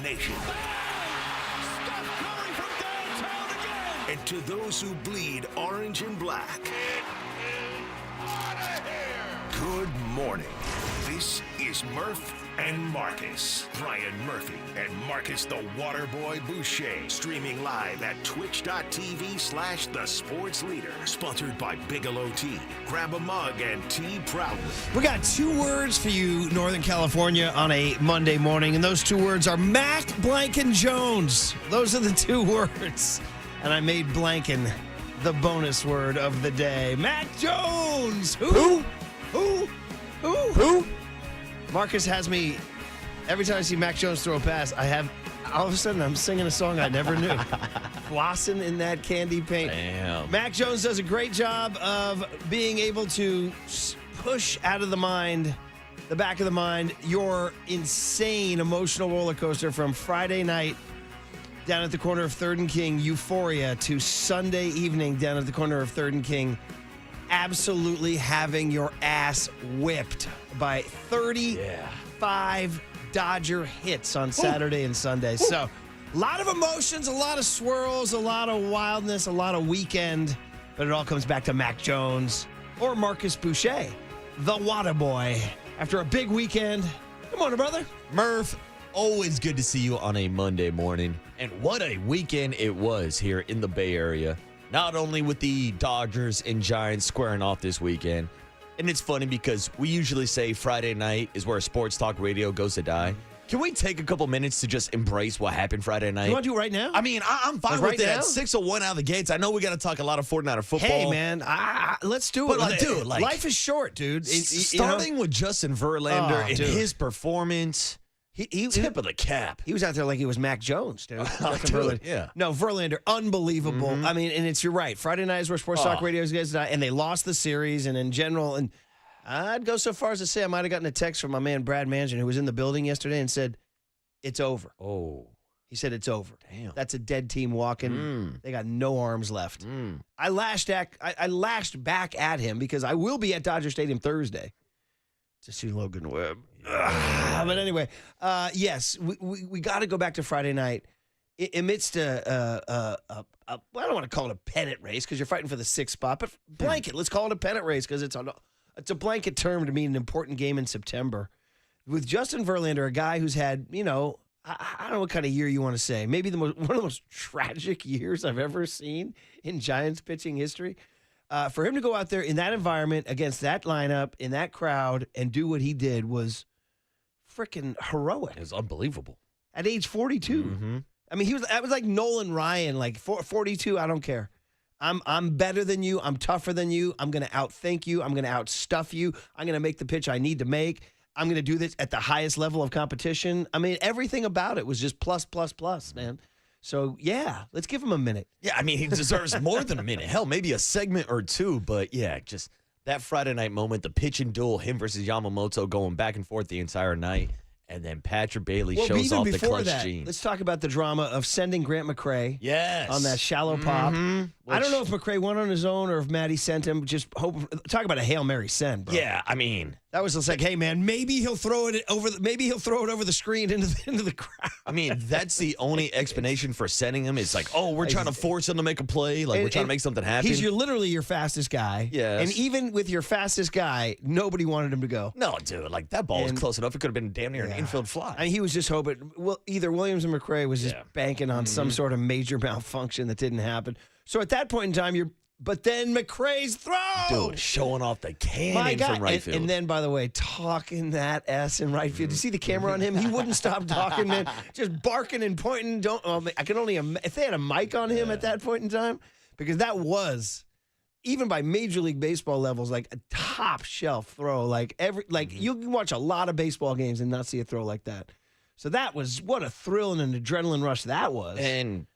Nation. Steph Curry from downtown again. And to those who bleed orange and black, It is out of here. good morning. This is Murph and Marcus. Brian Murphy and Marcus the Waterboy Boucher. Streaming live at twitch.tv/The Sports Leader. Sponsored by Bigelow Tea. Grab a mug and tea proudly. We got 2 words for you, Northern California, on a Monday morning, and those 2 words are Mac, Blanken, Jones. Those are the 2 words. And I made Blanken the bonus word of the day. Mac Jones! Who? Marcus has me, every time I see Mac Jones throw a pass, all of a sudden I'm singing a song I never knew. Flossing in that candy paint. Damn. Mac Jones does a great job of being able to push out of the mind, the back of the mind, your insane emotional roller coaster from Friday night down at the corner of 3rd and King, Euphoria, to Sunday evening down at the corner of 3rd and King, absolutely having your ass whipped by 35 Dodger hits on Saturday and Sunday. So, a lot of emotions, a lot of swirls, a lot of wildness, a lot of weekend, but it all comes back to Mac Jones or Marcus Boucher, the Water Boy, after a big weekend. Good morning, brother. Murph, always good to see you on a Monday morning. And what a weekend it was here in the Bay Area. Not only with the Dodgers and Giants squaring off this weekend, and it's funny because we usually say Friday night is where sports talk radio goes to die. Can we take a couple minutes to just embrace what happened Friday night? You want to do it right now? I mean, I'm fine Like with right it. now? At 6:01 out of the gates. I know we got to talk a lot of 49er football. Hey, man, let's do it. But, dude, life is short, dude. Starting with Justin Verlander and dude. his performance, he tip of the cap. He was out there like he was Mac Jones, dude. Dude, yeah. No, Verlander, unbelievable. Mm-hmm. I mean, and you're right. Friday night is where Sports Talk Radio is, and they lost the series, and in general, and I'd go so far as to say I might have gotten a text from my man Brad Mansion, who was in the building yesterday, and said, "It's over." Oh, he said it's over. Damn. That's a dead team walking. They got no arms left. I lashed back at him because I will be at Dodger Stadium Thursday to see Logan Webb. But anyway, yes, we got to go back to Friday night. Amidst I don't want to call it a pennant race because you're fighting for the 6th spot, but blanket. Let's call it a pennant race because it's a blanket term to mean an important game in September. With Justin Verlander, a guy who's had, I don't know what kind of year you want to say. Maybe one of the most tragic years I've ever seen in Giants pitching history. For him to go out there in that environment against that lineup, in that crowd, and do what he did was freaking heroic. it was unbelievable. At age 42. Mm-hmm. I mean, that was like Nolan Ryan, like 42, I don't care. I'm better than you. I'm tougher than you. I'm going to outthink you. I'm going to outstuff you. I'm going to make the pitch I need to make. I'm going to do this at the highest level of competition. I mean, everything about it was just plus, man. So, yeah, let's give him a minute. Yeah, I mean, he deserves more than a minute. Hell, maybe a segment or 2. But, yeah, just that Friday night moment, the pitch and duel, him versus Yamamoto going back and forth the entire night. And then Patrick Bailey shows off the clutch gene. Let's talk about the drama of sending Grant McCray on that shallow pop. I don't know if McCray went on his own or if Matty sent him. Just talk about a Hail Mary send, bro. Yeah, I mean, that was just like, hey man, maybe he'll throw it over. Maybe he'll throw it over the screen into the crowd. I mean, that's the only explanation for sending him. It's like, oh, we're trying to force him to make a play. Like we're trying to make something happen. He's literally your fastest guy. Yes. And even with your fastest guy, nobody wanted him to go. No, dude, like that ball was close enough. It could have been damn near an infield fly. I mean, he was just hoping. Well, either Williams or McCray was just banking on some sort of major malfunction that didn't happen. So at that point in time, but then McCray's throw. Dude, showing off the cannon from right field. And then, by the way, talking that ass in right field. You see the camera on him? He wouldn't stop talking, man. Just barking and pointing. I can only if they had a mic on him at that point in time, because that was, even by Major League Baseball levels, like a top shelf throw. Like you can watch a lot of baseball games and not see a throw like that. So that was, what a thrill and an adrenaline rush that was. And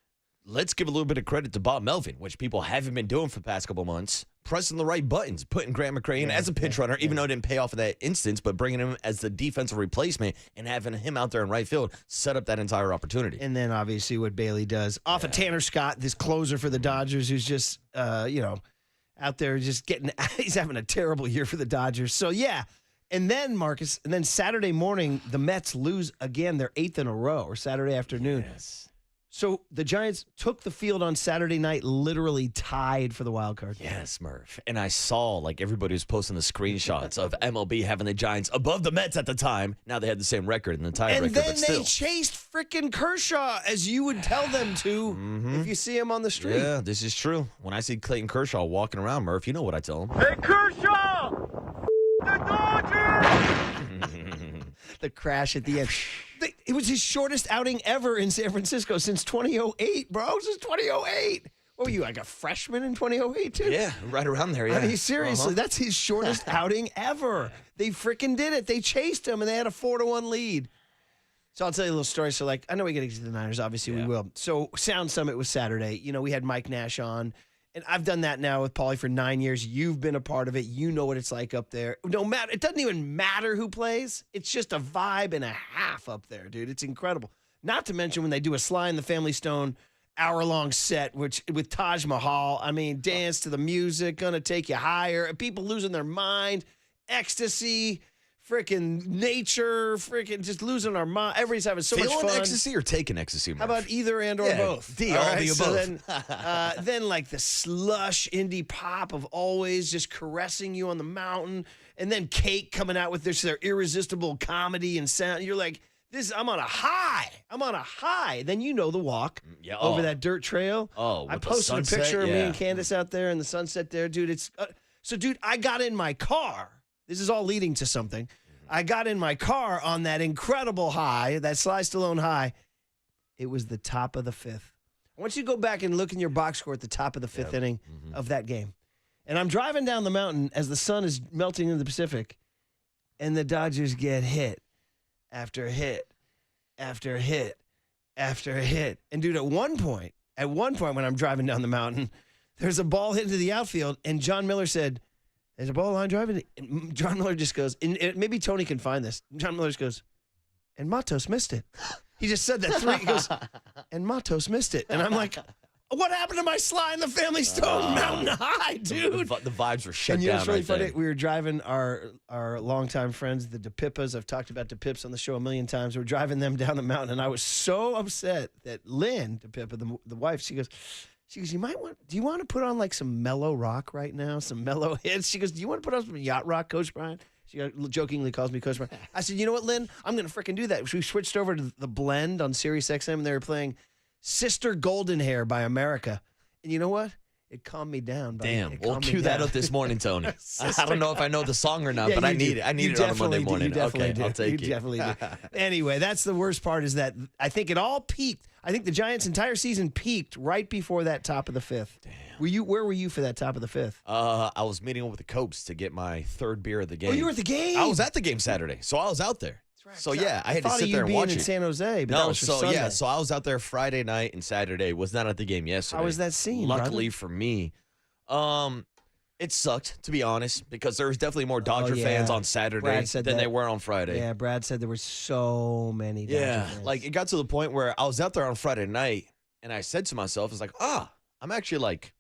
let's give a little bit of credit to Bob Melvin, which people haven't been doing for the past couple months. Pressing the right buttons, putting Grant McCray in as a pinch runner, even though it didn't pay off in that instance, but bringing him as the defensive replacement and having him out there in right field set up that entire opportunity. And then obviously what Bailey does off of Tanner Scott, this closer for the Dodgers, who's just, out there just he's having a terrible year for the Dodgers. So, yeah. And then, Marcus, Saturday morning, the Mets lose again. They're 8th in a row, or Saturday afternoon. Yes. So the Giants took the field on Saturday night, literally tied for the wild card. Yes, Murph. And I saw, like, everybody was posting the screenshots of MLB having the Giants above the Mets at the time. Now they had the same record in the tie record, And then but still. they chased frickin' Kershaw, as you would tell them to if you see him on the street. Yeah, this is true. When I see Clayton Kershaw walking around, Murph, you know what I tell him. Hey, Kershaw! The Dodgers! The crash at the end. It was his shortest outing ever in San Francisco since 2008, bro. Since 2008. What were you, like a freshman in 2008, too? Yeah, right around there, yeah. I mean, seriously, that's his shortest outing ever. They freaking did it. They chased him, and they had a 4-1 lead. So I'll tell you a little story. So, like, I know we got to get to the Niners. Obviously, we will. So Sound Summit was Saturday. You know, we had Mike Nash on. And I've done that now with Paulie for 9 years. You've been a part of it. You know what it's like up there. No matter, it doesn't even matter who plays. It's just a vibe and a half up there, dude. It's incredible. Not to mention when they do a Sly and the Family Stone hour-long set, which with Taj Mahal. I mean, dance to the music, gonna take you higher. People losing their mind, ecstasy, freaking nature, freaking just losing our mind. Everybody's having so much fun. Feeling ecstasy or taking ecstasy, Murph? How about either and or both? All the above. So then like the slush indie pop of always just caressing you on the mountain, and then Cake coming out with their irresistible comedy and sound. You're like, I'm on a high. I'm on a high. Then you know the walk over that dirt trail. Oh, I with the posted sunset, a picture of me and Candace out there in the sunset there, dude. It's so, dude. I got in my car. This is all leading to something. I got in my car on that incredible high, that Sly Stallone high. It was the top of the 5th. I want you to go back and look in your box score at the top of the 5th inning of that game. And I'm driving down the mountain as the sun is melting into the Pacific, and the Dodgers get hit after hit after hit after hit. And, dude, at one point when I'm driving down the mountain, there's a ball hit into the outfield, and John Miller said, "There's a ball line driving." And John Miller just goes, and maybe Tony can find this. John Miller just goes, "And Matos missed it." He just said that 3. He goes, "And Matos missed it." And I'm like, what happened to my Sly and the Family Stone Mountain High, dude? The vibes were shut and down. It's really right funny. then. We were driving our longtime friends, the DePippas. I've talked about DePips on the show a million times. We're driving them down the mountain, and I was so upset that Lynn DePippa, the wife, she goes, do you want to put on like some mellow rock right now? Some mellow hits? She goes, do you want to put on some yacht rock, Coach Brian? She jokingly calls me Coach Brian. I said, you know what, Lynn? I'm going to freaking do that. We switched over to the blend on Sirius XM, and they were playing Sister Golden Hair by America. And you know what? It calmed me down. Buddy. Damn, we'll cue that up this morning, Tony. I don't know if I know the song or not, Yeah, but I you need do. it. I need You it on a Monday definitely do. morning. You definitely Okay, do. I'll take You it. definitely do. Anyway, that's the worst part is that I think it all peaked. I think the Giants' entire season peaked right before that top of the 5th. Damn. Where were you for that top of the 5th? I was meeting up with the Copes to get my 3rd beer of the game. Oh, you were at the game? I was at the game Saturday, so I was out there. Right. So yeah, I had to thought sit of you there and being watch in it. San Jose, but that No, was for so Sunday. yeah, so I was out there Friday night and Saturday. Was not at the game yesterday. How was that scene, Luckily brother? for me, it sucked, to be honest, because there was definitely more Dodger fans on Saturday Brad said than that. they were on Friday. Yeah, Brad said there were so many Dodger fans. Like it got to the point where I was out there on Friday night, and I said to myself, "It's like, I'm actually like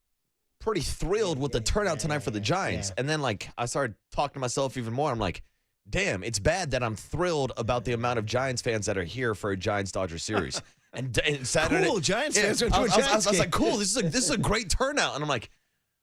pretty thrilled with the turnout tonight for the Giants." Yeah. And then like I started talking to myself even more. I'm like, damn, it's bad that I'm thrilled about the amount of Giants fans that are here for a Giants-Dodgers series. And Saturday, Cool, Giants fans are doing I was Giants like, game. cool, this is a great turnout. And I'm like,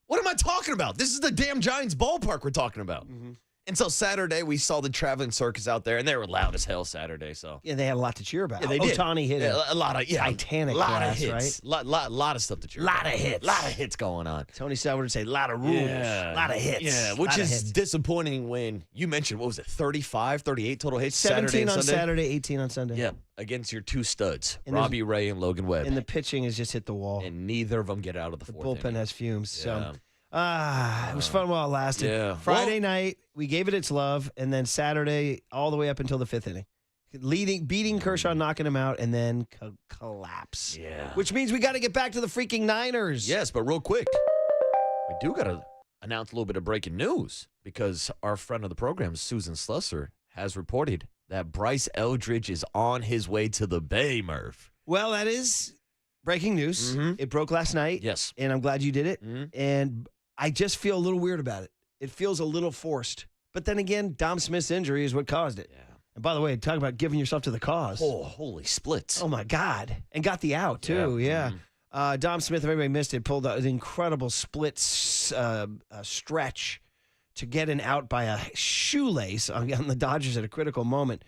what am I talking about? This is the damn Giants ballpark we're talking about. Mm-hmm. And so Saturday, we saw the traveling circus out there, and they were loud as hell Saturday. So Yeah, they had a lot to cheer about. yeah, they did. Ohtani hit it. a lot of Titanic lot class, of hits, right? lot of stuff to cheer. Lot about. of hits. lot of hits going on. Tony Sauer would say, a lot of rules, a lot of hits. Yeah, which lot of is hits. disappointing when you mentioned, what was it, 35, 38 total hits 17 Saturday and on Sunday? Saturday, 18 on Sunday. Yeah, against your two studs, And there's- Robbie Ray and Logan Webb. And the pitching has just hit the wall. And neither of them get out of the The fourth bullpen inning. has fumes. Yeah. So, it was fun while it lasted. Yeah. Friday night, we gave it its love, and then Saturday, all the way up until the 5th inning. Beating Kershaw, knocking him out, and then collapse. Yeah. Which means we got to get back to the freaking Niners. Yes, but real quick, we do got to announce a little bit of breaking news because our friend of the program, Susan Slusser, has reported that Bryce Eldridge is on his way to the Bay, Murph. Well, that is breaking news. Mhm. It broke last night. Yes. And I'm glad you did it. Mhm. And I just feel a little weird about it. It feels a little forced But then again, Dom Smith's injury is what caused it. Yeah. And by the way, talk about giving yourself to the cause. Oh, holy splits. Oh, my God. And got the out, too. Yeah. Dom Smith, if everybody missed it, pulled an incredible split stretch to get an out by a shoelace on the Dodgers at a critical moment.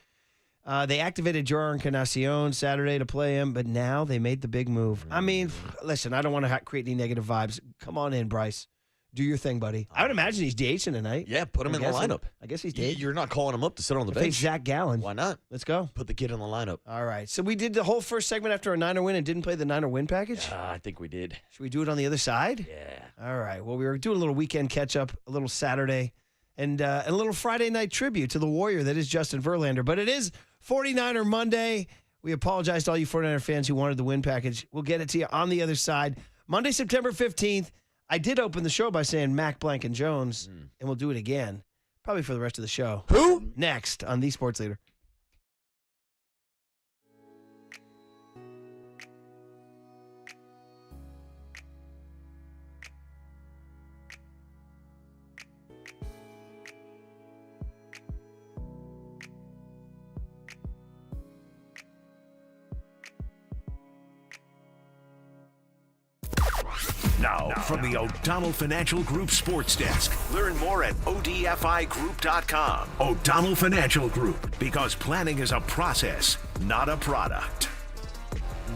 They activated Jordan Encarnacion Saturday to play him, but now they made the big move. I mean, listen, I don't want to create any negative vibes. Come on in, Bryce. Do your thing, buddy. I would imagine he's DHing tonight. Yeah, put him in the lineup. I guess he's DHing. You're not calling him up to sit on the Face bench. Zach Gallen. Why not? Let's go. Put the kid in the lineup. All right. So we did the whole first segment after a Niner win and didn't play the Niner win package? I think we did. Should we do it on the other side? Yeah. All right. Well, we were doing a little weekend catch-up, a little Saturday, and a little Friday night tribute to the Warrior that is Justin Verlander. But it is 49er Monday. We apologize to all you 49er fans who wanted the win package. We'll get it to you on the other side. Monday, September 15th. I did open the show by saying Mac, Blank, and Jones, and we'll do it again, probably for the rest of the show. Who? Next on The Sports Leader. Now, from the O'Donnell Financial Group Sports Desk. Learn more at odfigroup.com. O'Donnell Financial Group, because planning is a process, not a product.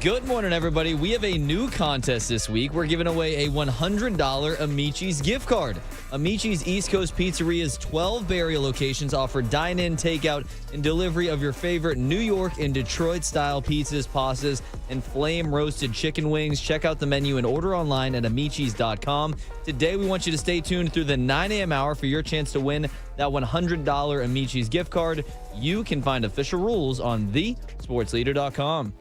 Good morning, everybody. We have a new contest this week. We're giving away a $100 Amici's gift card. Amici's East Coast Pizzeria's 12 Bay Area locations offer dine-in, takeout, and delivery of your favorite New York and Detroit-style pizzas, pastas, and flame-roasted chicken wings. Check out the menu and order online at amicis.com. Today, we want you to stay tuned through the 9 a.m. hour for your chance to win that $100 Amici's gift card. You can find official rules on thesportsleader.com.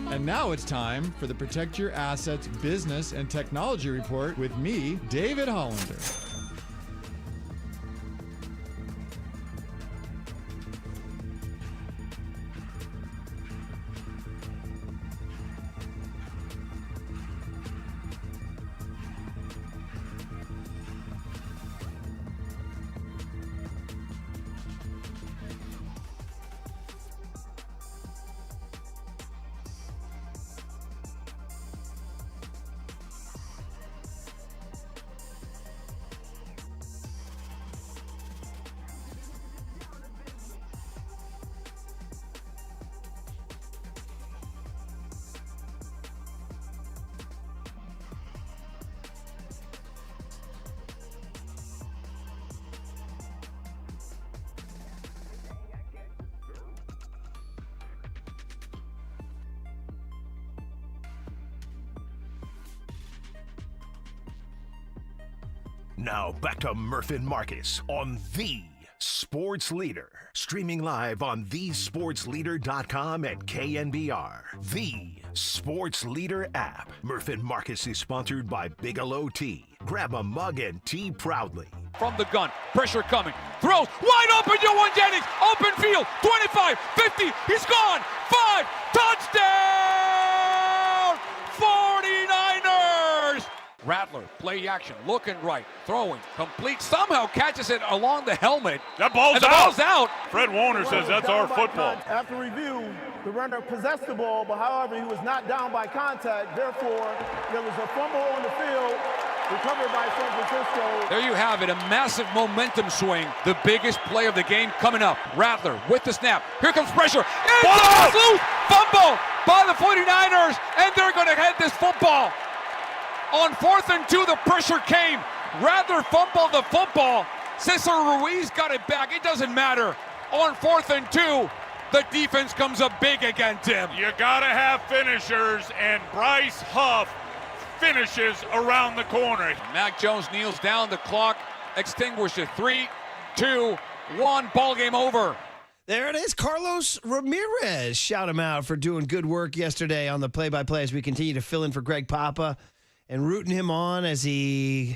And now it's time for the Protect Your Assets Business and Technology Report with me, David Hollander. Now back to Murph and Marcus on The Sports Leader. Streaming live on thesportsleader.com and KNBR. The Sports Leader app. Murph and Marcus is sponsored by Bigelow Tea. Grab a mug and tea proudly. From the gun, pressure coming, throws, wide open, Johan Jennings, open field, 25, 50, he's gone, 5, touchdown, 49ers! Rattler, play action, looking right, throwing, complete, somehow catches it along the helmet. That ball's and the out. ball's out. Fred Warner says that's our football. After review, the runner possessed the ball, but however, he was not down by contact. Therefore, there was a fumble on the field, recovered by San Francisco. There you have it, a massive momentum swing. The biggest play of the game coming up. Rattler with the snap. Here comes pressure. It's loose. Fumble by the 49ers, and they're going to head this football. On 4th and 2, the pressure came. Rattler fumbled the football. Cesar Ruiz got it back. It doesn't matter. On 4th and 2, the defense comes up big again, Tim. You gotta have finishers, and Bryce Huff finishes around the corner. Mac Jones kneels down. The clock extinguishes. 3, 2, 1. Ball game over. There it is, Carlos Ramirez. Shout him out for doing good work yesterday on the play-by-play as we continue to fill in for Greg Papa and rooting him on as he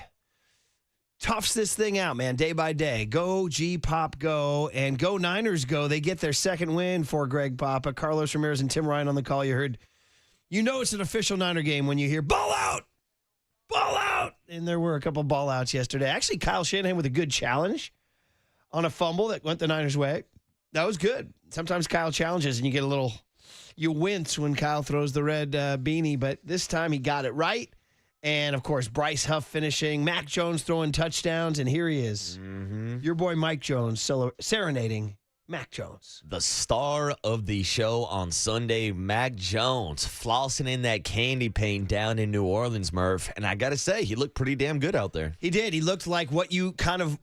toughs this thing out, man, day by day. Go, G-Pop, go, and go Niners, go. They get their second win for Greg Papa. Carlos Ramirez and Tim Ryan on the call. You heard, you know it's an official Niner game when you hear, ball out, ball out. And there were a couple ball outs yesterday. Actually, Kyle Shanahan with a good challenge on a fumble that went the Niners' way. That was good. Sometimes Kyle challenges and you get a little, you wince when Kyle throws the red beanie, but this time he got it right. And, of course, Bryce Huff finishing, Mac Jones throwing touchdowns, and here he is. Your boy Mike Jones serenading Mac Jones. The star of the show on Sunday, Mac Jones, flossing in that candy pane down in New Orleans, Murph. And I got to say, he looked pretty damn good out there. He did. He looked like what you kind of,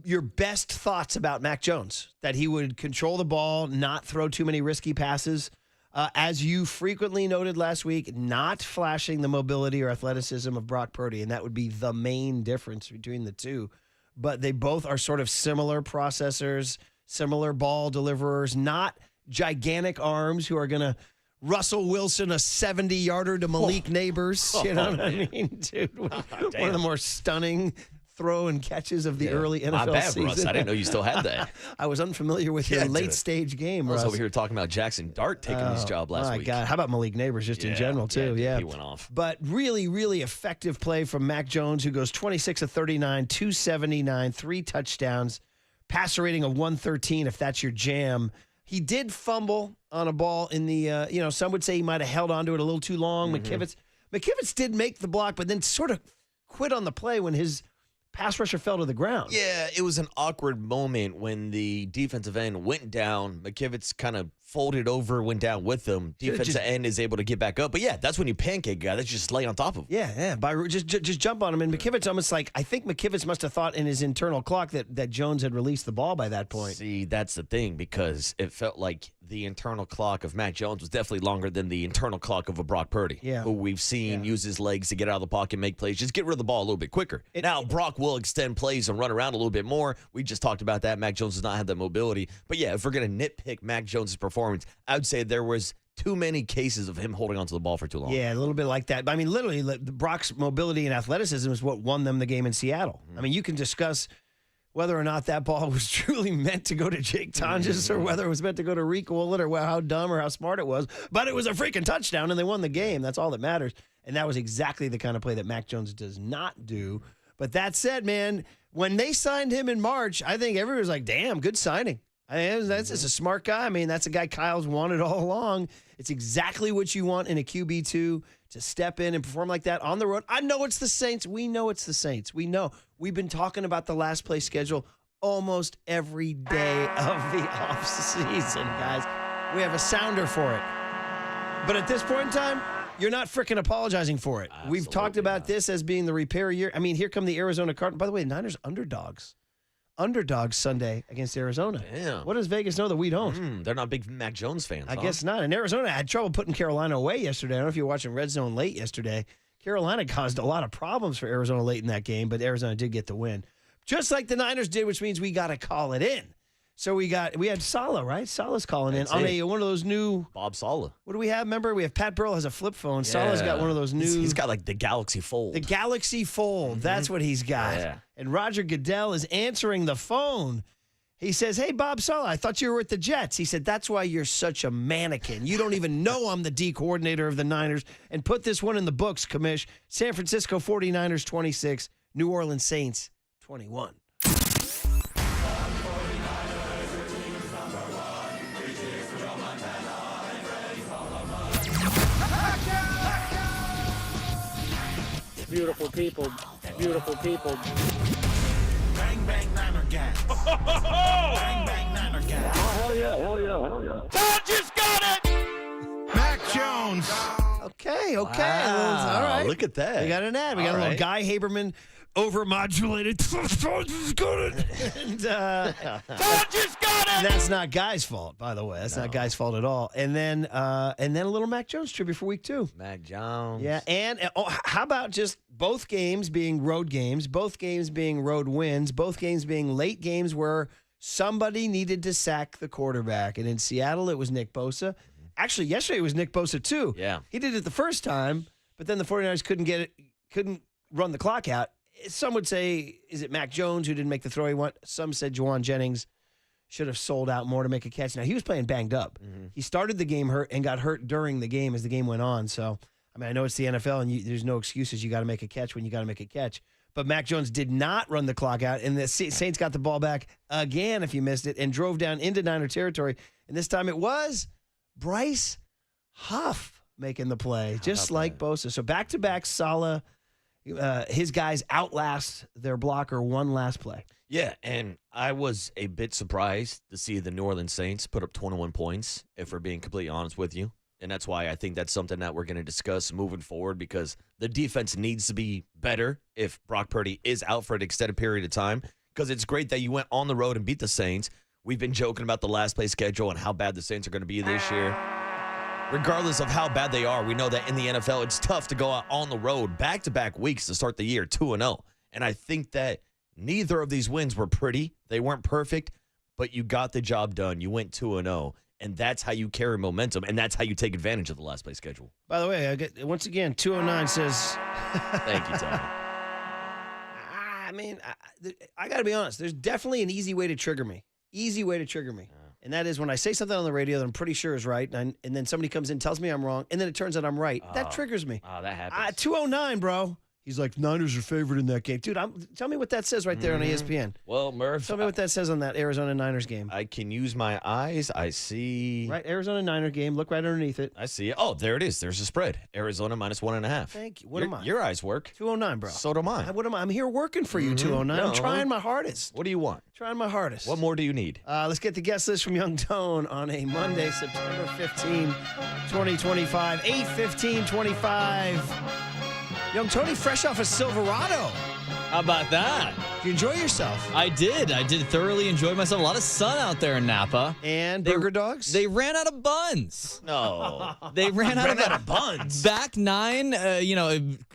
your best thoughts about Mac Jones, that he would control the ball, not throw too many risky passes. As you frequently noted last week, not flashing the mobility or athleticism of Brock Purdy, and that would be the main difference between the two. But they both are sort of similar processors, similar ball deliverers, not gigantic arms who are going to Russell Wilson a 70-yarder to Malik Neighbors. You know what I mean, dude? One of the more stunning throw and catches of the early NFL My bad, season. Russ. I didn't know you still had that. I was unfamiliar with your late-stage game, I was Russ. over here talking about Jackson Dart taking his job last week. My God. How about Malik Neighbors just in general, too? Yeah, he went off. But really, really effective play from Mac Jones, who goes 26 of 39, 279, 3 touchdowns, passer rating of 113, if that's your jam. He did fumble on a ball in the, some would say he might have held onto it a little too long. McKivitz did make the block, but then sort of quit on the play when his pass rusher fell to the ground. Yeah, it was an awkward moment when the defensive end went down. McKivitz kind of folded over, went down with them. Defensive end is able to get back up. But, yeah, that's when you pancake a guy. That's just lay on top of him. Yeah. Just jump on him. And McKivitz almost like, I think McKivitz must have thought in his internal clock that Jones had released the ball by that point. See, that's the thing, because it felt like the internal clock of Mac Jones was definitely longer than the internal clock of a Brock Purdy, who we've seen use his legs to get out of the pocket, make plays, just get rid of the ball a little bit quicker. Now, Brock will extend plays and run around a little bit more. We just talked about that. Mac Jones does not have that mobility. But, yeah, if we're going to nitpick Mac Jones' performance, I would say there was too many cases of him holding onto the ball for too long. Yeah, a little bit like that. But I mean, literally, Brock's mobility and athleticism is what won them the game in Seattle. I mean, you can discuss whether or not that ball was truly meant to go to Jake Tonjes or whether it was meant to go to Reek Woollett or how dumb or how smart it was. But it was a freaking touchdown, and they won the game. That's all that matters. And that was exactly the kind of play that Mac Jones does not do. But that said, man, when they signed him in March, I think everyone was like, damn, good signing. I mean, that's just a smart guy. I mean, that's a guy Kyle's wanted all along. It's exactly what you want in a QB2 to step in and perform like that on the road. I know it's the Saints. We know it's the Saints. We know. We've been talking about the last play schedule almost every day of the offseason, guys. We have a sounder for it. But at this point in time, you're not freaking apologizing for it. Absolutely We've talked about not. this as being the repair year. I mean, here come the Arizona Cardinals. By the way, Niners underdogs. Underdogs Sunday against Arizona. Damn. What does Vegas know that we don't? They're not big Mac Jones fans. I guess not. And Arizona had trouble putting Carolina away yesterday. I don't know if you were watching Red Zone late yesterday. Carolina caused a lot of problems for Arizona late in that game, but Arizona did get the win. Just like the Niners did, which means we got to call it in. So we had Saleh, right? Saleh's calling That's in on it. one of those new. Bob Saleh. What do we have? Remember, we have Pat Burrell has a flip phone. Saleh's got one of those new. He's got like the Galaxy Fold. The Galaxy Fold. That's what he's got. Yeah. And Roger Goodell is answering the phone. He says, hey, Bob Saleh, I thought you were with the Jets. He said, that's why you're such a mannequin. You don't even know I'm the D coordinator of the Niners. And put this one in the books, Commish. San Francisco 49ers 26, New Orleans Saints 21. Beautiful people. Beautiful people. Bang, bang, Niner gang. Bang, bang, Niner gang. Hell yeah, hell yeah, hell yeah. Dodgers got it! Mac Jones. Okay. Wow, All right. look at that. We got an ad. We got All a little right. Guy Haberman overmodulated. And Dodgers got it! that's not Guy's fault, by the way. That's not Guy's fault at all. And then a little Mac Jones tribute for week 2. Mac Jones. Yeah, and how about just both games being road games, both games being road wins, both games being late games where somebody needed to sack the quarterback. And in Seattle, it was Nick Bosa. Actually, yesterday it was Nick Bosa too. Yeah. He did it the first time, but then the 49ers couldn't run the clock out. Some would say, is it Mac Jones who didn't make the throw he wanted? Some said Juwan Jennings should have sold out more to make a catch. Now, he was playing banged up. He started the game hurt and got hurt during the game as the game went on. So, I mean, I know it's the NFL and there's no excuses. You got to make a catch when you got to make a catch. But Mac Jones did not run the clock out, and the Saints got the ball back again, if you missed it, and drove down into Niner territory. And this time it was Bryce Huff making the play, just like Bosa. So back-to-back Saleh, his guys outlast their blocker one last play. Yeah, and I was a bit surprised to see the New Orleans Saints put up 21 points, if we're being completely honest with you. And that's why I think that's something that we're going to discuss moving forward, because the defense needs to be better if Brock Purdy is out for an extended period of time, because it's great that you went on the road and beat the Saints. We've been joking about the last play schedule and how bad the Saints are going to be this year. Regardless of how bad they are, we know that in the NFL, it's tough to go out on the road back-to-back weeks to start the year 2-0. And I think that neither of these wins were pretty. They weren't perfect, but you got the job done. You went 2-0, and that's how you carry momentum, and that's how you take advantage of the last play schedule. By the way, once again, 209 says... Thank you, Tommy. I mean, I got to be honest. There's definitely an easy way to trigger me. Easy way to trigger me. And that is when I say something on the radio that I'm pretty sure is right, and then somebody comes in and tells me I'm wrong, and then it turns out I'm right. That triggers me. Oh, that happens. 209, bro. He's like, Niners are favored in that game. Dude, tell me what that says right there on ESPN. Well, Murph, Tell me what that says on that Arizona Niners game. I can use my eyes. I see. Right, Arizona Niner game. Look right underneath it. I see it. Oh, there it is. There's a spread. Arizona -1.5. Thank you. What am I? Your eyes work. 209, bro. So do mine. What am I? I'm here working for you, 209. I'm trying my hardest. What do you want? Trying my hardest. What more do you need? Let's get the guest list from Young Tone on a Monday, September 15, 2025. 8/15/25. Young Tony, fresh off a Silverado. How about that? Did you enjoy yourself? I did thoroughly enjoy myself. A lot of sun out there in Napa. And burger dogs? They ran out of buns. No. They ran out of buns. Back nine,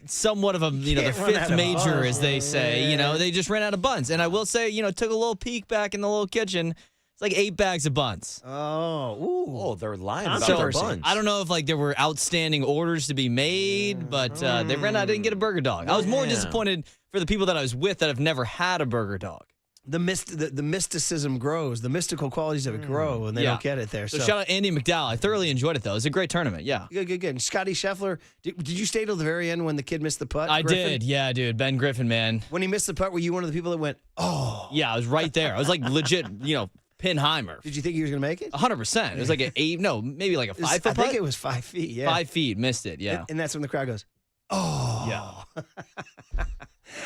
somewhat of a, the Can't run out fifth of major, buns. as they say. They just ran out of buns. And I will say, took a little peek back in the little kitchen. It's like 8 bags of buns. Oh, they're lying about So their buns. I don't know if there were outstanding orders to be made, but they ran out. I didn't get a burger dog. I was more disappointed for the people that I was with that have never had a burger dog. The mysticism grows. The mystical qualities of it grow, and they don't get it there. So shout out Andy McDowell. I thoroughly enjoyed it, though. It was a great tournament. Yeah. Good. And Scotty Scheffler, did you stay till the very end when the kid missed the putt? I Griffin? did. Yeah, dude. Ben Griffin, man. When he missed the putt, were you one of the people that went, oh? Yeah, I was right there. I was like legit, Pinheimer. Did you think he was going to make it? 100%. It was like maybe like a 5 foot I think it was 5 feet, yeah. 5 feet. Missed it, yeah. And that's when the crowd goes, oh. Yeah.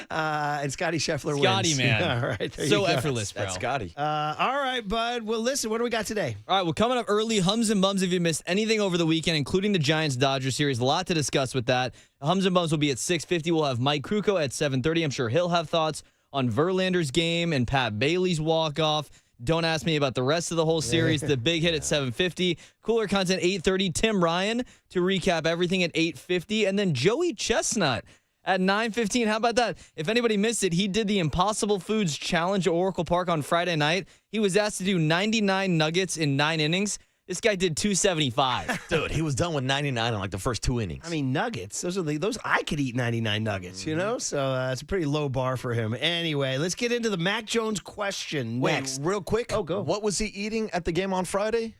And Scotty Scheffler wins. Scotty, man. All right, there So you go. effortless, bro. That's Scotty. All right, bud. Well, listen, what do we got today? All right, well, coming up early, Hums and Bums if you missed anything over the weekend, including the Giants-Dodgers series. A lot to discuss with that. Hums and Bums will be at 6:50. We'll have Mike Krukow at 7:30. I'm sure he'll have thoughts on Verlander's game and Pat Bailey's walk-off. Don't ask me about the rest of the whole series. The big hit at 7:50. Cooler content 8:30. Tim Ryan to recap everything at 8:50. And then Joey Chestnut at 9:15. How about that? If anybody missed it, he did the Impossible Foods Challenge at Oracle Park on Friday night. He was asked to do 99 nuggets in 9 innings. This guy did 275. Dude, he was done with 99 in like the first 2 innings. I mean, nuggets. Those I could eat 99 nuggets, So it's a pretty low bar for him. Anyway, let's get into the Mac Jones question next. Wait, real quick. Oh, go. What was he eating at the game on Friday?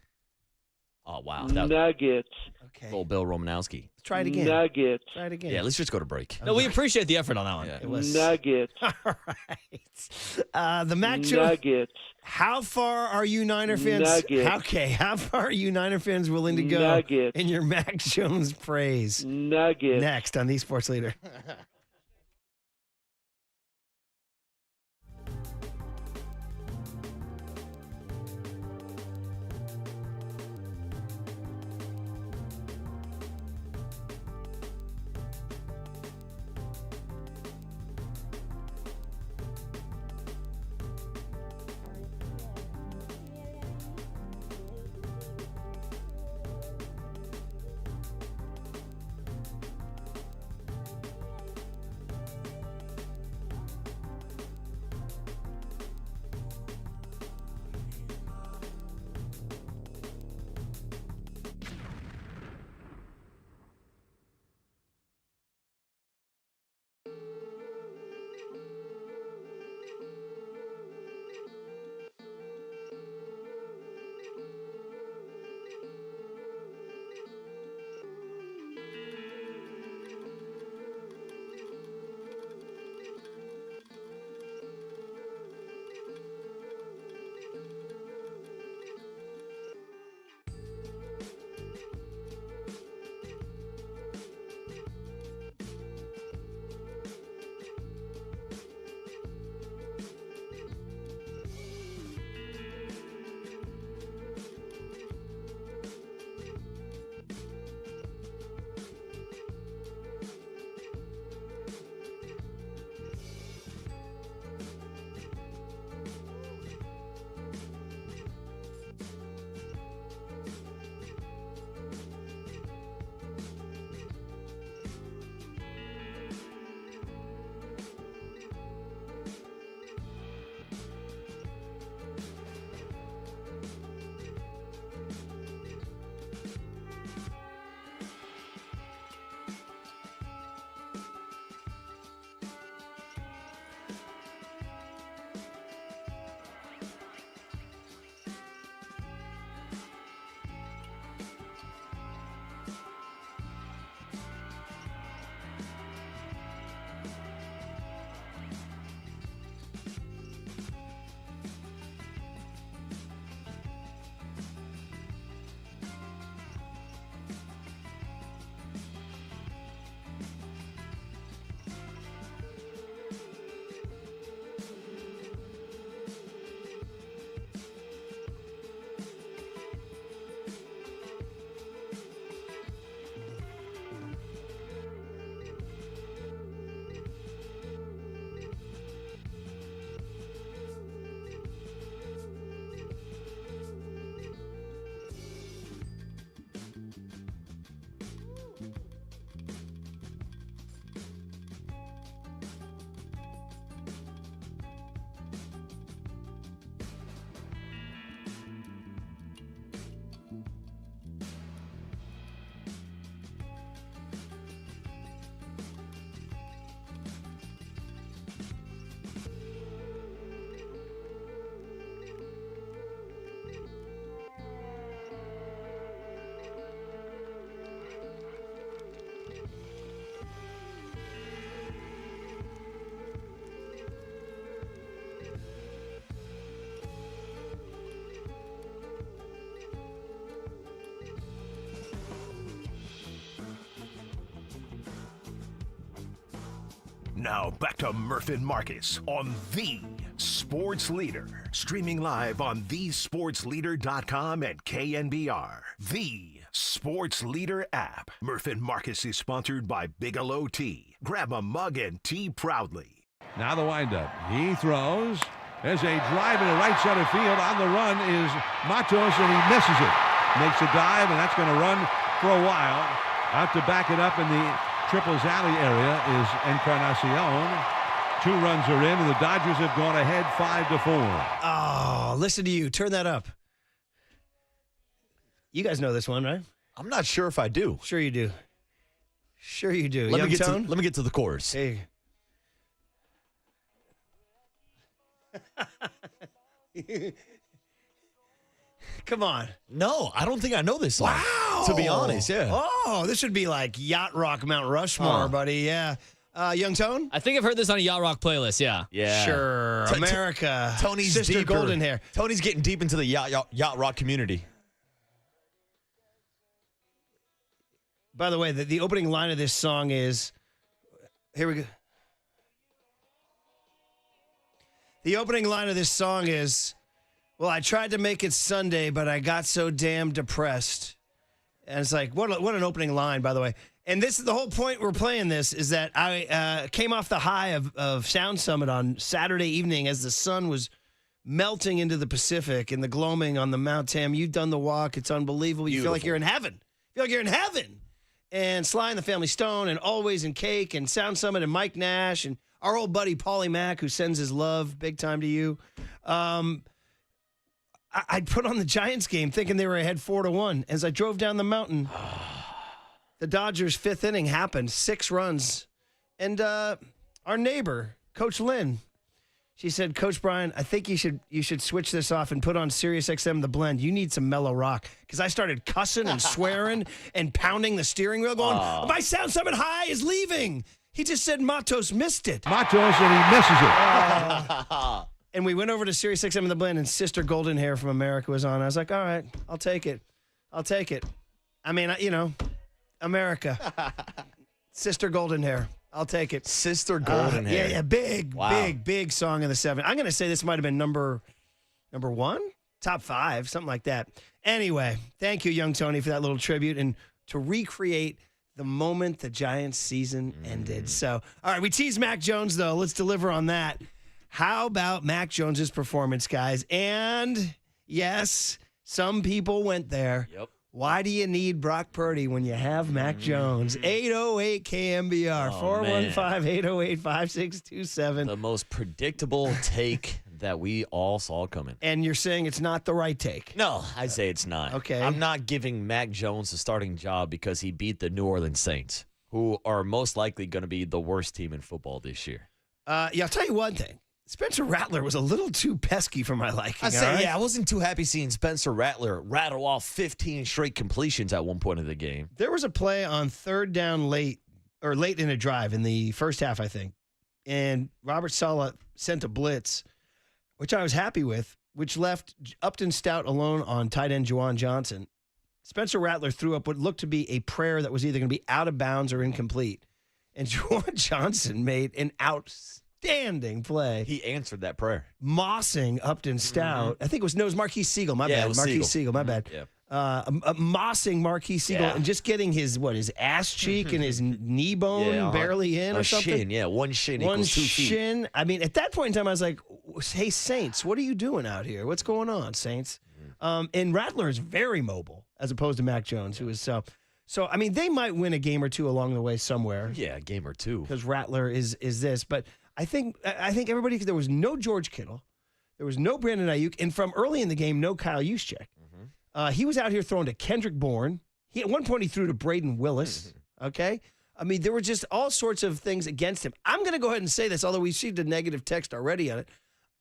Oh, wow. Nuggets. Okay. Little Bill Romanowski. Let's try it again. Nuggets. Try it again. Yeah, let's just go to break. No, we appreciate the effort on that one. Yeah. It was Nuggets. All right. The Mac Jones. Nuggets. How far are you Niner fans? Nuggets. Okay, how far are you Niner fans willing to go Nuggets. in your Mac Jones praise? Nuggets. Next on the Sports Leader. Now back to Murph and Marcus on The Sports Leader. Streaming live on thesportsleader.com and KNBR. The Sports Leader app. Murph and Marcus is sponsored by Bigelow Tea. Grab a mug and tea proudly. Now the windup. He throws. There's a drive in the right center field. On the run is Matos, and he misses it. Makes a dive, and that's going to run for a while. Out to back it up in the Triples Alley area is Encarnacion. 2 runs are in, and the Dodgers have gone ahead 5-4. Oh, listen to you. Turn that up. You guys know this one, right? I'm not sure if I do. Sure you do. Sure you do. Let me Young get to the chorus. Hey. Come on. No, I don't think I know this song. Wow. To be honest, yeah. Oh, this should be like Yacht Rock Mount Rushmore, buddy. Yeah. Young Tone? I think I've heard this on a Yacht Rock playlist, yeah. Yeah. Sure. America. Tony's Sister deeper. Golden Hair. Tony's getting deep into the yacht rock community. By the way, the opening line of this song is, here we go. The opening line of this song is, well, I tried to make it Sunday, but I got so damn depressed. And it's like, what an opening line, by the way. And this is the whole point we're playing this, is that I came off the high of Sound Summit on Saturday evening as the sun was melting into the Pacific and the gloaming on the Mount Tam. You've done the walk. It's unbelievable. You feel like you're in heaven. You feel like you're in heaven. And Sly and the Family Stone and Always and Cake and Sound Summit and Mike Nash and our old buddy Paulie Mack, who sends his love big time to you. I'd put on the Giants game thinking they were ahead 4-1. As I drove down the mountain, the Dodgers' 5th inning happened, 6 runs. And our neighbor, Coach Lynn, she said, Coach Brian, I think you should switch this off and put on Sirius XM The Blend. You need some mellow rock. Because I started cussing and swearing and pounding the steering wheel going, my Sound Summit high is leaving. He just said Matos missed it. Matos, and he misses it. And we went over to Sirius XM The Blend, and Sister Golden Hair from America was on. I was like, all right, I'll take it. I mean, America. Sister Golden Hair. I'll take it. Sister Golden Hair. Yeah, big song in the 7. I'm going to say this might have been number 1, top 5, something like that. Anyway, thank you, young Tony, for that little tribute and to recreate the moment the Giants season ended. So, all right, we teased Mac Jones, though. Let's deliver on that. How about Mac Jones's performance, guys? And, yes, some people went there. Yep. Why do you need Brock Purdy when you have Mac Jones? 808 KNBR, 415-808-5627. The most predictable take that we all saw coming. And you're saying it's not the right take? No, I say it's not. Okay. I'm not giving Mac Jones a starting job because he beat the New Orleans Saints, who are most likely going to be the worst team in football this year. Yeah, I'll tell you one thing. Spencer Rattler was a little too pesky for my liking. I wasn't too happy seeing Spencer Rattler rattle off 15 straight completions at one point of the game. There was a play on 3rd down late in a drive in the first half, I think. And Robert Saleh sent a blitz, which I was happy with, which left Upton Stout alone on tight end Juwan Johnson. Spencer Rattler threw up what looked to be a prayer that was either going to be out of bounds or incomplete. And Juwan Johnson made an outstanding play. He answered that prayer. Mossing Upton Stout. I think it was Marquise Siegel. My bad. Marquise Siegel. My bad. Yeah. Mossing Marquise Siegel and just getting his ass cheek and his knee bone barely in or something. Shin, one shin equals 2 feet. Shin. I mean, at that point in time, I was like, hey, Saints, what are you doing out here? What's going on, Saints? And Rattler is very mobile as opposed to Mac Jones, who is so. So, I mean, they might win a game or two along the way somewhere. Yeah, a game or two. Because Rattler is this. But I think everybody, there was no George Kittle. There was no Brandon Ayuk. And from early in the game, no Kyle Juszczyk. He was out here throwing to Kendrick Bourne. At one point, he threw to Braden Willis. Okay? I mean, there were just all sorts of things against him. I'm going to go ahead and say this, although we received a negative text already on it.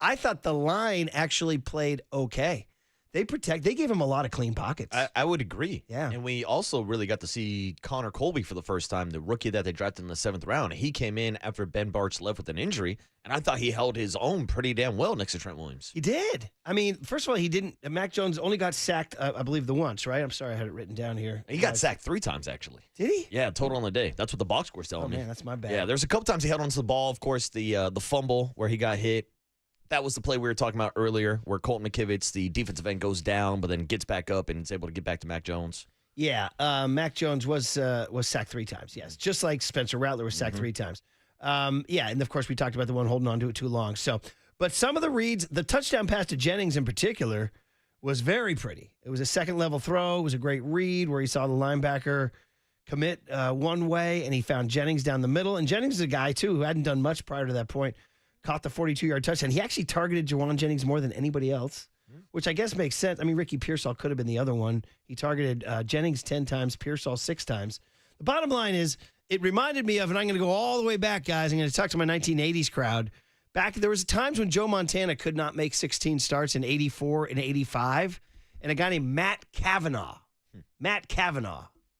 I thought the line actually played okay. They gave him a lot of clean pockets. I would agree. Yeah. And we also really got to see Connor Colby for the first time, the rookie that they drafted in the 7th round. He came in after Ben Bartz left with an injury, and I thought he held his own pretty damn well next to Trent Williams. He did. I mean, first of all, he didn't. Mac Jones only got sacked, I believe, the once, right? I'm sorry, I had it written down here. He got sacked 3 times, actually. Did he? Yeah, total on the day. That's what the box score's telling me. Oh, man, that's my bad. Yeah, there's a couple times he held onto the ball. Of course, the fumble where he got hit. That was the play we were talking about earlier, where Colton McKivitz, the defensive end, goes down, but then gets back up and is able to get back to Mac Jones. Yeah, Mac Jones was sacked 3 times. Yes, just like Spencer Rattler was sacked 3 times. Yeah, and of course we talked about the one holding on to it too long. So, but some of the reads, the touchdown pass to Jennings in particular, was very pretty. It was a second level throw. It was a great read where he saw the linebacker commit one way, and he found Jennings down the middle. And Jennings is a guy too who hadn't done much prior to that point. Caught the 42-yard touchdown. He actually targeted Jawan Jennings more than anybody else, which I guess makes sense. I mean, Ricky Pearsall could have been the other one. He targeted Jennings 10 times, Pearsall 6 times. The bottom line is, it reminded me of, and I'm going to go all the way back, guys. I'm going to talk to my 1980s crowd. There was times when Joe Montana could not make 16 starts in 84 and 85, and a guy named Matt Cavanaugh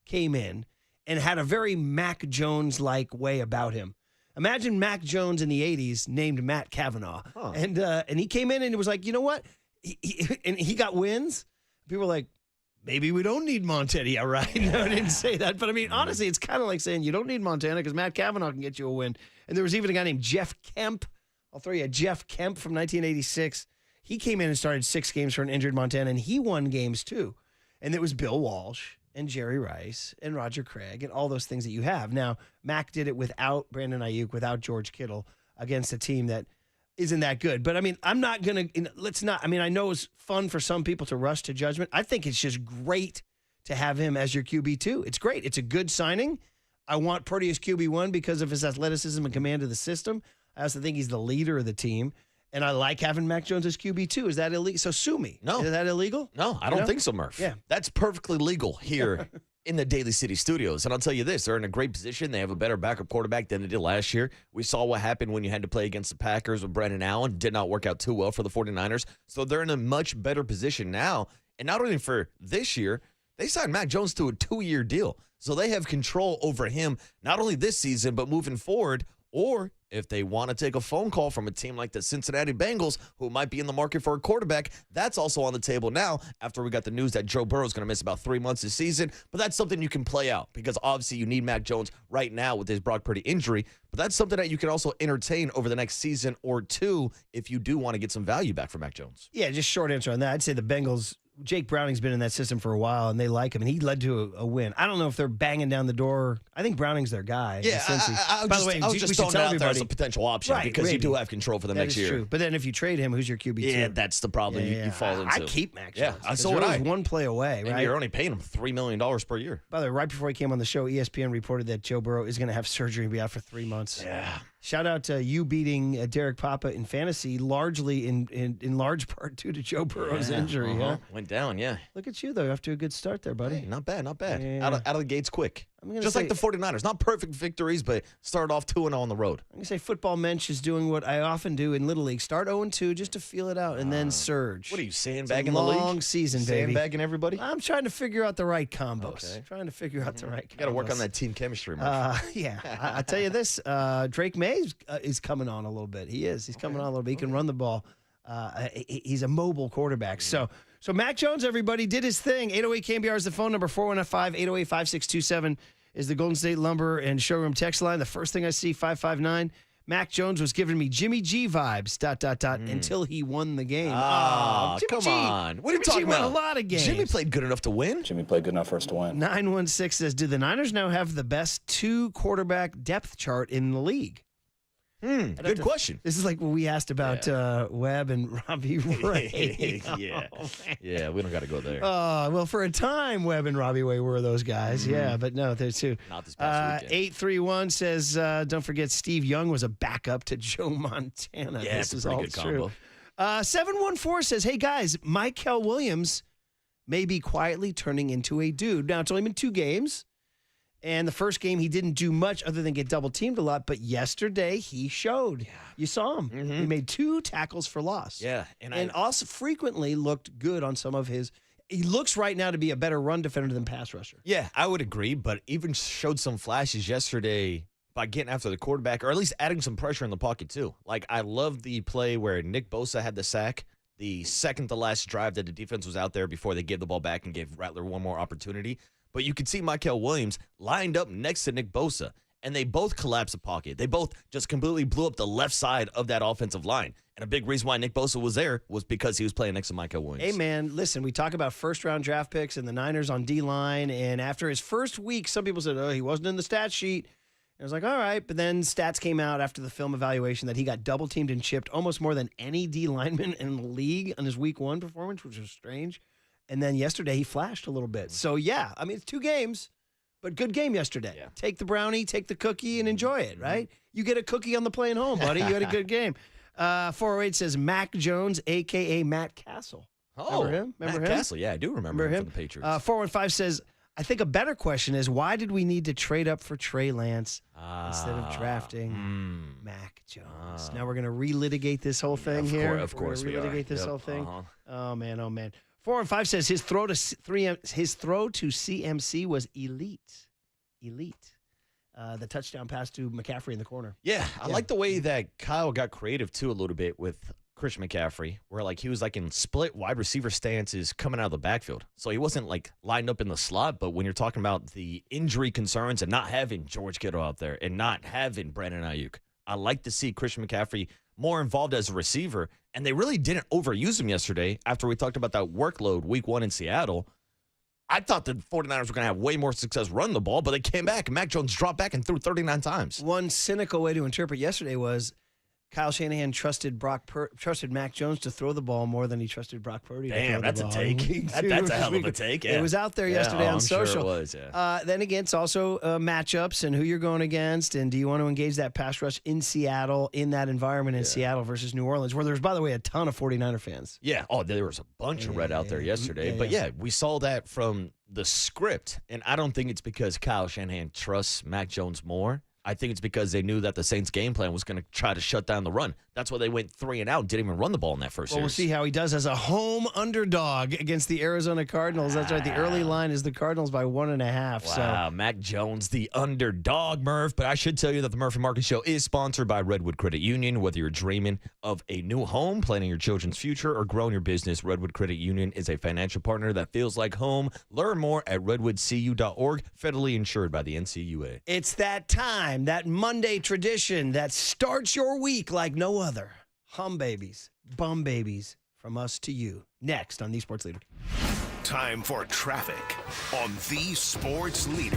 came in and had a very Mac Jones-like way about him. Imagine Mac Jones in the 80s named Matt Cavanaugh. Huh. And he came in and it was like, you know what? He got wins. People were like, maybe we don't need Montana. Yeah, right. No, I didn't say that. But I mean, honestly, it's kind of like saying you don't need Montana because Matt Cavanaugh can get you a win. And there was even a guy named Jeff Kemp. I'll throw you a Jeff Kemp from 1986. He came in and started 6 games for an injured Montana, and he won games too. And it was Bill Walsh and Jerry Rice and Roger Craig and all those things that you have. Now, Mac did it without Brandon Ayuk, without George Kittle, against a team that isn't that good. But, I mean, I'm not going to – let's not – I mean, I know it's fun for some people to rush to judgment. I think it's just great to have him as your QB2. It's great. It's a good signing. I want Purdy as QB1 because of his athleticism and command of the system. I also think he's the leader of the team. And I like having Mac Jones as QB2. Is that illegal? So sue me. No. Is that illegal? No, I don't think so, Murph. Yeah. That's perfectly legal here in the Daly City Studios. And I'll tell you this, they're in a great position. They have a better backup quarterback than they did last year. We saw what happened when you had to play against the Packers with Brandon Allen. Did not work out too well for the 49ers. So they're in a much better position now. And not only for this year, they signed Mac Jones to a 2-year deal. So they have control over him, not only this season, but moving forward. Or if they want to take a phone call from a team like the Cincinnati Bengals, who might be in the market for a quarterback, that's also on the table now after we got the news that Joe Burrow is going to miss about 3 months this season. But that's something you can play out because obviously you need Mac Jones right now with his Brock Purdy injury. But that's something that you can also entertain over the next season or two if you do want to get some value back for Mac Jones. Yeah, just short answer on that. I'd say the Bengals, Jake Browning's been in that system for a while, and they like him, and he led to a win. I don't know if they're banging down the door. I think Browning's their guy. Yeah, by the way, I was just throwing it out there as a potential option because you do have control for the next year. True. But then if you trade him, who's your QB2? Yeah, that's the problem you fall into. I keep Mac Jones. Yeah, so would I. One play away, right? And you're only paying him $3 million per year. By the way, right before he came on the show, ESPN reported that Joe Burrow is going to have surgery and be out for 3 months. Yeah. Shout out to you beating Derek Papa in fantasy, largely in large part due to Joe Burrow's injury. Huh? Went down, yeah. Look at you, though. Off to a good start there, buddy. Hey, not bad, not bad. Yeah. Out of the gates quick. Just like the 49ers. Not perfect victories, but started off 2-0 on the road. I'm going to say Football Mensch is doing what I often do in Little League. Start 0-2 just to feel it out and then surge. What are you, sandbagging the league? Long season, baby. Sandbagging everybody? I'm trying to figure out the right combos. Okay. Trying to figure out the right combos. Got to work on that team chemistry, Murph. Yeah. I tell you this, Drake May is coming on a little bit. He is. He's coming on a little bit. He can run the ball. He's a mobile quarterback. So Mac Jones, everybody, did his thing. 808 KNBR is the phone number. 415-808-5627 is the Golden State Lumber and Showroom text line. The first thing I see, 559. Mac Jones was giving me Jimmy G vibes, ... until he won the game. Come on. What are you talking about? Won a lot of games. Jimmy played good enough to win. Jimmy played good enough for us to win. 916 says, do the Niners now have the best 2-quarterback depth chart in the league? Good question. This is like what we asked about Webb and Robbie Ray. Yeah, we don't got to go there. Well, for a time, Webb and Robbie Ray were those guys. Yeah, but no, there's two. Not this past weekend. 831 says, don't forget Steve Young was a backup to Joe Montana. Yeah, this it's is a pretty all good true. combo. 714 says, hey, guys, Michael Williams may be quietly turning into a dude. Now, it's only been 2 games. And the first game, he didn't do much other than get double-teamed a lot. But yesterday, he showed. Yeah. You saw him. Mm-hmm. He made 2 tackles for loss. Yeah. And also frequently looked good on some of his – he looks right now to be a better run defender than pass rusher. Yeah, I would agree, but even showed some flashes yesterday by getting after the quarterback, or at least adding some pressure in the pocket too. Like, I love the play where Nick Bosa had the sack, the second-to-last drive that the defense was out there before they gave the ball back and gave Rattler one more opportunity. But you could see Mykel Williams lined up next to Nick Bosa, and they both collapsed the pocket. They both just completely blew up the left side of that offensive line. And a big reason why Nick Bosa was there was because he was playing next to Mykel Williams. Hey, man, listen, we talk about first-round draft picks and the Niners on D-line, and after his first week, some people said, oh, he wasn't in the stat sheet. And I was like, all right, but then stats came out after the film evaluation that he got double-teamed and chipped almost more than any D lineman in the league on his week 1 performance, which was strange. And then yesterday, he flashed a little bit. So, yeah, I mean, it's 2 games, but good game yesterday. Yeah. Take the brownie, take the cookie, and enjoy it, right? You get a cookie on the plane home, buddy. You had a good game. 408 says Mac Jones, a.k.a. Matt Castle. Oh, remember him? Matt Castle. Yeah, I do remember him from the Patriots. 415 says, I think a better question is, why did we need to trade up for Trey Lance instead of drafting Mac Jones? Now we're going to relitigate this whole thing here. Of course we are. Relitigate this whole thing. Oh, man, oh, man. 415 says his throw to CMC was elite. The touchdown pass to McCaffrey in the corner. Yeah, I like the way that Kyle got creative too a little bit with Christian McCaffrey, where like he was like in split wide receiver stances coming out of the backfield. So he wasn't like lined up in the slot, but when you're talking about the injury concerns and not having George Kittle out there and not having Brandon Ayuk, I like to see Christian McCaffrey more involved as a receiver, and they really didn't overuse him yesterday after we talked about that workload week 1 in Seattle. I thought the 49ers were going to have way more success running the ball, but they came back, and Mac Jones dropped back and threw 39 times. One cynical way to interpret yesterday was Kyle Shanahan trusted Mac Jones to throw the ball more than he trusted Brock Purdy to throw the ball. Damn, that's a take. That's a hell of a take. Yeah. It was out there yesterday on social. Sure it was, yeah. Then again, it's also matchups and who you're going against, and do you want to engage that pass rush in Seattle, in that environment in Seattle versus New Orleans, where there's, by the way, a ton of 49er fans. Yeah. Oh, there was a bunch of red out there yesterday. But we saw that from the script, and I don't think it's because Kyle Shanahan trusts Mac Jones more. I think it's because they knew that the Saints' game plan was going to try to shut down the run. That's why they went 3 and out and didn't even run the ball in that first series. We'll see how he does as a home underdog against the Arizona Cardinals. That's right. The early line is the Cardinals by 1.5. Wow, so. Mac Jones, the underdog, Murph. But I should tell you that the Murphy Market Show is sponsored by Redwood Credit Union. Whether you're dreaming of a new home, planning your children's future, or growing your business, Redwood Credit Union is a financial partner that feels like home. Learn more at redwoodcu.org, federally insured by the NCUA. It's that time, that Monday tradition that starts your week like no other. Hum babies, bum babies, from us to you. Next on The Sports Leader. Time for traffic on The Sports Leader.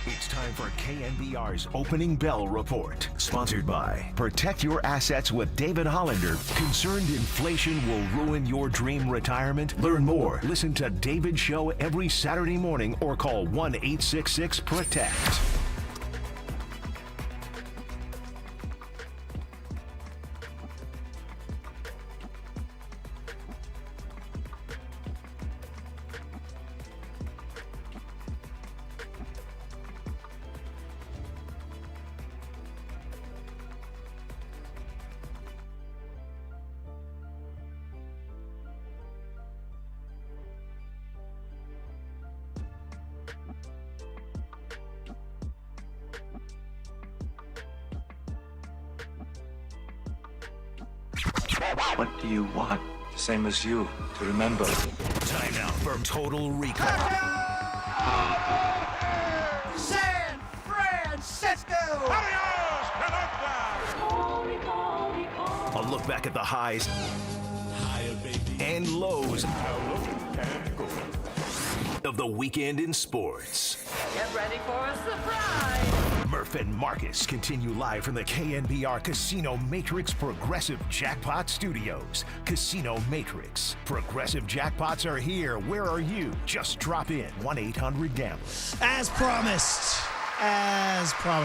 It's time for KNBR's Opening Bell Report. Sponsored by Protect Your Assets with David Hollander. Concerned inflation will ruin your dream retirement? Learn more. Listen to David's show every Saturday morning or call 1-866-PROTECT. What do you want? The same as you, to remember. Time now for Total Recall. San Francisco! A look back at the highs and lows of the weekend in sports. Get ready for a surprise! Murph and Marcus continue live from the KNBR Casino Matrix Progressive Jackpot Studios. Casino Matrix. Progressive jackpots are here. Where are you? Just drop in. 1-800-GAMBLER. As promised.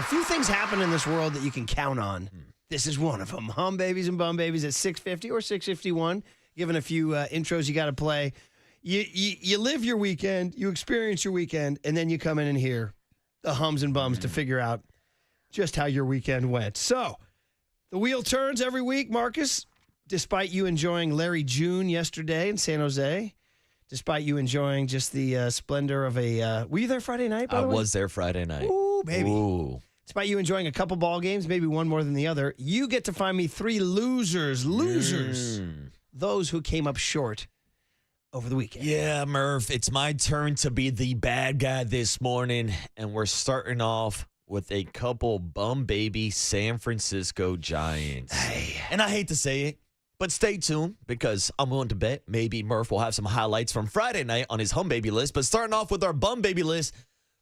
Few things happen in this world that you can count on. This is one of them. Hum Babies and Bum Babies at 6:50 or 6:51. Given a few intros you got to play. You live your weekend, you experience your weekend, and then you come in and hear the hums and bums to figure out just how your weekend went. So, the wheel turns every week, Marcus. Despite you enjoying Larry June yesterday in San Jose, despite you enjoying just the splendor of a... were you there Friday night, by the way? I was there Friday night. Ooh, baby. Ooh. Despite you enjoying a couple ball games, maybe one more than the other, you get to find me 3 losers. Those who came up short over the weekend. Yeah, Murph, it's my turn to be the bad guy this morning, and we're starting off with a couple bum baby San Francisco Giants. Hey. And I hate to say it, but stay tuned because I'm willing to bet maybe Murph will have some highlights from Friday night on his hum baby list. But starting off with our bum baby list,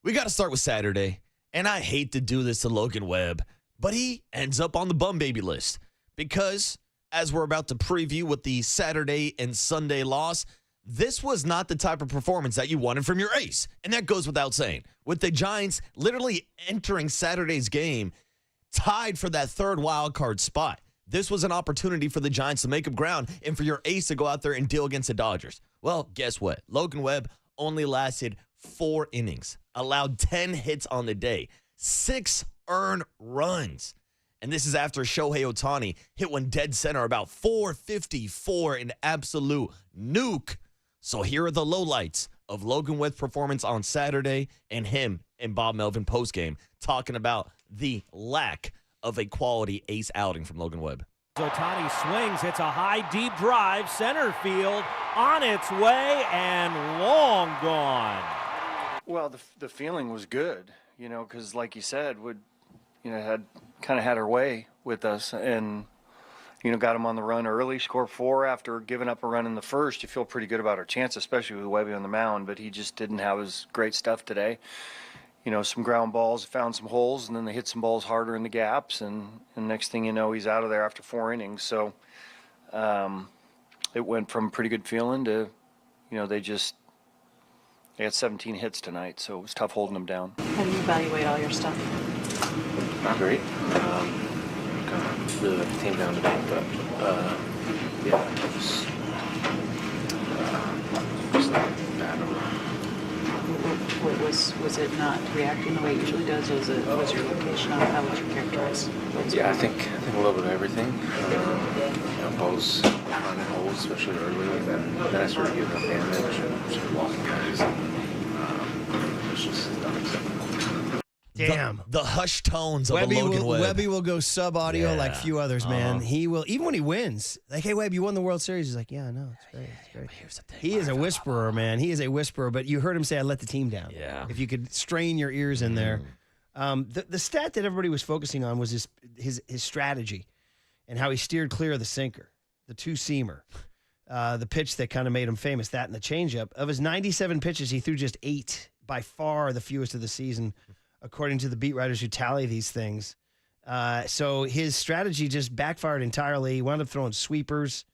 we got to start with Saturday. And I hate to do this to Logan Webb, but he ends up on the bum baby list because, as we're about to preview with the Saturday and Sunday loss, this was not the type of performance that you wanted from your ace. And that goes without saying. With the Giants literally entering Saturday's game, tied for that third wild card spot, this was an opportunity for the Giants to make up ground and for your ace to go out there and deal against the Dodgers. Well, guess what? Logan Webb only lasted 4 innings, allowed 10 hits on the day, 6 earned runs. And this is after Shohei Ohtani hit one dead center about 454, an absolute nuke. So here are the lowlights of Logan Webb's performance on Saturday and him and Bob Melvin postgame talking about the lack of a quality ace outing from Logan Webb. Ohtani swings, hits a high, deep drive, center field, on its way, and long gone. Well, the feeling was good, because like you said, had kind of had her way with us, and got him on the run early, scored 4 after giving up a run in the first. You feel pretty good about our chance, especially with Webby on the mound, but he just didn't have his great stuff today. Some ground balls, found some holes, and then they hit some balls harder in the gaps, and next thing you know, he's out of there after 4 innings. So it went from pretty good feeling to, they had 17 hits tonight, so it was tough holding them down. How do you evaluate all your stuff? Not great. Really let the team down today, but yeah, it was just bad overall. Was it not reacting the way it usually does? Was your location off? How would you characterize? Yeah, I think a little bit of everything. Balls finding holes, especially early, and then I started giving up damage and started walking guys. It's just unacceptable. Damn. The hushed tones of a Logan Webb. Webby will go sub-audio like few others, man. He will, even when he wins, like, hey, Webb, you won the World Series. He's like, yeah, I know. It's great. It's great. Here's the thing, he is a whisperer, man. He is a whisperer, but you heard him say, I let the team down. Yeah. If you could strain your ears in there. The stat that everybody was focusing on was his strategy and how he steered clear of the sinker, the 2-seamer, the pitch that kind of made him famous, that and the changeup. Of his 97 pitches, he threw just 8, by far the fewest of the season, according to the beat writers who tally these things. So his strategy just backfired entirely. He wound up throwing sweepers.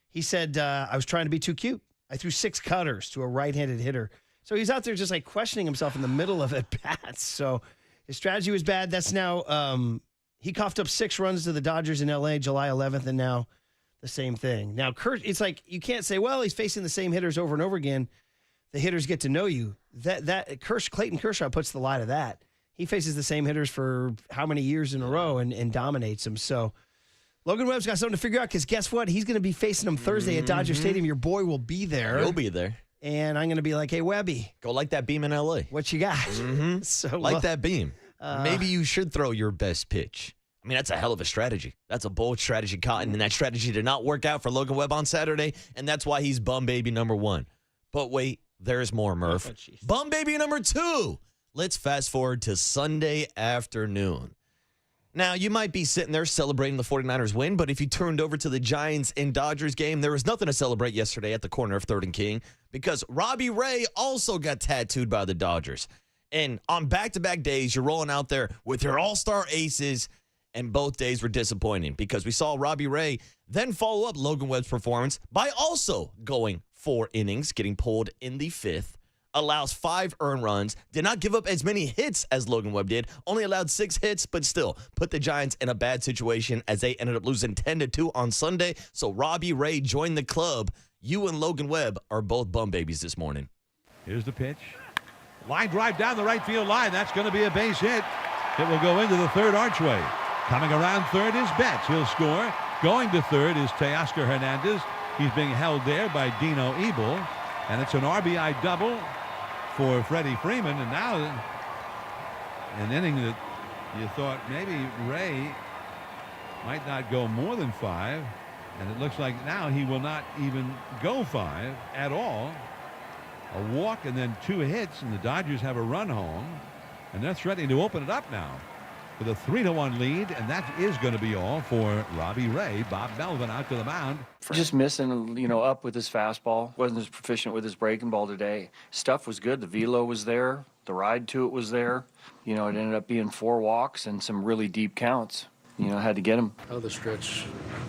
He said, I was trying to be too cute. I threw 6 cutters to a right-handed hitter. So he's out there just like questioning himself in the middle of at-bats. So his strategy was bad. That's now, he coughed up 6 runs to the Dodgers in L.A. July 11th, and now the same thing. Now, it's like you can't say, well, he's facing the same hitters over and over again. The hitters get to know you. Clayton Kershaw puts the lie to that. He faces the same hitters for how many years in a row and dominates them. So Logan Webb's got something to figure out because guess what? He's going to be facing them Thursday at Dodger Stadium. Your boy will be there. He'll be there. And I'm going to be like, hey, Webby. Go like that beam in L.A. What you got? So like that beam. Maybe you should throw your best pitch. I mean, that's a hell of a strategy. That's a bold strategy, Cotton, and that strategy did not work out for Logan Webb on Saturday, and that's why he's bum baby number 1. But wait, there's more, Murph. Bum baby number 2. Let's fast forward to Sunday afternoon. Now, you might be sitting there celebrating the 49ers win, but if you turned over to the Giants and Dodgers game, there was nothing to celebrate yesterday at the corner of 3rd and King because Robbie Ray also got tattooed by the Dodgers. And on back-to-back days, you're rolling out there with your all-star aces, and both days were disappointing because we saw Robbie Ray then follow up Logan Webb's performance by also going 4 innings, getting pulled in the 5th. Allows 5 earned runs, did not give up as many hits as Logan Webb did, only allowed 6 hits, but still put the Giants in a bad situation as they ended up losing 10-2 on Sunday. So Robbie Ray joined the club. You and Logan Webb are both bum babies this morning. Here's the pitch. Line drive down the right field line. That's going to be a base hit. It will go into the 3rd archway. Coming around 3rd is Betts. He'll score. Going to 3rd is Teoscar Hernandez. He's being held there by Dino Ebel. And it's an RBI double for Freddie Freeman, and now an inning that you thought maybe Ray might not go more than 5, and it looks like now he will not even go 5 at all. A walk and then 2 hits, and the Dodgers have a run home, and they're threatening to open it up now with a 3-1 lead, and that is going to be all for Robbie Ray. Bob Melvin out to the mound. Just missing, up with his fastball. Wasn't as proficient with his breaking ball today. Stuff was good. The velo was there. The ride to it was there. It ended up being 4 walks and some really deep counts. Had to get him. The stretch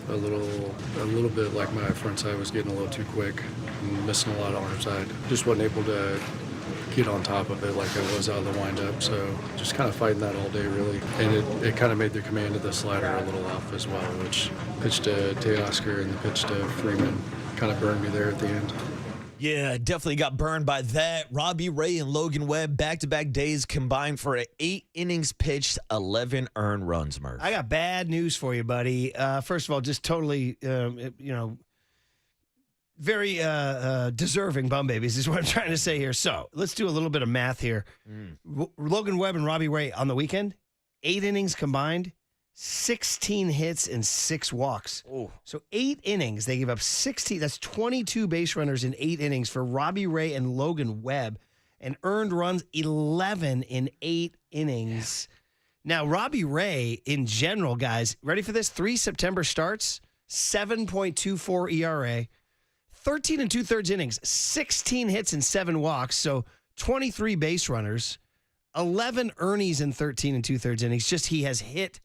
a little bit like my front side was getting a little too quick and missing a lot of arm side. Just wasn't able to get on top of it like I was out of the windup, so just kind of fighting that all day really, and it kind of made the command of the slider a little off as well, which pitch to Teoscar and the pitch to Freeman kind of burned me there at the end. Yeah, definitely got burned by that. Robbie Ray and Logan Webb back-to-back days combined for 8 innings pitched, 11 earned runs, Murph. I got bad news for you, buddy. First of all, just totally, very deserving bum babies is what I'm trying to say here. So let's do a little bit of math here. Logan Webb and Robbie Ray on the weekend, 8 innings combined, 16 hits and 6 walks. Ooh. So 8 innings, they gave up 16. That's 22 base runners in 8 innings for Robbie Ray and Logan Webb, and earned runs 11 in 8 innings. Now, Robbie Ray, in general, guys, ready for this? 3 September starts, 7.24 ERA. 13 2/3 innings, 16 hits and 7 walks, so 23 base runners, 11 earnies in 13 2/3 innings. Just he has hit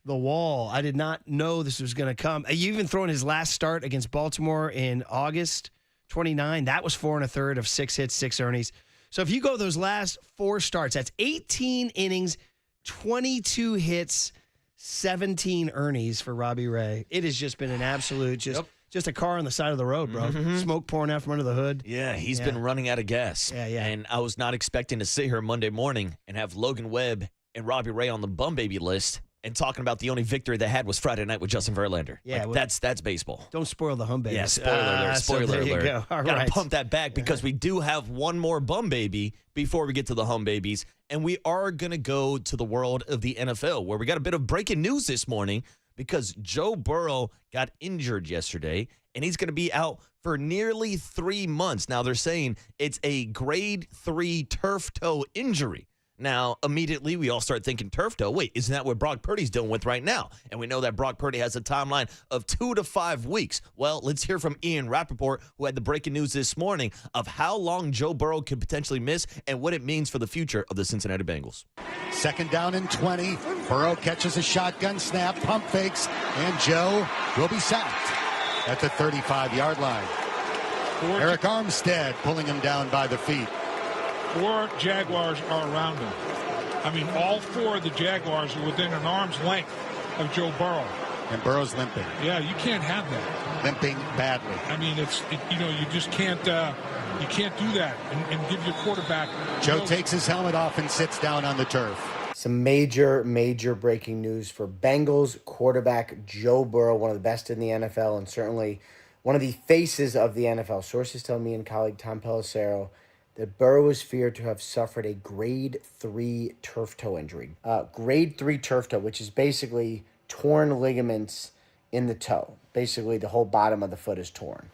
the wall. I did not know this was going to come. You even throw in his last start against Baltimore in August 29. That was 4 1/3 of 6 hits, 6 earnies. So if you go those last 4 starts, that's 18 innings, 22 hits, 17 earnies for Robbie Ray. It has just been an absolute just a car on the side of the road, bro. Smoke pouring out from under the hood. Yeah, he's been running out of gas. Yeah. And I was not expecting to sit here Monday morning and have Logan Webb and Robbie Ray on the bum baby list and talking about the only victory they had was Friday night with Justin Verlander. Yeah, that's baseball. Don't spoil the hum baby. Yeah, spoiler alert. Spoiler there alert. You go. All Gotta right. pump that back because we do have one more bum baby before we get to the hum babies, and we are gonna go to the world of the NFL where we got a bit of breaking news this morning because Joe Burrow got injured yesterday, and he's going to be out for nearly 3 months. Now, they're saying it's a grade 3 turf toe injury. Now, immediately, we all start thinking turf toe. Wait, isn't that what Brock Purdy's dealing with right now? And we know that Brock Purdy has a timeline of 2 to 5 weeks. Well, let's hear from Ian Rappaport, who had the breaking news this morning of how long Joe Burrow could potentially miss and what it means for the future of the Cincinnati Bengals. 2nd down and 20. Burrow catches a shotgun snap, pump fakes, and Joe will be sacked at the 35-yard line. Eric Armstead pulling him down by the feet. 4 Jaguars are around him. I mean, all 4 of the Jaguars are within an arm's length of Joe Burrow. And Burrow's limping. Yeah, you can't have that. Limping badly. I mean, you just can't you can't do that and give your quarterback. Joe takes his helmet off and sits down on the turf. Some major breaking news for Bengals quarterback Joe Burrow, one of the best in the NFL and certainly one of the faces of the NFL. Sources tell me and colleague Tom Pelissero that Burrow is feared to have suffered a grade 3 turf toe injury. Grade 3 turf toe, which is basically torn ligaments in the toe. Basically, the whole bottom of the foot is torn.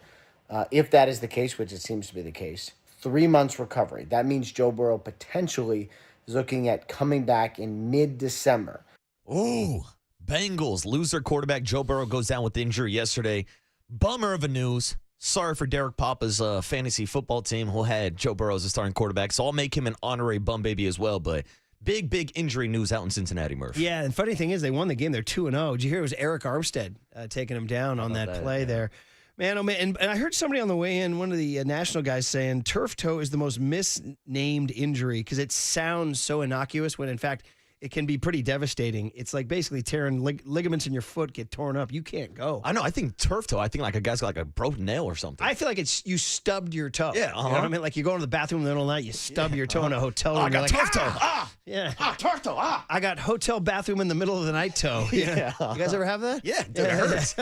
If that is the case, which it seems to be the case, 3 months recovery. That means Joe Burrow potentially is looking at coming back in mid-December. Ooh, Bengals lose their quarterback. Joe Burrow goes down with injury yesterday. Bummer of a news. Sorry for Derek Papa's fantasy football team who had Joe Burrow as a starting quarterback, so I'll make him an honorary bum baby as well, but big injury news out in Cincinnati, Murph. Yeah, and funny thing is they won the game. They're 2-0. Did you hear it was Eric Armstead taking him down on that play there? Man, oh man, and I heard somebody on the way in, one of the national guys saying turf toe is the most misnamed injury because it sounds so innocuous when in fact it can be pretty devastating. It's like basically tearing ligaments in your foot get torn up. You can't go. I know. I think turf toe. I think like a guy's got like a broken nail or something. I feel like it's you stubbed your toe. Yeah, You know what I mean? Like you go to the bathroom in the middle of the night, you stub your toe in a hotel room. I got you're turf toe. Yeah. Turf toe. I got hotel bathroom in the middle of the night toe. Yeah. You guys ever have that? Yeah, dude, it hurts.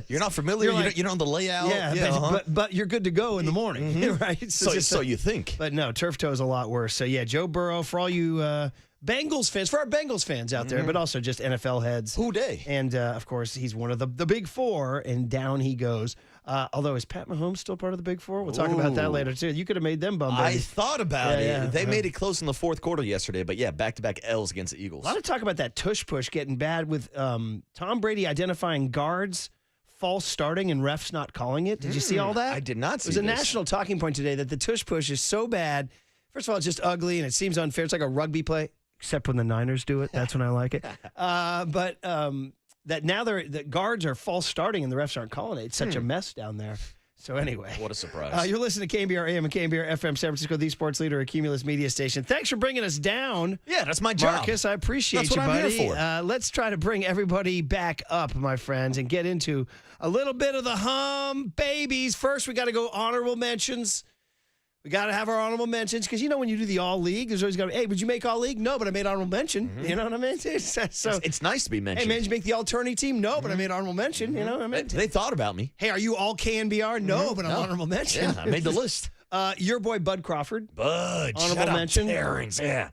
You're not familiar. You don't know the layout. Yeah, but you're good to go in the morning, right? So you think. But no, turf toe is a lot worse. So yeah, Joe Burrow, for all you Bengals fans, for our Bengals fans out there, but also just NFL heads. Who dey? And, of course, he's one of the big 4, and down he goes. Although, is Pat Mahomes still part of the big 4? We'll talk about that later, too. You could have made them bum I babies. thought about it. Yeah. They made it close in the 4th quarter yesterday, but yeah, back-to-back L's against the Eagles. A lot of talk about that tush push getting bad with Tom Brady identifying guards, false starting, and refs not calling it. Did you see all that? I did not see It was a this. national talking point today that the tush push is so bad. First of all, it's just ugly, and it seems unfair. It's like a rugby play. Except when the Niners do it. That's when I like it. But that now the guards are false starting and the refs aren't calling it. It's such a mess down there. So anyway. What a surprise. You're listening to KNBR AM and KNBR FM, San Francisco, the sports leader, a Cumulus media station. Thanks for bringing us down. Yeah, that's my job. Marcus, I appreciate That's you, what I'm buddy. here for. Let's try to bring everybody back up, my friends, and get into a little bit of the hum babies. First, we got to go honorable mentions. We got to have our honorable mentions because, when you do the all-league, there's always got to be, hey, would you make all-league? No, but I made honorable mention. You know what I mean? It's nice to be mentioned. Hey, man, did you make the all-tourney team? No, but I made honorable mention. You know what I mean? They thought about me. Hey, are you all KNBR? No, but I'm honorable mention. Yeah, I made the list. Your boy, Bud Crawford. Bud, honorable shut up, mention. Terrence, yeah.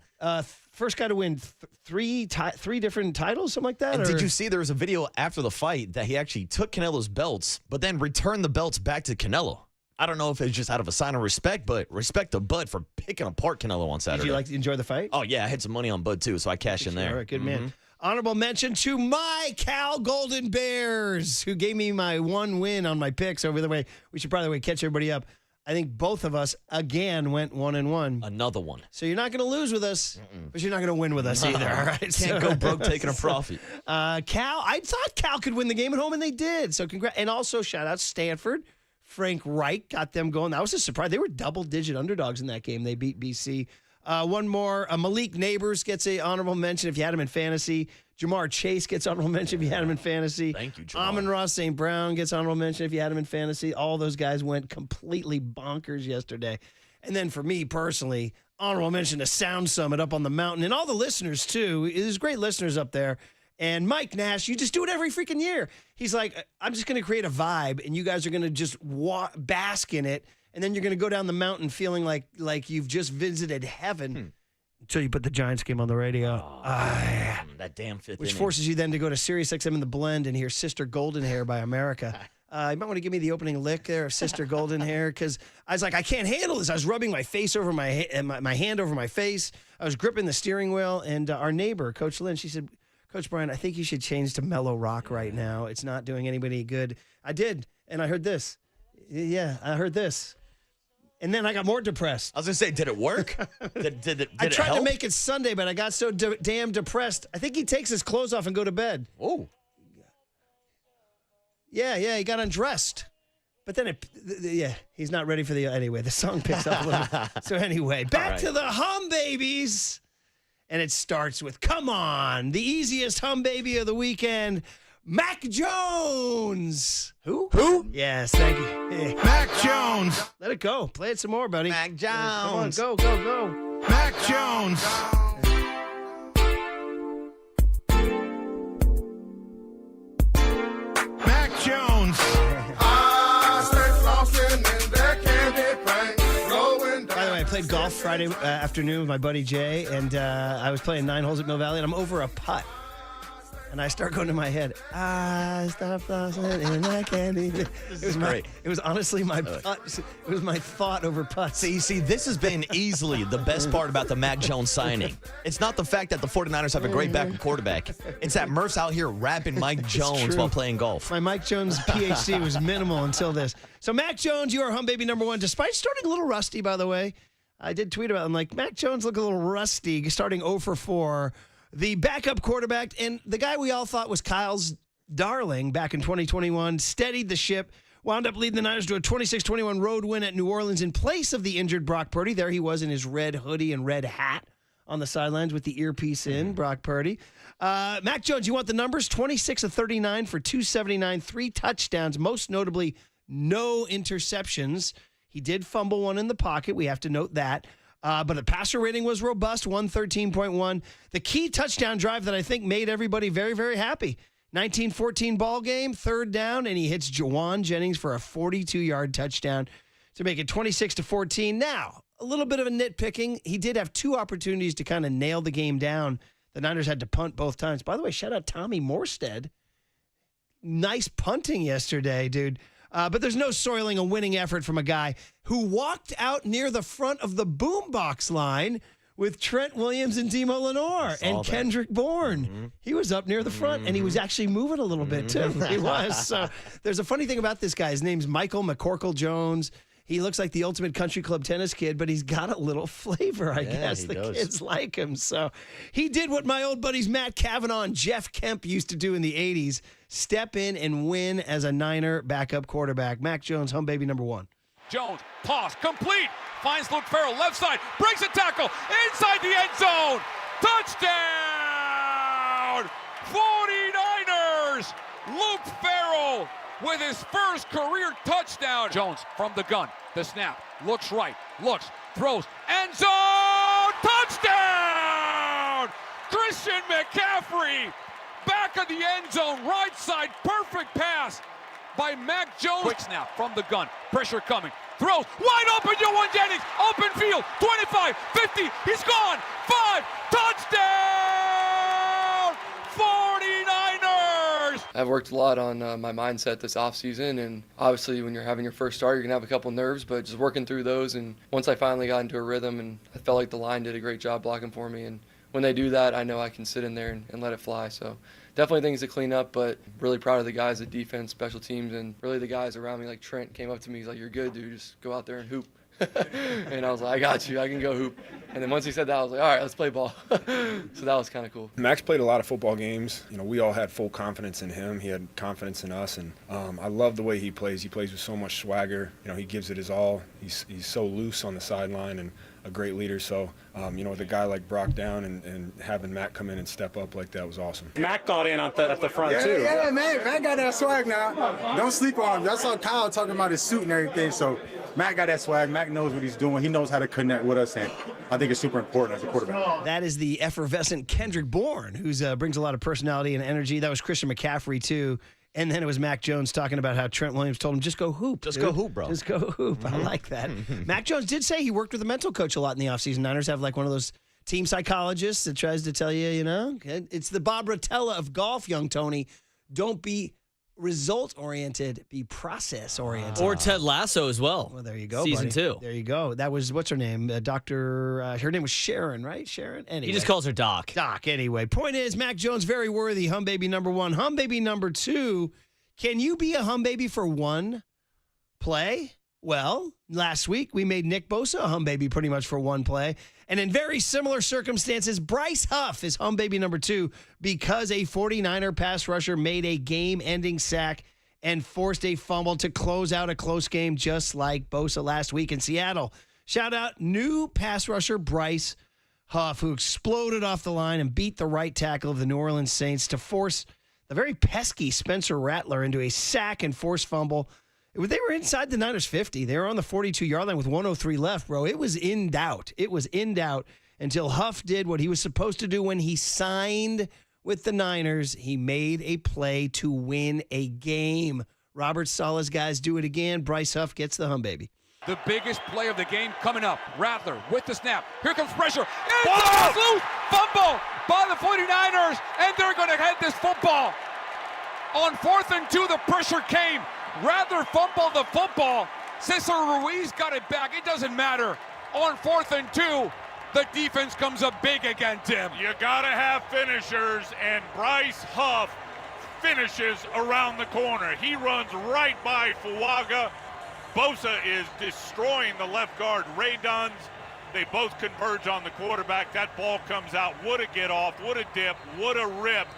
First guy to win three different titles, something like that? And or? did you see there was a video after the fight that he actually took Canelo's belts, but then returned the belts back to Canelo? I don't know if it's just out of a sign of respect, but respect to Bud for picking apart Canelo on Saturday. Did you enjoy the fight? Oh, yeah. I had some money on Bud, too, so I cashed in there. All right, good man. Honorable mention to my Cal Golden Bears, who gave me my 1 win on my picks over the way. We should probably catch everybody up. I think both of us, again, went 1-1. Another one. So you're not going to lose with us, but you're not going to win with us either, all right? Can't go broke taking a profit. Cal, I thought Cal could win the game at home, and they did. So congrats. And also, shout out Stanford. Frank Reich got them going. That was a surprise. They were double-digit underdogs in that game. They beat BC. One more. Malik Neighbors gets an honorable mention if you had him in fantasy. Jamar Chase gets honorable mention if you had him in fantasy. Thank you, Jamar. Amon-Ra St. Brown gets honorable mention if you had him in fantasy. All those guys went completely bonkers yesterday. And then for me personally, honorable mention to Sound Summit up on the mountain. And all the listeners, too. There's great listeners up there. And Mike Nash, you just do it every freaking year. He's like, I'm just going to create a vibe, and you guys are going to just bask in it, and then you're going to go down the mountain feeling like you've just visited heaven until you put the Giants game on the radio. That damn fifth Which inning. forces you then to go to SiriusXM in the blend and hear Sister Golden Hair by America. You might want to give me the opening lick there of Sister Golden Hair, because I was like, I can't handle this. I was rubbing my face over my hand over my face. I was gripping the steering wheel, and our neighbor, Coach Lynn, she said, Coach Brian, I think you should change to mellow rock right now. It's not doing anybody good. I did, and I heard this. Yeah, I heard this. And then I got more depressed. I was going to say, did it work? did I tried it help? to make it Sunday, but I got so damn depressed. I think he takes his clothes off and go to bed. Oh. Yeah, he got undressed. But then, he's not ready for anyway, the song picks up a little bit. So anyway, back to the hum babies. And it starts with, come on, the easiest hum baby of the weekend, Mac Jones. Who? Yes, thank you. Hey. Mac Jones. Let it go. Play it some more, buddy. Mac Jones. Come on, go. Mac Jones. Mac Jones. By the way, I played golf Friday afternoon with my buddy Jay, and I was playing 9 holes at Mill Valley, and I'm over a putt. And I start going to my head, stop flossing and I can't even. It was great. It was honestly my putt. It was my thought over putts. See, this has been easily the best part about the Mac Jones signing. It's not the fact that the 49ers have a great backup quarterback. It's that Murph's out here rapping Mike Jones while playing golf. My Mike Jones PhD was minimal until this. So Mac Jones, you are hum baby number 1, despite starting a little rusty, by the way. I did tweet about him, like, Mac Jones looked a little rusty, starting 0 for 4. The backup quarterback and the guy we all thought was Kyle's darling back in 2021 steadied the ship, wound up leading the Niners to a 26-21 road win at New Orleans in place of the injured Brock Purdy. There he was in his red hoodie and red hat on the sidelines with the earpiece in, Brock Purdy. Mac Jones, you want the numbers? 26 of 39 for 279, 3 touchdowns, most notably no interceptions. He did fumble one in the pocket. We have to note that. But the passer rating was robust, 113.1. The key touchdown drive that I think made everybody very, very happy. 19-14 ball game, 3rd down, and he hits Jawan Jennings for a 42-yard touchdown to make it 26-14. Now, a little bit of a nitpicking. He did have 2 opportunities to kind of nail the game down. The Niners had to punt both times. By the way, shout out Tommy Morstead. Nice punting yesterday, dude. But there's no soiling a winning effort from a guy who walked out near the front of the boombox line with Trent Williams and Demo Lenore and Kendrick Bourne. Mm-hmm. He was up near the front, and he was actually moving a little bit, too. He was. So there's a funny thing about this guy. His name's Michael McCorkle Jones. He looks like the ultimate country club tennis kid, but he's got a little flavor, I guess. The kids like him. So he did what my old buddies Matt Cavanaugh and Jeff Kemp used to do in the 80s, step in and win as a Niner backup quarterback. Mac Jones, hum baby number 1. Jones, toss, complete, finds Luke Farrell, left side, breaks a tackle, inside the end zone, touchdown, 49ers, Luke Farrell with his first career touchdown. Jones from the gun, the snap, looks right, looks, throws, end zone, touchdown! Christian McCaffrey, back of the end zone, right side, perfect pass by Mac Jones. Quick snap from the gun, pressure coming, throws, wide open, Jawan Jennings, open field, 25, 50, he's gone, 5, touchdown, 49ers! I've worked a lot on my mindset this offseason, and obviously when you're having your first start, you're going to have a couple nerves, but just working through those, and once I finally got into a rhythm, and I felt like the line did a great job blocking for me, and when they do that, I know I can sit in there and let it fly, so definitely things to clean up, but really proud of the guys at defense, special teams, and really the guys around me. Like Trent came up to me, he's like, "You're good, dude, just go out there and hoop." And I was like, "I got you, I can go hoop." And then once he said that, I was like, "All right, let's play ball." So that was kind of cool. Max played a lot of football games. You know, we all had full confidence in him. He had confidence in us, and I love the way he plays. He plays with so much swagger. You know, he gives it his all. He's so loose on the sideline and a great leader. So, you know, with a guy like Brock down and having Mac come in and step up like that was awesome. Mac got in at the front, too. Yeah, man. Mac got that swag now. Don't sleep on him. That's all Kyle talking about his suit and everything. So, Mac got that swag. Mac knows what he's doing. He knows how to connect with us, and I think it's super important as a quarterback. That is the effervescent Kendrick Bourne, who brings a lot of personality and energy. That was Christian McCaffrey, too. And then it was Mac Jones talking about how Trent Williams told him, just go hoop. Just go hoop, bro. Just go hoop. Mm-hmm. I like that. Mac Jones did say he worked with a mental coach a lot in the offseason. Niners have like one of those team psychologists that tries to tell you, you know, it's the Bob Rotella of golf, young Tony. Don't be result-oriented, be process-oriented. Or Ted Lasso as well. Well, there you go, Season buddy. 2. There you go. That was, what's her name? Her name was Sharon, right? Sharon? Anyway. He just calls her Doc. Doc, anyway. Point is, Mac Jones, very worthy. Hum baby number 1. Hum baby number 2. Can you be a hum baby for one play? Well, last week we made Nick Bosa a hum baby pretty much for one play. And in very similar circumstances, Bryce Huff is hum baby number 2 because a 49er pass rusher made a game-ending sack and forced a fumble to close out a close game just like Bosa last week in Seattle. Shout out new pass rusher Bryce Huff, who exploded off the line and beat the right tackle of the New Orleans Saints to force the very pesky Spencer Rattler into a sack and forced fumble. They were inside the Niners 50. They were on the 42-yard line with 1:03 left, bro. It was in doubt. It was in doubt until Huff did what he was supposed to do when he signed with the Niners. He made a play to win a game. Robert Saleh's guys do it again. Bryce Huff gets the hum baby. The biggest play of the game coming up. Rattler with the snap. Here comes pressure. It's loose. Fumble by the 49ers, and they're going to head this football. On 4th and 2, the pressure came. Rattler fumbled the football. Cesar Ruiz got it back. It doesn't matter. On 4th and 2, the defense comes up big again, Tim. You got to have finishers, and Bryce Huff finishes around the corner. He runs right by Fuaga. Bosa is destroying the left guard, Ray Duns. They both converge on the quarterback. That ball comes out. What a get off, what a dip, what a rip.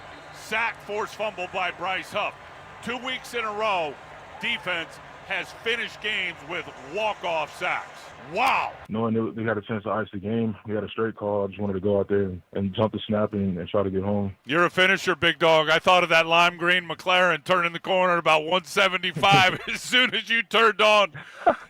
Sack, forced fumble by Bryce Huff. 2 weeks in a row, defense has finished games with walk-off sacks. Wow. Knowing they had a chance to ice the game, we had a straight call. I just wanted to go out there and jump the snap and try to get home. You're a finisher, big dog. I thought of that lime green McLaren turning the corner at about 175 as soon as you turned on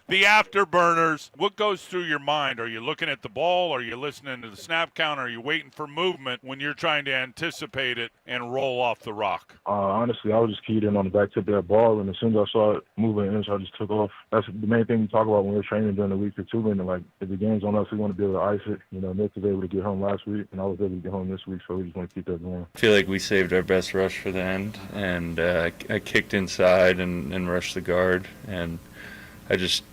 the afterburners. What goes through your mind? Are you looking at the ball? Are you listening to the snap count? Are you waiting for movement when you're trying to anticipate it and roll off the rock? Honestly, I was just keyed in on the back tip of that ball, and as soon as I saw it moving in, so I just took off. That's the main thing we talk about when we're training during the week or two. And like, if the game's on us, we want to be able to ice it. You know, Nick was able to get home last week, and I was able to get home this week, so we just want to keep that going. I feel like we saved our best rush for the end, and I kicked inside and rushed the guard, and I just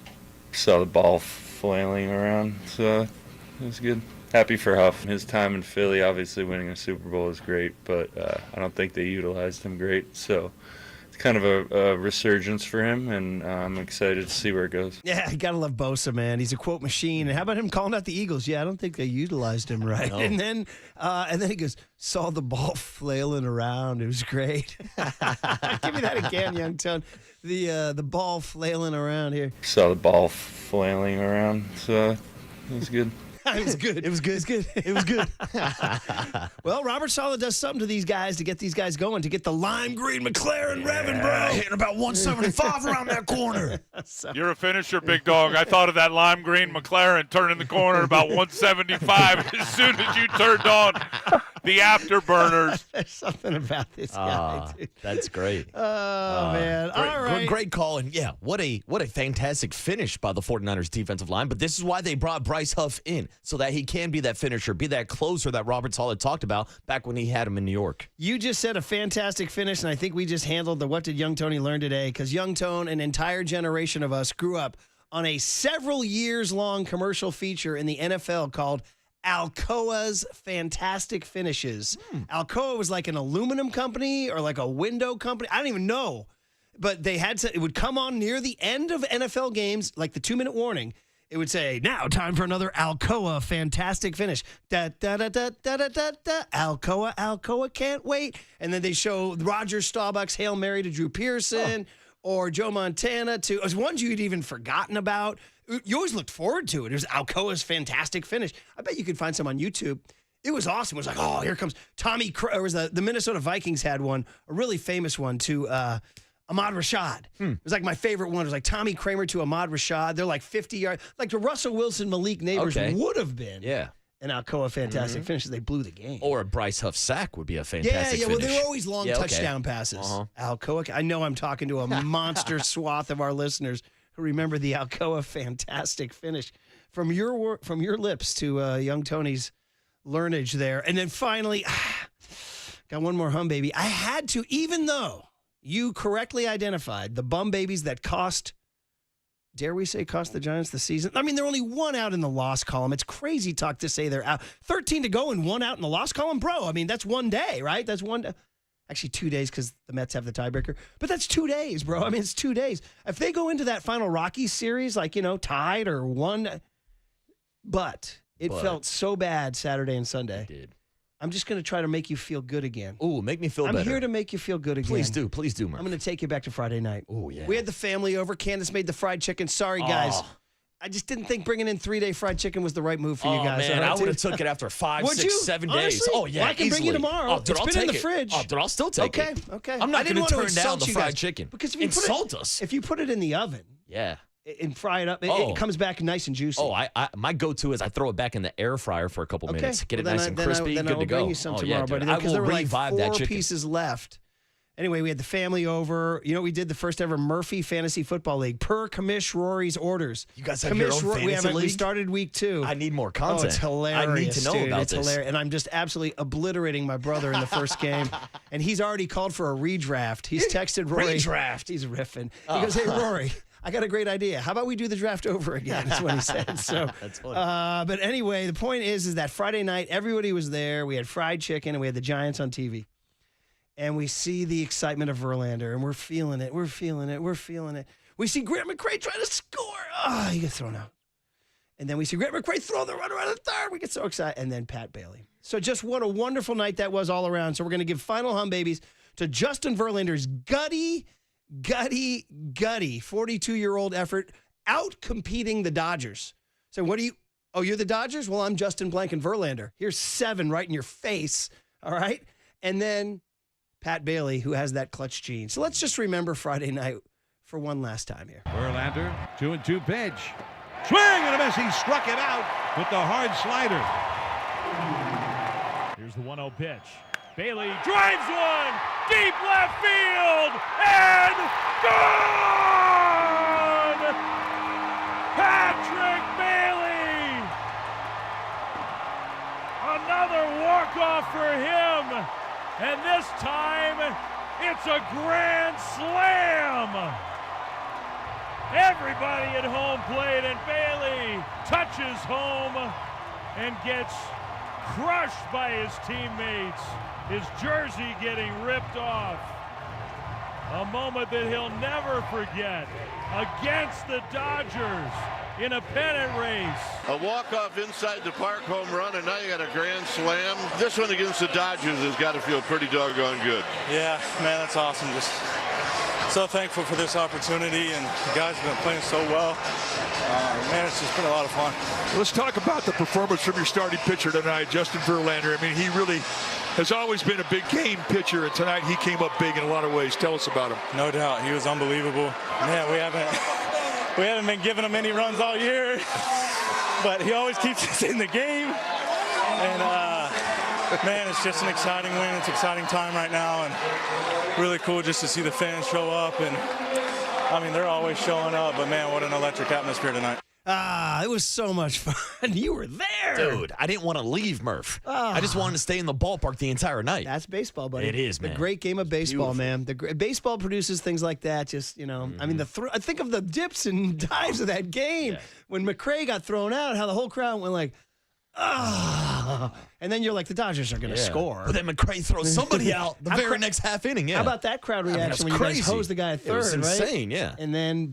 saw the ball flailing around, so it was good. Happy for Huff. His time in Philly, obviously winning a Super Bowl is great, but I don't think they utilized him great, so it's kind of a resurgence for him, and I'm excited to see where it goes. Yeah, you got to love Bosa, man. He's a quote machine. And how about him calling out the Eagles? Yeah, I don't think they utilized him right. No. And then he goes, saw the ball flailing around. It was great. Give me that again, young Tone. The ball flailing around here. Saw the ball flailing around, so it was good. It was good. It was good. It was good. Well, Robert Saleh does something to these guys to get these guys going, to get the lime green McLaren revving, bro. Hitting about 175 around that corner. You're a finisher, big dog. I thought of that lime green McLaren turning the corner at about 175 as soon as you turned on the afterburners. There's something about this guy, dude. That's great. Oh, man. All right. Great call. And, yeah, what a fantastic finish by the 49ers defensive line. But this is why they brought Bryce Huff in, so that he can be that finisher, be that closer that Robert Saleh talked about back when he had him in New York. You just said a fantastic finish, and I think we just handled the what did Young Tony learn today, because Young Tone, an entire generation of us, grew up on a several years long commercial feature in the NFL called Alcoa's Fantastic Finishes. Alcoa was like an aluminum company or like a window company. I don't even know. But they had to, it would come on near the end of NFL games, like the 2-minute warning. It would say, now time for another Alcoa Fantastic Finish. Da, da, da, da, da, da, da, da. Alcoa can't wait. And then they show Roger Staubach's Hail Mary to Drew Pearson or Joe Montana to, it was ones you'd even forgotten about. You always looked forward to it. It was Alcoa's Fantastic Finish. I bet you could find some on YouTube. It was awesome. It was like, oh, here comes Tommy, or was the Minnesota Vikings had one, a really famous one to Ahmad Rashad. It was like my favorite one. It was like Tommy Kramer to Ahmad Rashad. They're like 50 yards. Like the Russell Wilson, Malik Neighbors would have been. Yeah. An Alcoa Fantastic Finish. They blew the game. Or a Bryce Huff sack would be a fantastic finish. Well, they were always long touchdown passes. Alcoa. I know I'm talking to a monster swath of our listeners who remember the Alcoa Fantastic Finish. From your lips to young Tony's learnage there. And then finally, got one more hum, baby. I had to, even though You correctly identified the bum babies that cost, dare we say, cost the Giants the season. I mean, they're only one out in the loss column. It's crazy talk to say they're out. 13 to go and one out in the loss column? Bro, I mean, that's one day, right? That's one day. Actually, 2 days because the Mets have the tiebreaker. But that's 2 days, bro. I mean, it's 2 days. If they go into that final Rockies series, like, tied or won, but it felt so bad Saturday and Sunday. It did. I'm just going to try to make you feel good again. Ooh, make me feel better. I'm here to make you feel good again. Please do, Murph. I'm going to take you back to Friday night. Oh, yeah. We had the family over. Candace made the fried chicken. Sorry, guys. Oh. I just didn't think bringing in 3-day fried chicken was the right move for you guys. Man, I would have took it after 5, 6, 7 days. Honestly? Oh, yeah, well, I can bring you tomorrow. Dude, It's been in the fridge. Oh, dude, I'll still take it. Okay. I'm not going to turn down the you fried guys. chicken. Because if you insult us. If you put it in the oven, yeah, and fry it up, it comes back nice and juicy. Oh, my go-to is I throw it back in the air fryer for a couple minutes, get it Well, nice and crispy, then good I will to go. bring you some tomorrow, buddy. I Because will there were like revive that 4 chicken. pieces left. Anyway, we had the family over. You know, we did the first ever Murphy Fantasy Football League per Commish Rory's orders. You guys have your own fantasy league? We started week 2. I need more content. Oh, it's hilarious. I need to know about it's this. Hilarious. And I'm just absolutely obliterating my brother in the first game. And he's already called for a redraft. He's texted Rory. Redraft. He's riffing. He goes, hey, Rory, I got a great idea. How about we do the draft over again? That's what he said. So, that's funny. But anyway, the point is that Friday night, everybody was there. We had fried chicken, and we had the Giants on TV. And we see the excitement of Verlander, and we're feeling it. We're feeling it. We're feeling it. We see Grant McCray trying to score. Oh, he gets thrown out. And then we see Grant McCray throw the runner out of the third. We get so excited. And then Pat Bailey. So just what a wonderful night that was all around. So we're going to give final hum babies to Justin Verlander's gutty 42-year-old effort out competing the Dodgers. So what do you, you're the Dodgers? Well, I'm Justin Blanken Verlander. Here's 7 right in your face. All right. And then Pat Bailey, who has that clutch gene. So let's just remember Friday night for one last time here. Verlander, 2-2 pitch. Swing and a miss. He struck him out with the hard slider. Here's the 1-0 pitch. Bailey drives one deep left field and gone! Patrick Bailey! Another walk-off for him. And this time, it's a grand slam. Everybody at home plate, and Bailey touches home and gets crushed by his teammates. His jersey getting ripped off. A moment that he'll never forget against the Dodgers in a pennant race. A walk-off inside the park home run, and now you got a grand slam. This one against the Dodgers has got to feel pretty doggone good. Yeah, man, that's awesome. Just so thankful for this opportunity, and the guys have been playing so well. Man, it's just been a lot of fun. Let's talk about the performance from your starting pitcher tonight, Justin Verlander. I mean, he really has always been a big game pitcher, and tonight he came up big in a lot of ways. Tell us about him. No doubt, he was unbelievable. Man, we haven't been giving him any runs all year, but he always keeps us in the game. And man, it's just an exciting win. It's an exciting time right now, and really cool just to see the fans show up. And I mean, they're always showing up, but man, what an electric atmosphere tonight. It was so much fun. You were there. Dude, I didn't want to leave, Murph. I just wanted to stay in the ballpark the entire night. That's baseball, buddy. It is, man. The great game of baseball, man. Baseball produces things like that. Just, I mean, I think of the dips and dives of that game. When McCray got thrown out, how the whole crowd went like, and then you're like, the Dodgers are going to score. But then McCray throws somebody out the very next half inning. Yeah. How about that crowd reaction when you guys hose the guy at third, It was insane, right? yeah. And then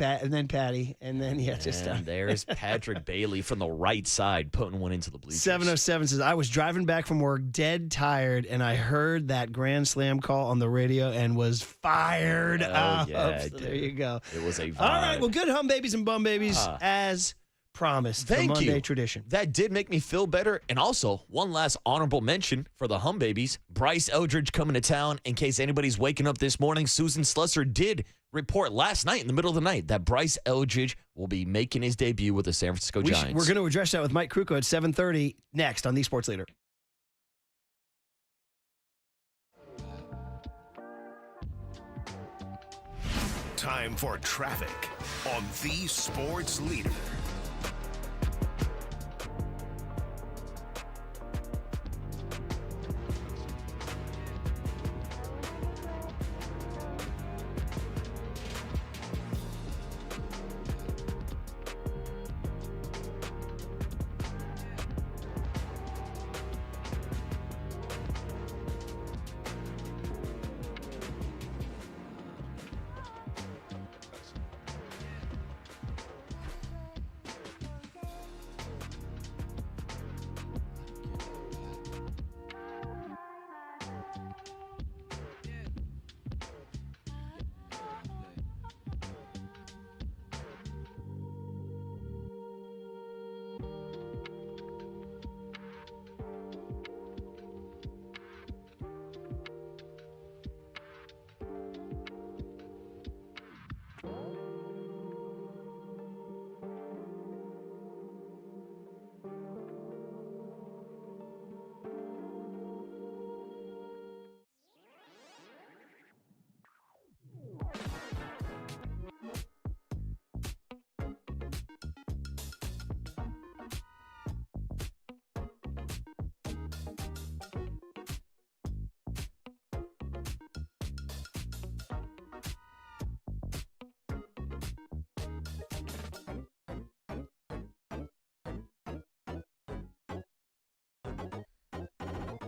Patty, and then And there's Patrick Bailey from the right side putting one into the bleachers. 707 says, I was driving back from work dead tired, and I heard that grand slam call on the radio and was fired up. So there you go. It was a vibe. All right, well, good hum babies and bum babies as promised. Thank the Monday you. tradition. That did make me feel better. And also, one last honorable mention for the hum babies. Bryce Eldridge coming to town. In case anybody's waking up this morning, Susan Slusser did report last night in the middle of the night that Bryce Eldridge will be making his debut with the San Francisco Giants. We're going to address that with Mike Krukow at 7:30 next on The Sports Leader. Time for traffic on The Sports Leader.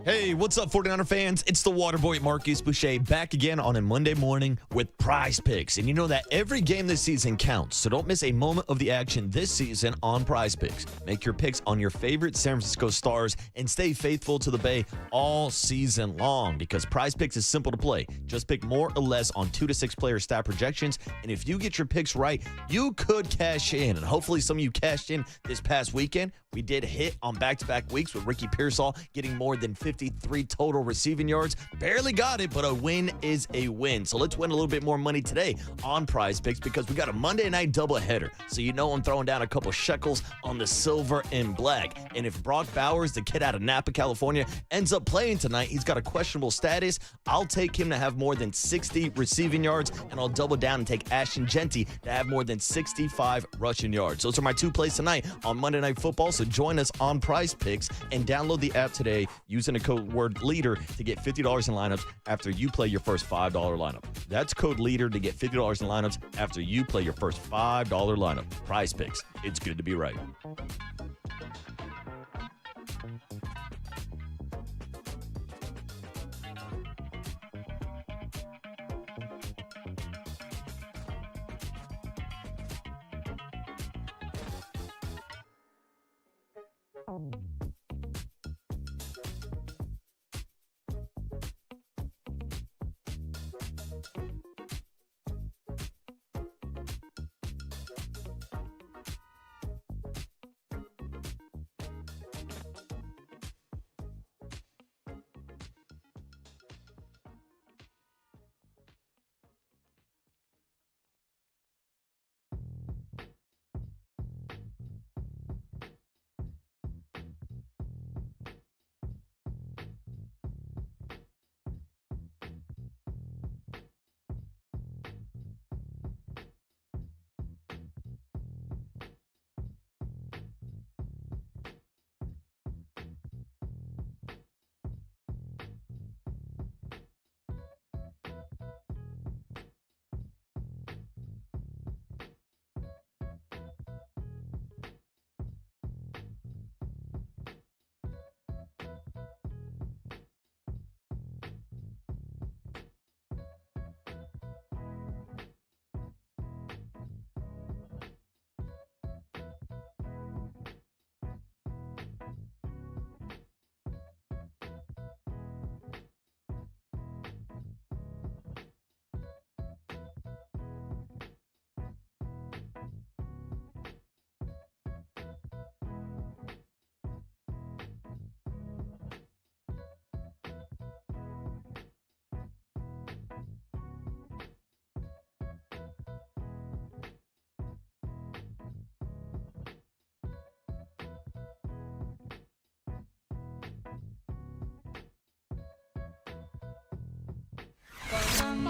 Hey, what's up, 49er fans? It's the Waterboy Marcus Boucher back again on a Monday morning with Prize Picks. And you know that every game this season counts, so don't miss a moment of the action this season on Prize Picks. Make your picks on your favorite San Francisco Stars and stay faithful to the Bay all season long because Prize Picks is simple to play. Just pick more or less on 2 to 6 player stat projections, and if you get your picks right, you could cash in. And hopefully some of you cashed in this past weekend. We did hit on back-to-back weeks with Ricky Pearsall getting more than 53 total receiving yards. Barely got it, but a win is a win. So let's win a little bit more money today on Prize Picks because we got a Monday night doubleheader. So you know I'm throwing down a couple shekels on the silver and black. And if Brock Bowers, the kid out of Napa, California, ends up playing tonight, he's got a questionable status. I'll take him to have more than 60 receiving yards, and I'll double down and take Ashton Genty to have more than 65 rushing yards. Those are my 2 plays tonight on Monday Night Football. So join us on Prize Picks and download the app today using the code word LEADER to get $50 in lineups after you play your first $5 lineup. That's code LEADER to get $50 in lineups after you play your first $5 lineup. Prize Picks. It's good to be right.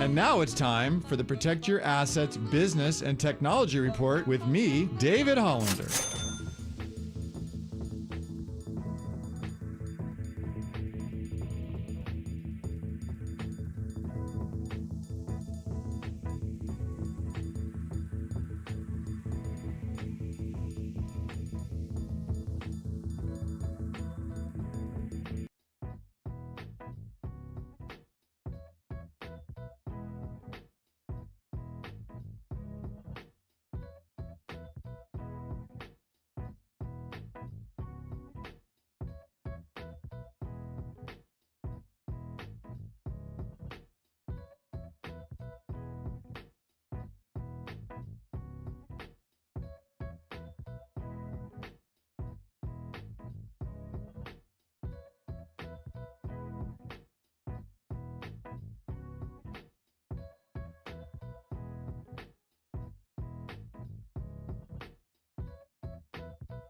And now it's time for the Protect Your Assets Business and Technology Report with me, David Hollander.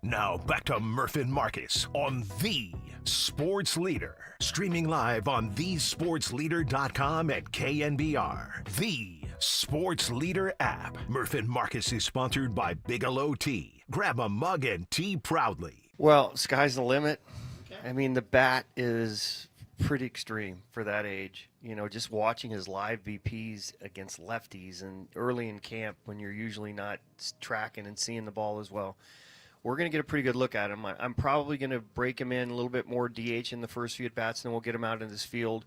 Now back to Murph and Marcus on The Sports Leader. Streaming live on thesportsleader.com and KNBR. The Sports Leader app. Murph and Marcus is sponsored by Bigelow Tea. Grab a mug and tea proudly. Well, sky's the limit. I mean, the bat is pretty extreme for that age. You know, just watching his live BPs against lefties and early in camp when you're usually not tracking and seeing the ball as well. We're going to get a pretty good look at him. I'm probably going to break him in a little bit more DH in the first few at-bats, and then we'll get him out in this field.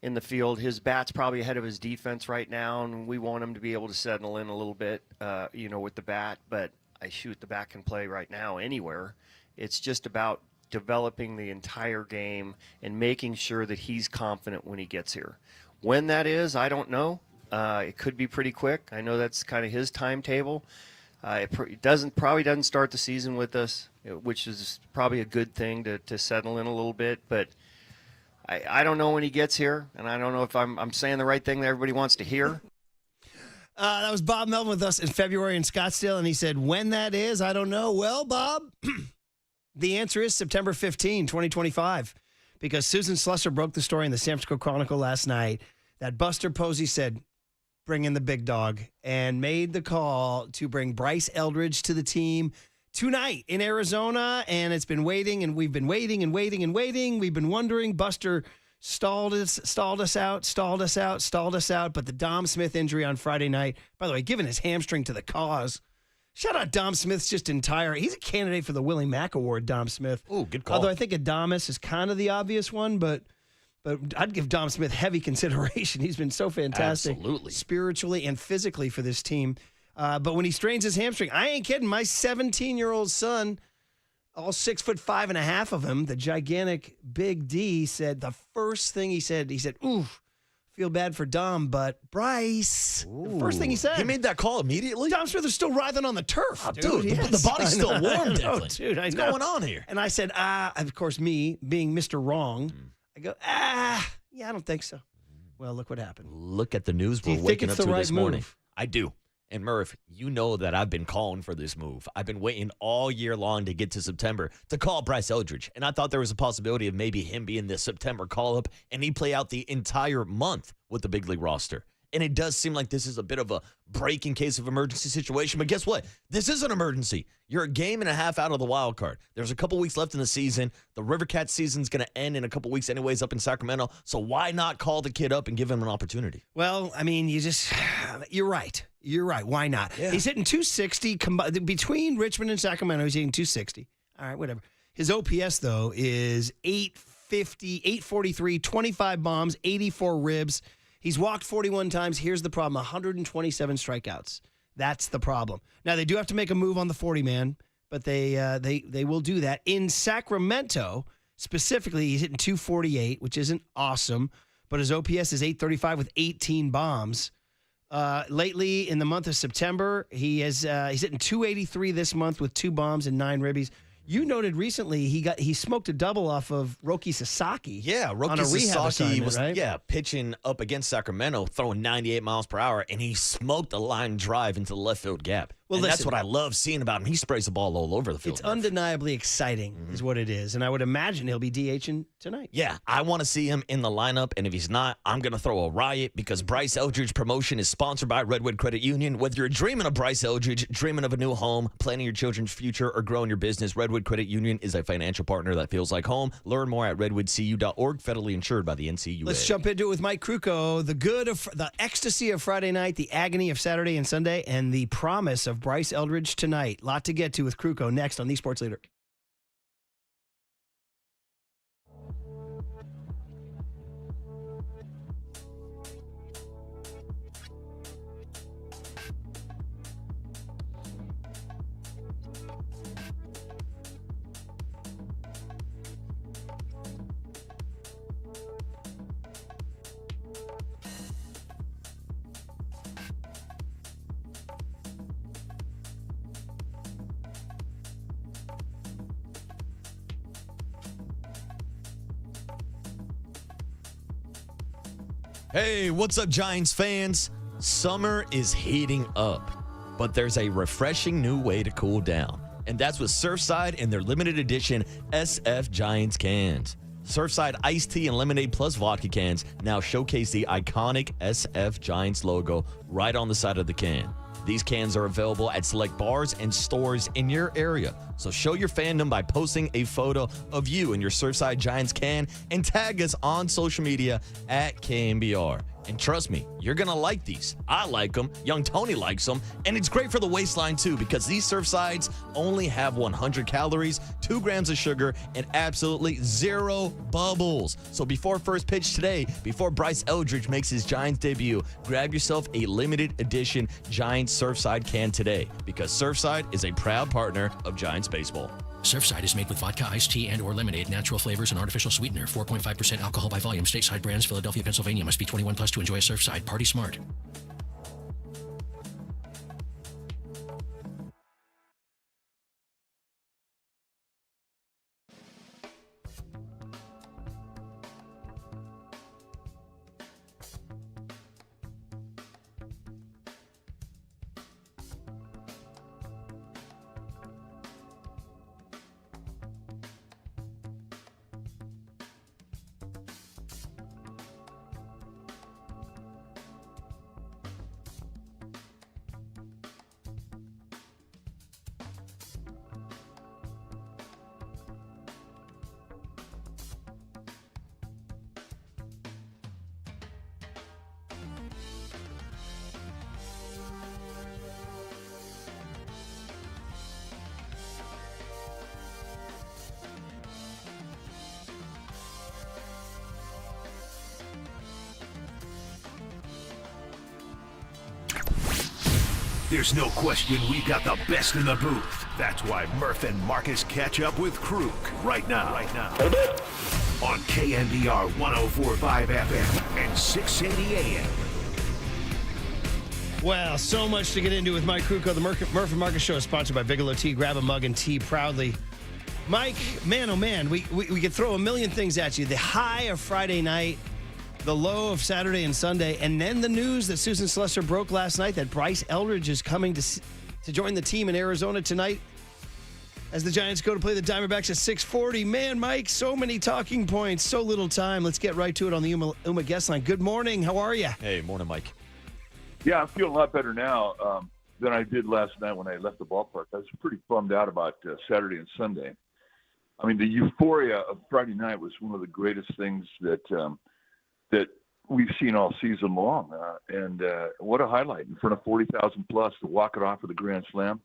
In the field, his bat's probably ahead of his defense right now, and we want him to be able to settle in a little bit, with the bat. But the bat can play right now anywhere. It's just about developing the entire game and making sure that he's confident when he gets here. When that is, I don't know. It could be pretty quick. I know that's kind of his timetable. It probably doesn't start the season with us, which is probably a good thing to settle in a little bit. But I don't know when he gets here, and I don't know if I'm saying the right thing that everybody wants to hear. That was Bob Melvin with us in February in Scottsdale, and he said, when that is, I don't know. Well, Bob, the answer is September 15, 2025, because Susan Slusser broke the story in the San Francisco Chronicle last night that Buster Posey said, bring in the big dog, and made the call to bring Bryce Eldridge to the team tonight in Arizona, and it's been waiting, and we've been waiting and waiting and waiting. We've been wondering. Buster stalled us out, but the Dom Smith injury on Friday night, by the way, giving his hamstring to the cause. Shout out Dom Smith's he's a candidate for the Willie Mack Award, Dom Smith. Oh, good call. Although I think Adames is kind of the obvious one, but I'd give Dom Smith heavy consideration. He's been so fantastic. Absolutely. Spiritually and physically for this team. But when he strains his hamstring, I ain't kidding. My 17-year-old son, all 6'5.5" of him, the gigantic Big D, said the first thing he said, ooh, feel bad for Dom, but Bryce. The first thing he said. He made that call immediately? Dom Smith is still writing on the turf. Oh, dude, the body's still warm, Declan. Dude, What's going on here? And I said, of course, me being Mr. Wrong, I go, yeah, I don't think so. Well, look what happened. Look at the news Do you we're think waking it's up the to right this morning. move? I do. And Murph, you know that I've been calling for this move. I've been waiting all year long to get to September to call Bryce Eldridge. And I thought there was a possibility of maybe him being the September call-up, and he'd play out the entire month with the big league roster. And it does seem like this is a bit of a break in case of emergency situation. But guess what? This is an emergency. You're a game and a half out of the wild card. There's a couple weeks left in the season. The River Cats season's going to end in a couple weeks anyways up in Sacramento. So why not call the kid up and give him an opportunity? Well, I mean, you're right. You're right. Why not? Yeah. He's hitting 260 between Richmond and Sacramento. He's hitting 260. All right, whatever. His OPS, though, is 850, 843, 25 bombs, 84 ribs. He's walked 41 times. Here's the problem, 127 strikeouts. That's the problem. Now, they do have to make a move on the 40-man, but they will do that. In Sacramento, specifically, he's hitting 248, which isn't awesome, but his OPS is 835 with 18 bombs. Lately, in the month of September, he's hitting 283 this month with 2 bombs and 9 ribbies. You noted recently he smoked a double off of Roki Sasaki. Yeah, on Roki a rehab Sasaki was right? pitching up against Sacramento, throwing 98 miles per hour, and he smoked a line drive into the left field gap. Well, and that's listen, what I love seeing about him. He sprays the ball all over the field. It's undeniably exciting, is what it is, and I would imagine he'll be DHing tonight. Yeah, I want to see him in the lineup, and if he's not, I'm going to throw a riot because Bryce Eldridge promotion is sponsored by Redwood Credit Union. Whether you're dreaming of Bryce Eldridge, dreaming of a new home, planning your children's future, or growing your business, Redwood Credit Union is a financial partner that feels like home. Learn more at redwoodcu.org, federally insured by the NCUA. Let's jump into it with Mike Krukow. The ecstasy of Friday night, the agony of Saturday and Sunday, and the promise of Bryce Eldridge tonight. Lot to get to with Krukow next on The Sports Leader. Hey, what's up, Giants fans? Summer is heating up, but there's a refreshing new way to cool down. And that's with Surfside and their limited edition SF Giants cans. Surfside iced tea and lemonade plus vodka cans now showcase the iconic SF Giants logo right on the side of the can. These cans are available at select bars and stores in your area. So show your fandom by posting a photo of you in your Surfside Giants can and tag us on social media at KNBR. And trust me, you're going to like these. I like them. Young Tony likes them. And it's great for the waistline, too, because these Surfsides only have 100 calories, 2 grams of sugar, and absolutely 0 bubbles. So before first pitch today, before Bryce Eldridge makes his Giants debut, grab yourself a limited edition Giants Surfside can today, because Surfside is a proud partner of Giants baseball. Surfside is made with vodka, iced tea, and or lemonade, natural flavors, and artificial sweetener. 4.5% alcohol by volume. Stateside brands, Philadelphia, Pennsylvania. Must be 21 plus to enjoy Surfside. Party smart. There's no question we've got the best in the booth. That's why Murph and Marcus catch up with Kruk right now. On KNBR 104.5 FM and 680 AM. Well, so much to get into with Mike Krukow. The Murph and Marcus Show is sponsored by Bigelow Tea. Grab a mug and tea proudly. Mike, man, oh man, we could throw a million things at you. The high of Friday night, the low of Saturday and Sunday, and then the news that Susan Slessor broke last night that Bryce Eldridge is coming to join the team in Arizona tonight as the Giants go to play the Diamondbacks at 6:40. Man, Mike, so many talking points, so little time. Let's get right to it on the Uma guest line. Good morning. How are you? Hey, morning, Mike. Yeah, I'm feeling a lot better now than I did last night when I left the ballpark. I was pretty bummed out about Saturday and Sunday. I mean, the euphoria of Friday night was one of the greatest things that we've seen all season long. And what a highlight in front of 40,000 plus to walk it off with a grand slam.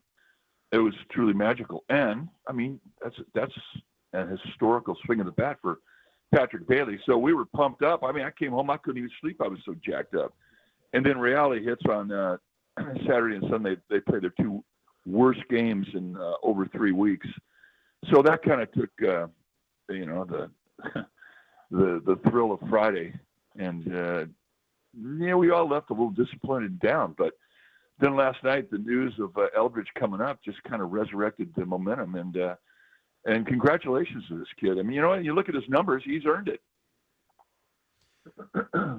It was truly magical. And, I mean, that's an historical swing of the bat for Patrick Bailey. So we were pumped up. I mean, I came home, I couldn't even sleep. I was so jacked up. And then reality hits on Saturday and Sunday. They played their 2 worst games in over 3 weeks. So that kind of took, the thrill of Friday. And, we all left a little disappointed and down. But then last night, the news of Eldridge coming up just kind of resurrected the momentum. And congratulations to this kid. I mean, you look at his numbers, he's earned it.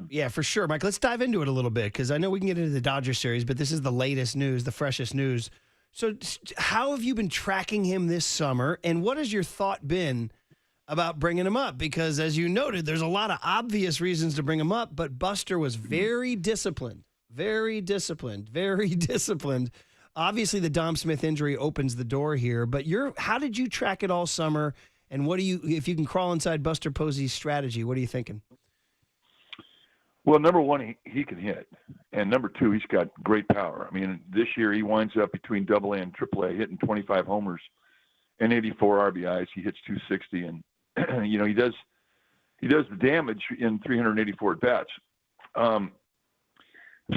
Yeah, for sure, Mike. Let's dive into it a little bit because I know we can get into the Dodgers series, but this is the latest news, the freshest news. So how have you been tracking him this summer, and what has your thought been about bringing him up? Because as you noted, there's a lot of obvious reasons to bring him up, but Buster was very disciplined. Obviously, the Dom Smith injury opens the door here, but how did you track it all summer, and if you can crawl inside Buster Posey's strategy, what are you thinking? Well, number one, he can hit. And number two, he's got great power. I mean, this year he winds up between AA and AAA, hitting 25 homers and 84 RBIs. He hits 260, and he does the damage in 384 at-bats.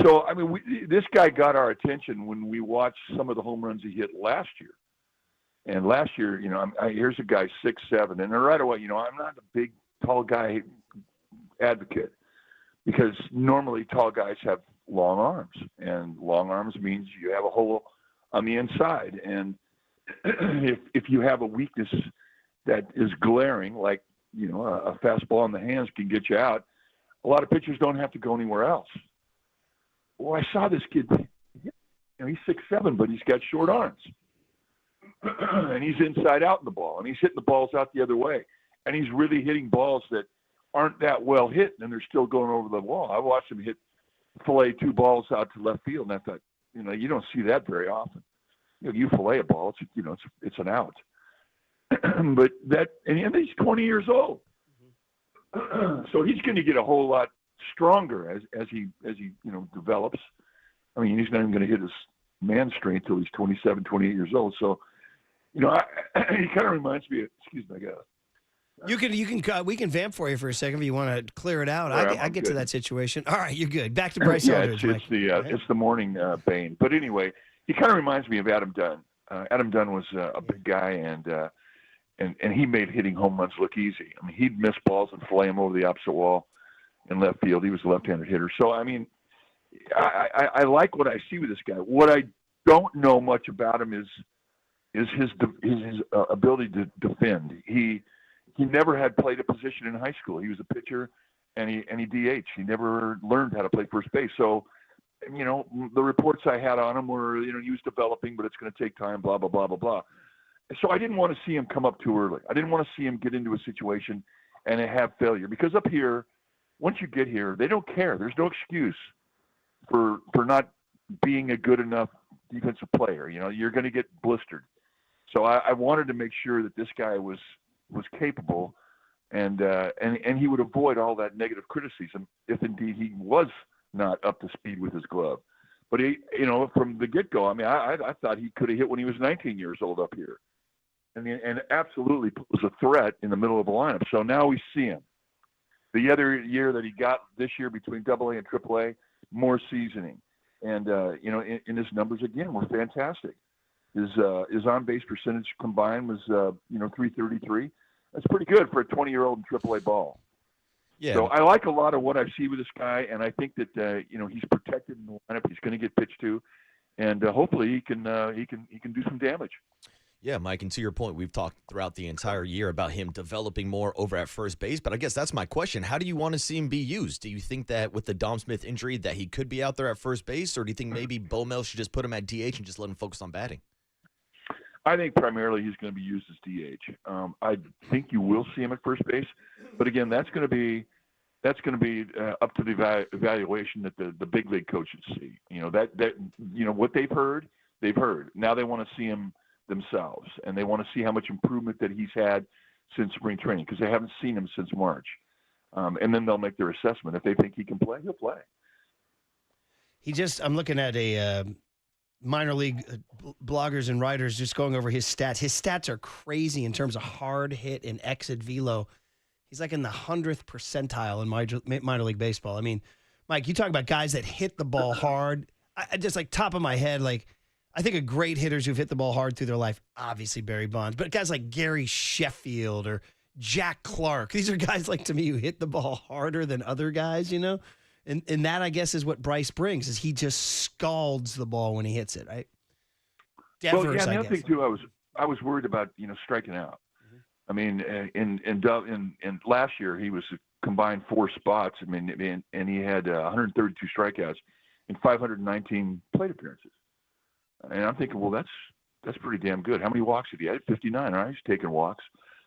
So, I mean, this guy got our attention when we watched some of the home runs he hit last year. And last year, here's a guy 6'7", and right away, I'm not a big, tall guy advocate. Because normally tall guys have long arms, and long arms means you have a hole on the inside. And if you have a weakness that is glaring, like a fastball in the hands can get you out, a lot of pitchers don't have to go anywhere else. Well, I saw this kid. He's 6'7", but he's got short arms. and he's inside out in the ball, and he's hitting the balls out the other way, and he's really hitting balls that aren't that well hit, and they're still going over the wall. I watched him fillet 2 balls out to left field, and I thought, you don't see that very often. You fillet a ball, it's an out. But and he's 20 years old, so he's going to get a whole lot stronger as he develops. I mean, he's not even going to hit his man strength till he's 27, 28 years old. So, he kind of reminds me of, excuse me, I got we can vamp for you for a second if you want to clear it out. Right, I get to that situation. All right, you're good. Back to Bryce Eldridge. It's the morning bane. But anyway, he kind of reminds me of Adam Dunn. Adam Dunn was a big guy, and he made hitting home runs look easy. I mean, he'd miss balls and fillet them over the opposite wall in left field. He was a left-handed hitter. So, I mean, I like what I see with this guy. What I don't know much about him is his ability to defend. He never had played a position in high school. He was a pitcher, and he DH. He never learned how to play first base. So, the reports I had on him were, he was developing, but it's going to take time, blah, blah, blah, blah, blah. So I didn't want to see him come up too early. I didn't want to see him get into a situation and have failure. Because up here, once you get here, they don't care. There's no excuse for not being a good enough defensive player. You're going to get blistered. So I wanted to make sure that this guy was capable, and he would avoid all that negative criticism if indeed he was not up to speed with his glove. But he, from the get-go, I mean, I thought he could have hit when he was 19 years old up here, and absolutely was a threat in the middle of the lineup. So now we see him. The other year that he got this year between AA and AAA, more seasoning, and in his numbers again were fantastic. His on-base percentage combined was 333. That's pretty good for a 20-year-old in AAA ball. Yeah. So I like a lot of what I see with this guy, and I think that he's protected in the lineup. He's going to get pitched to, and hopefully he can do some damage. Yeah, Mike, and to your point, we've talked throughout the entire year about him developing more over at first base, but I guess that's my question. How do you want to see him be used? Do you think that with the Dom Smith injury that he could be out there at first base, or do you think maybe Bomel should just put him at DH and just let him focus on batting? I think primarily he's going to be used as DH. I think you will see him at first base, but again, that's going to be up to the evaluation that the big league coaches see. What they've heard. Now they want to see him themselves, and they want to see how much improvement that he's had since spring training, because they haven't seen him since March. And then they'll make their assessment. If they think he can play, he'll play. I'm looking at a minor league bloggers and writers just going over his stats. His stats are crazy in terms of hard hit and exit velo. He's like in the 100th percentile in minor league baseball. I mean, Mike, you talk about guys that hit the ball hard. I just like top of my head, like I think of great hitters who've hit the ball hard through their life. Obviously Barry Bonds, but guys like Gary Sheffield or Jack Clark. These are guys like to me who hit the ball harder than other guys, And that, I guess, is what Bryce brings, is he just scalds the ball when he hits it, right? Well, yeah, and the other thing, too, I was worried about, striking out. I mean, in last year, he was combined 4 spots. I mean, and he had 132 strikeouts in 519 plate appearances. And I'm thinking, well, that's pretty damn good. How many walks did he have? 59, right? He's taking walks.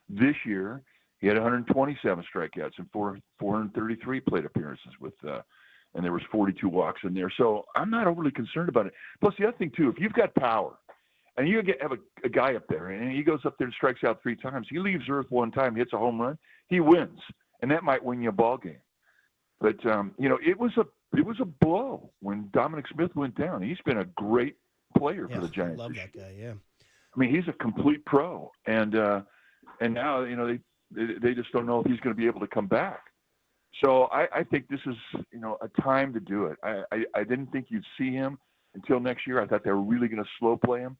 This year, he had 127 strikeouts and 433 plate appearances and there was 42 walks in there. So I'm not overly concerned about it. Plus, the other thing, too, if you've got power and you have a guy up there and he goes up there and strikes out 3 times, he leaves earth 1 time, hits a home run, he wins. And that might win you a ball game. But, it was a blow when Dominic Smith went down. He's been a great player for the Giants. I love that guy, yeah. I mean, he's a complete pro. And now, they just don't know if he's going to be able to come back. So I think this is, a time to do it. I didn't think you'd see him until next year. I thought they were really going to slow play him.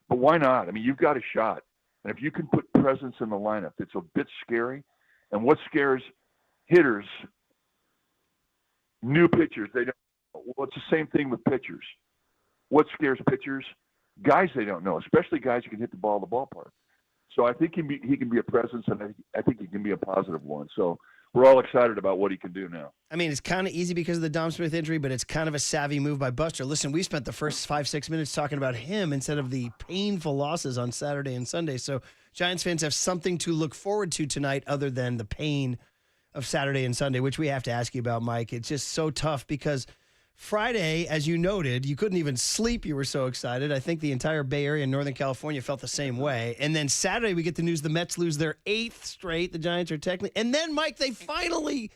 But why not? I mean, you've got a shot. And if you can put presence in the lineup, it's a bit scary. And what scares hitters, new pitchers, they don't know. Well, it's the same thing with pitchers. What scares pitchers? Guys they don't know, especially guys who can hit the ball in the ballpark. So I think he can be a presence, and I think he can be a positive one. So we're all excited about what he can do now. I mean, it's kind of easy because of the Dom Smith injury, but it's kind of a savvy move by Buster. Listen, we spent the first 5-6 minutes talking about him instead of the painful losses on Saturday and Sunday. So Giants fans have something to look forward to tonight other than the pain of Saturday and Sunday, which we have to ask you about, Mike. It's just so tough because Friday, as you noted, you couldn't even sleep. You were so excited. I think the entire Bay Area and Northern California felt the same way. And then Saturday, we get the news the Mets lose their 8th straight. The Giants are technically. And then, Mike, they finally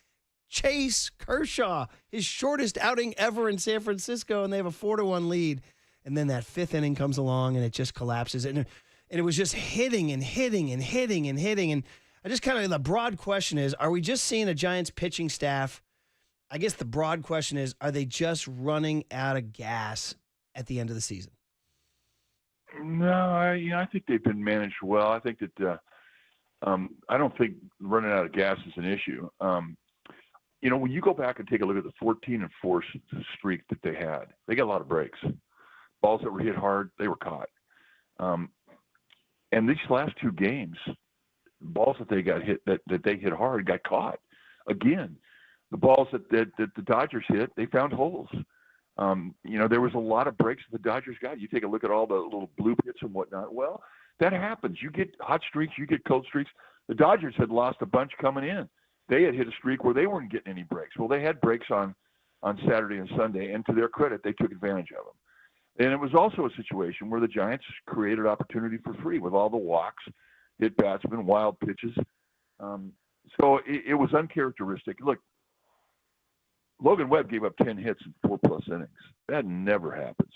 chase Kershaw, his shortest outing ever in San Francisco, and they have a 4-1 lead. And then that 5th inning comes along, and it just collapses. And it was just hitting and hitting and hitting and hitting. And I just kind of, the broad question is, are we just seeing a Giants pitching staff? I guess the broad question is, are they just running out of gas at the end of the season? No, I think they've been managed well. I think that I don't think running out of gas is an issue. When you go back and take a look at the 14-4 streak that they had, they got a lot of breaks. Balls that were hit hard, they were caught. And these last 2 games, balls that they got hit that they hit hard got caught again. The balls that the Dodgers hit, they found holes. There was a lot of breaks that the Dodgers got. You take a look at all the little bloop hits and whatnot. Well, that happens. You get hot streaks, you get cold streaks. The Dodgers had lost a bunch coming in. They had hit a streak where they weren't getting any breaks. Well, they had breaks on Saturday and Sunday, and to their credit, they took advantage of them. And it was also a situation where the Giants created opportunity for free with all the walks, hit batsmen, wild pitches. So it was uncharacteristic. Look, Logan Webb gave up 10 hits in 4+ innings. That never happens.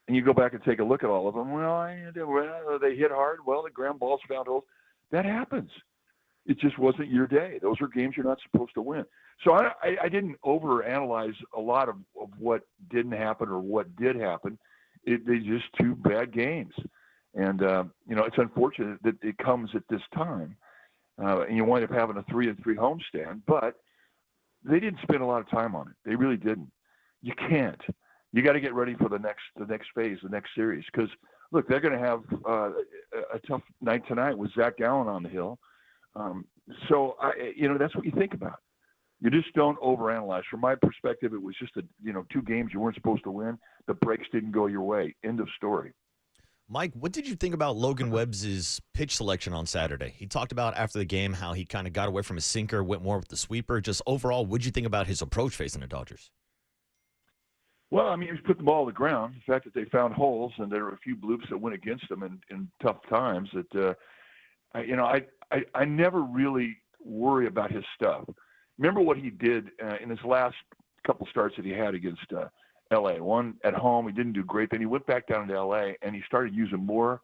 And you go back and take a look at all of them. Well, they hit hard. Well, the ground balls found holes. That happens. It just wasn't your day. Those are games you're not supposed to win. So I didn't overanalyze a lot of what didn't happen or what did happen. They just 2 bad games. And, it's unfortunate that it comes at this time. And you wind up having a 3-3 homestand. But they didn't spend a lot of time on it. They really didn't. You can't. You got to get ready for the next phase, the next series. Because, look, they're going to have a tough night tonight with Zach Gallen on the hill. So that's what you think about. You just don't overanalyze. From my perspective, it was just 2 games you weren't supposed to win. The breaks didn't go your way. End of story. Mike, what did you think about Logan Webb's pitch selection on Saturday? He talked about after the game how he kind of got away from his sinker, went more with the sweeper. Just overall, what did you think about his approach facing the Dodgers? Well, I mean, he was putting the ball on the ground. The fact that they found holes and there were a few bloops that went against them in tough times. That I never really worry about his stuff. Remember what he did in his last couple starts that he had against L.A. One at home, he didn't do great. Then he went back down to L.A. and he started using more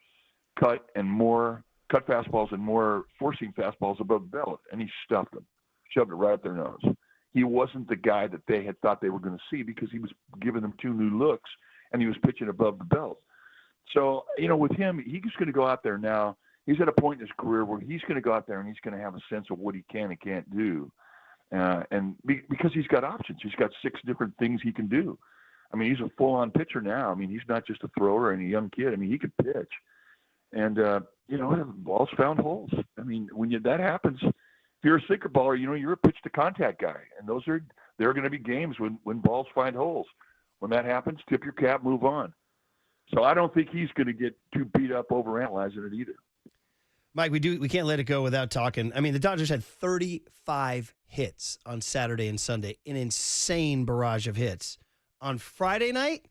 cut fastballs and more forcing fastballs above the belt, and he stuffed them, shoved it right up their nose. He wasn't the guy that they had thought they were going to see because he was giving them 2 new looks and he was pitching above the belt. So, with him, he's going to go out there now. He's at a point in his career where he's going to go out there and he's going to have a sense of what he can and can't do. Because he's got options. He's got 6 different things he can do. I mean, he's a full-on pitcher now. I mean, he's not just a thrower and a young kid. I mean, he could pitch. And, the ball's found holes. I mean, when that happens, if you're a sinker baller, you're a pitch-to-contact guy. And there are going to be games when balls find holes. When that happens, tip your cap, move on. So I don't think he's going to get too beat up overanalyzing it either. Mike, we can't let it go without talking. I mean, the Dodgers had 35 hits on Saturday and Sunday, an insane barrage of hits. On Friday night,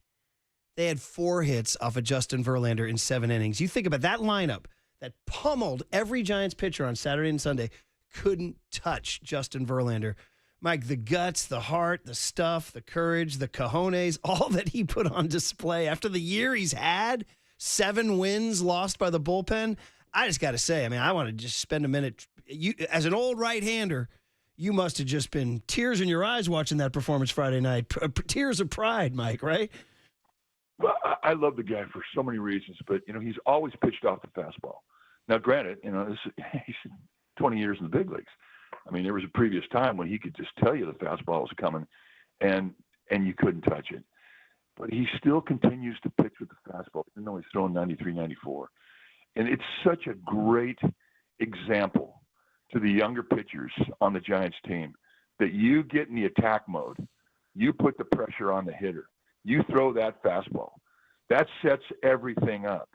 they had 4 hits off of Justin Verlander in 7 innings. You think about that lineup that pummeled every Giants pitcher on Saturday and Sunday, couldn't touch Justin Verlander. Mike, the guts, the heart, the stuff, the courage, the cojones, all that he put on display after the year he's had, 7 wins lost by the bullpen. I just got to say, I mean, I want to just spend a minute. You, as an old right-hander, you must have just been tears in your eyes watching that performance Friday night. Tears of pride, Mike, right? Well, I love the guy for so many reasons, but, he's always pitched off the fastball. Now, granted, he's 20 years in the big leagues. I mean, there was a previous time when he could just tell you the fastball was coming and you couldn't touch it. But he still continues to pitch with the fastball, even though he's throwing 93, 94. And it's such a great example to the younger pitchers on the Giants team that you get in the attack mode, you put the pressure on the hitter, you throw that fastball. That sets everything up.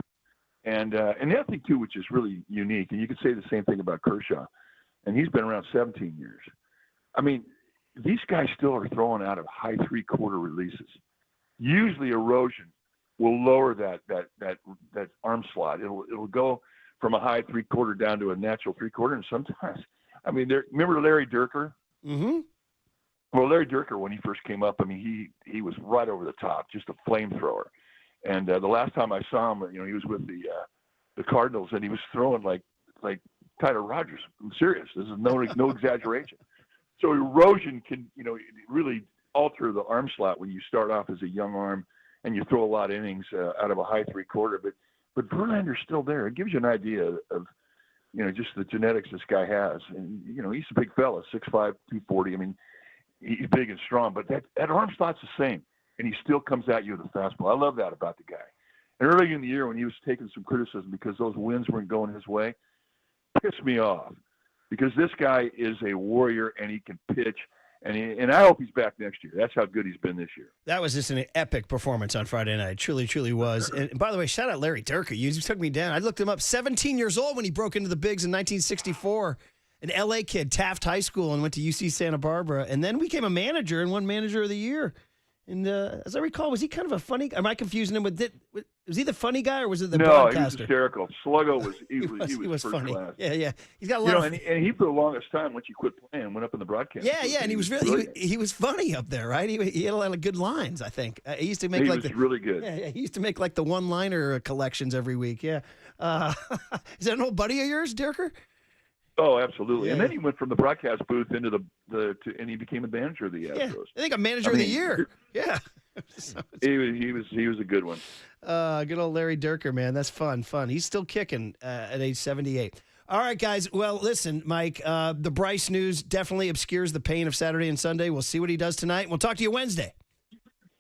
And the other thing, too, which is really unique, and you could say the same thing about Kershaw, and he's been around 17 years. I mean, these guys still are throwing out of high three-quarter releases. Usually erosion will lower that arm slot. It'll go from a high three-quarter down to a natural three-quarter, and sometimes, I mean, remember Larry Dierker? Mm-hmm. Well, Larry Dierker, when he first came up, I mean, he was right over the top, just a flamethrower. And the last time I saw him, he was with the Cardinals, and he was throwing like Tyler Rogers. I'm serious. This is no exaggeration. So erosion can, really alter the arm slot when you start off as a young arm and you throw a lot of innings out of a high three-quarter. But Verlander's still there. It gives you an idea of, just the genetics this guy has. And, he's a big fella, 6'5", 240. I mean, he's big and strong, but that arm slot's the same, and he still comes at you with a fastball. I love that about the guy. And early in the year when he was taking some criticism because those wins weren't going his way, pissed me off because this guy is a warrior and he can pitch, and I hope he's back next year. That's how good he's been this year. That was just an epic performance on Friday night. Truly, truly was. And by the way, shout out Larry Dierker. You took me down. I looked him up. 17 years old when he broke into the bigs in 1964. An L.A. kid, Taft High School, and went to UC Santa Barbara. And then became a manager and won Manager of the Year. And as I recall, was he kind of a funny guy? Am I confusing him with was he the funny guy or was it the broadcaster? No, he was hysterical. Sluggo was he was first funny. class. Yeah. He's got a lot and he for the longest time, once he quit playing, went up in the broadcast. Yeah, and he was really he was funny up there, right? He had a lot of good lines, I think. He used to make was really good. Yeah, he used to make like the one-liner collections every week. Yeah. Is that an old buddy of yours, Dierker? Oh, absolutely. Yeah. And then he went from the broadcast booth into and he became a manager of the Astros. Yeah, I think a Manager of the Year. Yeah. He was a good one. Good old Larry Dierker, man. That's fun. He's still kicking at age 78. All right, guys. Well, listen, Mike, the Bryce news definitely obscures the pain of Saturday and Sunday. We'll see what he does tonight. We'll talk to you Wednesday.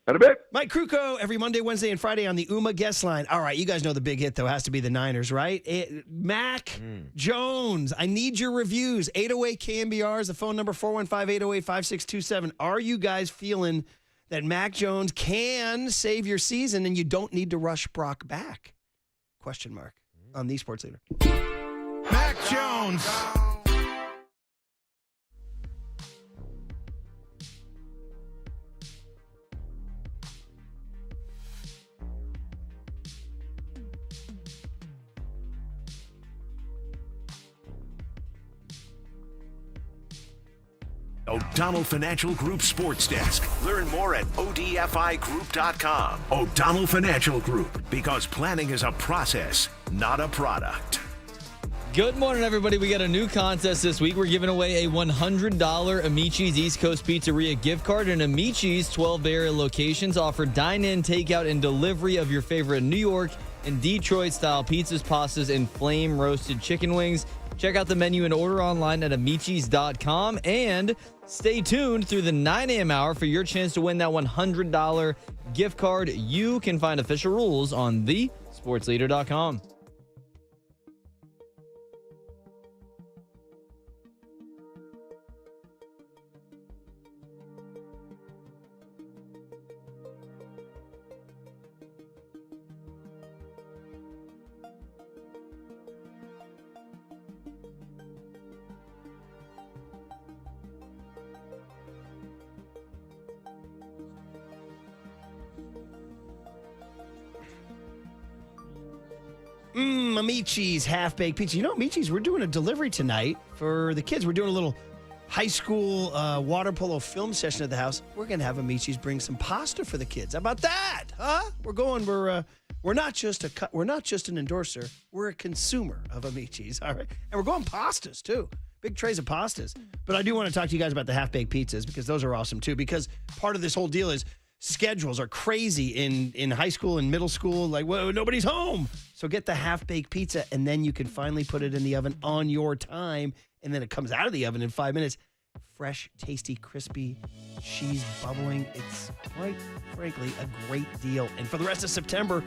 At a bit. Mike Krukow every Monday, Wednesday, and Friday on the UMA guest line. All right, you guys know the big hit, though, has to be the Niners, right? Mac Jones, I need your reviews. 808 KNBR is the phone number, 415-808-5627. Are you guys feeling that Mac Jones can save your season and you don't need to rush Brock back? Question mark on the Sports Leader. Mac Jones. O'Donnell Financial Group Sports Desk. Learn more at odfigroup.com. O'Donnell Financial Group, because planning is a process, not a product. Good morning, everybody. We got a new contest this week. We're giving away a $100 Amici's East Coast Pizzeria gift card. And Amici's 12 area locations offer dine-in, takeout, and delivery of your favorite New York and Detroit-style pizzas, pastas, and flame-roasted chicken wings. Check out the menu and order online at amicis.com. And stay tuned through the 9 a.m. hour for your chance to win that $100 gift card. You can find official rules on thesportsleader.com. Amici's half-baked pizza. You know, Amici's, we're doing a delivery tonight for the kids. We're doing a little high school water polo film session at the house. We're going to have Amici's bring some pasta for the kids. How about that? Huh? We're not just an endorser. We're a consumer of Amici's, all right? And we're going pastas, too. Big trays of pastas. But I do want to talk to you guys about the half-baked pizzas because those are awesome, too. Because part of this whole deal is schedules are crazy in high school and middle school. Like, whoa, nobody's home. So get the half-baked pizza, and then you can finally put it in the oven on your time, and then it comes out of the oven in 5 minutes. Fresh, tasty, crispy, cheese bubbling. It's quite frankly a great deal. And for the rest of September,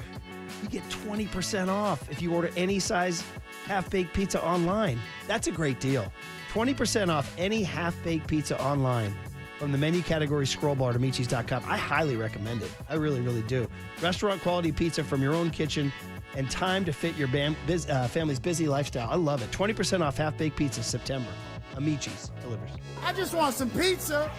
you get 20% off if you order any size half-baked pizza online. That's a great deal. 20% off any half-baked pizza online from the menu category scroll bar at Amici's.com. I highly recommend it. I really, really do. Restaurant quality pizza from your own kitchen and time to fit your family's busy lifestyle. I love it. 20% off half-baked pizza September. Amici's delivers. I just want some pizza.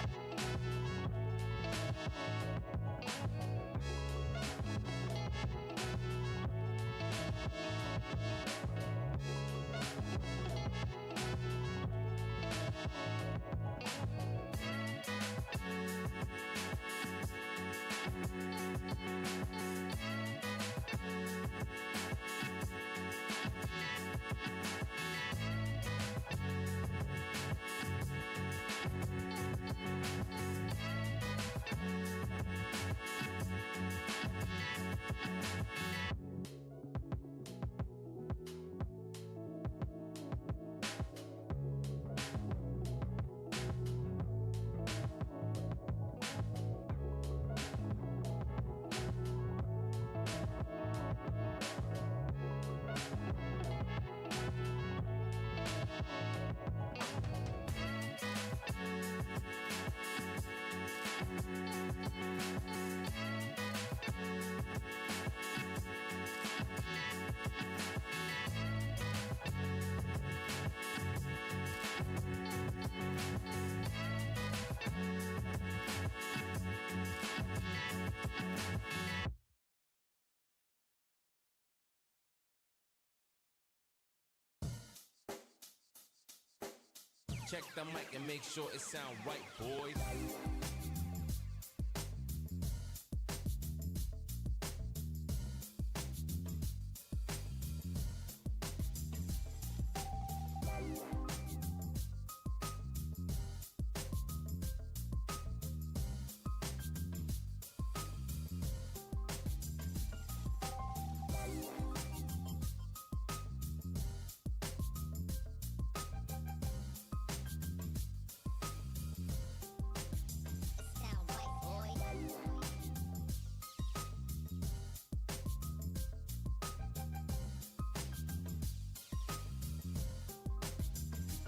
Check the mic and make sure it sound right, boys.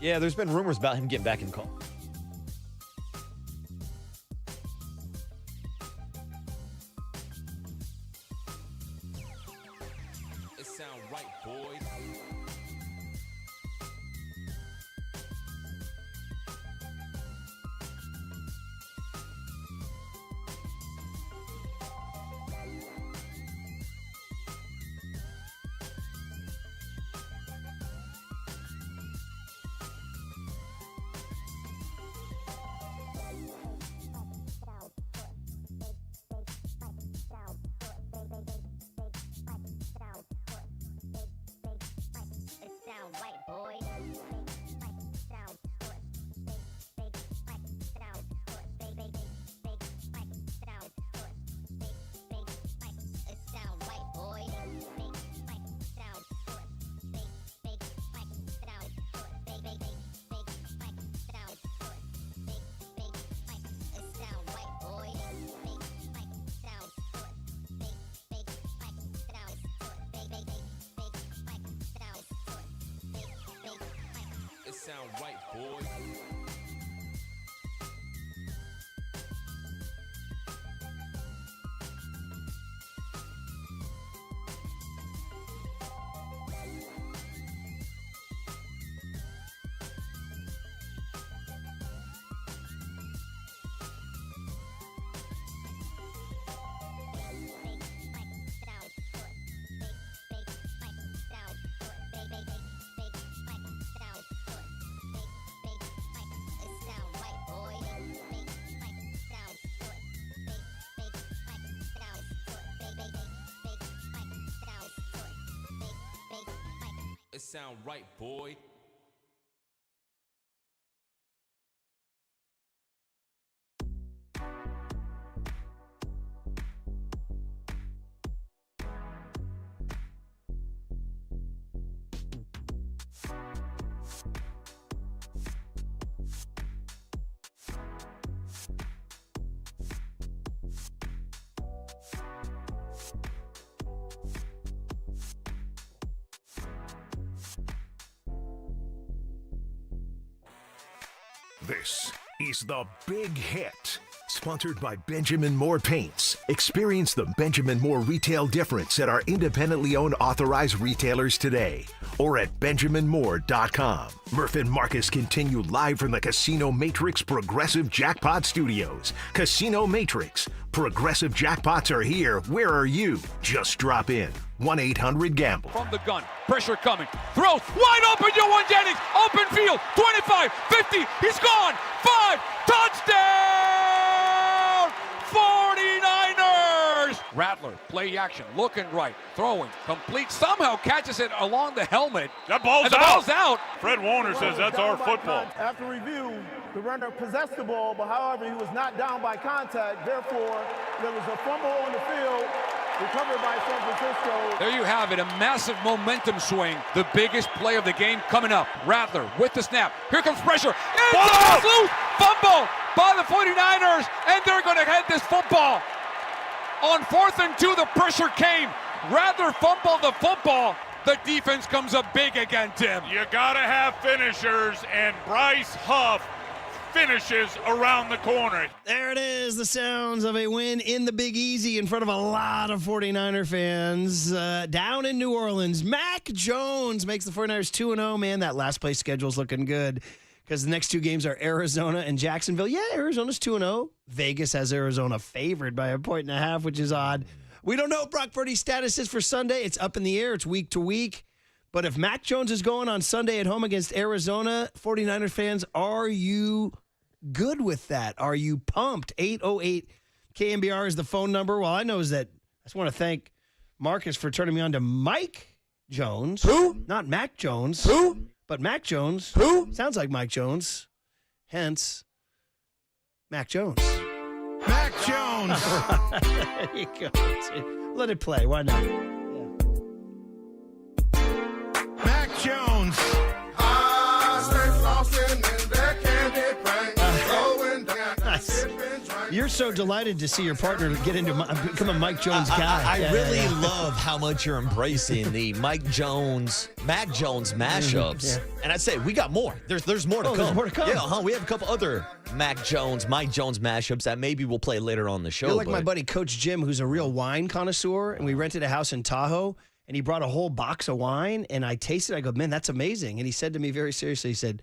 Yeah, there's been rumors about him getting back in the call. It sound right, boys. It sound right, boys. It sound right, boy. This is The Big Hit, sponsored by Benjamin Moore Paints. Experience the Benjamin Moore retail difference at our independently owned authorized retailers today or at benjaminmoore.com. Murph and Marcus continue live from the Casino Matrix Progressive Jackpot Studios. Casino Matrix. Progressive jackpots are here. Where are you? Just drop in. 1-800-GAMBLE. From the gun, pressure coming, throws, wide open, Johan Jennings, open field, 25, 50, he's gone, 5, touchdown, 49ers! Rattler, play action, looking right, throwing, complete, somehow catches it along the helmet. That ball's out. Fred Warner says that's our football. After review, the runner possessed the ball, but however, he was not down by contact. Therefore, there was a fumble on the field, recovered by San Francisco. There you have it, a massive momentum swing. The biggest play of the game coming up. Rattler with the snap. Here comes pressure. It's loose. Fumble by the 49ers, and they're going to head this football. On 4th and 2, the pressure came. Rattler fumbled the football. The defense comes up big again, Tim. You got to have finishers, and Bryce Huff finishes around the corner. There it is, the sounds of a win in the Big Easy in front of a lot of 49er fans down in New Orleans. Mac Jones makes the 49ers 2-0. Man, that last place schedule's looking good because the next two games are Arizona and Jacksonville. Yeah, Arizona's 2-0. Vegas has Arizona favored by 1.5, which is odd. We don't know what Brock Purdy's status is for Sunday. It's up in the air. It's week to week. But if Mac Jones is going on Sunday at home against Arizona, 49er fans, are you good with that? Are you pumped? 808 KNBR is the phone number. Well, I know is that I just want to thank Marcus for turning me on to Mike Jones. Who? Not Mac Jones. Who? But Mac Jones. Who? Sounds like Mike Jones. Hence, Mac Jones. Mac Jones. There you go. Let it play. Why not? Mac Jones. You're so delighted to see your partner get into become a Mike Jones guy. I really love how much you're embracing the Mac Jones mashups. Yeah. And I'd say we got more. There's more to come. There's more to come. Yeah, we have a couple other Mike Jones mashups that maybe we'll play later on the show. You're like my buddy Coach Jim, who's a real wine connoisseur, and we rented a house in Tahoe, and he brought a whole box of wine, and I tasted it. I go, man, that's amazing. And he said to me very seriously, he said,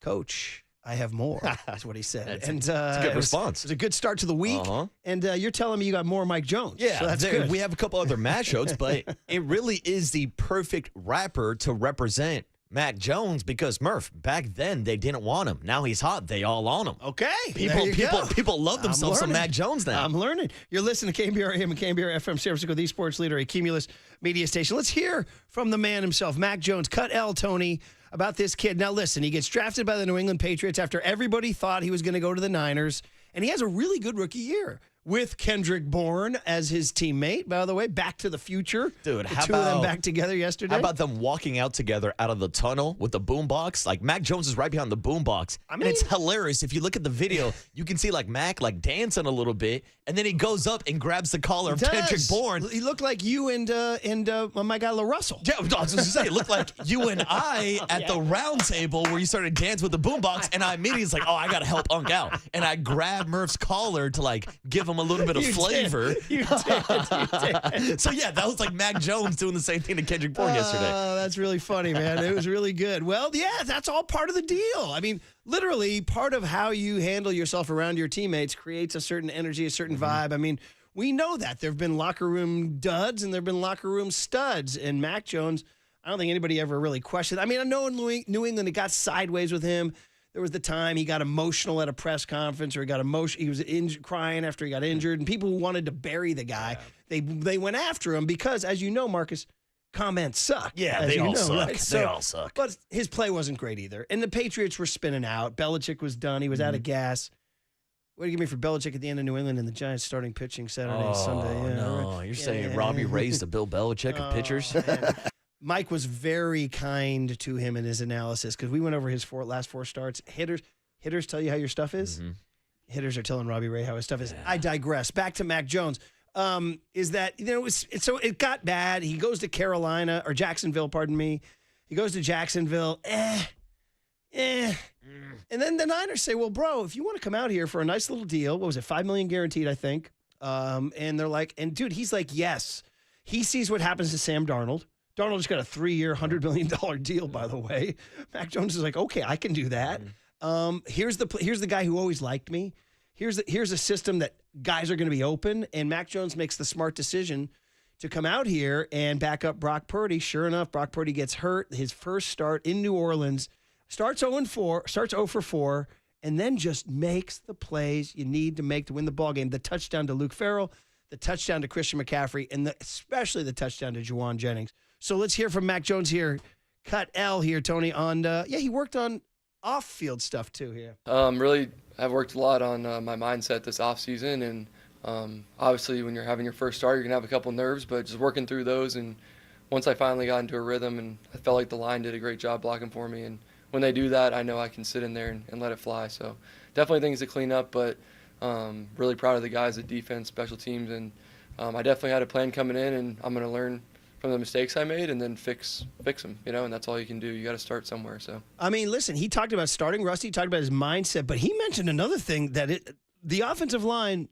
Coach, I have more. That's what he said. That's a good response. It was a good start to the week. And you're telling me you got more Mike Jones. Yeah, so that's good. We have a couple other mashups, but it really is the perfect rapper to represent Mac Jones because Murph, back then they didn't want him. Now he's hot. They all on him. Okay. People love themselves some Mac Jones now. I'm learning. You're listening to KNBR AM and KNBR FM, San Francisco, the sports leader, a Cumulus media station. Let's hear from the man himself, Mac Jones. Cut L, Tony, about this kid. Now, listen, he gets drafted by the New England Patriots after everybody thought he was going to go to the Niners, and he has a really good rookie year with Kendrick Bourne as his teammate. By the way, Back to the Future. Dude, the two of them back together yesterday. How about them walking out together out of the tunnel with the boombox? Like, Mac Jones is right behind the boombox. And it's hilarious. If you look at the video, you can see, like, Mac, like, dancing a little bit, and then he goes up and grabs the collar of Kendrick Bourne. He looked like you and my guy, LaRussell. Yeah, I was going to say, it looked like you and I at the round table where you started dancing with the boombox, and I immediately was like, oh, I got to help Unc out. And I grabbed Murph's collar to, like, give him a little bit of flavor. You did. So, yeah, that was like Mac Jones doing the same thing to Kendrick Bourne yesterday. Oh, that's really funny, man. It was really good. Well, yeah, that's all part of the deal. I mean, literally, part of how you handle yourself around your teammates creates a certain energy, a certain vibe. I mean, we know that. There have been locker room duds and there have been locker room studs. And Mac Jones, I don't think anybody ever really questioned. I mean, I know in New England it got sideways with him. There was the time he got emotional at a press conference, or he was crying after he got injured, and people wanted to bury the guy. Yeah. They went after him because, as you know, Marcus, comments suck. Yeah, they all suck. Right? They all suck. But his play wasn't great either, and the Patriots were spinning out. Belichick was done. He was out of gas. What do you give me for Belichick at the end of New England and the Giants starting pitching Saturday and Sunday? Yeah, no, right. You're saying Robbie raised the Bill Belichick of pitchers? Mike was very kind to him in his analysis because we went over his last four starts. Hitters tell you how your stuff is. Mm-hmm. Hitters are telling Robbie Ray how his stuff is. Yeah. I digress. Back to Mac Jones. Is that so it got bad. He goes to Jacksonville, pardon me. He goes to Jacksonville. And then the Niners say, well, bro, if you want to come out here for a nice little deal, what was it, $5 million guaranteed, I think. And they're like, and dude, he's like, yes. He sees what happens to Sam Darnold. Darnold just got a 3-year, $100 million deal, by the way. Mac Jones is like, okay, I can do that. Here's the guy who always liked me. Here's a system that guys are going to be open, and Mac Jones makes the smart decision to come out here and back up Brock Purdy. Sure enough, Brock Purdy gets hurt. His first start in New Orleans, starts 0 for 4, and then just makes the plays you need to make to win the ballgame. The touchdown to Luke Farrell, the touchdown to Christian McCaffrey, and especially the touchdown to Juwan Jennings. So let's hear from Mac Jones here. Cut L here, Tony, on, he worked on off-field stuff too here. Really, I've worked a lot on my mindset this offseason, and obviously when you're having your first start, you're going to have a couple nerves, but just working through those. And once I finally got into a rhythm, and I felt like the line did a great job blocking for me. And when they do that, I know I can sit in there and let it fly. So definitely things to clean up, but really proud of the guys at defense, special teams. And I definitely had a plan coming in, and I'm going to learn from the mistakes I made and then fix them, and that's all you can do. You got to start somewhere. So I mean, listen, he talked about starting Rusty, he talked about his mindset, but he mentioned another thing that the offensive line,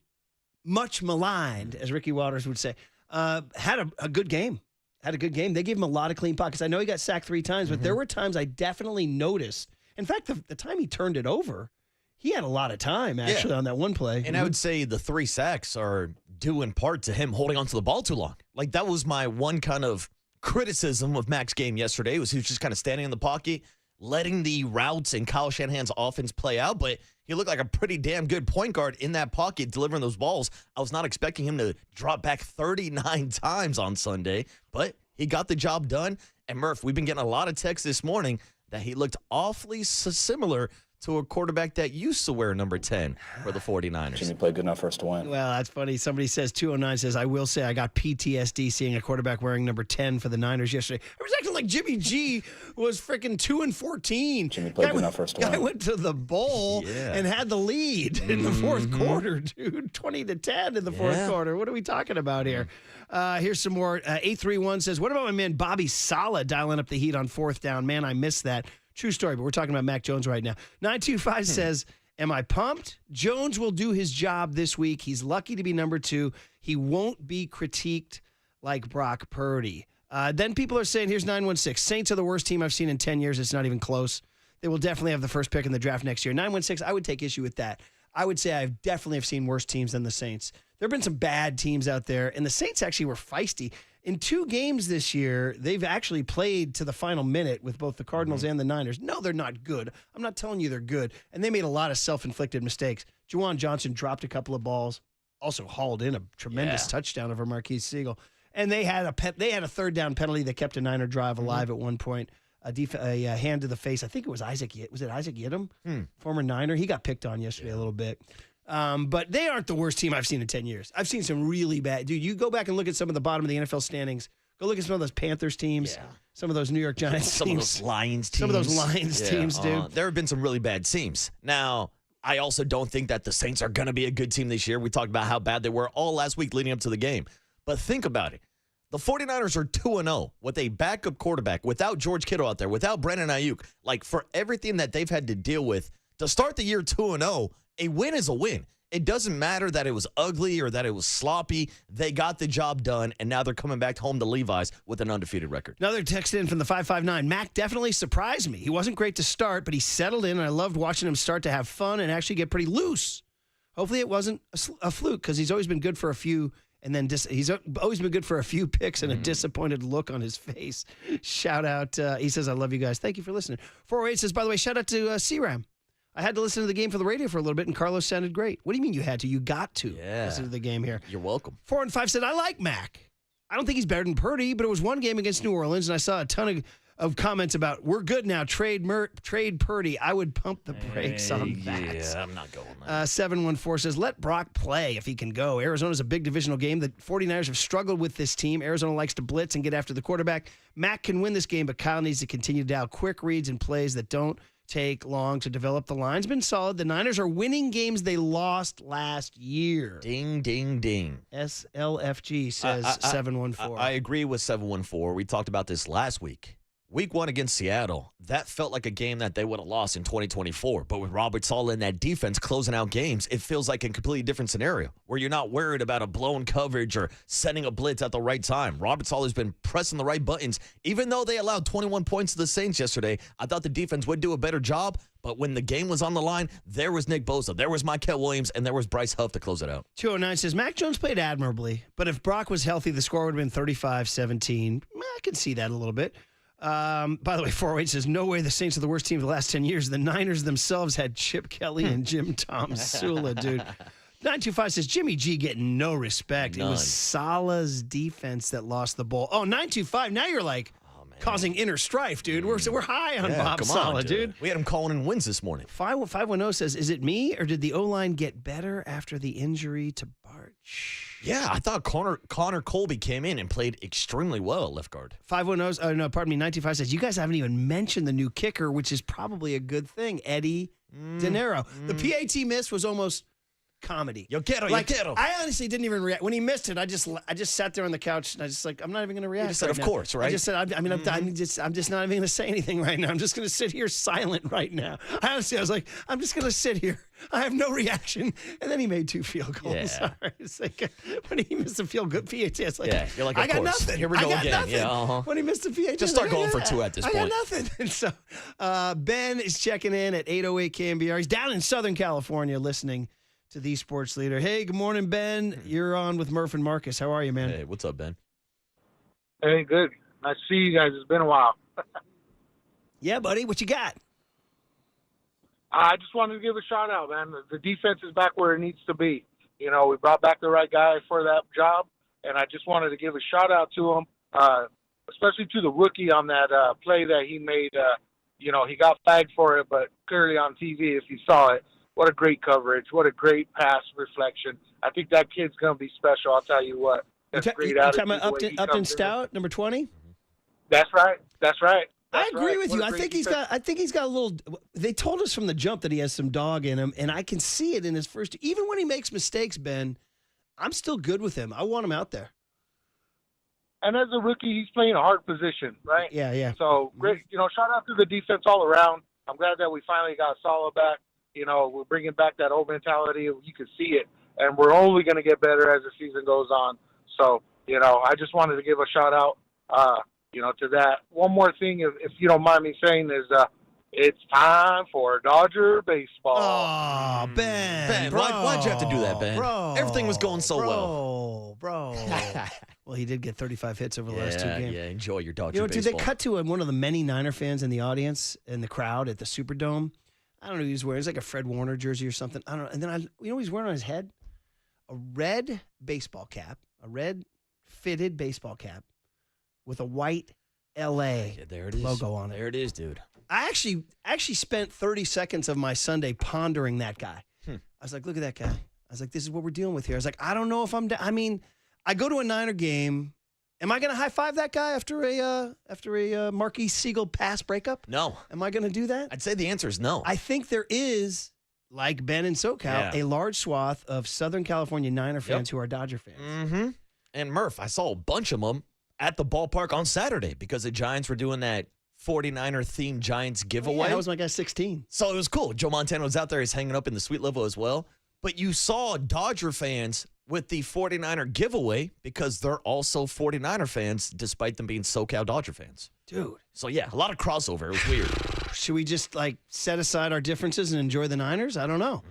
much maligned, as Ricky Waters would say, had a good game. Had a good game. They gave him a lot of clean pockets. I know he got sacked 3 times, but there were times I definitely noticed. In fact, the time he turned it over, he had a lot of time, actually, on that one play. And I would say the 3 sacks are due in part to him holding onto the ball too long. Like, that was my one kind of criticism of Mac's game yesterday, was he was just kind of standing in the pocket, letting the routes and Kyle Shanahan's offense play out, but he looked like a pretty damn good point guard in that pocket delivering those balls. I was not expecting him to drop back 39 times on Sunday, but he got the job done. And Murph, we've been getting a lot of texts this morning that he looked awfully similar to a quarterback that used to wear number 10 for the 49ers. Jimmy played good enough for us to win. Well, that's funny. Somebody says, 209 says, I will say I got PTSD seeing a quarterback wearing number 10 for the Niners yesterday. I was acting like Jimmy G was freaking 2-14. Jimmy played good enough for us to win. Guy went to the bowl and had the lead in the fourth quarter, dude. 20-10 in the fourth quarter. What are we talking about here? Here's some more. 831 says, what about my man Bobby Saleh dialing up the heat on 4th down? Man, I missed that. True story, but we're talking about Mac Jones right now. 925 says, am I pumped? Jones will do his job this week. He's lucky to be number 2. He won't be critiqued like Brock Purdy. Then people are saying, here's 916. Saints are the worst team I've seen in 10 years. It's not even close. They will definitely have the first pick in the draft next year. 916, I would take issue with that. I would say I definitely have seen worse teams than the Saints. There have been some bad teams out there, and the Saints actually were feisty. In 2 games this year, they've actually played to the final minute with both the Cardinals and the Niners. No, they're not good. I'm not telling you they're good. And they made a lot of self-inflicted mistakes. Juwan Johnson dropped a couple of balls, also hauled in a tremendous touchdown over Marquise Siegel. And they had a 3rd down penalty that kept a Niner drive alive at one point. A hand to the face. I think it was Isaac. Was it Isaac Yiadom? Former Niner. He got picked on yesterday a little bit. But they aren't the worst team I've seen in 10 years. I've seen some really bad. Dude, you go back and look at some of the bottom of the NFL standings. Go look at some of those Panthers teams, some of those New York Giants some teams. Of those Lions teams. Some of those Lions teams, dude. There have been some really bad teams. Now, I also don't think that the Saints are going to be a good team this year. We talked about how bad they were all last week leading up to the game. But think about it. The 49ers are 2-0 with a backup quarterback, without George Kittle out there, without Brandon Ayuk. Like, for everything that they've had to deal with, to start the year 2-0, a win is a win. It doesn't matter that it was ugly or that it was sloppy. They got the job done, and now they're coming back home to Levi's with an undefeated record. Another text in from the 559. Mac definitely surprised me. He wasn't great to start, but he settled in, and I loved watching him start to have fun and actually get pretty loose. Hopefully it wasn't a fluke, because he's always been good for a few, and then he's always been good for a few picks and a disappointed look on his face. Shout out. He says, I love you guys. Thank you for listening. 408 says, by the way, shout out to C-Ram. I had to listen to the game for the radio for a little bit, and Carlos sounded great. What do you mean you had to? You got to listen to the game here. You're welcome. 4 and 5 said, I like Mac. I don't think he's better than Purdy, but it was one game against New Orleans, and I saw a ton of comments about, we're good now, trade Purdy. I would pump the brakes on that. Yeah, I'm not going there. 714 says, let Brock play if he can go. Arizona's a big divisional game. The 49ers have struggled with this team. Arizona likes to blitz and get after the quarterback. Mac can win this game, but Kyle needs to continue to dial quick reads and plays that don't take long to develop. The line's been solid. The Niners are winning games they lost last year. Ding, ding, ding. SLFG says 714. I agree with 714. We talked about this last week Week 1 against Seattle, that felt like a game that they would have lost in 2024. But with Robert Saleh in that defense closing out games, it feels like a completely different scenario where you're not worried about a blown coverage or sending a blitz at the right time. Robert Saleh has been pressing the right buttons. Even though they allowed 21 points to the Saints yesterday, I thought the defense would do a better job. But when the game was on the line, there was Nick Bosa, there was Mykal Williams, and there was Bryce Huff to close it out. 209 says, Mac Jones played admirably, but if Brock was healthy, the score would have been 35-17. I can see that a little bit. By the way, 408 says, no way the Saints are the worst team of the last 10 years. The Niners themselves had Chip Kelly and Jim Tom Sula, dude. 925 says, Jimmy G getting no respect. None. It was Salah's defense that lost the ball. Oh, 925, now you're like causing inner strife, dude. We're high on Bob Saleh, dude. We had him calling in wins this morning. 510 says, is it me or did the O-line get better after the injury to Barch? Yeah, I thought Connor Colby came in and played extremely well at left guard. 925 says, you guys haven't even mentioned the new kicker, which is probably a good thing, Eddie De Niro. The PAT miss was almost comedy. Yo quiero, like, yo quiero. I honestly didn't even react. When he missed it, I just sat there on the couch and I just I'm not even going to react. You just said, right of now. course, right? I just said, I'm just not even going to say anything right now. I'm just going to sit here silent right now. I was like, I'm just going to sit here. I have no reaction. And then he made 2 field goals. Yeah. Sorry. It's like, when he missed a field goal, PAT, it's like, Yeah, you're like, of I got course. nothing. Here we go I got again. nothing. Yeah, When he missed the PAT, Just start going for 2 at this I point. got nothing. And so Ben is checking in at 808 KNBR. He's down in Southern California listening to the Sports Leader. Hey, good morning, Ben. You're on with Murph and Marcus. How are you, man? Hey, what's up, Ben? Hey, good. Nice to see you guys. It's been a while. Yeah, buddy. What you got? I just wanted to give a shout out, man. The defense is back where it needs to be. You know, we brought back the right guy for that job, and I just wanted to give a shout out to him, especially to the rookie on that play that he made. You know, he got flagged for it, but clearly on TV, if you saw it, what a great coverage. What a great pass reflection. I think that kid's going to be special. I'll tell you what. That's great You're talking attitude. about the way he Upton comes in. Stout, number 20? That's right. That's right. I agree right. with What you. a I great think he's got a little. They told us from the jump that he has some dog in him, and I can see it in his first. Even when he makes mistakes, Ben, I'm still good with him. I want him out there. And as a rookie, he's playing a hard position, right? Yeah. So great. You know, shout out to the defense all around. I'm glad that we finally got Saleh back. You know, we're bringing back that old mentality. You can see it, and we're only going to get better as the season goes on. So, you know, I just wanted to give a shout out. You know, to that. One more thing, if you don't mind me saying, is it's time for Dodger baseball. Oh, Ben, bro, why'd you have to do that, Ben? Bro, Everything was going so well. Bro. Well, he did get 35 hits over the last 2 games. Yeah, enjoy your Dodger You know, baseball. dude, they cut to one of the many Niner fans in the audience, in the crowd at the Superdome. I don't know who he's wearing. It's like a Fred Warner jersey or something. I don't know. And then, you know what he's wearing on his head? A red baseball cap, a red fitted baseball cap with a white L.A. There it is. logo on it. There it is, dude. I actually spent 30 seconds of my Sunday pondering that guy. I was like, look at that guy. I was like, this is what we're dealing with here. I was like, I don't know if I mean, I go to a Niner game. Am I going to high five that guy after a Marquis Siegel pass breakup? No. Am I going to do that? I'd say the answer is no. I think there is, like Ben and SoCal, a large swath of Southern California Niner fans who are Dodger fans. Mm-hmm. And Murph, I saw a bunch of them at the ballpark on Saturday because the Giants were doing that 49er-themed Giants giveaway. Yeah, that was my guy 16. So it was cool. Joe Montana was out there. He's hanging up in the suite level as well. But you saw Dodger fans with the 49er giveaway because they're also 49er fans despite them being SoCal Dodger fans. Dude. So, yeah, a lot of crossover. It was weird. Should we just, set aside our differences and enjoy the Niners? I don't know.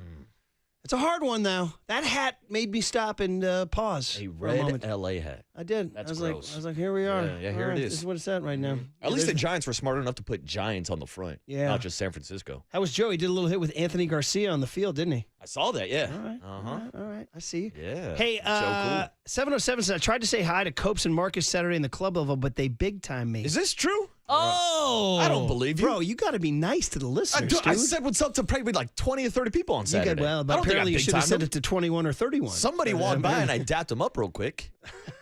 It's a hard one, though. That hat made me stop and pause. A for a moment. red LA hat. I did. That's I was gross. like, here we are. Yeah, here All right, it is. This is what it's at right now. At least the Giants were smart enough to put Giants on the front, not just San Francisco. How was Joe? He did a little hit with Anthony Garcia on the field, didn't he? I saw that, yeah. All right. All right. I see you. Yeah. Hey, So cool. 707 says, I tried to say hi to Copes and Marcus Saturday in the club level, but they big time me. Is this true? Oh. I don't believe you. Bro, you got to be nice to the listeners, dude. I said what's up to probably like 20 or 30 people on Saturday. Well, but I don't think I apparently you should have big-timed said them. it to 21 or 31. Somebody walked by and I dapped them up real quick.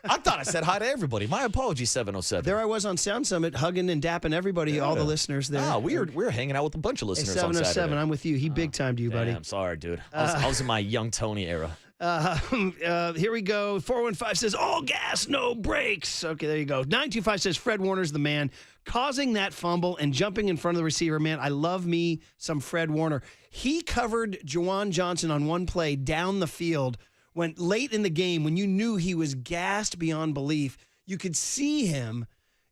I thought I said hi to everybody. My apologies, 707. There I was on Sound Summit hugging and dapping everybody, all the listeners there. Ah, we were hanging out with a bunch of Hey, listeners 707, on Saturday. I'm with you. He big timed you, buddy. I'm sorry, dude. I was in my young Tony era. Here we go. 415 says, all gas, no brakes. Okay, there you go. 925 says, Fred Warner's the man, causing that fumble and jumping in front of the receiver. Man, I love me some Fred Warner. He covered Juwan Johnson on one play down the field when late in the game, when you knew he was gassed beyond belief. You could see him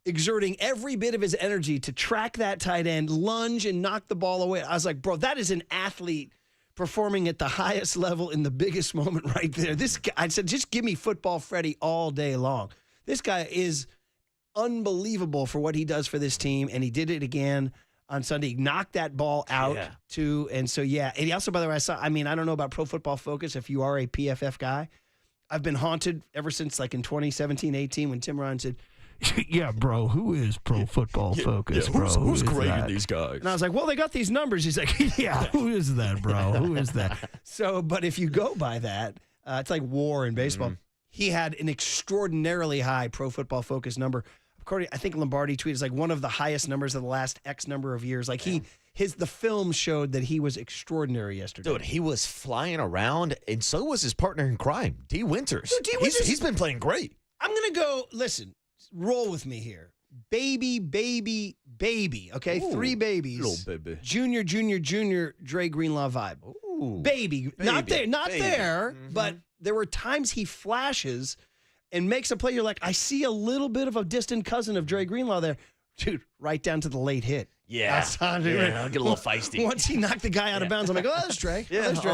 exerting every bit of his energy to track that tight end, lunge, and knock the ball away. I was like, bro, that is an athlete performing at the highest level in the biggest moment right there. This guy, I said, just give me football Freddie all day long. This guy is unbelievable for what he does for this team, and he did it again on Sunday. He knocked that ball out too, and so yeah. And he also, by the way, I don't know about Pro Football Focus if you are a PFF guy. I've been haunted ever since like in 2017-18 when Tim Ryan said, yeah, bro, who is Pro Football Focus, bro? Who's grading these guys? And I was like, well, they got these numbers. He's like, yeah, who is that, bro? Who is that? So, but if you go by that, it's like war in baseball. He had an extraordinarily high Pro Football Focus number. According, I think Lombardi tweeted, it's like one of the highest numbers of the last X number of years. Like the film showed that he was extraordinary yesterday. Dude, he was flying around, and so was his partner in crime, D. Winters. Dude, He's been playing great. I'm going to go, listen, roll with me here. Baby, okay? Ooh, 3 babies. Little baby. Junior, Dre Greenlaw vibe. Ooh. Baby. Not there, but there were times he flashes and makes a play. You're like, I see a little bit of a distant cousin of Dre Greenlaw there. Dude, right down to the late hit. Yeah. I'll get a little feisty. Once he knocked the guy out of bounds, I'm like, oh, that's Dre. Yeah, that's Dre.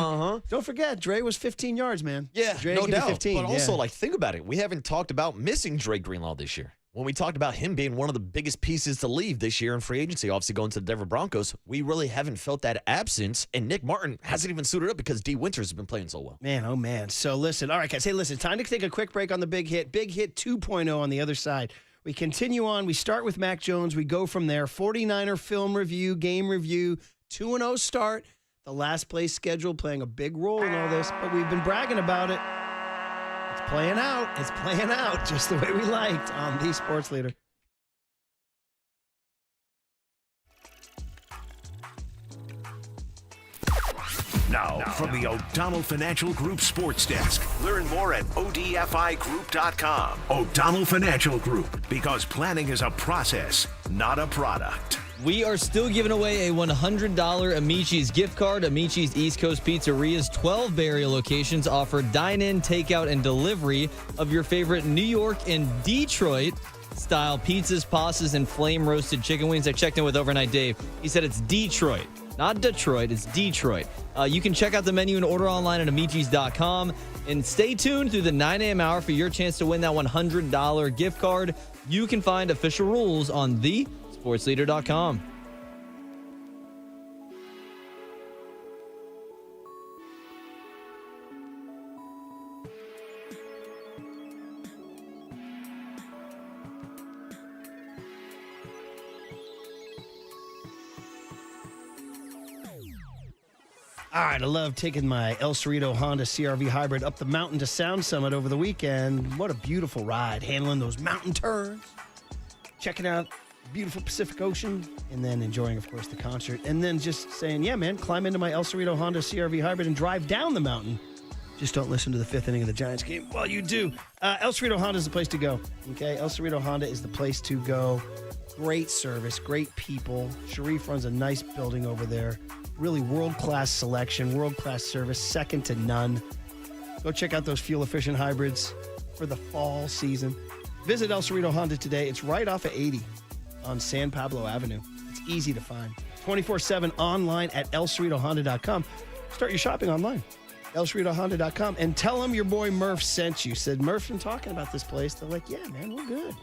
Don't forget, Dre was 15 yards, man. Yeah, Dre no doubt. 15. But also, think about it. We haven't talked about missing Dre Greenlaw this year. When we talked about him being one of the biggest pieces to leave this year in free agency, obviously going to the Denver Broncos, we really haven't felt that absence. And Nick Martin hasn't even suited up because D. Winters has been playing so well. Man, oh man. So listen, all right, guys. Hey, listen, time to take a quick break on the Big Hit. Big Hit 2.0 on the other side. We continue on. We start with Mac Jones. We go from there. 49er film review, game review, 2-0 start. The last place schedule playing a big role in all this, but we've been bragging about it. It's playing out. It's playing out just the way we liked on The Sports Leader. Now, from the O'Donnell Financial Group Sports Desk. Learn more at ODFIGroup.com. O'Donnell Financial Group, because planning is a process, not a product. We are still giving away a $100 Amici's gift card. Amici's East Coast Pizzeria's 12 Bay Area locations offer dine-in, takeout, and delivery of your favorite New York and Detroit-style pizzas, pastas, and flame-roasted chicken wings. I checked in with Overnight Dave. He said it's Detroit. Not Detroit, it's Detroit. You can check out the menu and order online at Amici's.com. And stay tuned through the 9 a.m. hour for your chance to win that $100 gift card. You can find official rules on thesportsleader.com. All right, I love taking my El Cerrito Honda CR-V Hybrid up the mountain to Sound Summit over the weekend. What a beautiful ride, handling those mountain turns, checking out the beautiful Pacific Ocean, and then enjoying, of course, the concert. And then just saying, yeah, man, climb into my El Cerrito Honda CR-V Hybrid and drive down the mountain. Just don't listen to the 5th inning of the Giants game while you do. El Cerrito Honda is the place to go, okay? El Cerrito Honda is the place to go. Great service, great people. Sharif runs a nice building over there. Really world-class selection, world-class service, second to none. Go check out those fuel-efficient hybrids for the fall season. Visit El Cerrito Honda today. It's right off of 80 on San Pablo Avenue. It's easy to find. 24/7 online at elcerritohonda.com. Start your shopping online. elcerritohonda.com. And tell them your boy Murph sent you. Said, Murph's been talking about this place. They're like, yeah, man, we're good.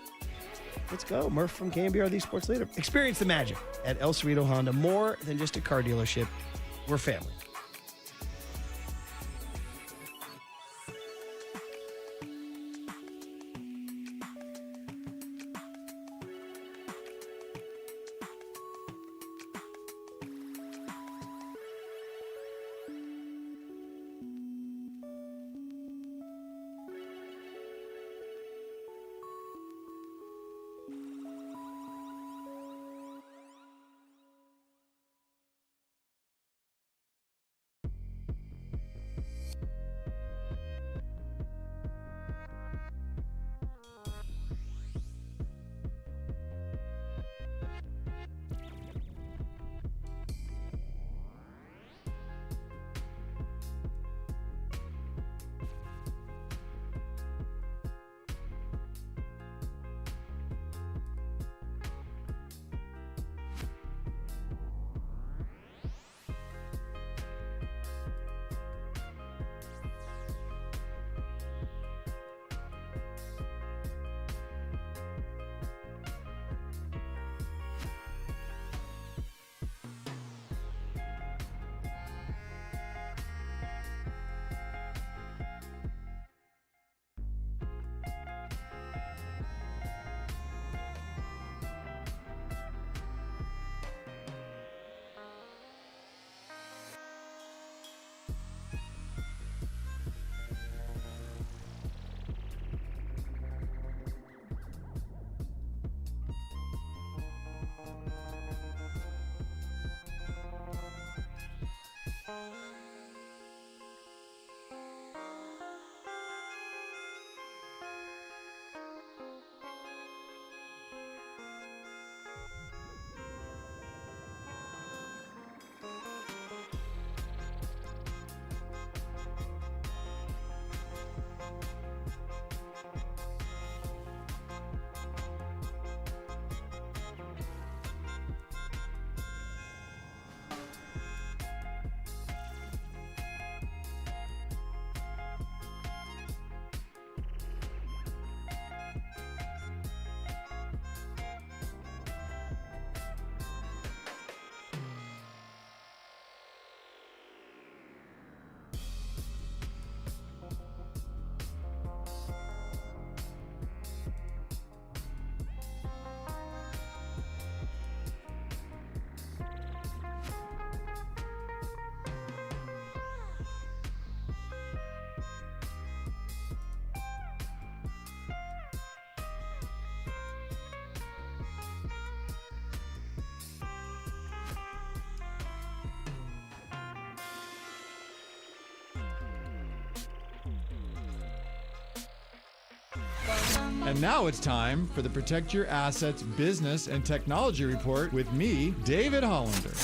Let's go. Murph from KNBR, the Sports Leader. Experience the magic at El Cerrito Honda. More than just a car dealership. We're family. And now it's time for the Protect Your Assets Business and Technology Report with me, David Hollander.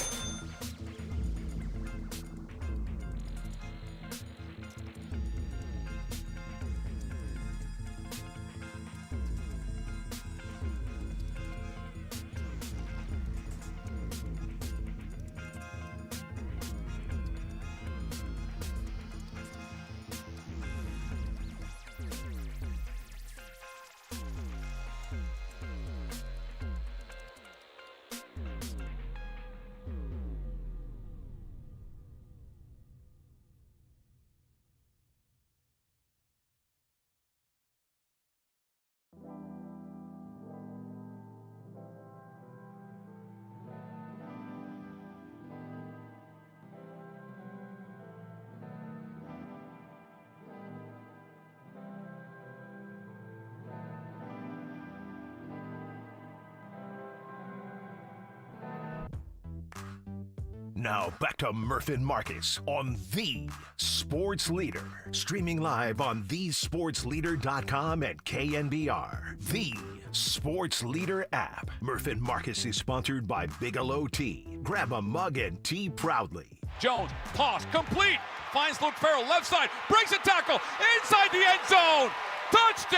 Now back to Murph and Marcus on The Sports Leader. Streaming live on thesportsleader.com and KNBR. The Sports Leader app. Murph and Marcus is sponsored by Bigelow Tea. Grab a mug and tea proudly. Jones, toss, complete. Finds Luke Farrell, left side, breaks a tackle, inside the end zone. Touchdown!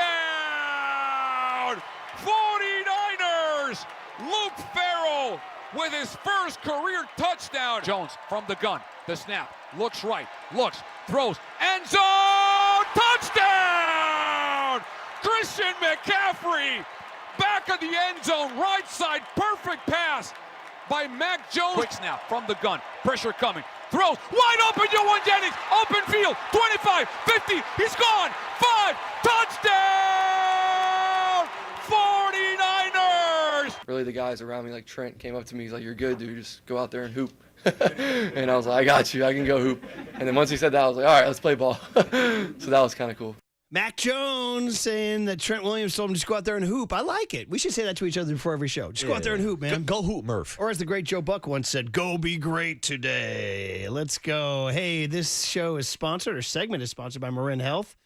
49ers! Luke Farrell with his first career touchdown. Jones from the gun, the snap, looks right, looks, throws, end zone, touchdown! Christian McCaffrey, back of the end zone, right side, perfect pass by Mac Jones. Quick snap from the gun, pressure coming, throws, wide open, Yohan Jennings, open field, 25, 50, he's gone, 5, touchdown! 49ers! Really, the guys around me, like Trent, came up to me. He's like, "You're good, dude. Just go out there and hoop." And I was like, "I got you. I can go hoop." And then once he said that, I was like, "All right, let's play ball." So that was kind of cool. Mac Jones saying that Trent Williams told him just go out there and hoop. I like it. We should say that to each other before every show. Just go out there and hoop, man. Go hoop, Murph. Or as the great Joe Buck once said, go be great today. Let's go. Hey, this show is sponsored, or segment is sponsored by Marin Health.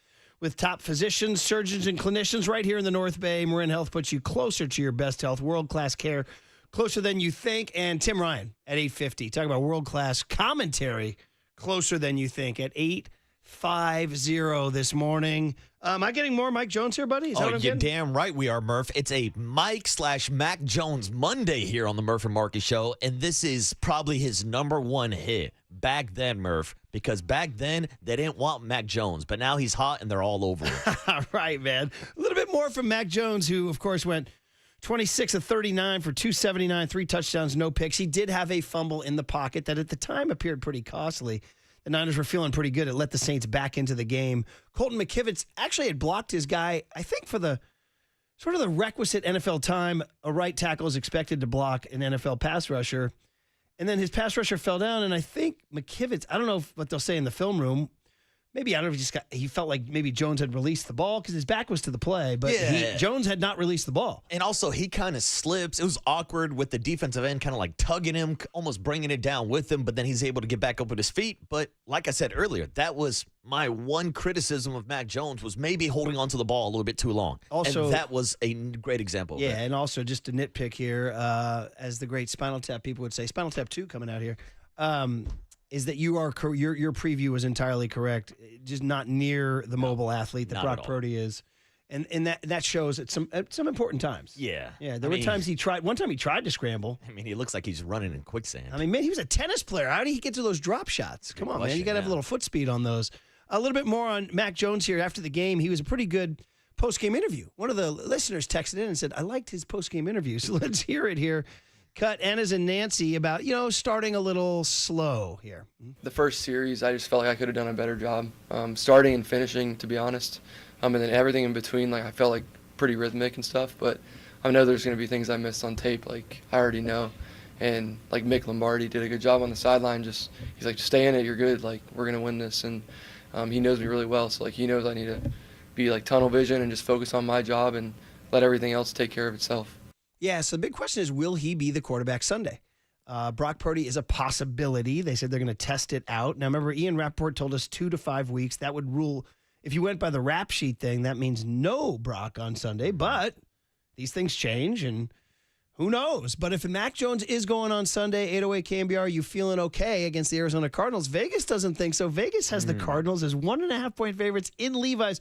With top physicians, surgeons, and clinicians right here in the North Bay, Marin Health puts you closer to your best health, world-class care, closer than you think. And Tim Ryan at 8:50. Talk about world-class commentary, closer than you think, at 8:50 this morning. Am I getting more Mike Jones here, buddy? Is that what I'm you're getting? damn right we are, Murph. It's a Mike/Mac Jones Monday here on the Murph and Marcus Show, and this is probably his number one hit back then, Murph, because back then they didn't want Mac Jones, but now he's hot and they're all over him. All right, man. A little bit more from Mac Jones, who, of course, went 26 of 39 for 279, 3 touchdowns, no picks. He did have a fumble in the pocket that at the time appeared pretty costly. The Niners were feeling pretty good. It let the Saints back into the game. Colton McKivitz actually had blocked his guy, I think, for the sort of the requisite NFL time. A right tackle is expected to block an NFL pass rusher. And then his pass rusher fell down, and I think McKivitz, I don't know what they'll say in the film room. Maybe, I don't know if he felt like maybe Jones had released the ball because his back was to the play, but Jones had not released the ball. And also, he kind of slips. It was awkward with the defensive end kind of like tugging him, almost bringing it down with him, but then he's able to get back up with his feet. But like I said earlier, that was my one criticism of Mac Jones, was maybe holding onto the ball a little bit too long. Also, and that was a great example of that. And also just a nitpick here, as the great Spinal Tap people would say, Spinal Tap 2 coming out here, is that your preview was entirely correct, just not near the mobile athlete that Brock Purdy is. And that shows at some important times. Yeah. Yeah, there were times one time he tried to scramble. I mean, he looks like he's running in quicksand. I mean, man, he was a tennis player. How did he get to those drop shots? Come on, man. You got to have a little foot speed on those. A little bit more on Mac Jones here after the game. He was a pretty good post-game interview. One of the listeners texted in and said, I liked his post-game interview. So let's hear it here. Cut Anna's and Nancy about, starting a little slow here. The first series, I just felt like I could have done a better job starting and finishing, to be honest. And then everything in between, like I felt like pretty rhythmic and stuff. But I know there's going to be things I missed on tape, like I already know. And like Mick Lombardi did a good job on the sideline. He's like, just stay in it, you're good. Like, we're going to win this. And he knows me really well. So like he knows I need to be like tunnel vision and just focus on my job and let everything else take care of itself. Yeah, so the big question is, will he be the quarterback Sunday? Brock Purdy is a possibility. They said they're going to test it out. Now, remember, Ian Rappaport told us 2 to 5 weeks. That would rule If you went by the rap sheet thing, that means no Brock on Sunday. But these things change, and who knows? But if Mac Jones is going on Sunday, 808 KNBR, you feeling okay against the Arizona Cardinals? Vegas doesn't think so. Vegas has the Cardinals as 1.5-point favorites in Levi's.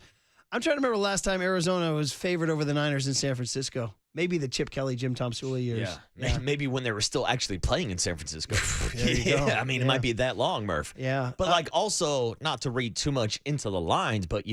I'm trying to remember the last time Arizona was favored over the Niners in San Francisco. Maybe the Chip Kelly, Jim Tomsula years. Yeah. Maybe when they were still actually playing in San Francisco. I mean, it might be that long, Murph. Yeah. But also, not to read too much into the lines, but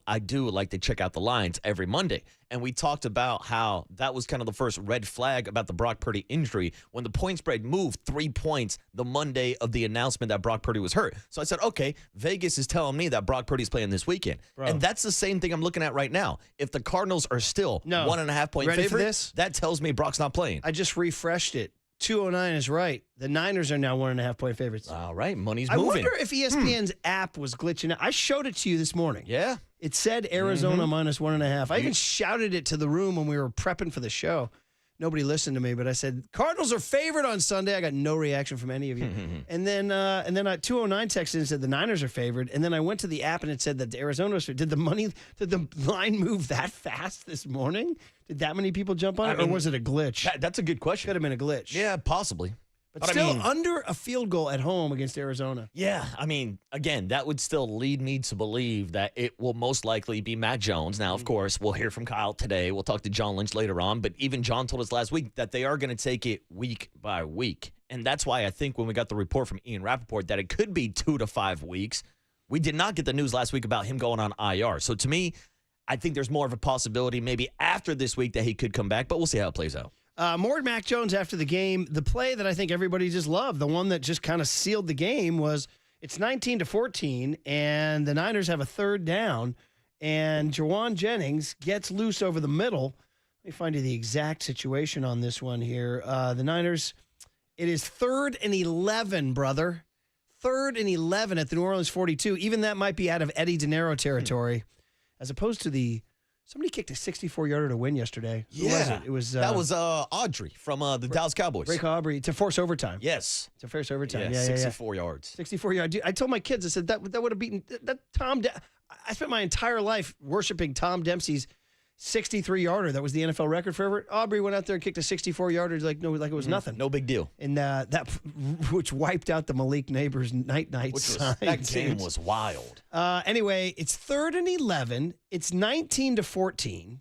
I do like to check out the lines every Monday. And we talked about how that was kind of the first red flag about the Brock Purdy injury when the point spread moved 3 points the Monday of the announcement that Brock Purdy was hurt. So I said, okay, Vegas is telling me that Brock Purdy's playing this weekend. Bro. And that's the same thing I'm looking at right now. If the Cardinals are still 1.5-point Ready for favorite, this? that tells me Brock's not playing. I just refreshed it. 209 is right. The Niners are now 1.5-point favorites. All right, money's I moving. wonder if ESPN's app was glitching out. I showed it to you this morning. Yeah. It said Arizona minus 1.5. I even shouted it to the room when we were prepping for the show. Nobody listened to me, but I said, Cardinals are favored on Sunday. I got no reaction from any of you. And then I 209 texted and said the Niners are favored. And then I went to the app and it said that Arizona was favored. Did the line move that fast this morning? Did that many people jump on it? Or was it a glitch? That's a good question. Could have been a glitch. Yeah, possibly. But still under a field goal at home against Arizona. Yeah, again, that would still lead me to believe that it will most likely be Mac Jones. Now, of course, we'll hear from Kyle today. We'll talk to John Lynch later on. But even John told us last week that they are going to take it week by week. And that's why I think when we got the report from Ian Rappaport that it could be 2 to 5 weeks, we did not get the news last week about him going on IR. So to me, I think there's more of a possibility maybe after this week that he could come back. But we'll see how it plays out. More Mac Jones after the game. The play that I think everybody just loved, the one that just kind of sealed the game, was it's 19-14, and the Niners have a third down, and Juwan Jennings gets loose over the middle. Let me find you the exact situation on this one here. The Niners, it is 3rd and 11, brother. 3rd and 11 at the New Orleans 42. Even that might be out of Eddie De Niro territory, as opposed to somebody kicked a 64-yarder to win yesterday. Who was it? It was that was Audrey from the Dallas Cowboys. Rick Aubrey to force overtime. Yes, to force overtime. Yeah, 64 yards. 64 yards. I told my kids, I said that would have beaten that Tom. I spent my entire life worshiping Tom Dempsey's 63-yarder. That was the NFL record forever. Aubrey went out there and kicked a 64-yarder like it was nothing. No big deal. And that which wiped out the Malik Neighbors night sign. That game was wild. Anyway, it's 3rd and 11. It's 19-14.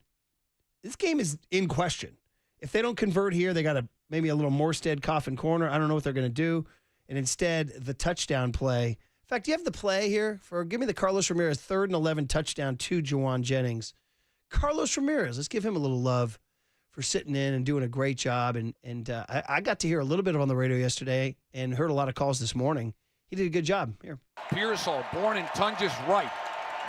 This game is in question. If they don't convert here, they got maybe a little Morstead coffin corner. I don't know what they're going to do. And instead, the touchdown play. In fact, do you have the play here? Give me the Carlos Ramirez 3rd and 11 touchdown to Juwan Jennings. Carlos Ramirez, let's give him a little love for sitting in and doing a great job. And I got to hear a little bit on the radio yesterday and heard a lot of calls this morning. He did a good job. Here. Pearsall, born in Tunges right.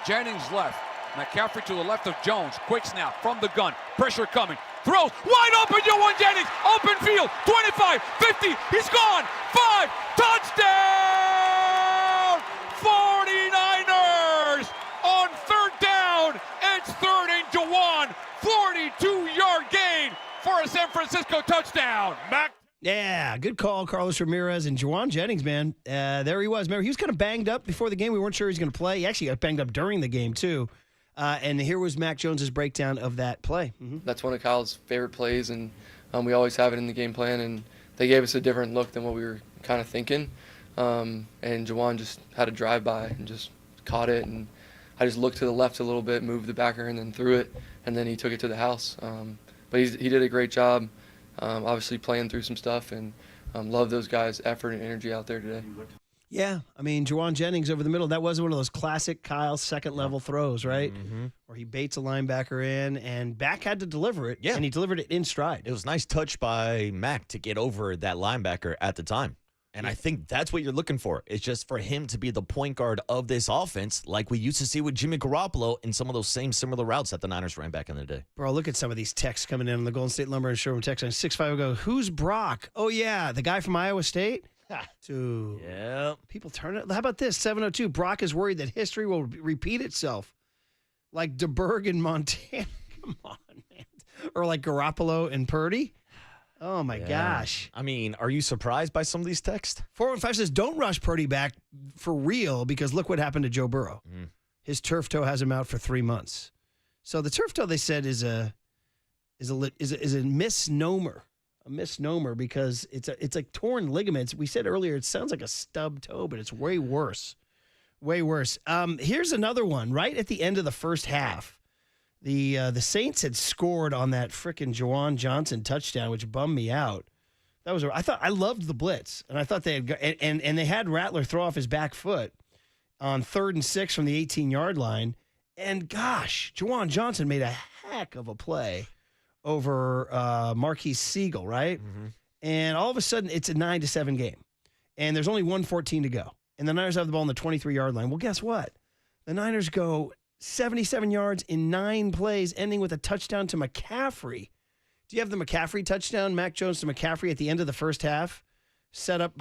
Jennings left. McCaffrey to the left of Jones. Quick snap from the gun. Pressure coming. Throws. Wide open, Juwan Jennings. Open field. 25, 50. He's gone. 5. Touchdown! 49ers on 3rd down. It's 3rd and Juwan. 42-yard gain for a San Francisco touchdown. Yeah, good call, Carlos Ramirez. And Juwan Jennings, man, there he was. Remember, he was kind of banged up before the game. We weren't sure he was going to play. He actually got banged up during the game, too. And here was Mac Jones's breakdown of that play. That's one of Kyle's favorite plays, and we always have it in the game plan. And they gave us a different look than what we were kind of thinking. And Juwan just had a drive-by and just caught it. And I just looked to the left a little bit, moved the backer, and then threw it. And then he took it to the house. But he did a great job, obviously playing through some stuff, and love those guys' effort and energy out there today. Yeah, I mean, Juwan Jennings over the middle, that was one of those classic Kyle second-level throws, right? Where he baits a linebacker in, and back had to deliver it, and he delivered it in stride. It was a nice touch by Mac to get over that linebacker at the time. And I think that's what you're looking for. It's just for him to be the point guard of this offense like we used to see with Jimmy Garoppolo in some of those same similar routes that the Niners ran back in the day. Bro, look at some of these texts coming in on the Golden State Lumber and Showroom text on 6-5 go, who's Brock? Oh, yeah, the guy from Iowa State? People turn it. How about this? 702, Brock is worried that history will repeat itself. Like DeBerg in Montana. Come on, man. Or like Garoppolo and Purdy. Oh, my gosh. I mean, are you surprised by some of these texts? 415 says, don't rush Purdy back for real because look what happened to Joe Burrow. his turf toe has him out for 3 months. So the turf toe, they said, is a misnomer. A misnomer because it's like torn ligaments. We said earlier it sounds like a stub toe, but it's way worse. Way worse. Here's another one. Right at the end of the first half, the Saints had scored on that frickin' Juwan Johnson touchdown, which bummed me out. I loved the blitz, and I thought they had and they had Rattler throw off his back foot on 3rd and 6 from the 18-yard line. And gosh, Juwan Johnson made a heck of a play over Marquise Siegel, right? Mm-hmm. And all of a sudden, it's a 9-7 game. And there's only 1:14 to go. And the Niners have the ball on the 23-yard line. Well, guess what? The Niners go 77 yards in 9 plays, ending with a touchdown to McCaffrey. Do you have the McCaffrey touchdown, Mac Jones to McCaffrey at the end of the first half? Set up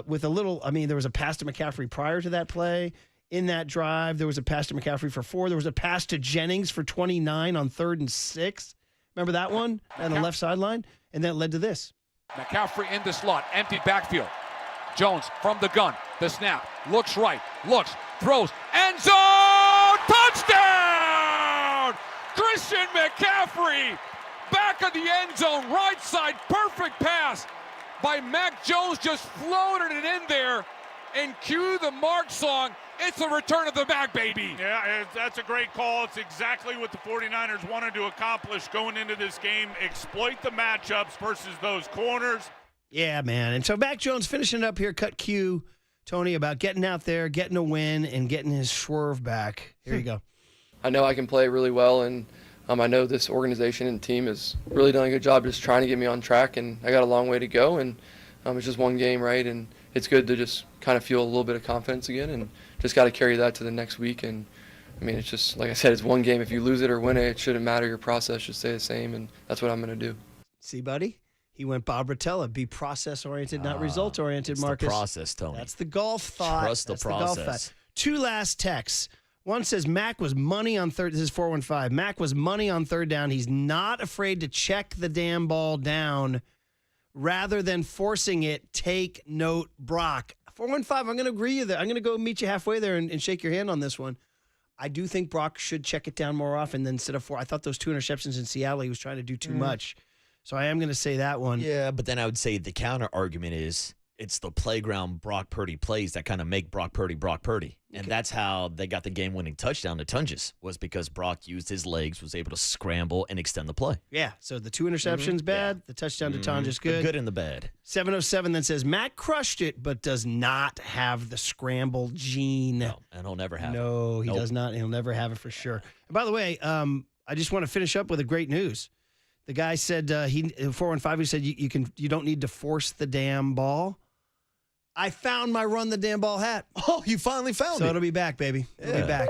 with a little, there was a pass to McCaffrey prior to that play. In that drive, there was a pass to McCaffrey for 4. There was a pass to Jennings for 29 on 3rd and 6. Remember that one on the left sideline? And that led to this. McCaffrey in the slot, empty backfield. Jones from the gun, the snap, looks right, throws, end zone, touchdown! Christian McCaffrey, back of the end zone, right side, perfect pass by Mac Jones, just floated it in there, and cue the Mark song. It's the return of the Mac, baby. Yeah, that's a great call. It's exactly what the 49ers wanted to accomplish going into this game, exploit the matchups versus those corners. Yeah, man. And so Mac Jones finishing up here, cut Q, Tony, about getting out there, getting a win, and getting his swerve back. Here you go. I know I can play really well, and I know this organization and team has really done a good job just trying to get me on track, and I got a long way to go, and it's just one game, right? And it's good to just kind of feel a little bit of confidence again, and just got to carry that to the next week. And it's just, like I said, it's one game. If you lose it or win it, it shouldn't matter. Your process should stay the same, and that's what I'm going to do. See, buddy? He went Bob Rotella. Be process-oriented, not result-oriented, Marcus. The process, Tony. That's the golf thought. Trust the process. 2 last texts. One says, Mac was money on third. This is 415. Mac was money on third down. He's not afraid to check the damn ball down rather than forcing it. Take note, Brock. 415, I'm going to agree with you there. I'm going to go meet you halfway there and shake your hand on this one. I do think Brock should check it down more often than instead of 4. I thought those 2 interceptions in Seattle, he was trying to do too much. So I am going to say that one. Yeah, but then I would say the counter argument is it's the playground Brock Purdy plays that kind of make Brock Purdy Brock Purdy. And that's how they got the game-winning touchdown to Tunges, was because Brock used his legs, was able to scramble and extend the play. Yeah, so the 2 interceptions, bad. Yeah. The touchdown to Tunges, good. The good and the bad. 707 then says, Mac crushed it, but does not have the scramble gene. No, and he'll never have it. No, he does not. He'll never have it for sure. And by the way, I just want to finish up with a great news. The guy said, 415, he said, you don't need to force the damn ball. I found my Run the Damn Ball hat. Oh, you finally found it. So it'll be back, baby. It'll be back.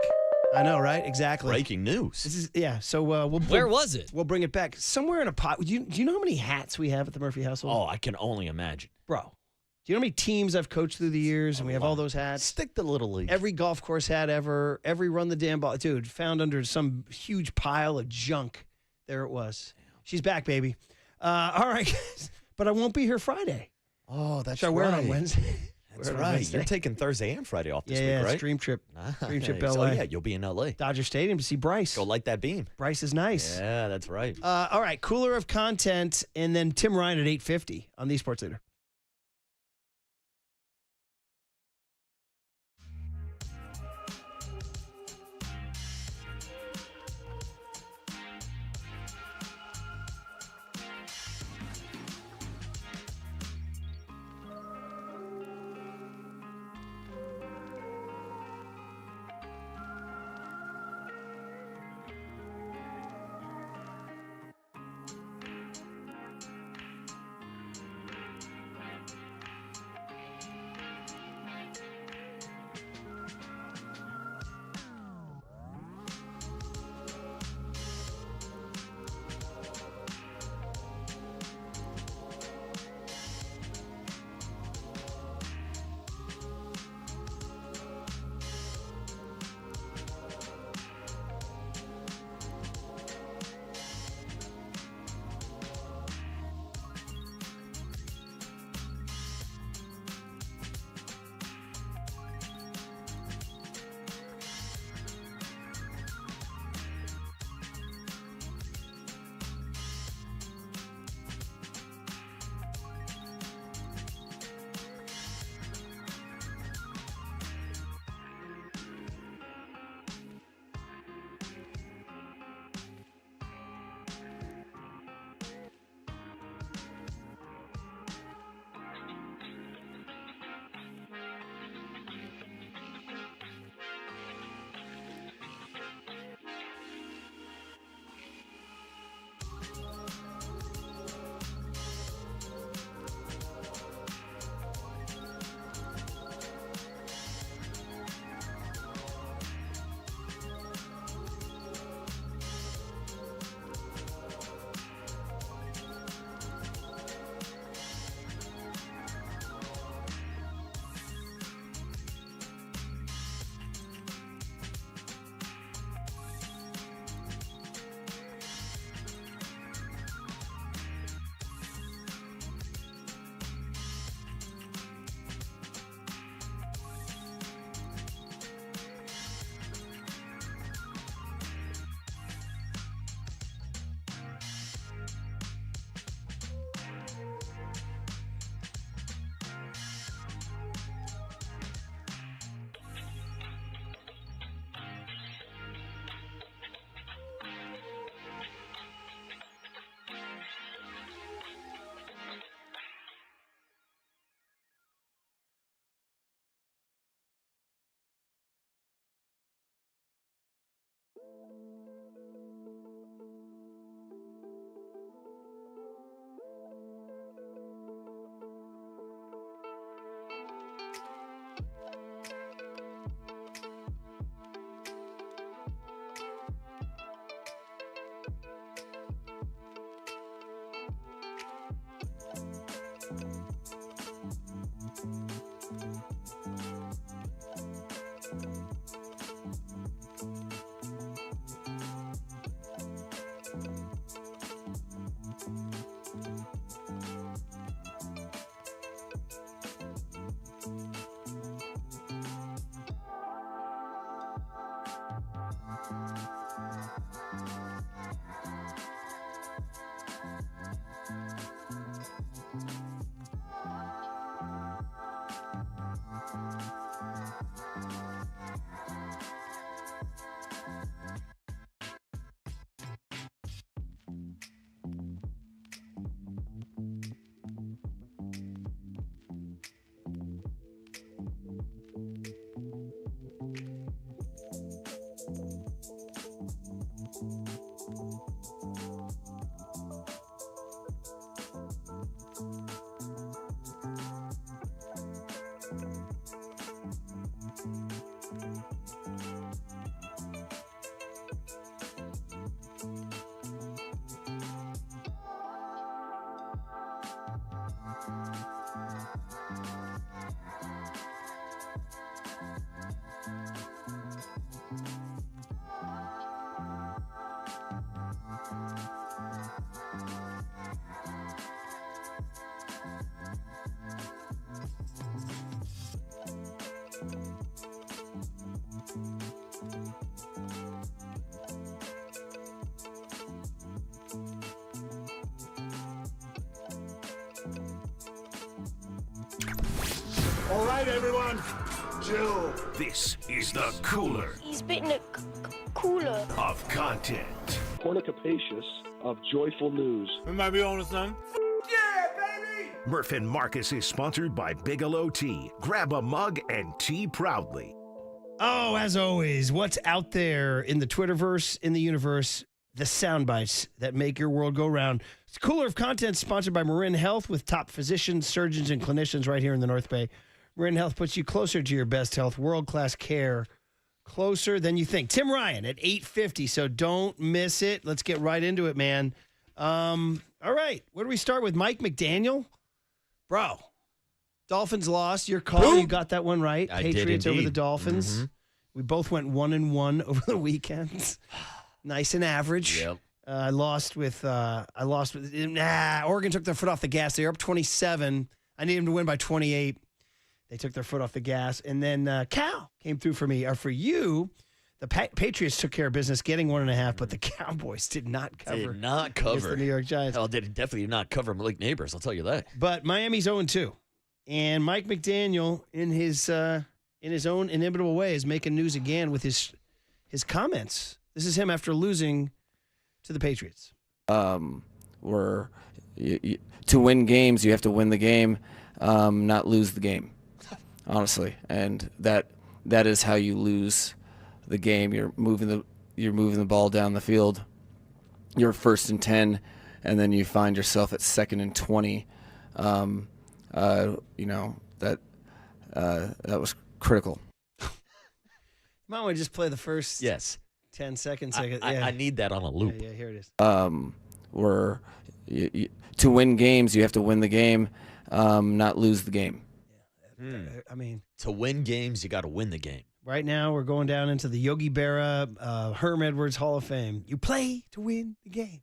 I know, right? Exactly. Breaking news. So where was it? We'll bring it back. Somewhere in a pot. Do you know how many hats we have at the Murphy household? Oh, I can only imagine. Bro, do you know how many teams I've coached through the years and we have all those hats? Stick the Little League. Every golf course hat ever, every Run the Damn Ball. Dude, found under some huge pile of junk. There it was. She's back, baby. All right, guys. But I won't be here Friday. Oh, that's right. Should I wear it on Wednesday? That's right. You're taking Thursday and Friday off this week, right? Yeah, Dream Trip. Nice. Dream Trip LA. So, yeah, you'll be in LA. Dodger Stadium to see Bryce. Go light that beam. Bryce is nice. Yeah, that's right. All right, cooler of content, and then Tim Ryan at 8:50 on the Sports Leader. night, everyone. Chill. This is the cooler He's bitten a cooler of content. Cornucopacious of joyful news. We might be on to something. Yeah, baby! Murph and Marcus is sponsored by Bigelow Tea. Grab a mug and tea proudly. Oh, as always, what's out there in the Twitterverse, in the universe, the sound bites that make your world go round. It's Cooler of Content, sponsored by Marin Health, with top physicians, surgeons, and clinicians right here in the North Bay. Marin Health puts you closer to your best health, world-class care, closer than you think. Tim Ryan at 8:50, so don't miss it. Let's get right into it, man. All right, where do we start with? Mike McDaniel? Bro, Dolphins lost. Your call, you got that one right. I Patriots did over the indeed. Dolphins. Mm-hmm. We both went 1-1 over the weekend. Nice and average. Yep. I lost with Oregon took their foot off the gas. They were up 27. I needed them to win by 28. They took their foot off the gas. And then Cal came through for me. Or for you, the Patriots took care of business, getting 1.5, but the Cowboys did not cover. Did not against cover. the New York Giants. Hell, they definitely did not cover Malik Neighbors, I'll tell you that. But Miami's 0-2. And Mike McDaniel, in his own inimitable way, is making news again with his comments. This is him after losing to the Patriots. To win games, you have to win the game, not lose the game, honestly. And that is how you lose the game. You're moving the ball down the field. You're 1st and 10, and then you find yourself at 2nd and 20. That was critical. You might want to just play the first 10 seconds. I need that on a loop. Yeah, here it is. To win games, you have to win the game, not lose the game. I mean, to win games, you got to win the game. Right now, we're going down into the Yogi Berra, Herm Edwards Hall of Fame. You play to win the game.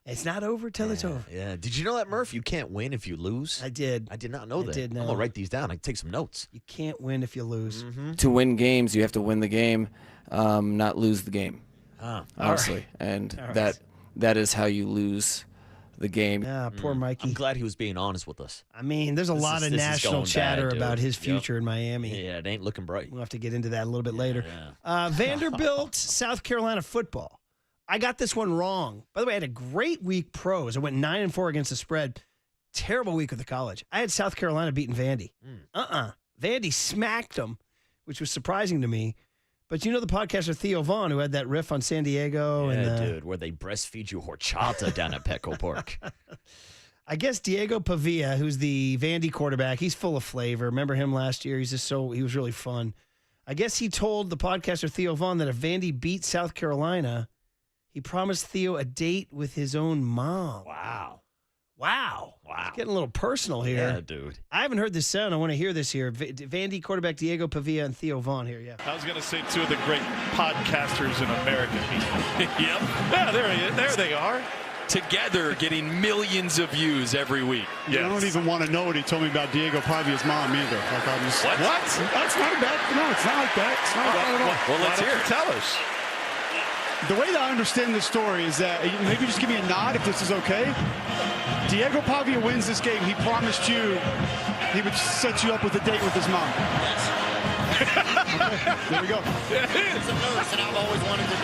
It's not over till it's over. Yeah. Did you know that, Murph? You can't win if you lose. I did. I did not know that. I did know. I'm gonna write these down. I can take some notes. You can't win if you lose. Mm-hmm. To win games, you have to win the game, not lose the game. Honestly, right. And All right. that is how you lose the game. Yeah, poor Mikey. I'm glad he was being honest with us. I mean, there's a lot of national chatter about his future in Miami. Yeah, it ain't looking bright. We'll have to get into that a little bit later. Vanderbilt, South Carolina football. I got this one wrong. By the way, I had a great week pros. I went 9-4 against the spread. Terrible week with the college. I had South Carolina beating Vandy. Vandy smacked them, which was surprising to me. But you know the podcaster Theo Vaughn, who had that riff on San Diego? Yeah, dude, where they breastfeed you horchata down at Petco Park. I guess Diego Pavia, who's the Vandy quarterback, he's full of flavor. Remember him last year? He was really fun. I guess he told the podcaster Theo Vaughn that if Vandy beat South Carolina, he promised Theo a date with his own mom. Wow. It's getting a little personal here. Yeah, dude. I haven't heard this sound. I want to hear this here. Vandy quarterback Diego Pavia and Theo Vaughn here. Yeah. I was going to say two of the great podcasters in America. Yep. Yeah, there they are. Together getting millions of views every week. Yeah, I don't even want to know what he told me about Diego Pavia's mom either. Like I'm just, What? That's not bad. No, it's not like that. It's not like that at all. Well, let's hear it. Tell us. The way that I understand this story is that, maybe just give me a nod if this is okay. Diego Pavia wins this game. He promised you he would set you up with a date with his mom. Okay, there we go. He's a nurse, and I've always wanted to.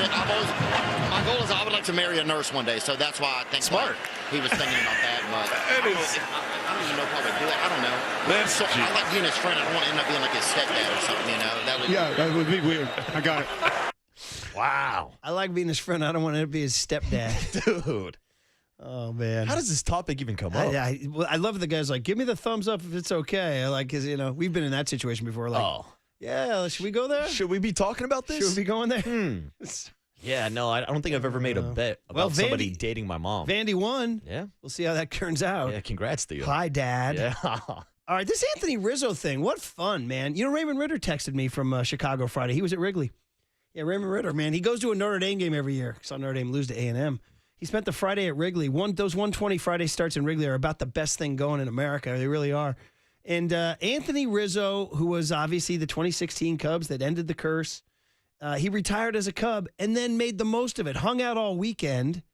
My goal is I would like to marry a nurse one day, so that's why I think Smart. He was thinking about that, but I don't even know if I would do it. I don't know. I like being his friend. I don't want to end up being like his stepdad or something, you know. That would be weird. I got it. Wow. I like being his friend. I don't want to be his stepdad. Dude. Oh, man. How does this topic even come up? I love the guys like, give me the thumbs up if it's okay. Because, we've been in that situation before. Like, yeah, should we go there? Should we be talking about this? Should we be going there? Yeah, no, I don't think I've ever made a bet about somebody dating my mom. Vandy won. Yeah. We'll see how that turns out. Yeah, congrats to you. Hi, Dad. Yeah. All right, this Anthony Rizzo thing, what fun, man. Raymond Ritter texted me from Chicago Friday. He was at Wrigley. Yeah, Raymond Ritter, man. He goes to a Notre Dame game every year. Saw Notre Dame lose to A&M. He spent the Friday at Wrigley. Those 120 Friday starts in Wrigley are about the best thing going in America. They really are. And Anthony Rizzo, who was obviously the 2016 Cubs that ended the curse, he retired as a Cub and then made the most of it. Hung out all weekend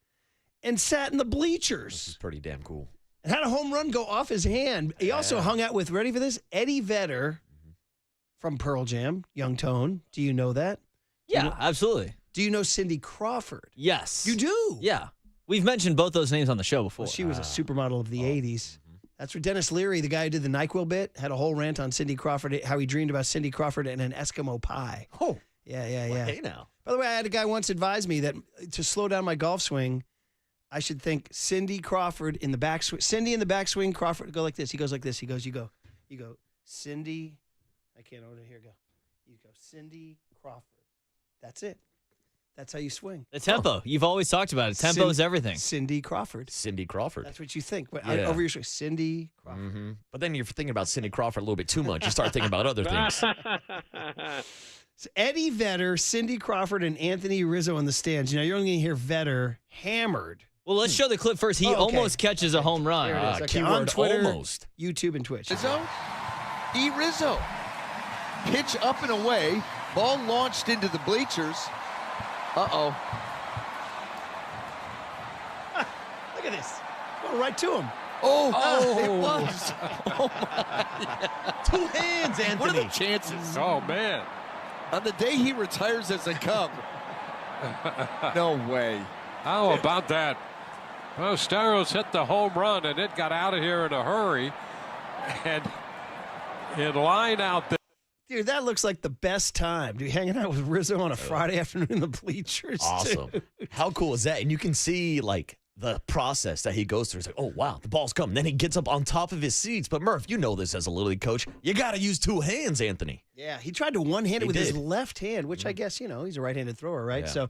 and sat in the bleachers. This is pretty damn cool. And had a home run go off his hand. He also hung out with, ready for this, Eddie Vedder from Pearl Jam, Young Tone. Do you know that? Yeah, absolutely. Do you know Cindy Crawford? Yes. You do? Yeah. We've mentioned both those names on the show before. Well, she was a supermodel of the 80s. That's where Dennis Leary, the guy who did the NyQuil bit, had a whole rant on Cindy Crawford, how he dreamed about Cindy Crawford and an Eskimo pie. Oh. Yeah. Hey, now. By the way, I had a guy once advise me that to slow down my golf swing, I should think Cindy Crawford in the backswing. Cindy in the backswing, Crawford go like this. He goes like this. He goes, you go, Cindy. I can't order. Here, go. You go, Cindy Crawford. That's it. That's how you swing. The tempo. You've always talked about it. Tempo is everything. Cindy Crawford. Cindy Crawford. That's what you think. But Yeah. over your swing, Cindy Crawford. Mm-hmm. But then you're thinking about Cindy Crawford a little bit too much. You start thinking about other things. So Eddie Vedder, Cindy Crawford, and Anthony Rizzo in the stands. You know, you're only going to hear Vedder hammered. Well, let's show the clip first. He almost catches a home run. There it is. Okay, on Twitter, YouTube, and Twitch. Rizzo. Pitch up and away. Ball launched into the bleachers. Uh-oh. Look at this. Going right to him. It was. Oh, my. 2 hands, Anthony. What are the chances? Oh, man. On the day he retires as a Cub. No way. How about that? Well, Staros hit the home run, and it got out of here in a hurry. And in line out there. Dude, that looks like the best time. Dude, hanging out with Rizzo on a Friday afternoon in the bleachers. Awesome. Dude. How cool is that? And you can see, like, the process that he goes through. It's like, oh, wow, the ball's coming. Then he gets up on top of his seats. But, Murph, you know this as a Little League coach. You got to use 2 hands, Anthony. Yeah, he tried to one-hand it with his did. left hand, which I guess, you know, he's a right-handed thrower, right? Yeah. So,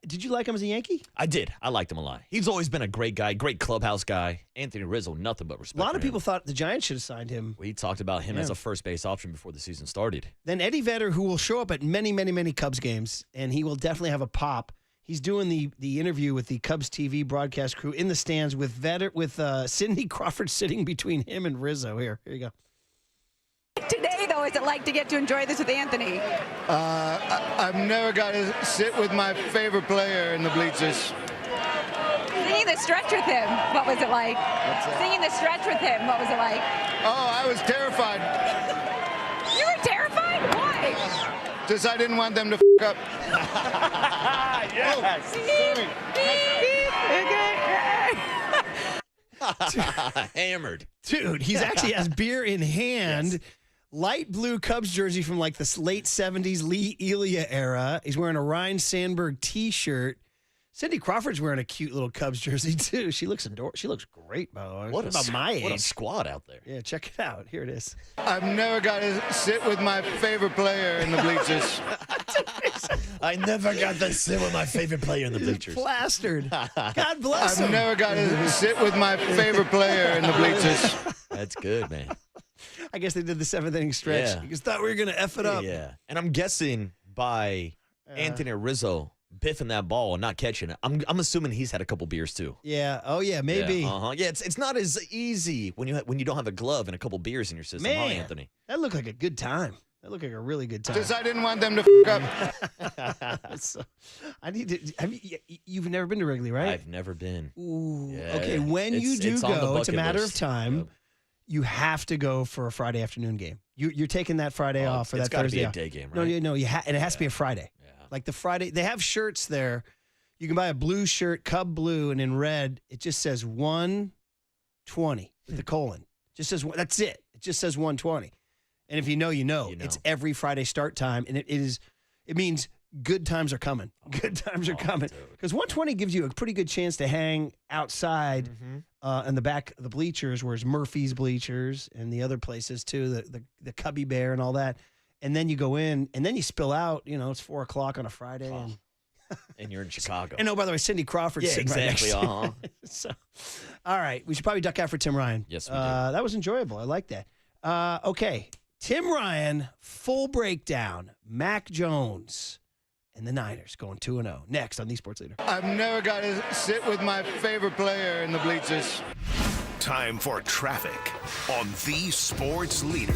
did you like him as a Yankee? I did. I liked him a lot. He's always been a great guy, great clubhouse guy. Anthony Rizzo, nothing but respect. A lot for of him. people thought the Giants should have signed him. We talked about him as a first base option before the season started. Then Eddie Vedder, who will show up at many, many, many Cubs games, and he will definitely have a pop. He's doing the interview with the Cubs TV broadcast crew in the stands with Vedder, with Cindy Crawford sitting between him and Rizzo. Here you go. Today, though, is it like to get to enjoy this with Anthony? I've never got to sit with my favorite player in the bleachers. Singing the stretch with him, what was it like? Singing the stretch with him, what was it like? Oh, I was terrified. You were terrified? Why? Just I didn't want them to up. Yes. Hammered. Dude, he's actually has beer in hand. Yes. Light blue Cubs jersey from like the late 70s Lee Elia era. He's wearing a Ryne Sandberg t-shirt. Cindy Crawford's wearing a cute little Cubs jersey too. She looks adorable. She looks great, by the way. What about my age. What a squad out there. Yeah, check it out. Here it is. I've never got to sit with my favorite player in the bleachers. I never got to sit with my favorite player in the bleachers. Plastered. God bless I've him. never got to sit with my favorite player in the bleachers. That's good, man. I guess they did the 7th inning stretch. Yeah. You just thought we were going to F it up. Yeah. And I'm guessing by Anthony Rizzo biffing that ball and not catching it, I'm assuming he's had a couple beers too. Yeah. Oh, yeah, maybe. Yeah, yeah, it's not as easy when you don't have a glove and a couple beers in your system, Man, huh, Anthony? That looked like a good time. That looked like a really good time. Just I didn't want them to up. So, I need to. You've never been to Wrigley, right? I've never been. Ooh. Yeah, okay, when you do it's on the go, it's a bucket matter list. of time. Yep. You have to go for a Friday afternoon game. You're taking that Friday off for that it's gotta Thursday be a off. day game, No, right? no, and it has to be a Friday. Yeah. Like the Friday, they have shirts there. You can buy a blue shirt, Cub blue, and in red, it just says 120 with the colon. Just says that's it. It just says 120. And if you know, you know. It's every Friday start time, and it means good times are coming. Good times are coming. Because 120 gives you a pretty good chance to hang outside in the back of the bleachers, whereas Murphy's bleachers and the other places too, the Cubby Bear and all that. And then you go in, and then you spill out. You know, it's 4 o'clock on a Friday, and you're in Chicago. And oh, by the way, Cindy Crawford's sitting right next to you. So, all right, we should probably duck out for Tim Ryan. Yes, we do. That was enjoyable. I like that. Okay, Tim Ryan, full breakdown. Mac Jones and the Niners going 2-0. Next on the Sports Leader. I've never got to sit with my favorite player in the bleachers. Time for traffic on the Sports Leader.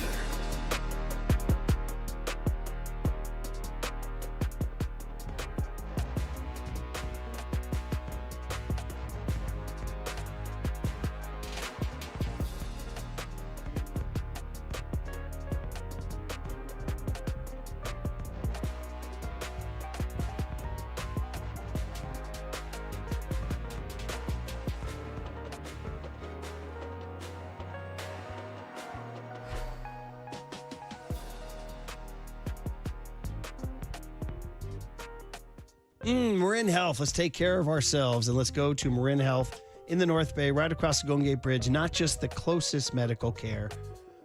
Marin Health. Let's take care of ourselves and let's go to Marin Health in the North Bay, right across the Golden Gate Bridge. Not just the closest medical care,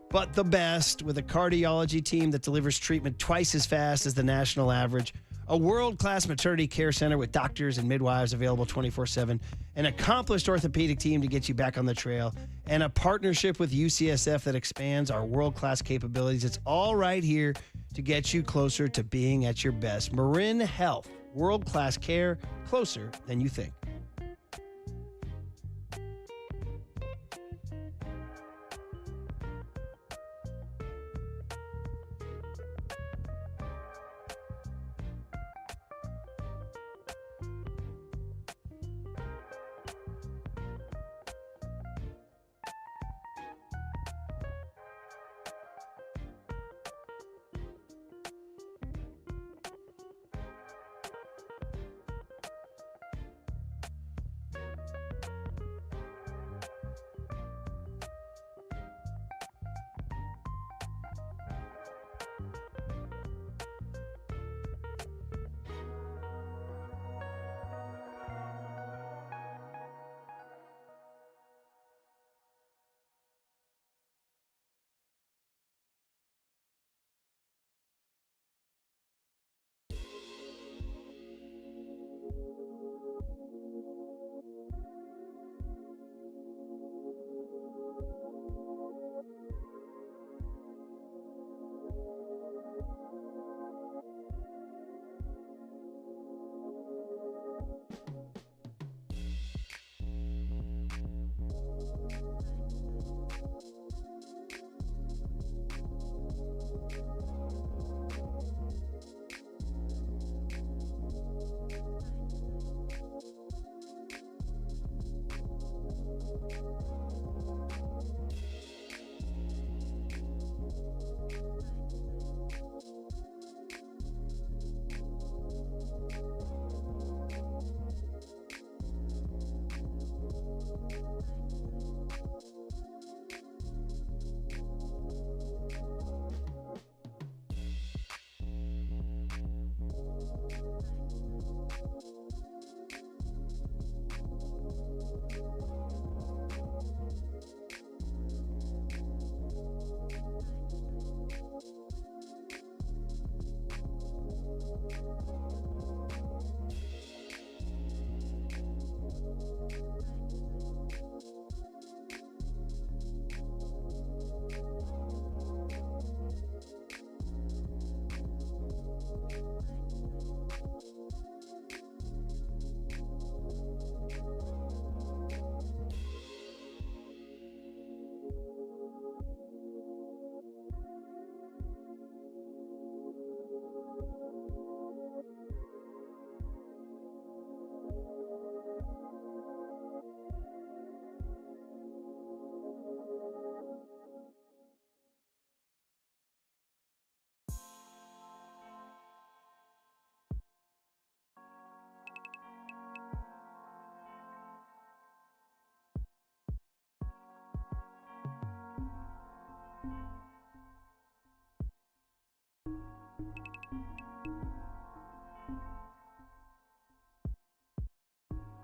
but the best, with a cardiology team that delivers treatment twice as fast as the national average. A world-class maternity care center with doctors and midwives available 24/7. An accomplished orthopedic team to get you back on the trail. And a partnership with UCSF that expands our world-class capabilities. It's all right here to get you closer to being at your best. Marin Health. World-class care, closer than you think.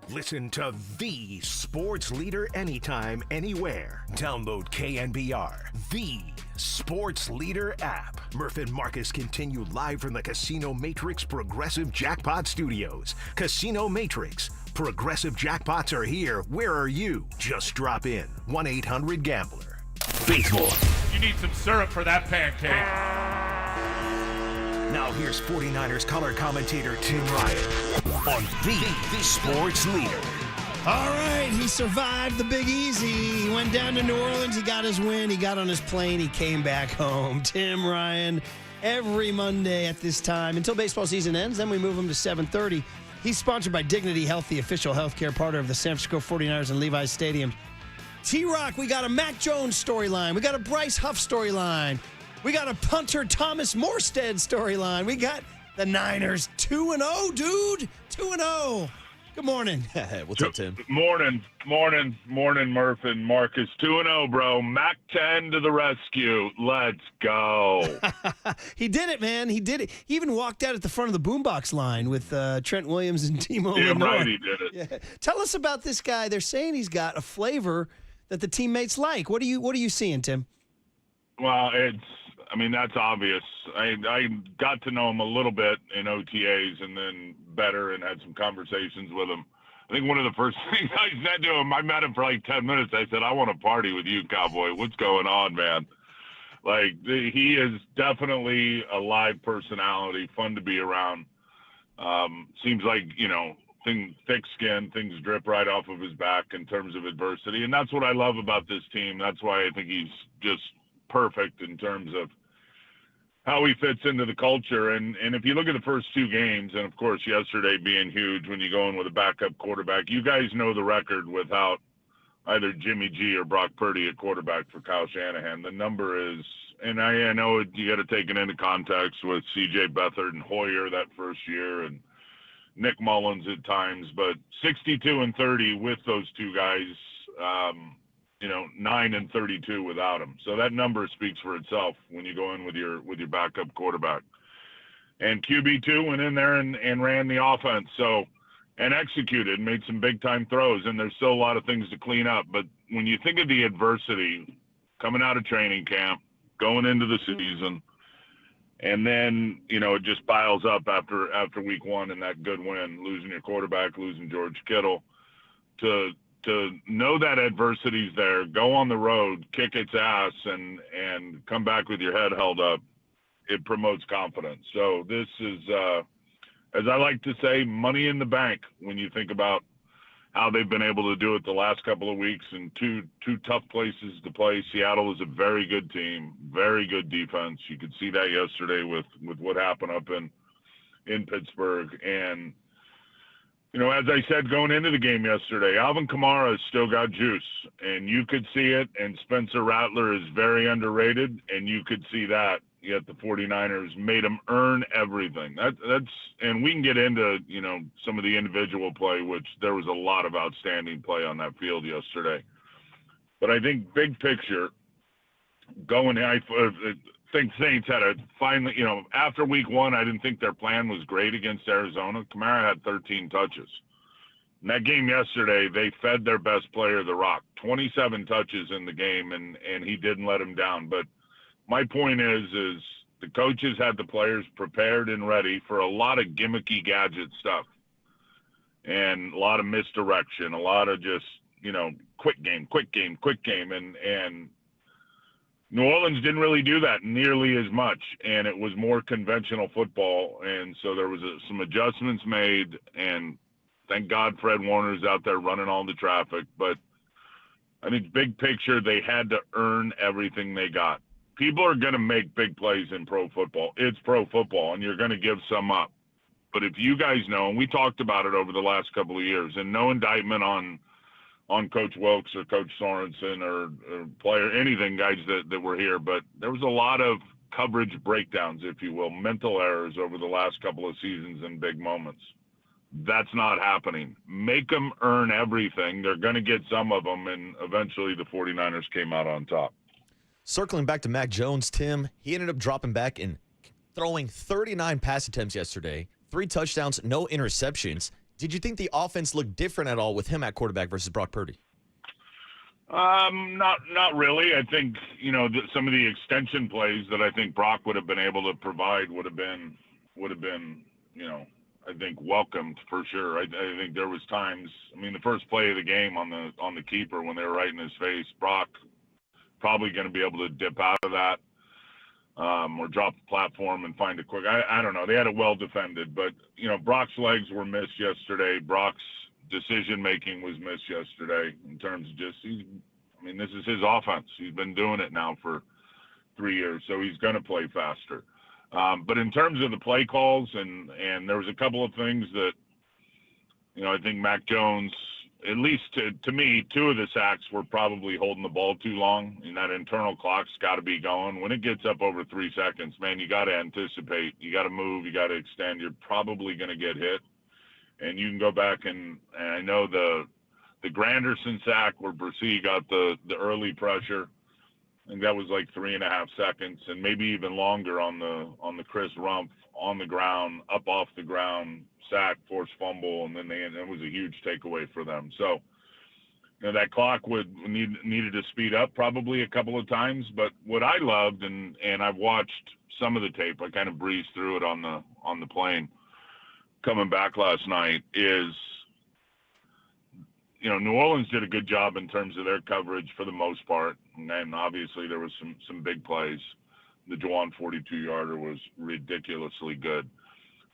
Listen to the sports leader anytime, anywhere. Download KNBR, the sports leader app. Murph and Marcus continue live from the Casino Matrix Progressive Jackpot Studios. Casino Matrix. Progressive jackpots are here. Where are you? Just drop in. 1-800-GAMBLER. Baseball. You need some syrup for that pancake. Now here's 49ers color commentator Tim Ryan on the sports leader. All right, he survived the Big Easy. He went down to New Orleans. He got his win. He got on his plane. He came back home. Tim Ryan, every Monday at this time until baseball season ends. Then we move him to 7:30. He's sponsored by Dignity Health, the official healthcare partner of the San Francisco 49ers and Levi's Stadium. T-Rock, we got a Mac Jones storyline. We got a Bryce Huff storyline. We got a punter Thomas Morstead storyline. We got the Niners 2-0, dude. 2-0. Good morning. What's up, Tim? Morning, Murph and Marcus. 2-0, bro. Mac 10 to the rescue. Let's go. He did it, man. He did it. He even walked out at the front of the boombox line with Trent Williams and Timo Yeah, Lenore. right, he did it. Yeah. Tell us about this guy. They're saying he's got a flavor that the teammates like. What are you seeing, Tim? Well, that's obvious. I got to know him a little bit in OTAs and then better and had some conversations with him. I think one of the first things I said to him, I met him for like 10 minutes. I said, I want to party with you, cowboy. What's going on, man? Like, he is definitely a live personality, fun to be around. Seems like, thick skin, things drip right off of his back in terms of adversity. And that's what I love about this team. That's why I think he's just perfect in terms of how he fits into the culture. And if you look at the first two games, and of course yesterday being huge when you go in with a backup quarterback, you guys know the record without either Jimmy G or Brock Purdy at quarterback for Kyle Shanahan. The number is, and I know you got to take it into context with C.J. Beathard and Hoyer that first year and Nick Mullins at times, but 62-30 with those two guys, 9-32 without him. So that number speaks for itself when you go in with your backup quarterback. And QB2 went in there and ran the offense. So, and executed, made some big time throws. And there's still a lot of things to clean up. But when you think of the adversity coming out of training camp, going into the season, and then, it just piles up after week one and that good win, losing your quarterback, losing George Kittle, to know that adversity's there, go on the road, kick its ass, and come back with your head held up, it promotes confidence. So this is, as I like to say, money in the bank when you think about how they've been able to do it the last couple of weeks and two tough places to play. Seattle is a very good team, very good defense. You could see that yesterday with what happened up in Pittsburgh. And as I said going into the game yesterday, Alvin Kamara has still got juice, and you could see it, and Spencer Rattler is very underrated, and you could see that, yet the 49ers made him earn everything. And we can get into, some of the individual play, which there was a lot of outstanding play on that field yesterday. But I think big picture, I think Saints had a finally, after week one, I didn't think their plan was great against Arizona. Kamara had 13 touches. In that game yesterday, they fed their best player the rock. 27 touches in the game, and he didn't let him down. But my point is the coaches had the players prepared and ready for a lot of gimmicky gadget stuff and a lot of misdirection, a lot of just, quick game. And New Orleans didn't really do that nearly as much, and it was more conventional football. And so there was some adjustments made, and thank God Fred Warner's out there running all the traffic. But I think big picture, they had to earn everything they got. People are going to make big plays in pro football. It's pro football, and you're going to give some up. But if you guys know, and we talked about it over the last couple of years, and no indictment on Coach Wilkes or Coach Sorensen or player, anything, guys that were here, but there was a lot of coverage breakdowns, if you will, mental errors over the last couple of seasons in big moments. That's not happening. Make them earn everything. They're going to get some of them, and eventually the 49ers came out on top. Circling back to Mac Jones, Tim, he ended up dropping back and throwing 39 pass attempts yesterday, 3 touchdowns, no interceptions. Did you think the offense looked different at all with him at quarterback versus Brock Purdy? Not really. I think, some of the extension plays that I think Brock would have been able to provide would have been, I think welcomed for sure. I think there was times, the first play of the game on the keeper when they were right in his face, Brock probably going to be able to dip out of that. Or drop the platform and find a quick. I don't know. They had it well defended, but Brock's legs were missed yesterday. Brock's decision making was missed yesterday in terms of just. This is his offense. He's been doing it now for 3 years, so he's going to play faster. But in terms of the play calls, and there was a couple of things that, I think Mac Jones. At least to me, 2 of the sacks were probably holding the ball too long, and that internal clock's got to be going. When it gets up over 3 seconds, man, you got to anticipate. You got to move. You got to extend. You're probably going to get hit. And you can go back and I know the Granderson sack where Bryce got the early pressure. I think that was like 3.5 seconds, and maybe even longer on the Chris Rumpf on the ground, up off the ground, sack, forced fumble, and then it was a huge takeaway for them. So, that clock needed to speed up probably a couple of times. But what I loved, and I've watched some of the tape, I kind of breezed through it on the plane coming back last night, is New Orleans did a good job in terms of their coverage for the most part, and obviously there was some big plays. The Juwan 42-yarder was ridiculously good.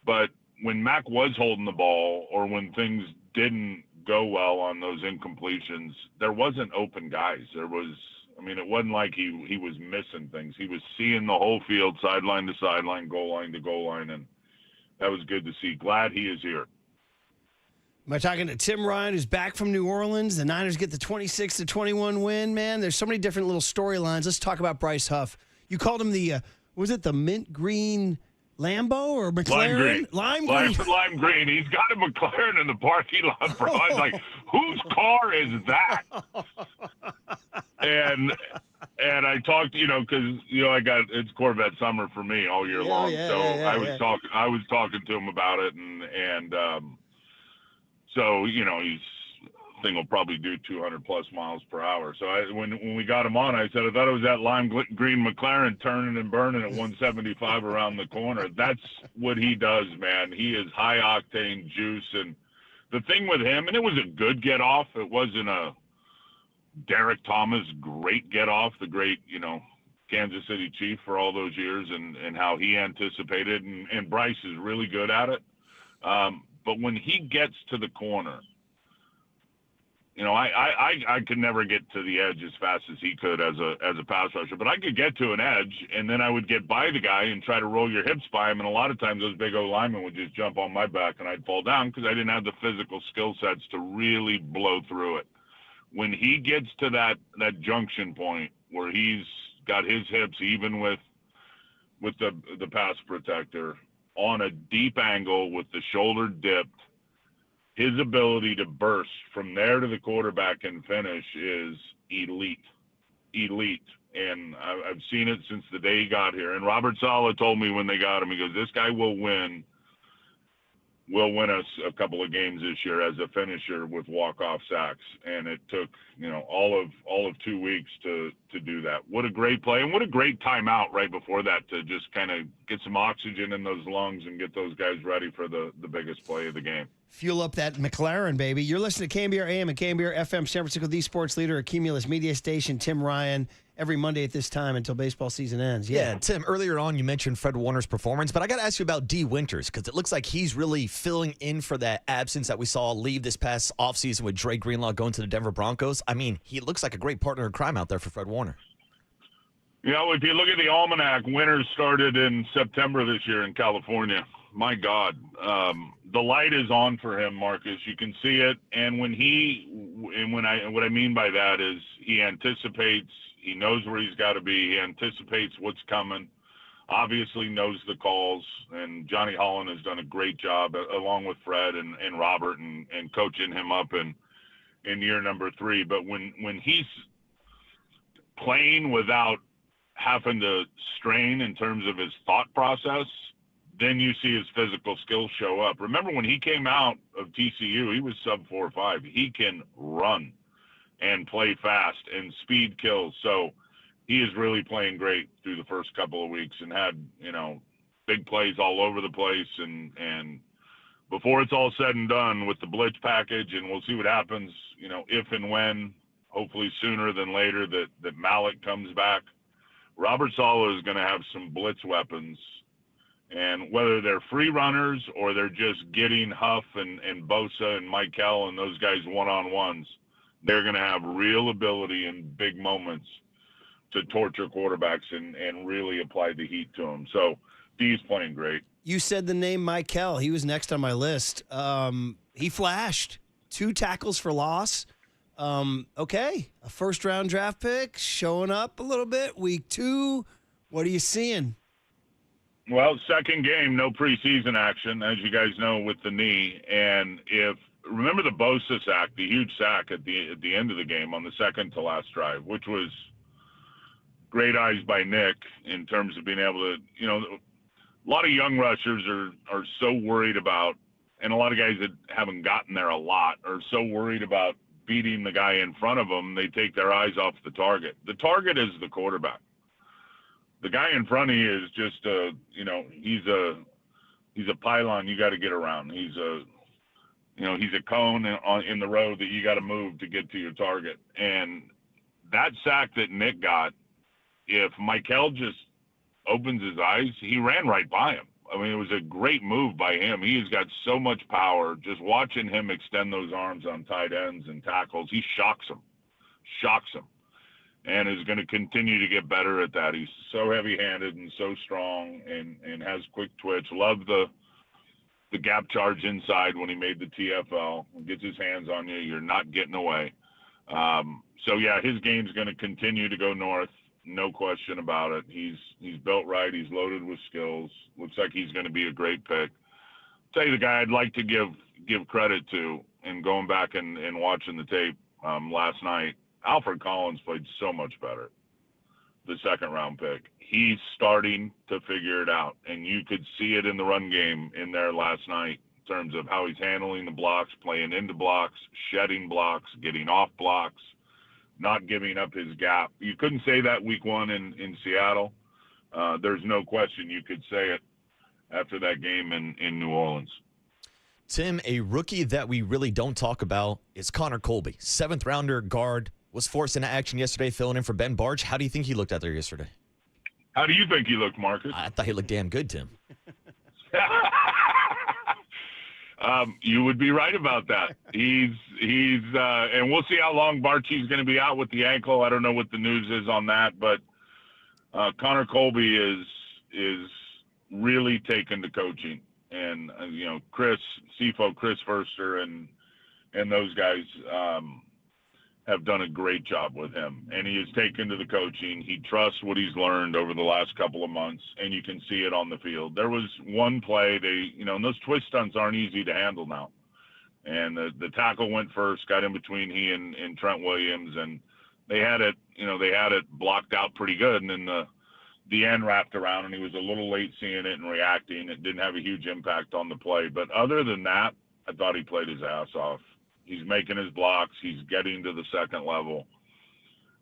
But when Mac was holding the ball, or when things didn't go well on those incompletions, there wasn't open guys. It wasn't like he was missing things. He was seeing the whole field, sideline to sideline, goal line to goal line, and that was good to see. Glad he is here. Am I talking to Tim Ryan, who's back from New Orleans? The Niners get the 26-21 win, man. There's so many different little storylines. Let's talk about Bryce Huff. You called him the mint green Lambo or McLaren? Lime green. He's got a McLaren in the parking lot, bro. I was like, whose car is that? And I talked, because it's Corvette summer for me all year long. I was talking to him about it, and so thing will probably do 200 plus miles per hour. So when we got him on, I said, I thought it was that lime green McLaren turning and burning at 175 around the corner. That's what he does, man. He is high octane juice. And the thing with him, and it was a good get off. It wasn't a Derek Thomas great get off, the great, Kansas City Chief for all those years, and how he anticipated. And Bryce is really good at it. But when he gets to the corner, I could never get to the edge as fast as he could as a pass rusher, but I could get to an edge, and then I would get by the guy and try to roll your hips by him, and a lot of times those big O linemen would just jump on my back, and I'd fall down because I didn't have the physical skill sets to really blow through it. When he gets to that junction point where he's got his hips even with the pass protector on a deep angle with the shoulder dipped, his ability to burst from there to the quarterback and finish is elite. And I've seen it since the day he got here. And Robert Saleh told me when they got him, he goes, this guy will win us a couple of games this year as a finisher with walk-off sacks. And it took, all of 2 weeks to do that. What a great play, and what a great timeout right before that to just kind of get some oxygen in those lungs and get those guys ready for the biggest play of the game. Fuel up that McLaren, baby. You're listening to KNBR AM and KNBR FM, San Francisco, the sports leader, a Cumulus media station. Tim Ryan, every Monday at this time until baseball season ends. Yeah, Tim, earlier on you mentioned Fred Warner's performance, but I got to ask you about D. Winters, because it looks like he's really filling in for that absence that we saw leave this past offseason with Dre Greenlaw going to the Denver Broncos. I mean, he looks like a great partner in crime out there for Fred Warner. If you look at the almanac, Winters started in September this year in California. My God, the light is on for him, Marcus. You can see it, and what I mean by that is he anticipates. He knows where he's got to be. He anticipates what's coming. Obviously knows the calls, and Johnny Holland has done a great job along with Fred and Robert and coaching him up in year number 3. But when he's playing without having to strain in terms of his thought process, then you see his physical skills show up. Remember when he came out of TCU, he was sub 4.5. He can run and play fast, and speed kills. So he is really playing great through the first couple of weeks and had, big plays all over the place. And before it's all said and done with the blitz package, and we'll see what happens, if and when, hopefully sooner than later, that Malik comes back. Robert Saleh is going to have some blitz weapons. And whether they're free runners or they're just getting Huff and Bosa and Michael and those guys one-on-ones, they're going to have real ability in big moments to torture quarterbacks and really apply the heat to them. So D's playing great. You said the name Michael. He was next on my list. He flashed 2 tackles for loss. Okay, a first-round draft pick showing up a little bit. Week 2, what are you seeing? Well, second game, no preseason action, as you guys know, with the knee. And remember the Bosa sack, the huge sack at the end of the game on the second to last drive, which was great eyes by Nick in terms of being able to, a lot of young rushers are so worried about, and a lot of guys that haven't gotten there a lot are so worried about beating the guy in front of them, they take their eyes off the target. The target is the quarterback. The guy in front of you is just he's a pylon you got to get around. He's a cone in the road that you got to move to get to your target. And that sack that Nick got, if Michael just opens his eyes, he ran right by him. I mean, it was a great move by him. He has got so much power. Just watching him extend those arms on tight ends and tackles, he shocks them, and is going to continue to get better at that. He's so heavy-handed and so strong and has quick twitch. Love the gap charge inside when he made the TFL. Gets his hands on you, you're not getting away. So, yeah, his game's going to continue to go north. No question about it. He's built right. He's loaded with skills. Looks like he's going to be a great pick. Tell you the guy I'd like to give credit to, and going back and watching the tape last night, Alfred Collins played so much better. The second round pick. He's starting to figure it out, and you could see it in the run game in there last night in terms of how he's handling the blocks, playing into blocks, shedding blocks, getting off blocks, not giving up his gap. You couldn't say that week one in Seattle. There's no question you could say it after that game in New Orleans. Tim, a rookie that we really don't talk about is Connor Colby. 7th-rounder guard, was forced into action yesterday, filling in for Ben Barch. How do you think he looked out there yesterday? How do you think he looked, Marcus? I thought he looked damn good, Tim. You would be right about that. He's and we'll see how long Barchi's going to be out with the ankle. I don't know what the news is on that, but Connor Colby is really taken to coaching, and Chris Forster, and those guys have done a great job with him, and he has taken to the coaching. He trusts what he's learned over the last couple of months, and you can see it on the field. There was one play, and those twist stunts aren't easy to handle now. And the tackle went first, got in between he and Trent Williams, and they had it blocked out pretty good. And then the end wrapped around, and he was a little late seeing it and reacting. It didn't have a huge impact on the play. But other than that, I thought he played his ass off. He's making his blocks. He's getting to the second level.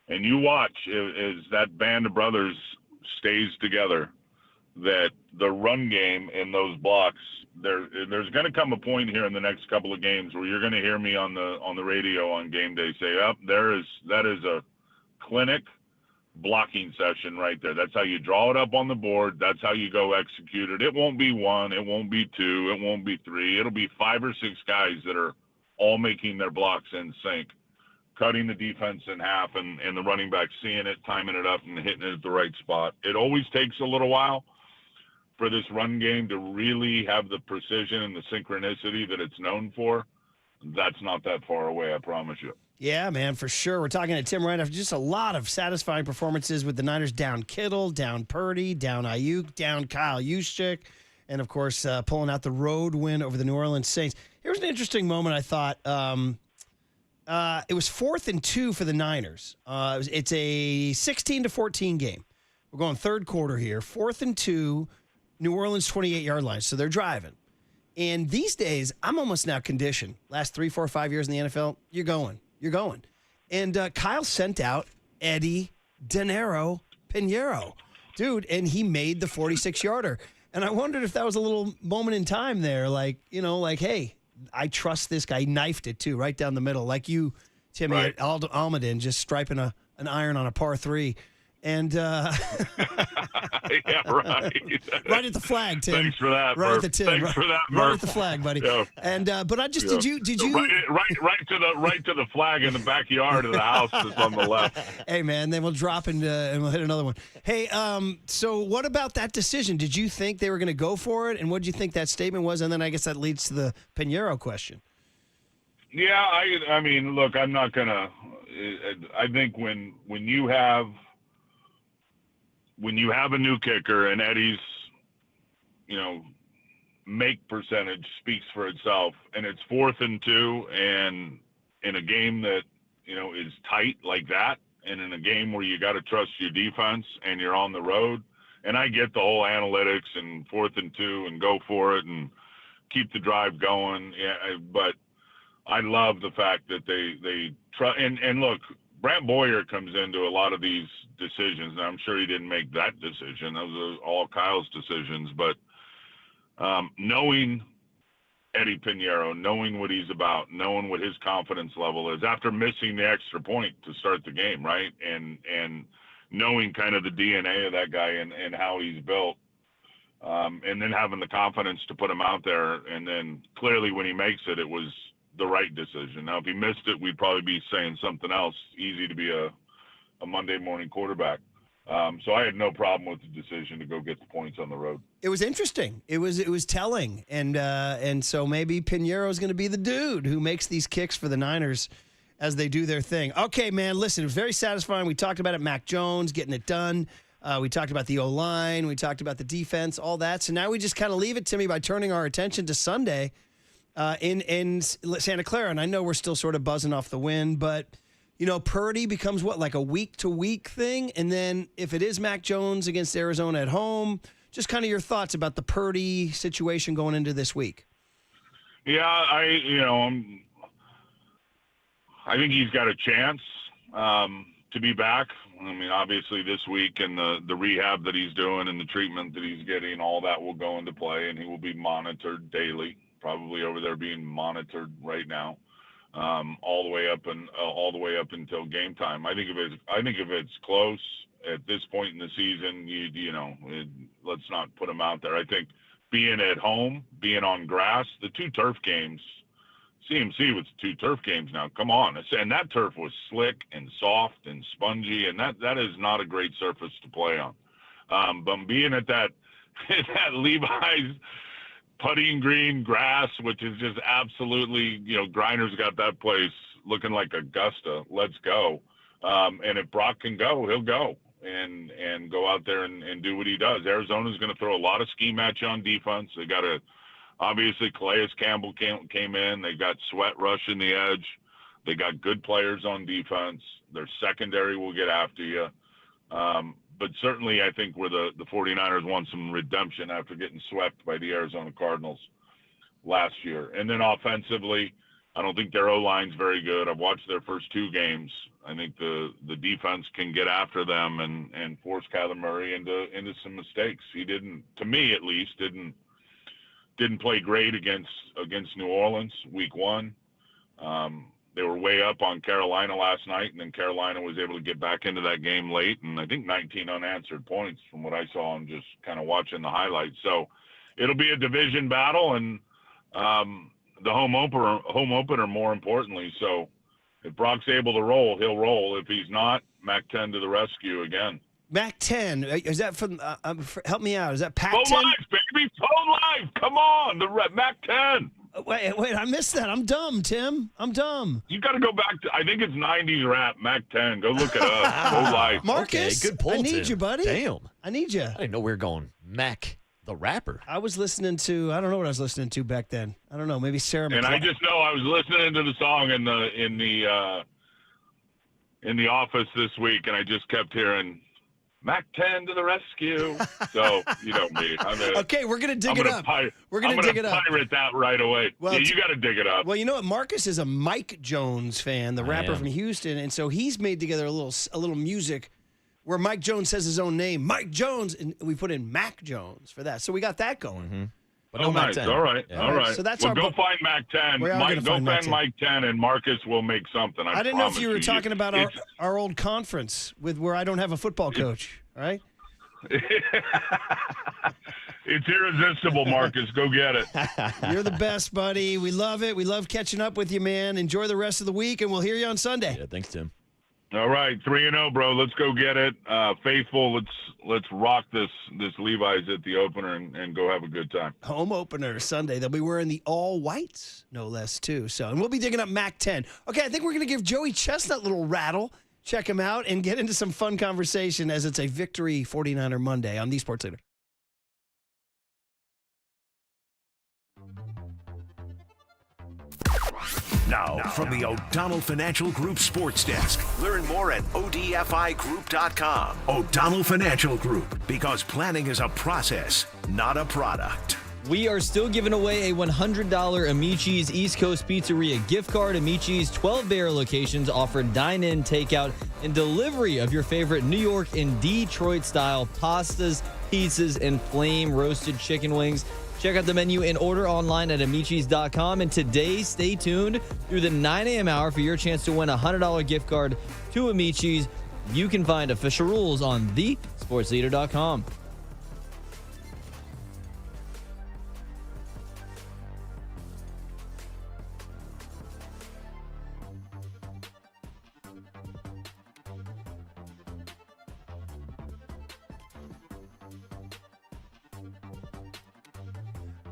And you watch as that band of brothers stays together, that the run game in those blocks, there's going to come a point here in the next couple of games where you're going to hear me on the radio on game day say, that is a clinic blocking session right there. That's how you draw it up on the board. That's how you go execute it. It won't be one. It won't be two. It won't be three. It'll be 5 or 6 guys that are all making their blocks in sync, cutting the defense in half, and the running back seeing it, timing it up, and hitting it at the right spot. It always takes a little while for this run game to really have the precision and the synchronicity that it's known for. That's not that far away, I promise you. Yeah, man, for sure. We're talking to Tim right after just a lot of satisfying performances with the Niners down Kittle, down Purdy, down Ayuk, down Kyle Juszczyk, and, of course, pulling out the road win over the New Orleans Saints. Here was an interesting moment, I thought. It was 4th and 2 for the Niners. It's a 16-14 game. We're going third quarter here. 4th and 2, New Orleans 28-yard line. So they're driving. And these days, I'm almost now conditioned. Last 3, 4, 5 years in the NFL, you're going. And Kyle sent out Eddie De Niro Pinheiro. Dude, and he made the 46-yarder. And I wondered if that was a little moment in time there, like, hey, I trust this guy. He knifed it, too, right down the middle. Like you, Timmy, right. At Almadin, just striping an iron on a par 3. And yeah, right. Right at the flag, Tim. Thanks for that, right Murph. at the Tim. Thanks for that, Murph. Right at the flag, buddy. Yeah. And but I just did you right to the flag in the backyard of the house that's on the left. Hey man, then we'll drop and we'll hit another one. Hey, so what about that decision? Did you think they were going to go for it, and what did you think that statement was? And then I guess that leads to the Pinheiro question. Yeah, I mean, look, I'm not gonna. I think when you have a new kicker, and Eddie's make percentage speaks for itself, and it's 4th and 2, and in a game that, is tight like that, and in a game where you got to trust your defense and you're on the road. And I get the whole analytics and 4th and 2 and go for it and keep the drive going. Yeah, but I love the fact that they try. And look, Brant Boyer comes into a lot of these decisions, and I'm sure he didn't make that decision. Those are all Kyle's decisions. But knowing Eddie Pinheiro, knowing what he's about, knowing what his confidence level is after missing the extra point to start the game, right? And knowing kind of the DNA of that guy and how he's built, and then having the confidence to put him out there. And then clearly when he makes it, it was the right decision. Now, if he missed it, we'd probably be saying something else. Easy to be a Monday morning quarterback. So I had no problem with the decision to go get the points on the road. It was interesting. It was telling. And so maybe Pinheiro is going to be the dude who makes these kicks for the Niners as they do their thing. Okay, man, listen, it was very satisfying. We talked about it, Mac Jones getting it done. We talked about the O-line. We talked about the defense, all that. So now we just kind of leave it, Timmy, by turning our attention to Sunday in Santa Clara. And I know we're still sort of buzzing off the win, but, Purdy becomes what, like a week-to-week thing? And then if it is Mac Jones against Arizona at home, just kind of your thoughts about the Purdy situation going into this week. Yeah, I think he's got a chance to be back. I mean, obviously this week and the rehab that he's doing and the treatment that he's getting, all that will go into play, and he will be monitored daily, probably over there being monitored right now, all the way up until game time. I think if it's close at this point in the season, let's not put him out there. I think being at home, being on grass, the 2 turf games. CMC with 2 turf games now. Come on. And that turf was slick and soft and spongy, and that is not a great surface to play on. But being at that Levi's putting green grass, which is just absolutely, Griner's got that place looking like Augusta. Let's go. And if Brock can go, he'll go and go out there and do what he does. Arizona's going to throw a lot of scheme at you on defense. They got to. Obviously, Calais Campbell came in. They got Sweat rushing the edge. They got good players on defense. Their secondary will get after you. But certainly, I think where the 49ers want some redemption after getting swept by the Arizona Cardinals last year. And then offensively, I don't think their O-line's very good. I've watched their first 2 games. I think the defense can get after them and force Kyler Murray into some mistakes. He didn't, to me at least, didn't play great against New Orleans week 1. They were way up on Carolina last night, and then Carolina was able to get back into that game late, and I think 19 unanswered points from what I saw and just kind of watching the highlights. So it'll be a division battle, and the home opener more importantly. So if Brock's able to roll, he'll roll. If he's not, Mac 10 to the rescue again. Mac 10, is that from, help me out, is that Pac 10? Phone Live, baby, Phone Live, come on, Mac 10. Wait, I missed that. I'm dumb, Tim. I'm dumb. You got to go back to, I think it's 90s rap, Mac 10. Go look it up. Phone Live. Marcus, okay, good pull, I need Tim. you, buddy. Damn. I need you. I didn't know we were going Mac, the rapper. I was listening to, I don't know what I was listening to back then. I don't know, maybe Sarah McLachlan. And I just know I was listening to the song in the office this week, and I just kept hearing Mac 10 to the rescue. So, you know me. Okay, we're going to dig it up. We're going to dig it up. I'm going to pirate that right away. Well, yeah, you got to dig it up. Well, you know what? Marcus is a Mike Jones fan, the rapper from Houston, and so he's made together a little music where Mike Jones says his own name, Mike Jones, and we put in Mac Jones for that. So we got that going. Mm-hmm. But no Mac 10. All right. Yeah. All right. So that's go find Mac 10. Go find Mike 10, and Marcus will make something. I didn't know if you were talking about our old conference with where I don't have a football coach, all right? It's irresistible, Marcus. Go get it. You're the best, buddy. We love it. We love catching up with you, man. Enjoy the rest of the week, and we'll hear you on Sunday. Yeah, thanks, Tim. All right, 3-0, bro. Let's go get it. Faithful, let's rock this Levi's at the opener and go have a good time. Home opener Sunday. They'll be wearing the all whites, no less, too. So, and we'll be digging up Mac 10. Okay, I think we're going to give Joey Chestnut a little rattle. Check him out and get into some fun conversation as it's a Victory 49er Monday on the Sports Leader. Now, from the O'Donnell Financial Group Sports Desk. Learn more at odfigroup.com. O'Donnell Financial Group, because planning is a process, not a product. We are still giving away a $100 Amici's East Coast Pizzeria gift card. Amici's 12 Bay Area locations offer dine-in, takeout, and delivery of your favorite New York and Detroit-style pastas, pizzas, and flame-roasted chicken wings. Check out the menu and order online at amicis.com. And today, stay tuned through the 9 a.m. hour for your chance to win a $100 gift card to Amici's. You can find official rules on thesportsleader.com.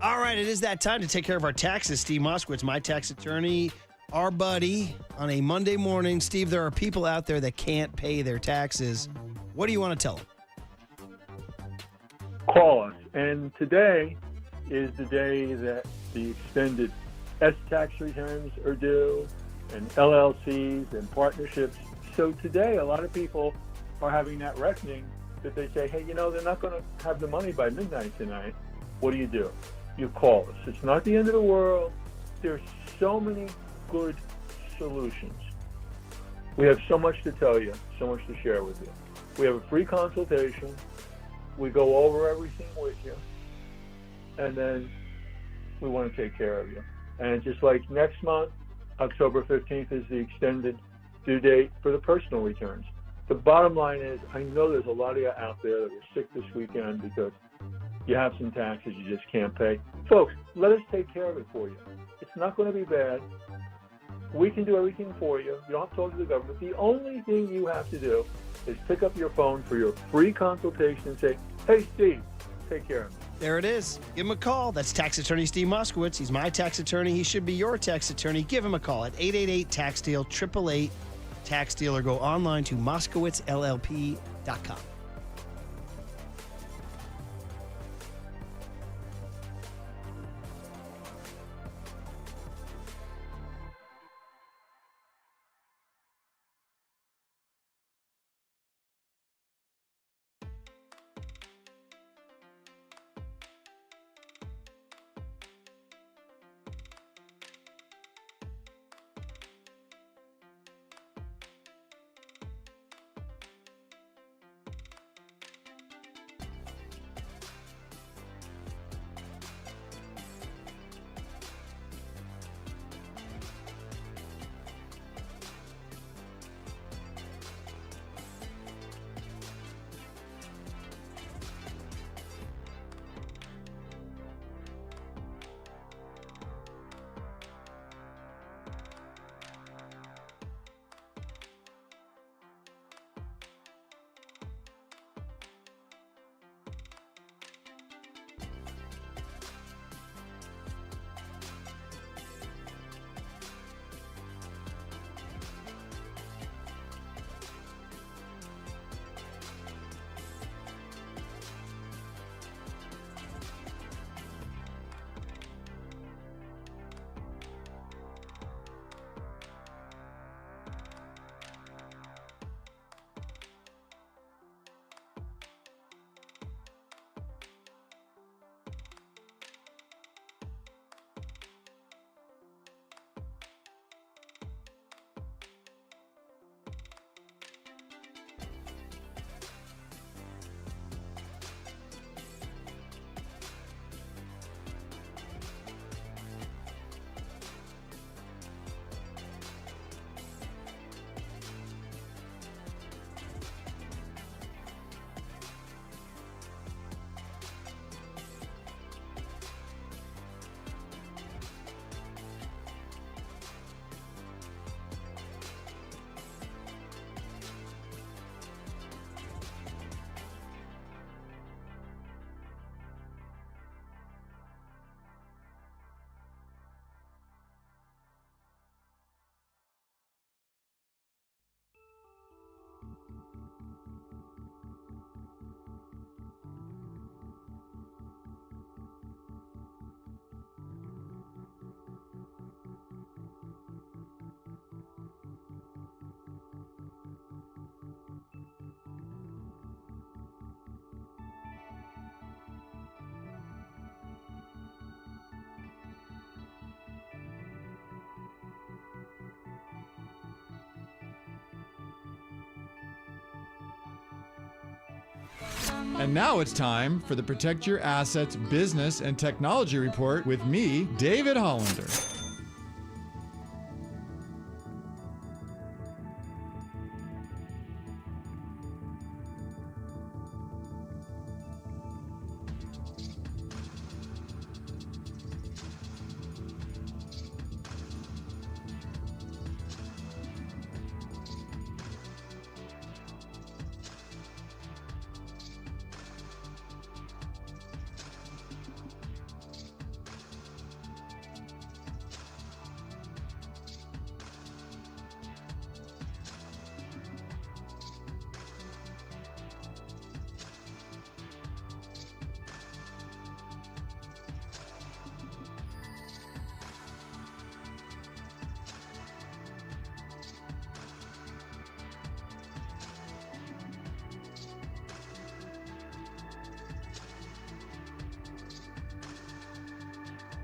All right, it is that time to take care of our taxes. Steve Moskowitz, my tax attorney, our buddy, on a Monday morning. Steve, there are people out there that can't pay their taxes. What do you want to tell them? Call us. And today is the day that the extended S-tax returns are due, and LLCs and partnerships. So today, a lot of people are having that reckoning that they say, hey, they're not going to have the money by midnight tonight. What do? You call us. It's not the end of the world. There's so many good solutions. We have so much to tell you, so much to share with you. We have a free consultation. We go over everything with you. And then we want to take care of you. And just like next month, October 15th is the extended due date for the personal returns. The bottom line is, I know there's a lot of you out there that were sick this weekend because you have some taxes you just can't pay. Folks, let us take care of it for you. It's not going to be bad. We can do everything for you. You don't have to talk to the government. The only thing you have to do is pick up your phone for your free consultation and say, hey, Steve, take care of me. There it is. Give him a call. That's tax attorney Steve Moskowitz. He's my tax attorney. He should be your tax attorney. Give him a call at 888-TAX-DEAL, 888-TAX-DEAL, or go online to moskowitzllp.com. And now it's time for the Protect Your Assets Business and Technology Report with me, David Hollander.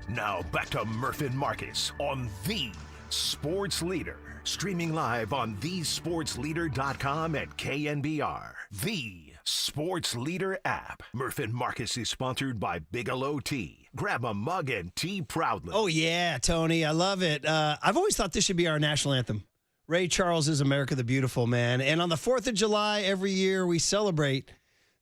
Now back to Murph and Marcus on The Sports Leader. Streaming live on thesportsleader.com and KNBR. The Sports Leader app. Murph and Marcus is sponsored by Bigelow Tea. Grab a mug and tea proudly. Oh, yeah, Tony. I love it. I've always thought this should be our national anthem. Ray Charles is America the Beautiful, man. And on the 4th of July every year, we celebrate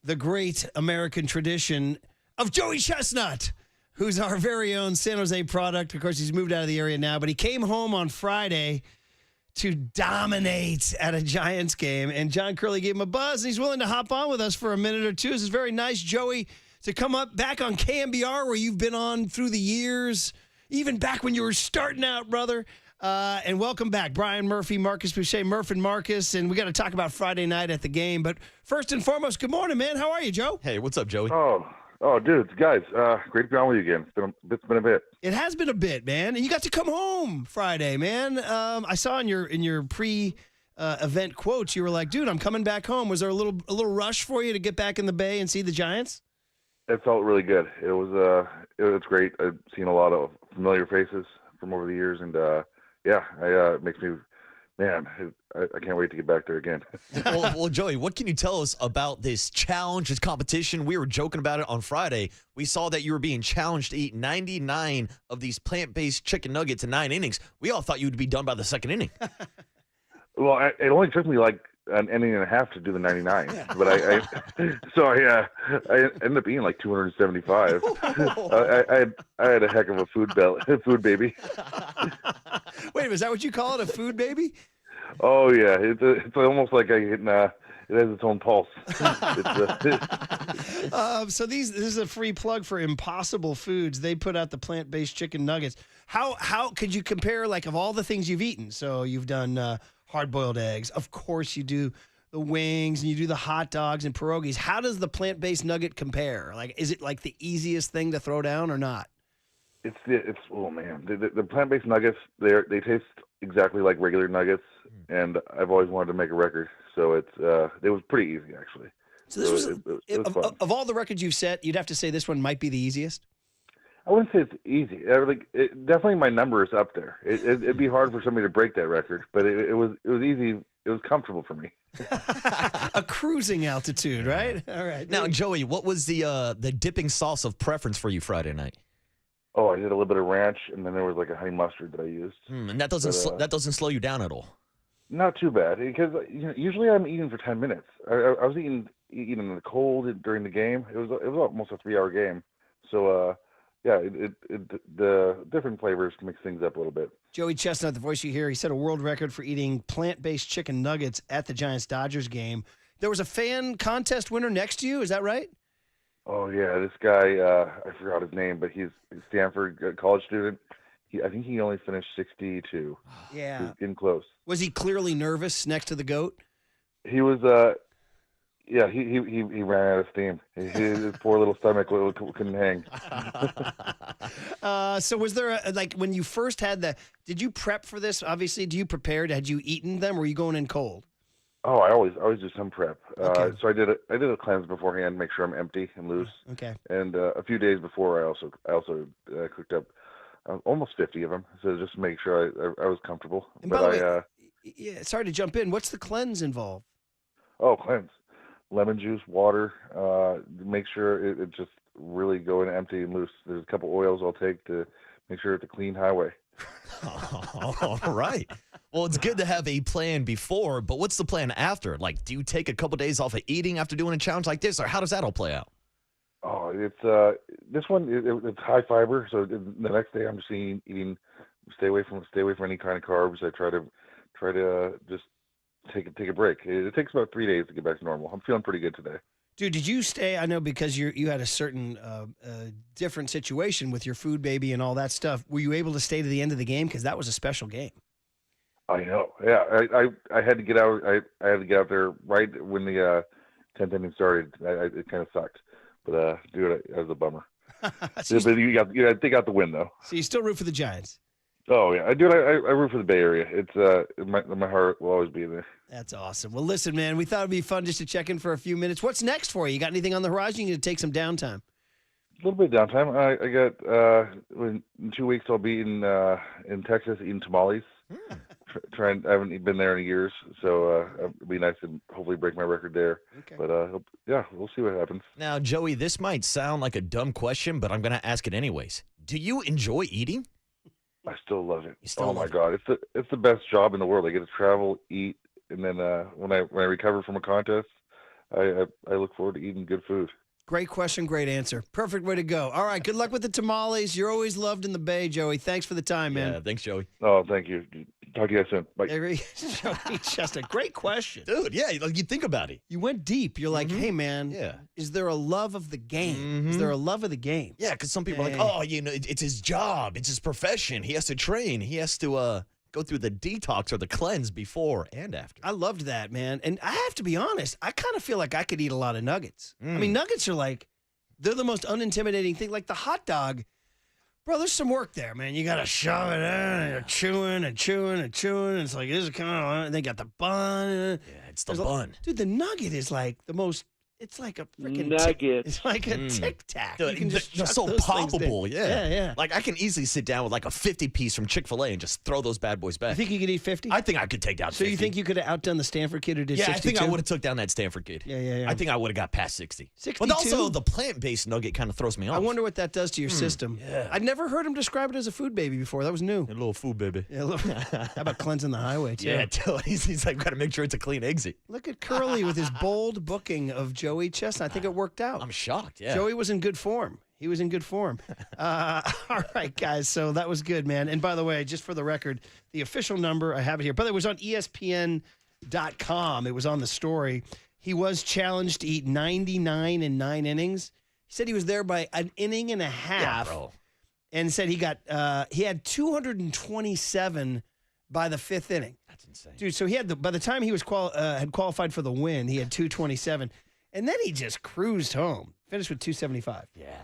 the great American tradition of Joey Chestnut, who's our very own San Jose product. Of course, he's moved out of the area now, but he came home on Friday to dominate at a Giants game, and John Curley gave him a buzz, and he's willing to hop on with us for a minute or two. This is very nice, Joey, to come up back on KNBR, where you've been on through the years, even back when you were starting out, brother. And welcome back, Brian Murphy, Marcus Boucher, Murph and Marcus, and we got to talk about Friday night at the game. But first and foremost, good morning, man. How are you, Joe? Hey, what's up, Joey? Oh, dudes, guys, great to be on with you again. It's been a bit. It has been a bit, man. And you got to come home Friday, man. I saw in your pre-event quotes, you were like, dude, I'm coming back home. Was there a little rush for you to get back in the Bay and see the Giants? It felt really good. It was great. I've seen a lot of familiar faces from over the years, and it makes me, man, I can't wait to get back there again. well, Joey, what can you tell us about this challenge, this competition? We were joking about it on Friday. We saw that you were being challenged to eat 99 of these plant-based chicken nuggets in 9 innings. We all thought you would be done by the 2nd inning. Well, it only took me like an inning and a half to do the 99, but I ended up eating like 275. I had a heck of a food baby. Wait, is that what you call it, a food baby? Oh yeah, it's almost like it has its own pulse. So this is a free plug for Impossible Foods. They put out the plant-based chicken nuggets. How could you compare, like, of all the things you've eaten? So you've done hard-boiled eggs. Of course, you do the wings and you do the hot dogs and pierogies. How does the plant-based nugget compare? Like, is it like the easiest thing to throw down or not? Oh man, the plant-based nuggets, they taste exactly like regular nuggets, and I've always wanted to make a record, so it was pretty easy actually. So this was of all the records you've set, you'd have to say this one might be the easiest. I wouldn't say it's easy. Definitely my number is up there. It'd be hard for somebody to break that record, but it was easy. It was comfortable for me. A cruising altitude, right? All right. Now, Joey, what was the dipping sauce of preference for you Friday night? Oh, I did a little bit of ranch, and then there was like a honey mustard that I used. And that doesn't slow you down at all. Not too bad, because usually I'm eating for 10 minutes. I was eating in the cold during the game. It was almost a 3-hour game, so the different flavors mix things up a little bit. Joey Chestnut, the voice you hear, he set a world record for eating plant-based chicken nuggets at the Giants-Dodgers game. There was a fan contest winner next to you, is that right? Oh, yeah, this guy, I forgot his name, but he's a Stanford college student. I think he only finished 62. Yeah. He was getting close. Was he clearly nervous next to the GOAT? He was, he ran out of steam. His poor little stomach couldn't hang. So was there, when you first had did you prep for this? Obviously, do you prepare? Had you eaten them, or were you going in cold? Oh, I always do some prep. Okay. So I did a cleanse beforehand, make sure I'm empty and loose. Okay. And a few days before, I also cooked up almost 50 of them, so just to make sure I was comfortable. And by the way, sorry to jump in. What's the cleanse involved? Oh, cleanse. lemon juice, water. Make sure it just really going empty and loose. There's a couple oils I'll take to make sure it's a clean highway. All right. Well, it's good to have a plan before, but what's the plan after? Like, do you take a couple days off of eating after doing a challenge like this, or how does that all play out? Oh, it's this one. It's high fiber, so the next day I'm just eating. Stay away from any kind of carbs. I try to just take a break. It takes about 3 days to get back to normal. I'm feeling pretty good today. Dude, did you stay? I know because you had a certain different situation with your food baby and all that stuff. Were you able to stay to the end of the game? Because that was a special game. I know. Yeah, I had to get out. I had to get out there right when the 10th inning started. It kind of sucked, but dude, it was a bummer. But you got the win though. So you still root for the Giants? Oh yeah, I do. I root for the Bay Area. It's my heart will always be there. That's awesome. Well, listen, man, we thought it'd be fun just to check in for a few minutes. What's next for you? You got anything on the horizon? You going to take some downtime? A little bit of downtime. I got in 2 weeks. I'll be in Texas eating tamales. I haven't been there in years, so it'll be nice to hopefully break my record there. Okay. But yeah, we'll see what happens. Now, Joey, this might sound like a dumb question, but I'm going to ask it anyways. Do you enjoy eating? I still love it. Oh my God, it's the best job in the world. I get to travel, eat, and then when I recover from a contest, I look forward to eating good food. Great question, great answer. Perfect way to go. All right, good luck with the tamales. You're always loved in the Bay, Joey. Thanks for the time, man. Yeah, thanks, Joey. Oh, thank you. Talk to you guys soon. Bye. Joey Chestnut. Great question. Dude, yeah, like you think about it. You went deep. You're like, hey, man, Yeah. is there a love of the game? Is there a love of the game? Yeah, because some people are like, oh, it's his job. It's his profession. He has to train. He has to go through the detox or the cleanse before and after. I loved that, man. And I have to be honest, I kind of feel like I could eat a lot of nuggets. I mean, nuggets are like, they're the most unintimidating thing. Like the hot dog, bro, there's some work there, man. You got to shove it in and you're chewing and chewing and chewing. And it's like, this is kind of, they got the bun. Yeah, it's the bun. Dude, the nugget is like the most, it's like a freaking nugget. It's like a Tic Tac. Dude, You can just they're chuck so those things in. poppable, yeah. Yeah. Like, I can easily sit down with like a 50-piece from Chick-fil-A and just throw those bad boys back. You think you could eat 50? I think I could take down 50. So you think you could have outdone the Stanford kid who did 62? I think I would have took down that Stanford kid. Yeah. I think I would have got past 60. 62? But also, the plant-based nugget kind of throws me off. I wonder what that does to your system. Yeah. I'd never heard him describe it as a food baby before. That was new. A little food baby. Yeah, how about cleansing the highway, too? Yeah, dude, he's like, got to make sure it's a clean exit. Look at Curly with his bold booking of Joey Chestnut. I think it worked out. I'm shocked, yeah. Joey was in good form. He was in good form. All right, guys. So that was good, man. And by the way, just for the record, the official number, I have it here, but it was on ESPN.com. It was on the story. He was challenged to eat 99 in 9 innings. He said he was there by an inning and a half. Yeah, bro. And said he had 227 by the 5th inning. That's insane. Dude, so he had by the time he was had qualified for the win, he had 227. And then he just cruised home. Finished with 275. Yeah.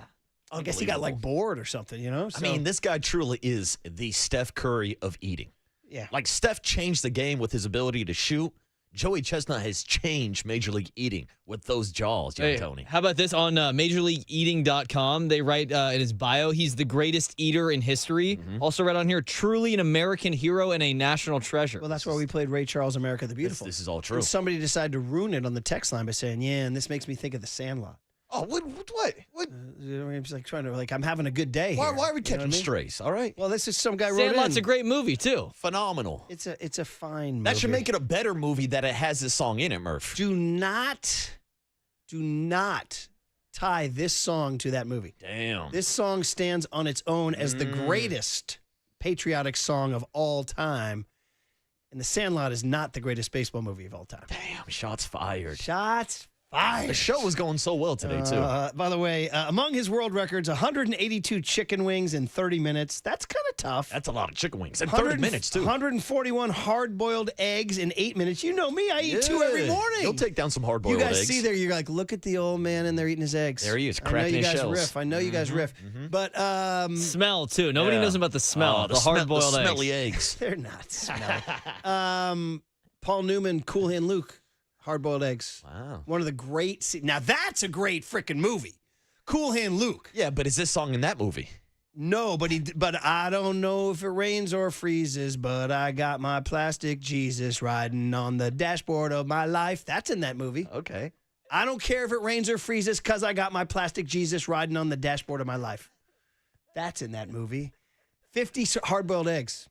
I guess he got like bored or something, you know? I mean, this guy truly is the Steph Curry of eating. Yeah. Like, Steph changed the game with his ability to shoot. Joey Chestnut has changed Major League Eating with those jaws, young Tony. How about this? On MajorLeagueEating.com, they write in his bio, he's the greatest eater in history. Also read on here, truly an American hero and a national treasure. Well, that's why we played Ray Charles' America the Beautiful. This is all true. And somebody decided to ruin it on the text line by saying, yeah, and this makes me think of The Sandlot. Oh, what? I'm just like trying to, like, I'm having a good day Why here. are we You know catching what I mean? strays? All right. Well, this is some guy wrote Sandlot's in. a great movie, too. Phenomenal. It's a fine movie. That should make it a better movie that it has this song in it, Murph. Do not tie this song to that movie. Damn. This song stands on its own as the greatest patriotic song of all time. And The Sandlot is not the greatest baseball movie of all time. Damn, shots fired. Shots fired. The show was going so well today, too. By the way, among his world records, 182 chicken wings in 30 minutes. That's kind of tough. That's a lot of chicken wings in 30 minutes, too. 141 hard-boiled eggs in 8 minutes. You know me. I eat 2 every morning. You'll take down some hard-boiled eggs. You guys see there, you're like, look at the old man in there eating his eggs. There he is, I know cracking you his guys shells. riff. I know you guys riff. But Smell, too. Nobody knows about the smell. The hard-boiled eggs. Smelly eggs. They're not smelly. Paul Newman, Cool Hand Luke, hard-boiled eggs. Wow. One of the great. Now that's a great freaking movie. Cool Hand Luke. Yeah, but is this song in that movie? No, but I don't know if it rains or freezes, but I got my plastic Jesus riding on the dashboard of my life. That's in that movie. Okay. I don't care if it rains or freezes because I got my plastic Jesus riding on the dashboard of my life. That's in that movie. 50 hard-boiled eggs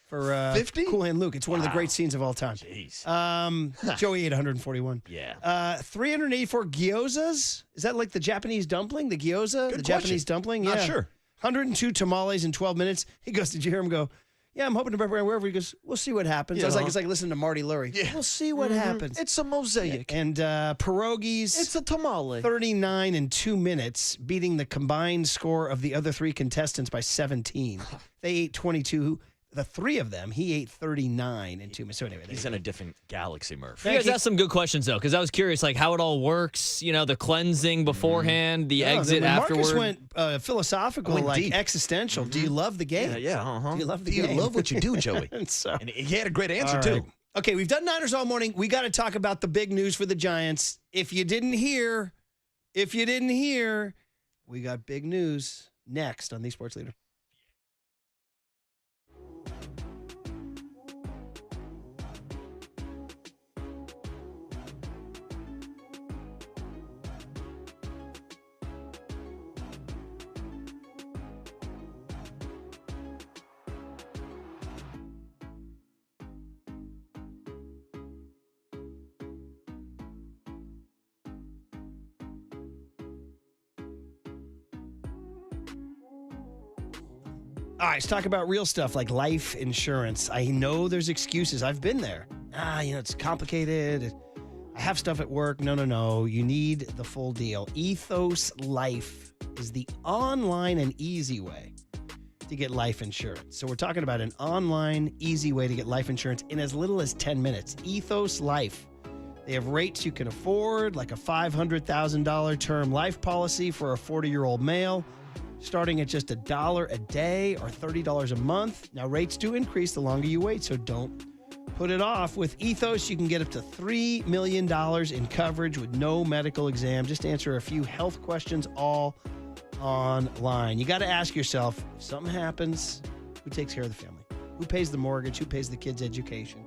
for 50? Cool Hand Luke. It's one of the great scenes of all time. Jeez. Joey ate 141. Yeah. 384 gyozas. Is that like the Japanese dumpling? The gyoza? Good the question. Japanese dumpling? Yeah. Not sure. 102 tamales in 12 minutes. He goes, did you hear him go, yeah, I'm hoping to prepare wherever. He goes, we'll see what happens. I was like, it's like listening to Marty Lurie. Yeah. We'll see what happens. It's a mosaic. Yeah. And pierogies. It's a tamale. 39 in 2 minutes, beating the combined score of the other three contestants by 17. They ate 22. The three of them, he ate 39 in 2 minutes. So anyway, He's in a different galaxy, Murph. You guys asked some good questions, though, because I was curious, like, how it all works, the cleansing beforehand, the exit afterward. Marcus went philosophical, Went like deep. existential. Do you love the game? Yeah, uh-huh. Do you love the Do you game? love what you do, Joey? And so, And he had a great answer, all too. right. Okay, we've done Niners all morning. We got to talk about the big news for the Giants. If you didn't hear, we got big news next on The Sports Leader. All right, let's talk about real stuff like life insurance. I know there's excuses. I've been there. It's complicated. I have stuff at work. No. You need the full deal. Ethos Life is the online and easy way to get life insurance. So we're talking about an online, easy way to get life insurance in as little as 10 minutes. Ethos Life. They have rates you can afford, like a $500,000 term life policy for a 40-year-old male, starting at just $1 a day or $30 a month. Now, rates do increase the longer you wait, so don't put it off. With Ethos, you can get up to $3 million in coverage with no medical exam. Just answer a few health questions all online. You got to ask yourself, if something happens, who takes care of the family? Who pays the mortgage? Who pays the kids' education?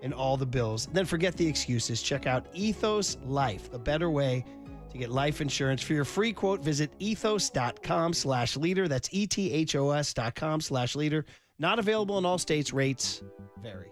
And all the bills. Then forget the excuses. Check out Ethos Life, the better way to get life insurance. For your free quote, visit ethos.com/leader. That's ethos.com/leader. Not available in all states. Rates vary.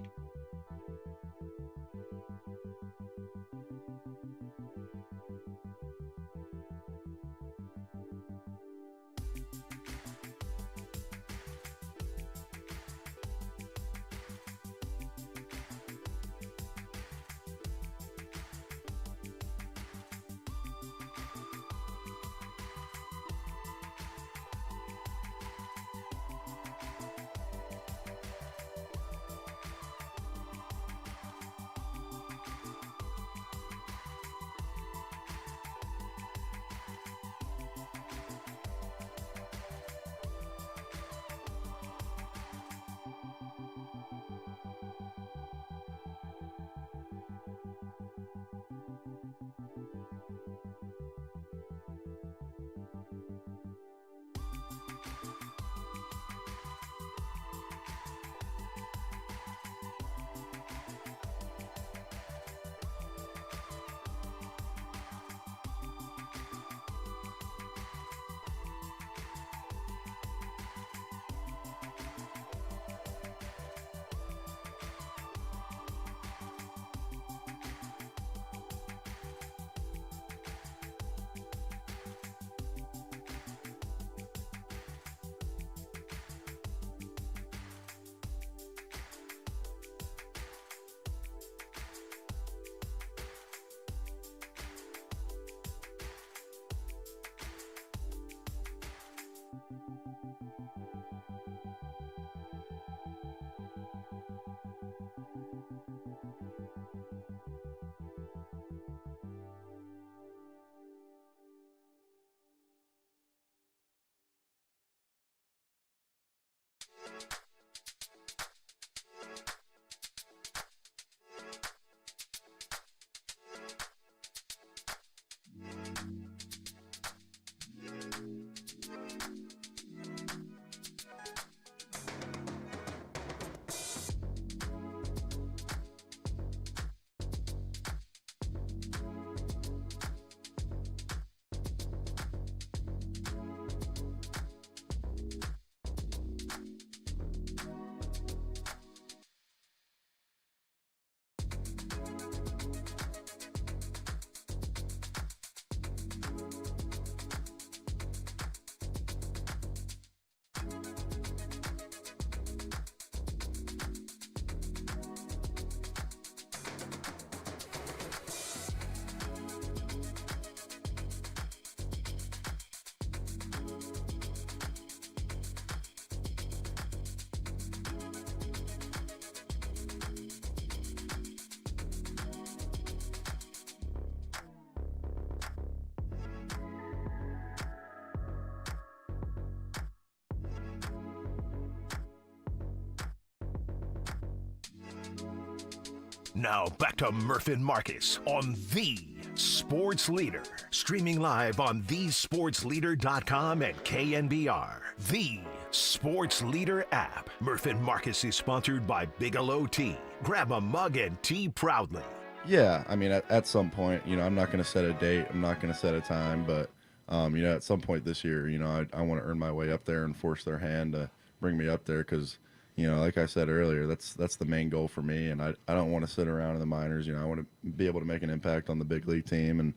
Now back to Murph and Marcus on the Sports Leader. Streaming live on thesportsleader.com and KNBR. The Sports Leader app. Murph and Marcus is sponsored by Bigelow Tea. Grab a mug and tea proudly. Yeah, I mean, at some point, I'm not going to set a date. I'm not going to set a time. But, at some point this year, I want to earn my way up there and force their hand to bring me up there because, like I said earlier, that's the main goal for me. And I don't want to sit around in the minors. I want to be able to make an impact on the big league team and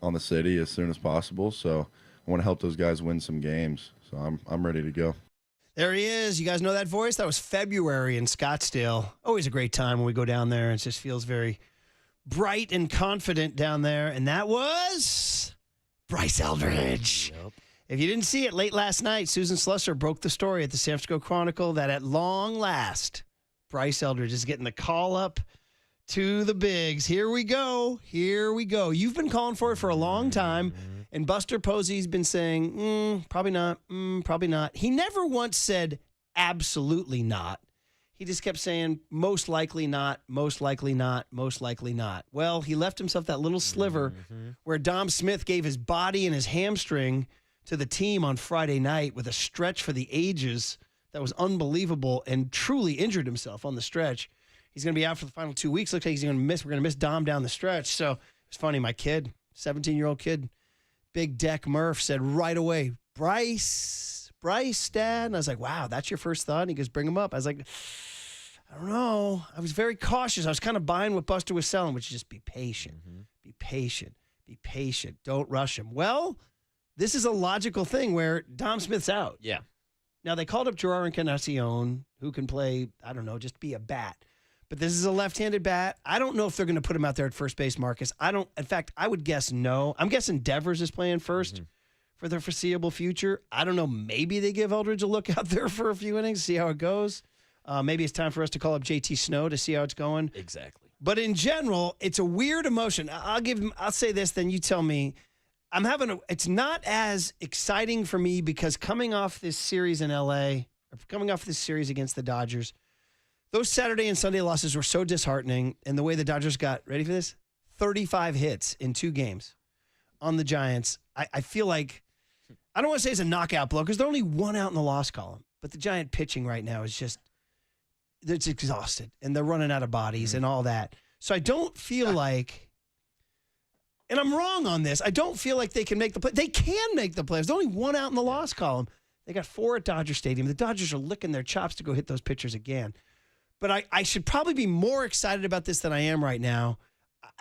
on the city as soon as possible. So I want to help those guys win some games. So I'm ready to go. There he is. You guys know that voice? That was February in Scottsdale. Always a great time when we go down there. It just feels very bright and confident down there. And that was Bryce Eldridge. Yep. If you didn't see it late last night, Susan Slusser broke the story at the San Francisco Chronicle that at long last, Bryce Eldridge is getting the call up to the bigs. Here we go. Here we go. You've been calling for it for a long time. And Buster Posey's been saying, probably not, probably not. He never once said absolutely not. He just kept saying, most likely not, most likely not, most likely not. Well, he left himself that little sliver where Dom Smith gave his body and his hamstring to the team on Friday night with a stretch for the ages that was unbelievable and truly injured himself on the stretch. He's going to be out for the final 2 weeks. Looks like he's going to miss. We're going to miss Dom down the stretch. So it's funny. My kid, 17-year-old kid, Big Deck Murph, said right away, Bryce, Dad. And I was like, wow, that's your first thought? And he goes, bring him up. I was like, I don't know. I was very cautious. I was kind of buying what Buster was selling, which is just be patient. Be patient. Be patient. Don't rush him. Well, this is a logical thing where Dom Smith's out. Yeah. Now, they called up Gerard Encarnacion, who can play, I don't know, just be a bat. But this is a left-handed bat. I don't know if they're going to put him out there at first base, Marcus. In fact, I would guess no. I'm guessing Devers is playing first for the foreseeable future. I don't know. Maybe they give Eldridge a look out there for a few innings, see how it goes. Maybe it's time for us to call up JT Snow to see how it's going. Exactly. But in general, it's a weird emotion. I'll say this, then you tell me. It's not as exciting for me because coming off this series in LA, or coming off this series against the Dodgers, those Saturday and Sunday losses were so disheartening. And the way the Dodgers got, ready for this? 35 hits in 2 games on the Giants. I feel like, I don't want to say it's a knockout blow because they're only 1 out in the loss column. But the Giant pitching right now is just, it's exhausted. And they're running out of bodies and all that. So I don't feel like, and I'm wrong on this, I don't feel like they can make the play. They can make the plays. There's only 1 out in the loss column. They got 4 at Dodger Stadium. The Dodgers are licking their chops to go hit those pitchers again. But I should probably be more excited about this than I am right now.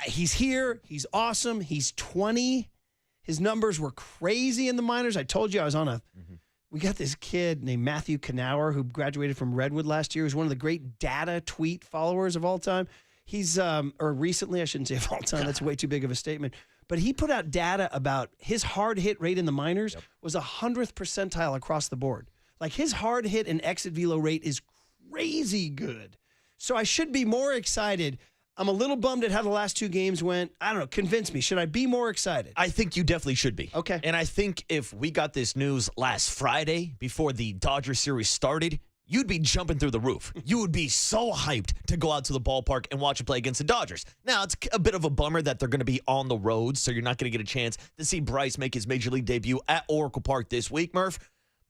He's here. He's awesome. He's 20. His numbers were crazy in the minors. I told you I was on we got this kid named Matthew Knauer who graduated from Redwood last year. He's one of the great data tweet followers of all time. He's, or recently, I shouldn't say of all time. That's way too big of a statement. But he put out data about his hard hit rate in the minors was 100th percentile across the board. Like his hard hit and exit velo rate is crazy good. So I should be more excited. I'm a little bummed at how the last 2 games went. I don't know. Convince me. Should I be more excited? I think you definitely should be. Okay. And I think if we got this news last Friday before the Dodgers series started, you'd be jumping through the roof. You would be so hyped to go out to the ballpark and watch a play against the Dodgers. Now, it's a bit of a bummer that they're going to be on the road, so you're not going to get a chance to see Bryce make his Major League debut at Oracle Park this week, Murph.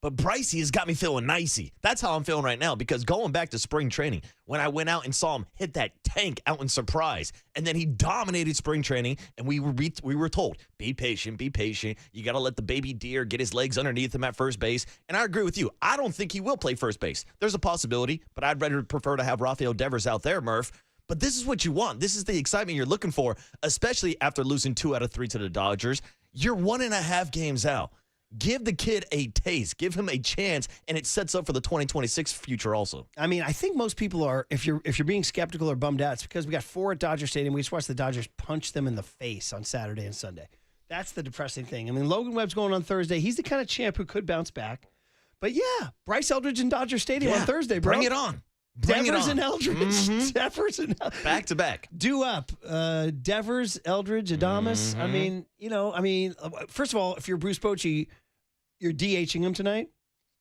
But Brycey has got me feeling nicey. That's how I'm feeling right now because going back to spring training, when I went out and saw him hit that tank out in Surprise, and then he dominated spring training, and we were told, be patient, be patient. You got to let the baby deer get his legs underneath him at first base. And I agree with you. I don't think he will play first base. There's a possibility, but I'd rather prefer to have Rafael Devers out there, Murph. But this is what you want. This is the excitement you're looking for, especially after losing 2 out of 3 to the Dodgers. You're 1.5 games out. Give the kid a taste. Give him a chance, and it sets up for the 2026 future also. I mean, I think most people are, if you're being skeptical or bummed out, it's because we got 4 at Dodger Stadium. We just watched the Dodgers punch them in the face on Saturday and Sunday. That's the depressing thing. I mean, Logan Webb's going on Thursday. He's the kind of champ who could bounce back. But, yeah, Bryce Eldridge in Dodger Stadium on Thursday, bro. Bring it on. Devers and Eldridge. Devers and Eldridge. Back to back. Do up. Devers, Eldridge, Adames. I mean, first of all, if you're Bruce Bochy, you're DHing him tonight.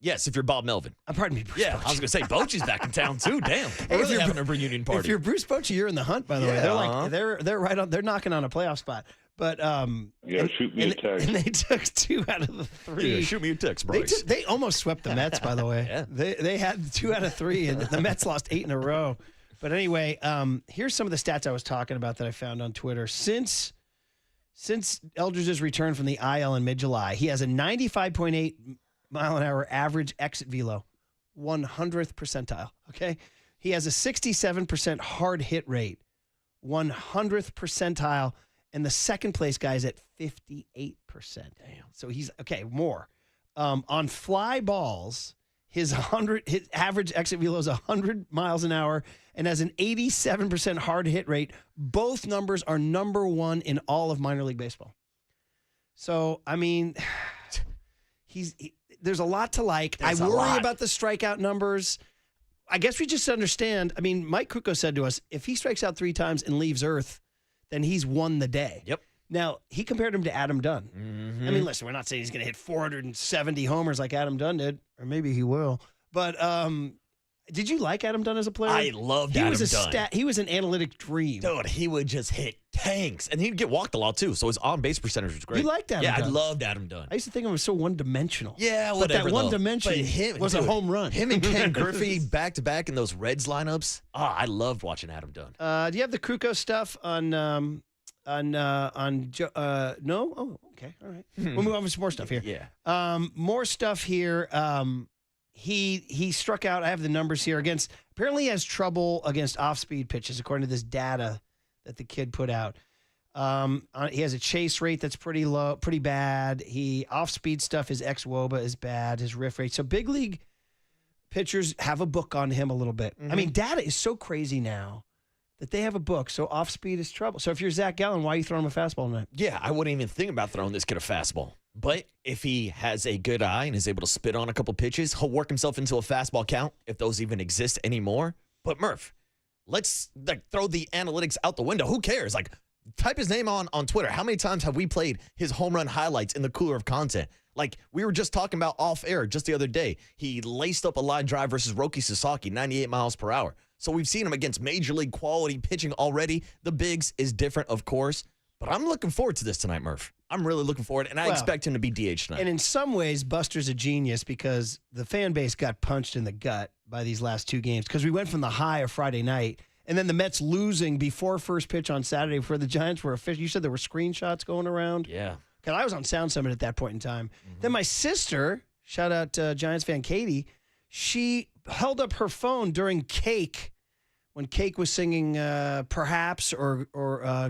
Yes, if you're Bob Melvin. Pardon me, Bruce Yeah, Bochy. I was going to say, Bochy's back in town, too. Damn. We're really having a reunion party. If you're Bruce Bochy, you're in the hunt, by the way. They're right on. They're knocking on a playoff spot. But shoot me a text. And they took 2 out of the 3. Yeah, shoot me a text, Bryce. They almost swept the Mets, by the way. Yeah. They had 2 out of 3, and the Mets lost 8 in a row. But anyway, here's some of the stats I was talking about that I found on Twitter. Since Eldridge's return from the IL in mid-July, he has a 95.8 mile-an-hour average exit velo, 100th percentile, okay? He has a 67% hard hit rate, 100th percentile, and the second place guy is at 58%. Damn. So he's, okay, more. On fly balls, his average exit velo is 100 miles an hour and has an 87% hard hit rate. Both numbers are number 1 in all of minor league baseball. So, I mean, there's a lot to like. I worry about the strikeout numbers. I guess we just understand. I mean, Mike Krukow said to us, if he strikes out 3 times and leaves Earth, then he's won the day. Yep. Now, he compared him to Adam Dunn. Mm-hmm. I mean, listen, we're not saying he's going to hit 470 homers like Adam Dunn did, or maybe he will. But did you like Adam Dunn as a player? I loved Adam Dunn. He was an analytic dream. Dude, he would just hit tanks. And he'd get walked a lot, too. So his on-base percentage was great. You liked Adam Dunn? Yeah, I loved Adam Dunn. I used to think of him as so one-dimensional. Yeah, whatever, But that one-dimension was a home run. Him and Ken Griffey back-to-back in those Reds lineups. I loved watching Adam Dunn. Do you have the Krukow stuff on no? Oh, okay. All right. We'll move on with some more stuff here. Yeah. More stuff here. He struck out. I have the numbers here apparently he has trouble against off-speed pitches, according to this data that the kid put out. He has a chase rate that's pretty low, pretty bad. Off-speed stuff, his xWOBA is bad, his RIF rate. So big league pitchers have a book on him a little bit. I mean, data is so crazy now that they have a book, so off-speed is trouble. So if you're Zach Gallen, why are you throwing him a fastball tonight? Yeah, I wouldn't even think about throwing this kid a fastball. But if he has a good eye and is able to spit on a couple pitches, he'll work himself into a fastball count, if those even exist anymore. But Murph, let's throw the analytics out the window. Who cares? Type his name on Twitter. How many times have we played his home run highlights in the cooler of content? We were just talking about off air just the other day. He laced up a line drive versus Roki Sasaki, 98 miles per hour. So we've seen him against major league quality pitching already. The bigs is different, of course. But I'm looking forward to this tonight, Murph. I'm really looking forward, and I expect him to be DH tonight. And in some ways, Buster's a genius because the fan base got punched in the gut by these last 2 games because we went from the high of Friday night and then the Mets losing before first pitch on Saturday before the Giants were official. You said there were screenshots going around? Yeah. Because I was on Sound Summit at that point in time. Then my sister, shout out Giants fan Katie, she held up her phone during Cake when Cake was singing Perhaps or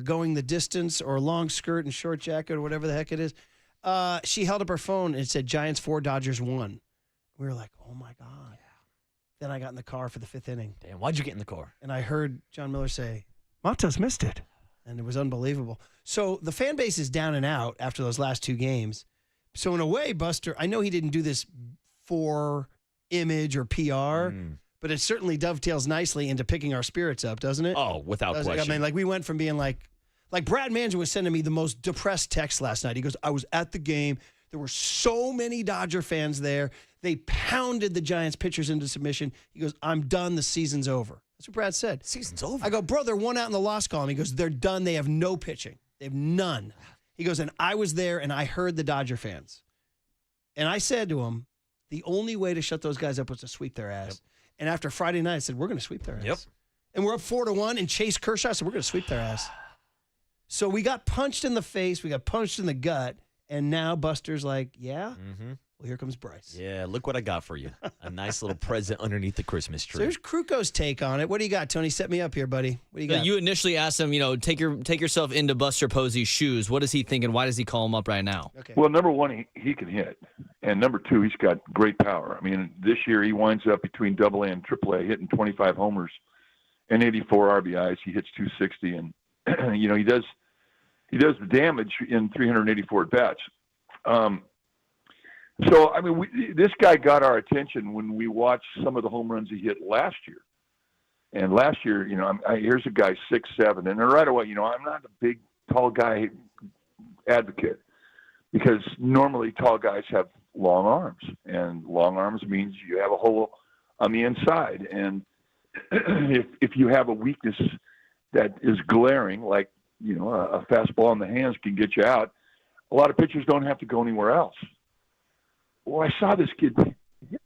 Going the Distance or Long Skirt and Short Jacket or whatever the heck it is. She held up her phone and it said Giants 4, Dodgers 1. We were like, oh, my God. Yeah. Then I got in the car for the 5th inning. Damn, why'd you get in the car? And I heard John Miller say, Matos missed it. And it was unbelievable. So the fan base is down and out after those last 2 games. So in a way, Buster, I know he didn't do this for image or PR, but it certainly dovetails nicely into picking our spirits up, doesn't it? Oh, without question. I mean, we went from being like Brad Manager was sending me the most depressed text last night. He goes, I was at the game. There were so many Dodger fans there. They pounded the Giants pitchers into submission. He goes, I'm done. The season's over. That's what Brad said. Season's over. I go, bro, they're 1 out in the loss column. He goes, they're done. They have no pitching. They have none. He goes, and I was there, and I heard the Dodger fans. And I said to him, the only way to shut those guys up was to sweep their ass. Yep. And after Friday night, I said, we're going to sweep their ass. Yep. And we're up 4-1, and Chase Kershaw said, we're going to sweep their ass. So we got punched in the face. We got punched in the gut. And now Buster's like, yeah? Mm-hmm. Well, here comes Bryce. Yeah, look what I got for you. A nice little present underneath the Christmas tree. So here's Krukow's take on it. What do you got, Tony? Set me up here, buddy. What do you got? You initially asked him, take yourself into Buster Posey's shoes. What is he thinking? Why does he call him up right now? Okay. Well, number one, he can hit. And number 2, he's got great power. I mean, this year he winds up between AA and AAA, hitting 25 homers and 84 RBIs. He hits 260, and he does the damage in 384 at-bats. So, I mean, this guy got our attention when we watched some of the home runs he hit last year. And last year, here's a guy 6'7", and right away, I'm not a big, tall guy advocate because normally tall guys have long arms, and long arms means you have a hole on the inside. And if you have a weakness that is glaring, like, you know, a fastball in the hands can get you out, a lot of pitchers don't have to go anywhere else. Well, I saw this kid, you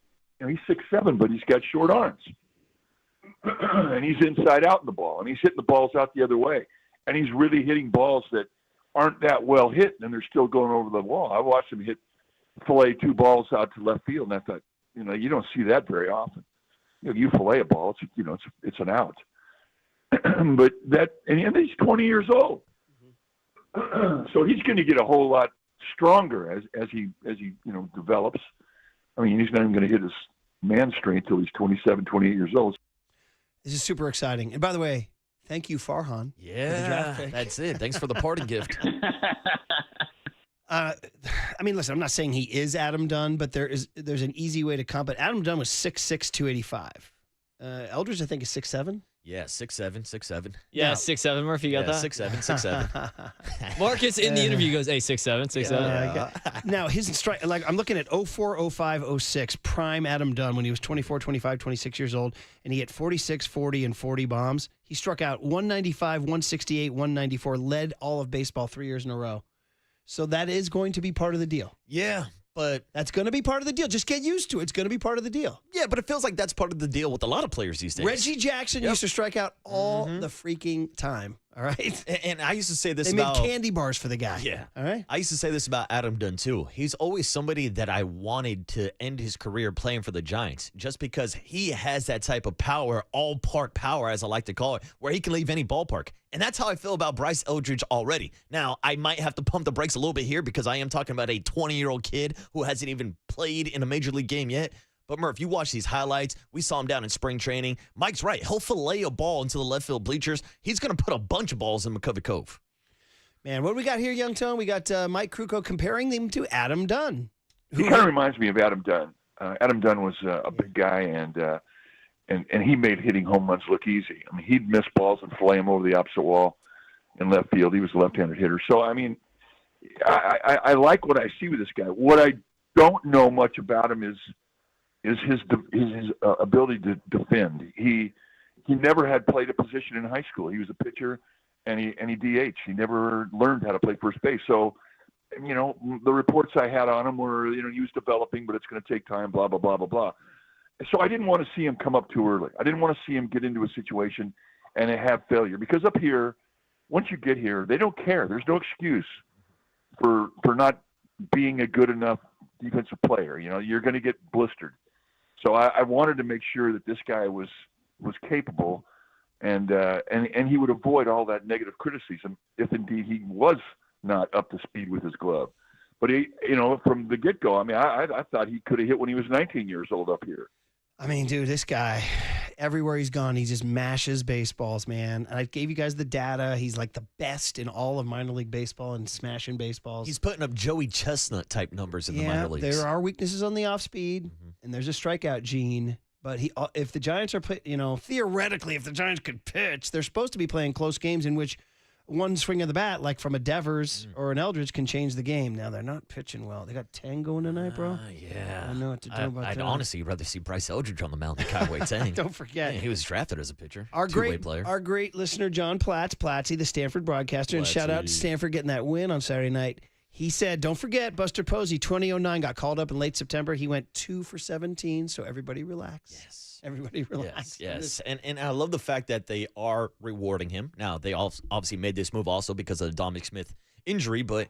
know, he's 6'7", but he's got short arms. And he's inside out in the ball, and he's hitting the balls out the other way. And he's really hitting balls that aren't that well hit, and they're still going over the wall. I watched him fillet 2 balls out to left field, and I thought, you know, you don't see that very often. You know, you fillet a ball, it's an out. But and he's 20 years old. So he's going to get a whole lot stronger as he develops. I mean, he's not even going to hit his man strength until he's 27, 28 years old. This is super exciting. And by the way, thank you, Farhan. Yeah, that's it. Thanks for the parting gift. I mean, listen, I'm not saying he is Adam Dunn, but there's an easy way to comp it. Adam Dunn was 6'6", 285. Eldridge, I think, is 6'7". Yeah, 6'7". Yeah, 6'7", Murphy, you got that? 6'7". Marcus in the interview goes, hey, 6'7", 6'7". Now, his strike, like I'm looking at 04, 05, 06, prime Adam Dunn when he was 24, 25, 26 years old, and he hit 46, 40, and 40 bombs. He struck out 195, 168, 194, led all of baseball 3 years in a row. So that is going to be part of the deal. Yeah, but that's going to be part of the deal. Just get used to it. It's going to be part of the deal. Yeah, but it feels like that's part of the deal with a lot of players these days. Reggie Jackson used to strike out all the freaking time. All right. And I used to say this they about made candy bars for the guy. Yeah. All right. I used to say this about Adam Dunn too. He's always somebody that I wanted to end his career playing for the Giants, just because he has that type of power, all park power, as I like to call it, where he can leave any ballpark. And that's how I feel about Bryce Eldridge already. Now, I might have to pump the brakes a little bit here because I am talking about a 20-year-old kid who hasn't even played in a major league game yet. But, Murph, you watch these highlights. We saw him down in spring training. Mike's right. He'll fillet a ball into the left field bleachers. He's going to put a bunch of balls in McCovey Cove. Man, what do we got here, Young Tone? We got Mike Krukow comparing them to Adam Dunn. He kind of reminds me of Adam Dunn. Adam Dunn was a big guy, and he made hitting home runs look easy. I mean, he'd miss balls and fillet them over the opposite wall in left field. He was a left-handed hitter. So, I mean, I like what I see with this guy. What I don't know much about him is his ability to defend. He never had played a position in high school. He was a pitcher, and he DH. He never learned how to play first base. So, you know, the reports I had on him were, you know, he was developing, but it's going to take time, blah, blah, blah, blah, blah. So I didn't want to see him come up too early. I didn't want to see him get into a situation and have failure, because up here, once you get here, they don't care. There's no excuse for not being a good enough defensive player. You know, you're going to get blistered. So I wanted to make sure that this guy was capable, and he would avoid all that negative criticism if indeed he was not up to speed with his glove. But he, you know, from the get-go, I mean, I thought he could have hit when he was 19 years old up here. I mean, dude, this guy, everywhere he's gone, he just mashes baseballs, man. And I gave you guys the data. He's like the best in all of minor league baseball and smashing baseballs. He's putting up Joey Chestnut type numbers in the minor leagues. There are weaknesses on the off speed, and there's a strikeout gene. But if the Giants are, theoretically, if the Giants could pitch, they're supposed to be playing close games in which one swing of the bat, like from a Devers or an Eldridge, can change the game. Now, they're not pitching well. They got 10 going tonight, bro. Yeah. I don't know what to do about that. I'd honestly rather see Bryce Eldridge on the mound than Kai Wei Tang. Don't forget. Yeah, he was drafted as a pitcher. Our two-way player. Our great listener, John Plattsy, the Stanford broadcaster, and shout out to Stanford getting that win on Saturday night. He said, don't forget, Buster Posey, 2009, got called up in late September. He went 2 for 17, so everybody relax. Yes. Everybody relax. Yes. And I love the fact that they are rewarding him. Now, they obviously made this move also because of the Dominic Smith injury, but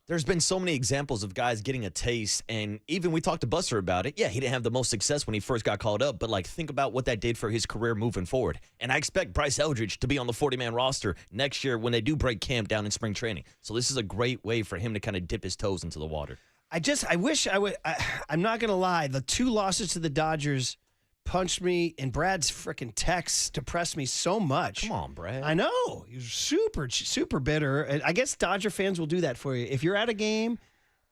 there's been so many examples of guys getting a taste, and even we talked to Buster about it. Yeah, he didn't have the most success when he first got called up, but, like, think about what that did for his career moving forward. And I expect Bryce Eldridge to be on the 40-man roster next year when they do break camp down in spring training. So this is a great way for him to kind of dip his toes into the water. I wish I would. I'm not going to lie. The 2 losses to the Dodgers punched me, and Brad's freaking texts depressed me so much. Come on, Brad. I know. He was super bitter. And I guess Dodger fans will do that for you. If you're at a game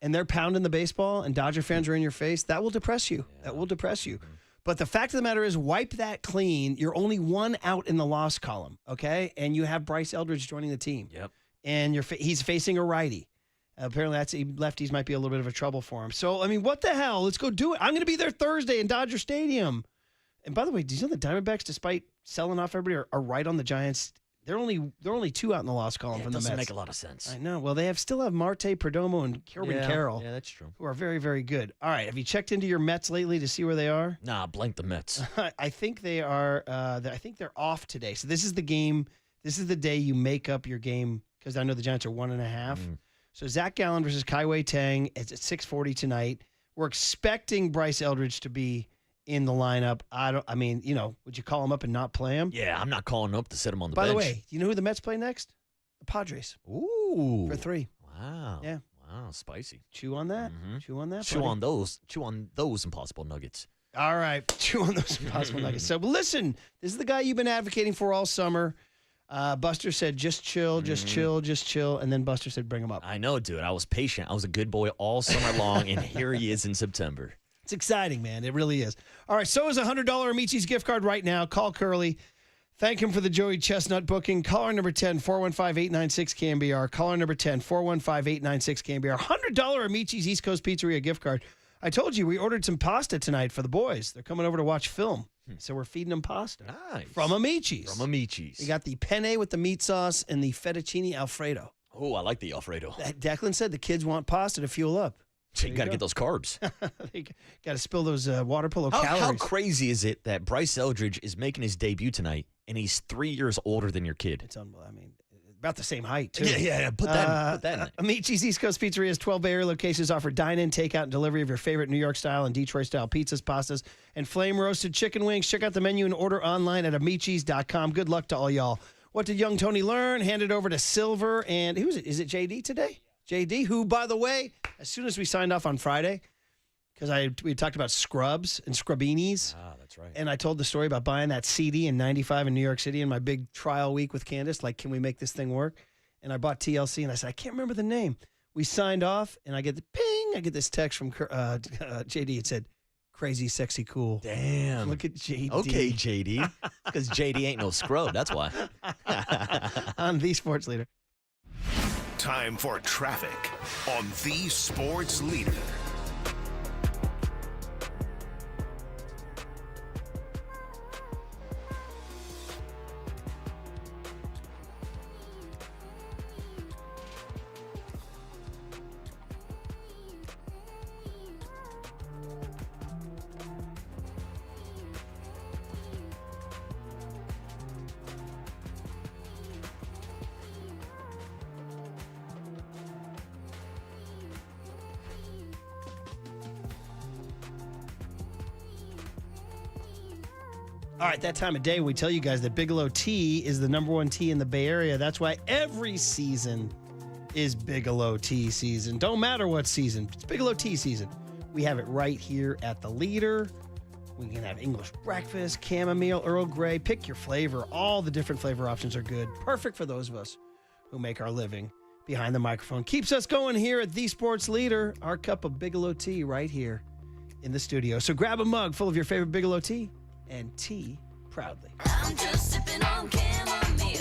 and they're pounding the baseball and Dodger fans are in your face, that will depress you. Yeah. That will depress you. But the fact of the matter is, wipe that clean. You're only 1 out in the loss column, okay? And you have Bryce Eldridge joining the team. Yep. And he's facing a righty. Apparently, lefties might be a little bit of a trouble for him. So, I mean, what the hell? Let's go do it. I'm going to be there Thursday in Dodger Stadium. And by the way, do you know the Diamondbacks, despite selling off everybody, are right on the Giants? They're only 2 out in the loss column from the Mets. Doesn't make a lot of sense. I know. Well, they still have Marte, Perdomo, and Corbin Carroll. Yeah, that's true. Who are very, very good. All right, have you checked into your Mets lately to see where they are? Nah, blank the Mets. I think they are. I think they're off today. So this is the game. This is the day you make up your game because I know the Giants are 1.5. So Zach Gallen versus Kai-Wei Tang. It's at 6:40 tonight. We're expecting Bryce Eldridge to be in the lineup. Would you call him up and not play him? Yeah, I'm not calling up to sit him on the bench. bench. By the way, do you know who the Mets play next? The Padres. Ooh. For 3. Wow. Yeah. Wow, spicy. Chew on that. Chew on that. Chew buddy. on those. Chew on those impossible nuggets. All right. Chew on those impossible nuggets. So, listen, this is the guy you've been advocating for all summer. Buster said, just chill, just chill, just chill. And then Buster said, bring him up. I know, dude. I was patient. I was a good boy all summer long, and here he is in September. It's exciting, man. It really is. All right, so is a $100 Amici's gift card right now. Call Curly. Thank him for the Joey Chestnut booking. Caller number 10, 415-896-KNBR. Caller number 10, 415-896-KNBR. $100 Amici's East Coast Pizzeria gift card. I told you we ordered some pasta tonight for the boys. They're coming over to watch film. So we're feeding them pasta. Nice. From Amici's. From Amici's. You got the penne with the meat sauce and the fettuccine Alfredo. Oh, I like the Alfredo. Declan said the kids want pasta to fuel up. So you got to get those carbs. You got to spill those water polo calories. How crazy is it that Bryce Eldridge is making his debut tonight, and he's 3 years older than your kid? It's unbelievable. I mean, about the same height, too. Yeah. Put that in it. Amici's East Coast Pizzeria's 12 Bay Area locations offer dine-in, takeout, and delivery of your favorite New York-style and Detroit-style pizzas, pastas, and flame-roasted chicken wings. Check out the menu and order online at amicis.com. Good luck to all y'all. What did young Tony learn? Hand it over to Silver. And who is it? Is it JD today? JD, who, by the way, as soon as we signed off on Friday, because we talked about scrubs and scrubbinis. Ah, that's right. And I told the story about buying that CD in 95 in New York City in my big trial week with Candace. Like, can we make this thing work? And I bought TLC, and I said, I can't remember the name. We signed off, and I get the ping. I get this text from JD. It said, crazy, sexy, cool. Damn. Look at JD. Okay, JD. Because JD ain't no scrub. That's why. On the Sports Leader. Time for traffic on the Sports Leader. All right, that time of day, we tell you guys that Bigelow Tea is the #1 tea in the Bay Area. That's why every season is Bigelow Tea season. Don't matter what season, it's Bigelow Tea season. We have it right here at the Leader. We can have English breakfast, chamomile, Earl Grey. Pick your flavor. All the different flavor options are good. Perfect for those of us who make our living behind the microphone. Keeps us going here at the Sports Leader. Our cup of Bigelow Tea right here in the studio. So grab a mug full of your favorite Bigelow tea and tea proudly. I'm just sipping on chamomile.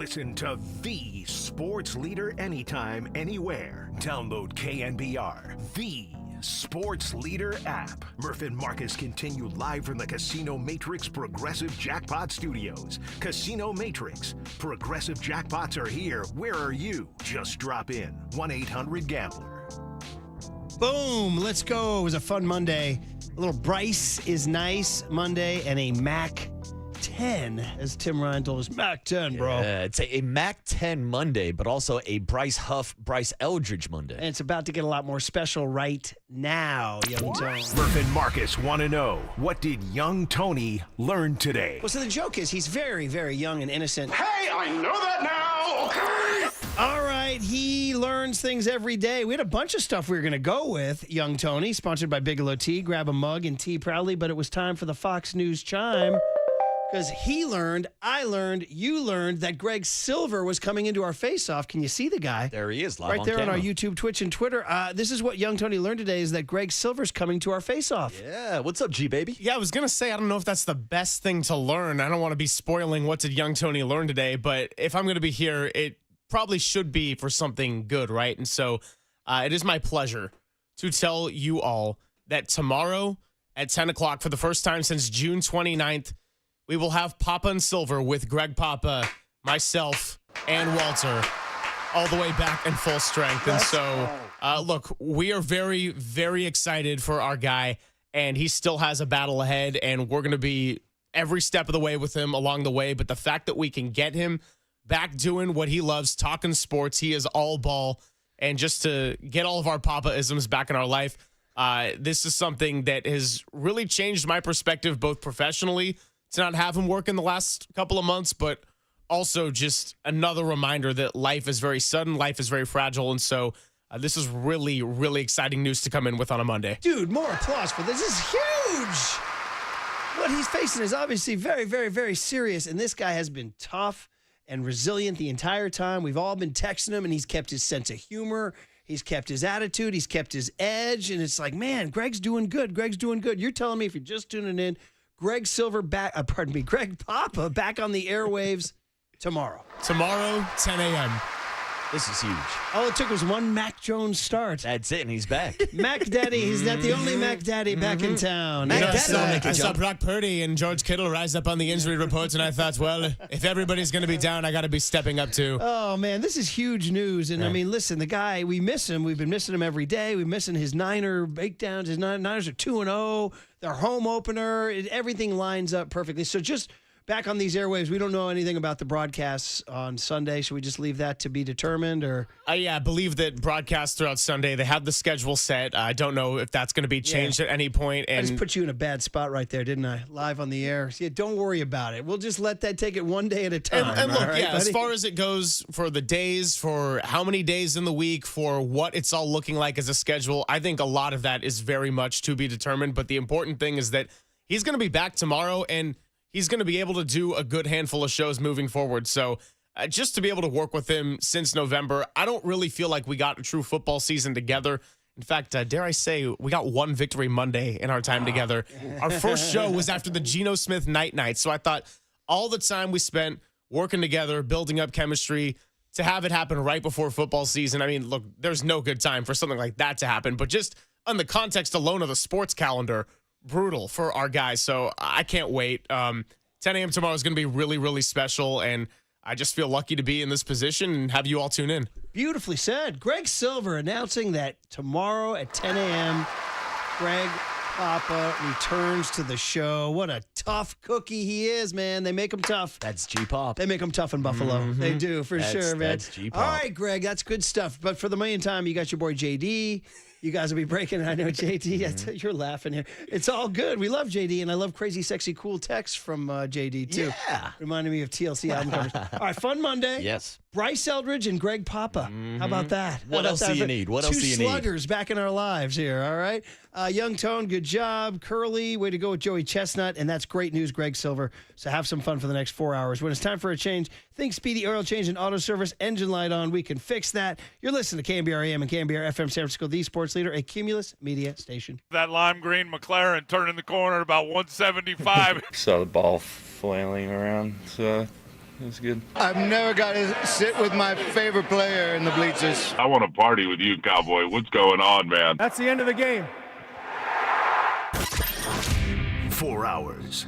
Listen to the sports leader anytime, anywhere. Download KNBR, the sports leader app. Murph and Marcus continue live from the Casino Matrix Progressive Jackpot Studios. Casino Matrix. Progressive jackpots are here. Where are you? Just drop in. 1-800-GAMBLER. Boom. Let's go. It was a fun Monday. A little Bryce is nice Monday and a Mac 10, as Tim Ryan told us. Mac 10, bro. Yeah, it's a Mac 10 Monday, but also a Bryce Eldridge Monday. And it's about to get a lot more special right now, young Tony. Murph and Marcus want to know, what did young Tony learn today? Well, so the joke is he's very, very young and innocent. Hey, I know that now, okay? All right, he learns things every day. We had a bunch of stuff we were going to go with, young Tony, sponsored by Bigelow Tea. Grab a mug and tea proudly, but it was time for the Fox News chime. Because he learned, I learned, you learned that Greg Silver was coming into our face-off. Can you see the guy? There he is, live right on there camera. on our YouTube, Twitch, and Twitter. This is what young Tony learned today, is that Greg Silver's coming to our face-off. Yeah, what's up, G-Baby? Yeah, I was going to say, I don't know if that's the best thing to learn. I don't want to be spoiling what did young Tony learn today, but if I'm going to be here, it probably should be for something good, right? And so it is my pleasure to tell you all that tomorrow at 10 o'clock, for the first time since June 29th, we will have Papa and Silver with Greg Papa, myself, and Walter all the way back in full strength. And so, look, we are very, very excited for our guy, and he still has a battle ahead, and we're going to be every step of the way with him along the way. But the fact that we can get him back doing what he loves, talking sports, he is all ball, and just to get all of our Papa-isms back in our life, this is something that has really changed my perspective, both professionally, to not have him work in the last couple of months, but also just another reminder that life is very sudden, life is very fragile, and so this is really, really exciting news to come in with on a Monday. Dude, more applause for this. This is huge. What he's facing is obviously very, very, very serious, and this guy has been tough and resilient the entire time. We've all been texting him, and he's kept his sense of humor. He's kept his attitude. He's kept his edge, and it's like, man, Greg's doing good. Greg's doing good. You're telling me, if you're just tuning in, Greg Silver back, Greg Papa back on the airwaves tomorrow. Tomorrow, 10 a.m. This is huge. All it took was one Mac Jones start. That's it, and he's back. Mac Daddy, he's not the only Mac Daddy back in town. Mac Daddy. I saw Brock Purdy and George Kittle rise up on the injury reports, and I thought, well, if everybody's going to be down, I got to be stepping up too. Oh, man, this is huge news. And, I mean, listen, the guy, we miss him. We've been missing him every day. We're missing his Niner breakdowns. His Niners are 2-0. Their home opener. Everything lines up perfectly. So just back on these airwaves, we don't know anything about the broadcasts on Sunday. Should we just leave that to be determined? Or yeah, I believe that broadcasts throughout Sunday, they have the schedule set. I don't know if that's going to be changed at any point. And I just put you in a bad spot right there, didn't I? Live on the air. So, yeah, don't worry about it. We'll just let that take it one day at a time. And look, right, as far as it goes for the days, for how many days in the week, for what it's all looking like as a schedule, I think a lot of that is very much to be determined. But the important thing is that he's going to be back tomorrow, and he's going to be able to do a good handful of shows moving forward. So just to be able to work with him since November, I don't really feel like we got a true football season together. In fact, dare I say, we got one Victory Monday in our time together. Our first show was after the Geno Smith Night. So I thought all the time we spent working together, building up chemistry, to have it happen right before football season. I mean, look, there's no good time for something like that to happen. But just on the context alone of the sports calendar, brutal for our guys. So I can't wait. 10 a.m. tomorrow is going to be really, really special. And I just feel lucky to be in this position and have you all tune in. Beautifully said. Greg Silver announcing that tomorrow at 10 a.m., Greg Papa returns to the show. What a tough cookie he is, man. They make him tough. That's G-Pop. They make him tough in Buffalo. They do, for sure, man. That's G-Pop. All right, Greg, that's good stuff. But for the millionth time, you got your boy JD. You guys will be breaking. I know, JD, you're laughing here. It's all good. We love JD, and I love crazy, sexy, cool texts from JD, too. Yeah. Reminding me of TLC album covers. All right, fun Monday. Yes. Bryce Eldridge and Greg Papa. How about that? What else do you need? What else do you need? Two sluggers back in our lives here, all right? Young Tone, good job. Curly, way to go with Joey Chestnut. And that's great news, Greg Silver. So have some fun for the next 4 hours. When it's time for a change, think Speedy Oil Change and Auto Service. Engine light on. We can fix that. You're listening to KNBR AM and KNBR FM San Francisco, the sports leader, a Cumulus Media station. That lime green McLaren turning the corner at about 175. Saw the ball flailing around. So That's good. I've never got to sit with my favorite player in the bleachers. I want to party with you, Cowboy. What's going on, man? That's the end of the game. 4 hours,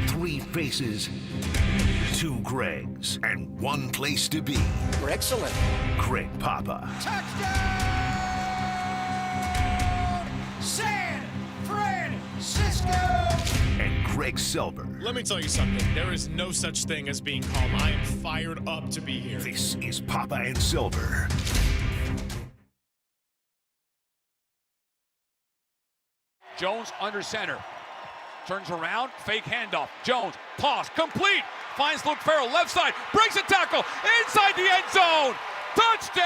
3 faces, 2 Gregs, and 1 place to be. Excellent. Greg Papa. San Francisco. And Greg Silver. Let me tell you something. There is no such thing as being calm. I am fired up to be here. This is Papa and Silver. Jones under center. Turns around, fake handoff. Jones, toss, complete. Finds Luke Farrell, left side, breaks a tackle, inside the end zone. Touchdown!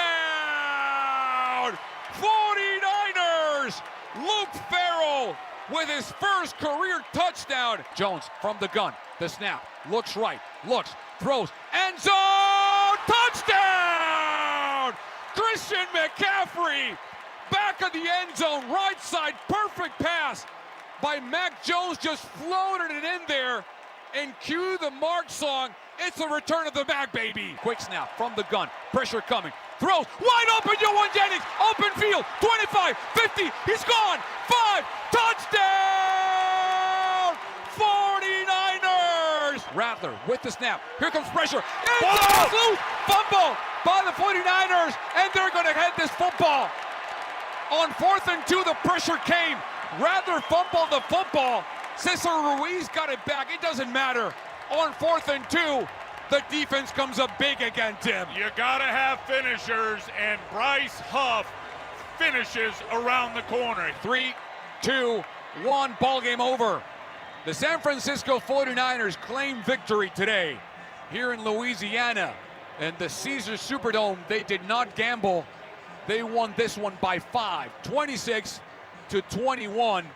49ers! Luke Farrell with his first career touchdown. Jones from the gun, the snap, looks right, looks, throws, end zone! Touchdown! Christian McCaffrey back of the end zone, right side, perfect pass by Mac Jones, just floated it in there, and cue the Mark song. It's the return of the Mac, baby. Quick snap from the gun, pressure coming, throws, wide open, Yohan Jennings, open field, 25, 50, he's gone, 5, touchdown, 49ers. Rattler with the snap, here comes pressure, it's loose, fumble by the 49ers, and they're gonna head this football. On 4th and 2, the pressure came. Rattler fumbled the football. Cesar Ruiz got it back. It doesn't matter. On 4th and 2, the defense comes up big again, Tim. You got to have finishers, and Bryce Huff finishes around the corner. 3, 2, 1, ball game over. The San Francisco 49ers claim victory today here in Louisiana. And the Caesars Superdome, they did not gamble. They won this one by 5, 26-21.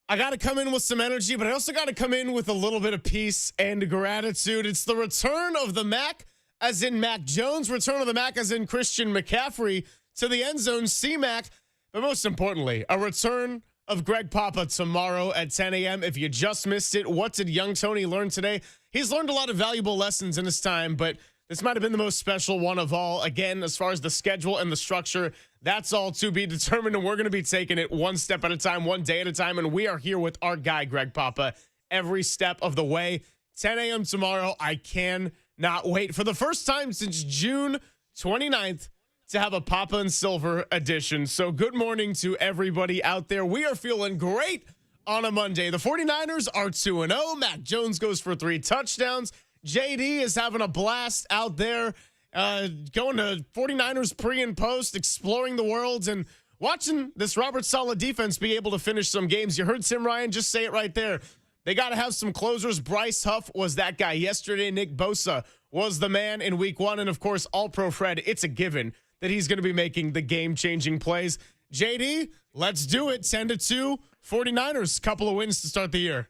I got to come in with some energy, but I also got to come in with a little bit of peace and gratitude. It's the return of the Mac, as in Mac Jones, return of the Mac, as in Christian McCaffrey to the end zone, C-Mac. But most importantly, a return of Greg Papa tomorrow at 10 a.m. If you just missed it, what did young Tony learn today? He's learned a lot of valuable lessons in his time, but this might have been the most special one of all. Again, as far as the schedule and the structure, that's all to be determined, and we're going to be taking it one step at a time, one day at a time, and we are here with our guy, Greg Papa, every step of the way. 10 a.m. tomorrow. I cannot wait. For the first time since June 29th, to have a Papa and Silver edition. So good morning to everybody out there. We are feeling great on a Monday. The 49ers are 2-0. Mac Jones goes for 3 touchdowns. JD is having a blast out there, going to 49ers pre and post, exploring the world, and watching this Robert Saleh defense be able to finish some games. You heard Tim Ryan just say it right there. They got to have some closers. Bryce Huff was that guy yesterday. Nick Bosa was the man in week 1. And, of course, All-Pro Fred, it's a given that he's going to be making the game-changing plays. JD, let's do it. 10-2, 49ers, couple of wins to start the year.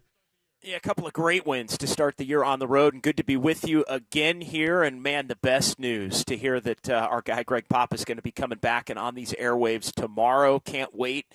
Yeah, a couple of great wins to start the year on the road, and good to be with you again here. And, man, the best news to hear that our guy Greg Papa is going to be coming back and on these airwaves tomorrow. Can't wait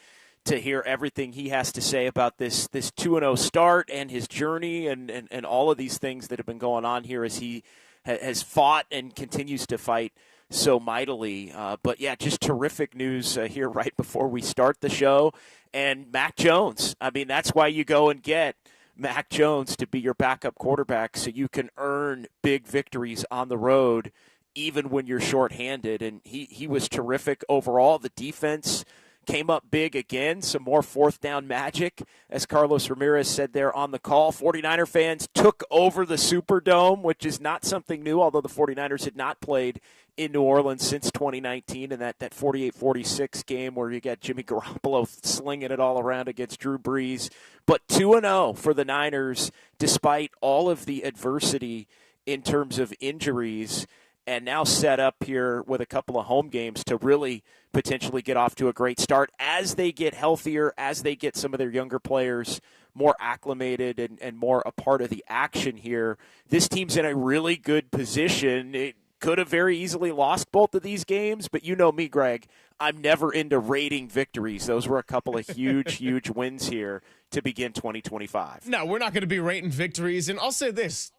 to hear everything he has to say about this 2-0 start and his journey and all of these things that have been going on here as he has fought and continues to fight so mightily. But, yeah, just terrific news here right before we start the show. And Mac Jones, I mean, that's why you go and get Mac Jones to be your backup quarterback so you can earn big victories on the road even when you're shorthanded. And he was terrific overall. The defense came up big again, some more 4th down magic, as Carlos Ramirez said there on the call. 49er fans took over the Superdome, which is not something new, although the 49ers had not played in New Orleans since 2019 in that 48-46 game where you got Jimmy Garoppolo slinging it all around against Drew Brees. But 2-0 for the Niners despite all of the adversity in terms of injuries, and now set up here with a couple of home games to really potentially get off to a great start as they get healthier, as they get some of their younger players more acclimated and more a part of the action here. This team's in a really good position. It could have very easily lost both of these games, but you know me, Greg, I'm never into rating victories. Those were a couple of huge wins here to begin 2025. No, we're not going to be rating victories, and I'll say this.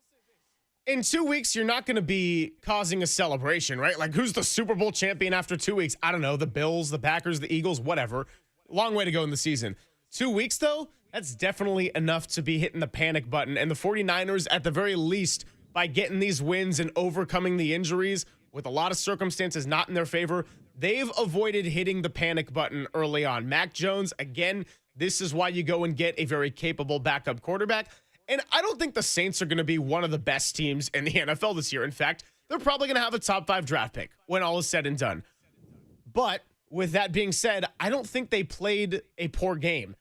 in 2 weeks, you're not going to be causing a celebration, right? Like, who's the Super Bowl champion after 2 weeks? I don't know. The Bills, the Packers, the Eagles, whatever. Long way to go in the season. 2 weeks, though, that's definitely enough to be hitting the panic button. And the 49ers, at the very least, by getting these wins and overcoming the injuries with a lot of circumstances not in their favor, they've avoided hitting the panic button early on. Mac Jones, again, this is why you go and get a very capable backup quarterback. And I don't think the Saints are going to be one of the best teams in the NFL this year. In fact, they're probably going to have a top 5 draft pick when all is said and done. But with that being said, I don't think they played a poor game.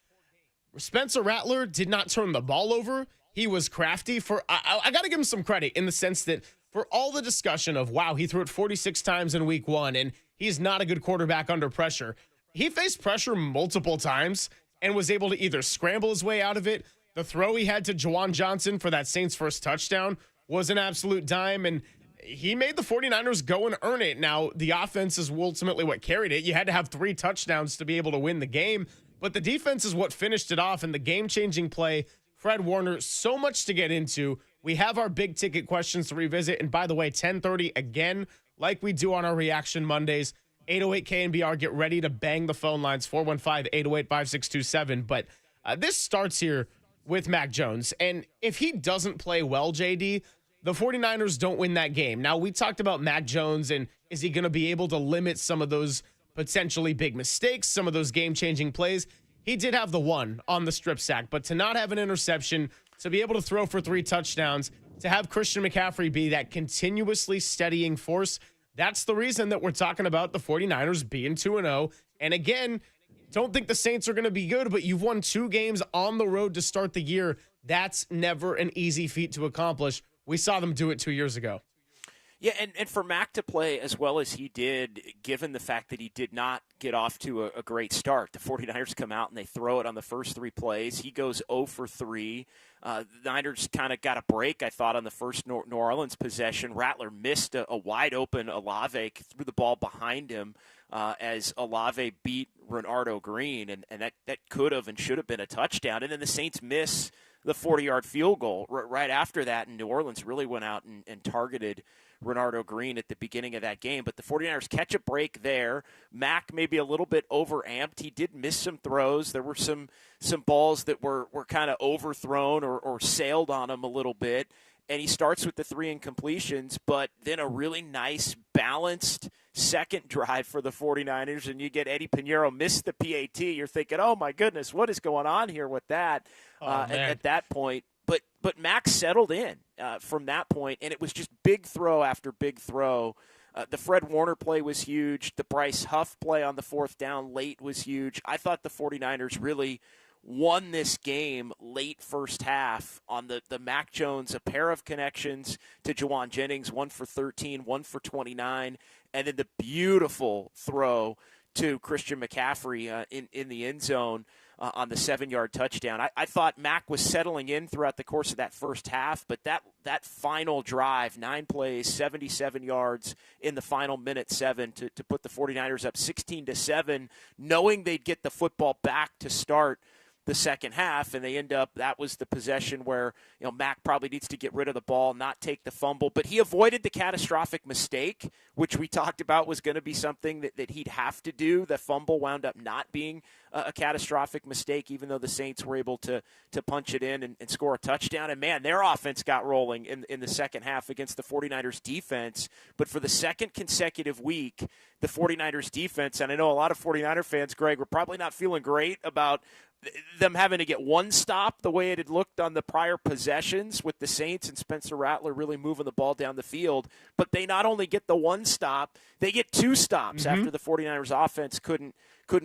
Spencer Rattler did not turn the ball over. He was crafty. I got to give him some credit in the sense that for all the discussion of, wow, he threw it 46 times in week 1, and he's not a good quarterback under pressure. He faced pressure multiple times and was able to either scramble his way out of it. The throw he had to Juwan Johnson for that Saints first touchdown was an absolute dime, and he made the 49ers go and earn it. Now, the offense is ultimately what carried it. You had to have 3 touchdowns to be able to win the game, but the defense is what finished it off, and the game-changing play, Fred Warner, so much to get into. We have our big-ticket questions to revisit, and by the way, 10:30 again, like we do on our Reaction Mondays. 808 KNBR, get ready to bang the phone lines, 415-808-5627. But this starts here with Mac Jones. And if he doesn't play well, JD, the 49ers don't win that game. Now, we talked about Mac Jones, and is he going to be able to limit some of those potentially big mistakes, some of those game-changing plays? He did have the one on the strip sack, but to not have an interception, to be able to throw for 3 touchdowns, to have Christian McCaffrey be that continuously steadying force, that's the reason that we're talking about the 49ers being 2-0. And again, don't think the Saints are going to be good, but you've won 2 games on the road to start the year. That's never an easy feat to accomplish. We saw them do it 2 years ago. Yeah, and for Mac to play as well as he did, given the fact that he did not get off to a great start. The 49ers come out and they throw it on the first 3 plays. He goes 0 for 3. The Niners kind of got a break, I thought, on the first New Orleans possession. Rattler missed a wide-open Olave, threw the ball behind him as Olave beat Renardo Green, and that could have and should have been a touchdown. And then the Saints miss the 40-yard field goal right after that, and New Orleans really went out and targeted Renardo Green at the beginning of that game. But the 49ers catch a break there. Mac maybe a little bit overamped. He did miss some throws. There were some balls that were kind of overthrown or sailed on him a little bit. And he starts with the 3 incompletions, but then a really nice, balanced second drive for the 49ers, and you get Eddie Pinheiro miss the PAT. You're thinking, oh, my goodness, what is going on here with that at that point? But Mac settled in from that point, and it was just big throw after big throw. The Fred Warner play was huge. The Bryce Huff play on the 4th down late was huge. I thought the 49ers really won this game late first half on the Mac Jones, a pair of connections to Juwan Jennings, 1 for 13, 1 for 29, and then the beautiful throw to Christian McCaffrey in the end zone on the 7-yard touchdown. I thought Mac was settling in throughout the course of that first half, but that final drive, 9 plays, 77 yards in the final minute 7 to put the 49ers up 16-7, knowing they'd get the football back to start the second half, and they end up, that was the possession where, Mac probably needs to get rid of the ball, not take the fumble, but he avoided the catastrophic mistake, which we talked about was going to be something that he'd have to do. The fumble wound up not being a catastrophic mistake, even though the Saints were able to punch it in and score a touchdown. And man, their offense got rolling in the second half against the 49ers defense. But for the second consecutive week, the 49ers defense, and I know a lot of 49er fans, Greg, were probably not feeling great about them having to get one stop the way it had looked on the prior possessions with the Saints and Spencer Rattler really moving the ball down the field. But they not only get the one stop, they get 2 stops after the 49ers offense couldn't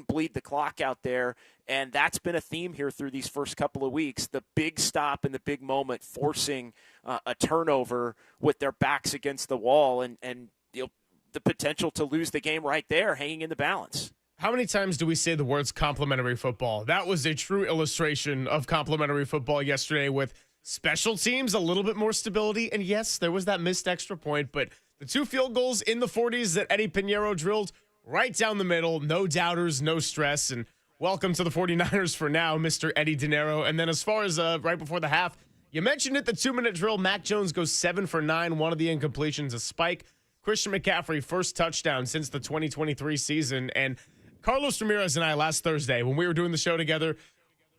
bleed the clock out there. And that's been a theme here through these first couple of weeks, the big stop and the big moment forcing a turnover with their backs against the wall and the potential to lose the game right there hanging in the balance. How many times do we say the words complementary football? That was a true illustration of complementary football yesterday with special teams, a little bit more stability. And yes, there was that missed extra point, but the 2 field goals in the 40s that Eddie Pinheiro drilled right down the middle, no doubters, no stress. And welcome to the 49ers for now, Mr. Eddie De Niro. And then as far as right before the half, You mentioned it, the 2-minute drill. Mac Jones goes 7 for 9. One of the incompletions, a spike. Christian McCaffrey, first touchdown since the 2023 season. And Carlos Ramirez and I last Thursday, when we were doing the show together,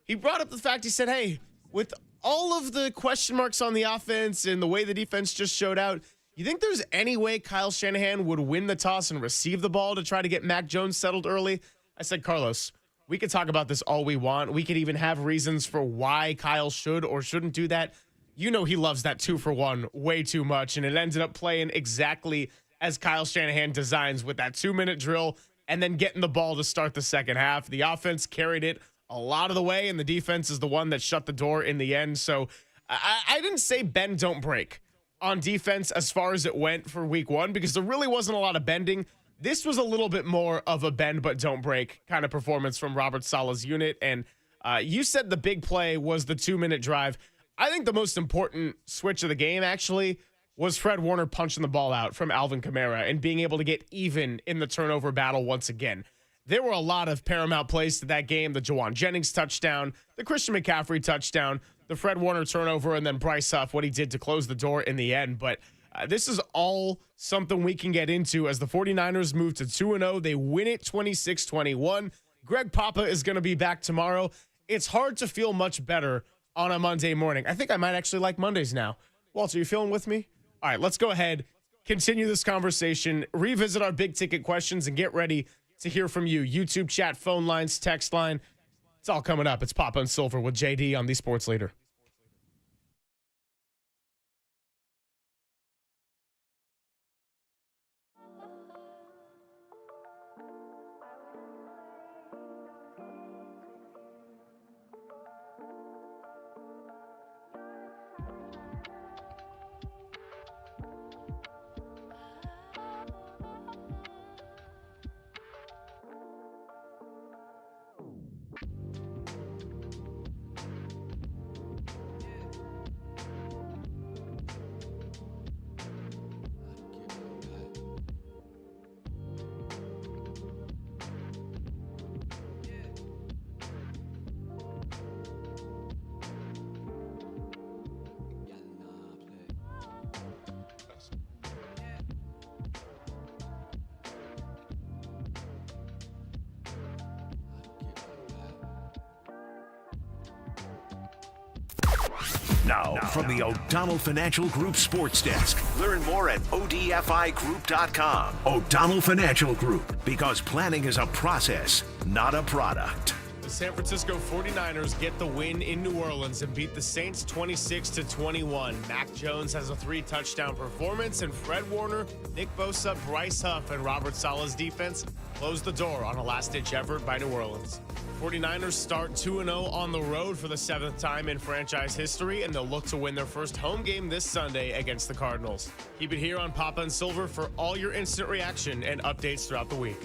he brought up the fact, he said, hey, with all of the question marks on the offense and the way the defense just showed out, you think there's any way Kyle Shanahan would win the toss and receive the ball to try to get Mac Jones settled early? I said, Carlos, we could talk about this all we want. We could even have reasons for why Kyle should or shouldn't do that. You know he loves that 2-for-1 way too much, and it ended up playing exactly as Kyle Shanahan designs with that 2-minute drill and then getting the ball to start the second half. The offense carried it a lot of the way, and the defense is the one that shut the door in the end. So I didn't say bend, don't break on defense as far as it went for week 1 because there really wasn't a lot of bending. This was a little bit more of a bend but don't break kind of performance from Robert Saleh's unit. And you said the big play was the 2-minute drive. I think the most important switch of the game actually was Fred Warner punching the ball out from Alvin Kamara and being able to get even in the turnover battle once again. There were a lot of paramount plays to that game. The Jawan Jennings touchdown, the Christian McCaffrey touchdown, the Fred Warner turnover, and then Bryce Huff, what he did to close the door in the end. But this is all something we can get into as the 49ers move to 2-0. They win it 26-21. Greg Papa is going to be back tomorrow. It's hard to feel much better on a Monday morning. I think I might actually like Mondays now. Walter, you feeling with me? All right, let's go ahead, continue this conversation, revisit our big ticket questions, and get ready to hear from you. YouTube chat, phone lines, text line. It's all coming up. It's Papa and Silver with JD on the Sports Leader. Now, from the O'Donnell Financial Group Sports Desk. Learn more at odfigroup.com. O'Donnell Financial Group, because planning is a process, not a product. The San Francisco 49ers get the win in New Orleans and beat the Saints 26-21. Mac Jones has a 3-touchdown performance, and Fred Warner, Nick Bosa, Bryce Huff, and Robert Saleh's defense closed the door on a last-ditch effort by New Orleans. 49ers start 2-0 on the road for the 7th time in franchise history, and they'll look to win their first home game this Sunday against the Cardinals. Keep it here on Papa and Silver for all your instant reaction and updates throughout the week.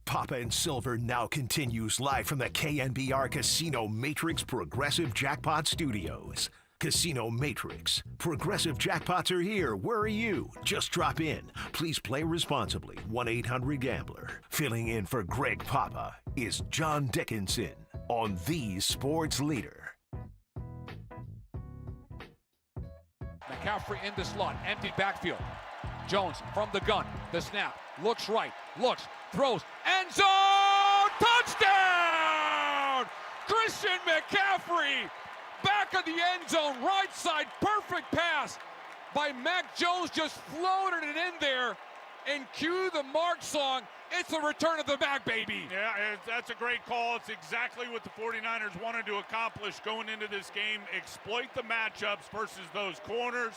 Papa and Silver now continues live from the KNBR Casino Matrix Progressive Jackpot Studios. Casino Matrix. Progressive jackpots are here. Where are you? Just drop in. Please play responsibly. 1-800-GAMBLER. Filling in for Greg Papa is John Dickinson on the Sports Leader. McCaffrey in the slot, empty backfield. Jones from the gun, the snap, looks right, looks, throws, end zone, touchdown! Christian McCaffrey back of the end zone, right side, perfect pass by Mac Jones, just floated it in there, and cue the Mark song. It's the return of the Mac, baby. Yeah, that's a great call. It's exactly what the 49ers wanted to accomplish going into this game. Exploit the matchups versus those corners.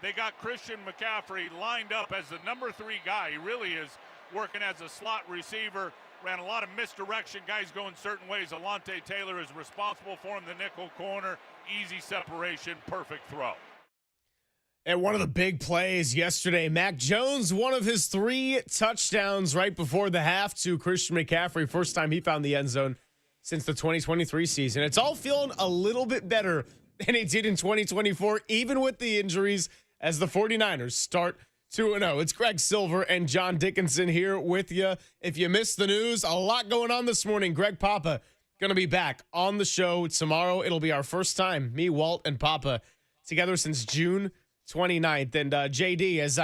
They got Christian McCaffrey lined up as the number 3 guy. He really is working as a slot receiver. Ran a lot of misdirection, guys going certain ways. Alontae Taylor is responsible for him, the nickel corner. Easy separation, perfect throw. And one of the big plays yesterday, Mac Jones, one of his 3 touchdowns right before the half to Christian McCaffrey. First time he found the end zone since the 2023 season. It's all feeling a little bit better than it did in 2024, even with the injuries, as the 49ers start 2-0. It's Greg Silver and John Dickinson here with you. If you missed the news, a lot going on this morning. Greg Papa going to be back on the show tomorrow. It'll be our first time, me, Walt, and Papa, together since June 29th. And JD, as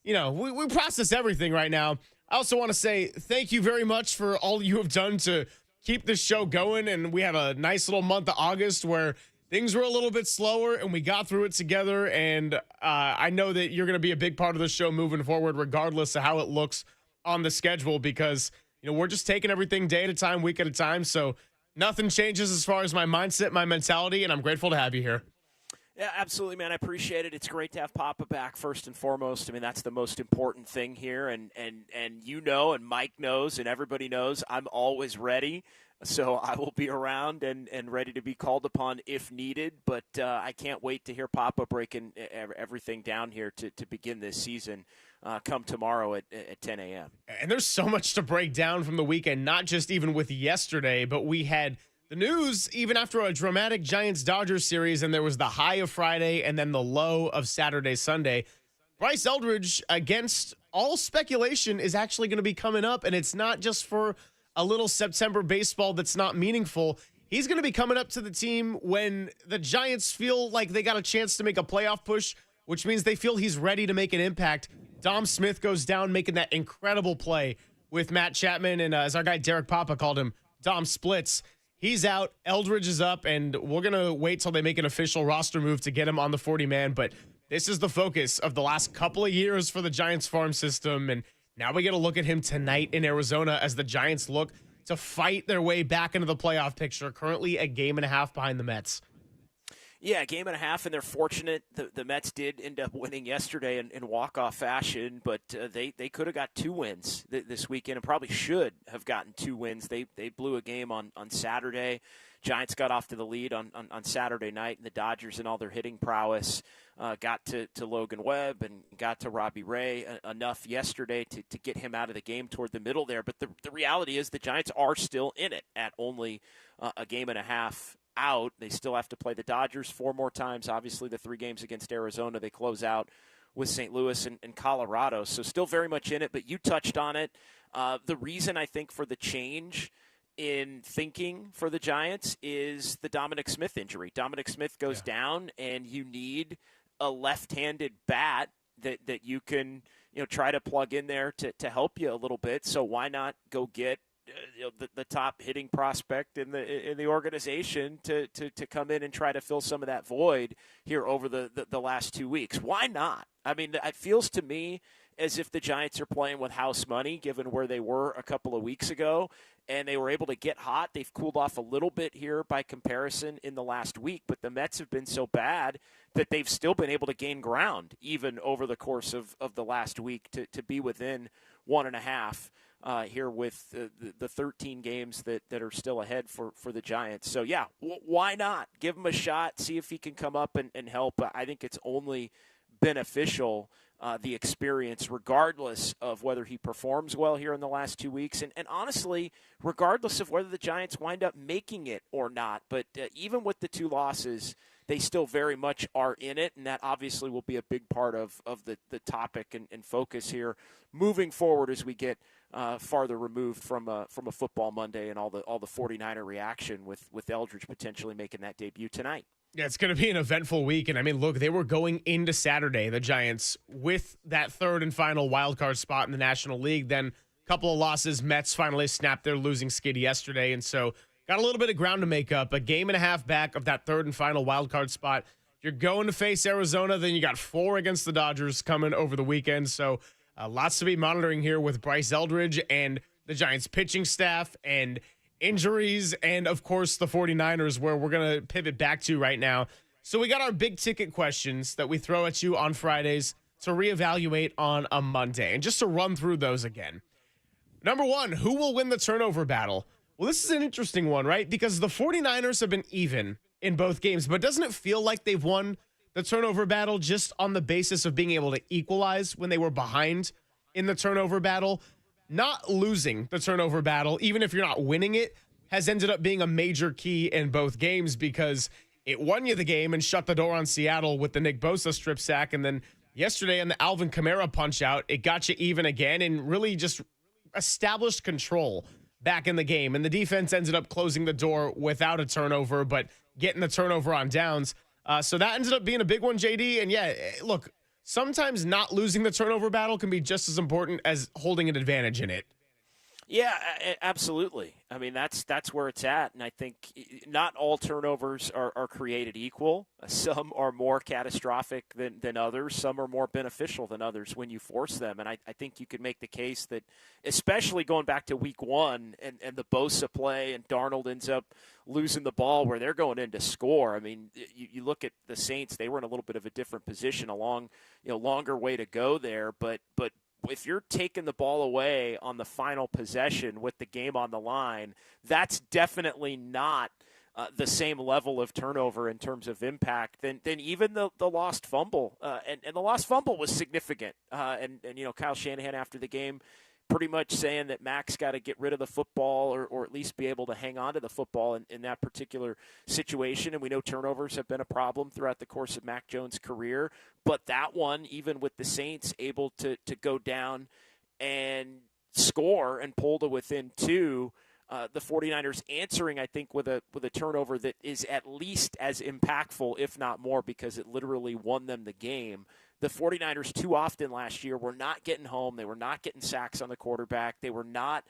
we process everything right now, I also want to say thank you very much for all you have done to keep this show going. And we had a nice little month of August where things were a little bit slower and we got through it together. And I know that you're going to be a big part of the show moving forward, regardless of how it looks on the schedule, because, we're just taking everything day at a time, week at a time. So nothing changes as far as my mindset, my mentality, and I'm grateful to have you here. Yeah, absolutely, man. I appreciate it. It's great to have Papa back first and foremost. I mean, that's the most important thing here. And Mike knows, and everybody knows I'm always ready. So I will be around and ready to be called upon if needed. But I can't wait to hear Papa breaking everything down here to begin this season come tomorrow at 10 a.m. And there's so much to break down from the weekend, not just even with yesterday, but we had the news even after a dramatic Giants-Dodgers series, and there was the high of Friday and then the low of Saturday, Sunday. Bryce Eldridge, against all speculation, is actually going to be coming up, and it's not just for a little September baseball that's not meaningful. He's going to be coming up to the team when the Giants feel like they got a chance to make a playoff push, which means they feel he's ready to make an impact. Dom Smith goes down making that incredible play with Matt Chapman, and as our guy Derek Papa called him, Dom splits. He's out. Eldridge is up, and we're going to wait till they make an official roster move to get him on the 40-man. But this is the focus of the last couple of years for the Giants farm system. And now we get a look at him tonight in Arizona as the Giants look to fight their way back into the playoff picture, currently a game and a half behind the Mets. Yeah, a game and a half, and they're fortunate. The Mets did end up winning yesterday in walk-off fashion, but they could have got 2 wins this weekend and probably should have gotten 2 wins. They blew a game on Saturday. Giants got off to the lead on Saturday night, and the Dodgers and all their hitting prowess got to Logan Webb and got to Robbie Ray enough yesterday to get him out of the game toward the middle there. But the reality is the Giants are still in it at only a game and a half out. They still have to play the Dodgers 4 more times. Obviously, the 3 games against Arizona, they close out with St. Louis and Colorado. So still very much in it, but you touched on it. The reason I think for the change in thinking for the Giants is the Dominic Smith injury. Dominic Smith goes down, and you need a left-handed bat that you can try to plug in there to help you a little bit. So why not go get the top hitting prospect in the organization to come in and try to fill some of that void here over the last 2 weeks? Why not? I mean, it feels to me as if the Giants are playing with house money, given where they were a couple of weeks ago, and they were able to get hot. They've cooled off a little bit here by comparison in the last week, but the Mets have been so bad that they've still been able to gain ground even over the course of the last week to be within 1.5 here with the 13 games that are still ahead for the Giants. So, yeah, why not? Give him a shot, see if he can come up and help. I think it's only beneficial, the experience, regardless of whether he performs well here in the last 2 weeks. And honestly, regardless of whether the Giants wind up making it or not. But even with the 2 losses, they still very much are in it, and that obviously will be a big part of the topic and focus here moving forward as we get farther removed from a football Monday and all the 49er reaction with Eldridge potentially making that debut tonight. Yeah, it's going to be an eventful week. And, I mean, look, they were going into Saturday, the Giants, with that 3rd and final wild card spot in the National League. Then a couple of losses. Mets finally snapped their losing skid yesterday. And so got a little bit of ground to make up. A game and a half back of that 3rd and final wild card spot. You're going to face Arizona. Then you got 4 against the Dodgers coming over the weekend. So lots to be monitoring here with Bryce Eldridge and the Giants pitching staff and injuries, and of course the 49ers, where we're going to pivot back to right now. So we got our big ticket questions that we throw at you on Fridays to reevaluate on a Monday. And just to run through those again. Number 1, who will win the turnover battle? Well, this is an interesting one, right? Because the 49ers have been even in both games, but doesn't it feel like they've won the turnover battle just on the basis of being able to equalize when they were behind in the turnover battle? Not losing the turnover battle, even if you're not winning it, has ended up being a major key in both games because it won you the game and shut the door on Seattle with the Nick Bosa strip sack. And then yesterday in the Alvin Kamara punch out, it got you even again and really just established control back in the game. And the defense ended up closing the door without a turnover, but getting the turnover on downs. So that ended up being a big one, JD. And yeah, look, sometimes not losing the turnover battle can be just as important as holding an advantage in it. Yeah, absolutely. I mean, that's where it's at. And I think not all turnovers are created equal. Some are more catastrophic than others. Some are more beneficial than others when you force them. And I think you could make the case that, especially going back to week 1 and the Bosa play and Darnold ends up losing the ball where they're going in to score. I mean, you look at the Saints, they were in a little bit of a different position, a longer way to go there. But if you're taking the ball away on the final possession with the game on the line, that's definitely not the same level of turnover in terms of impact than even the lost fumble. And the lost fumble was significant. And Kyle Shanahan after the game pretty much saying that Mac's got to get rid of the football or at least be able to hang on to the football in that particular situation. And we know turnovers have been a problem throughout the course of Mac Jones' career. But that one, even with the Saints able to go down and score and pull to within 2, the 49ers answering, I think, with a turnover that is at least as impactful, if not more, because it literally won them the game. The 49ers too often last year were not getting home. They were not getting sacks on the quarterback. They were not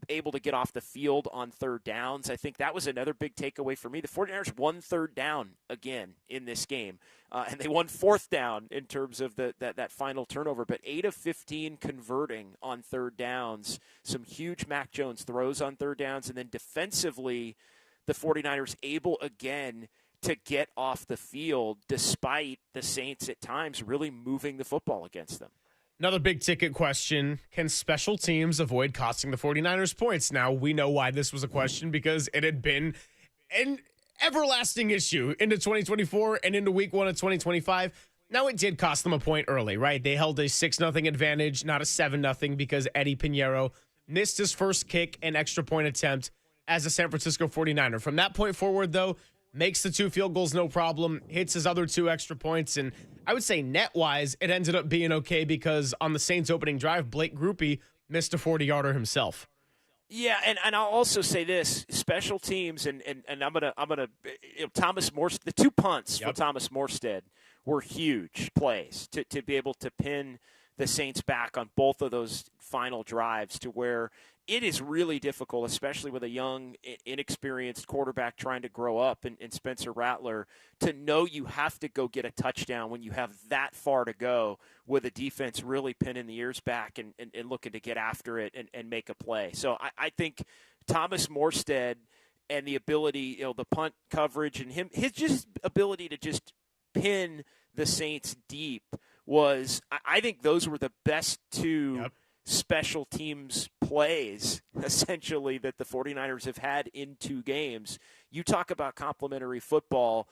able to get off the field on third downs. I think that was another big takeaway for me. The 49ers won third down again in this game, and they won fourth down in terms of that final turnover, but 8 of 15 converting on third downs, some huge Mac Jones throws on third downs, and then defensively, the 49ers able again to get off the field despite the Saints at times really moving the football against them. Another big ticket question. Can special teams avoid costing the 49ers points? Now, we know why this was a question because it had been an everlasting issue into 2024 and into week 1 of 2025. Now, it did cost them a point early, right? They held a 6-0 advantage, not a 7-0, because Eddie Pinheiro missed his first kick and extra point attempt as a San Francisco 49er. From that point forward, though, makes the 2 field goals no problem, hits his other 2 extra points, and I would say net-wise, it ended up being okay because on the Saints' opening drive, Blake Grupe missed a 40-yarder himself. Yeah, and I'll also say this: special teams, and I'm gonna Thomas Morstead, the 2 punts for Thomas Morstead were huge plays to be able to pin the Saints back on both of those final drives to where it is really difficult, especially with a young, inexperienced quarterback trying to grow up in Spencer Rattler, to know you have to go get a touchdown when you have that far to go with a defense really pinning the ears back and looking to get after it and make a play. So I think Thomas Morstead and the ability, the punt coverage and his just ability to just pin the Saints deep was, I think those were the best 2 special teams plays, essentially, that the 49ers have had in 2 games. You talk about complementary football,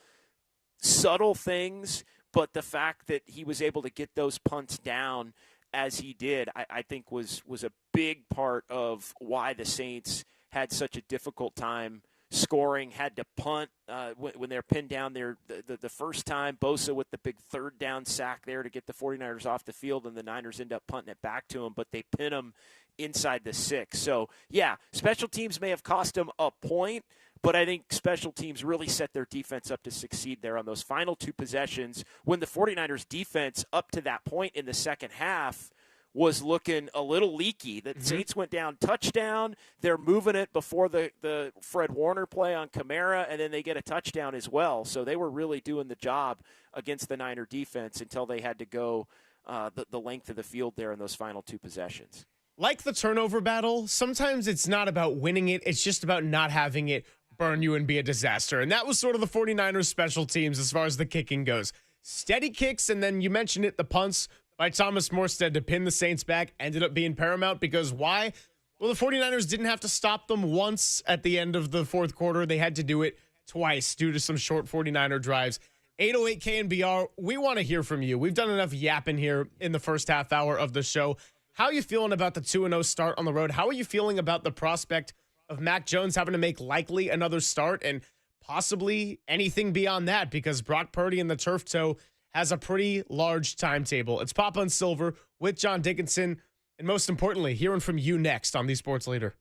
subtle things, but the fact that he was able to get those punts down as he did, I think was a big part of why the Saints had such a difficult time scoring, had to punt when they're pinned down there the first time. Bosa with the big third down sack there to get the 49ers off the field, and the Niners end up punting it back to them, but they pin them inside the 6. So, yeah, special teams may have cost them a point, but I think special teams really set their defense up to succeed there on those final 2 possessions when the 49ers defense up to that point in the second half was looking a little leaky. The Saints went down touchdown. They're moving it before the Fred Warner play on Kamara, and then they get a touchdown as well. So they were really doing the job against the Niner defense until they had to go the length of the field there in those final 2 possessions. Like the turnover battle, sometimes it's not about winning it. It's just about not having it burn you and be a disaster. And that was sort of the 49ers special teams as far as the kicking goes. Steady kicks, and then you mentioned it, the punts by Thomas Morstead to pin the Saints back ended up being paramount because why? Well, the 49ers didn't have to stop them once at the end of the fourth quarter. They had to do it twice due to some short 49er drives. 808 KNBR, we want to hear from you. We've done enough yapping here in the first half hour of the show. How are you feeling about the 2-0 start on the road? How are you feeling about the prospect of Mac Jones having to make likely another start and possibly anything beyond that? Because Brock Purdy and the turf toe has a pretty large timetable. It's Papa and Silver with John Dickinson, and most importantly, hearing from you next on The Sports Leader.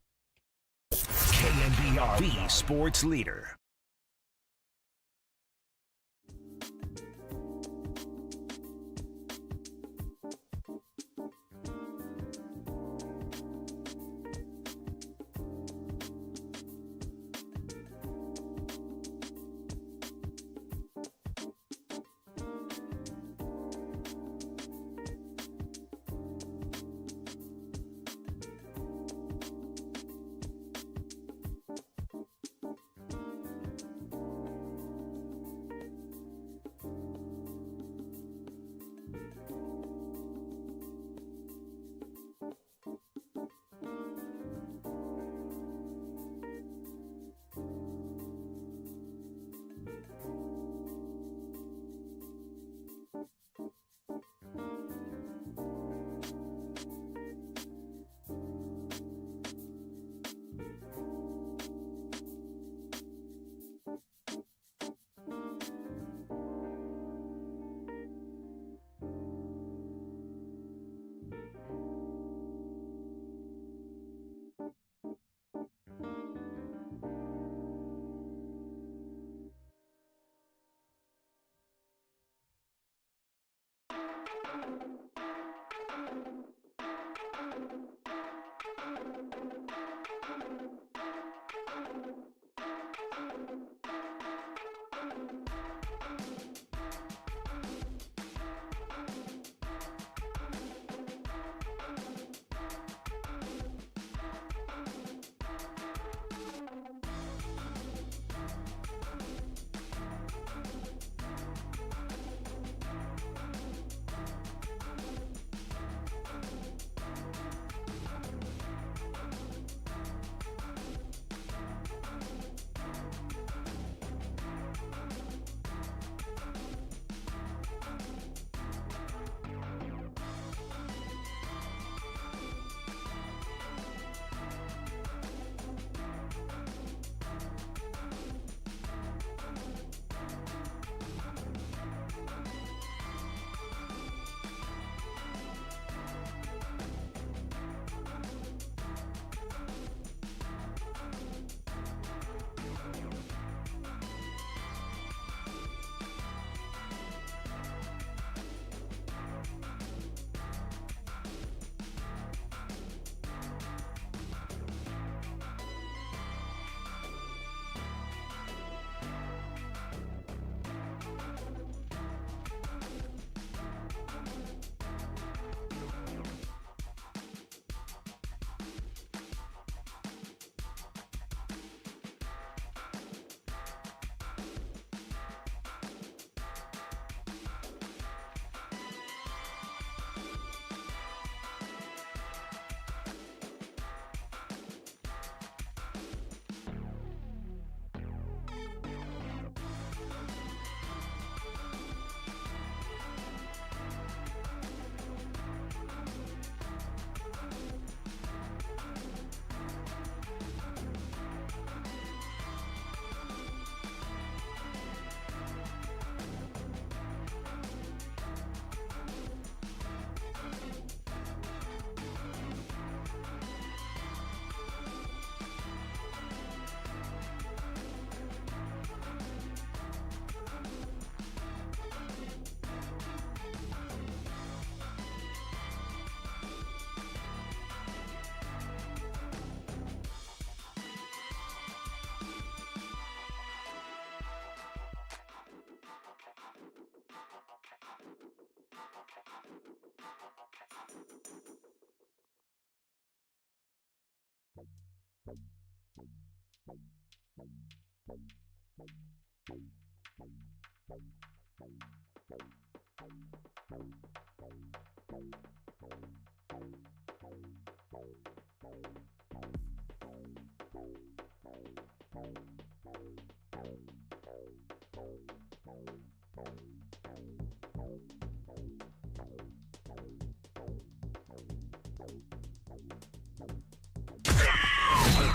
KNBR, the Sports Leader.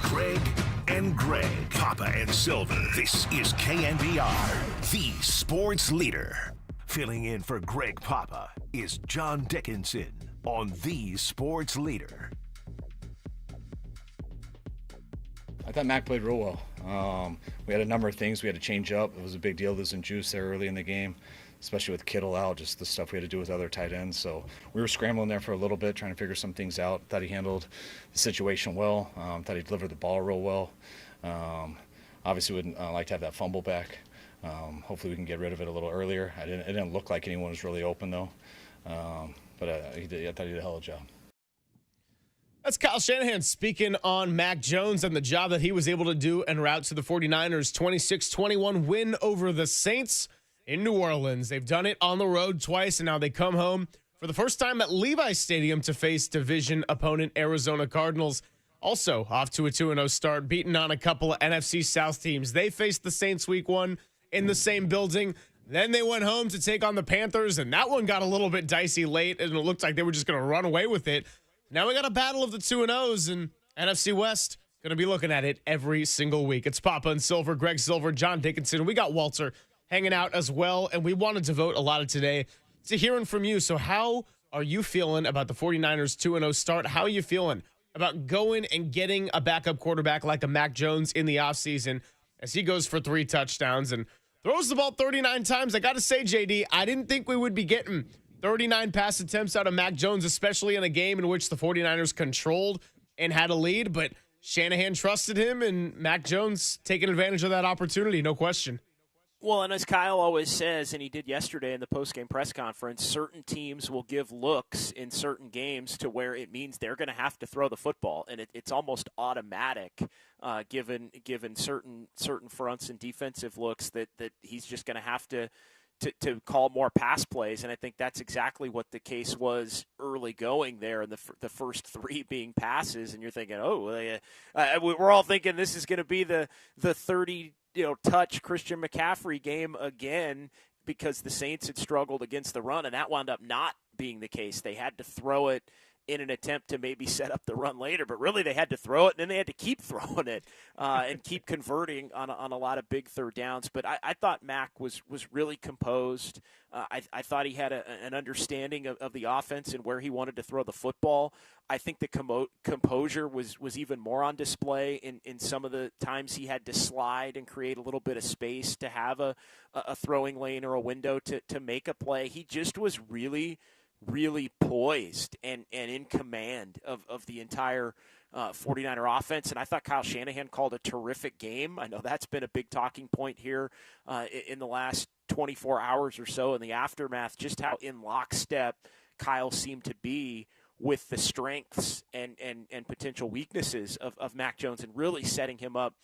Greg and Greg, Papa and Silver. This is KNBR, the sports leader. Filling in for Greg Papa is John Dickinson on the sports leader. I thought Mac played real well. We had a number of things we had to change up. It was a big deal losing Juice there early in the game, especially with Kittle out, just the stuff we had to do with other tight ends. So we were scrambling there for a little bit, trying to figure some things out. Thought he handled the situation well. Thought he delivered the ball real well. Obviously would like to have that fumble back. Hopefully we can get rid of it a little earlier. It didn't look like anyone was really open, though. But I thought he did a hell of a job. That's Kyle Shanahan speaking on Mac Jones and the job that he was able to do en route to the 49ers' 26-21 win over the Saints in New Orleans. They've done it on the road twice, and now they come home for the first time at Levi's Stadium to face division opponent Arizona Cardinals. Also off to a 2-0 start, beating on a couple of NFC South teams. They faced the Saints week 1 in the same building. Then they went home to take on the Panthers, and that one got a little bit dicey late, and it looked like they were just going to run away with it. Now we got a battle of the 2-0s, and NFC West going to be looking at it every single week. It's Papa and Silver, Greg Silver, John Dickinson. We got Walter hanging out as well, and we wanted to devote a lot of today to hearing from you. So how are you feeling about the 49ers 2-0 start? How are you feeling about going and getting a backup quarterback like a Mac Jones in the offseason as he goes for 3 touchdowns and throws the ball 39 times? I got to say, JD, I didn't think we would be getting 39 pass attempts out of Mac Jones, especially in a game in which the 49ers controlled and had a lead, but Shanahan trusted him, and Mac Jones taking advantage of that opportunity, no question. Well, and as Kyle always says, and he did yesterday in the postgame press conference, certain teams will give looks in certain games to where it means they're going to have to throw the football, and it's almost automatic given certain fronts and defensive looks that he's just going to have to call more pass plays, and I think that's exactly what the case was early going there, and the first 3 being passes, and you're thinking, we're all thinking this is going to be the 30 touch Christian McCaffrey game again because the Saints had struggled against the run, and that wound up not being the case. They had to throw it in an attempt to maybe set up the run later, but really they had to throw it, and then they had to keep throwing it and keep converting on a lot of big third downs. But I thought Mac was really composed. I thought he had an understanding of the offense and where he wanted to throw the football. I think the composure was even more on display in some of the times he had to slide and create a little bit of space to have a throwing lane or a window to make a play. He just was really poised and in command of the entire 49er offense. And I thought Kyle Shanahan called a terrific game. I know that's been a big talking point here in the last 24 hours or so in the aftermath, just how in lockstep Kyle seemed to be with the strengths and potential weaknesses of Mac Jones and really setting him up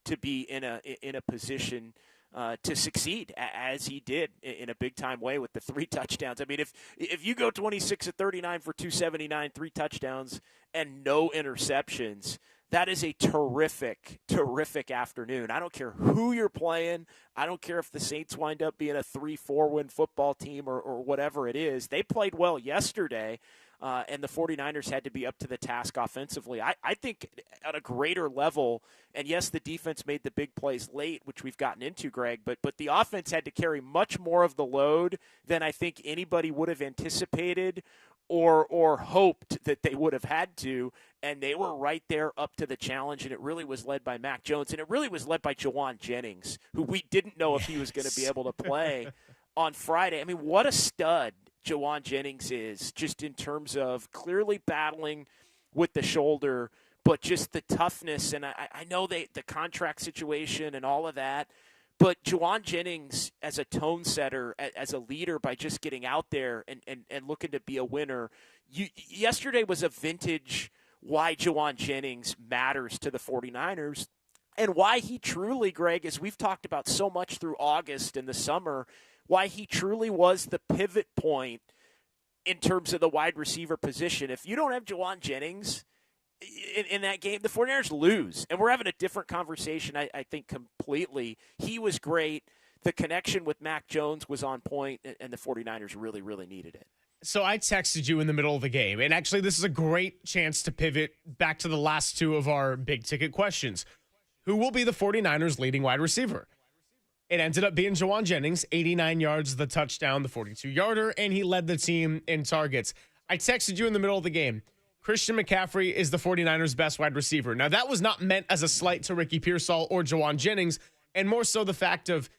to be in a position to succeed as he did in a big-time way with the 3 touchdowns. I mean, if you go 26 of 39 for 279, 3 touchdowns, and no interceptions, that is a terrific afternoon. I don't care who you're playing. I don't care if the Saints wind up being a 3-4 win football team or whatever it is. They played well yesterday, and the 49ers had to be up to the task offensively. I think at a greater level, and yes, the defense made the big plays late, which we've gotten into, Greg, but the offense had to carry much more of the load than I think anybody would have anticipated or hoped that they would have had to, and they were right there up to the challenge, and it really was led by Mac Jones, and it really was led by Juwan Jennings, who we didn't know if he was going to be able to play on Friday. I mean, what a stud Juwan Jennings is, just in terms of clearly battling with the shoulder, but just the toughness, and I know the contract situation and all of that, but Juwan Jennings as a tone setter, as a leader by just getting out there and looking to be a winner. Yesterday was a vintage why Juwan Jennings matters to the 49ers and why he truly, Greg, as we've talked about so much through August and the summer, why he truly was the pivot point in terms of the wide receiver position. If you don't have Juwan Jennings in that game, the 49ers lose. And we're having a different conversation, I think, completely. He was great. The connection with Mac Jones was on point, and the 49ers really, really needed it. So I texted you in the middle of the game, and actually this is a great chance to pivot back to the last two of our big-ticket questions. Who will be the 49ers' leading wide receiver? It ended up being Juwan Jennings, 89 yards, the touchdown, the 42-yarder, and he led the team in targets. I texted you in the middle of the game. Christian McCaffrey is the 49ers' best wide receiver. Now, that was not meant as a slight to Ricky Pearsall or Juwan Jennings, and more so the fact of,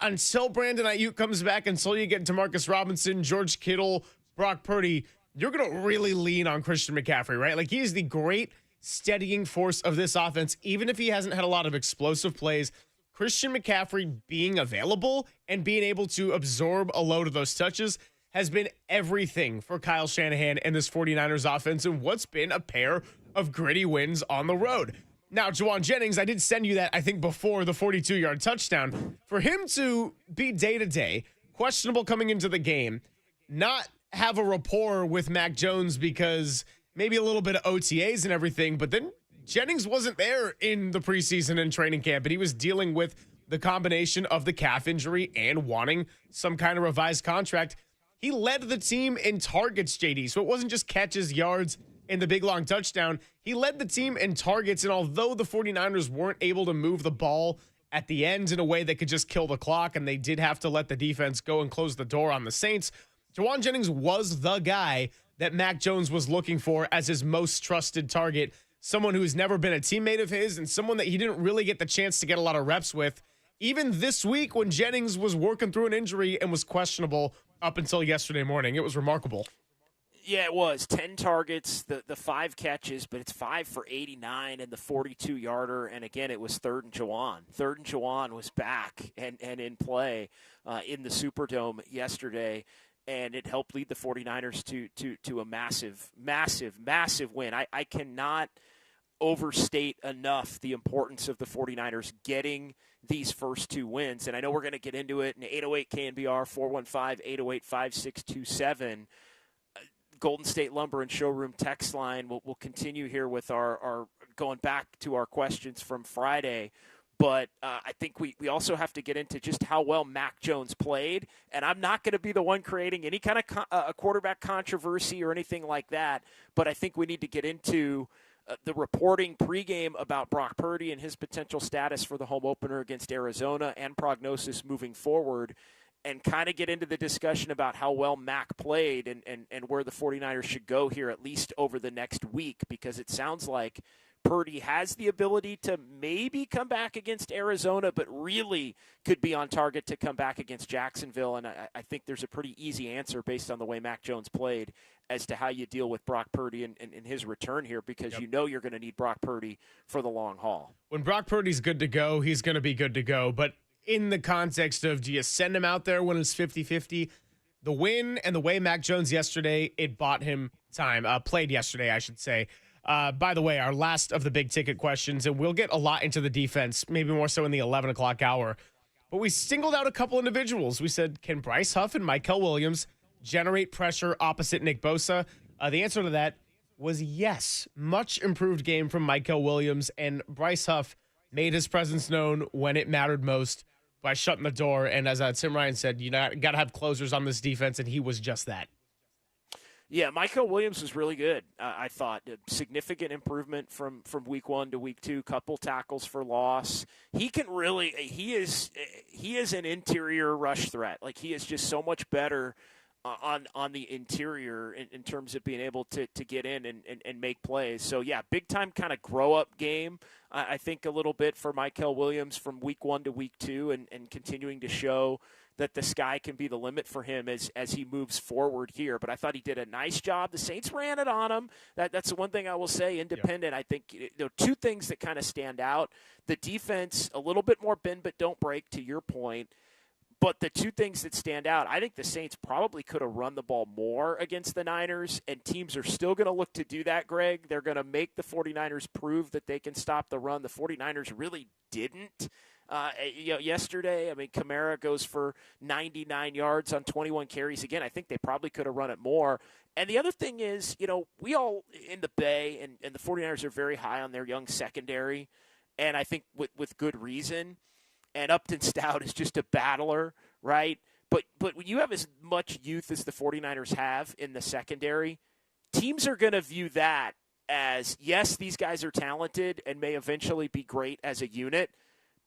until Brandon Ayuk comes back, until you get Demarcus Robinson, George Kittle, Brock Purdy, you're going to really lean on Christian McCaffrey, right? Like, he is the great steadying force of this offense, even if he hasn't had a lot of explosive plays. Christian McCaffrey being available and being able to absorb a load of those touches has been everything for Kyle Shanahan and this 49ers offense and what's been a pair of gritty wins on the road. Now, Juwan Jennings, I did send you that, I think, before the 42-yard touchdown. For him to be day-to-day, questionable coming into the game, not have a rapport with Mac Jones because maybe a little bit of OTAs and everything, but then Jennings wasn't there in the preseason and training camp, and he was dealing with the combination of the calf injury and wanting some kind of revised contract. He led the team in targets, JD, so it wasn't just catches, yards, and the big long touchdown. He led the team in targets, and although the 49ers weren't able to move the ball at the end in a way that could just kill the clock, and they did have to let the defense go and close the door on the Saints, Juwan Jennings was the guy that Mac Jones was looking for as his most trusted target, someone who's never been a teammate of his and someone that he didn't really get the chance to get a lot of reps with. Even this week when Jennings was working through an injury and was questionable up until yesterday morning, it was remarkable. Yeah, it was. 10 targets, the 5 catches, but it's 5 for 89 and the 42-yarder. And again, it was third and Juwan. Third and Juwan was back and in play in the Superdome yesterday. And it helped lead the 49ers to a massive, massive, massive win. I cannot overstate enough the importance of the 49ers getting these first 2 wins. And I know we're going to get into it in 808 KNBR, 415-808-5627. Golden State Lumber and Showroom text line. We'll continue here with our going back to our questions from Friday. But I think we also have to get into just how well Mac Jones played. And I'm not going to be the one creating any kind of a quarterback controversy or anything like that. But I think we need to get into the reporting pregame about Brock Purdy and his potential status for the home opener against Arizona and prognosis moving forward, and kind of get into the discussion about how well Mac played and where the 49ers should go here, at least over the next week, because it sounds like Purdy has the ability to maybe come back against Arizona, but really could be on target to come back against Jacksonville. And I think there's a pretty easy answer based on the way Mac Jones played as to how you deal with Brock Purdy and his return here, because you know you're going to need Brock Purdy for the long haul. When Brock Purdy's good to go, he's going to be good to go. But in the context of, do you send him out there when it's 50-50? The win and the way Mac Jones yesterday, it bought him time. Played yesterday, I should say. By the way, our last of the big ticket questions, and we'll get a lot into the defense, maybe more so in the 11 o'clock hour. But we singled out a couple individuals. We said, can Bryce Huff and Mykel Williams generate pressure opposite Nick Bosa? The answer to that was yes. Much improved game from Mykel Williams, and Bryce Huff made his presence known when it mattered most by shutting the door. And as Tim Ryan said, you got to have closers on this defense, and he was just that. Yeah, Mykel Williams was really good. I thought a significant improvement from week 1 to week 2. Couple tackles for loss. He can really. He is an interior rush threat. Like, he is just so much better on the interior in terms of being able to get in and make plays. So yeah, big time kind of grow up game. I think a little bit for Mykel Williams from week 1 to week 2, and continuing to show that the sky can be the limit for him as he moves forward here. But I thought he did a nice job. The Saints ran it on him. That's the one thing I will say. Independent, I think there are 2 things that kind of stand out. The defense, a little bit more bend but don't break, to your point. But the two things that stand out, I think the Saints probably could have run the ball more against the Niners, and teams are still going to look to do that, Greg. They're going to make the 49ers prove that they can stop the run. The 49ers really didn't. Yesterday, I mean, Kamara goes for 99 yards on 21 carries. Again, I think they probably could have run it more. And the other thing is, we all in the Bay, and the 49ers are very high on their young secondary, and I think with good reason. And Upton Stout is just a battler, right? But when you have as much youth as the 49ers have in the secondary, teams are going to view that as, yes, these guys are talented and may eventually be great as a unit,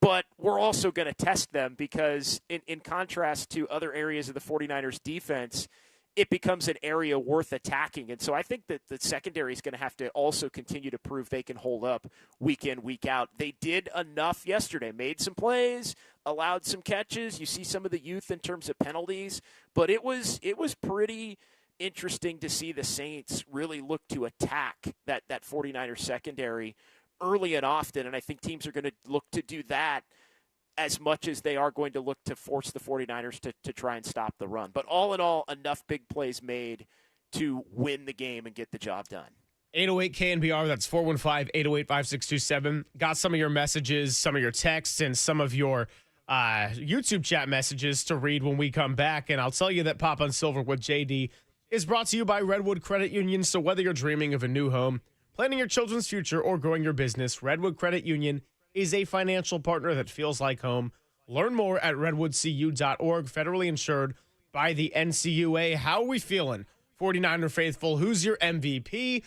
but we're also going to test them because in contrast to other areas of the 49ers defense, it becomes an area worth attacking. And so I think that the secondary is going to have to also continue to prove they can hold up week in, week out. They did enough yesterday, made some plays, allowed some catches. You see some of the youth in terms of penalties, but it was pretty interesting to see the Saints really look to attack that 49ers secondary early and often. And I think teams are going to look to do that as much as they are going to look to force the 49ers to try and stop the run. But all in all, enough big plays made to win the game and get the job done. 808 KNBR, that's 415-808-5627. Got some of your messages, some of your texts, and some of your YouTube chat messages to read when we come back. And I'll tell you that Pop on Silver with JD is brought to you by Redwood Credit Union. So whether you're dreaming of a new home, planning your children's future, or growing your business, Redwood Credit Union is a financial partner that feels like home. Learn more at redwoodcu.org, federally insured by the NCUA. How are we feeling? 49er faithful, who's your MVP?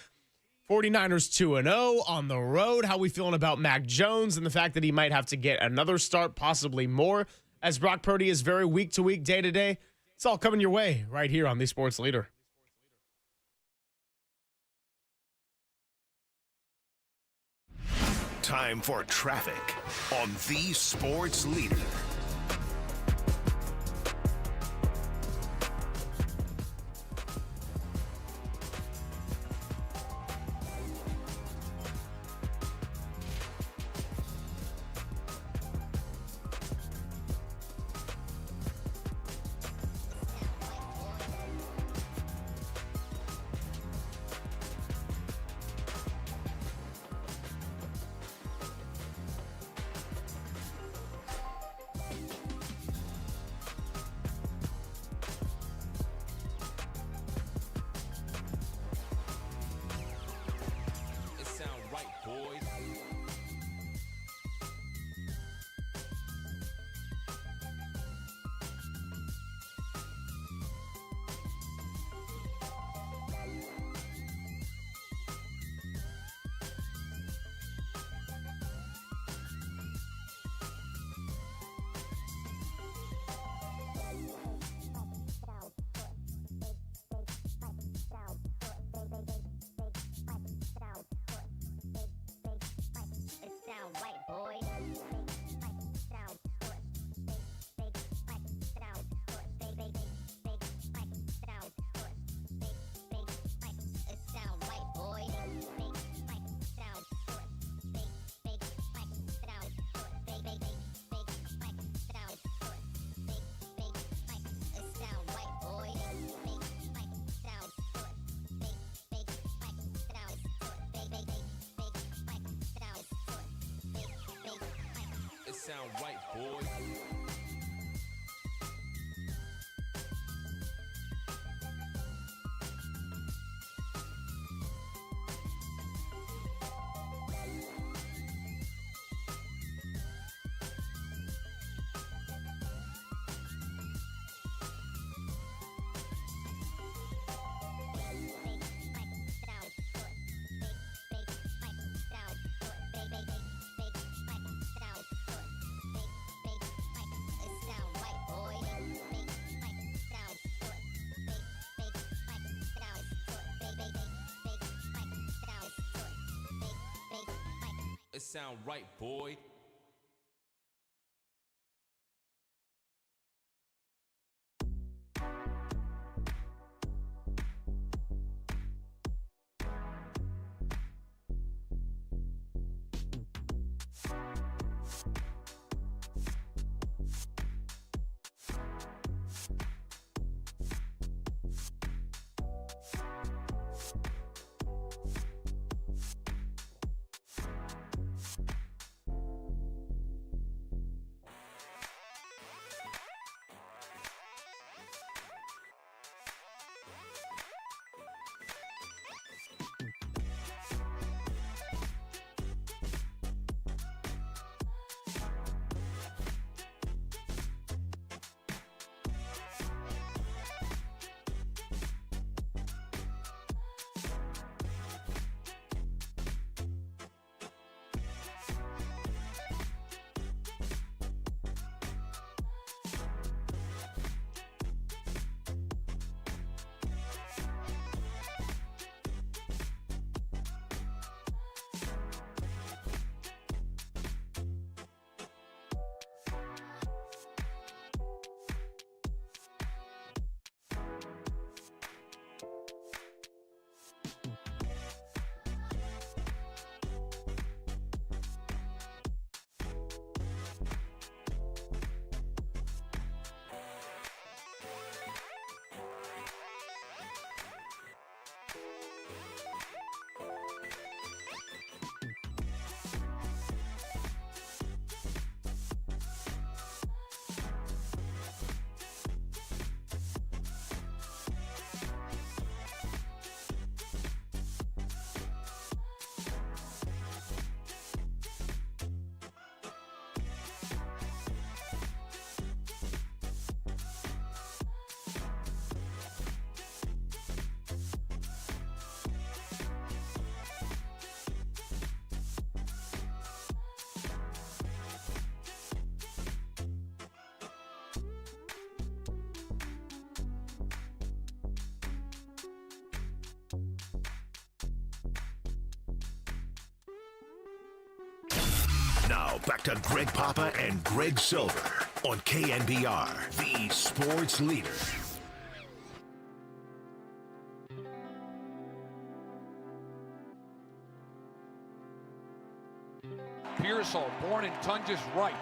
49ers 2-0 on the road. How are we feeling about Mac Jones and the fact that he might have to get another start, possibly more, as Brock Purdy is very week to week, day to day? It's all coming your way right here on The Sports Leader. Time for traffic on The Sports Leader. Sound right, boy. It sound right, boy. Now, back to Greg Papa and Greg Silver on KNBR, the sports leader. Pearsall, born in Tunge's right.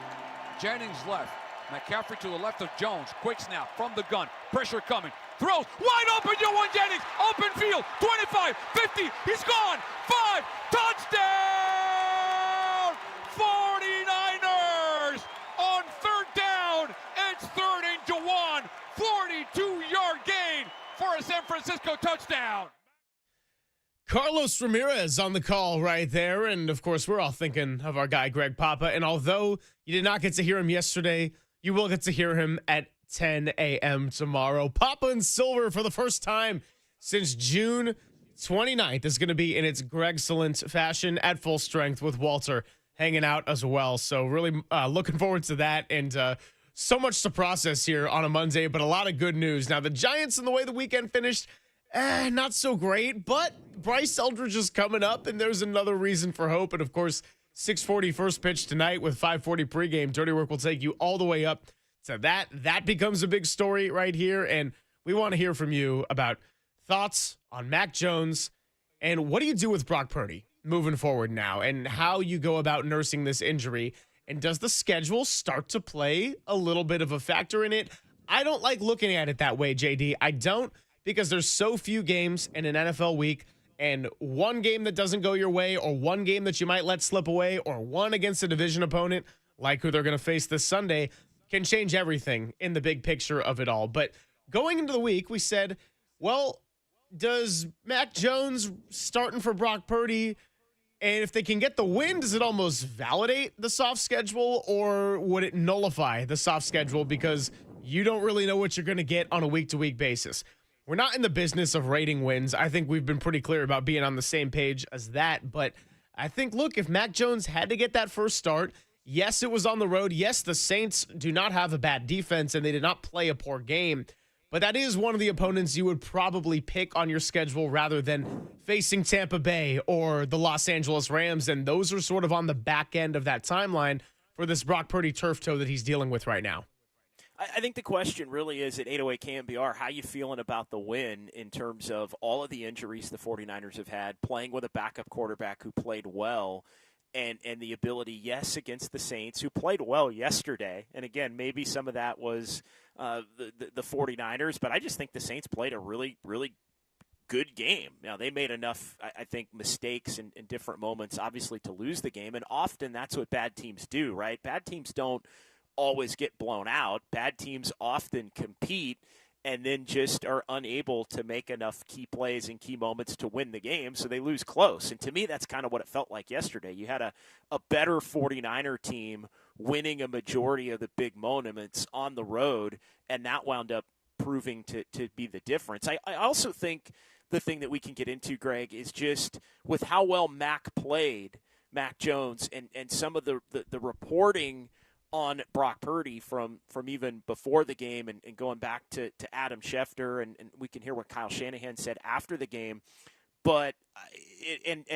Jennings left. McCaffrey to the left of Jones. Quick snap from the gun. Pressure coming. Throws. Wide open. Juwan Jennings. Open field. 25, 50. He's gone. 5. Touchdown! 49ers on third down. It's third and Juwan. 42-yard gain for a San Francisco touchdown. Carlos Ramirez on the call right there. And, of course, we're all thinking of our guy, Greg Papa. And although you did not get to hear him yesterday, you will get to hear him at 10 a.m. tomorrow. Papa and Silver for the first time since June 29th is going to be in its Gregcellent fashion at full strength with Walter hanging out as well. So really looking forward to that. And so much to process here on a Monday, but a lot of good news. Now, the Giants and the way the weekend finished, not so great, but Bryce Eldridge is coming up, and there's another reason for hope. And, of course, 6:40 first pitch tonight with 5:40 pregame. Dirty Work will take you all the way up to that. That becomes a big story right here, and we want to hear from you about thoughts on Mac Jones and what do you do with Brock Purdy moving forward now and how you go about nursing this injury. And does the schedule start to play a little bit of a factor in it? I don't like looking at it that way, JD. I don't, because there's so few games in an NFL week, and one game that doesn't go your way or one game that you might let slip away or one against a division opponent like who they're going to face this Sunday can change everything in the big picture of it all. But going into the week, we said, well, does Mac Jones starting for Brock Purdy, and if they can get the win, does it almost validate the soft schedule, or would it nullify the soft schedule because you don't really know what you're going to get on a week-to-week basis? We're not in the business of rating wins. I think we've been pretty clear about being on the same page as that. But I think, look, if Mac Jones had to get that first start, yes, it was on the road. Yes, the Saints do not have a bad defense, and they did not play a poor game. But that is one of the opponents you would probably pick on your schedule rather than facing Tampa Bay or the Los Angeles Rams. And those are sort of on the back end of that timeline for this Brock Purdy turf toe that he's dealing with right now. I think the question really is at 808 KNBR, how you feeling about the win in terms of all of the injuries the 49ers have had, playing with a backup quarterback who played well, and the ability, yes, against the Saints, who played well yesterday. And, again, maybe some of that was the 49ers, but I just think the Saints played a really, really good game. Now, they made enough, I think, mistakes in different moments, obviously, to lose the game, and often that's what bad teams do, right? Bad teams don't always get blown out. Bad teams often compete and then just are unable to make enough key plays and key moments to win the game, so they lose close. And to me, that's kind of what it felt like yesterday. You had a better 49er team winning a majority of the big moments on the road, and that wound up proving to be the difference. I also think the thing that we can get into, Greg, is just with how well Mac Jones, and some of the reporting on Brock Purdy from even before the game and going back to Adam Schefter, and we can hear what Kyle Shanahan said after the game. But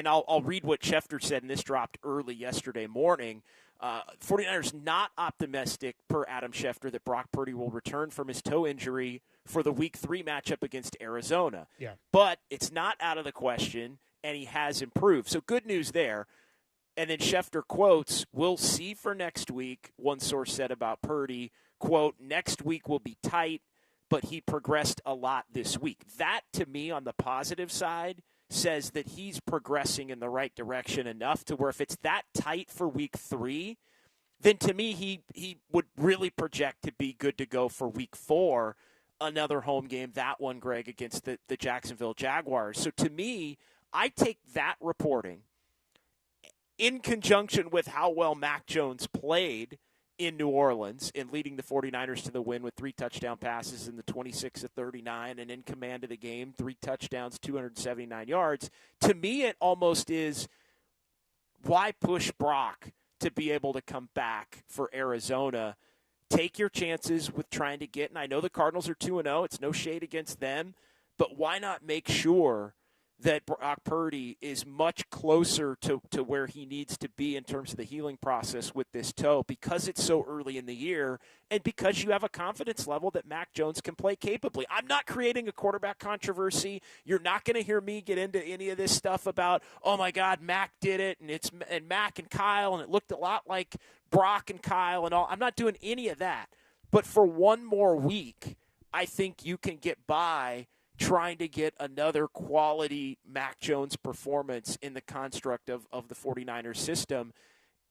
I'll read what Schefter said, and this dropped early yesterday morning. 49ers not optimistic, per Adam Schefter, that Brock Purdy will return from his toe injury for the Week 3 matchup against Arizona. Yeah. But it's not out of the question, and he has improved. So good news there. And then Schefter quotes, "We'll see for next week," one source said about Purdy, quote, "Next week will be tight, but he progressed a lot this week." That, to me, on the positive side, says that he's progressing in the right direction enough to where if it's that tight for Week 3, then to me he would really project to be good to go for Week 4, another home game, that one, Greg, against the Jacksonville Jaguars. So to me, I take that reporting in conjunction with how well Mac Jones played in New Orleans in leading the 49ers to the win with 3 touchdown passes in the 26-39 and in command of the game, 3 touchdowns, 279 yards. To me, it almost is, why push Brock to be able to come back for Arizona? Take your chances with trying to get, and I know the Cardinals are 2-0. It's no shade against them, but why not make sure that Brock Purdy is much closer to where he needs to be in terms of the healing process with this toe because it's so early in the year and because you have a confidence level that Mac Jones can play capably. I'm not creating a quarterback controversy. You're not going to hear me get into any of this stuff about, oh, my God, Mac did it, and Mac and Kyle, and it looked a lot like Brock and Kyle and all. I'm not doing any of that. But for one more week, I think you can get by trying to get another quality Mac Jones performance in the construct of the 49ers system.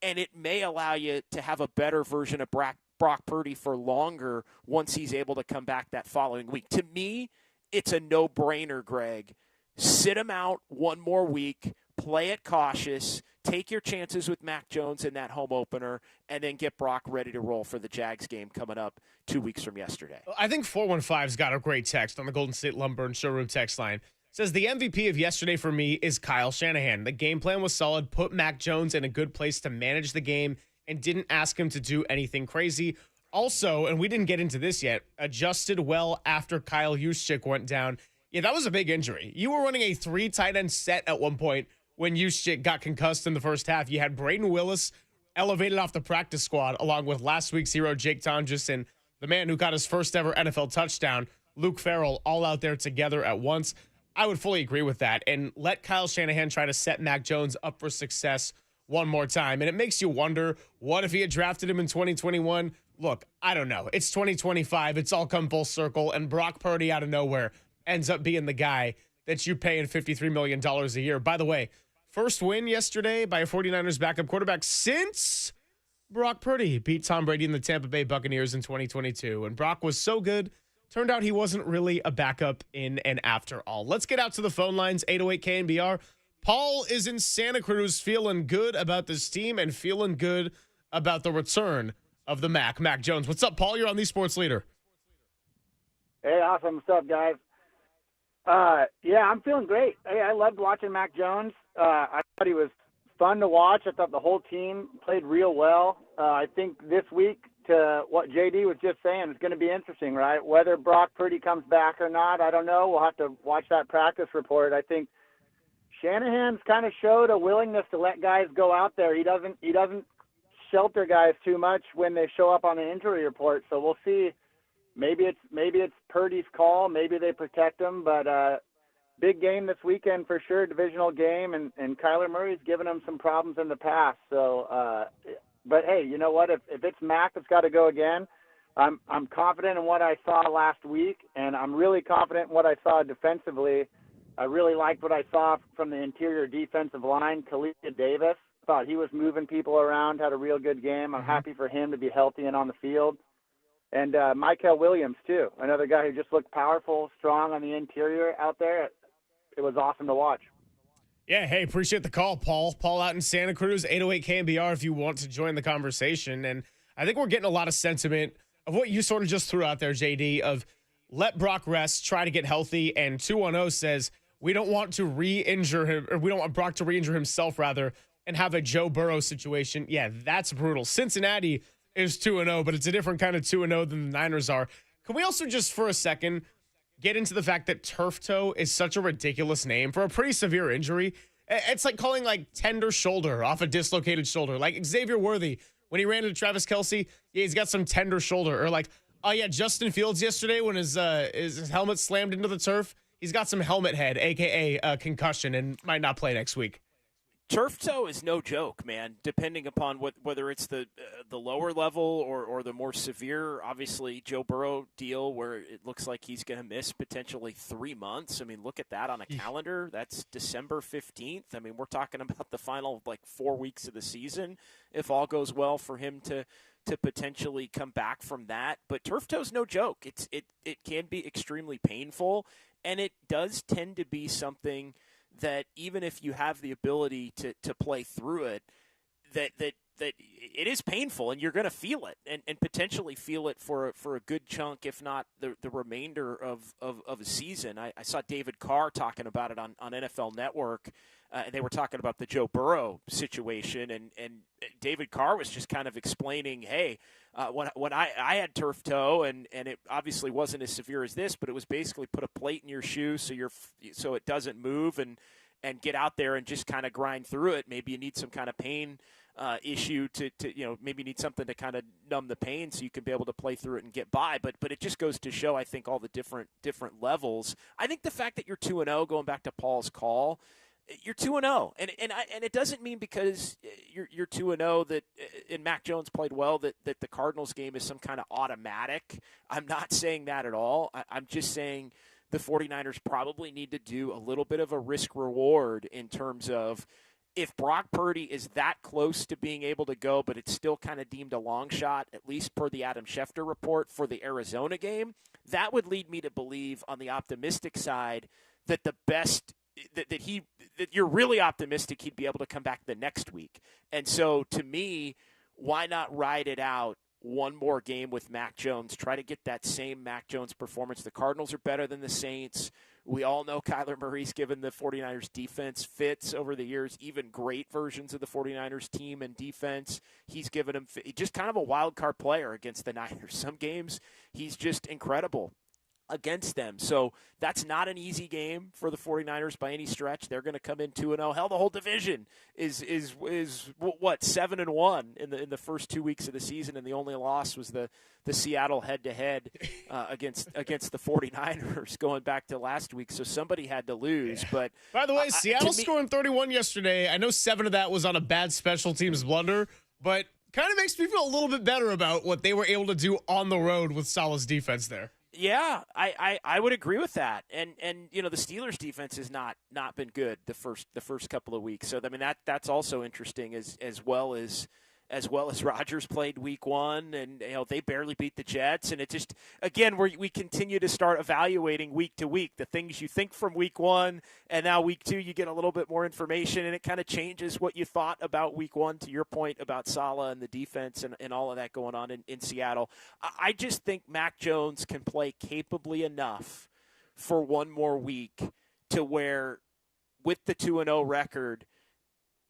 And it may allow you to have a better version of Brock Purdy for longer once he's able to come back that following week. To me, it's a no-brainer, Greg. Sit him out one more week, play it cautious, take your chances with Mac Jones in that home opener, and then get Brock ready to roll for the Jags game coming up 2 weeks from yesterday. I think 415's got a great text on the Golden State Lumber and Showroom text line. It says, the MVP of yesterday for me is Kyle Shanahan. The game plan was solid, put Mac Jones in a good place to manage the game, and didn't ask him to do anything crazy. Also, and we didn't get into this yet, adjusted well after Kyle Juszczyk went down. Yeah, that was a big injury. You were running a 3 tight end set at one point when Juszczyk got concussed in the first half. You had Braden Willis elevated off the practice squad along with last week's hero Jake Tonjes and the man who got his first ever NFL touchdown, Luke Farrell, all out there together at once. I would fully agree with that. And let Kyle Shanahan try to set Mac Jones up for success one more time. And it makes you wonder, what if he had drafted him in 2021? Look, I don't know. It's 2025. It's all come full circle. And Brock Purdy out of nowhere ends up being the guy that you pay in $53 million a year. By the way, first win yesterday by a 49ers backup quarterback since Brock Purdy beat Tom Brady and the Tampa Bay Buccaneers in 2022. And Brock was so good, turned out he wasn't really a backup in and after all. Let's get out to the phone lines, 808 KNBR. Paul is in Santa Cruz feeling good about this team and feeling good about the return of the Mac Jones. What's up, Paul? You're on the Sports Leader. Hey, awesome. What's up, guys? Yeah, I'm feeling great. Hey, I loved watching Mac Jones. I thought he was fun to watch. I thought the whole team played real well. I think this week, to what JD was just saying, it's going to be interesting, right? Whether Brock Purdy comes back or not, I don't know. We'll have to watch that practice report. I think Shanahan's kind of showed a willingness to let guys go out there. He doesn't shelter guys too much when they show up on the injury report. So we'll see. Maybe it's Purdy's call. Maybe they protect him. But big game this weekend for sure, divisional game, and Kyler Murray's given him some problems in the past. So, but hey, you know what? If it's Mac that's got to go again, I'm confident in what I saw last week, and I'm really confident in what I saw defensively. I really liked what I saw from the interior defensive line. Khalil Davis, thought he was moving people around, had a real good game. I'm happy for him to be healthy and on the field. And Michael Williams, too, another guy who just looked powerful, strong on the interior out there. It was awesome to watch. Yeah, hey, appreciate the call, Paul. Paul out in Santa Cruz, 808 KNBR if you want to join the conversation. And I think we're getting a lot of sentiment of what you sort of just threw out there, JD, of let Brock rest, try to get healthy. And 210 says we don't want to re-injure him, or we don't want Brock to re-injure himself, rather, and have a Joe Burrow situation. Yeah, that's brutal. Cincinnati is 2-0, but it's a different kind of 2-0 than the Niners are. Can we also just for a second get into the fact that turf toe is such a ridiculous name for a pretty severe injury? It's like calling like tender shoulder off a dislocated shoulder. Like Xavier Worthy, when he ran into Travis Kelce, yeah, he's got some tender shoulder. Or like, oh yeah, Justin Fields yesterday when his helmet slammed into the turf, he's got some helmet head, a.k.a. Concussion, and might not play next week. Turf toe is no joke, man, depending upon whether it's the lower level or the more severe, obviously, Joe Burrow deal where it looks like he's going to miss potentially 3 months. I mean, look at that on a calendar. That's December 15th. I mean, we're talking about the final, 4 weeks of the season, if all goes well for him to potentially come back from that. But turf toe is no joke. It can be extremely painful, and it does tend to be something that even if you have the ability to play through it, that it is painful and you're going to feel it and potentially feel it for a good chunk, if not the remainder of a season. I saw David Carr talking about it on NFL Network they were talking about the Joe Burrow situation, and David Carr was just kind of explaining, hey, when I had turf toe, and it obviously wasn't as severe as this, but it was basically put a plate in your shoe so it doesn't move, and get out there and just kind of grind through it. Maybe you need some kind of pain issue to maybe you need something to kind of numb the pain so you can be able to play through it and get by. But it just goes to show, I think, all the different levels. I think the fact that you're 2-0, going back to Paul's call, you're 2-0, and it doesn't mean because you're 2-0 that and Mac Jones played well that the Cardinals game is some kind of automatic. I'm not saying that at all. I'm just saying the 49ers probably need to do a little bit of a risk reward in terms of, if Brock Purdy is that close to being able to go, but it's still kind of deemed a long shot, at least per the Adam Schefter report for the Arizona game, that would lead me to believe on the optimistic side that that you're really optimistic he'd be able to come back the next week. And so to me, why not ride it out one more game with Mac Jones, try to get that same Mac Jones performance. The Cardinals are better than the Saints. We all know Kyler Murray's given the 49ers defense fits over the years, even great versions of the 49ers team and defense. He's given them just kind of a wild card player against the Niners. Some games he's just incredible against them. So that's not an easy game for the 49ers by any stretch. They're going to come in 2-0. Hell, the whole division is what, 7-1 in the first 2 weeks of the season, and the only loss was the Seattle head-to-head against the 49ers going back to last week. So somebody had to lose. Yeah. But by the way, Seattle scoring 31 yesterday. I know 7 of that was on a bad special teams blunder, but kind of makes me feel a little bit better about what they were able to do on the road with Salah's defense there. Yeah, I would agree with that. And the Steelers defense has not been good the first couple of weeks. So I mean that's also interesting as well as Rodgers played week 1, and they barely beat the Jets, and it just, again, we continue to start evaluating week to week the things you think from week 1, and now week 2 you get a little bit more information, and it kind of changes what you thought about week 1, to your point about Salah and the defense and all of that going on in Seattle. I just think Mac Jones can play capably enough for one more week to where, with the 2-0 record,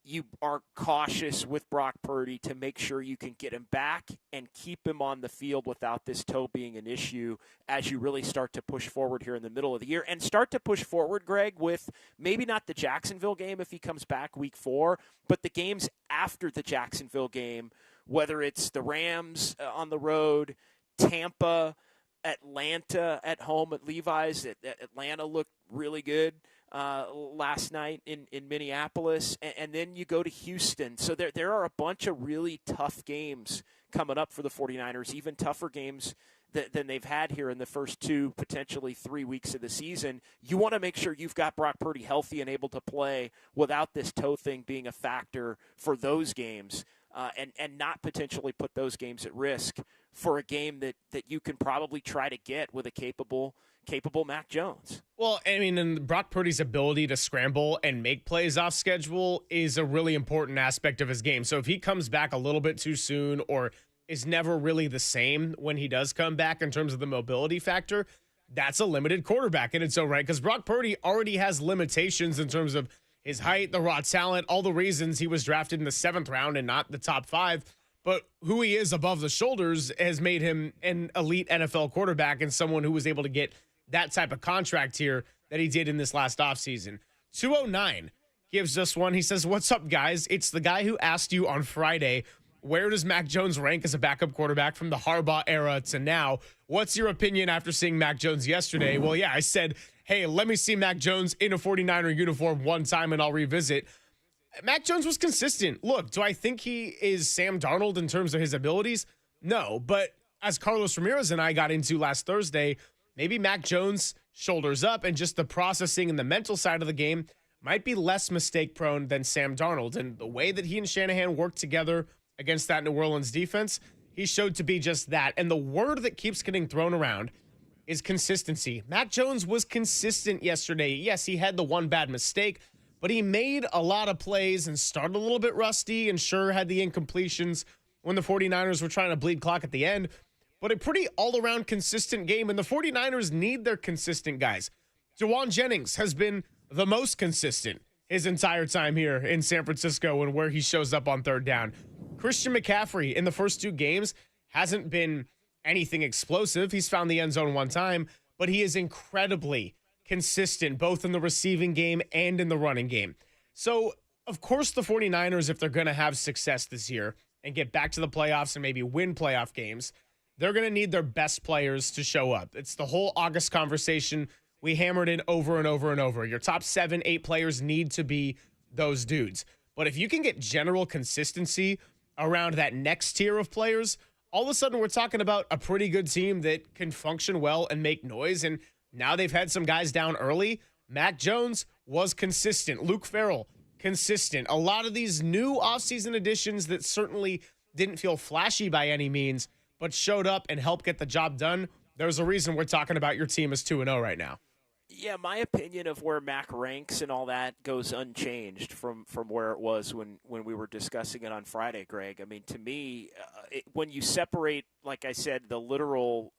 you are cautious with Brock Purdy to make sure you can get him back and keep him on the field without this toe being an issue as you really start to push forward here in the middle of the year. And start to push forward, Greg, with maybe not the Jacksonville game if he comes back week 4, but the games after the Jacksonville game, whether it's the Rams on the road, Tampa, Atlanta at home at Levi's. Atlanta looked really good last night in Minneapolis, and then you go to Houston. So there are a bunch of really tough games coming up for the 49ers, even tougher games than they've had here in the first 2, potentially 3 weeks of the season. You want to make sure you've got Brock Purdy healthy and able to play without this toe thing being a factor for those games, and not potentially put those games at risk for a game that you can probably try to get with a capable Mac Jones. Well, I mean, and Brock Purdy's ability to scramble and make plays off schedule is a really important aspect of his game. So if he comes back a little bit too soon or is never really the same when he does come back in terms of the mobility factor, that's a limited quarterback in its own right, because Brock Purdy already has limitations in terms of his height, the raw talent, all the reasons he was drafted in the 7th round and not the top 5. But who he is above the shoulders has made him an elite NFL quarterback and someone who was able to get that type of contract here that he did in this last offseason. 209 gives us one. He says, "What's up, guys? It's the guy who asked you on Friday, where does Mac Jones rank as a backup quarterback from the Harbaugh era to now? What's your opinion after seeing Mac Jones yesterday?" Well, yeah, I said, hey, let me see Mac Jones in a 49er uniform one time and I'll revisit. Mac Jones was consistent. Look, do I think he is Sam Darnold in terms of his abilities? No, but as Carlos Ramirez and I got into last Thursday, maybe Mac Jones shoulders up and just the processing and the mental side of the game might be less mistake-prone than Sam Darnold. And the way that he and Shanahan worked together against that New Orleans defense, he showed to be just that. And the word that keeps getting thrown around is consistency. Mac Jones was consistent yesterday. Yes, he had the one bad mistake, but he made a lot of plays and started a little bit rusty and sure had the incompletions when the 49ers were trying to bleed clock at the end. But a pretty all-around consistent game, and the 49ers need their consistent guys. Jawan Jennings has been the most consistent. his entire time here in San Francisco and where he shows up on third down. Christian McCaffrey in the first 2 games hasn't been anything explosive. He's found the end zone one time, but he is incredibly consistent both in the receiving game and in the running game. So, of course, the 49ers, if they're going to have success this year and get back to the playoffs and maybe win playoff games, they're going to need their best players to show up. It's the whole August conversation we hammered in over and over and over. Your top 7, 8 players need to be those dudes. But if you can get general consistency around that next tier of players, all of a sudden we're talking about a pretty good team that can function well and make noise. And now they've had some guys down early. Mac Jones was consistent. Luke Farrell, consistent. A lot of these new offseason additions that certainly didn't feel flashy by any means, but showed up and helped get the job done. There's a reason we're talking about your team as 2-0 right now. Yeah, my opinion of where Mac ranks and all that goes unchanged from where it was when we were discussing it on Friday, Greg. I mean, to me, when you separate, like I said, the literal,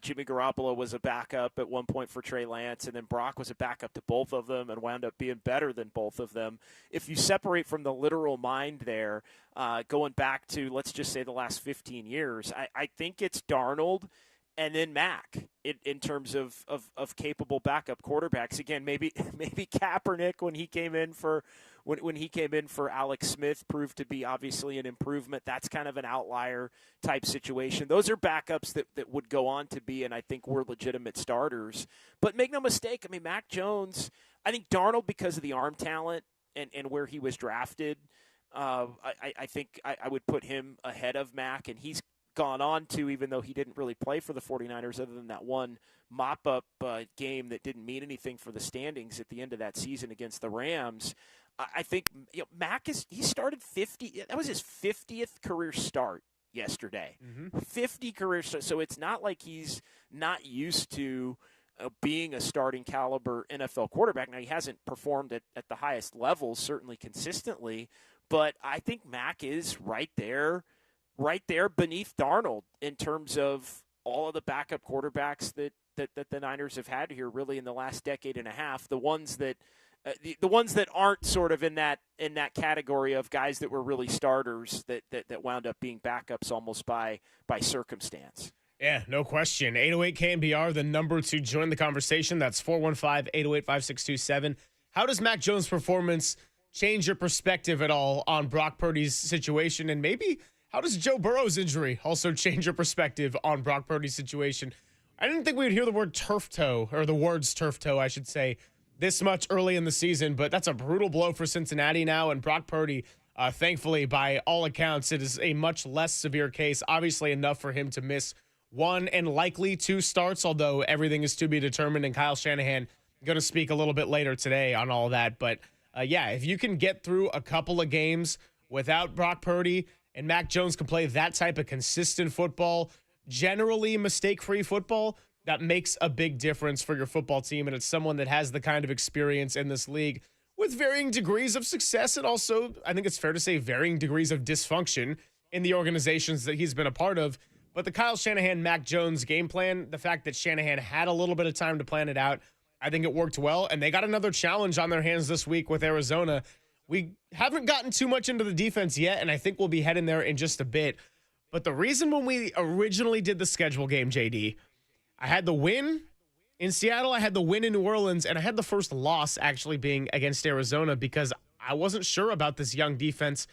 Jimmy Garoppolo was a backup at one point for Trey Lance, and then Brock was a backup to both of them and wound up being better than both of them. If you separate from the literal mind there, going back to, let's just say, the last 15 years, I think it's Darnold and then Mac in terms of capable backup quarterbacks. Again, maybe Kaepernick when he came in for Alex Smith proved to be obviously an improvement. That's kind of an outlier type situation. Those are backups that would go on to be, and I think were legitimate starters. But make no mistake, I mean, Mac Jones, I think Darnold, because of the arm talent and where he was drafted, I think I would put him ahead of Mac, and he's gone on to, even though he didn't really play for the 49ers other than that one mop-up game that didn't mean anything for the standings at the end of that season against the Rams. I think Mac he started 50. That was his 50th career start yesterday. 50 career starts. So it's not like he's not used to being a starting caliber NFL quarterback. Now, he hasn't performed at the highest levels, certainly consistently, but I think Mac is right there beneath Darnold in terms of all of the backup quarterbacks that the Niners have had here really in the last decade and a half. The ones that aren't sort of in that category of guys that were really starters that wound up being backups almost by circumstance. Yeah, no question. 808 KNBR, the number to join the conversation. That's 415-808-5627. How does Mac Jones' performance change your perspective at all on Brock Purdy's situation? And maybe how does Joe Burrow's injury also change your perspective on Brock Purdy's situation? I didn't think we would hear the word turf toe, or the words turf toe, I should say, this much early in the season, but that's a brutal blow for Cincinnati now, and Brock Purdy, thankfully, by all accounts, it is a much less severe case, obviously enough for him to miss 1 and likely 2 starts, although everything is to be determined, and Kyle Shanahan going to speak a little bit later today on all that. But, if you can get through a couple of games without Brock Purdy, and Mac Jones can play that type of consistent football, generally mistake-free football, that makes a big difference for your football team. And it's someone that has the kind of experience in this league with varying degrees of success and also, I think it's fair to say, varying degrees of dysfunction in the organizations that he's been a part of. But the Kyle Shanahan, Mac Jones game plan, the fact that Shanahan had a little bit of time to plan it out, I think it worked well. And they got another challenge on their hands this week with Arizona. We haven't gotten too much into the defense yet, and I think we'll be heading there in just a bit. But the reason when we originally did the schedule game, JD, I had the win in Seattle, I had the win in New Orleans, and I had the first loss actually being against Arizona because I wasn't sure about this young defense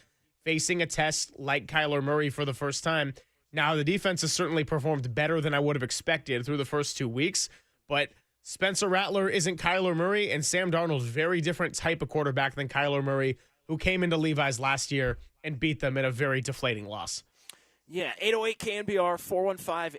facing a test like Kyler Murray for the first time. Now, the defense has certainly performed better than I would have expected through the first 2 weeks, but Spencer Rattler isn't Kyler Murray, and Sam Darnold's very different type of quarterback than Kyler Murray, who came into Levi's last year and beat them in a very deflating loss. Yeah, 808 KNBR,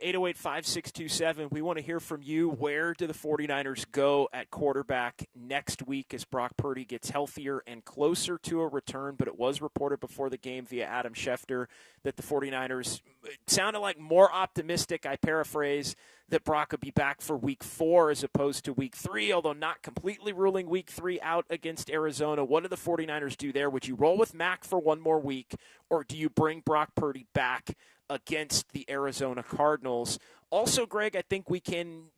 415-808-5627. We want to hear from you. Where do the 49ers go at quarterback next week as Brock Purdy gets healthier and closer to a return? But it was reported before the game via Adam Schefter that the 49ers sounded like more optimistic, I paraphrase, that Brock would be back for week 4 as opposed to week 3, although not completely ruling week 3 out against Arizona. What do the 49ers do there? Would you roll with Mac for one more week, or do you bring Brock Purdy back against the Arizona Cardinals? Also, Greg, I think we can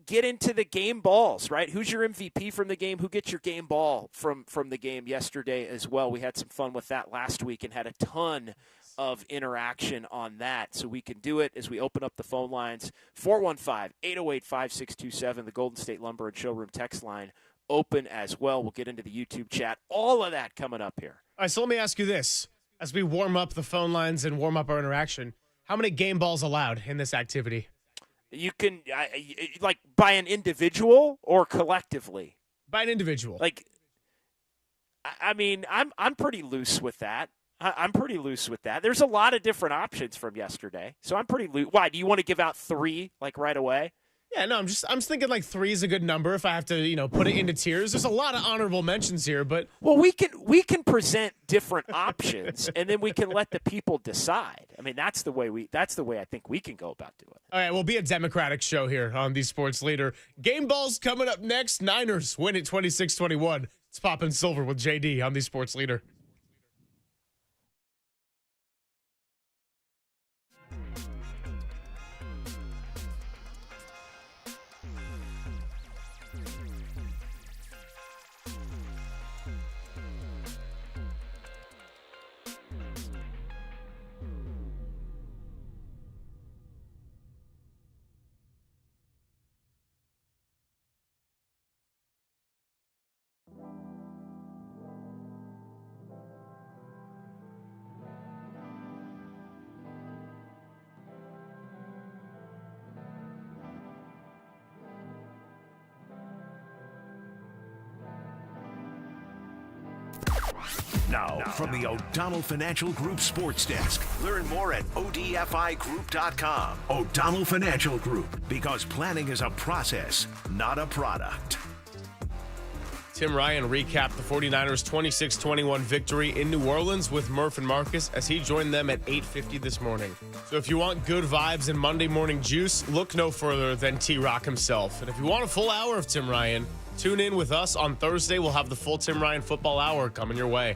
get into the game balls, right? Who's your MVP from the game? Who gets your game ball from the game yesterday as well? We had some fun with that last week and had a ton of interaction on that. So we can do it as we open up the phone lines. 415-808-5627, the Golden State Lumber and Showroom text line open as well. We'll get into the YouTube chat. All of that coming up here. All right, so let me ask you this. As we warm up the phone lines and warm up our interaction, how many game balls allowed in this activity? You can, like, by an individual or collectively? By an individual. Like, I mean, I'm pretty loose with that. I'm pretty loose with that. There's a lot of different options from yesterday, so I'm pretty loose. Why, do you want to give out 3, like, right away? Yeah, no, I'm thinking like 3 is a good number if I have to, put it into tiers. There's a lot of honorable mentions here, but well, we can present different options and then we can let the people decide. I mean, that's the way I think we can go about doing it. All right, we'll be a democratic show here on the Sports Leader. Game balls coming up next. Niners win it 26-21. It's Poppin' Silver with JD on the Sports Leader. Now, from the O'Donnell Financial Group Sports Desk. Learn more at odfigroup.com. O'Donnell Financial Group, because planning is a process, not a product. Tim Ryan recapped the 49ers' 26-21 victory in New Orleans with Murph and Marcus as he joined them at 8:50 this morning. So if you want good vibes and Monday morning juice, look no further than T-Rock himself. And if you want a full hour of Tim Ryan, tune in with us on Thursday. We'll have the full Tim Ryan football hour coming your way.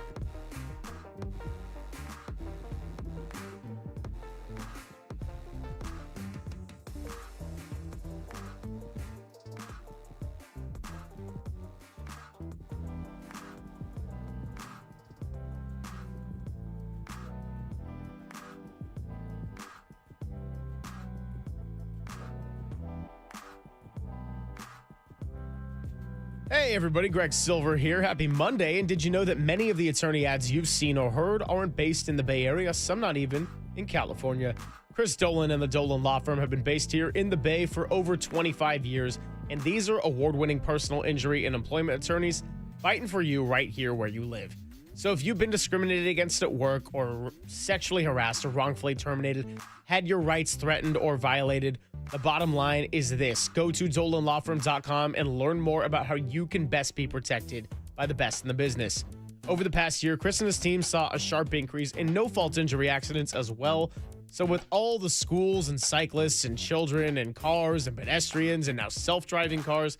Hey everybody, Greg Silver here. Happy Monday. And did you know that many of the attorney ads you've seen or heard aren't based in the Bay Area, some not even in California? Chris Dolan and the Dolan Law Firm have been based here in the Bay for over 25 years, and these are award-winning personal injury and employment attorneys fighting for you right here where you live. So if you've been discriminated against at work or sexually harassed or wrongfully terminated, had your rights threatened or violated, the bottom line is this. Go to DolanLawFirm.com and learn more about how you can best be protected by the best in the business. Over the past year, Chris and his team saw a sharp increase in no-fault injury accidents as well. So with all the schools and cyclists and children and cars and pedestrians and now self-driving cars,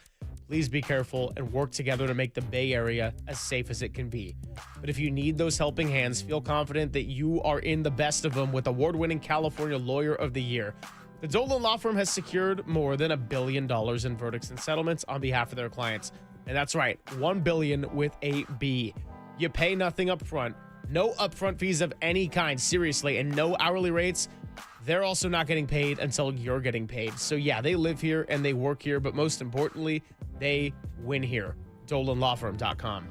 please be careful and work together to make the Bay Area as safe as it can be. But if you need those helping hands, feel confident that you are in the best of them with award-winning California Lawyer of the Year. The Dolan Law Firm has secured more than $1 billion in verdicts and settlements on behalf of their clients. And that's right, $1 billion with a B. You pay nothing up front, no upfront fees of any kind, seriously, and no hourly rates. They're also not getting paid until you're getting paid. So yeah, they live here and they work here, but most importantly, they win here. DolanLawFirm.com.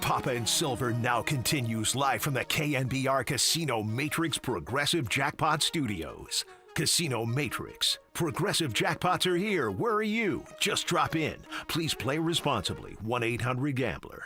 Papa and Silver now continues live from the KNBR Casino Matrix Progressive Jackpot Studios. Casino Matrix. Progressive jackpots are here. Where are you? Just drop in. Please play responsibly. 1-800-GAMBLER.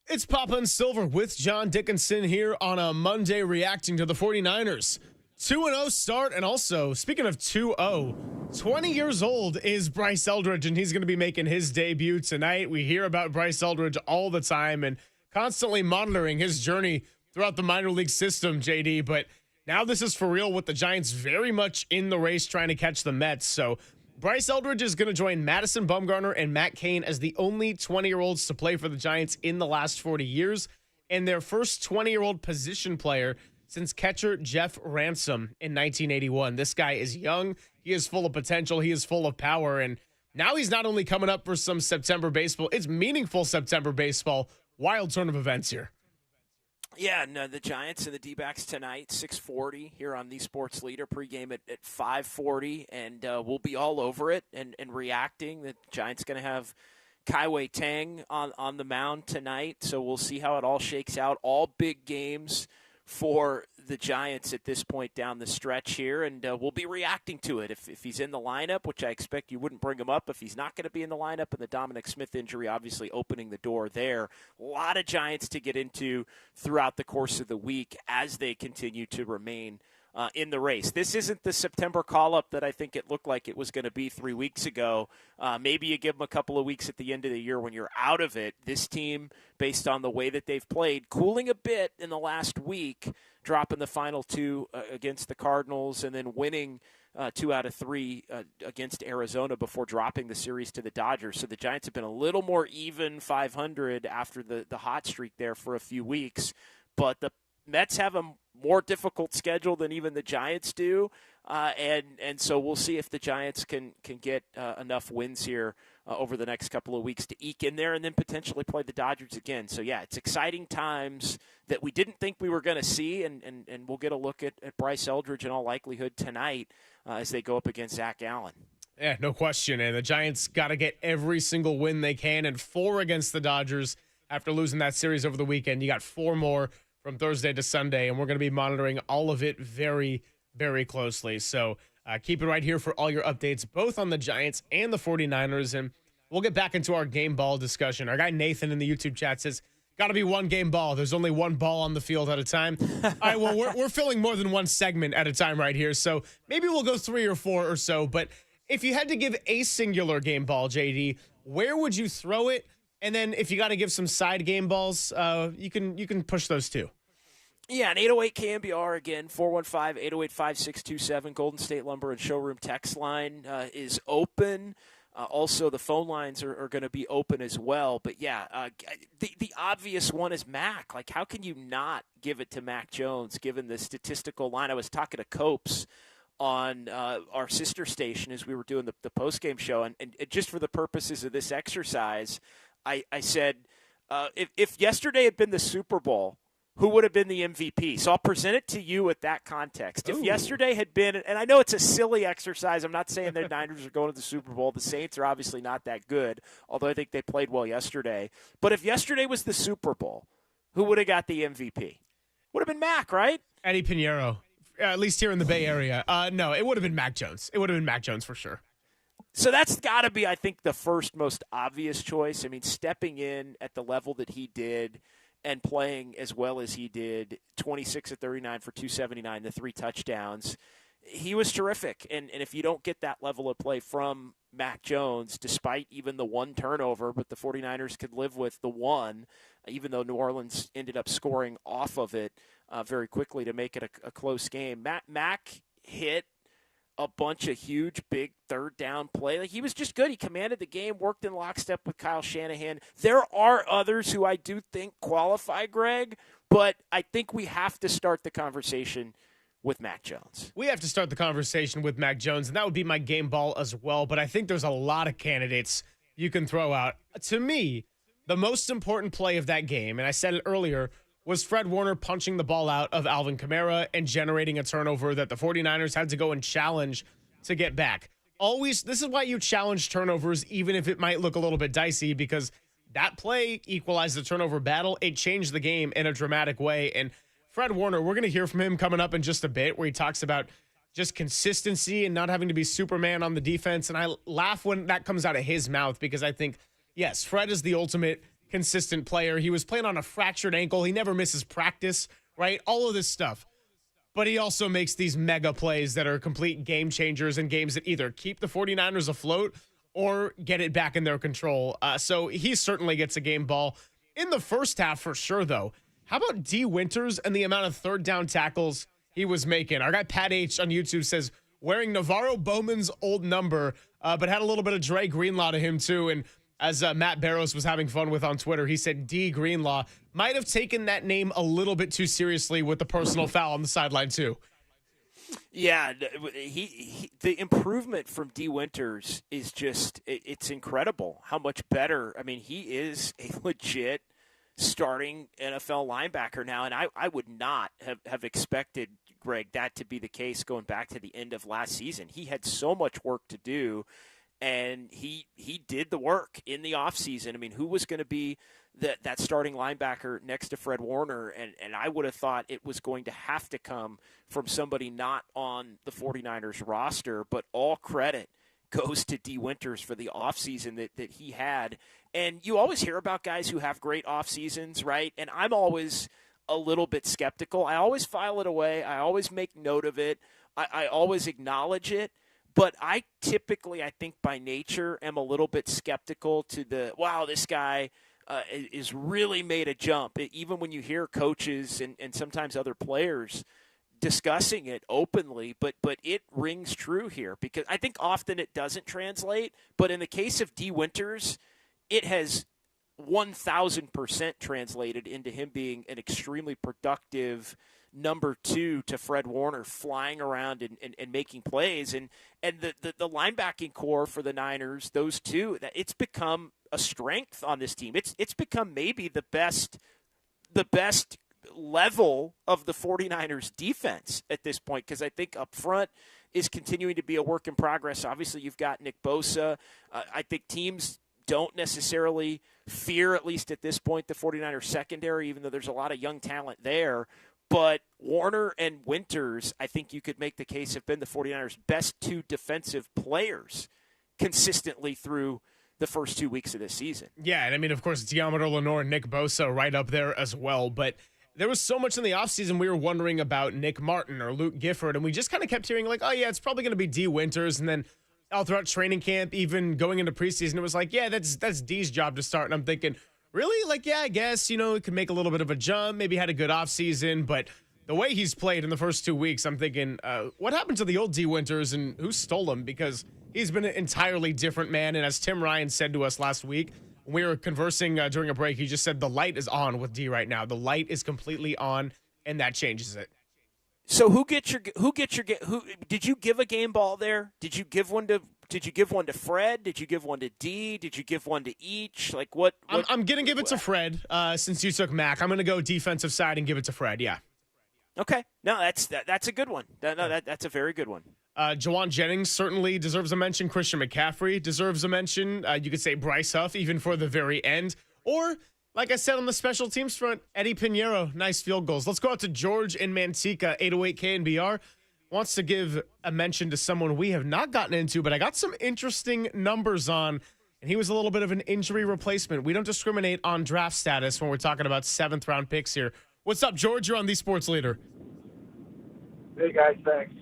It's Papa and Silver with John Dickinson here on a Monday reacting to the 49ers. 2-0 start, and also, speaking of 2-0, 20 years old is Bryce Eldridge, and he's going to be making his debut tonight. We hear about Bryce Eldridge all the time and constantly monitoring his journey throughout the minor league system, JD, but now this is for real with the Giants very much in the race trying to catch the Mets. So Bryce Eldridge is going to join Madison Bumgarner and Matt Cain as the only 20-year-olds to play for the Giants in the last 40 years, and their first 20-year-old position player since catcher Jeff Ransom in 1981. This guy is young. He is full of potential. He is full of power. And now he's not only coming up for some September baseball, it's meaningful September baseball. Wild turn of events here. Yeah, no, the Giants and the D-backs tonight, 6:40 here on the Sports Leader. Pregame at 5:40, and we'll be all over it and reacting. The Giants going to have Kaiwei Tang on the mound tonight, so we'll see how it all shakes out. All big games for the Giants at this point down the stretch here, and we'll be reacting to it. If he's in the lineup, which I expect you wouldn't bring him up, if he's not going to be in the lineup, and the Dominic Smith injury obviously opening the door there. A lot of Giants to get into throughout the course of the week as they continue to remain in the race. This isn't the September call-up that I think it looked like it was going to be 3 weeks ago. Maybe you give them a couple of weeks at the end of the year when you're out of it. This team, based on the way that they've played, cooling a bit in the last week, dropping the final two against the Cardinals and then winning 2 out of 3 against Arizona before dropping the series to the Dodgers. So the Giants have been a little more even 500 after the hot streak there for a few weeks. But the Mets have a more difficult schedule than even the Giants do, and so we'll see if the Giants can get enough wins here over the next couple of weeks to eke in there and then potentially play the Dodgers again. So, yeah, it's exciting times that we didn't think we were going to see, and we'll get a look at Bryce Eldridge in all likelihood tonight as they go up against Zach Allen. Yeah, no question, and the Giants got to get every single win they can, and 4 against the Dodgers after losing that series over the weekend. You got 4 more from Thursday to Sunday, and we're going to be monitoring all of it very, very closely. So keep it right here for all your updates, both on the Giants and the 49ers, and we'll get back into our game ball discussion. Our guy Nathan in the YouTube chat says, got to be one game ball. There's only one ball on the field at a time. All right, well, we're filling more than one segment at a time right here, so maybe we'll go 3 or 4 or so, but if you had to give a singular game ball, JD, where would you throw it? And then if you got to give some side game balls, you can push those too. Yeah, an 808 KNBR again, 415-808-5627. Golden State Lumber and Showroom text line is open. Also, the phone lines are going to be open as well. But, yeah, the obvious one is Mac. Like, how can you not give it to Mac Jones given the statistical line? I was talking to Copes on our sister station as we were doing the postgame show, and just for the purposes of this exercise, I said, if yesterday had been the Super Bowl, who would have been the MVP? So I'll present it to you with that context. If yesterday had been, and I know it's a silly exercise. I'm not saying the Niners are going to the Super Bowl. The Saints are obviously not that good, although I think they played well yesterday. But if yesterday was the Super Bowl, who would have got the MVP? Would have been Mac, right? Eddie Pinheiro, at least here in the Bay Area. No, it would have been Mac Jones. It would have been Mac Jones for sure. So that's got to be, I think, the first most obvious choice. I mean, stepping in at the level that he did and playing as well as he did, 26 of 39 for 279, the 3 touchdowns. He was terrific. And if you don't get that level of play from Mac Jones, despite even the 1 turnover, but the 49ers could live with the 1, even though New Orleans ended up scoring off of it very quickly to make it a close game. Mac hit a bunch of huge, big third down play. Like, he was just good. He commanded the game, worked in lockstep with Kyle Shanahan. There are others who I do think qualify, Greg, but I think we have to start the conversation with Mac Jones. We have to start the conversation with Mac Jones, and that would be my game ball as well. But I think there's a lot of candidates you can throw out. To me, the most important play of that game, and I said it earlier, was Fred Warner punching the ball out of Alvin Kamara and generating a turnover that the 49ers had to go and challenge to get back. Always, this is why you challenge turnovers, even if it might look a little bit dicey, because that play equalized the turnover battle. It changed the game in a dramatic way. And Fred Warner, we're going to hear from him coming up in just a bit, where he talks about just consistency and not having to be Superman on the defense. And I laugh when that comes out of his mouth, because I think, yes, Fred is the ultimate consistent player. He was playing on a fractured ankle. He never misses practice, right? All of this stuff. But he also makes these mega plays that are complete game changers in games that either keep the 49ers afloat or get it back in their control. So he certainly gets a game ball. In the first half, for sure, though, how about D. Winters and the amount of third down tackles he was making? Our guy Pat H on YouTube says, wearing Navarro Bowman's old number, but had a little bit of Dre Greenlaw to him, too. And as Matt Barrows was having fun with on Twitter, he said D. Greenlaw might have taken that name a little bit too seriously with the personal foul on the sideline, too. Yeah, the improvement from D. Winters is just, it's incredible how much better. I mean, he is a legit starting NFL linebacker now, and I would not have expected, Greg, that to be the case going back to the end of last season. He had so much work to do, and he did the work in the offseason. I mean, who was going to be that starting linebacker next to Fred Warner? And I would have thought it was going to have to come from somebody not on the 49ers roster, but all credit goes to D. Winters for the offseason that he had. And you always hear about guys who have great off seasons, right? And I'm always a little bit skeptical. I always file it away. I always make note of it. I always acknowledge it. But I typically, I think by nature, am a little bit skeptical to the, wow, this guy is really made a jump. Even when you hear coaches and sometimes other players discussing it openly, but it rings true here, because I think often it doesn't translate. But in the case of D. Winters, it has 1,000% translated into him being an extremely productive number two to Fred Warner, flying around and making plays. And the linebacking core for the Niners, those two, that it's become a strength on this team. It's become maybe the best level of the 49ers defense at this point, because I think up front is continuing to be a work in progress. Obviously, you've got Nick Bosa. I think teams don't necessarily fear, at least at this point, the 49ers secondary, even though there's a lot of young talent there. But Warner and Winters, I think you could make the case, have been the 49ers' best two defensive players consistently through the first 2 weeks of this season. Yeah, and I mean, of course, Deommodore Lenoir and Nick Bosa right up there as well. But there was so much in the offseason we were wondering about Nick Martin or Luke Gifford, and we just kind of kept hearing like, oh, yeah, it's probably going to be D. Winters. And then all throughout training camp, even going into preseason, it was like, yeah, that's D's job to start. And I'm thinking, really? Like, yeah, I guess, it could make a little bit of a jump, maybe had a good offseason, but the way he's played in the first 2 weeks, I'm thinking, what happened to the old D. Winters and who stole him? Because he's been an entirely different man. And as Tim Ryan said to us last week, when we were conversing during a break, he just said the light is on with D right now. The light is completely on, and that changes it. So who did you give a game ball there? Did you give one to Fred? Did you give one to D? Did you give one to each? Like what? I'm going to give it to Fred since you took Mac. I'm going to go defensive side and give it to Fred, yeah. Okay. No, that's a good one. That's a very good one. Jawan Jennings certainly deserves a mention. Christian McCaffrey deserves a mention. You could say Bryce Huff even for the very end. Or, like I said on the special teams front, Eddie Pinheiro, nice field goals. Let's go out to George in Manteca, 808 KNBR. Wants to give a mention to someone we have not gotten into, but I got some interesting numbers on, and he was a little bit of an injury replacement. We don't discriminate on draft status when we're talking about seventh-round picks here. What's up, George? You're on the Sports Leader. Hey, guys, thanks.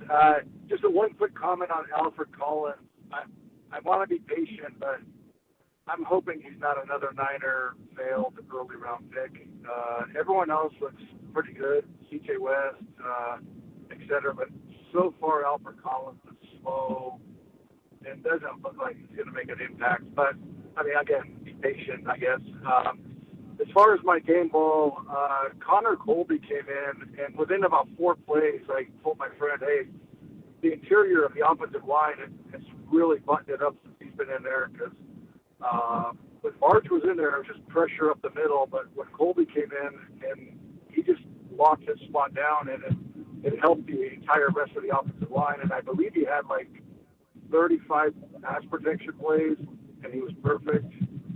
Just one quick comment on Alfred Collins. I want to be patient, but I'm hoping he's not another Niner failed early round pick. Everyone else looks pretty good, C.J. West, et cetera, but so far Alfred Collins is slow and doesn't look like he's going to make an impact. But, I mean, again, be patient, I guess. As far as my game ball, Connor Colby came in, and within about 4 plays, I told my friend, hey, the interior of the offensive line has really buttoned it up since he's been in there, because when March was in there, it was just pressure up the middle, but when Colby came in, and he just locked his spot down, and it helped the entire rest of the offensive line, and I believe he had like 35 pass protection plays, and he was perfect.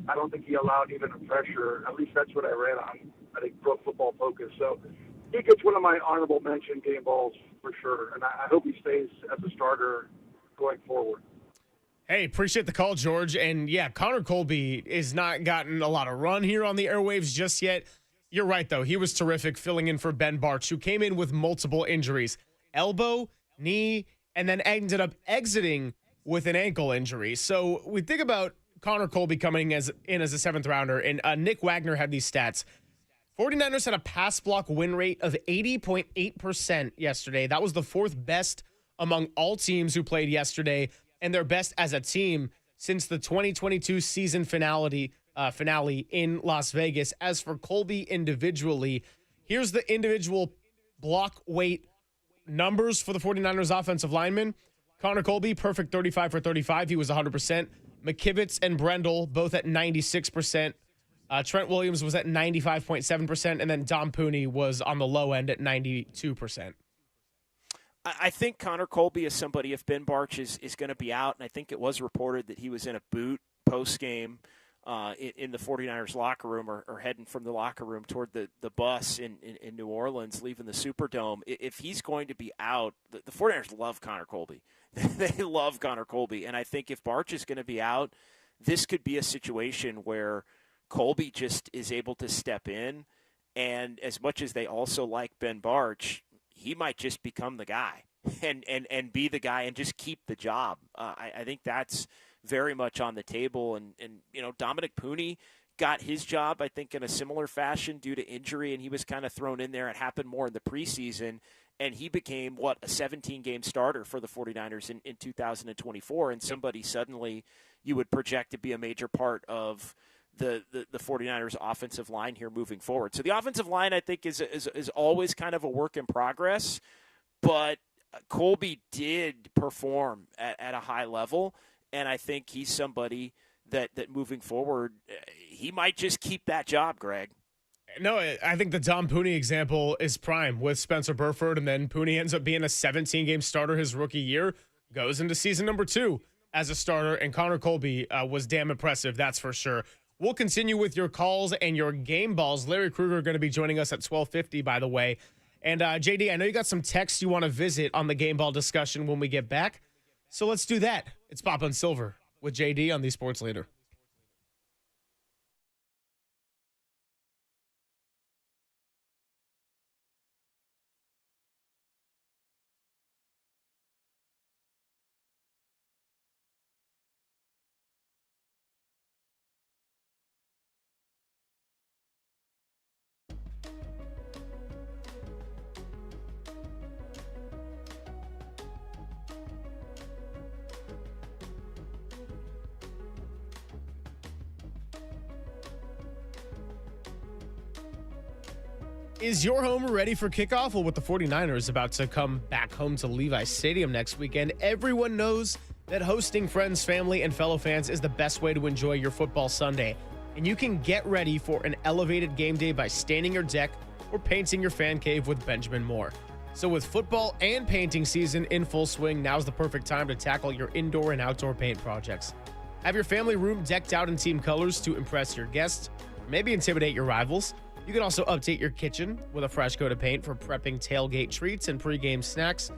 I don't think he allowed even a pressure. At least that's what I read on, I think, Pro Football Focus. So he gets one of my honorable mention game balls for sure, and I hope he stays as a starter going forward. Hey, appreciate the call, George. And yeah, Connor Colby has not gotten a lot of run here on the airwaves just yet. You're right, though. He was terrific filling in for Ben Barch, who came in with multiple injuries. Elbow, knee, and then ended up exiting with an ankle injury. So we think about Connor Colby coming in as a 7th rounder, and Nick Wagner had these stats. 49ers had a pass block win rate of 80.8% yesterday. That was the 4th best among all teams who played yesterday, and their best as a team since the 2022 season finale in Las Vegas. As for Colby individually, here's the individual block weight numbers for the 49ers offensive linemen. Connor Colby, perfect 35 for 35. He was 100%. McKivitz and Brendel, both at 96%. Trent Williams was at 95.7%, and then Dom Pooney was on the low end at 92%. I think Connor Colby is somebody, if Ben Barch is going to be out, and I think it was reported that he was in a boot post-game in the 49ers locker room or heading from the locker room toward the bus in New Orleans, leaving the Superdome. If he's going to be out, the 49ers love Connor Colby. They love Connor Colby. And I think if Barch is going to be out, this could be a situation where Colby just is able to step in. And as much as they also like Ben Barch, he might just become the guy and be the guy and just keep the job. I think that's very much on the table. And Dominic Pooney got his job, I think, in a similar fashion due to injury, and he was kind of thrown in there. It happened more in the preseason, and he became, a 17-game starter for the 49ers in 2024, and somebody suddenly you would project to be a major part of the 49ers offensive line here moving forward. So the offensive line, I think, is always kind of a work in progress, but Colby did perform at a high level, and I think he's somebody that moving forward, he might just keep that job, Greg. No, I think the Dom Pooney example is prime with Spencer Burford, and then Pooney ends up being a 17-game starter his rookie year, goes into season number 2 as a starter, and Connor Colby was damn impressive, that's for sure. We'll continue with your calls and your game balls. Larry Kruger going to be joining us at 12:50, by the way. And JD, I know you got some texts you want to visit on the game ball discussion when we get back, so let's do that. It's Pop on Silver with JD on the Sports Leader. Is your home ready for kickoff? Well, with the 49ers about to come back home to Levi Stadium next weekend, everyone knows that hosting friends, family, and fellow fans is the best way to enjoy your football Sunday. And you can get ready for an elevated game day by staining your deck or painting your fan cave with Benjamin Moore. So with football and painting season in full swing, now's the perfect time to tackle your indoor and outdoor paint projects. Have your family room decked out in team colors to impress your guests, or maybe intimidate your rivals. You can also update your kitchen with a fresh coat of paint for prepping tailgate treats and pregame snacks.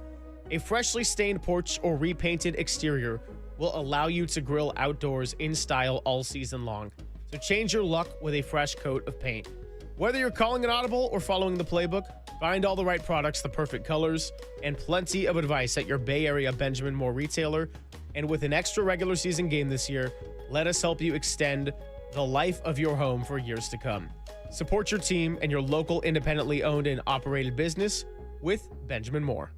A freshly stained porch or repainted exterior will allow you to grill outdoors in style all season long. So change your luck with a fresh coat of paint. Whether you're calling an audible or following the playbook, find all the right products, the perfect colors, and plenty of advice at your Bay Area Benjamin Moore retailer. And with an extra regular season game this year, Let us help you extend the life of your home for years to come. Support your team and your local independently owned and operated business with Benjamin Moore.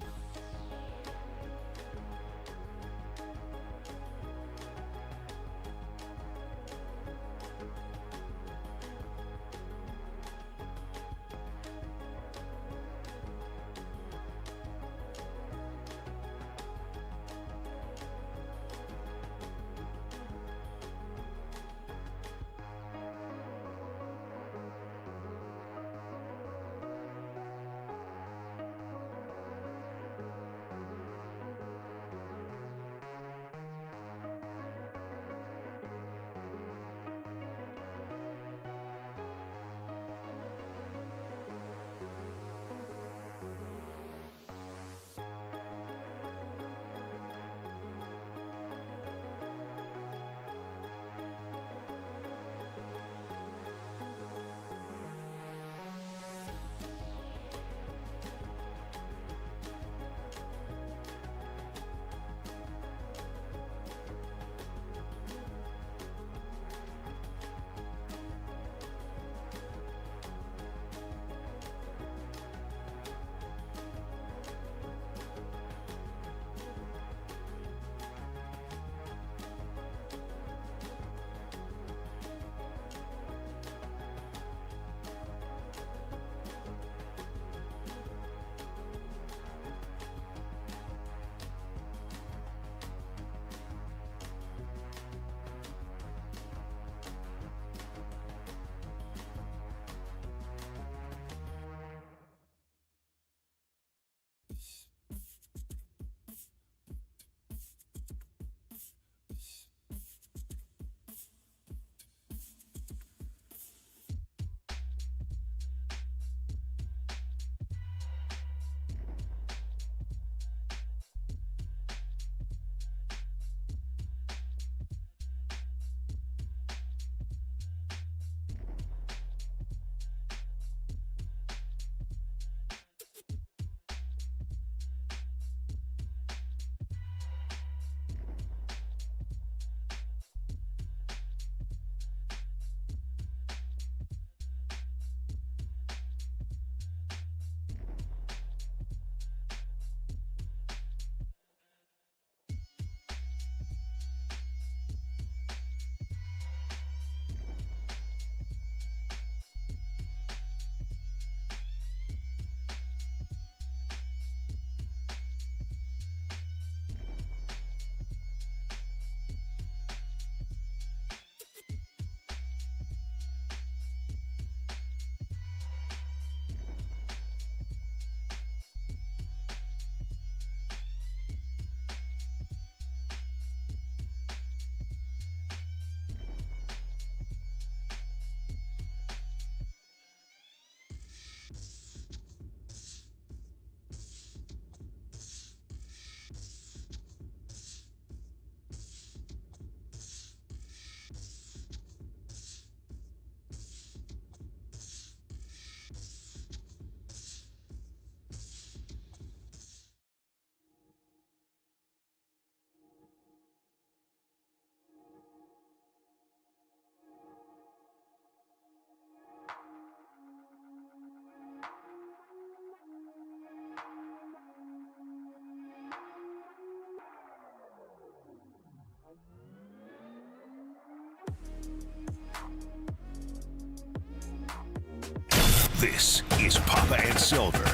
This is Papa and Silver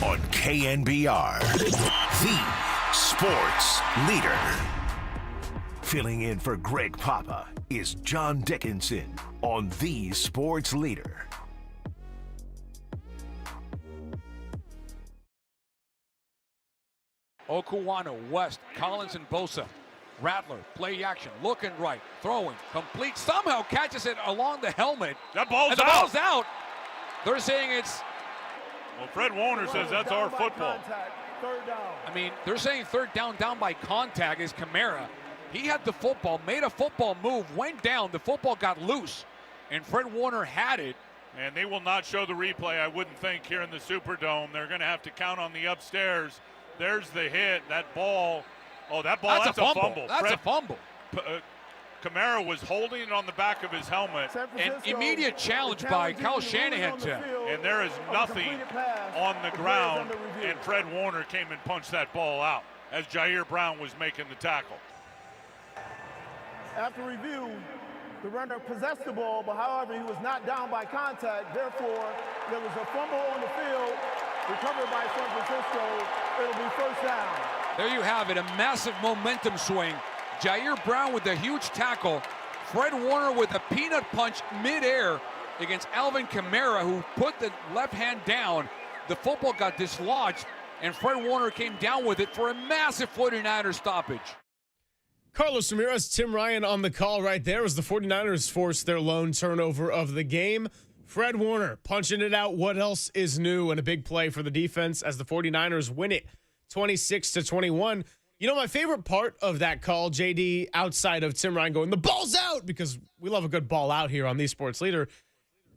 on KNBR, the sports leader. Filling in for Greg Papa is John Dickinson on the sports leader. Okuwano, West, Collins, and Bosa. Rattler, play action, looking right, throwing, complete, somehow catches it along the helmet. That ball's and the out. ball's out. They're saying it's... Well, Fred Warner says that's our football. Third down. I mean, they're saying third down by contact is Kamara. He had the football, made a football move, went down, the football got loose, and Fred Warner had it. And they will not show the replay, I wouldn't think, here in the Superdome. They're going to have to count on the upstairs. There's the hit, that ball. Oh, that ball, that's a fumble. That's a fumble. Kamara was holding it on the back of his helmet. An immediate challenge by Kyle Shanahan, Tim. And there is nothing on the ground, and Fred Warner came and punched that ball out as Jair Brown was making the tackle. After review, the runner possessed the ball, but however, he was not down by contact. Therefore, there was a fumble on the field, recovered by San Francisco. It'll be first down. There you have it, a massive momentum swing. Jair Brown with a huge tackle. Fred Warner with a peanut punch midair against Alvin Kamara, who put the left hand down. The football got dislodged, and Fred Warner came down with it for a massive 49ers stoppage. Carlos Ramirez, Tim Ryan on the call right there as the 49ers forced their lone turnover of the game. Fred Warner punching it out. What else is new? And a big play for the defense as the 49ers win it 26-21. You know, my favorite part of that call, JD, outside of Tim Ryan going, the ball's out, because we love a good ball out here on the Sports Leader.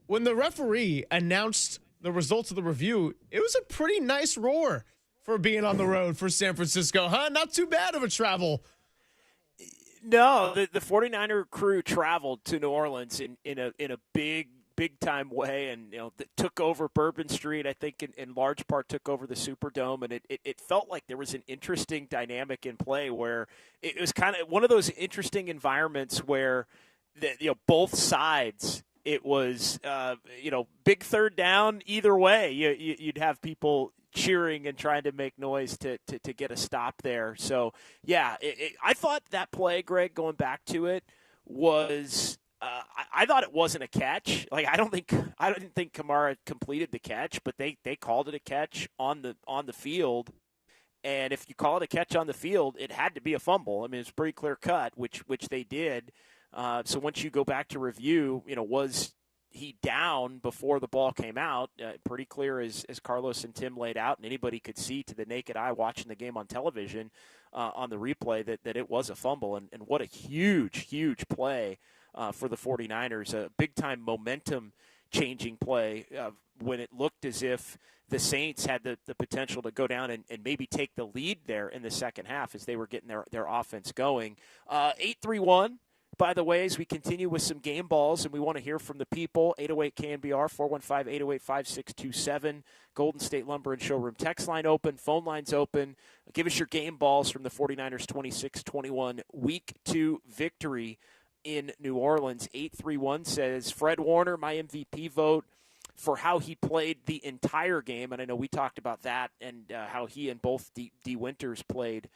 When the referee announced the results of the review, it was a pretty nice roar for being on the road for San Francisco, huh? Not too bad of a travel. No, the 49er crew traveled to New Orleans in a big time way, and took over Bourbon Street. I think in large part took over the Superdome, and it felt like there was an interesting dynamic in play where it was kind of one of those interesting environments where both sides. It was big third down either way. You'd have people cheering and trying to make noise to get a stop there. So, yeah, I thought that play, Greg, going back to it, was I thought it wasn't a catch. Like I didn't think Kamara completed the catch, but they called it a catch on the field. And if you call it a catch on the field, it had to be a fumble. I mean, it's pretty clear cut, which they did. So once you go back to review, was he down before the ball came out? Pretty clear as Carlos and Tim laid out, and anybody could see to the naked eye watching the game on television on the replay that it was a fumble. And what a huge play for the 49ers, a big-time momentum-changing play when it looked as if the Saints had the potential to go down and maybe take the lead there in the second half as they were getting their offense going. 8-3-1. By the way, as we continue with some game balls, and we want to hear from the people, 808 KNBR, 415-808-5627, Golden State Lumber and Showroom text line open, phone lines open. Give us your game balls from the 49ers 26-21 Week 2 victory in New Orleans. 831 says, Fred Warner, my MVP vote for how he played the entire game. And I know we talked about that and how he and both D. Winters played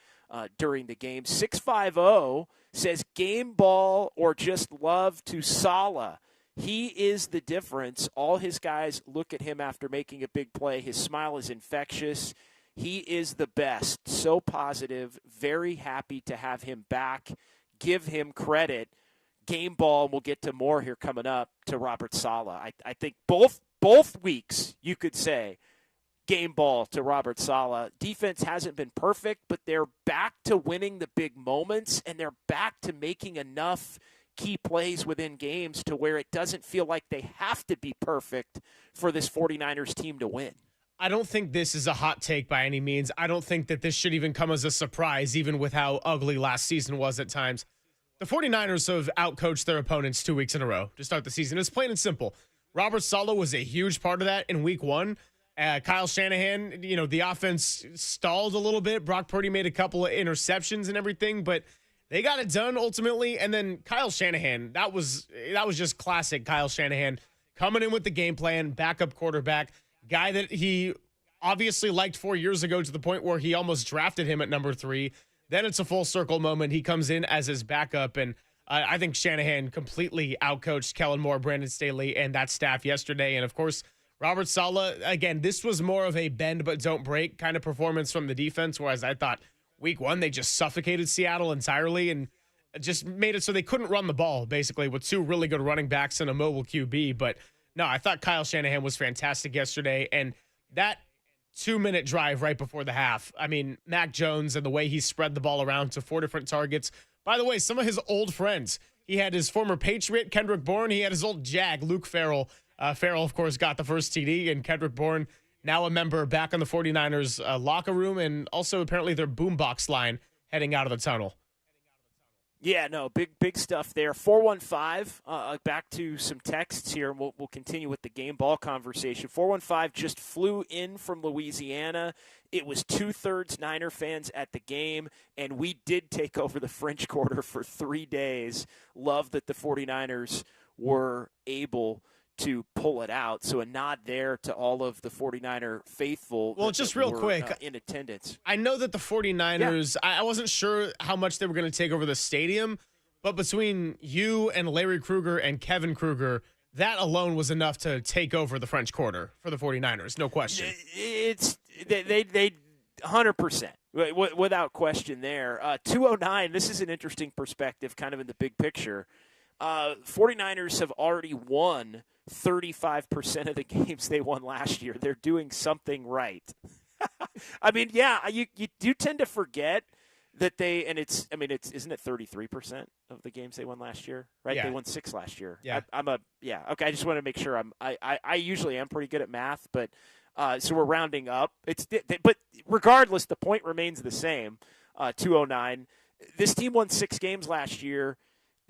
during the game. 650 says game ball or just love to Saleh. He is the difference. All his guys look at him after making a big play. His smile is infectious. He is the best. So positive. Very happy to have him back. Give him credit. Game ball, and we'll get to more here coming up, to Robert Saleh. I think both weeks you could say game ball to Robert Saleh. Defense hasn't been perfect, but they're back to winning the big moments, and they're back to making enough key plays within games to where it doesn't feel like they have to be perfect for this 49ers team to win. I don't think this is a hot take by any means. I don't think that this should even come as a surprise, even with how ugly last season was at times. The 49ers have outcoached their opponents 2 weeks in a row to start the season. It's plain and simple. Robert Saleh was a huge part of that in week one. Kyle Shanahan, the offense stalled a little bit. Brock Purdy made a couple of interceptions and everything, but they got it done ultimately. And then Kyle Shanahan, that was just classic Kyle Shanahan, coming in with the game plan, backup quarterback, guy that he obviously liked 4 years ago to the point where he almost drafted him at number 3. Then it's a full circle moment. He comes in as his backup, and I think Shanahan completely outcoached Kellen Moore, Brandon Staley, and that staff yesterday. And, of course, Robert Saleh, again, this was more of a bend but don't break kind of performance from the defense, whereas I thought week one they just suffocated Seattle entirely and just made it so they couldn't run the ball, basically, with 2 really good running backs and a mobile QB. But, no, I thought Kyle Shanahan was fantastic yesterday, and that 2-minute drive right before the half. I mean, Mac Jones and the way he spread the ball around to 4 different targets. By the way, some of his old friends. He had his former Patriot, Kendrick Bourne. He had his old Jag, Luke Farrell. Farrell, of course, got the first TD, and Kendrick Bourne, now a member back on the 49ers locker room, and also apparently their boombox line heading out of the tunnel. Yeah, no, big stuff there. 415, back to some texts here, and we'll continue with the game ball conversation. 415 just flew in from Louisiana. It was 2/3 Niner fans at the game, and we did take over the French Quarter for 3 days. Love that the 49ers were able to pull it out. So a nod there to all of the 49er faithful. Well, just real quick, in attendance. I know that the 49ers, I wasn't sure how much they were going to take over the stadium, but between you and Larry Kruger and Kevin Kruger, that alone was enough to take over the French Quarter for the 49ers, no question. They 100%, without question there. 209, this is an interesting perspective kind of in the big picture. 49ers have already won 35% of the games they won last year. They're doing something right. I mean, yeah, you do tend to forget that isn't it 33% of the games they won last year, right? Yeah. They won 6 last year. Yeah. Okay. I just want to make sure I usually am pretty good at math, but so we're rounding up. But regardless, the point remains the same. 209. This team won 6 games last year.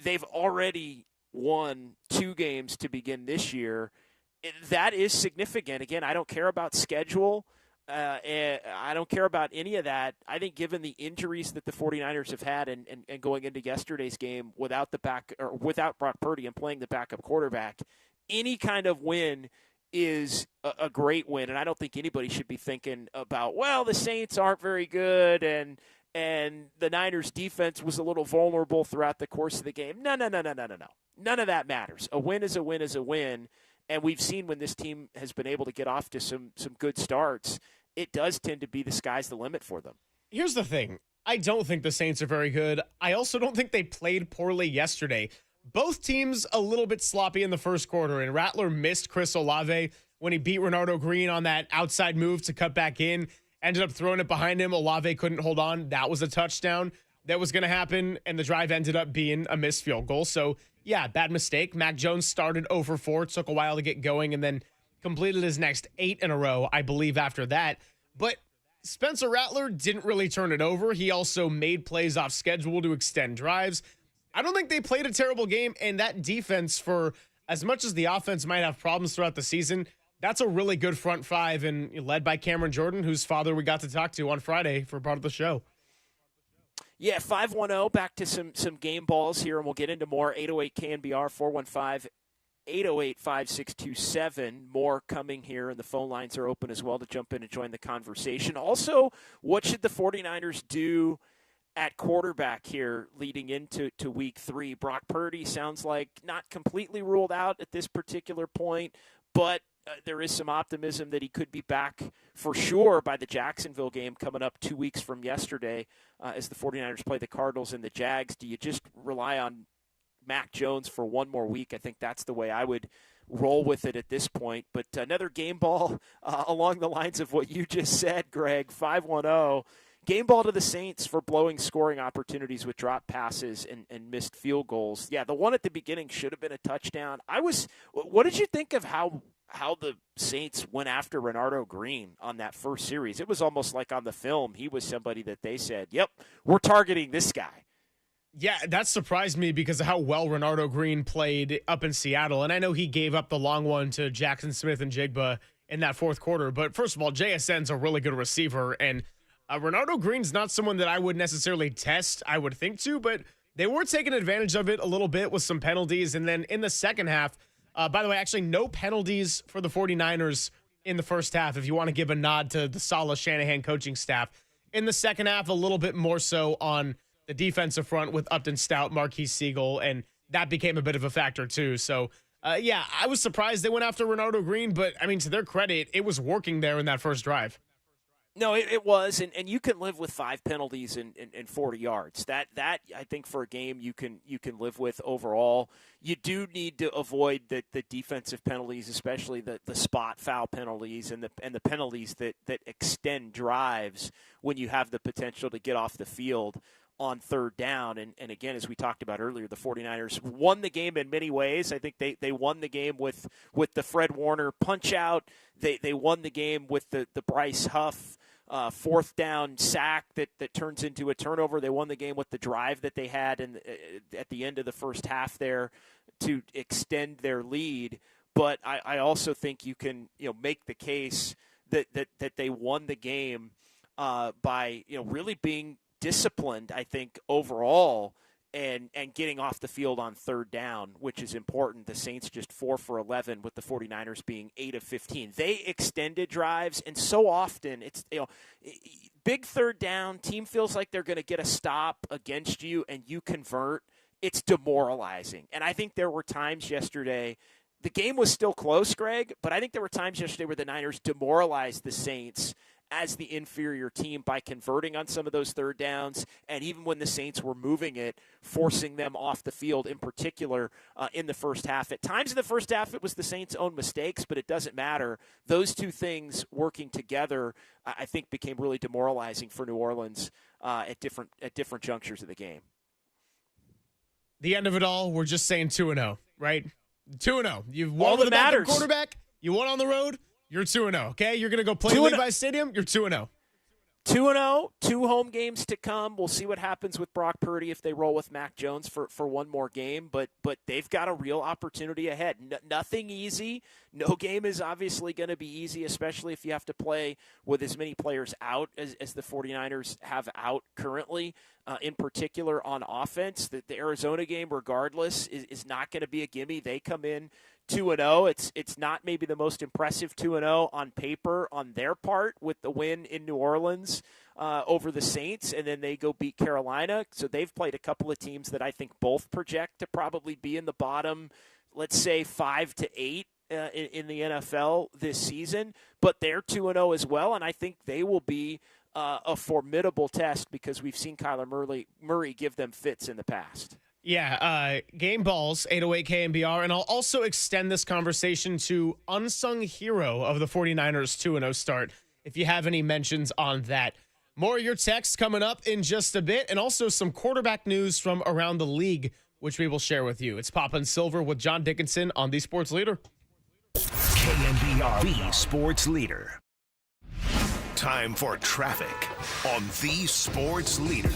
They've already won 2 games to begin this year. That is significant. Again, I don't care about schedule. I don't care about any of that. I think given the injuries that the 49ers have had and going into yesterday's game without Brock Purdy and playing the backup quarterback, any kind of win is a great win. And I don't think anybody should be thinking about, well, the Saints aren't very good and the Niners defense was a little vulnerable throughout the course of the game. No. None of that matters. A win is a win is a win. And we've seen when this team has been able to get off to some good starts, it does tend to be the sky's the limit for them. Here's the thing. I don't think the Saints are very good. I also don't think they played poorly yesterday. Both teams a little bit sloppy in the first quarter, and Rattler missed Chris Olave when he beat Renardo Green on that outside move to cut back in. Ended up throwing it behind him. Olave couldn't hold on. That was a touchdown that was going to happen, and the drive ended up being a missed field goal. So, yeah, bad mistake. Mac Jones started 0 for 4, took a while to get going, and then completed his next 8 in a row, I believe, after that. But Spencer Rattler didn't really turn it over. He also made plays off schedule to extend drives. I don't think they played a terrible game, and that defense, for as much as the offense might have problems throughout the season, that's a really good front five, and led by Cameron Jordan, whose father we got to talk to on Friday for part of the show. Yeah, 510, back to some game balls here, and we'll get into more. 808 KNBR, 415-808-5627. More coming here, and the phone lines are open as well to jump in and join the conversation. Also, what should the 49ers do at quarterback here leading into week 3? Brock Purdy sounds like not completely ruled out at this particular point, but there is some optimism that he could be back for sure by the Jacksonville game coming up 2 weeks from yesterday as the 49ers play the Cardinals and the Jags. Do you just rely on Mac Jones for one more week? I think that's the way I would roll with it at this point. But another game ball along the lines of what you just said, Greg, 510. Game ball to the Saints for blowing scoring opportunities with drop passes and missed field goals. Yeah, the one at the beginning should have been a touchdown. What did you think of how the Saints went after Renardo Green on that first series? It was almost like on the film, he was somebody that they said, yep, we're targeting this guy. Yeah, that surprised me because of how well Renardo Green played up in Seattle. And I know he gave up the long one to Jackson Smith and Jigba in that fourth quarter. But first of all, JSN's a really good receiver. And Renardo Green's not someone that I would necessarily test, I would think to. But they were taking advantage of it a little bit with some penalties. And then in the second half, by the way, actually no penalties for the 49ers in the first half, if you want to give a nod to the Saleh Shanahan coaching staff. In the second half, a little bit more so on the defensive front with Upton Stout, Marquise Siegel, and that became a bit of a factor too. So, yeah, I was surprised they went after Renardo Green, but, I mean, to their credit, it was working there in that first drive. No, it was, and you can live with 5 penalties and 40 yards. That I think for a game you can live with overall. You do need to avoid the defensive penalties, especially the spot foul penalties and the penalties that extend drives when you have the potential to get off the field on third down. And again, as we talked about earlier, the 49ers won the game in many ways. I think they won the game with the Fred Warner punch out. They won the game with the Bryce Huff fourth down sack that turns into a turnover. They won the game with the drive that they had at the end of the first half there to extend their lead. But I also think you can make the case that they won the game by really being disciplined, I think, overall, and getting off the field on third down, which is important. The Saints just 4 for 11 with the 49ers being 8 of 15. They extended drives, and so often it's big third down, team feels like they're going to get a stop against you and you convert. It's demoralizing. And I think there were times yesterday, the game was still close, Greg, but I think there were times yesterday where the Niners demoralized the Saints as the inferior team by converting on some of those third downs, and even when the Saints were moving it, forcing them off the field, in particular in the first half. At times in the first half, it was the Saints' own mistakes, but it doesn't matter. Those two things working together, I think, became really demoralizing for New Orleans at different junctures of the game. The end of it all, we're just saying 2-0, right? 2-0. You've won All with that a backup matters. quarterback. You won on the road. You're 2-0, okay? You're going to go play Levi's Stadium. You're 2-0. 2-0, 2 home games to come. We'll see what happens with Brock Purdy if they roll with Mac Jones for one more game, but they've got a real opportunity ahead. Nothing easy. No game is obviously going to be easy, especially if you have to play with as many players out as the 49ers have out currently, in particular on offense. The Arizona game, regardless, is not going to be a gimme. They come in 2-0. It's not maybe the most impressive 2-0 on paper on their part with the win in New Orleans over the Saints, and then they go beat Carolina. So they've played a couple of teams that I think both project to probably be in the bottom, let's say 5 to 8 in the NFL this season. But they're 2-0 as well, and I think they will be a formidable test because we've seen Kyler Murray give them fits in the past. Yeah, Game Balls, 808 KNBR, and I'll also extend this conversation to unsung hero of the 49ers 2-0 start, if you have any mentions on that. More of your texts coming up in just a bit, and also some quarterback news from around the league, which we will share with you. It's Papa and Silver with John Dickinson on The Sports Leader. KNBR, the Sports Leader. Time for traffic on The Sports Leader.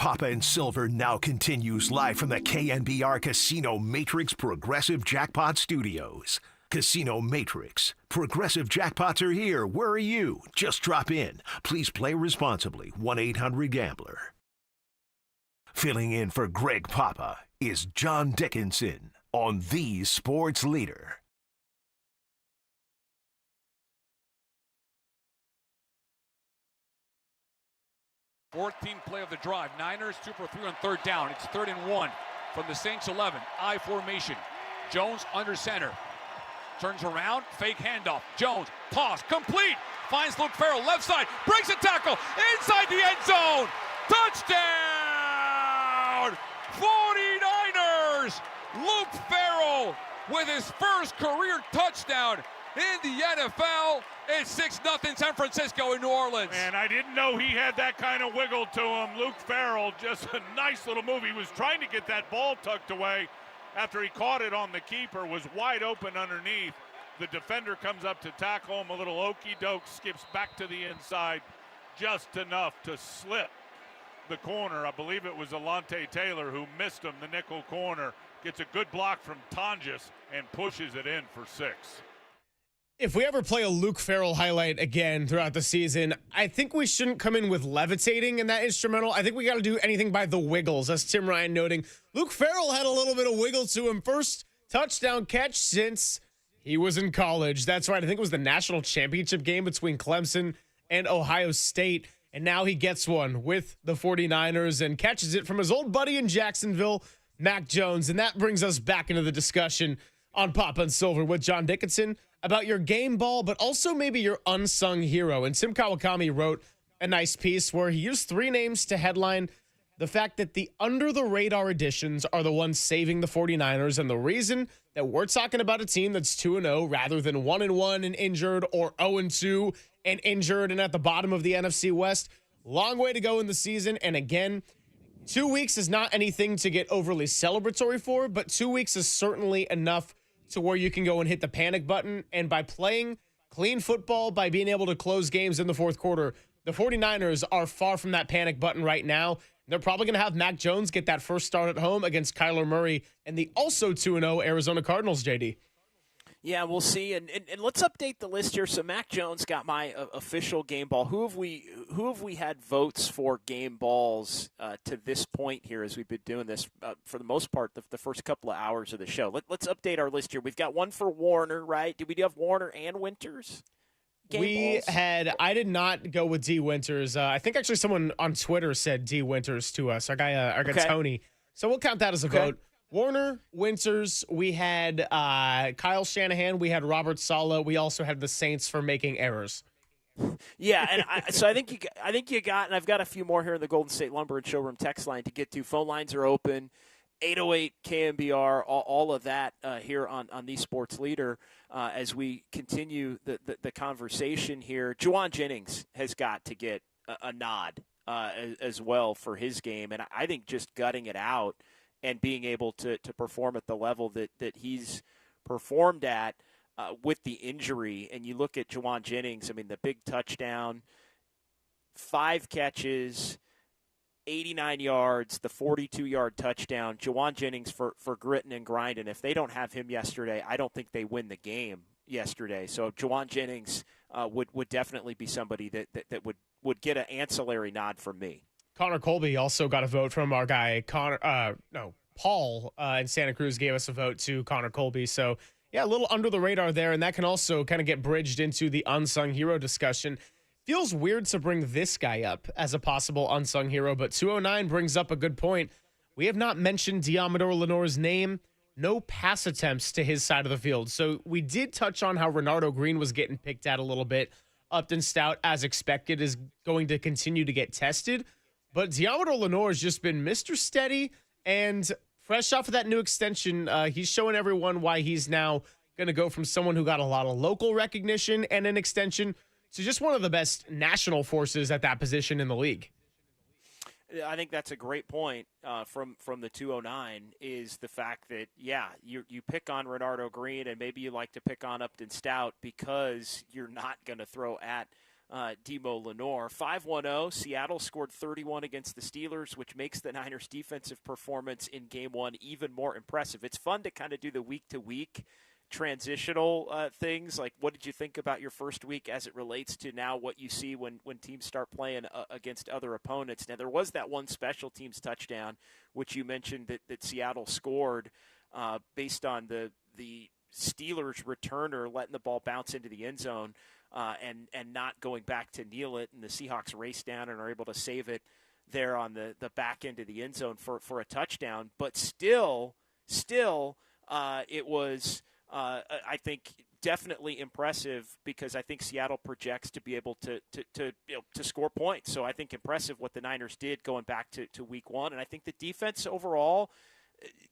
Papa and Silver now continues live from the KNBR Casino Matrix Progressive Jackpot Studios. Casino Matrix. Progressive jackpots are here. Where are you? Just drop in. Please play responsibly. 1-800-GAMBLER. Filling in for Greg Papa is John Dickinson on the Sports Leader. 14th play of the drive. Niners 2 for 3 on third down. It's 3rd and 1 from the Saints 11. I formation. Jones under center. Turns around, fake handoff. Jones, toss, complete. Finds Luke Farrell, left side, breaks a tackle, inside the end zone. Touchdown! 49ers! Luke Farrell with his first career touchdown in the NFL. It's 6-0 San Francisco in New Orleans. And I didn't know he had that kind of wiggle to him. Luke Farrell, just a nice little move. He was trying to get that ball tucked away after he caught it on the keeper, was wide open underneath. The defender comes up to tackle him. A little okey-doke, skips back to the inside just enough to slip the corner. I believe it was Alontae Taylor who missed him, the nickel corner. Gets a good block from Tonjes and pushes it in for 6. If we ever play a Luke Farrell highlight again throughout the season, I think we shouldn't come in with levitating in that instrumental. I think we got to do anything by the wiggles, as Tim Ryan noting. Luke Farrell had a little bit of wiggle to him. First touchdown catch since he was in college. That's right. I think it was the national championship game between Clemson and Ohio State. And now he gets one with the 49ers and catches it from his old buddy in Jacksonville, Mac Jones. And that brings us back into the discussion on Papa and Silver with John Dickinson about your game ball, but also maybe your unsung hero. And Tim Kawakami wrote a nice piece where he used 3 names to headline the fact that the under-the-radar additions are the ones saving the 49ers. And the reason that we're talking about a team that's 2-0 rather than 1-1 and injured, or 0-2 and injured and at the bottom of the NFC West, long way to go in the season. And again, 2 weeks is not anything to get overly celebratory for, but 2 weeks is certainly enough to where you can go and hit the panic button. And by playing clean football, by being able to close games in the fourth quarter, the 49ers are far from that panic button right now. They're probably going to have Mac Jones get that first start at home against Kyler Murray and the also 2-0 Arizona Cardinals, JD. Yeah, we'll see, and let's update the list here. So Mac Jones got my official game ball. Who have we had votes for game balls to this point here as we've been doing this for the most part the first couple of hours of the show? Let's update our list here. We've got one for Warner, right? Did we have Warner and Winters? I did not go with D. Winters. I think actually someone on Twitter said D. Winters to us. Our guy Tony. So we'll count that as a vote. Warner, Winters, we had Kyle Shanahan, we had Robert Saleh, we also had the Saints for making errors. Yeah, and I think you got, and I've got a few more here in the Golden State Lumber and Showroom text line to get to. Phone lines are open, 808 KNBR, all of that here on the Sports Leader as we continue the conversation here. Juwan Jennings has got to get a nod as well for his game, and I think just gutting it out and being able to perform at the level that he's performed at with the injury. And you look at Juwan Jennings, I mean, the big touchdown, 5 catches, 89 yards, the 42-yard touchdown. Juwan Jennings for gritting and grinding. If they don't have him yesterday, I don't think they win the game yesterday. So Juwan Jennings would definitely be somebody that would get an ancillary nod from me. Connor Colby also got a vote from our guy, Paul in Santa Cruz gave us a vote to Connor Colby. So, yeah, a little under the radar there, and that can also kind of get bridged into the unsung hero discussion. Feels weird to bring this guy up as a possible unsung hero, but 209 brings up a good point. We have not mentioned Diamador Lenoir's name. No pass attempts to his side of the field. So we did touch on how Renardo Green was getting picked at a little bit. Upton Stout, as expected, is going to continue to get tested. But Diamador Lenoir has just been Mr. Steady, and fresh off of that new extension, he's showing everyone why he's now going to go from someone who got a lot of local recognition and an extension to just one of the best national forces at that position in the league. I think that's a great point from the 209 is the fact that, yeah, you pick on Renardo Green and maybe you like to pick on Upton Stout because you're not going to throw at Demo Lenore. 5-1-0. Seattle scored 31 against the Steelers, which makes the Niners' defensive performance in Game 1 even more impressive. It's fun to kind of do the week-to-week transitional things. Like, what did you think about your first week as it relates to now what you see when teams start playing against other opponents? Now, there was that one special teams touchdown, which you mentioned that Seattle scored based on the Steelers returner letting the ball bounce into the end zone and not going back to kneel it, and the Seahawks race down and are able to save it there on the back end of the end zone for a touchdown. But still, it was, I think, definitely impressive, because I think Seattle projects to be able to score points. So I think impressive what the Niners did going back to week 1. And I think the defense overall,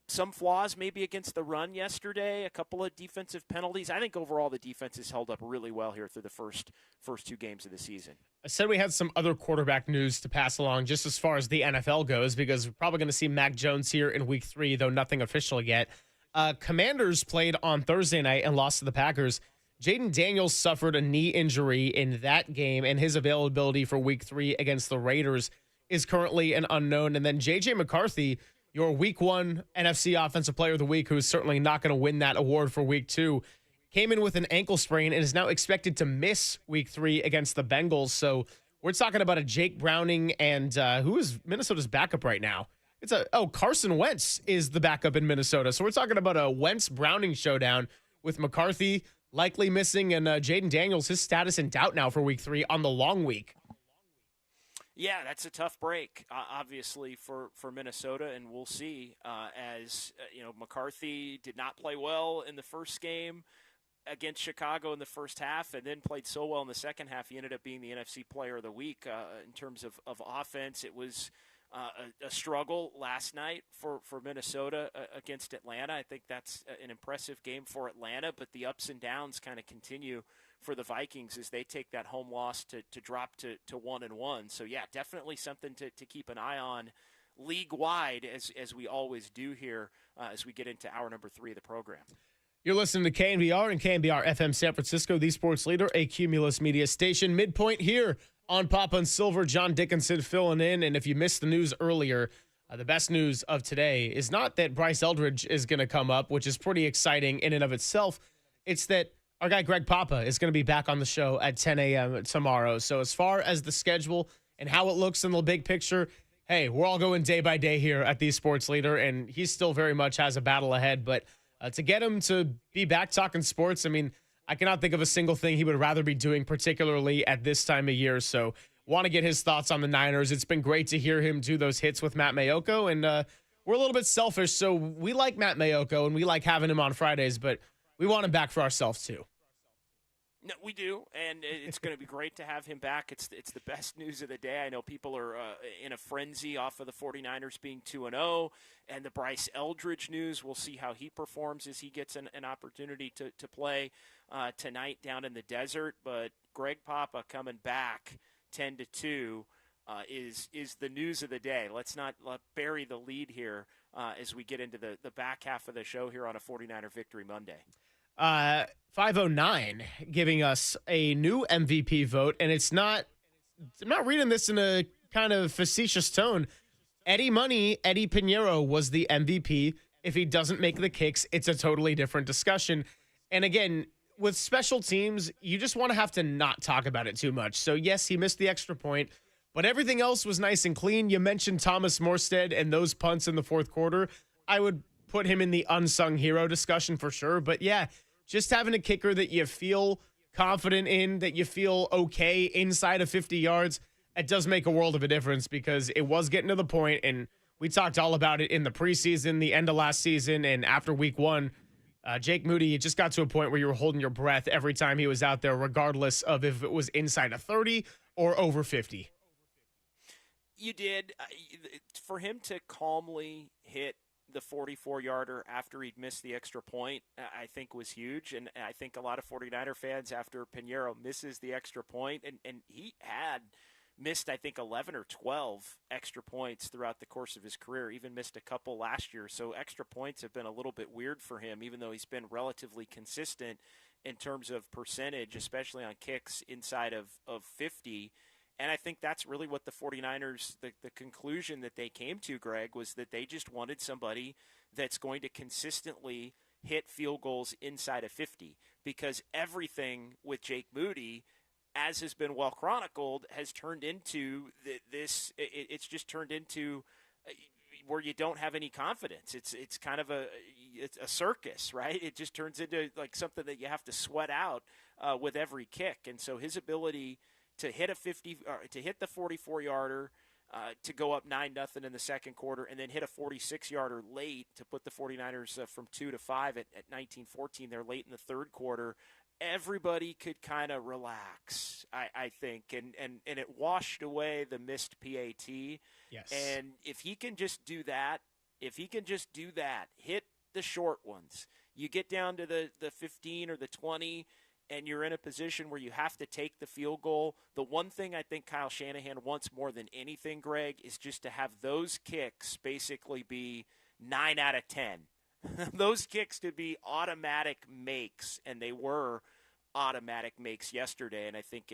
some flaws maybe against the run yesterday, a couple of defensive penalties. I think overall the defense has held up really well here through the first 2 games of the season. I said we had some other quarterback news to pass along just as far as the NFL goes, because we're probably going to see Mac Jones here in week 3, though nothing official yet. Commanders played on Thursday night and lost to the Packers. Jaden Daniels suffered a knee injury in that game, and his availability for week 3 against the Raiders is currently an unknown. And then J.J. McCarthy, your week 1 NFC Offensive Player of the Week, who's certainly not going to win that award for week 2, came in with an ankle sprain and is now expected to miss week 3 against the Bengals. So we're talking about a Jake Browning and who is Minnesota's backup right now? Carson Wentz is the backup in Minnesota. So we're talking about a Wentz-Browning showdown with McCarthy likely missing and Jaden Daniels, his status in doubt now for week 3 on the long week. Yeah, that's a tough break, obviously, for Minnesota, and we'll see. McCarthy did not play well in the first game against Chicago in the first half, and then played so well in the second half, he ended up being the NFC Player of the Week. In terms of offense, it was a struggle last night for Minnesota against Atlanta. I think that's an impressive game for Atlanta, but the ups and downs kind of continue for the Vikings as they take that home loss to drop to 1-1. So, yeah, definitely something to keep an eye on league-wide, as we always do here as we get into hour number 3 of the program. You're listening to KNBR and KNBR FM San Francisco, the sports leader, a Cumulus media station. Midpoint here on Papa and Silver. John Dickinson filling in. And if you missed the news earlier, the best news of today is not that Bryce Eldridge is going to come up, which is pretty exciting in and of itself. It's that our guy Greg Papa is going to be back on the show at 10 a.m. tomorrow. So as far as the schedule and how it looks in the big picture, hey, we're all going day by day here at the Sports Leader, and he still very much has a battle ahead. But to get him to be back talking sports, I mean, I cannot think of a single thing he would rather be doing, particularly at this time of year. So want to get his thoughts on the Niners. It's been great to hear him do those hits with Matt Mayoko, and we're a little bit selfish, so we like Matt Mayoko, and we like having him on Fridays, but we want him back for ourselves too. No, we do, and it's going to be great to have him back. It's the best news of the day. I know people are in a frenzy off of the 49ers being 2-0, and the Bryce Eldridge news. We'll see how he performs as he gets an opportunity to play tonight down in the desert. But Greg Papa coming back 10-2 is the news of the day. Let's not bury the lead here as we get into the back half of the show here on a 49er Victory Monday. 509 giving us a new MVP vote, and I'm not reading this in a kind of facetious tone. Eddie Pinheiro was the MVP. If he doesn't make the kicks, it's a totally different discussion. And again, with special teams, you just want to have to not talk about it too much. So yes, he missed the extra point, but everything else was nice and clean. You mentioned Thomas Morstead and those punts in the fourth quarter. I would put him in the unsung hero discussion for sure. But yeah, just having a kicker that you feel confident in, that you feel okay inside of 50 yards, it does make a world of a difference, because it was getting to the point, and we talked all about it in the preseason, the end of last season, and after week 1. Jake Moody, it just got to a point where you were holding your breath every time he was out there, regardless of if it was inside of 30 or over 50. You did. For him to calmly hit the 44-yarder after he'd missed the extra point, I think was huge. And I think a lot of 49er fans, after Pinheiro misses the extra point, and he had missed, I think, 11 or 12 extra points throughout the course of his career, even missed a couple last year. So extra points have been a little bit weird for him, even though he's been relatively consistent. in terms of percentage, especially on kicks inside of 50. And I think that's really what the 49ers, the conclusion that they came to, Greg, was that they just wanted somebody that's going to consistently hit field goals inside of 50, because everything with Jake Moody, as has been well chronicled, has turned into this. It's just turned into where you don't have any confidence. It's kind of a circus, right? It just turns into like something that you have to sweat out with every kick. And so his ability to hit to hit the 44-yarder, to go up 9-0 in the second quarter, and then hit a 46-yarder late to put the 49ers from 2-5 at 19-14 there late in the third quarter. Everybody could kind of relax, I think, and it washed away the missed PAT. Yes. And if he can just do that, hit the short ones, you get down to the 15 or the 20, and you're in a position where you have to take the field goal. The one thing I think Kyle Shanahan wants more than anything, Greg, is just to have those kicks basically be 9 out of 10. Those kicks to be automatic makes, and they were automatic makes yesterday. And I think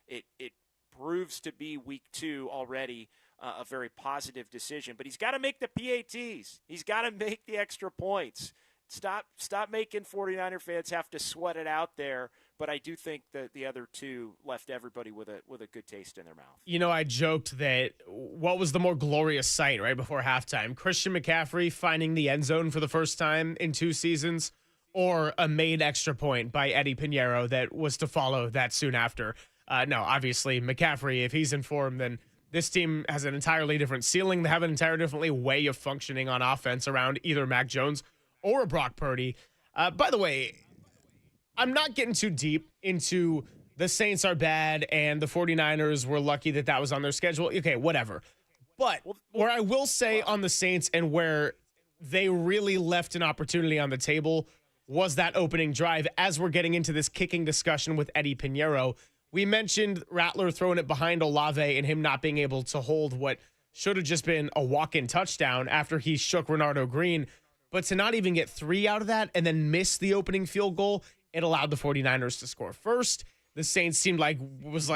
it proves to be week 2 already a very positive decision. But he's got to make the PATs. He's got to make the extra points. Stop making 49er fans have to sweat it out there. But I do think that the other two left everybody with a good taste in their mouth. You know, I joked that what was the more glorious sight right before halftime? Christian McCaffrey finding the end zone for the first time in 2 seasons, or a made extra point by Eddie Pinheiro that was to follow that soon after? No, obviously McCaffrey, if he's in form, then this team has an entirely different ceiling. They have an entirely different way of functioning on offense around either Mac Jones or a Brock Purdy. By the way, I'm not getting too deep into the Saints are bad and the 49ers were lucky that was on their schedule. Okay, whatever. But where I will say on the Saints and where they really left an opportunity on the table was that opening drive. As we're getting into this kicking discussion with Eddie Pinheiro, we mentioned Rattler throwing it behind Olave and him not being able to hold what should have just been a walk-in touchdown after he shook Renardo Green. But to not even get 3 out of that and then miss the opening field goal, it allowed the 49ers to score first. The Saints seemed like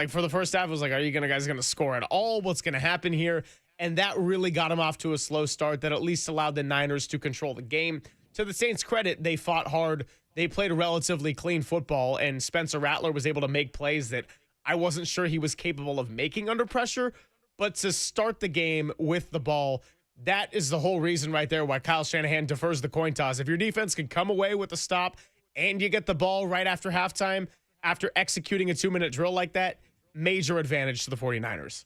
for the first half, it was like, are you guys going to score at all? What's going to happen here? And that really got them off to a slow start that at least allowed the Niners to control the game. To the Saints' credit, they fought hard. They played a relatively clean football, and Spencer Rattler was able to make plays that I wasn't sure he was capable of making under pressure. But to start the game with the ball, that is the whole reason right there why Kyle Shanahan defers the coin toss. If your defense can come away with a stop and you get the ball right after halftime, after executing a 2-minute drill like that, major advantage to the 49ers.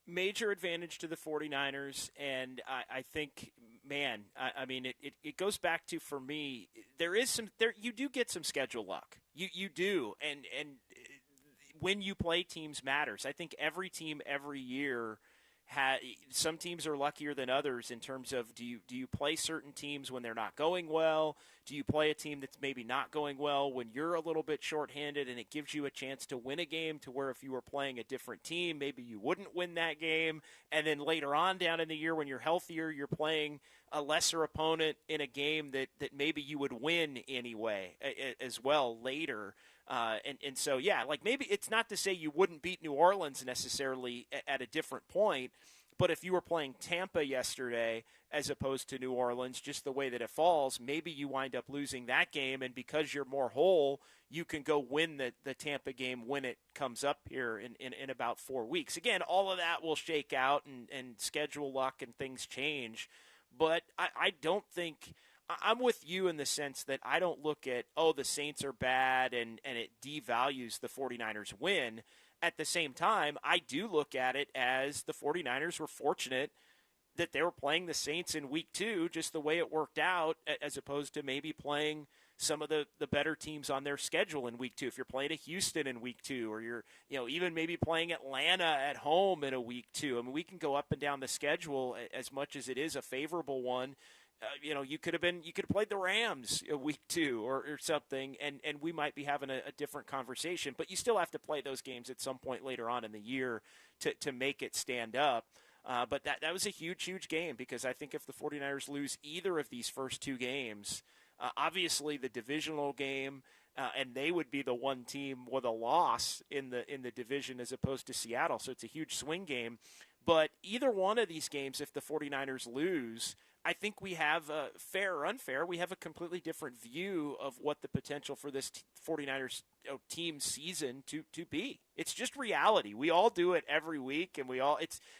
Major advantage to the 49ers, and I think, man, I mean, it goes back to, for me, you do get some schedule luck. You do, and when you play teams matters. I think every team every year some teams are luckier than others in terms of do you play certain teams when they're not going well? Do you play a team that's maybe not going well when you're a little bit shorthanded and it gives you a chance to win a game, to where if you were playing a different team, maybe you wouldn't win that game? And then later on down in the year when you're healthier, you're playing a lesser opponent in a game that maybe you would win anyway as well later. And so, yeah, like maybe it's not to say you wouldn't beat New Orleans necessarily at a different point, but if you were playing Tampa yesterday as opposed to New Orleans, just the way that it falls, maybe you wind up losing that game, and because you're more whole, you can go win the Tampa game when it comes up here in about 4 weeks. Again, all of that will shake out and schedule luck and things change, but I don't think – I'm with you in the sense that I don't look at, the Saints are bad and it devalues the 49ers win. At the same time, I do look at it as the 49ers were fortunate that they were playing the Saints in week 2, just the way it worked out, as opposed to maybe playing some of the better teams on their schedule in week 2. If you're playing a Houston in week 2, or you're, even maybe playing Atlanta at home in a week 2. I mean, we can go up and down the schedule as much as it is a favorable one. You could have played the Rams week 2 or something, and we might be having a different conversation. But you still have to play those games at some point later on in the year to make it stand up. But that was a huge, huge game, because I think if the 49ers lose either of these first 2 games, obviously the divisional game and they would be the one team with a loss in the division as opposed to Seattle. So it's a huge swing game. But either one of these games, if the 49ers lose, I think we have, fair or unfair, we have a completely different view of what the potential for this 49ers team season to be. It's just reality. We all do it every week, and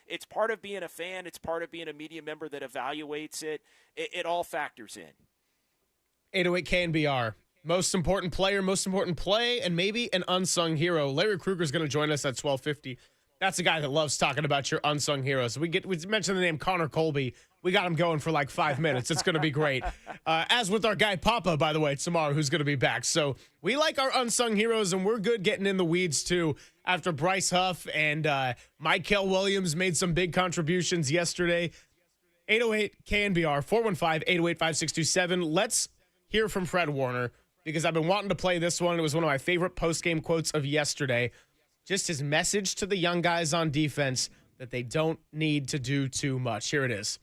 it's part of being a fan. It's part of being a media member that evaluates it. It all factors in. 808 KNBR. Most important player, most important play, and maybe an unsung hero. Larry Kruger is going to join us at 12:50. That's a guy that loves talking about your unsung heroes. We mentioned the name Connor Colby. We got him going for like 5 minutes. It's going to be great. As with our guy Papa, by the way, tomorrow, who's going to be back. So we like our unsung heroes, and we're good getting in the weeds, too, after Bryce Huff and Michael Williams made some big contributions yesterday. 808 KNBR, 415-808-5627. Let's hear from Fred Warner, because I've been wanting to play this one. It was one of my favorite post-game quotes of yesterday. Just his message to the young guys on defense that they don't need to do too much. Here it is.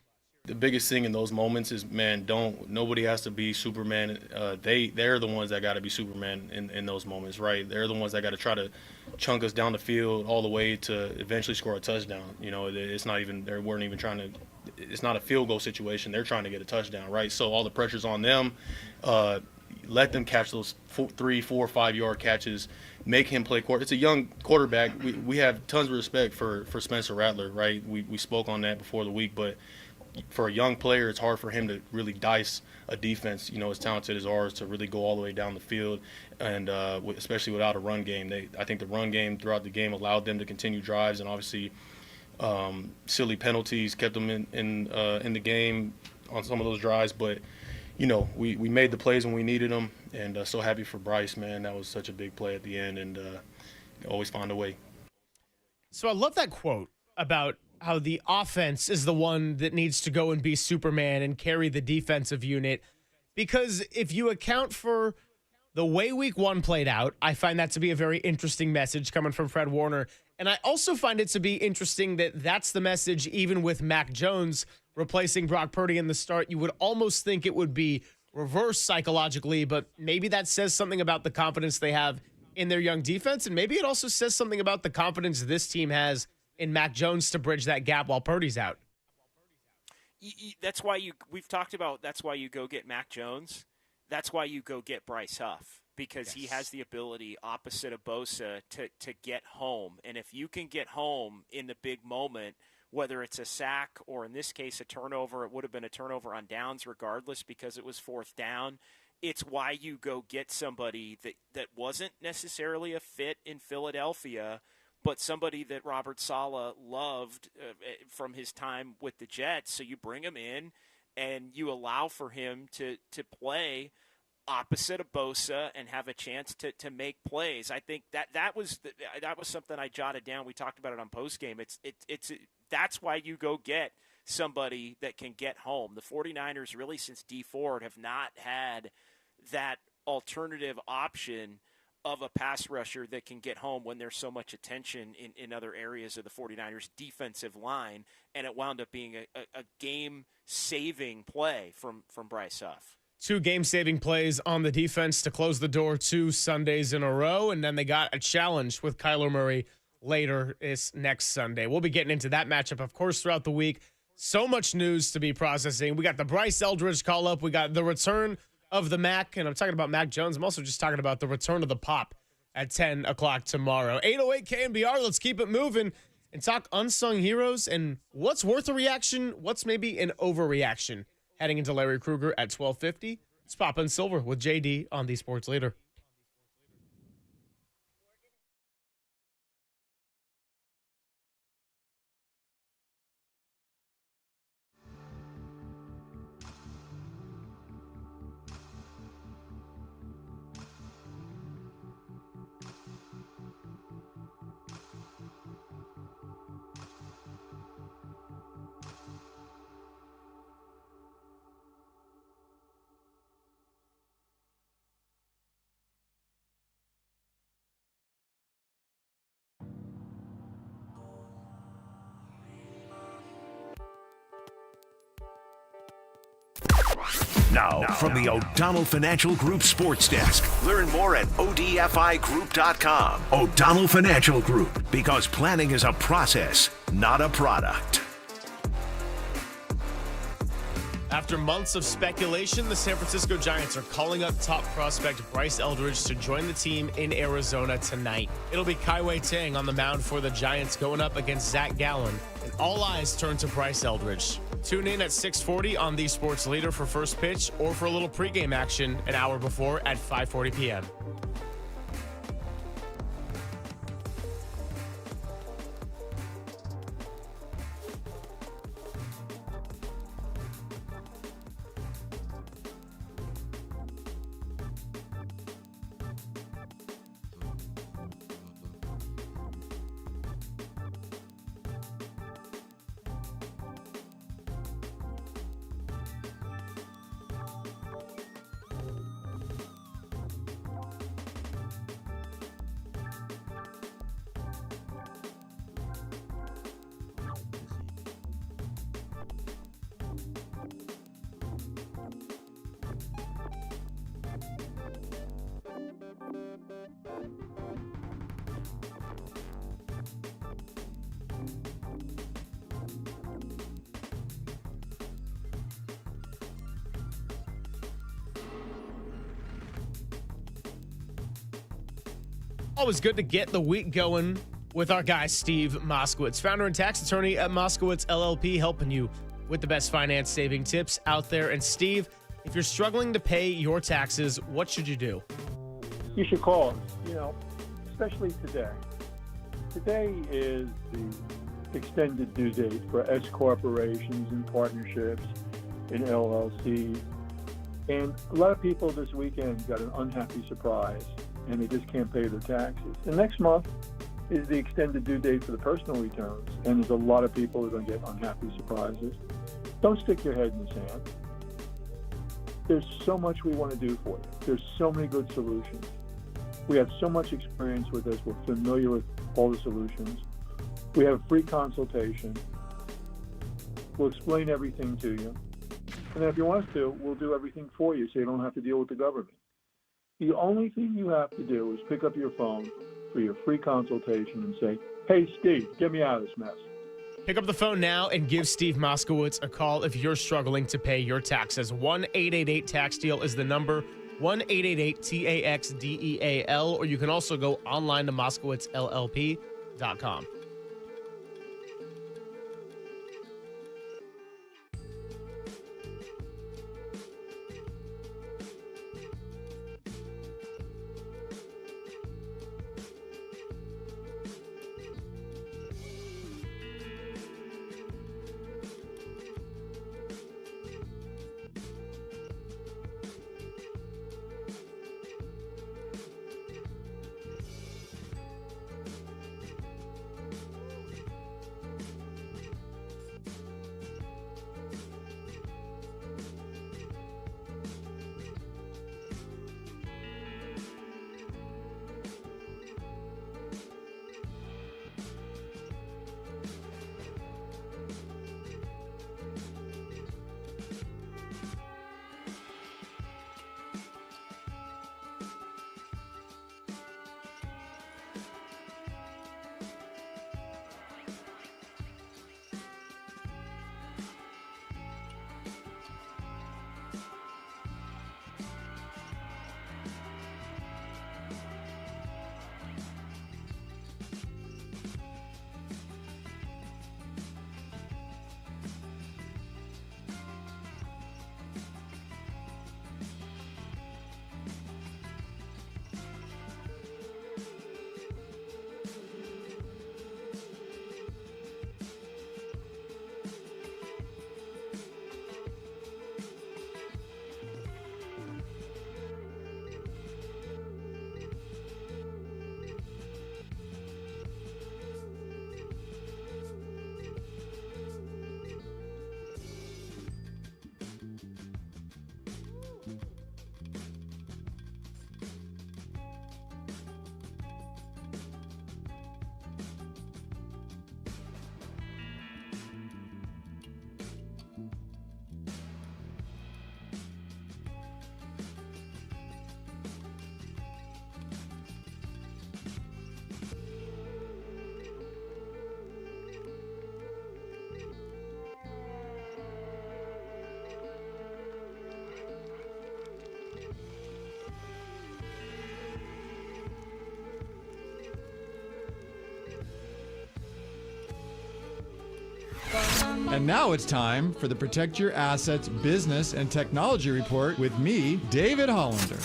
The biggest thing in those moments is, man, nobody has to be Superman. They're the ones that got to be Superman in those moments, right? They're the ones that got to try to chunk us down the field all the way to eventually score a touchdown. You know, it's not even, they weren't even trying to, it's not a field goal situation. They're trying to get a touchdown, right? So all the pressure's on them. Let them catch those 3, 4, 5-yard catches. Make him play quarter. It's a young quarterback. We have tons of respect for Spencer Rattler, right? We spoke on that before the week, but for a young player, it's hard for him to really dice a defense, you know, as talented as ours, to really go all the way down the field, and especially without a run game. I think the run game throughout the game allowed them to continue drives, and obviously silly penalties kept them in the game on some of those drives, but you know, we made the plays when we needed them, and so happy for Bryce, man. That was such a big play at the end, and always find a way. So I love that quote about how the offense is the one that needs to go and be Superman and carry the defensive unit, because if you account for the way week 1 played out, I find that to be a very interesting message coming from Fred Warner, and I also find it to be interesting that that's the message even with Mac Jones replacing Brock Purdy in the start. You would almost think it would be reversed psychologically, but maybe that says something about the confidence they have in their young defense, and maybe it also says something about the confidence this team has in Mac Jones to bridge that gap while Purdy's out. That's why we've talked about, that's why you go get Mac Jones. That's why you go get Bryce Huff, because he has the ability, opposite of Bosa, to get home. And if you can get home in the big moment, whether it's a sack or in this case a turnover, it would have been a turnover on downs regardless because it was 4th down. It's why you go get somebody that wasn't necessarily a fit in Philadelphia, but somebody that Robert Saleh loved from his time with the Jets. So you bring him in and you allow for him to play opposite of Bosa and have a chance to make plays. I think that was something I jotted down. We talked about it on postgame. That's why you go get somebody that can get home. The 49ers really since Dee Ford have not had that alternative option of a pass rusher that can get home when there's so much attention in other areas of the 49ers defensive line, and it wound up being a game-saving play from Bryce Huff. 2 game-saving plays on the defense to close the door 2 Sundays in a row, and then they got a challenge with Kyler Murray later this next Sunday. We'll be getting into that matchup, of course, throughout the week. So much news to be processing. We got the Bryce Eldridge call-up. We got the return of the Mac, and I'm talking about Mac Jones. I'm also just talking about the return of the Pop at 10 o'clock tomorrow. 808 KNBR, let's keep it moving and talk unsung heroes and what's worth a reaction, what's maybe an overreaction. Heading into Larry Kruger at 12:50. It's Papa and Silver with JD on the Sports Leader. Now, from the O'Donnell Financial Group Sports Desk. Learn more at odfigroup.com. O'Donnell Financial Group, because planning is a process, not a product. After months of speculation, the San Francisco Giants are calling up top prospect Bryce Eldridge to join the team in Arizona tonight. It'll be Kai-Wei Tang on the mound for the Giants going up against Zach Gallen, and all eyes turn to Bryce Eldridge. Tune in at 6:40 on the Sports Leader for first pitch or for a little pregame action an hour before at 5:40 p.m. Always good to get the week going with our guy, Steve Moskowitz, founder and tax attorney at Moskowitz LLP, helping you with the best finance saving tips out there. And Steve, if you're struggling to pay your taxes, what should you do? You should call us, especially today. Today is the extended due date for S corporations and partnerships and LLCs. And a lot of people this weekend got an unhappy surprise, and they just can't pay their taxes. And next month is the extended due date for the personal returns, and there's a lot of people who are going to get unhappy surprises. Don't stick your head in the sand. There's so much we want to do for you. There's so many good solutions. We have so much experience with this. We're familiar with all the solutions. We have free consultation. We'll explain everything to you. And then if you want us to, we'll do everything for you so you don't have to deal with the government. The only thing you have to do is pick up your phone for your free consultation and say, "Hey, Steve, get me out of this mess." Pick up the phone now and give Steve Moskowitz a call if you're struggling to pay your taxes. 1-888-TAX-DEAL is the number, 1-888-TAXDEAL, or you can also go online to MoskowitzLLP.com. And now it's time for the Protect Your Assets Business and Technology Report with me, David Hollander.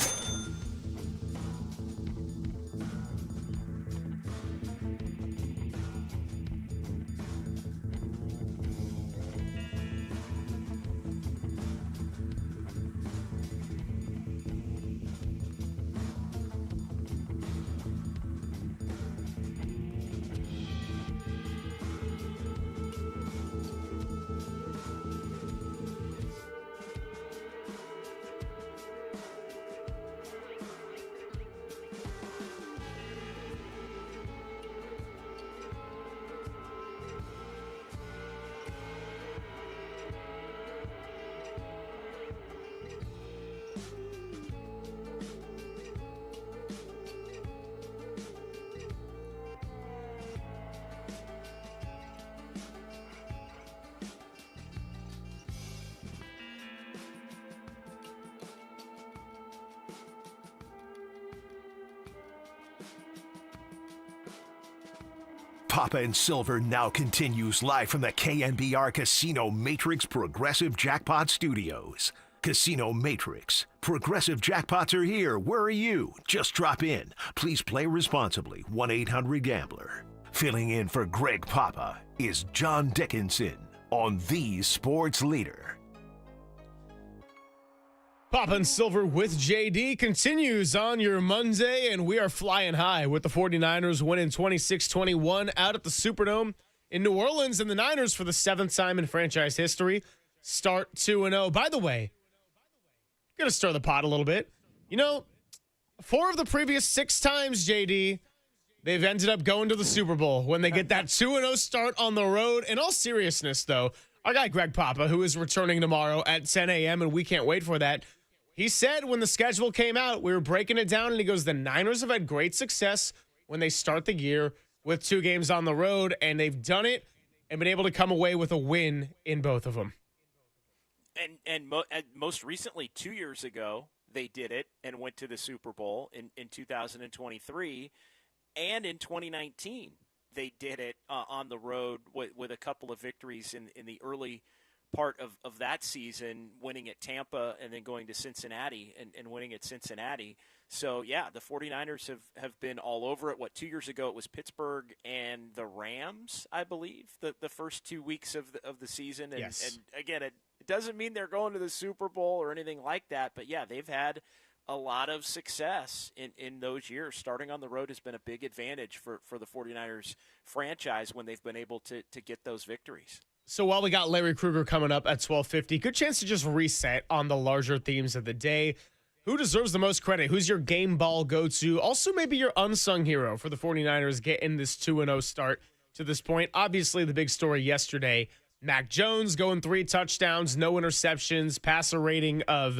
Papa and Silver now continues live from the KNBR Casino Matrix Progressive Jackpot Studios. Casino Matrix. Progressive jackpots are here. Where are you? Just drop in. Please play responsibly. 1-800-GAMBLER. Filling in for Greg Papa is John Dickinson on the Sports Leader. Papa and Silver with JD continues on your Monday, and we are flying high with the 49ers winning 26-21 out at the Superdome in New Orleans, and the Niners, for the 7th time in franchise history, start 2-0. By the way, going to stir the pot a little bit. 4 of the previous 6 times, JD, they've ended up going to the Super Bowl when they get that 2-0 start on the road. In all seriousness, though, our guy Greg Papa, who is returning tomorrow at 10 a.m., and we can't wait for that, he said when the schedule came out, we were breaking it down, and he goes, the Niners have had great success when they start the year with 2 games on the road, and they've done it and been able to come away with a win in both of them. And most recently, 2 years ago, they did it and went to the Super Bowl in 2023, and in 2019, they did it on the road with a couple of victories in the early part of that season, winning at Tampa and then going to Cincinnati and winning at Cincinnati. So, yeah, the 49ers have been all over it. 2 years ago it was Pittsburgh and the Rams, I believe, the first 2 weeks of the season. And, yes. And again, it doesn't mean they're going to the Super Bowl or anything like that. But, yeah, they've had a lot of success in those years. Starting on the road has been a big advantage for the 49ers franchise when they've been able to get those victories. So while we got Larry Kruger coming up at 12:50, good chance to just reset on the larger themes of the day. Who deserves the most credit? Who's your game ball go-to? Also, maybe your unsung hero for the 49ers getting this 2-0 start to this point. Obviously, the big story yesterday, Mac Jones going 3 touchdowns, no interceptions, passer rating of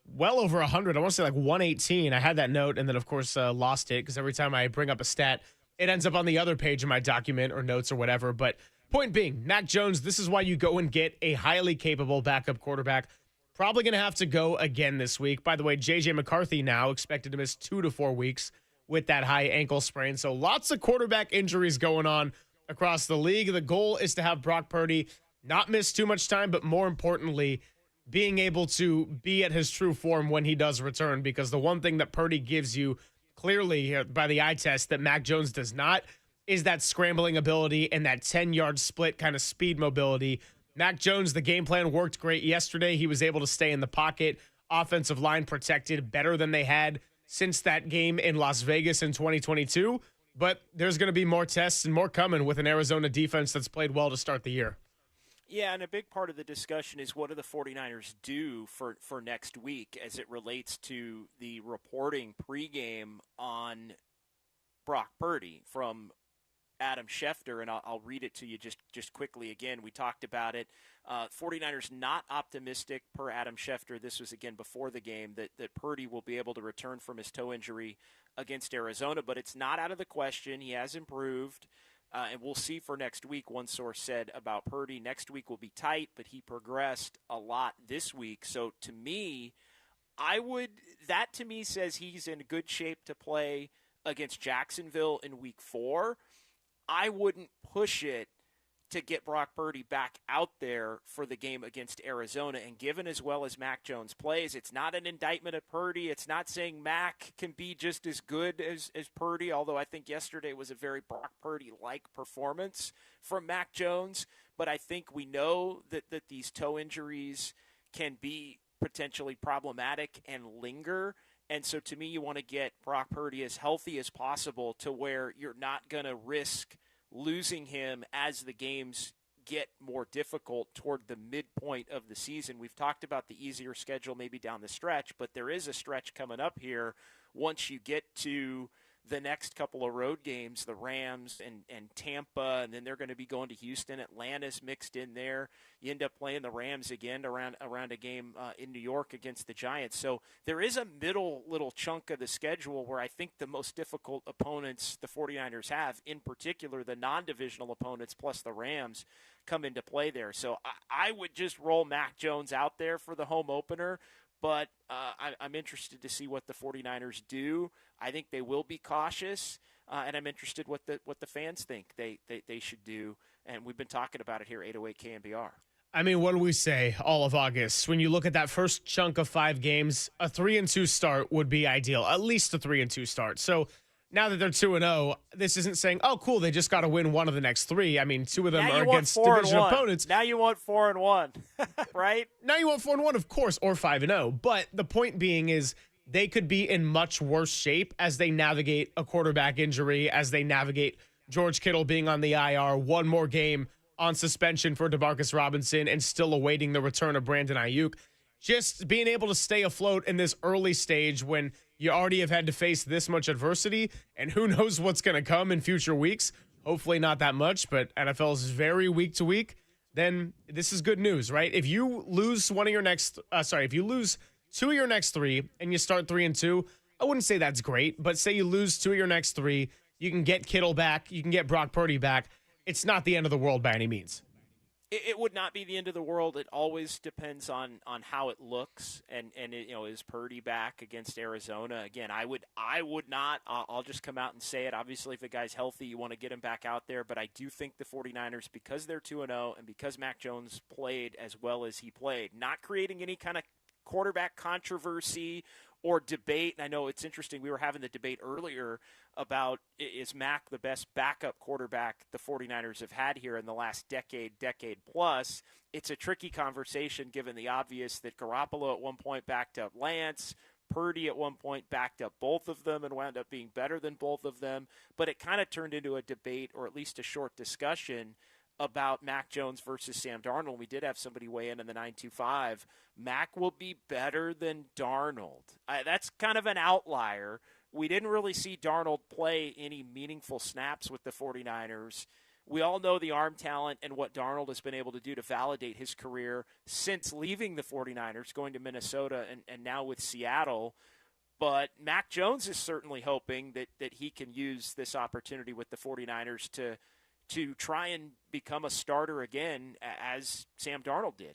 well over 100. I want to say like 118. I had that note and then, of course, lost it because every time I bring up a stat, it ends up on the other page of my document or notes or whatever. But point being, Mac Jones, this is why you go and get a highly capable backup quarterback. Probably going to have to go again this week. By the way, J.J. McCarthy now expected to miss 2 to 4 weeks with that high ankle sprain. So lots of quarterback injuries going on across the league. The goal is to have Brock Purdy not miss too much time, but more importantly, being able to be at his true form when he does return, because the one thing that Purdy gives you clearly by the eye test that Mac Jones does not is that scrambling ability and that 10-yard split kind of speed mobility. Mac Jones, the game plan worked great yesterday. He was able to stay in the pocket, offensive line protected better than they had since that game in Las Vegas in 2022. But there's going to be more tests and more coming with an Arizona defense that's played well to start the year. Yeah, and a big part of the discussion is what do the 49ers do for next week as it relates to the reporting pregame on Brock Purdy from Adam Schefter, and I'll read it to you just quickly again. We talked about it. 49ers not optimistic, per Adam Schefter. This was, again, before the game, that Purdy will be able to return from his toe injury against Arizona, but it's not out of the question. He has improved. And we'll see for next week. One source said about Purdy, next week will be tight, but he progressed a lot this week. So to me, that to me says he's in good shape to play against Jacksonville in week 4. I wouldn't push it to get Brock Purdy back out there for the game against Arizona. And given as well as Mac Jones plays, it's not an indictment of Purdy. It's not saying Mac can be just as good as Purdy, although I think yesterday was a very Brock Purdy-like performance from Mac Jones. But I think we know that these toe injuries can be potentially problematic and linger. And so to me, you want to get Brock Purdy as healthy as possible to where you're not going to risk losing him as the games get more difficult toward the midpoint of the season. We've talked about the easier schedule maybe down the stretch, but there is a stretch coming up here once you get to the next couple of road games, the Rams and Tampa, and then they're going to be going to Houston. Atlanta's mixed in there. You end up playing the Rams again around a game in New York against the Giants. So there is a middle little chunk of the schedule where I think the most difficult opponents the 49ers have, in particular the non-divisional opponents plus the Rams, come into play there. So I would just roll Mac Jones out there for the home opener. But I'm interested to see what the 49ers do. I think they will be cautious, and I'm interested what the fans think they should do. And we've been talking about it here, 808 KNBR. I mean, what do we say all of August? When you look at that first chunk of 5 games, a 3-2 start would be ideal, at least a 3-2 start. So now that they're 2-0, this isn't saying, oh, cool, they just got to win one of the next 3. I mean, 2 of them are against division opponents. Now you want 4-1, right? Now you want 4-1, of course, or 5-0. But the point being is they could be in much worse shape as they navigate a quarterback injury, as they navigate George Kittle being on the IR, one more game on suspension for DeMarcus Robinson, and still awaiting the return of Brandon Ayuk. Just being able to stay afloat in this early stage when you already have had to face this much adversity, and who knows what's going to come in future weeks. Hopefully not that much, but NFL is very week to week. Then this is good news, right? If you lose if you lose 2 of your next 3 and you start 3-2, I wouldn't say that's great, but say you lose 2 of your next 3, you can get Kittle back, you can get Brock Purdy back. It's not the end of the world by any means. It would not be the end of the world. It always depends on how it looks, and is Purdy back against Arizona again? I would not. I'll just come out and say it. Obviously, if the guy's healthy, you want to get him back out there. But I do think the 49ers, because they're 2-0, and because Mac Jones played as well as he played, not creating any kind of quarterback controversy or debate. And I know it's interesting. We were having the debate earlier about, is Mac the best backup quarterback the 49ers have had here in the last decade plus? It's a tricky conversation given the obvious that Garoppolo at one point backed up Lance, Purdy at one point backed up both of them and wound up being better than both of them. But it kind of turned into a debate, or at least a short discussion, about Mac Jones versus Sam Darnold. We did have somebody weigh in the 925. Mac will be better than Darnold. That's kind of an outlier. We didn't really see Darnold play any meaningful snaps with the 49ers. We all know the arm talent and what Darnold has been able to do to validate his career since leaving the 49ers, going to Minnesota and now with Seattle. But Mac Jones is certainly hoping that he can use this opportunity with the 49ers to try and become a starter again, as Sam Darnold did.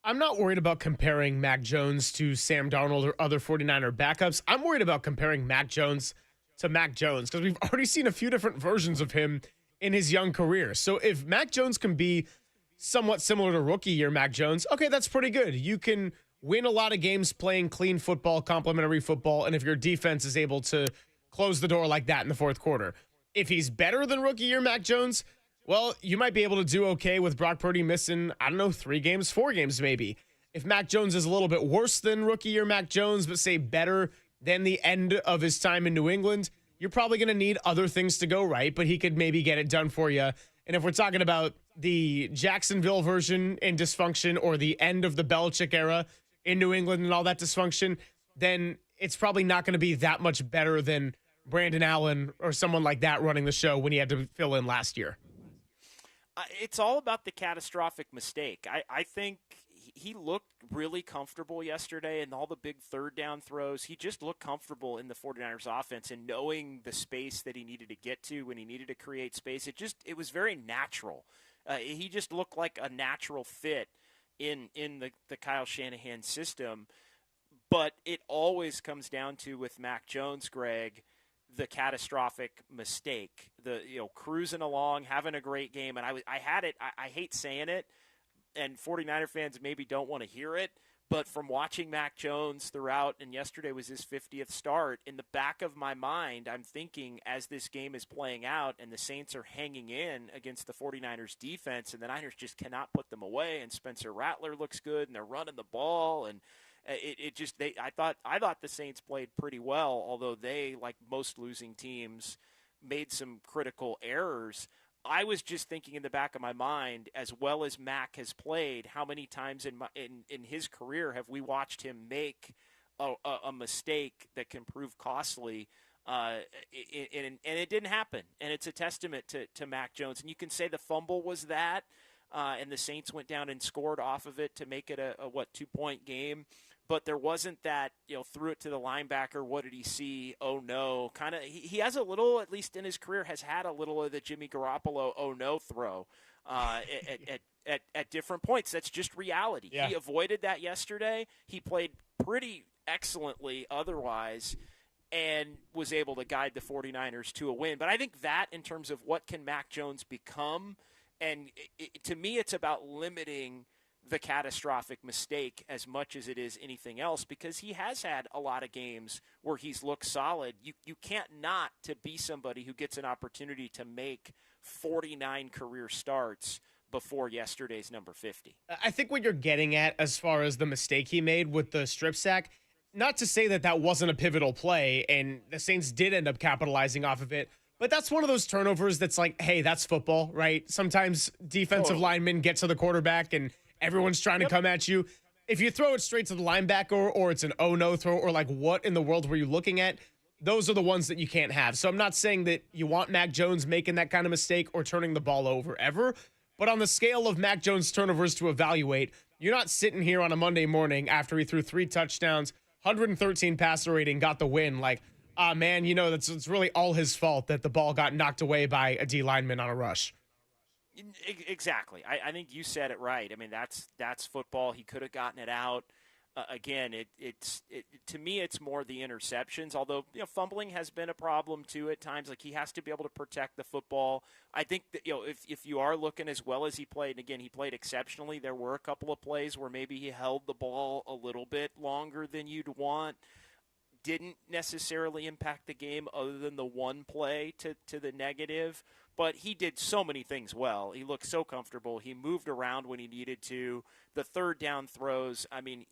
I'm not worried about comparing Mac Jones to Sam Darnold or other 49er backups. I'm worried about comparing Mac Jones to Mac Jones because we've already seen a few different versions of him in his young career. So if Mac Jones can be somewhat similar to rookie year Mac Jones, okay, that's pretty good. You can win a lot of games playing clean football, complimentary football, and if your defense is able to close the door like that in the fourth quarter. If he's better than rookie year Mac Jones, well, you might be able to do okay with Brock Purdy missing, 3 games, 4 games maybe. If Mac Jones is a little bit worse than rookie year Mac Jones, but say better than the end of his time in New England, you're probably going to need other things to go right, but he could maybe get it done for you. And if we're talking about the Jacksonville version in dysfunction or the end of the Belichick era in New England and all that dysfunction, then it's probably not going to be that much better than Brandon Allen or someone like that running the show when he had to fill in last year. It's all about the catastrophic mistake. I think he looked really comfortable yesterday in all the big third down throws. He just looked comfortable in the 49ers offense and knowing the space that he needed to get to when he needed to create space. It was very natural. He just looked like a natural fit in the Kyle Shanahan system. But it always comes down to, with Mac Jones, Greg, the catastrophic mistake, cruising along, having a great game. And I hate saying it, and 49er fans maybe don't want to hear it, but from watching Mac Jones throughout, and yesterday was his 50th start, in the back of my mind, I'm thinking as this game is playing out and the Saints are hanging in against the 49ers defense, and the Niners just cannot put them away, and Spencer Rattler looks good, and they're running the ball, and I thought the Saints played pretty well, although they, like most losing teams, made some critical errors. I was just thinking in the back of my mind, as well as Mac has played, how many times in his career have we watched him make a mistake that can prove costly, and it didn't happen. And it's a testament to Mac Jones. And you can say the fumble was that, and the Saints went down and scored off of it to make it a 2-point game. But there wasn't that, threw it to the linebacker. What did he see? Oh, no. Kind of. He has a little, at least in his career, has had a little of the Jimmy Garoppolo oh, no throw at different points. That's just reality. Yeah. He avoided that yesterday. He played pretty excellently otherwise and was able to guide the 49ers to a win. But I think that in terms of what can Mac Jones become, and to me it's about limiting the catastrophic mistake as much as it is anything else, because he has had a lot of games where he's looked solid. You can't not to be somebody who gets an opportunity to make 49 career starts before yesterday's number 50. I think what you're getting at as far as the mistake he made with the strip sack, not to say that wasn't a pivotal play and the Saints did end up capitalizing off of it, but that's one of those turnovers that's like, hey, that's football, right? Sometimes defensive linemen get to the quarterback and everyone's trying to come at you. If you throw it straight to the linebacker or it's an oh-no throw or like what in the world were you looking at, those are the ones that you can't have. So I'm not saying that you want Mac Jones making that kind of mistake or turning the ball over ever, but on the scale of Mac Jones turnovers to evaluate, you're not sitting here on a Monday morning after he threw 3 touchdowns, 113 passer rating, got the win, like, man, it's really all his fault that the ball got knocked away by a D lineman on a rush. Exactly. I think you said it right. I mean, that's football. He could have gotten it out. Again, to me, it's more the interceptions, although fumbling has been a problem too at times. Like, he has to be able to protect the football. I think that if you are looking as well as he played, and again, he played exceptionally, there were a couple of plays where maybe he held the ball a little bit longer than you'd want. Didn't necessarily impact the game other than the one play to the negative. But he did so many things well. He looked so comfortable. He moved around when he needed to. The third down throws, I mean,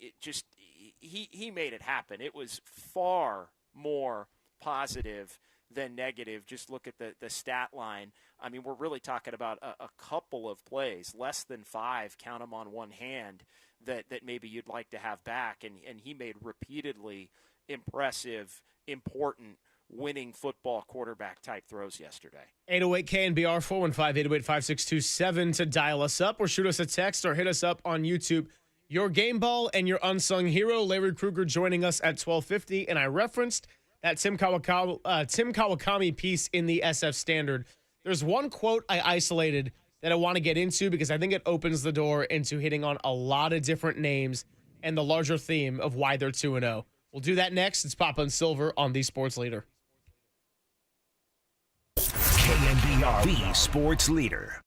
he made it happen. It was far more positive than negative. Just look at the stat line. I mean, we're really talking about a couple of plays, less than 5, count them on one hand, that maybe you'd like to have back. And he made repeatedly impressive, important, winning football quarterback type throws yesterday. 808 KNBR 415-808-5627 to dial us up or shoot us a text or hit us up on YouTube. Your game ball and your unsung hero, Larry Kruger, joining us at 12:50, and I referenced that Tim Kawakami piece in the SF Standard. There's one quote I isolated that I want to get into because I think it opens the door into hitting on a lot of different names and the larger theme of why they're 2-0. We'll do that next. It's Papa and Silver on the Sports Leader. KNBR, the Sports Leader.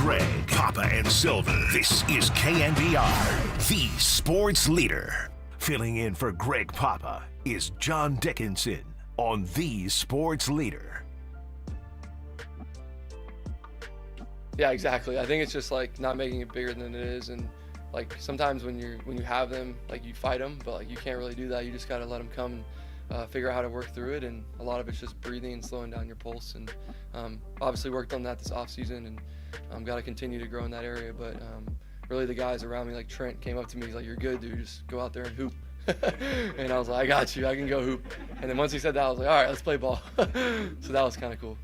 Greg, Papa, and Silver. This is KNBR, the sports leader. Filling in for Greg Papa is John Dickinson on the sports leader. Yeah, exactly. I think it's just like not making it bigger than it is, and like sometimes when you have them, like you fight them, but like you can't really do that. You just gotta let them come and figure out how to work through it, and a lot of it's just breathing and slowing down your pulse. And obviously worked on that this off season, and got to continue to grow in that area. But really, the guys around me, like Trent, came up to me. He's like, "You're good, dude. Just go out there and hoop." And I was like, "I got you. I can go hoop." And then once he said that, I was like, "All right, let's play ball." So that was kind of cool.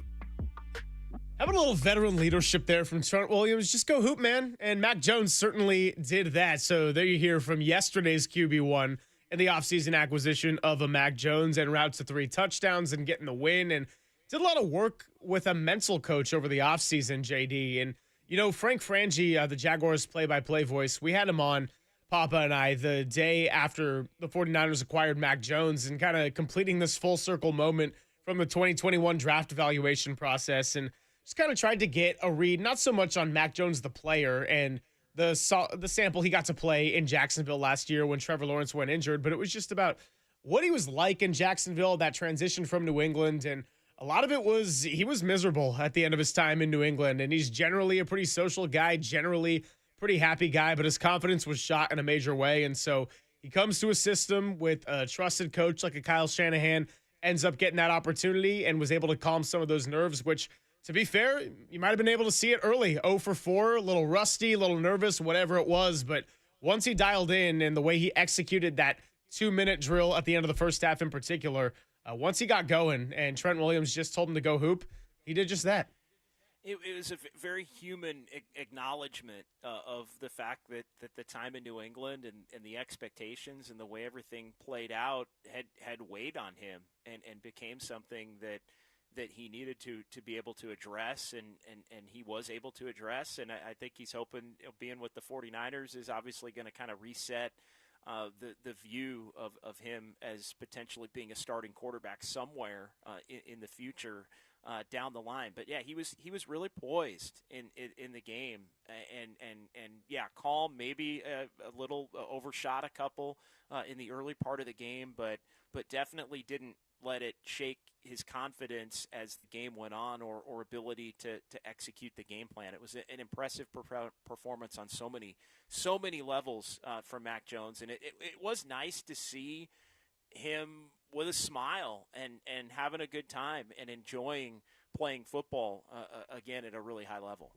How about a little veteran leadership there from Trent Williams? Just go hoop, man. And Mac Jones certainly did that. So there you hear from yesterday's QB1 and the offseason acquisition of a Mac Jones and route to 3 touchdowns and getting the win. And did a lot of work with a mental coach over the offseason, JD. And, you know, Frank Frangie, the Jaguars play-by-play voice, we had him on, Papa and I, the day after the 49ers acquired Mac Jones and kind of completing this full circle moment from the 2021 draft evaluation process. And just kind of tried to get a read, not so much on Mac Jones, the player, and the sample he got to play in Jacksonville last year when Trevor Lawrence went injured, but it was just about what he was like in Jacksonville, that transition from New England, and a lot of it was he was miserable at the end of his time in New England, and he's generally a pretty social guy, generally pretty happy guy, but his confidence was shot in a major way, and so he comes to a system with a trusted coach like a Kyle Shanahan, ends up getting that opportunity and was able to calm some of those nerves, which, to be fair, you might have been able to see it early. 0 for 4, a little rusty, a little nervous, whatever it was. But once he dialed in and the way he executed that 2-minute drill at the end of the first half in particular, once he got going and Trent Williams just told him to go hoop, he did just that. It was a very human acknowledgement of the fact that the time in New England and the expectations and the way everything played out had weighed on him and became something that he needed to be able to address, and he was able to address. And I think he's hoping, being with the 49ers is obviously going to kind of reset the view of him as potentially being a starting quarterback somewhere in the future down the line. But yeah, he was really poised in the game, and yeah, calm, maybe a little overshot a couple in the early part of the game, but definitely didn't let it shake his confidence as the game went on or ability to execute the game plan. It was an impressive performance on so many levels from Mac Jones, and it was nice to see him with a smile and having a good time and enjoying playing football again at a really high level.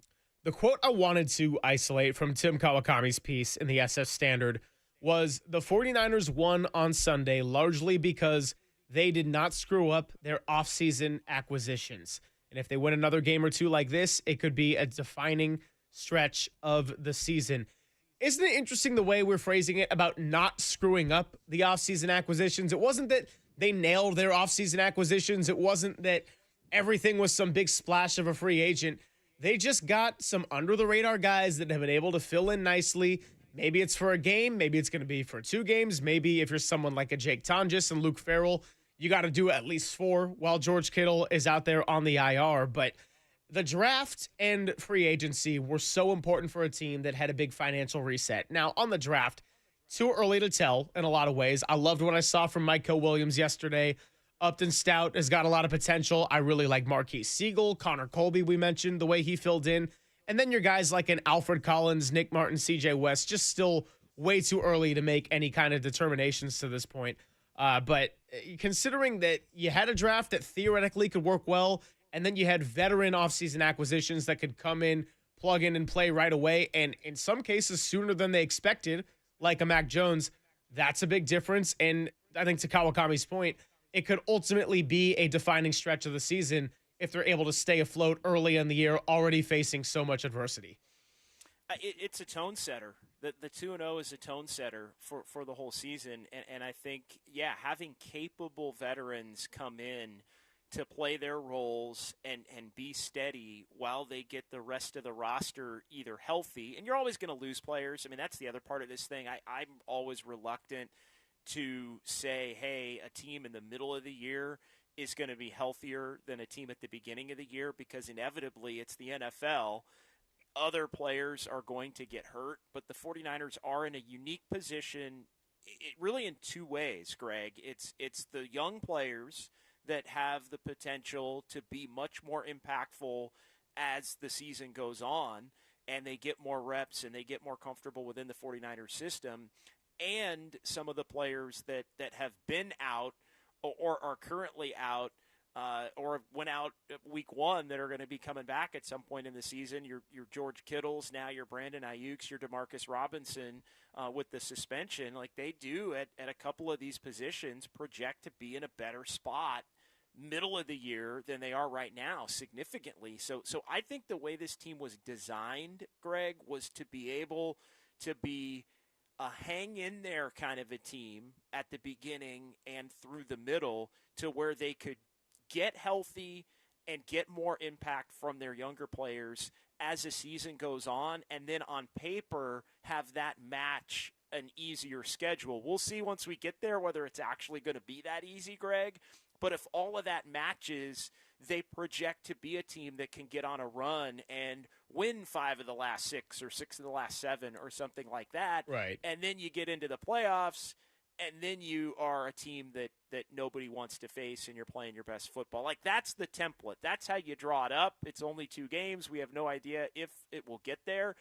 The quote I wanted to isolate from Tim Kawakami's piece in the SF Standard was the 49ers won on Sunday largely because they did not screw up their offseason acquisitions. And if they win another game or two like this, it could be a defining stretch of the season. Isn't it interesting the way we're phrasing it about not screwing up the offseason acquisitions? It wasn't that they nailed their offseason acquisitions. It wasn't that everything was some big splash of a free agent. They just got some under-the-radar guys that have been able to fill in nicely. Maybe it's for a game. Maybe it's going to be for 2 games. Maybe if you're someone like a Jake Tonjes and Luke Farrell, you got to do at least 4 while George Kittle is out there on the IR. But the draft and free agency were so important for a team that had a big financial reset. Now, on the draft, too early to tell in a lot of ways. I loved what I saw from Mike Williams yesterday. Upton Stout has got a lot of potential. I really like Marquise Siegel, Connor Colby, we mentioned, the way he filled in. And then your guys like an Alfred Collins, Nick Martin, CJ West, just still way too early to make any kind of determinations to this point. But considering that you had a draft that theoretically could work well, and then you had veteran offseason acquisitions that could come in, plug in, and play right away, and in some cases sooner than they expected, like a Mac Jones, that's a big difference. And I think to Kawakami's point, it could ultimately be a defining stretch of the season if they're able to stay afloat early in the year, already facing so much adversity. It's a tone setter. The 2-0 is a tone setter for the whole season. And I think, yeah, having capable veterans come in to play their roles and be steady while they get the rest of the roster either healthy. And you're always going to lose players. I mean, that's the other part of this thing. I'm always reluctant to say, hey, a team in the middle of the year is going to be healthier than a team at the beginning of the year, because inevitably it's the NFL. other players are going to get hurt, but the 49ers are in a unique position really in two ways, Greg. It's the young players that have the potential to be much more impactful as the season goes on, and they get more reps and they get more comfortable within the 49ers system, and some of the players that have been out or are currently out or went out week one that are going to be coming back at some point in the season. Your George Kittles, now your Brandon Ayuk's, your Demarcus Robinson with the suspension. Like, they do at a couple of these positions project to be in a better spot middle of the year than they are right now, significantly. So I think the way this team was designed, Greg, was to be able to be a hang-in-there kind of a team at the beginning and through the middle, to where they could get healthy and get more impact from their younger players as the season goes on, and then on paper have that match an easier schedule. We'll see once we get there whether it's actually going to be that easy, Greg. But if all of that matches, they project to be a team that can get on a run and win 5 of the last 6 or 6 of the last 7 or something like that. Right. And then you get into the playoffs, and then you are a team that nobody wants to face, and you're playing your best football. Like, that's the template. That's how you draw it up. It's only 2 games. We have no idea if it will get there.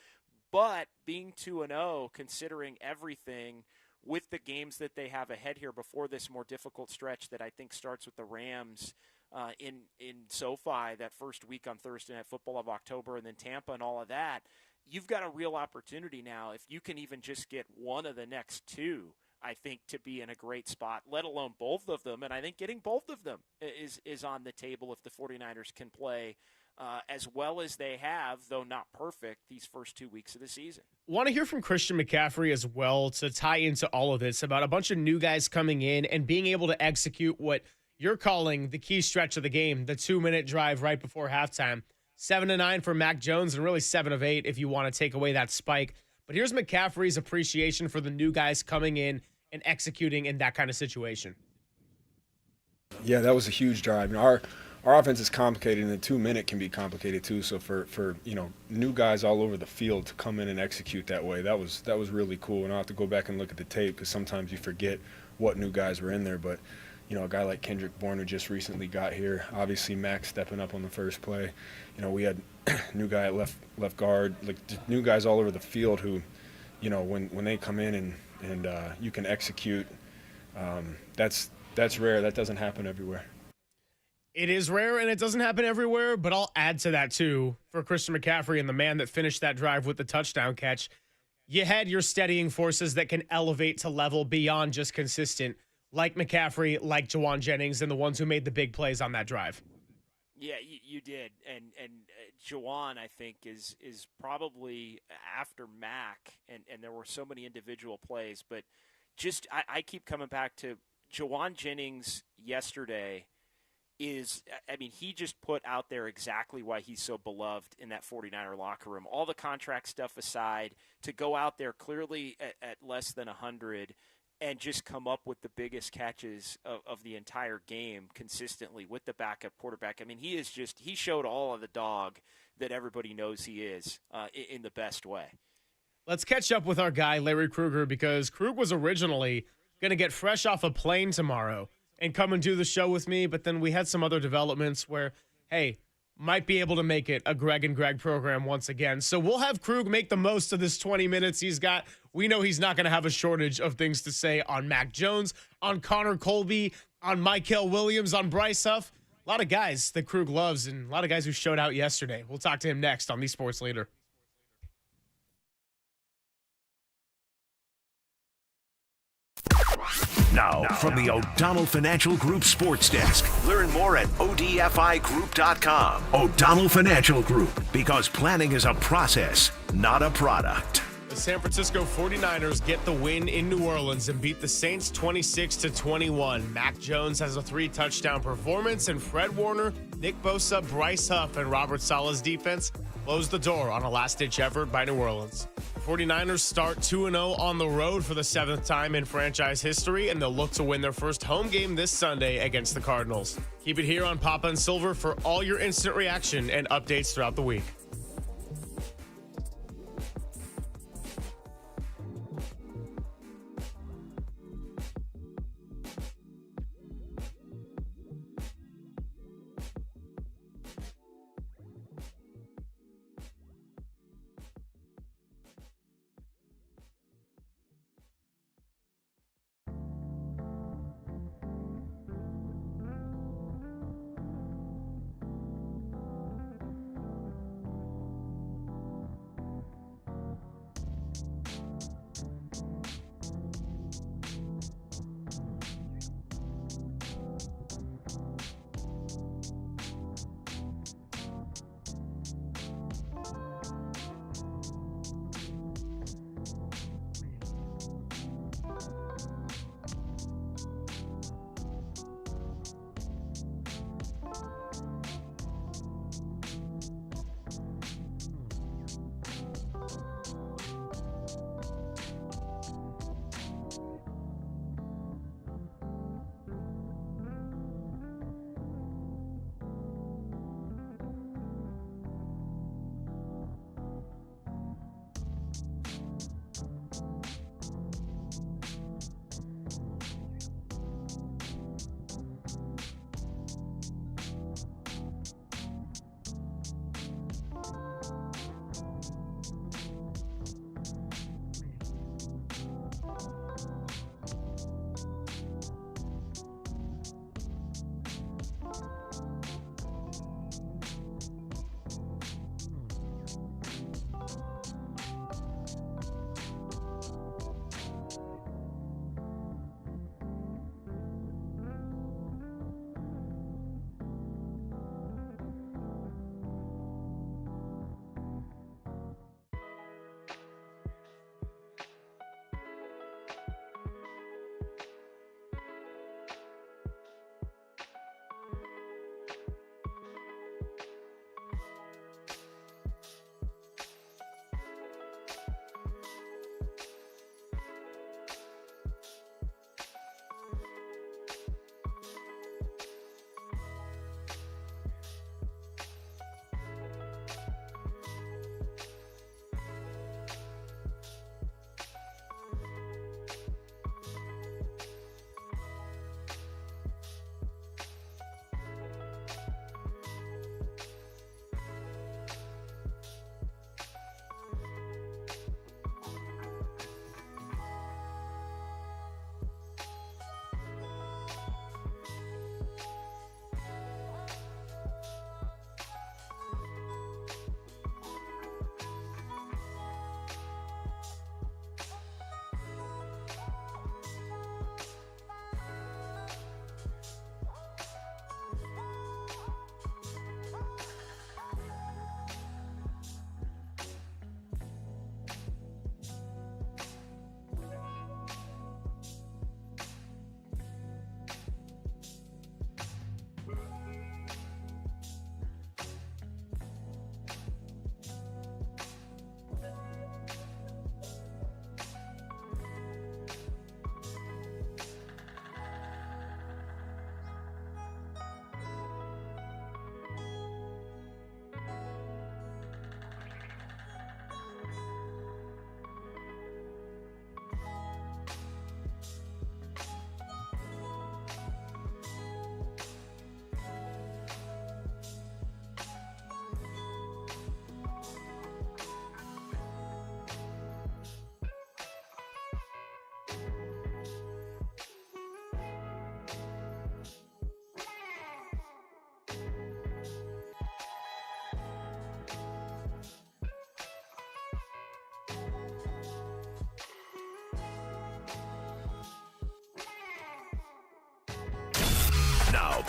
But being 2-0, considering everything, with the games that they have ahead here before this more difficult stretch that I think starts with the Rams in SoFi that first week on Thursday Night Football of October, and then Tampa and all of that, you've got a real opportunity now. If you can even just get one of the next 2, I think, to be in a great spot, let alone both of them. And I think getting both of them is on the table if the 49ers can play as well as they have, though not perfect, these first 2 weeks of the season. Want to hear from Christian McCaffrey as well to tie into all of this about a bunch of new guys coming in and being able to execute what you're calling the key stretch of the game, the 2-minute drive right before halftime. 7-9 for Mac Jones, and really 7 of 8 if you want to take away that spike. But here's McCaffrey's appreciation for the new guys coming in and executing in that kind of situation. Yeah, that was a huge drive. Our offense is complicated, and the 2-minute can be complicated too. So for new guys all over the field to come in and execute that way, that was really cool. And I'll have to go back and look at the tape because sometimes you forget what new guys were in there. But a guy like Kendrick Bourne, who just recently got here, obviously Max stepping up on the first play. We had new guy at left guard, like new guys all over the field who, when they come in and you can execute, that's rare. That doesn't happen everywhere. It is rare, and it doesn't happen everywhere, but I'll add to that, too, for Christian McCaffrey and the man that finished that drive with the touchdown catch. You had your steadying forces that can elevate to level beyond just consistent, like McCaffrey, like Jawan Jennings, and the ones who made the big plays on that drive. Yeah, you did. And Jawan, I think, is probably after Mac, and there were so many individual plays, but just I keep coming back to Jawan Jennings yesterday. He just put out there exactly why he's so beloved in that 49er locker room. All the contract stuff aside, to go out there clearly at less than 100 and just come up with the biggest catches of the entire game consistently with the backup quarterback. He showed all of the dog that everybody knows he is in the best way. Let's catch up with our guy, Larry Kruger, because Krug was originally going to get fresh off a plane tomorrow and come and do the show with me, but then we had some other developments where, hey, might be able to make it a Greg and Greg program once again. So we'll have Krug make the most of this 20 minutes he's got. We know he's not going to have a shortage of things to say on Mac Jones, on Connor Colby, on Mykel Williams, on Bryce Huff. A lot of guys that Krug loves and a lot of guys who showed out yesterday. We'll talk to him next on The Sports Leader. Now, from the O'Donnell Financial Group Sports Desk. Learn more at ODFIGroup.com. O'Donnell Financial Group, because planning is a process, not a product. The San Francisco 49ers get the win in New Orleans and beat the Saints 26-21. Mac Jones has a 3-touchdown performance, and Fred Warner, Nick Bosa, Bryce Huff, and Robert Saleh's defense closed the door on a last-ditch effort by New Orleans. The 49ers start 2-0 on the road for the 7th time in franchise history, and they'll look to win their first home game this Sunday against the Cardinals. Keep it here on Papa and Silver for all your instant reaction and updates throughout the week.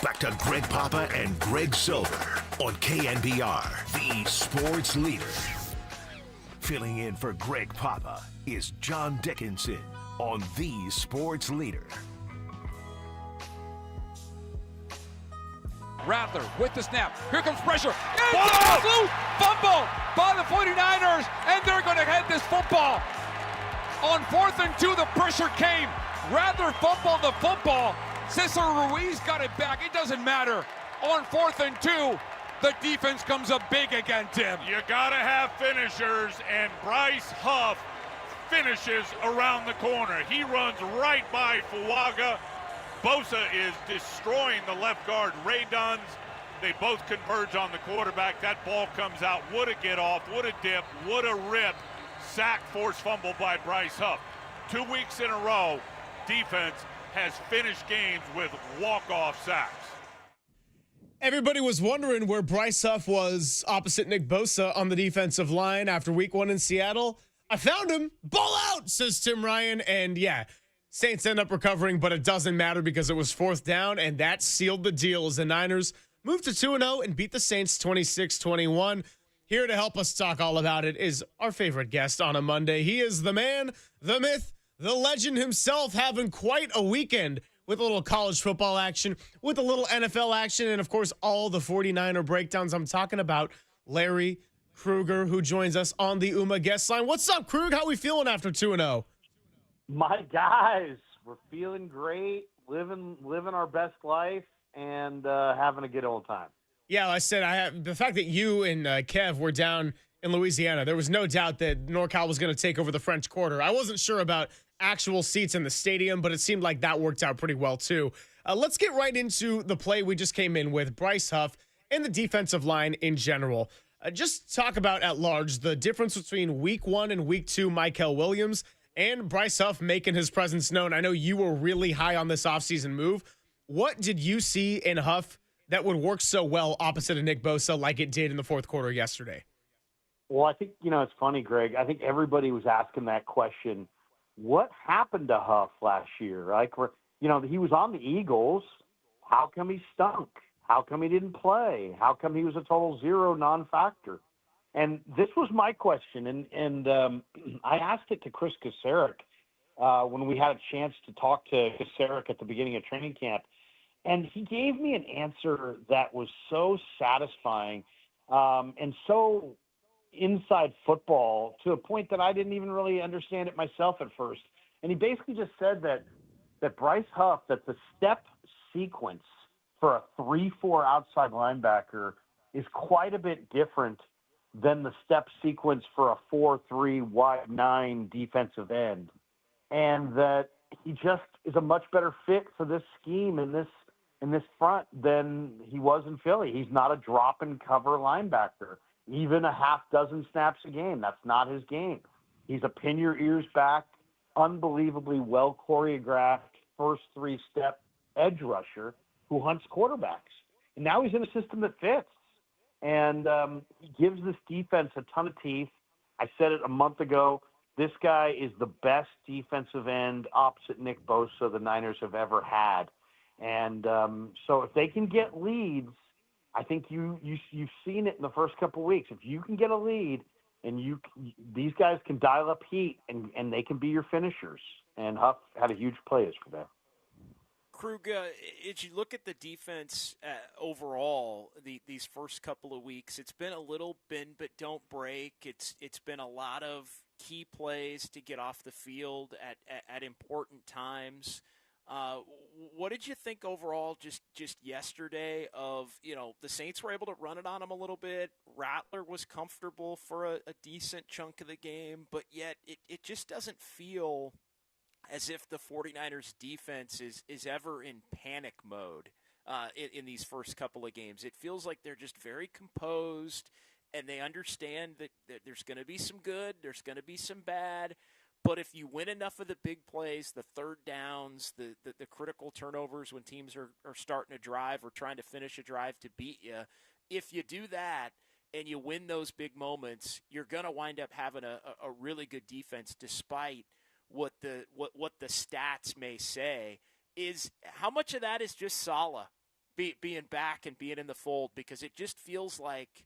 back to Greg Papa and Greg Silver on KNBR, the sports leader. Filling in for Greg Papa is John Dickinson on the sports leader. Rattler with the snap. Here comes pressure. Loose fumble by the 49ers, and they're going to head this football. On 4th and 2, the pressure came. Rattler fumbled the football. Cesar Ruiz got it back. It doesn't matter. On 4th and 2, the defense comes up big again, Tim. You got to have finishers, and Bryce Huff finishes around the corner. He runs right by Fuaga. Bosa is destroying the left guard, Ray Duns. They both converge on the quarterback. That ball comes out. Would a get off, would a dip, would a rip. Sack, forced fumble by Bryce Huff. 2 weeks in a row, defense has finished games with walk-off sacks. Everybody was wondering where Bryce Huff was opposite Nick Bosa on the defensive line after week 1 in Seattle. I found him. Ball out, says Tim Ryan. And yeah, Saints end up recovering, but it doesn't matter because it was 4th down, and that sealed the deal as the Niners moved to 2-0 and beat the Saints 26-21. Here to help us talk all about it is our favorite guest on a Monday. He is the man, the myth, the legend himself, having quite a weekend with a little college football action, with a little NFL action, and, of course, all the 49er breakdowns. I'm talking about Larry Kruger, who joins us on the UMA guest line. What's up, Krug? How we feeling after 2-0? My guys, we're feeling great, living our best life, and having a good old time. Yeah, I said the fact that you and Kev were down in Louisiana, there was no doubt that NorCal was going to take over the French Quarter. I wasn't sure about actual seats in the stadium, but it seemed like that worked out pretty well too. Let's get right into the play we just came in with, Bryce Huff and the defensive line in general. Just talk about at large the difference between week 1 and week 2, Mykel Williams, and Bryce Huff making his presence known. I know you were really high on this offseason move. What did you see in Huff that would work so well opposite of Nick Bosa like it did in the 4th quarter yesterday? Well, I think, it's funny, Greg. I think everybody was asking that question. What happened to Huff last year? Like, he was on the Eagles. How come he stunk? How come he didn't play? How come he was a total zero non-factor? And this was my question, and I asked it to Chris Kasarik when we had a chance to talk to Kasarik at the beginning of training camp, and he gave me an answer that was so satisfying and so inside football to a point that I didn't even really understand it myself at first. And he basically just said that Bryce Huff, that the step sequence for a 3-4 outside linebacker is quite a bit different than the step sequence for a 4-3 wide 9 defensive end, and that he just is a much better fit for this scheme in this front than he was in Philly. He's not a drop and cover linebacker, even a half dozen snaps a game. That's not his game. He's a pin your ears back, unbelievably well choreographed first 3-step edge rusher who hunts quarterbacks. And now he's in a system that fits. And he gives this defense a ton of teeth. I said it a month ago. This guy is the best defensive end opposite Nick Bosa the Niners have ever had. And so if they can get leads, I think you've seen it in the first couple of weeks. If you can get a lead and these guys can dial up heat and they can be your finishers. And Huff had a huge play for that. Krug, as you look at the defense overall, these first couple of weeks, it's been a little bend but don't break. It's been a lot of key plays to get off the field at important times. What did you think overall just yesterday of, the Saints were able to run it on them a little bit. Rattler was comfortable for a decent chunk of the game, but yet it just doesn't feel as if the 49ers defense is ever in panic mode in these first couple of games. It feels like they're just very composed, and they understand that there's going to be some good, there's going to be some bad, but if you win enough of the big plays, the third downs, the critical turnovers when teams are starting to drive or trying to finish a drive to beat you, if you do that and you win those big moments, you're going to wind up having a really good defense despite what the stats may say. Is how much of that is just Saleh being back and being in the fold, because it just feels like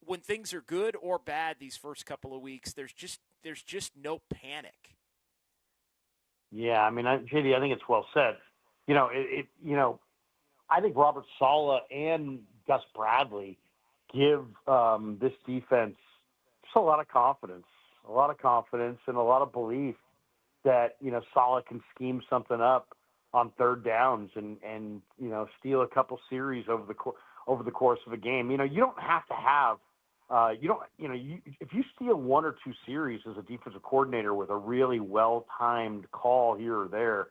when things are good or bad these first couple of weeks, there's just no panic. Yeah, I mean, JD, I think it's well said. I think Robert Saleh and Gus Bradley give this defense just a lot of confidence and a lot of belief that, Saleh can scheme something up on third downs and steal a couple series over the course of a game. You don't have to have if you steal one or two series as a defensive coordinator with a really well-timed call here or there,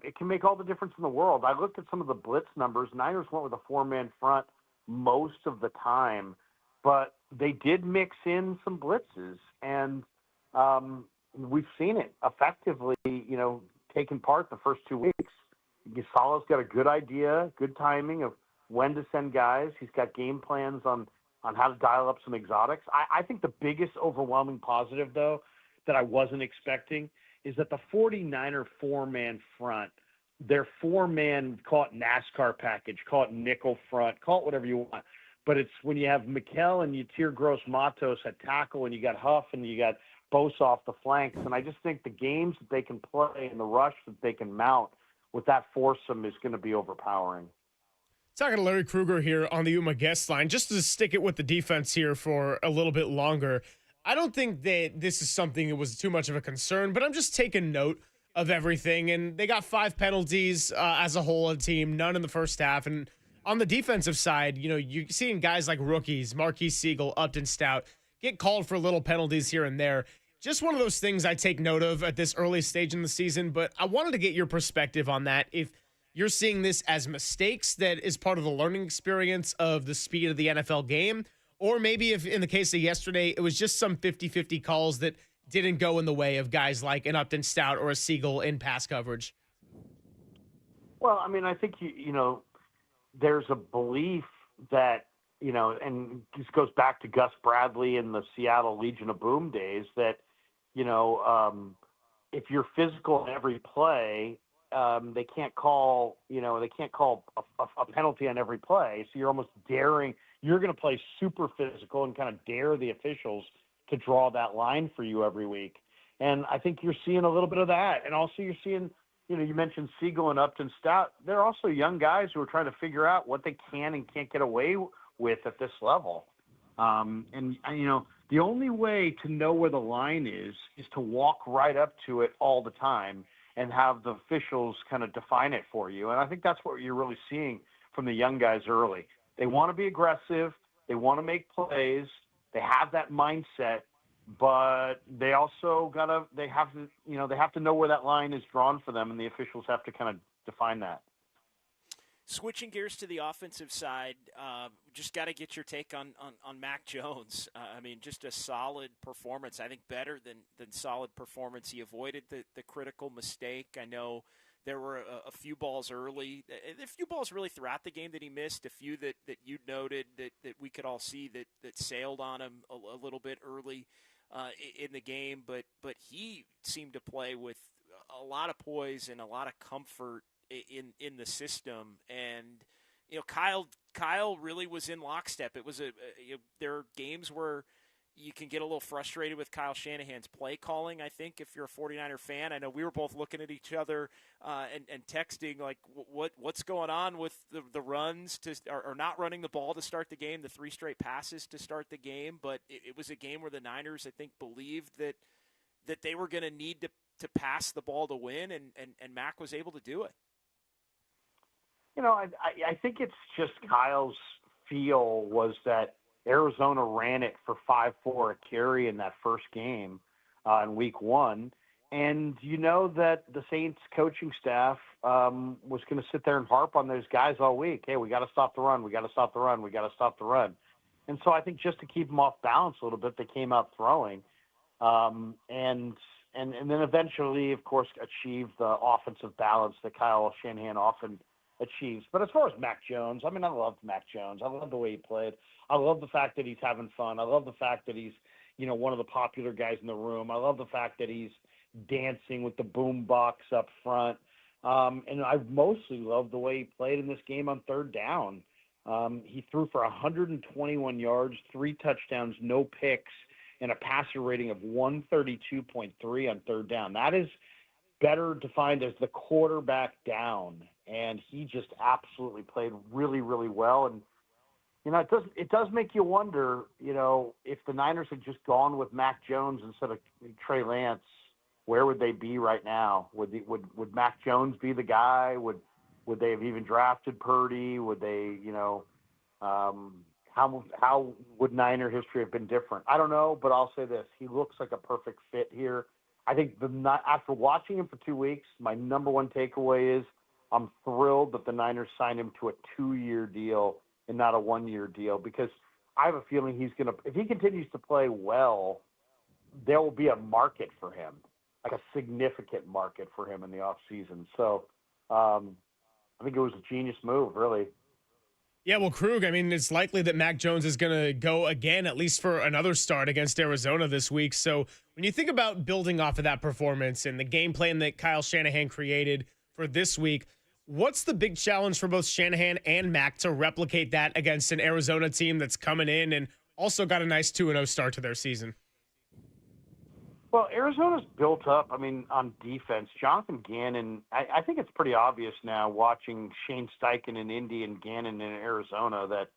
it can make all the difference in the world. I looked at some of the blitz numbers. Niners went with a four-man front most of the time, but they did mix in some blitzes, and we've seen it effectively, taking part the first 2 weeks. Saleh's got a good idea, good timing of when to send guys. He's got game plans on how to dial up some exotics. I think the biggest overwhelming positive, though, that I wasn't expecting is that the 49er four-man front, their four-man, call it NASCAR package, call it nickel front, call it whatever you want, but it's when you have Mikell and Yatir Gross-Matos at tackle and you got Huff and you got Bosa off the flanks, and I just think the games that they can play and the rush that they can mount with that foursome is going to be overpowering. Talking to Larry Kruger here on the UMA guest line, just to stick it with the defense here for a little bit longer. I don't think that this is something that was too much of a concern, but I'm just taking note of everything. And they got 5 penalties as a whole, a team, none in the first half. And on the defensive side, you're seeing guys like rookies, Marquise Siegel, Upton Stout, get called for little penalties here and there. Just one of those things I take note of at this early stage in the season, but I wanted to get your perspective on that. If you're seeing this as mistakes that is part of the learning experience of the speed of the NFL game, or maybe if in the case of yesterday, it was just some 50-50 calls that didn't go in the way of guys like an Upton Stout or a Siegel in pass coverage. Well, I mean, I think, there's a belief that, and this goes back to Gus Bradley and the Seattle Legion of Boom days, that, if you're physical in every play, they can't call a penalty on every play. So you're almost daring. You're going to play super physical and kind of dare the officials to draw that line for you every week. And I think you're seeing a little bit of that. And also you're seeing, you mentioned Siegel and Upton Stout. They're also young guys who are trying to figure out what they can and can't get away with at this level. The only way to know where the line is to walk right up to it all the time and have the officials kind of define it for you. And I think that's what you're really seeing from the young guys early. They want to be aggressive. They want to make plays. They have that mindset, but they also they have to know where that line is drawn for them, and the officials have to kind of define that. Switching gears to the offensive side, just got to get your take on Mac Jones. I mean, just a solid performance. I think better than solid performance. He avoided the critical mistake. I know there were a few balls early, a few balls really throughout the game that he missed, a few that you noted that we could all see that sailed on him a little bit early in the game. But he seemed to play with a lot of poise and a lot of comfort in the system, and Kyle really was in lockstep. It was there are games where you can get a little frustrated with Kyle Shanahan's play calling. I think if you're a 49er fan, I know we were both looking at each other and texting like, what's going on with the runs or not running the ball to start the game, the 3 straight passes to start the game. But it was a game where the Niners, I think, believed that they were going to need to pass the ball to win, and Mac was able to do it. I think it's just Kyle's feel was that Arizona ran it for 5-4 a carry in that first game in week 1. And that the Saints coaching staff was going to sit there and harp on those guys all week. Hey, we got to stop the run. We got to stop the run. We got to stop the run. And so I think just to keep them off balance a little bit, they came out throwing. And then eventually, of course, achieved the offensive balance that Kyle Shanahan often achieves. But as far as Mac Jones, I mean, I loved Mac Jones. I love the way he played. I love the fact that he's having fun. I love the fact that he's, one of the popular guys in the room. I love the fact that he's dancing with the boom box up front. And I mostly loved the way he played in this game on third down. He threw for 121 yards, 3 touchdowns, no picks, and a passer rating of 132.3 on third down. That is better defined as the quarterback down. And he just absolutely played really, really well. And, it does make you wonder, if the Niners had just gone with Mac Jones instead of Trey Lance, where would they be right now? Would Mac Jones be the guy? Would they have even drafted Purdy? Would they, how would Niner history have been different? I don't know, but I'll say this: he looks like a perfect fit here. I think after watching him for 2 weeks, my number one takeaway is I'm thrilled that the Niners signed him to a 2-year deal and not a 1-year deal, because I have a feeling if he continues to play well, there will be a market for him, like a significant market for him in the offseason. So I think it was a genius move, really. Yeah, well, Krug, I mean, it's likely that Mac Jones is going to go again, at least for another start against Arizona this week. So when you think about building off of that performance and the game plan that Kyle Shanahan created for this week, what's the big challenge for both Shanahan and Mac to replicate that against an Arizona team that's coming in and also got a nice 2-0 start to their season? Well, Arizona's built up, on defense. Jonathan Gannon, I think it's pretty obvious now watching Shane Steichen in Indy and Gannon in Arizona that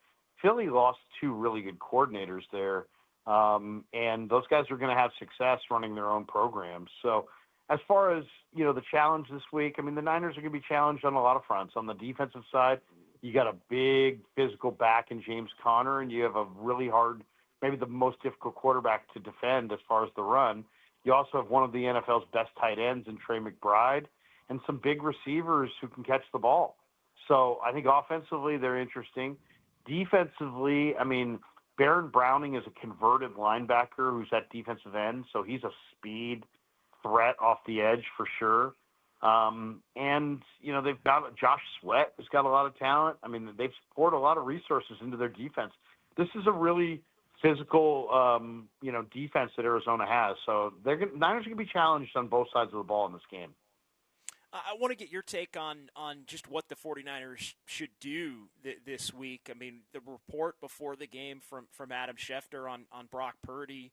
Philly lost 2 really good coordinators there. And those guys are going to have success running their own programs. So as far as, the challenge this week, the Niners are going to be challenged on a lot of fronts. On the defensive side, you got a big physical back in James Conner, and you have a really hard, maybe the most difficult quarterback to defend as far as the run. You also have one of the NFL's best tight ends in Trey McBride and some big receivers who can catch the ball. So I think offensively they're interesting. Defensively, Baron Browning is a converted linebacker who's at defensive end, so he's a speed threat off the edge for sure. And, they've got Josh Sweat, who's got a lot of talent. They've poured a lot of resources into their defense. This is a really physical, defense that Arizona has. So Niners are going to be challenged on both sides of the ball in this game. I want to get your take on just what the 49ers should do this week. The report before the game from Adam Schefter on Brock Purdy,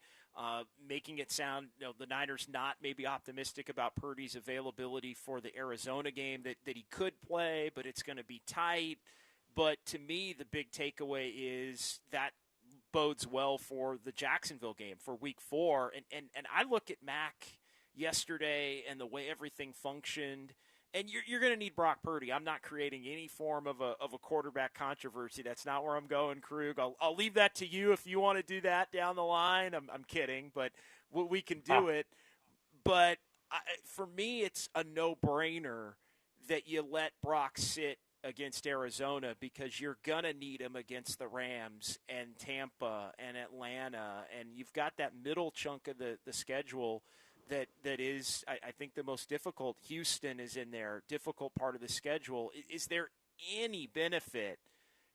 making it sound, the Niners not maybe optimistic about Purdy's availability for the Arizona game, that he could play, but it's going to be tight. But to me, the big takeaway is that bodes well for the Jacksonville game for week 4. And I look at Mac yesterday and the way everything functioned, and you're going to need Brock Purdy. I'm not creating any form of a quarterback controversy. That's not where I'm going, Krug. I'll leave that to you if you want to do that down the line. I'm kidding, but we can do it. But for me, it's a no-brainer that you let Brock sit against Arizona, because you're going to need him against the Rams and Tampa and Atlanta, and you've got that middle chunk of the schedule that is, I think, the most difficult. Houston is in there, difficult part of the schedule. Is there any benefit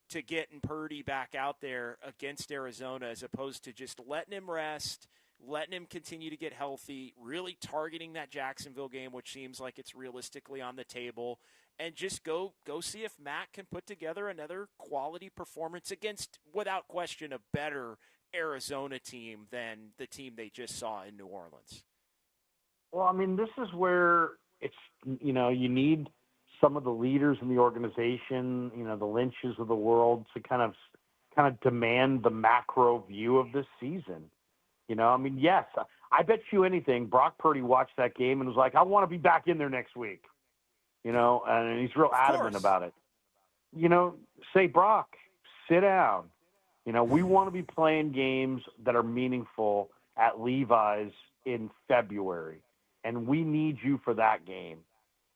to getting Purdy back out there against Arizona as opposed to just letting him rest, letting him continue to get healthy, really targeting that Jacksonville game, which seems like it's realistically on the table, and just go see if Mac can put together another quality performance against, without question, a better Arizona team than the team they just saw in New Orleans? Well, this is where it's, you need some of the leaders in the organization, the Lynches of the world, to kind of demand the macro view of this season. Yes, I bet you anything, Brock Purdy watched that game and was like, I want to be back in there next week. And he's real adamant about it. Say, Brock, sit down. We want to be playing games that are meaningful at Levi's in February, and we need you for that game.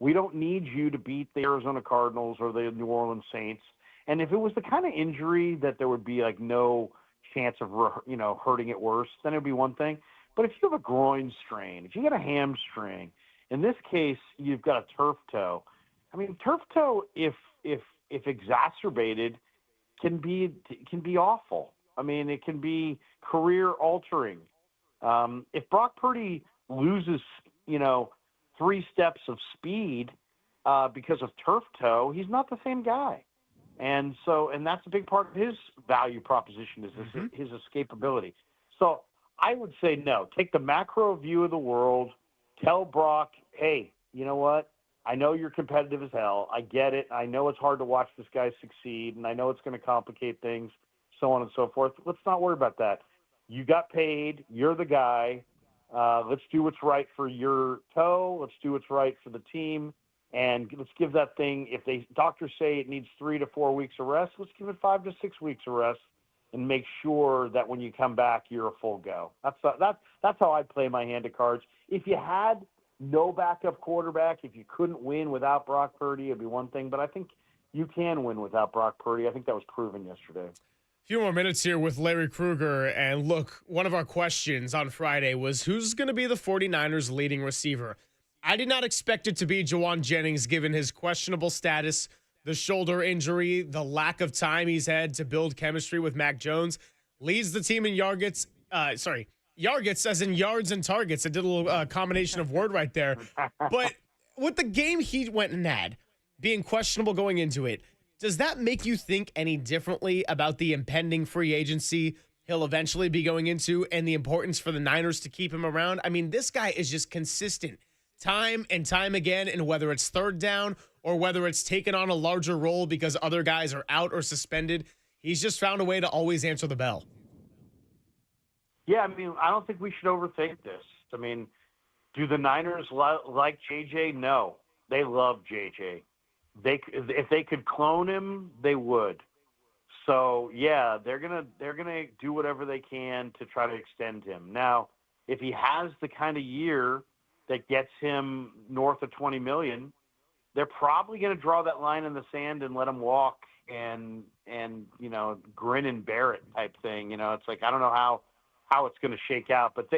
We don't need you to beat the Arizona Cardinals or the New Orleans Saints. And if it was the kind of injury that there would be no chance of, hurting it worse, then it would be one thing. But if you have a groin strain, if you got a hamstring, in this case, you've got a turf toe. Turf toe, if exacerbated, can be awful. It can be career altering. If Brock Purdy loses, 3 steps of speed, because of turf toe, he's not the same guy. And that's a big part of his value proposition is his escapability. So I would say no. Take the macro view of the world. Tell Brock, hey, you know what? I know you're competitive as hell. I get it. I know it's hard to watch this guy succeed, and I know it's going to complicate things, so on and so forth. Let's not worry about that. You got paid. You're the guy. Let's do what's right for your toe. Let's do what's right for the team. And let's give that thing, if doctors say it needs 3 to 4 weeks of rest, let's give it 5 to 6 weeks of rest and make sure that when you come back, you're a full go. That's how I play my hand of cards. If you had no backup quarterback, if you couldn't win without Brock Purdy, it'd be one thing. But I think you can win without Brock Purdy. I think that was proven yesterday. A few more minutes here with Larry Krueger. And look, one of our questions on Friday was who's going to be the 49ers leading receiver? I did not expect it to be Jawan Jennings given his questionable status, the shoulder injury, the lack of time he's had to build chemistry with Mac Jones. Leads the team in yargets as in yards and targets. I did a little combination of word right there. But with the game he went and had, being questionable going into it, does that make you think any differently about the impending free agency he'll eventually be going into and the importance for the Niners to keep him around? I mean, this guy is just consistent time and time again, and whether it's third down or whether it's taken on a larger role because other guys are out or suspended, he's just found a way to always answer the bell. Yeah, I mean, I don't think we should overthink this. I mean, do the Niners like JJ? No, they love JJ. If they could clone him, they would. So yeah, they're gonna do whatever they can to try to extend him. Now, if he has the kind of year that gets him north of $20 million, they're probably going to draw that line in the sand and let him walk and grin and bear it type thing. It's like I don't know how it's going to shake out, but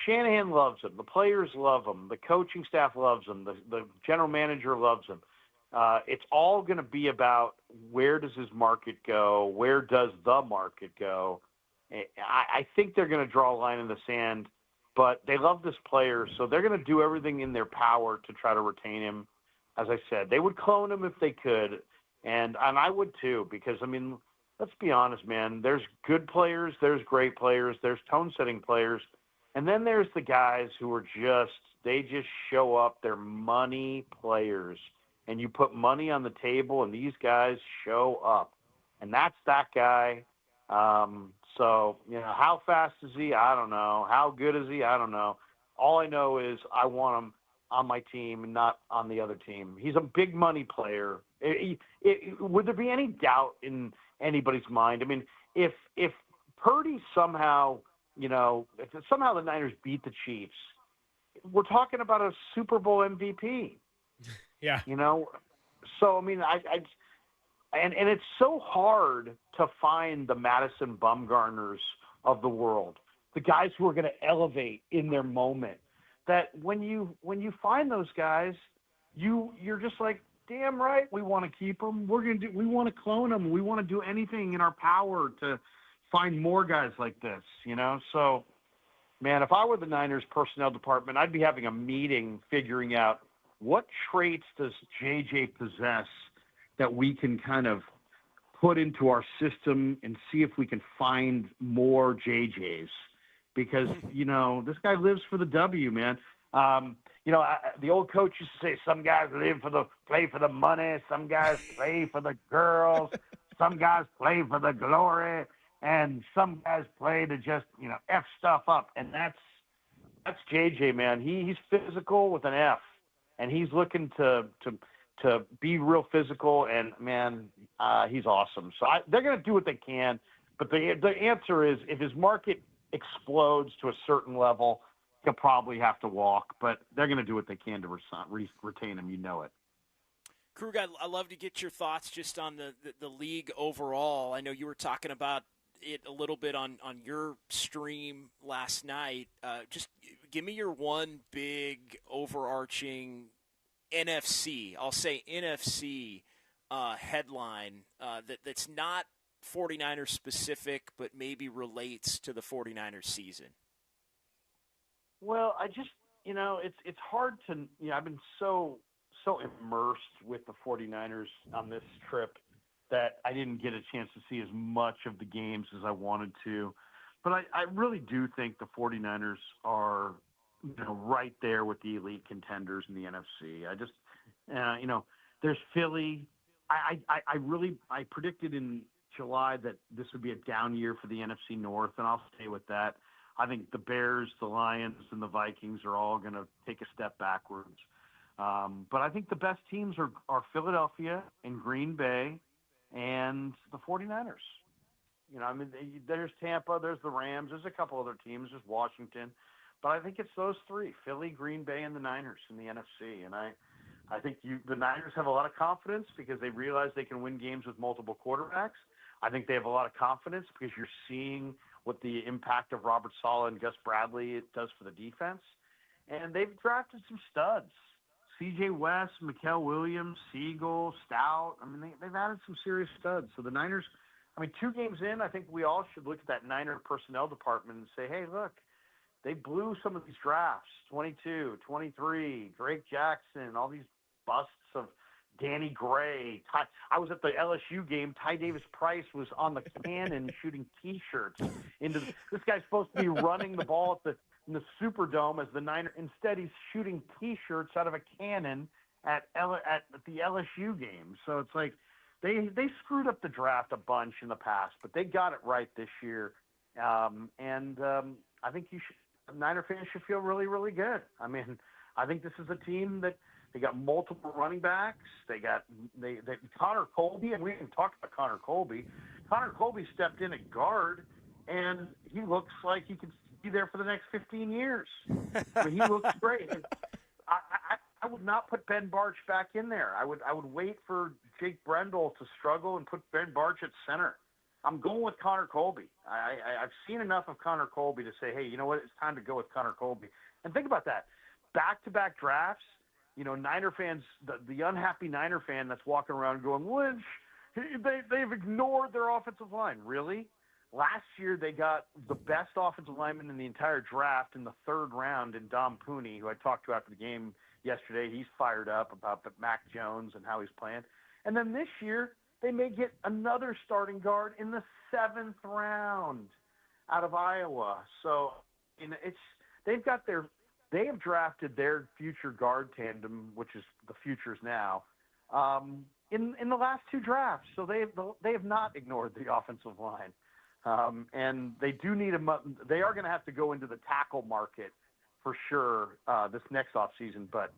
Shanahan loves him, the players love him, the coaching staff loves him, the general manager loves him. It's all going to be about where does his market go, where does the market go. I think they're going to draw a line in the sand. But they love this player, so they're going to do everything in their power to try to retain him. As I said, they would clone him if they could, and I would too, because, I mean, let's be honest, man. There's good players, there's great players, there's tone-setting players, and then there's the guys who are they just show up. They're money players, and you put money on the table, and these guys show up, and that's that guy. So, how fast is he? I don't know. How good is he? I don't know. All I know is I want him on my team and not on the other team. He's a big money player. Would there be any doubt in anybody's mind? I mean, if Purdy somehow, if somehow the Niners beat the Chiefs, we're talking about a Super Bowl MVP. Yeah. So, I mean, And it's so hard to find the Madison Bumgarners of the world, the guys who are going to elevate in their moment. That when you find those guys, you're just like, damn right, we want to keep them. We want to clone them. We want to do anything in our power to find more guys like this. So, man, if I were the Niners personnel department, I'd be having a meeting figuring out what traits does JJ possess that we can kind of put into our system and see if we can find more JJs. Because, this guy lives for the W, man. The old coach used to say some guys play for the money, some guys play for the girls, some guys play for the glory, and some guys play to just, F stuff up. And that's JJ, man. He's physical with an F, and he's looking to be real physical, and, man, he's awesome. So they're going to do what they can, but the answer is if his market explodes to a certain level, he'll probably have to walk, but they're going to do what they can to retain him. it. Krug, I'd love to get your thoughts just on the league overall. I know you were talking about it a little bit on your stream last night. Just give me your one big overarching NFC, I'll say NFC headline that's not 49ers specific, but maybe relates to the 49ers season. Well, I just, it's hard to, I've been so so immersed with the 49ers on this trip that I didn't get a chance to see as much of the games as I wanted to. But I really do think the 49ers are, right there with the elite contenders in the NFC. I just, there's Philly. I predicted in July that this would be a down year for the NFC North, and I'll stay with that. I think the Bears, the Lions, and the Vikings are all going to take a step backwards. But I think the best teams are Philadelphia and Green Bay and the 49ers. There's Tampa, there's the Rams, there's a couple other teams, there's Washington. But I think it's those three, Philly, Green Bay, and the Niners in the NFC. And I think the Niners have a lot of confidence because they realize they can win games with multiple quarterbacks. I think they have a lot of confidence because you're seeing what the impact of Robert Saleh and Gus Bradley does for the defense. And they've drafted some studs. C.J. West, Mikael Williams, Siegel, Stout. They've added some serious studs. So the Niners, 2 games in, I think we all should look at that Niner personnel department and say, hey, look, they blew some of these drafts, 22, 23, Drake Jackson, all these busts of Danny Gray. I was at the LSU game. Ty Davis-Price was on the cannon shooting T-shirts. This guy's supposed to be running the ball in the Superdome as the Niner. Instead, he's shooting T-shirts out of a cannon at the LSU game. So it's like they screwed up the draft a bunch in the past, but they got it right this year. I think Niner fans should feel really, really good. I think this is a team that they got multiple running backs. They Connor Colby, and we didn't talk about Connor Colby. Connor Colby stepped in at guard, and he looks like he could be there for the next 15 years. He looks great. I would not put Ben Barch back in there. I would wait for Jake Brendel to struggle and put Ben Barch at center. I'm going with Connor Colby. I've seen enough of Connor Colby to say, hey, you know what? It's time to go with Connor Colby. And think about that. Back-to-back drafts, Niner fans, the unhappy Niner fan that's walking around going, Lynch, they've ignored their offensive line. Really? Last year, they got the best offensive lineman in the entire draft in the 3rd round in Dom Pooney, who I talked to after the game yesterday. He's fired up about Mac Jones and how he's playing. And then this year, they may get another starting guard in the 7th round out of Iowa. So they have drafted their future guard tandem, which is the futures now, in the last 2 drafts. So they have not ignored the offensive line. And they do need they are going to have to go into the tackle market for sure this next offseason. But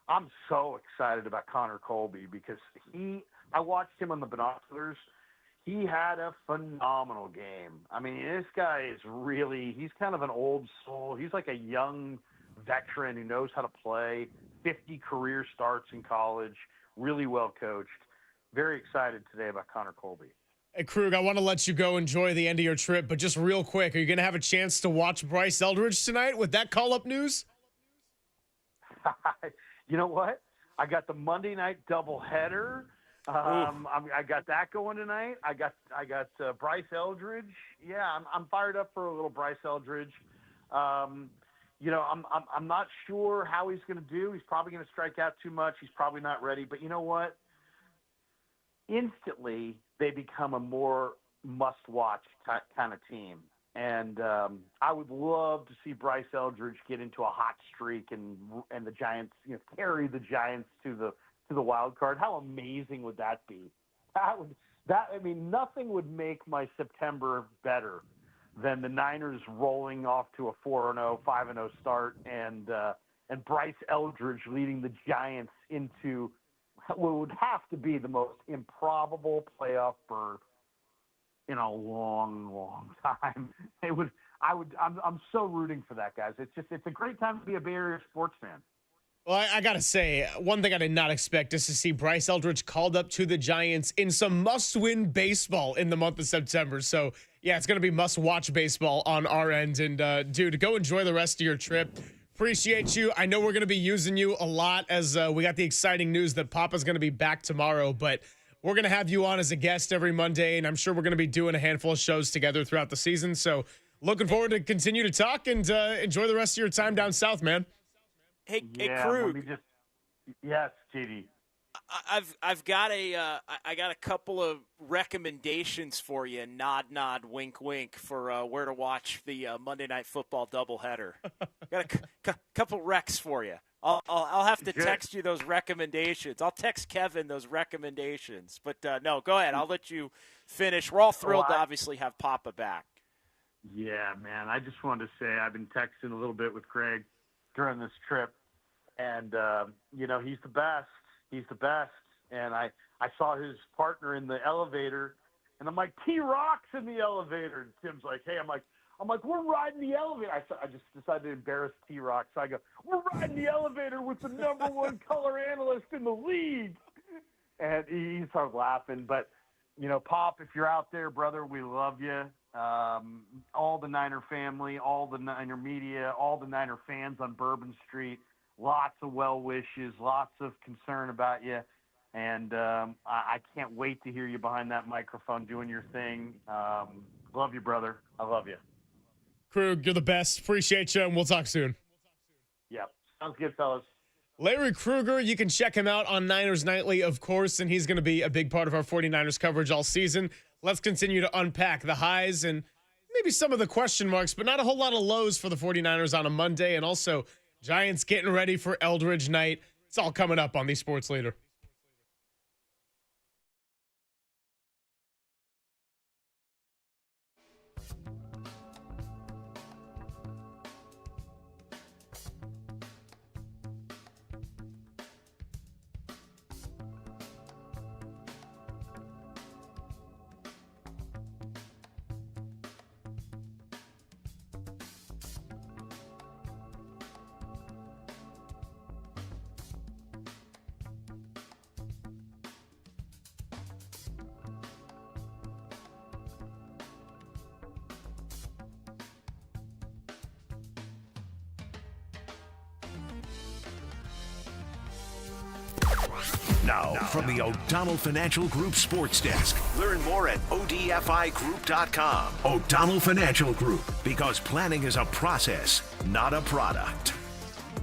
I'm so excited about Connor Colby because I watched him on the binoculars. He had a phenomenal game. This guy is he's kind of an old soul. He's like a young veteran who knows how to play, 50 career starts in college, really well coached. Very excited today about Connor Colby. Hey, Krug, I want to let you go enjoy the end of your trip, but just real quick, are you going to have a chance to watch Bryce Eldridge tonight with that call-up news? You know what? I got the Monday night doubleheader. I got that going tonight. I got Bryce Eldridge. Yeah, I'm fired up for a little Bryce Eldridge. I'm not sure how he's going to do. He's probably going to strike out too much. He's probably not ready. But you know what? Instantly, they become a more must-watch kind of team. And I would love to see Bryce Eldridge get into a hot streak and the Giants, carry the Giants to the wild card. How amazing would that be? Nothing would make my September better than the Niners rolling off to a 4-0, 5-0 start and Bryce Eldridge leading the Giants into what would have to be the most improbable playoff berth in a long, long time. I'm so rooting for that, guys. It's a great time to be a Bay Area sports fan. Well, I got to say, one thing I did not expect is to see Bryce Eldridge called up to the Giants in some must-win baseball in the month of September. So, yeah, it's going to be must-watch baseball on our end. And, dude, go enjoy the rest of your trip. Appreciate you. I know we're going to be using you a lot as we got the exciting news that Papa's going to be back tomorrow. But we're going to have you on as a guest every Monday, and I'm sure we're going to be doing a handful of shows together throughout the season. So, looking forward to continue to talk and enjoy the rest of your time down south, man. Hey, Krug. Yes, JD. I've got I got a couple of recommendations for you. Nod, nod, wink, wink for where to watch the Monday Night Football doubleheader. Got a couple recs for you. I'll have to text you those recommendations. I'll text Kevin those recommendations. But no, go ahead. I'll let you finish. We're all thrilled to obviously have Papa back. Yeah, man. I just wanted to say I've been texting a little bit with Greg during this trip, and he's the best. He's the best. And I saw his partner in the elevator, and I'm like, T-Rock's in the elevator. And Tim's like, hey, I'm like, we're riding the elevator. I just decided to embarrass T-Rock. So I go, we're riding the elevator with the number one color analyst in the league. And he started laughing. But, Pop, if you're out there, brother, we love you. All the Niner family, all the Niner media, all the Niner fans on Bourbon Street, lots of well wishes, lots of concern about you. And I can't wait to hear you behind that microphone doing your thing. Love you, brother. I love you. Krug, you're the best. Appreciate you, and we'll talk soon. Yep. Sounds good, fellas. Larry Krueger, you can check him out on Niners Nightly, of course, and he's going to be a big part of our 49ers coverage all season. Let's continue to unpack the highs and maybe some of the question marks, but not a whole lot of lows for the 49ers on a Monday, and also Giants getting ready for Eldridge night. It's all coming up on the Sports Leader. Now, from the O'Donnell Financial Group Sports Desk. Learn more at odfigroup.com. O'Donnell Financial Group, because planning is a process, not a product.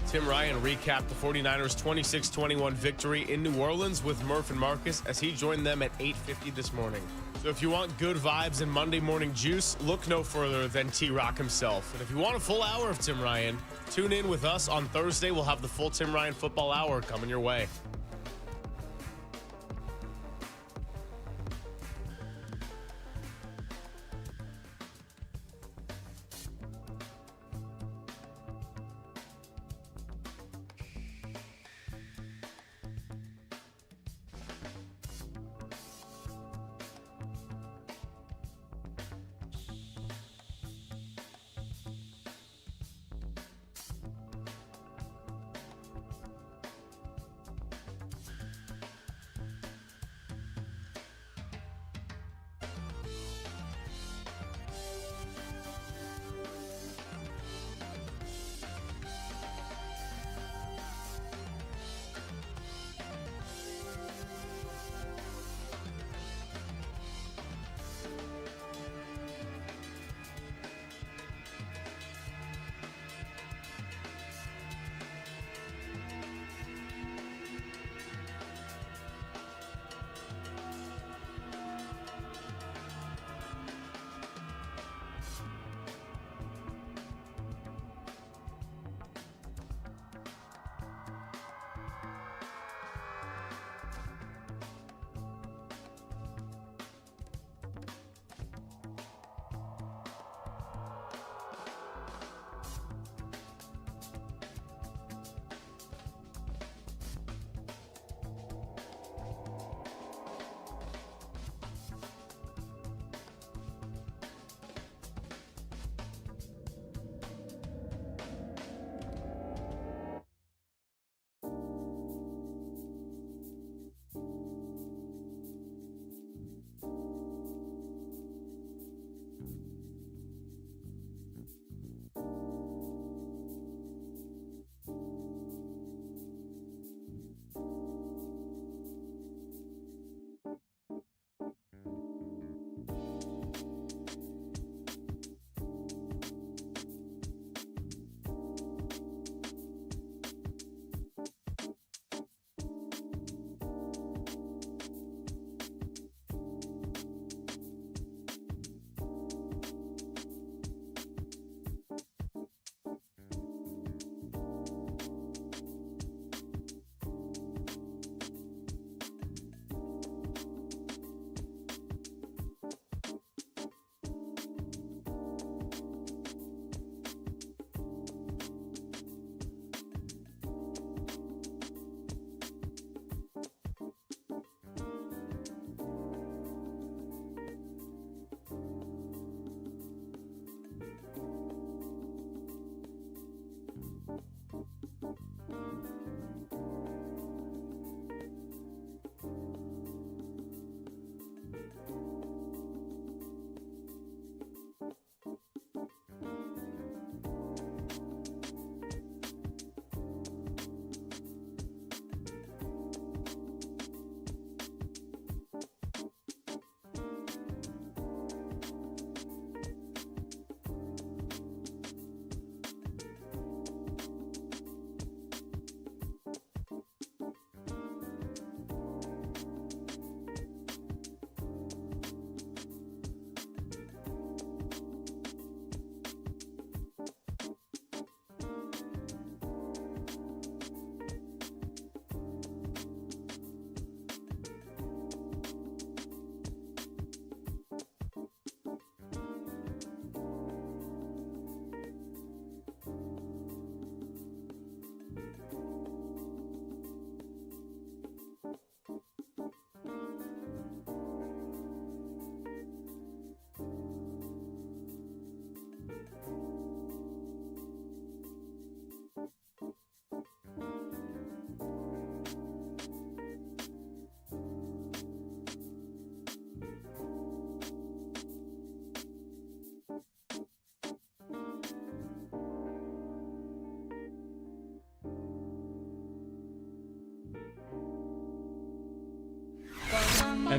Tim Ryan recapped the 49ers' 26-21 victory in New Orleans with Murph and Marcus as he joined them at 8:50 this morning. So if you want good vibes and Monday morning juice, look no further than T-Rock himself. And if you want a full hour of Tim Ryan, tune in with us on Thursday. We'll have the full Tim Ryan football hour coming your way.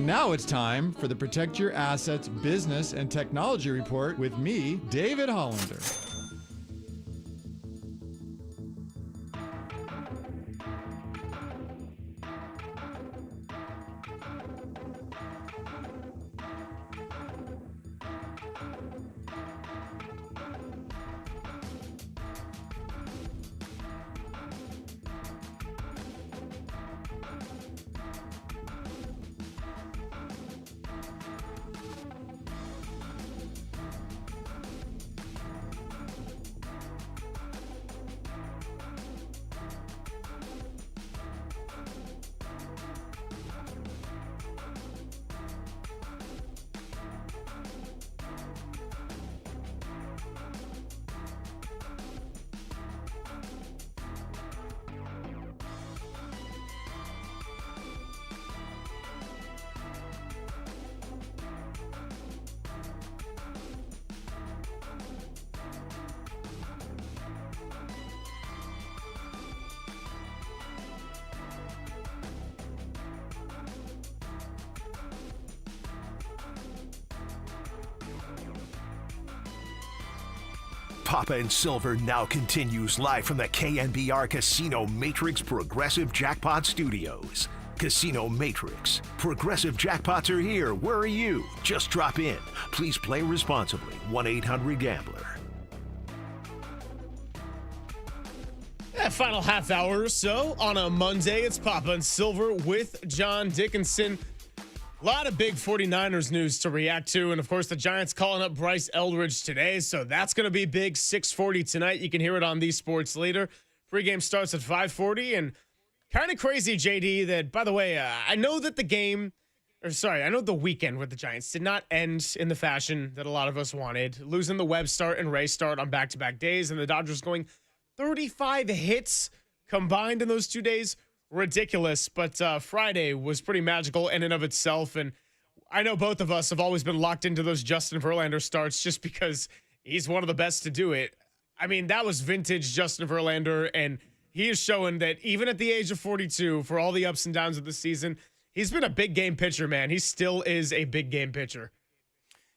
And now it's time for the Protect Your Assets Business and Technology Report with me, David Hollander. Papa and Silver now continues live from the KNBR Casino Matrix Progressive Jackpot Studios. Casino Matrix. Progressive jackpots are here. Where are you? Just drop in. Please play responsibly. 1-800-GAMBLER. Final half hour or so on a Monday. It's Papa and Silver with John Dickinson. A lot of big 49ers news to react to. And, of course, the Giants calling up Bryce Eldridge today. So that's going to be big. 6:40 tonight. You can hear it on the Sports Leader. Pregame starts at 5:40. And kind of crazy, JD, that, by the way, I know that I know the weekend with the Giants did not end in the fashion that a lot of us wanted. Losing the Webb start and Ray start on back-to-back days. And the Dodgers going 35 hits combined in those 2 days. Ridiculous, but Friday was pretty magical in and of itself, and I know both of us have always been locked into those Justin Verlander starts just because he's one of the best to do it. I mean, that was vintage Justin Verlander, and he is showing that even at the age of 42, for all the ups and downs of the season, he's been a big game pitcher, man. He still is a big game pitcher.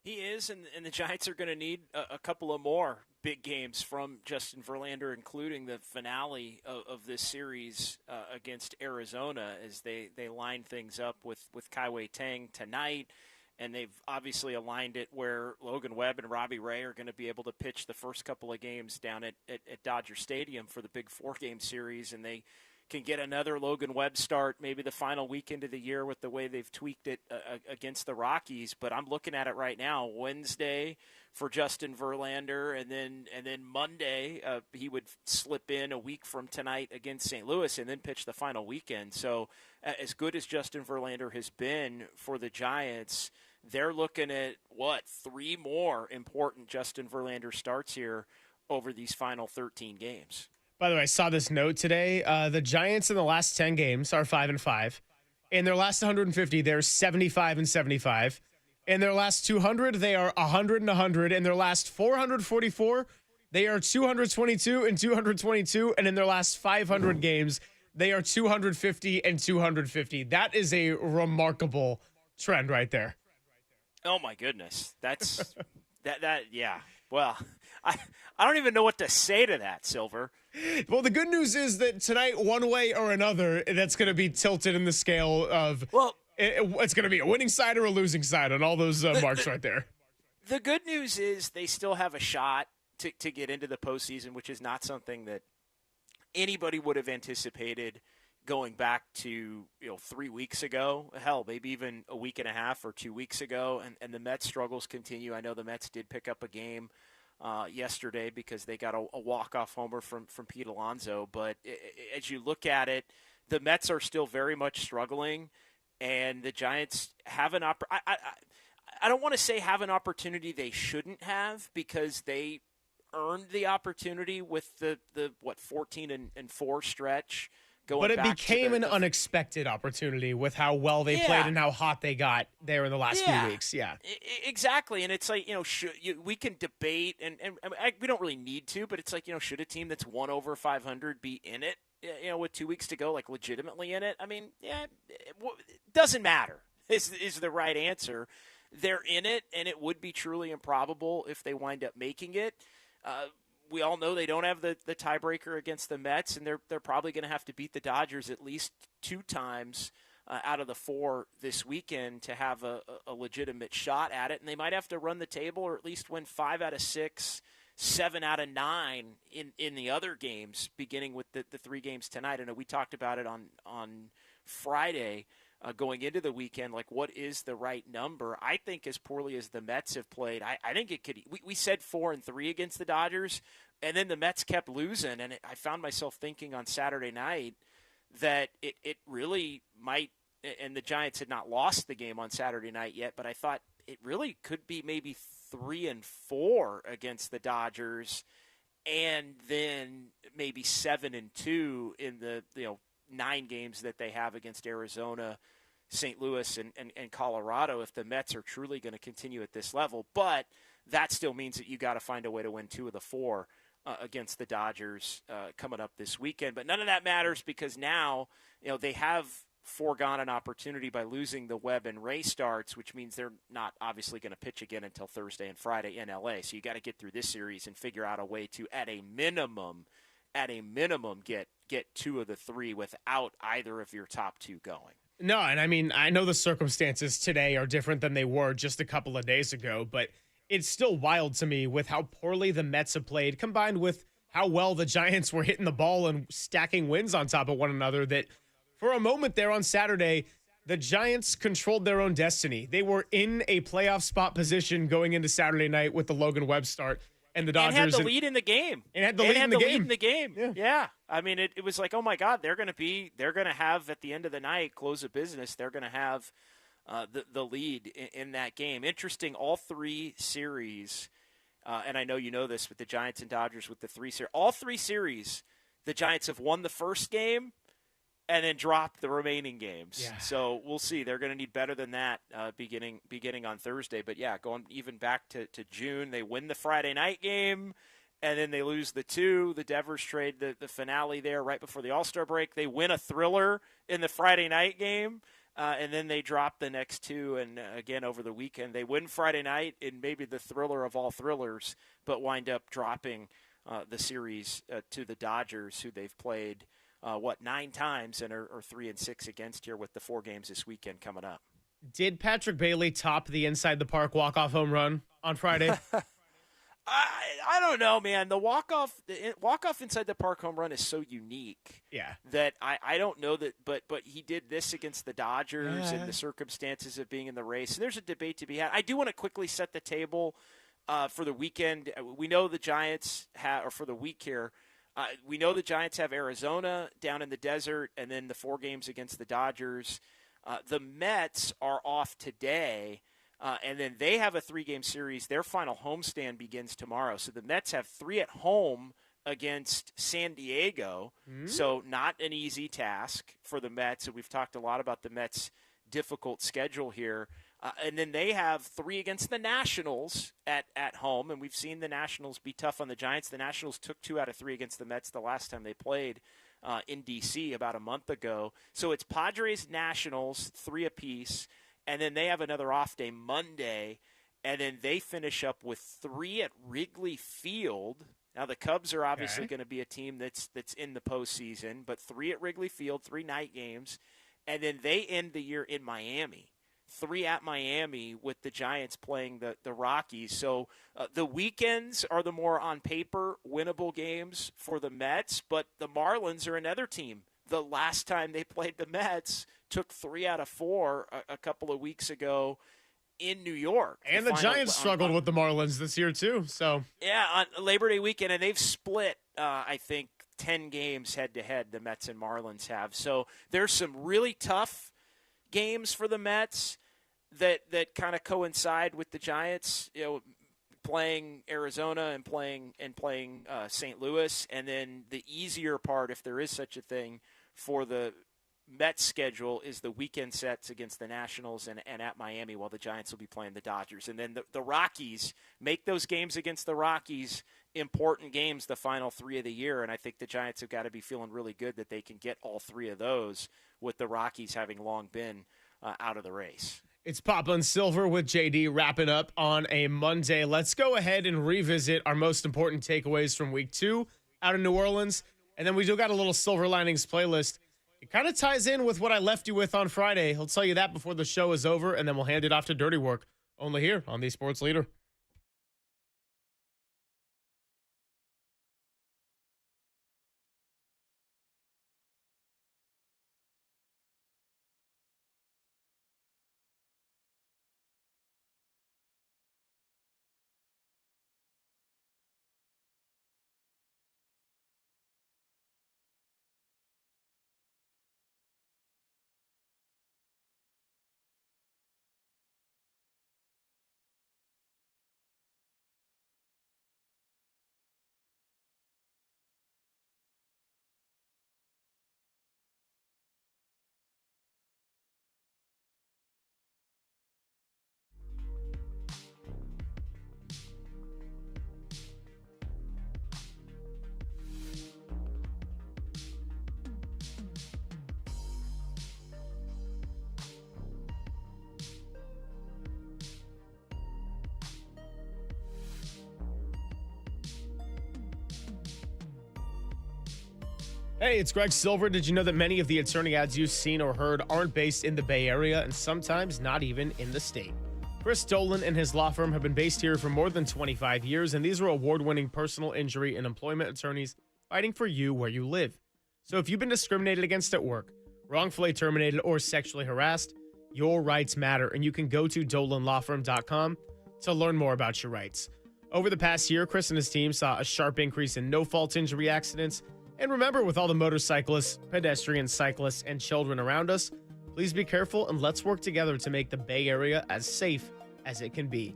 He is, and the Giants are going to need a couple of more big games from Justin Verlander, including the finale of this series against Arizona as they line things up with Kai Tang tonight. And they've obviously aligned it where Logan Webb and Robbie Ray are going to be able to pitch the first couple of games down at Dodger Stadium for the big 4-game series, and they can get another Logan Webb start maybe the final weekend of the year with the way they've tweaked it against the Rockies. But I'm looking at it right now, Wednesday for Justin Verlander, and then Monday he would slip in a week from tonight against St. Louis and then pitch the final weekend. So as good as Justin Verlander has been for the Giants, they're looking at, 3 more important Justin Verlander starts here over these final 13 games. By the way, I saw this note today. The Giants in the last 10 games are 5-5. In their last 150, they're 75-75. In their last 200, they are 100-100. In their last 444, they are 222-222. And in their last 500 games, they are 250-250. That is a remarkable trend right there. Oh my goodness, that's yeah. Well, I don't even know what to say to that, Silver. Well, the good news is that tonight, one way or another, that's going to be tilted in the scale of, it's going to be a winning side or a losing side on all those marks right there. The good news is they still have a shot to get into the postseason, which is not something that anybody would have anticipated going back to 3 weeks ago. Hell, maybe even a week and a half or 2 weeks ago, and the Mets' struggles continue. I know the Mets did pick up a game yesterday because they got a walk-off homer from Pete Alonso. But as you look at it, the Mets are still very much struggling, and the Giants have an I don't want to say have an opportunity they shouldn't have, because they earned the opportunity with the 14-4 stretch. But it became an unexpected opportunity with how well they played and how hot they got there in the last few weeks. Yeah, exactly. And it's like, we can debate, and we don't really need to, but it's like, should a team that's won over 500 be in it, with 2 weeks to go, like legitimately in it? I mean, it doesn't matter. is the right answer. They're in it, and it would be truly improbable if they wind up making it. We all know they don't have the tiebreaker against the Mets, and they're probably going to have to beat the Dodgers at least 2 times out of the 4 this weekend to have a legitimate shot at it. And they might have to run the table or at least win 5 out of 6, 7 out of 9 in the other games, beginning with the 3 games tonight. I know we talked about it on Friday going into the weekend, like what is the right number? I think as poorly as the Mets have played, I think it could – we said 4-3 against the Dodgers, and then the Mets kept losing. And I found myself thinking on Saturday night that it really might – and the Giants had not lost the game on Saturday night yet, but I thought it really could be maybe 3-4 against the Dodgers, and then maybe 7-2 in the 9 games that they have against Arizona, St. Louis, and Colorado if the Mets are truly going to continue at this level. But that still means that you got to find a way to win 2 of the 4 against the Dodgers coming up this weekend. But none of that matters because now they have foregone an opportunity by losing the Webb and Ray starts, which means they're not obviously going to pitch again until Thursday and Friday in LA. So you got to get through this series and figure out a way to, at a minimum, get 2 of the 3 without either of your top 2 going. No, and I mean, I know the circumstances today are different than they were just a couple of days ago, but it's still wild to me with how poorly the Mets have played, combined with how well the Giants were hitting the ball and stacking wins on top of one another, that for a moment there on Saturday, the Giants controlled their own destiny. They were in a playoff spot position going into Saturday night with the Logan Webb start. And the Dodgers had the lead in the game. And had the lead in the game. Yeah. I mean, it was like, oh my God, they're going to have at the end of the night, close of business, they're going to have the lead in that game. Interesting, all 3 series, and I know you know this with the Giants and Dodgers with the 3 series. All 3 series, the Giants have won the first game and then dropped the remaining games. Yeah. So we'll see. They're going to need better than that beginning on Thursday. But, yeah, going even back to June, they win the Friday night game, and then they lose the 2. The Devers trade the finale there right before the All-Star break. They win a thriller in the Friday night game, and then they drop the next 2. And, again, over the weekend, they win Friday night in maybe the thriller of all thrillers, but wind up dropping the series to the Dodgers, who they've played – 9 times and are 3-6 against here with the 4 games this weekend coming up. Did Patrick Bailey top the inside the park walk-off home run on Friday? I don't know, man. The walk-off inside the park home run is so unique. Yeah. That I don't know that, but he did this against the Dodgers and the circumstances of being in the race. So there's a debate to be had. I do want to quickly set the table for the weekend. We know the Giants or for the week here. We know the Giants have Arizona down in the desert, and then the 4 games against the Dodgers. The Mets are off today, and then they have a 3-game series. Their final homestand begins tomorrow. So the Mets have 3 at home against San Diego, so not an easy task for the Mets. And we've talked a lot about the Mets' difficult schedule here. And then they have 3 against the Nationals at home, and we've seen the Nationals be tough on the Giants. The Nationals took 2 out of 3 against the Mets the last time they played in D.C. about a month ago. So it's Padres-Nationals, 3 apiece, and then they have another off day Monday, and then they finish up with 3 at Wrigley Field. Now the Cubs are obviously going to be a team that's in the postseason, but 3 at Wrigley Field, 3 night games, and then they end the year in Miami. 3 at Miami with the Giants playing the Rockies. So the weekends are the more on paper winnable games for the Mets, but the Marlins are another team. The last time they played the Mets took 3 out of 4 a couple of weeks ago in New York. And the Giants struggled with the Marlins this year too. So yeah, on Labor Day weekend, and they've split, I think, 10 games head-to-head, the Mets and Marlins have. So there's some really tough games for the Mets that kind of coincide with the Giants, playing Arizona and playing St. Louis, and then the easier part, if there is such a thing, for the Mets schedule is the weekend sets against the Nationals and at Miami, while the Giants will be playing the Dodgers. And then the Rockies, make those games against the Rockies important games the final 3 of the year, and I think the Giants have got to be feeling really good that they can get all 3 of those, with the Rockies having long been out of the race. It's Papa and Silver with JD wrapping up on a Monday. Let's go ahead and revisit our most important takeaways from week 2 out in New Orleans. And then we do got a little Silver Linings playlist. It kind of ties in with what I left you with on Friday. I'll tell you that before the show is over, and then we'll hand it off to Dirty Work, only here on the Sports Leader. Hey, it's Greg Silver. Did you know that many of the attorney ads you've seen or heard aren't based in the Bay Area and sometimes not even in the state? Chris Dolan and his law firm have been based here for more than 25 years, and these are award-winning personal injury and employment attorneys fighting for you where you live. So if you've been discriminated against at work, wrongfully terminated, or sexually harassed, your rights matter, and you can go to dolanlawfirm.com to learn more about your rights. Over the past year, Chris and his team saw a sharp increase in no-fault injury accidents. And remember, with all the motorcyclists, pedestrians, cyclists, and children around us, please be careful and let's work together to make the Bay Area as safe as it can be.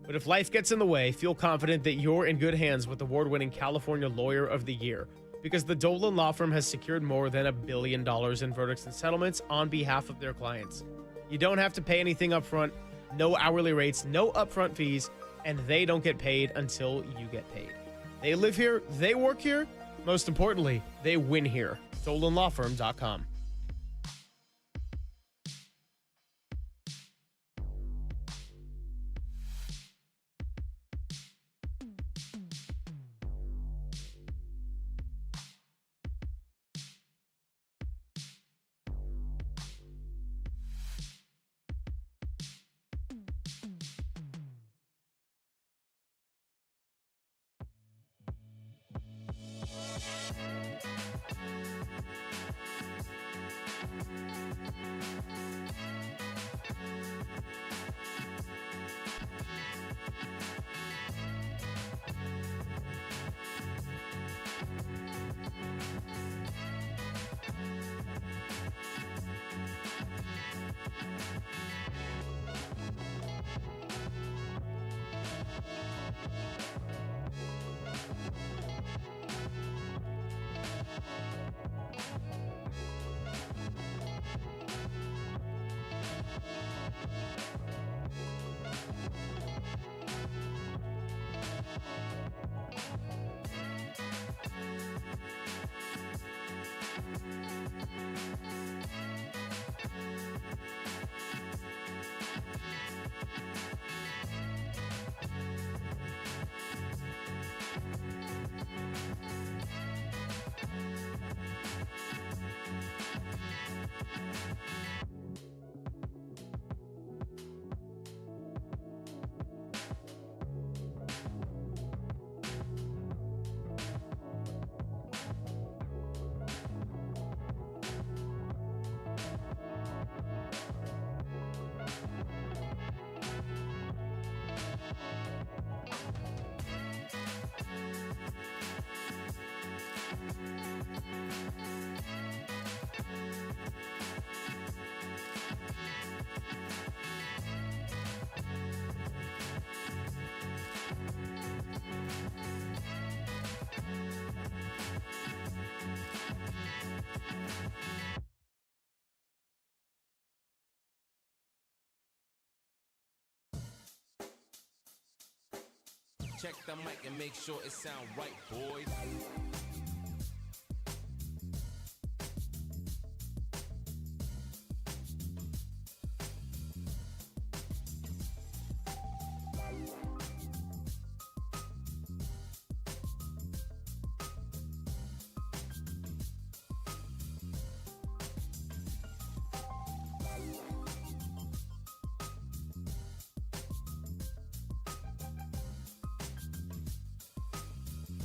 But if life gets in the way, feel confident that you're in good hands with award-winning California Lawyer of the Year, because the Dolan Law Firm has secured more than $1 billion in verdicts and settlements on behalf of their clients. You don't have to pay anything up front, no hourly rates, no upfront fees, and they don't get paid until you get paid. They live here, they work here, most importantly, they win here. DolanLawFirm.com. Check the mic and make sure it sound right, boys.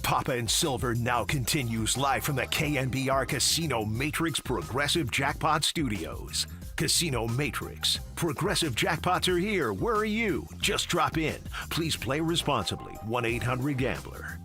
Papa and Silver now continues live from the KNBR Casino Matrix Progressive Jackpot Studios. Casino Matrix. Progressive jackpots are here. Where are you? Just drop in. Please play responsibly. 1-800-GAMBLER.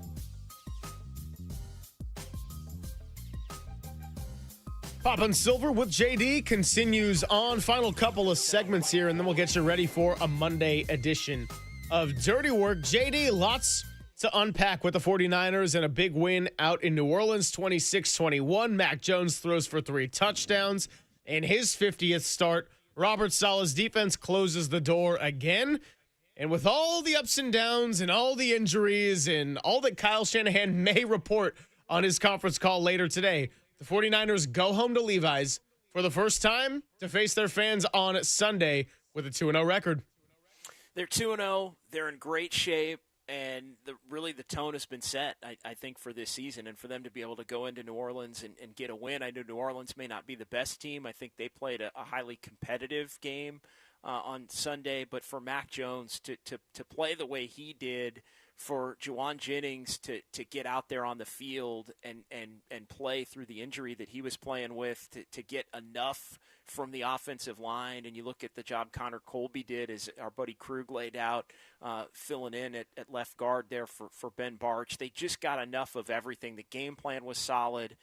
Pop and Silver with JD continues on. Final couple of segments here, and then we'll get you ready for a Monday edition of Dirty Work. JD, lots to unpack with the 49ers and a big win out in New Orleans, 26-21. Mac Jones throws for 3 touchdowns in his 50th start. Robert Saleh's defense closes the door again. And with all the ups and downs and all the injuries and all that Kyle Shanahan may report on his conference call later today, the 49ers go home to Levi's for the first time to face their fans on Sunday with a 2-0 record. They're 2-0. They're in great shape, and really the tone has been set, I think, for this season. And for them to be able to go into New Orleans and get a win, I know New Orleans may not be the best team. I think they played a highly competitive game on Sunday. But for Mac Jones to play the way he did, for Juwan Jennings to get out there on the field and play through the injury that he was playing with, to get enough from the offensive line. And you look at the job Connor Colby did, as our buddy Krug laid out, filling in at left guard there for Ben Barch. They just got enough of everything. The game plan was solid,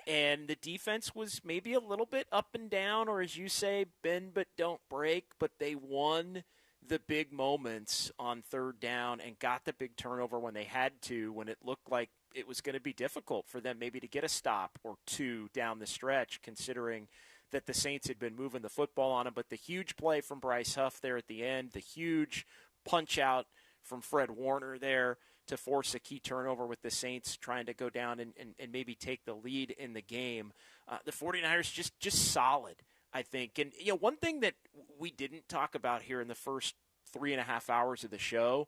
and the defense was maybe a little bit up and down, or as you say, bend but don't break, but they won the big moments on third down and got the big turnover when they had to, when it looked like it was going to be difficult for them maybe to get a stop or two down the stretch, considering that the Saints had been moving the football on them. But the huge play from Bryce Huff there at the end, the huge punch out from Fred Warner there to force a key turnover with the Saints trying to go down and maybe take the lead in the game. The 49ers just solid, I think. And, one thing that we didn't talk about here in the first 3.5 hours of the show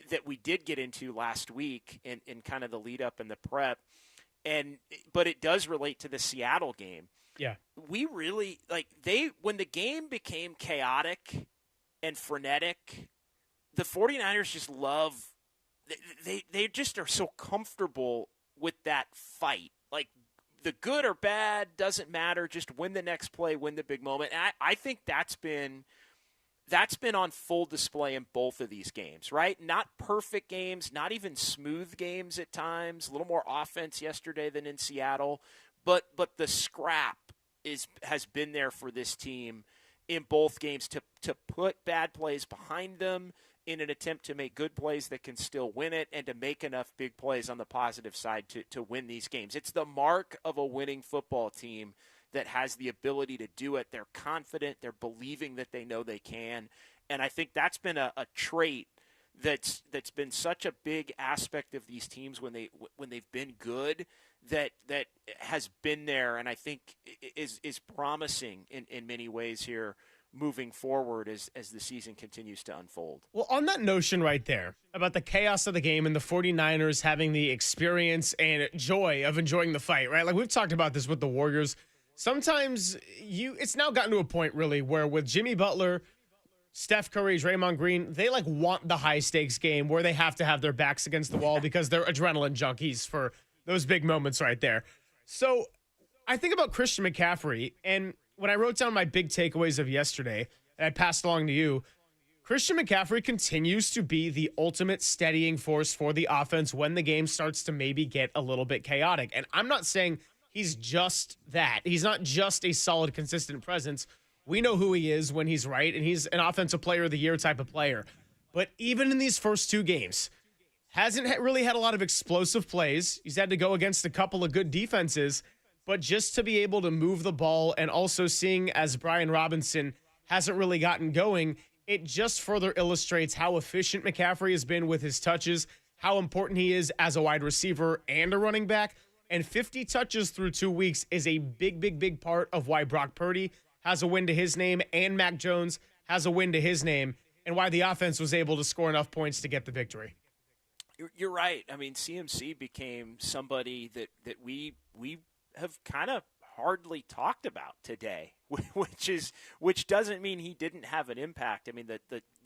that we did get into last week in kind of the lead up and the prep, but it does relate to the Seattle game. Yeah. We really, when the game became chaotic and frenetic, the 49ers just they just are so comfortable with that fight. Like, the good or bad doesn't matter. Just win the next play, win the big moment. And I think that's been on full display in both of these games, right? Not perfect games, not even smooth games at times. A little more offense yesterday than in Seattle, but the scrap has been there for this team in both games to put bad plays behind them in an attempt to make good plays that can still win it, and to make enough big plays on the positive side to win these games. It's the mark of a winning football team that has the ability to do it. They're confident. They're believing that they know they can. And I think that's been a trait that's been such a big aspect of these teams when they've been good, that has been there, and I think is promising in many ways here moving forward as the season continues to unfold. Well, on that notion right there about the chaos of the game and the 49ers having the experience and joy of enjoying the fight, right? Like, we've talked about this with the Warriors. Sometimes it's now gotten to a point really where with Jimmy Butler, Steph Curry, Draymond Green, they want the high stakes game where they have to have their backs against the wall because they're adrenaline junkies for those big moments right there. So I think about Christian McCaffrey, and when I wrote down my big takeaways of yesterday, and I passed along to you, Christian McCaffrey continues to be the ultimate steadying force for the offense when the game starts to maybe get a little bit chaotic. And I'm not saying he's just that. He's not just a solid, consistent presence. We know who he is when he's right, and he's an offensive player of the year type of player. But even in these first two games, hasn't really had a lot of explosive plays. He's had to go against a couple of good defenses. But just to be able to move the ball, and also seeing as Brian Robinson hasn't really gotten going, it just further illustrates how efficient McCaffrey has been with his touches, how important he is as a wide receiver and a running back. And 50 touches through 2 weeks is a big, big, big part of why Brock Purdy has a win to his name and Mac Jones has a win to his name, and why the offense was able to score enough points to get the victory. You're right. I mean, CMC became somebody that we have kind of hardly talked about today, which doesn't mean he didn't have an impact. I mean,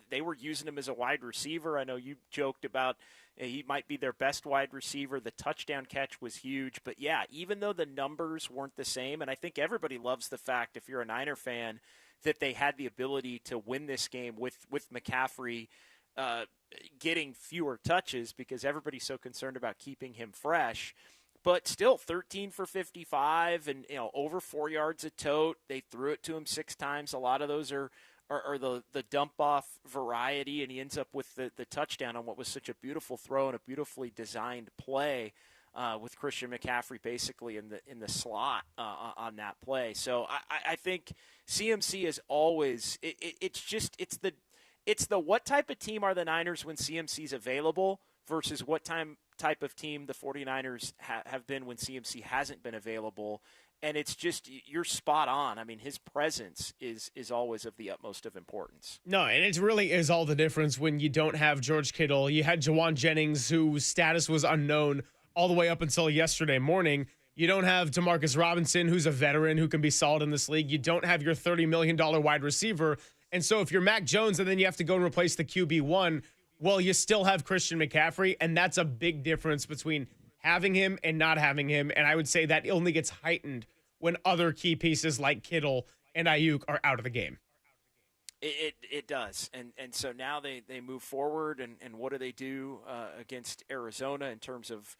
they were using him as a wide receiver. I know you joked about he might be their best wide receiver. The touchdown catch was huge. But, yeah, even though the numbers weren't the same, and I think everybody loves the fact, if you're a Niner fan, that they had the ability to win this game with McCaffrey getting fewer touches because everybody's so concerned about keeping him fresh. But still, 13 for 55 and over 4 yards a tote. They threw it to him 6 times. A lot of those are the dump-off variety, and he ends up with the touchdown on what was such a beautiful throw and a beautifully designed play with Christian McCaffrey basically in the slot on that play. So I think CMC is always it's the what type of team are the Niners when CMC's available versus what type of team the 49ers have been when CMC hasn't been available. And it's just, you're spot on. I mean, his presence is always of the utmost of importance. No, and it really is all the difference when you don't have George Kittle. You had Jawan Jennings, whose status was unknown all the way up until yesterday morning. You don't have Demarcus Robinson, who's a veteran who can be solid in this league. You don't have your $30 million wide receiver. And so if you're Mac Jones and then you have to go and replace the QB1, well, you still have Christian McCaffrey, and that's a big difference between having him and not having him. And I would say that only gets heightened when other key pieces like Kittle and Ayuk are out of the game. It does. And so now they move forward, and what do they do against Arizona in terms of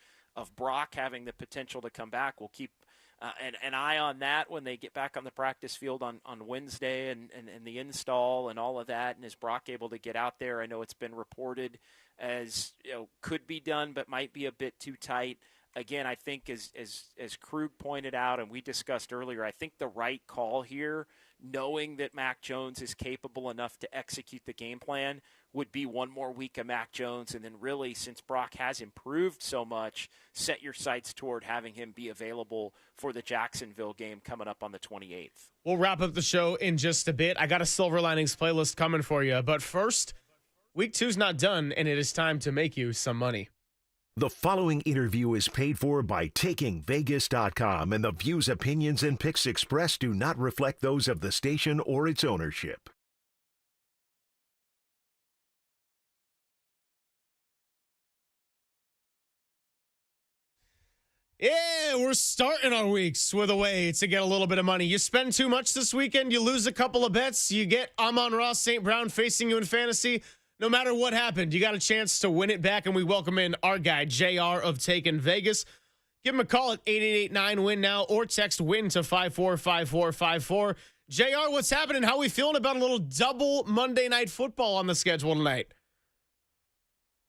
Brock having the potential to come back? We'll keep an eye on that when they get back on the practice field on Wednesday and the install and all of that. And is Brock able to get out there? I know it's been reported as could be done, but might be a bit too tight. Again, I think as Krug pointed out and we discussed earlier, I think the right call here, knowing that Mac Jones is capable enough to execute the game plan, would be one more week of Mac Jones. And then really, since Brock has improved so much, set your sights toward having him be available for the Jacksonville game coming up on the 28th. We'll wrap up the show in just a bit. I got a Silver Linings playlist coming for you. But first, week 2's not done, and it is time to make you some money. The following interview is paid for by TakingVegas.com, and the views, opinions, and picks expressed do not reflect those of the station or its ownership. Yeah, we're starting our weeks with a way to get a little bit of money. You spend too much this weekend, you lose a couple of bets, you get Amon-Ra St. Brown facing you in fantasy. No matter what happened, you got a chance to win it back, and we welcome in our guy, JR of Taking Vegas. Give him a call at 888-9-WIN-NOW or text WIN to 545454. JR, what's happening? How are we feeling about a little double Monday Night Football on the schedule tonight?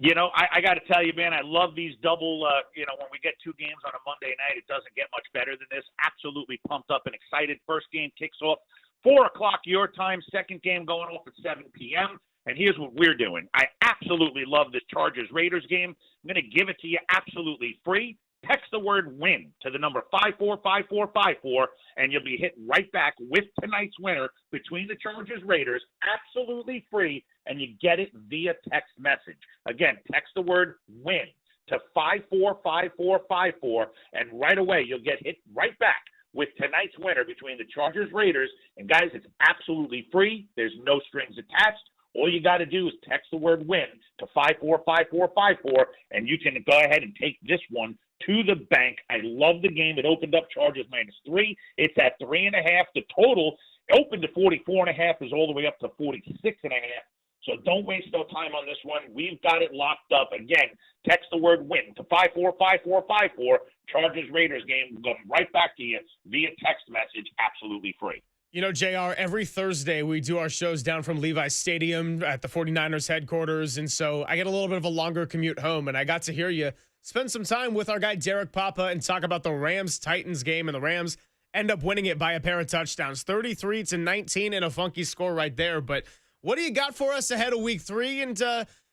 You know, I got to tell you, man, I love these double, when we get 2 games on a Monday night, it doesn't get much better than this. Absolutely pumped up and excited. First game kicks off 4 o'clock your time. Second game going off at 7 p.m. And here's what we're doing. I absolutely love this Chargers-Raiders game. I'm going to give it to you absolutely free. Text the word WIN to the number 545454, and you'll be hit right back with tonight's winner between the Chargers-Raiders, absolutely free, and you get it via text message. Again, text the word WIN to 545454, and right away you'll get hit right back with tonight's winner between the Chargers-Raiders. And, guys, it's absolutely free. There's no strings attached. All you got to do is text the word WIN to 545454, and you can go ahead and take this one to the bank. I love the game. It opened up Chargers -3. It's at 3.5. The total opened to 44.5 is all the way up to 46.5. So don't waste no time on this one. We've got it locked up. Again, text the word WIN to 545454. Chargers-Raiders game going right back to you via text message, absolutely free. You know, JR, every Thursday we do our shows down from Levi's Stadium at the 49ers headquarters, and so I get a little bit of a longer commute home, and I got to hear you spend some time with our guy Derek Papa and talk about the Rams-Titans game, and the Rams end up winning it by a pair of touchdowns, 33-19, and a funky score right there. But what do you got for us ahead of week 3? And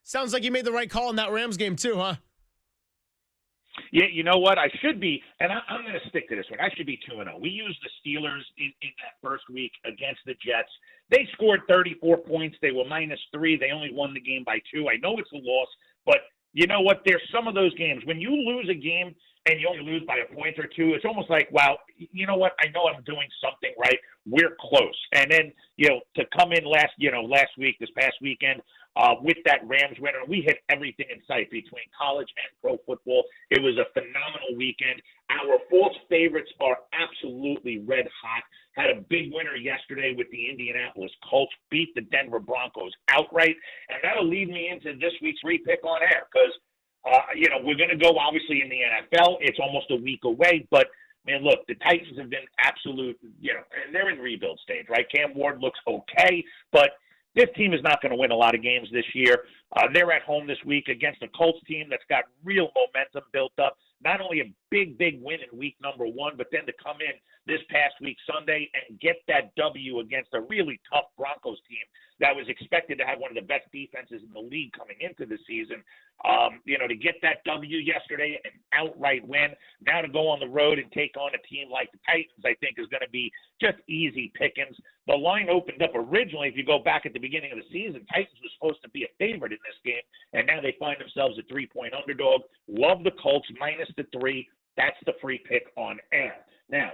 sounds like you made the right call in that Rams game too, huh? Yeah, you know what? I should be, and I'm going to stick to this one. I should be 2-0. We used the Steelers in that first week against the Jets. They scored 34 points. They were -3. They only won the game by 2. I know it's a loss, but you know what? There's some of those games. When you lose a game and you only lose by a point or two, it's almost like, wow, you know what? I know I'm doing something right. We're close. And then, to come in this past weekend, with that Rams winner, we hit everything in sight between college and pro football. It was a phenomenal weekend. Our false favorites are absolutely red hot. Had a big winner yesterday with the Indianapolis Colts, beat the Denver Broncos outright. And that'll lead me into this week's repick on air because, we're going to go obviously in the NFL. It's almost a week away, but man, look, the Titans have been absolute, and they're in rebuild stage, right? Cam Ward looks okay, but this team is not going to win a lot of games this year. They're at home this week against a Colts team that's got real momentum built up. Not only a big, big win in week number 1, but then to come in this past week Sunday and get that W against a really tough Broncos team that was expected to have one of the best defenses in the league coming into the season. To get that W yesterday and outright win, now to go on the road and take on a team like the Titans, I think is going to be just easy pickings. The line opened up originally, if you go back at the beginning of the season, Titans was supposed to be a favorite in this game, and now they find themselves a 3-point underdog. Love the Colts, minus the 3. That's the free pick on air. Now,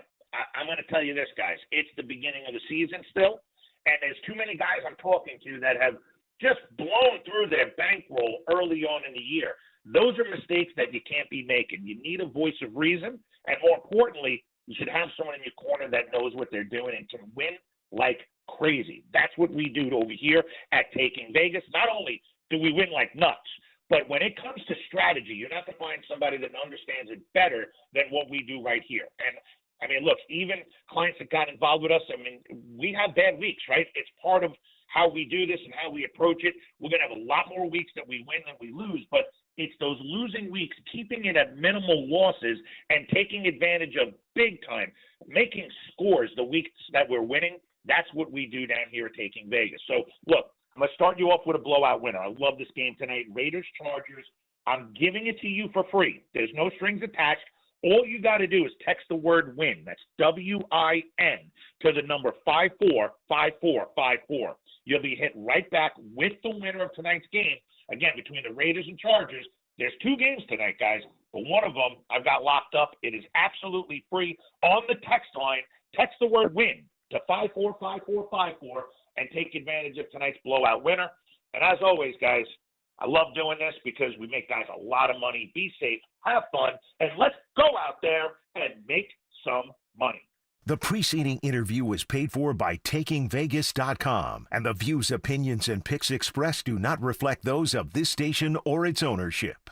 I'm going to tell you this, guys. It's the beginning of the season still, and there's too many guys I'm talking to that have just blown through their bankroll early on in the year. Those are mistakes that you can't be making. You need a voice of reason, and more importantly, you should have someone in your corner that knows what they're doing and can win like crazy. That's what we do over here at Taking Vegas. Not only do we win like nuts, but when it comes to strategy, you're not going to find somebody that understands it better than what we do right here. And I mean, look, even clients that got involved with us, I mean, we have bad weeks, right? It's part of how we do this and how we approach it. We're going to have a lot more weeks that we win than we lose, but it's those losing weeks, keeping it at minimal losses and taking advantage of big time, making scores the weeks that we're winning. That's what we do down here at Taking Vegas. So, look, I'm going to start you off with a blowout winner. I love this game tonight. Raiders-Chargers. I'm giving it to you for free. There's no strings attached. All you got to do is text the word WIN. That's W-I-N to the number 545454. You'll be hit right back with the winner of tonight's game. Again, between the Raiders and Chargers, there's 2 games tonight, guys. But one of them I've got locked up. It is absolutely free on the text line. Text the word WIN to 545454 and take advantage of tonight's blowout winner. And as always, guys, I love doing this because we make guys a lot of money. Be safe, have fun, and let's go out there and make some money. The preceding interview was paid for by TakingVegas.com, and the views, opinions, and picks expressed do not reflect those of this station or its ownership.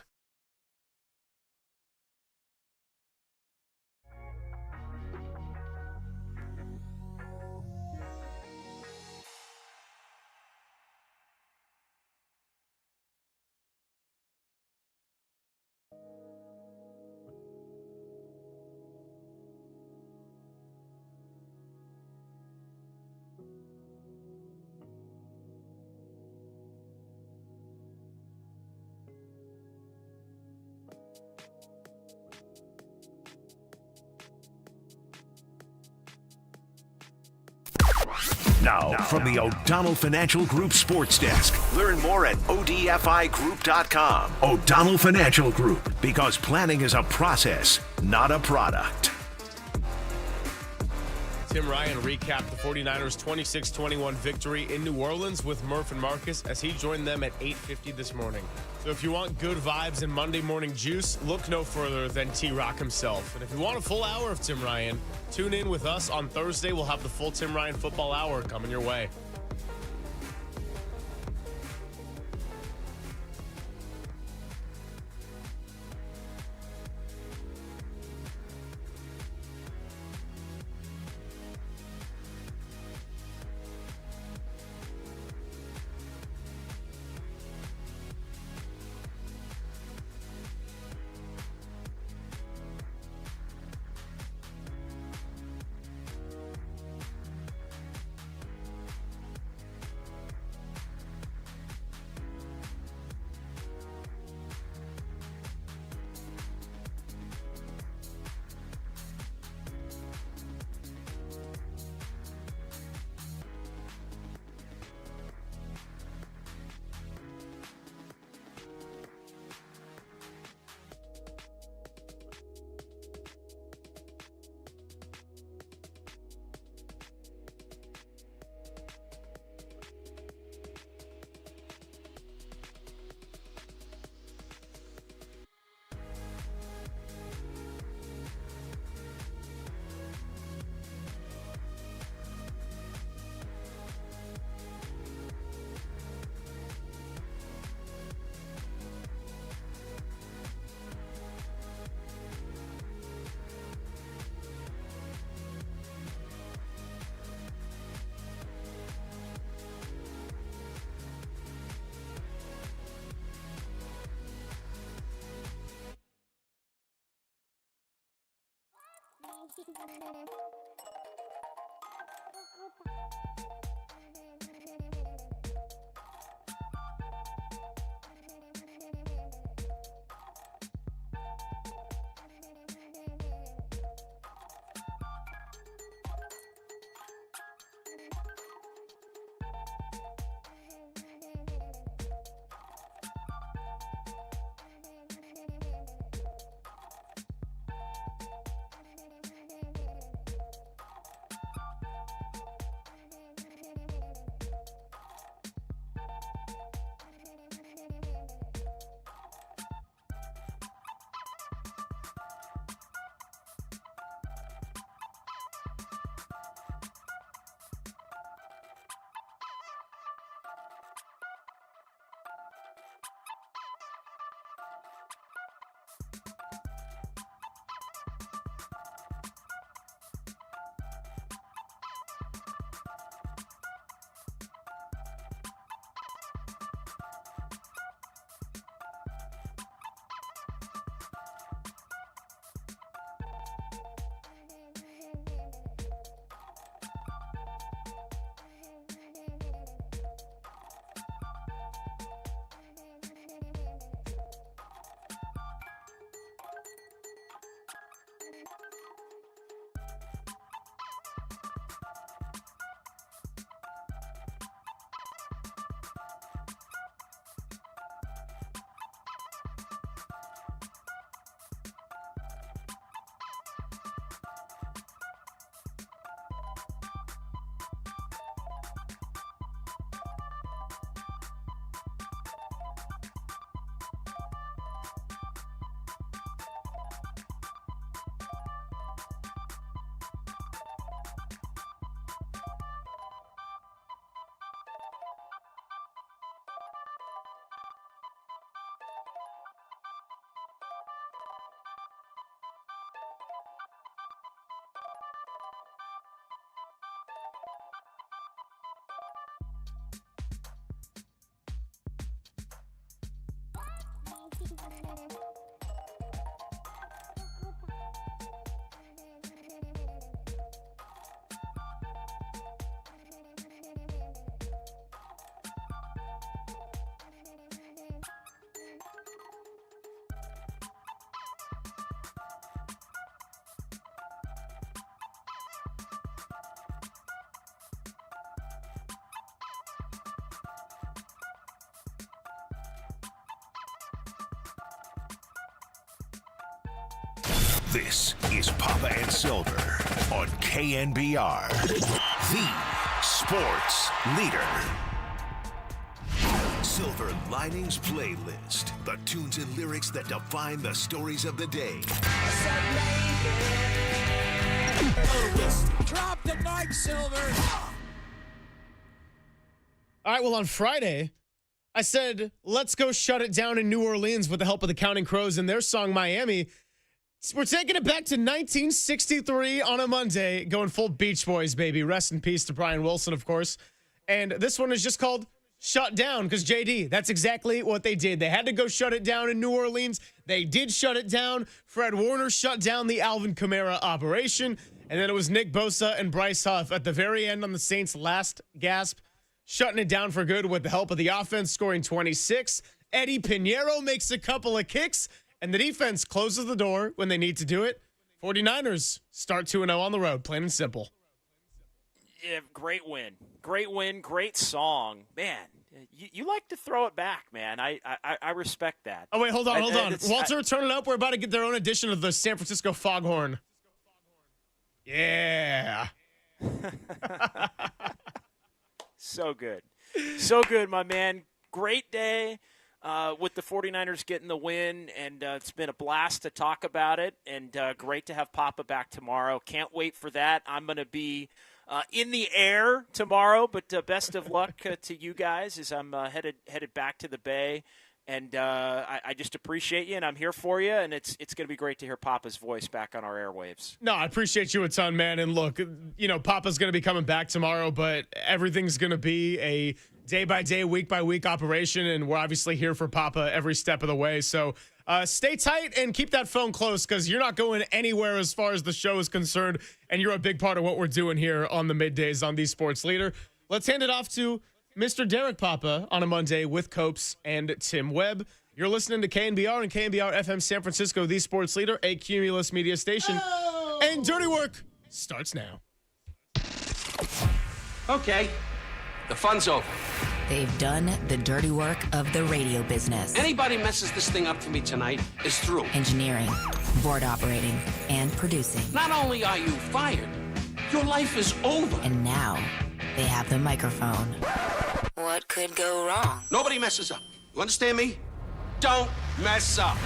Now, from the O'Donnell Financial Group Sports Desk. Learn more at ODFIGroup.com. O'Donnell Financial Group, because planning is a process, not a product. Tim Ryan recapped the 49ers' 26-21 victory in New Orleans with Murph and Marcus as he joined them at 8:50 this morning. So if you want good vibes and Monday morning juice, look no further than T-Rock himself. And if you want a full hour of Tim Ryan, tune in with us on Thursday. We'll have the full Tim Ryan football hour coming your way. This is Papa and Silver on KNBR, the sports leader. Silver Linings Playlist, the tunes and lyrics that define the stories of the day. Drop the mic, Silver. All right, well, on Friday, I said, let's go shut it down in New Orleans with the help of the Counting Crows and their song Miami. We're taking it back to 1963 on a Monday, going full Beach Boys, baby. Rest in peace to Brian Wilson, of course. And this one is just called Shut Down, because JD, that's exactly what they did. They had to go shut it down in New Orleans. They did shut it down. Fred Warner shut down the Alvin Kamara operation. And then it was Nick Bosa and Bryce Huff at the very end on the Saints' last gasp, shutting it down for good with the help of the offense, scoring 26. Eddie Pinheiro makes a couple of kicks, and the defense closes the door when they need to do it. 49ers start 2-0 on the road, plain and simple. Yeah, great win. Great win, great song. Man, you like to throw it back, man. I respect that. Oh, wait, hold on. Walter, turn it up. We're about to get their own edition of the San Francisco Foghorn. Yeah. So good. So good, my man. Great day with the 49ers getting the win, and it's been a blast to talk about it, and great to have Papa back tomorrow. Can't wait for that. I'm going to be in the air tomorrow, but best of luck to you guys as I'm headed back to the Bay. And I just appreciate you, and I'm here for you, and it's going to be great to hear Papa's voice back on our airwaves. No, I appreciate you a ton, man. And look, Papa's going to be coming back tomorrow, but everything's going to be a day-by-day, week-by-week operation, and we're obviously here for Papa every step of the way. So Stay tight and keep that phone close because you're not going anywhere as far as the show is concerned, and you're a big part of what we're doing here on the middays on the Sports Leader. Let's hand it off to Mr. Derek Papa on a Monday with Copes and Tim Webb. You're listening to KNBR and KNBR FM San Francisco, the Sports Leader, a Cumulus media station. Oh. And Dirty Work starts now. Okay, the fun's over. They've done the dirty work of the radio business. Anybody messes this thing up for me tonight is through. Engineering, board operating, and producing. Not only are you fired, your life is over. And now they have the microphone. What could go wrong? Nobody messes up. You understand me? Don't mess up.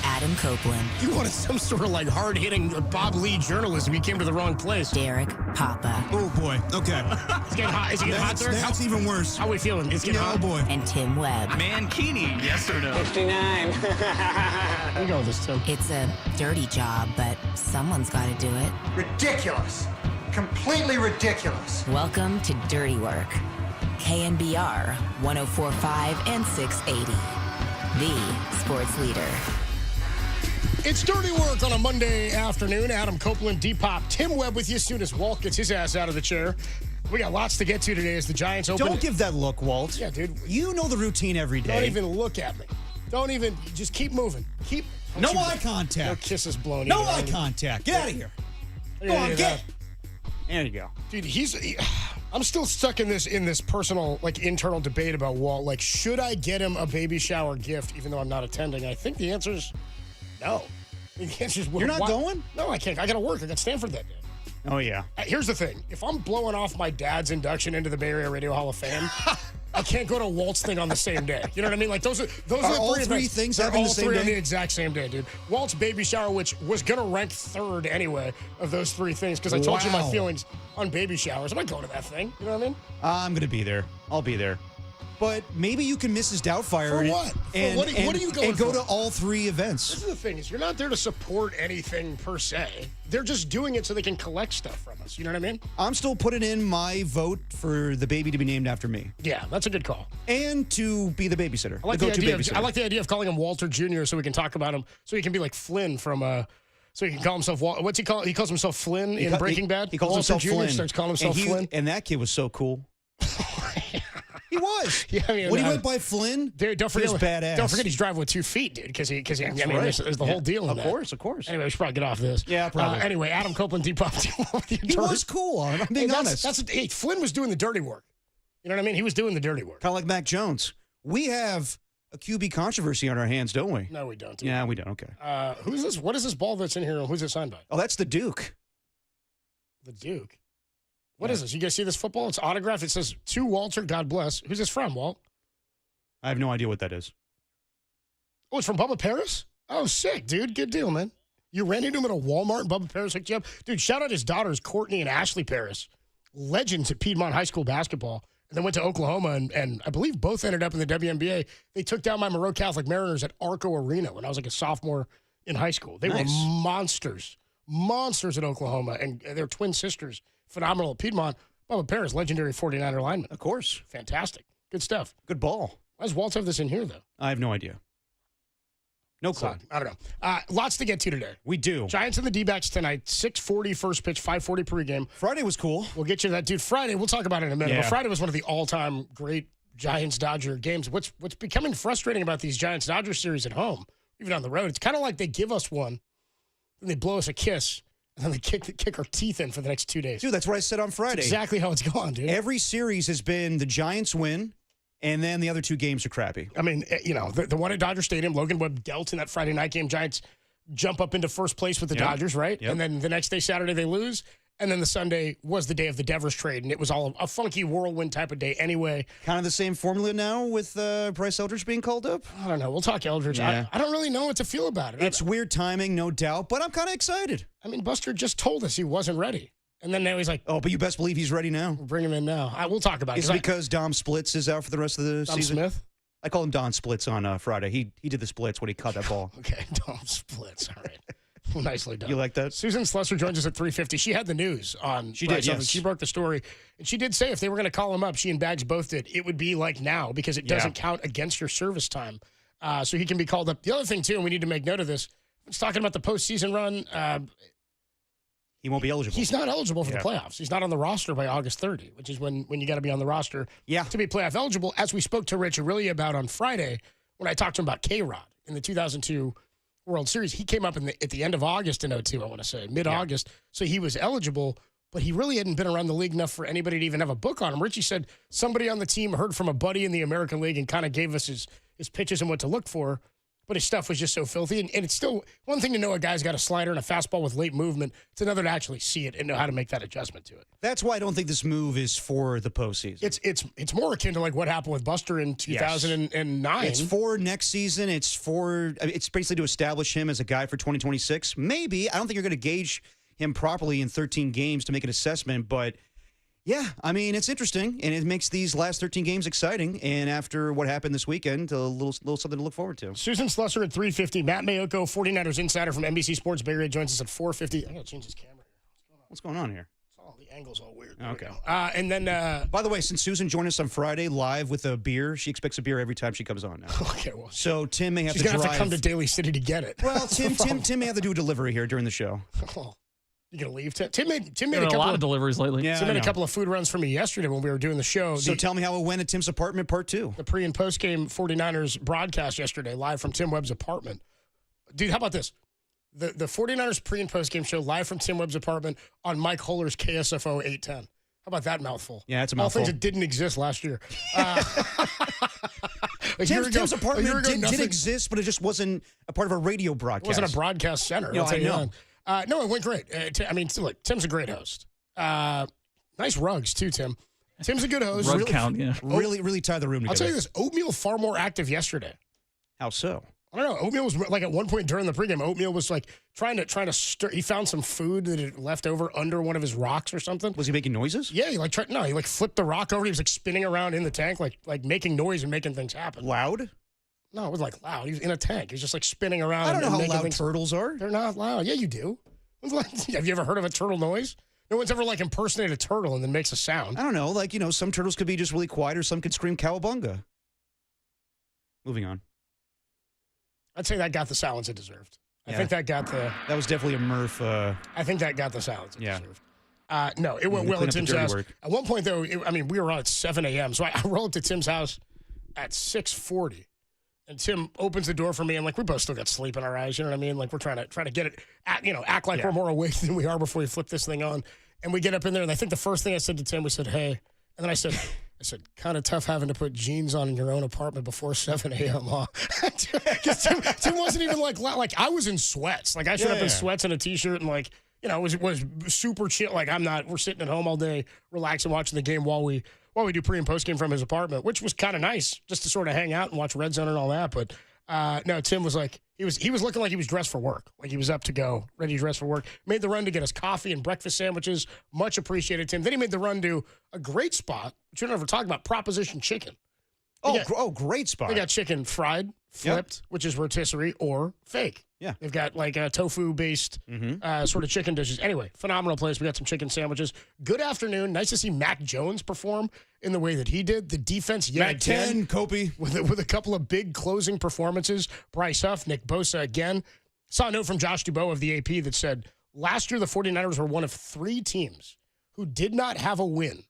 Adam Copeland. You wanted some sort of like hard-hitting Bob Lee journalism. You came to the wrong place. Derek Papa. Oh, boy. Okay. It's getting hot. Is it getting hot there? That's even worse. How are we feeling? It's getting hot? Oh, boy. And Tim Webb. Mankini. Yes or no? 59. We go with this, Tim. It's a dirty job, but someone's got to do it. Ridiculous. Completely ridiculous. Welcome to Dirty Work. KNBR 104.5 and 680. The Sports Leader. It's Dirty Work on a Monday afternoon. Adam Copeland, D-Pop, Tim Webb with you as soon as Walt gets his ass out of the chair. We got lots to get to today as the Giants open. Don't give that look, Walt. Yeah, dude. You know the routine every day. Don't even look at me. Don't even. Just keep moving. No eye contact. No kisses blown. No eye contact. Get out of here. Go on, get. There you go. Dude, I'm still stuck in this personal, like, internal debate about Walt. Like, should I get him a baby shower gift even though I'm not attending? I think the answer is no. The answer is You're not going? No, I can't. I got to work. I got Stanford that day. Oh, yeah. Here's the thing. If I'm blowing off my dad's induction into the Bay Area Radio Hall of Fame, I can't go to Walt's thing on the same day. You know what I mean? Like, those are all the three things They're happening all the same three day? on the exact same day, dude. Walt's baby shower, which was going to rank third anyway of those three things, because I told you my feelings on baby showers. I'm not going to that thing. You know what I mean? I'm going to be there. I'll be there. But maybe you can Mrs. Doubtfire. For what? What are you going and go for? to all three events. This is the thing, is you're not there to support anything per se. They're just doing it so they can collect stuff from us. You know what I mean? I'm still putting in my vote for the baby to be named after me. Yeah, that's a good call. And to be the babysitter. I like the idea of calling him Walter Jr. so we can talk about him. So he can be like Flynn from so he can call himself what's he call? He calls himself Flynn in Breaking Bad. He calls Walter himself Jr. Flynn. Starts calling himself Flynn. And that kid was so cool. He was. Yeah, I mean, when he went by Flynn, dude, don't forget, he was badass. Don't forget he's driving with 2 feet, dude. Because I mean, right. there's the whole deal in that. Of course. Anyway, we should probably get off this. Yeah, probably. Anyway, Adam Copeland, Depop. He was cool. I'm being honest. Hey, Flynn was doing the dirty work. You know what I mean? He was doing the dirty work. Kind of like Mac Jones. We have a QB controversy on our hands, don't we? No, we don't. Yeah, we don't. Okay. Who's this? What is this ball that's in here? Who's it signed by? Oh, that's the Duke. The Duke. What is this? You guys see this football? It's autographed. It says, to Walter, God bless. Who's this from, Walt? I have no idea what that is. Oh, it's from Bubba Paris? Oh, sick, dude. Good deal, man. You ran into him at a Walmart and Bubba Paris hooked you up? Dude, shout out his daughters, Courtney and Ashley Paris. Legends at Piedmont High School basketball. And then went to Oklahoma, and I believe both ended up in the WNBA. They took down my Monroe Catholic Mariners at Arco Arena when I was like a sophomore in high school. They were monsters at Oklahoma, and their twin sisters, phenomenal at Piedmont. Bubba Paris, legendary 49er lineman. Of course. Fantastic. Good stuff. Good ball. Why does Walt have this in here, though? I have no idea. No clue. I don't know. Lots to get to today. We do. Giants and the D-backs tonight, 6:40 first pitch, 5:40 pregame. Friday was cool. We'll get you to that, dude. Friday, we'll talk about it in a minute. Yeah. But Friday was one of the all-time great Giants-Dodger games. What's becoming frustrating about these Giants-Dodger series at home, even on the road, it's kind of like they give us one, and they blow us a kiss, and then they kick our teeth in for the next 2 days. Dude, that's what I said on Friday. That's exactly how it's gone, dude. Every series has been the Giants win, and then the other two games are crappy. I mean, you know, the one at Dodger Stadium, Logan Webb dealt in that Friday night game. Giants jump up into first place with the Dodgers, right? Yep. And then the next day, Saturday, they lose. And then the Sunday was the day of the Devers trade, and it was all a funky whirlwind type of day anyway. Kind of the same formula now with Bryce Eldridge being called up? I don't know. We'll talk Eldridge. Yeah. I don't really know what to feel about it. It's weird timing, no doubt, but I'm kind of excited. I mean, Buster just told us he wasn't ready. And then now he's like, oh, but you best believe he's ready now. Bring him in now. We'll talk about it. Is it because Dom Splits is out for the rest of the season? Dom Smith? I call him Don Splits on Friday. He did the splits when he caught that ball. Okay, Dom Splits. All right. Nicely done. You like that? Susan Slesser joins us at 3:50. She had the news on. She did, yes. She broke the story, and she did say if they were going to call him up, she and Bags both did. It would be like now because it doesn't count against your service time. so he can be called up. The other thing, too, and we need to make note of this, it's talking about the postseason run. He won't be eligible. He's not eligible for the playoffs. He's not on the roster by August 30, which is when you got to be on the roster to be playoff eligible, as we spoke to Rich Aurelia about on Friday when I talked to him about K-Rod in the 2002 World Series. He came up at the end of August in 2002, I want to say, mid-August. So he was eligible, but he really hadn't been around the league enough for anybody to even have a book on him. Richie said somebody on the team heard from a buddy in the American League and kind of gave us his pitches and what to look for. But his stuff was just so filthy. And it's still one thing to know a guy's got a slider and a fastball with late movement. It's another to actually see it and know how to make that adjustment to it. That's why I don't think this move is for the postseason. It's more akin to like what happened with Buster in 2009. It's for next season. It's basically to establish him as a guy for 2026. Maybe. I don't think you're going to gauge him properly in 13 games to make an assessment, but yeah, I mean, it's interesting, and it makes these last 13 games exciting. And after what happened this weekend, a little something to look forward to. Susan Slusser at 3:50. Matt Mayoko, 49ers insider from NBC Sports Bay Area, joins us at 4:50. I got to change this camera here. What's going on here? The angle's all weird. Okay. And then, by the way, since Susan joined us on Friday live with a beer, she expects a beer every time she comes on now. Okay, well, so Tim may have she's to gonna drive. have to come to Daly City to get it. Well, Tim may have to do a delivery here during the show. You gonna leave? Tim made a lot of deliveries lately. Yeah, Tim made a couple of food runs for me yesterday when we were doing the show. So tell me how it went at Tim's apartment, part 2. The pre- and post-game 49ers broadcast yesterday, live from Tim Webb's apartment. Dude, how about this? The 49ers pre- and post-game show live from Tim Webb's apartment on Mike Holler's KSFO 810. How about that mouthful? Yeah, it's a All mouthful. things that didn't exist last year. Tim's apartment did exist, but it just wasn't a part of a radio broadcast. It wasn't a broadcast center. No, I know. No, it went great. Look, Tim's a great host. Nice rugs, too, Tim. Tim's a good host. Rug count, yeah. Really tie the room together. I'll tell you this. Oatmeal far more active yesterday. How so? I don't know. Oatmeal was like at one point during the pregame, Oatmeal was like trying to stir. He found some food that had left over under one of his rocks or something. Was he making noises? Yeah, he flipped the rock over. He was like spinning around in the tank, like making noise and making things happen. Loud? No, it was like loud. He was in a tank. He was just like spinning around. I don't know how loud things. turtles are. They're not loud. Yeah, you do. Have you ever heard of a turtle noise? No one's ever like impersonated a turtle and then makes a sound. I don't know. Like, some turtles could be just really quiet or some could scream cowabunga. Moving on. I'd say that got the silence it deserved. Yeah. I think that got the... That was definitely a Murph... I think that got the silence it deserved. No, it went Yeah, well at clean up Tim's the dirty house. work. At one point, though, we were on at 7 a.m., so I rolled up to Tim's house at 6:40. And Tim opens the door for me, and we both still got sleep in our eyes. You know what I mean? Like we're trying to get it, act like we're more awake than we are before we flip this thing on. And we get up in there, and I think the first thing I said to Tim, we said, "Hey," and then I said, kind of tough having to put jeans on in your own apartment before 7 a.m. Because Tim wasn't even like I was in sweats. Like I showed up in sweats and a t-shirt, and it was super chill. Like we're sitting at home all day, relaxing, watching the game while we do pre and post game from his apartment, which was kind of nice just to sort of hang out and watch Red Zone and all that. But no, Tim was like he was looking like he was dressed for work, like he was up to go, ready to dress for work. Made the run to get us coffee and breakfast sandwiches, much appreciated, Tim. Then he made the run to a great spot, which we don't ever talk about, Proposition Chicken. Great spot. They got chicken fried, flipped, which is rotisserie, or fake. Yeah. They've got tofu-based sort of chicken dishes. Anyway, phenomenal place. We got some chicken sandwiches. Good afternoon. Nice to see Mac Jones perform in the way that he did. The defense yet Mac 10, Kobe. With a couple of big closing performances. Bryce Huff, Nick Bosa again. Saw a note from Josh Dubois of the AP that said, last year the 49ers were one of 3 teams who did not have a win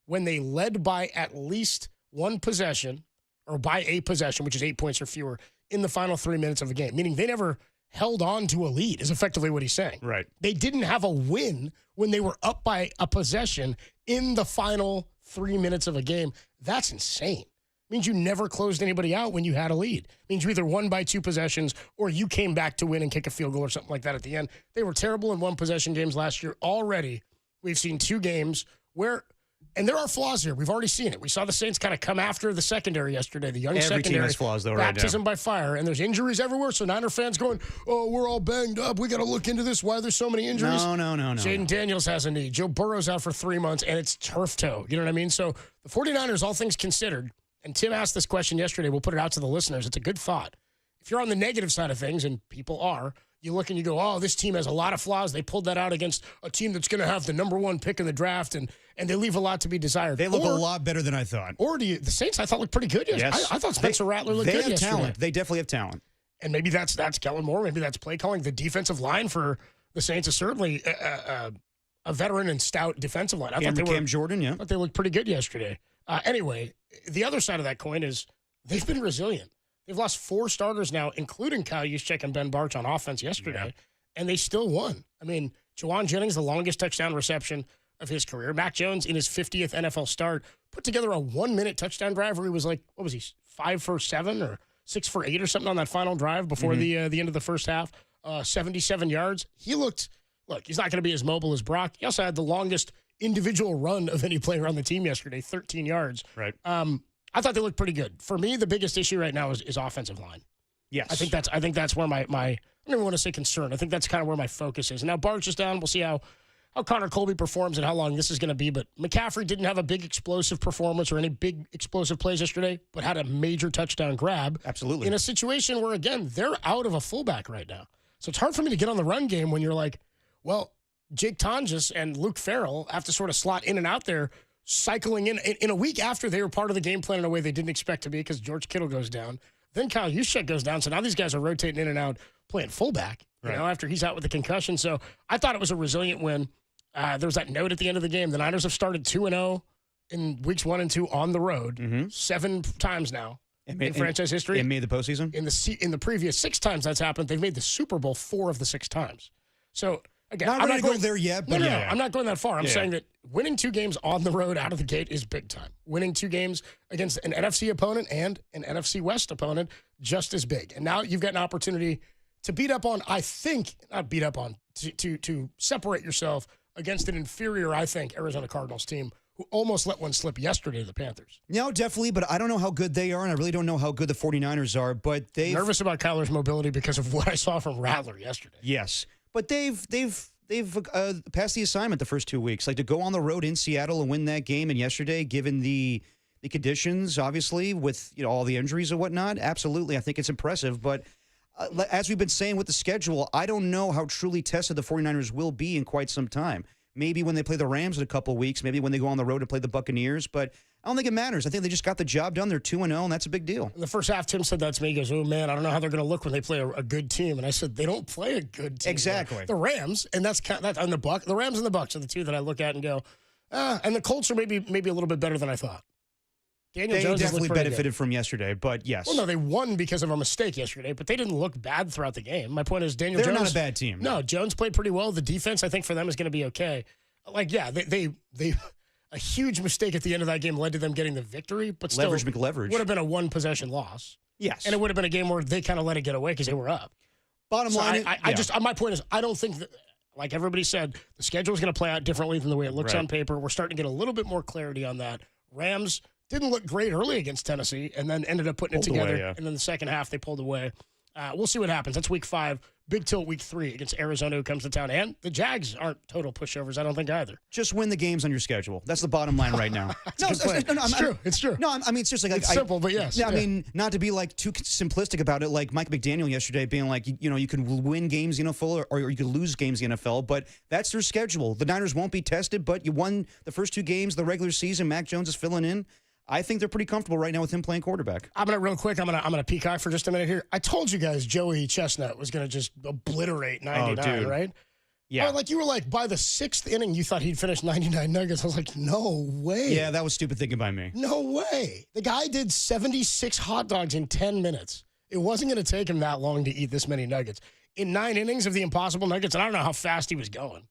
when they led by at least one possession, or by a possession, which is 8 points or fewer, in the final 3 minutes of a game. Meaning they never held on to a lead, is effectively what he's saying. Right. They didn't have a win when they were up by a possession in the final 3 minutes of a game. That's insane. Means you never closed anybody out when you had a lead. Means you either won by 2 possessions or you came back to win and kick a field goal or something like that at the end. They were terrible in 1-possession games last year. Already, we've seen 2 games where, and there are flaws here. We've already seen it. We saw the Saints kind of come after the secondary yesterday, the young secondary. Every team has flaws, though, right now. Baptism by fire, and there's injuries everywhere. So Niner fans going, "Oh, we're all banged up. We got to look into this. Why there's so many injuries?" No. Jaden Daniels has a knee. Joe Burrow's out for 3 months, and it's turf toe. You know what I mean? So the 49ers, all things considered, and Tim asked this question yesterday. We'll put it out to the listeners. It's a good thought. If you're on the negative side of things, and people are, you look and you go, oh, this team has a lot of flaws. They pulled that out against a team that's going to have the number 1 pick in the draft, and they leave a lot to be desired. They look a lot better than I thought. Or the Saints, I thought, looked pretty good yesterday. Yes. I thought Spencer Rattler looked good yesterday. They have talent. They definitely have talent. And maybe that's Kellen Moore. Maybe that's play calling. The defensive line for the Saints is certainly a veteran and stout defensive line. I thought Cam Jordan, yeah. I thought they looked pretty good yesterday. Anyway, the other side of that coin is they've been resilient. They've lost 4 starters now, including Kyle Juszczyk and Ben Barch on offense yesterday, and they still won. I mean, Jawan Jennings, the longest touchdown reception of his career. Mac Jones, in his 50th NFL start, put together a 1-minute touchdown drive where he was like, what was he, 5 for 7 or 6 for 8 or something on that final drive before the end of the first half. 77 yards. He looked, he's not going to be as mobile as Brock. He also had the longest individual run of any player on the team yesterday, 13 yards. Right. I thought they looked pretty good. For me, the biggest issue right now is offensive line. Yes. I think that's where my I don't even want to say concern. I think that's kind of where my focus is. Now Barch is down. We'll see how Connor Colby performs and how long this is going to be. But McCaffrey didn't have a big explosive performance or any big explosive plays yesterday, but had a major touchdown grab. Absolutely. In a situation where, again, they're out of a fullback right now. So it's hard for me to get on the run game when you're like, well, Jake Tonjes and Luke Farrell have to sort of slot in and out there, cycling in a week after they were part of the game plan in a way they didn't expect to be because George Kittle goes down. Then Kyle Juszczyk goes down. So now these guys are rotating in and out playing fullback, after he's out with the concussion. So I thought it was a resilient win. There was that note at the end of the game. The Niners have started 2-0 in weeks 1 and 2 on the road 7 times now in franchise history. And made the postseason? In the previous 6 times that's happened, they've made the Super Bowl 4 of the 6 times. So, again, I'm not going there yet. But no, I'm not going that far. I'm saying that winning 2 games on the road out of the gate is big time. Winning 2 games against an NFC opponent and an NFC West opponent, just as big. And now you've got an opportunity to to separate yourself against an inferior, I think, Arizona Cardinals team who almost let one slip yesterday to the Panthers. No, definitely, but I don't know how good they are, and I really don't know how good the 49ers are, but they've... Nervous about Kyler's mobility because of what I saw from Rattler yesterday. Yes, but they've passed the assignment the first 2 weeks. Like, to go on the road in Seattle and win that game, and yesterday, given the conditions, obviously, with all the injuries and whatnot, absolutely, I think it's impressive, but... as we've been saying with the schedule, I don't know how truly tested the 49ers will be in quite some time. Maybe when they play the Rams in a couple of weeks, maybe when they go on the road and play the Buccaneers, but I don't think it matters. I think they just got the job done. They're 2-0, and that's a big deal. In the first half, Tim said that to me. He goes, oh, man, I don't know how they're going to look when they play a good team. And I said, they don't play a good team. Exactly. The Rams, and that's on the Buck. The Rams and the Bucks are the 2 that I look at and go, and the Colts are maybe a little bit better than I thought. Daniel Jones definitely benefited from yesterday, but yes. Well, no, they won because of a mistake yesterday, but they didn't look bad throughout the game. My point is Daniel Jones... They're not a bad team. No, Jones played pretty well. The defense, I think, for them is going to be okay. They a huge mistake at the end of that game led to them getting the victory, but still... Leverage. Would have been a 1-possession loss. Yes. And it would have been a game where they kind of let it get away because they were up. Bottom line... My point is, I don't think that... Like everybody said, the schedule is going to play out differently than the way it looks on paper. We're starting to get a little bit more clarity on that. Rams... didn't look great early against Tennessee and then ended up putting it together. And then the second half, they pulled away. We'll see what happens. That's week 5. Big tilt week 3 against Arizona, who comes to town. And the Jags aren't total pushovers, I don't think, either. Just win the games on your schedule. That's the bottom line right now. It's true. No, I mean, seriously. It's simple, but yes. I mean, not to be too simplistic about it, like Mike McDaniel yesterday being like, you can win games in the NFL or you can lose games in the NFL, but that's their schedule. The Niners won't be tested, but you won the first 2 games of the regular season. Mac Jones is filling in. I think they're pretty comfortable right now with him playing quarterback. I'm gonna peacock for just a minute here. I told you guys Joey Chestnut was gonna just obliterate 99, right? Yeah. You were like, by the 6th inning, you thought he'd finish 99 nuggets. I was like, no way. Yeah, that was stupid thinking by me. No way. The guy did 76 hot dogs in 10 minutes. It wasn't gonna take him that long to eat this many nuggets. In 9 innings of the impossible nuggets, and I don't know how fast he was going.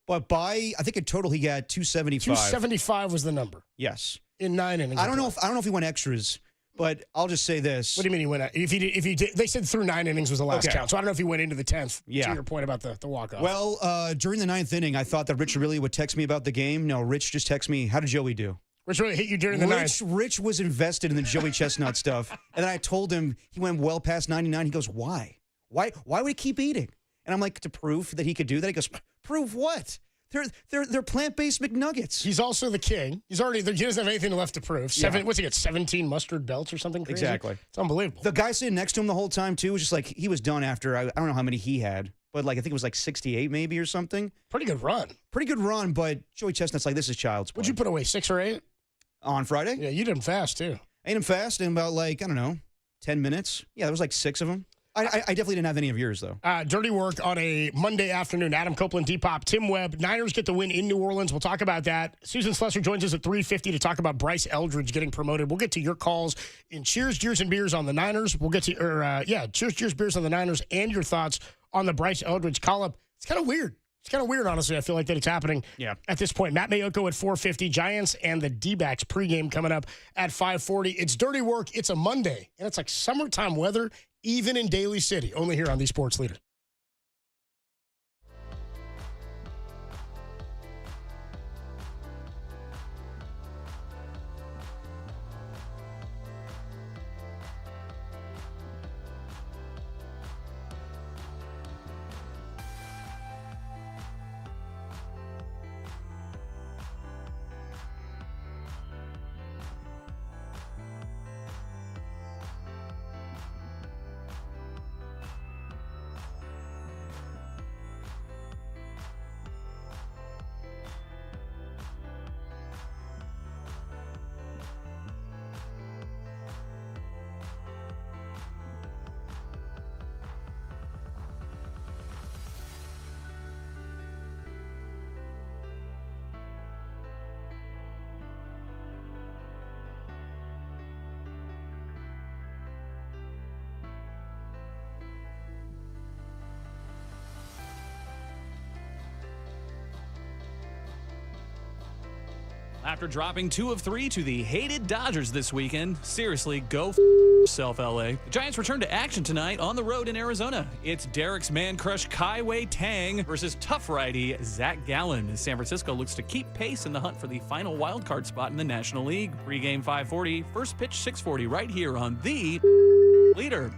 But I think in total he got 275. 275 was the number. Yes. In 9 innings. I don't know if he went extras, but I'll just say this. What do you mean he went? If he did, they said through 9 innings was the last count. So I don't know if he went into the 10th. Yeah. To your point about the walk-off. Well, during the 9th inning, I thought that Rich really would text me about the game. No, Rich just texted me, how did Joey do? Rich really hit you during the 9th. Rich was invested in the Joey Chestnut stuff. And then I told him he went well past 99. He goes, why? Why would he keep eating? And I'm like, to prove that he could do that? He goes, prove what? They're plant-based McNuggets. He's also the king. He doesn't have anything left to prove. What's he got? 17 mustard belts or something crazy? Exactly. It's unbelievable. The guy sitting next to him the whole time too was just like he was done after I don't know how many he had, but like I think it was like 68 maybe or something. Pretty good run. But Joey Chestnut's like, this is child's play. What'd you put away, 6 or 8? On Friday? Yeah, you did him fast too. I ate him fast in about 10 minutes. Yeah, there was like 6 of them. I definitely didn't have any of yours, though. Dirty work on a Monday afternoon. Adam Copeland, Depop, Tim Webb. Niners get the win in New Orleans. We'll talk about that. Susan Slesser joins us at 3:50 to talk about Bryce Eldridge getting promoted. We'll get to your calls in Cheers, Jeers, and Beers on the Niners. We'll get to Cheers, Jeers, Beers on the Niners and your thoughts on the Bryce Eldridge call-up. It's kind of weird. Honestly. I feel like that it's happening at this point. Matt Mayoko at 4:50. Giants and the D-backs pregame coming up at 5:40. It's dirty work. It's a Monday, and it's like summertime weather, even in Daly City. Only here on the Sports Leader. After dropping 2 of 3 to the hated Dodgers this weekend, seriously, go yourself, LA. The Giants return to action tonight on the road in Arizona. It's Derek's man crush Kaiwei Tang versus tough righty Zach Gallen as San Francisco looks to keep pace in the hunt for the final wildcard spot in the National League. Pre-game 5:40, first pitch 6:40 right here on the Leader.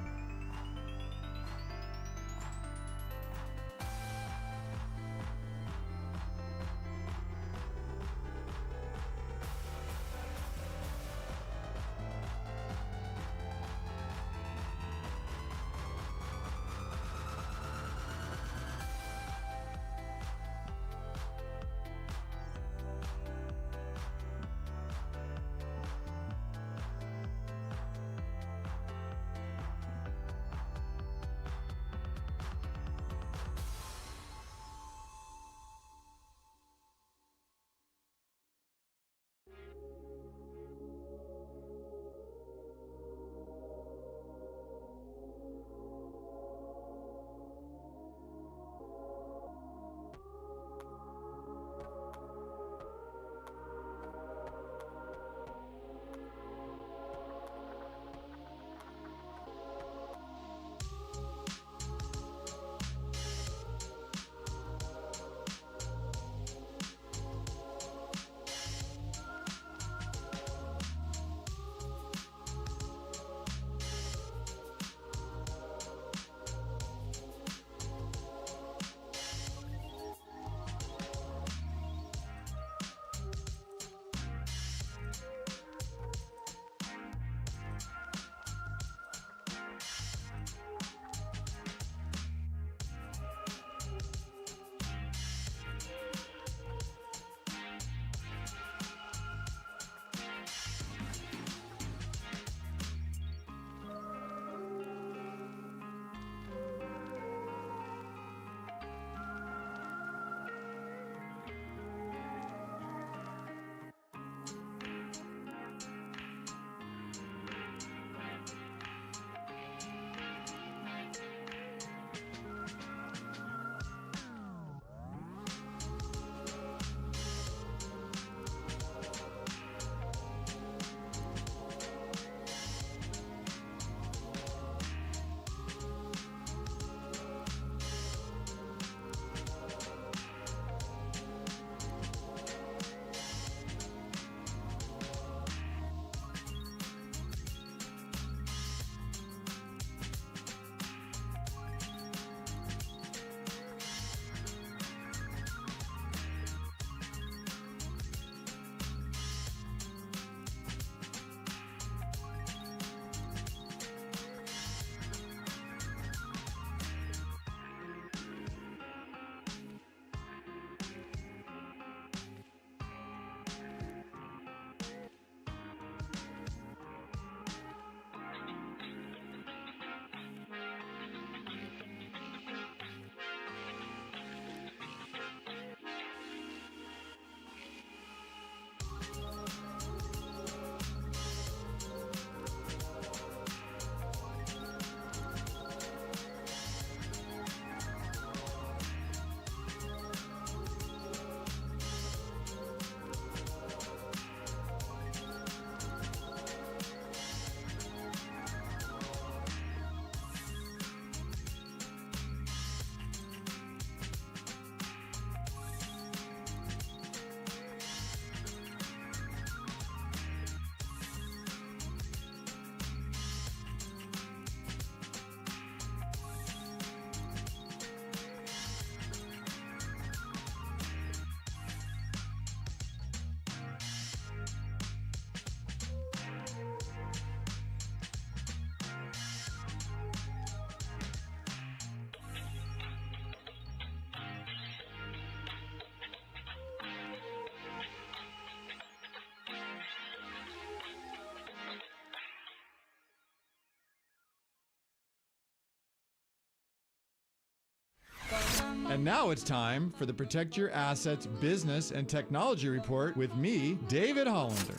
And now it's time for the Protect Your Assets Business and Technology Report with me, David Hollander.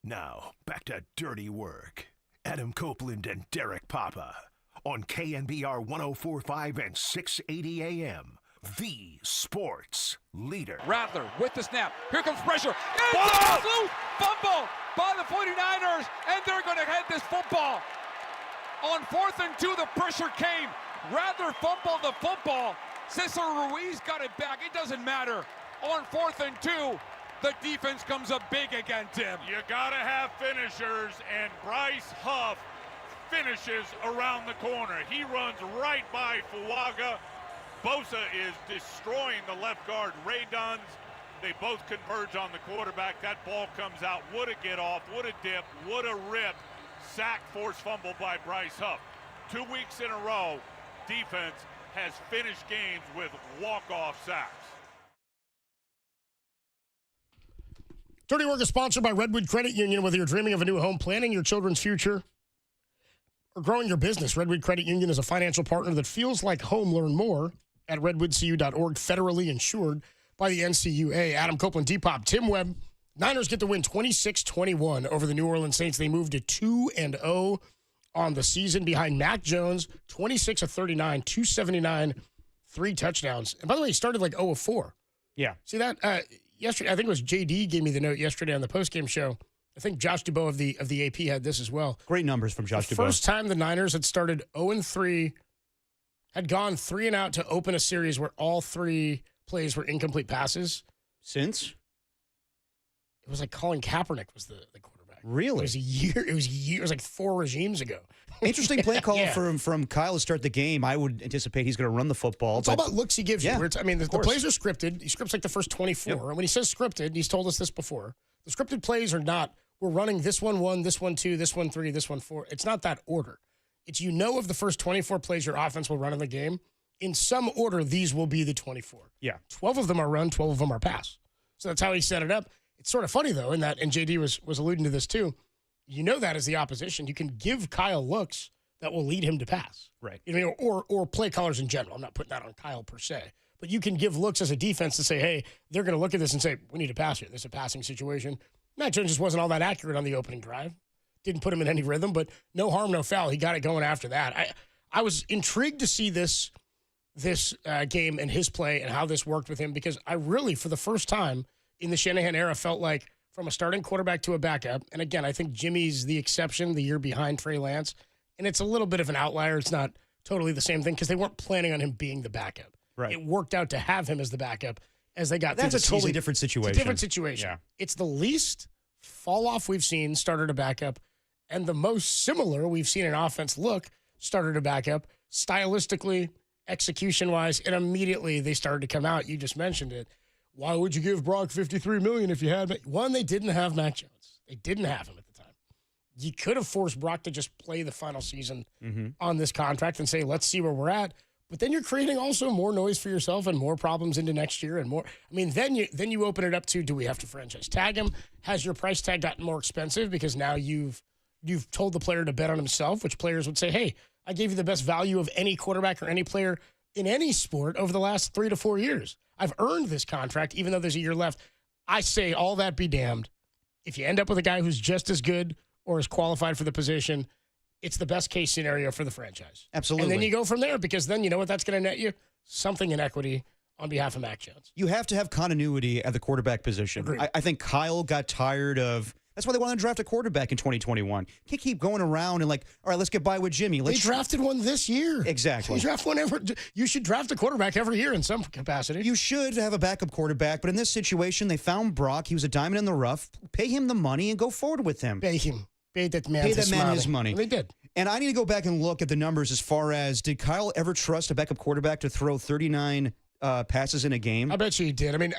Now, back to Dirty Work. Adam Copeland and Derek Papa on KNBR 104.5 and 680 AM. The sports leader. Rattler with the snap. Here comes pressure. It's loose. Fumble by the 49ers, and they're going to head this football. On 4th and 2, the pressure came. Rattler fumbled the football. Cesar Ruiz got it back. It doesn't matter. On 4th and 2, the defense comes up big again, Tim. You got to have finishers, and Bryce Huff finishes around the corner. He runs right by Fuaga. Bosa is destroying the left guard, Ray Duns. They both converge on the quarterback. That ball comes out. What a get off, what a dip, what a rip. Sack, forced fumble by Bryce Huff. 2 weeks in a row, defense has finished games with walk-off sacks. Dirty Work is sponsored by Redwood Credit Union. Whether you're dreaming of a new home, planning your children's future, or growing your business, Redwood Credit Union is a financial partner that feels like home. Learn more at redwoodcu.org, federally insured by the NCUA. Adam Copeland, Depop, Tim Webb. Niners get the win 26-21 over the New Orleans Saints. They moved to 2-0 on the season behind Mac Jones, 26 of 39, 279, 3 touchdowns. And by the way, he started like 0 of 4. Yeah. See that? Yesterday, I think it was JD gave me the note yesterday on the postgame show. I think Josh Dubow of the AP had this as well. Great numbers from Josh Dubow. First time the Niners had started 0-3, had gone 3 and out to open a series where all 3 plays were incomplete passes. Since? It was like Colin Kaepernick was the quarterback. Really? It was a year. It was like 4 regimes ago. Interesting play call from Kyle to start the game. I would anticipate he's going to run the football. It's all about looks he gives you. Yeah, I mean, the plays are scripted. He scripts like the first 24. Yep. And when he says scripted, he's told us this before. The scripted plays are not, we're running this one 1, this one 2, this one 3, this one 4. It's not that order. It's of the first 24 plays your offense will run in the game. In some order, these will be the 24. Yeah. 12 of them are run, 12 of them are pass. So that's how he set it up. It's sort of funny, though, in that, and JD was alluding to this, too. That as the opposition. You can give Kyle looks that will lead him to pass. Right. Or play callers in general. I'm not putting that on Kyle per se. But you can give looks as a defense to say, hey, they're going to look at this and say, we need to pass here. This is a passing situation. Matt Jones just wasn't all that accurate on the opening drive. Didn't put him in any rhythm, but no harm, no foul. He got it going after that. I was intrigued to see this game and his play and how this worked with him, because I really, for the first time in the Shanahan era, felt like from a starting quarterback to a backup, and again, I think Jimmy's the exception, the year behind Trey Lance, and it's a little bit of an outlier. It's not totally the same thing because they weren't planning on him being the backup. Right. It worked out to have him as the backup as they got That's through the a totally season. different situation. It's a different situation. Yeah. It's the least fall off we've seen starter to backup, and the most similar we've seen an offense look starter to backup, stylistically, execution-wise, and immediately they started to come out. You just mentioned it. Why would you give Brock $53 million if you had one? They didn't have Mac Jones. They didn't have him at the time. You could have forced Brock to just play the final season on this contract and say, let's see where we're at. But then you're creating also more noise for yourself and more problems into next year and more. I mean, then you open it up to, do we have to franchise tag him? Has your price tag gotten more expensive because now you've told the player to bet on himself, which players would say, hey, I gave you the best value of any quarterback or any player in any sport over the last 3 to 4 years. I've earned this contract, even though there's a year left. I say all that be damned. If you end up with a guy who's just as good or as qualified for the position, it's the best case scenario for the franchise. Absolutely. And then you go from there, because then you know what that's going to net you? Something in equity on behalf of Mac Jones. You have to have continuity at the quarterback position. I think Kyle got tired of. That's why they wanted to draft a quarterback in 2021. Can't keep going around and all right, let's get by with Jimmy. They drafted one this year. Exactly. You draft one you should draft a quarterback every year in some capacity. You should have a backup quarterback, but in this situation, they found Brock. He was a diamond in the rough. Pay him the money and go forward with him. Pay him. Pay that man his money. They did. And I need to go back and look at the numbers as far as, did Kyle ever trust a backup quarterback to throw 39 passes in a game? I bet you he did. I mean,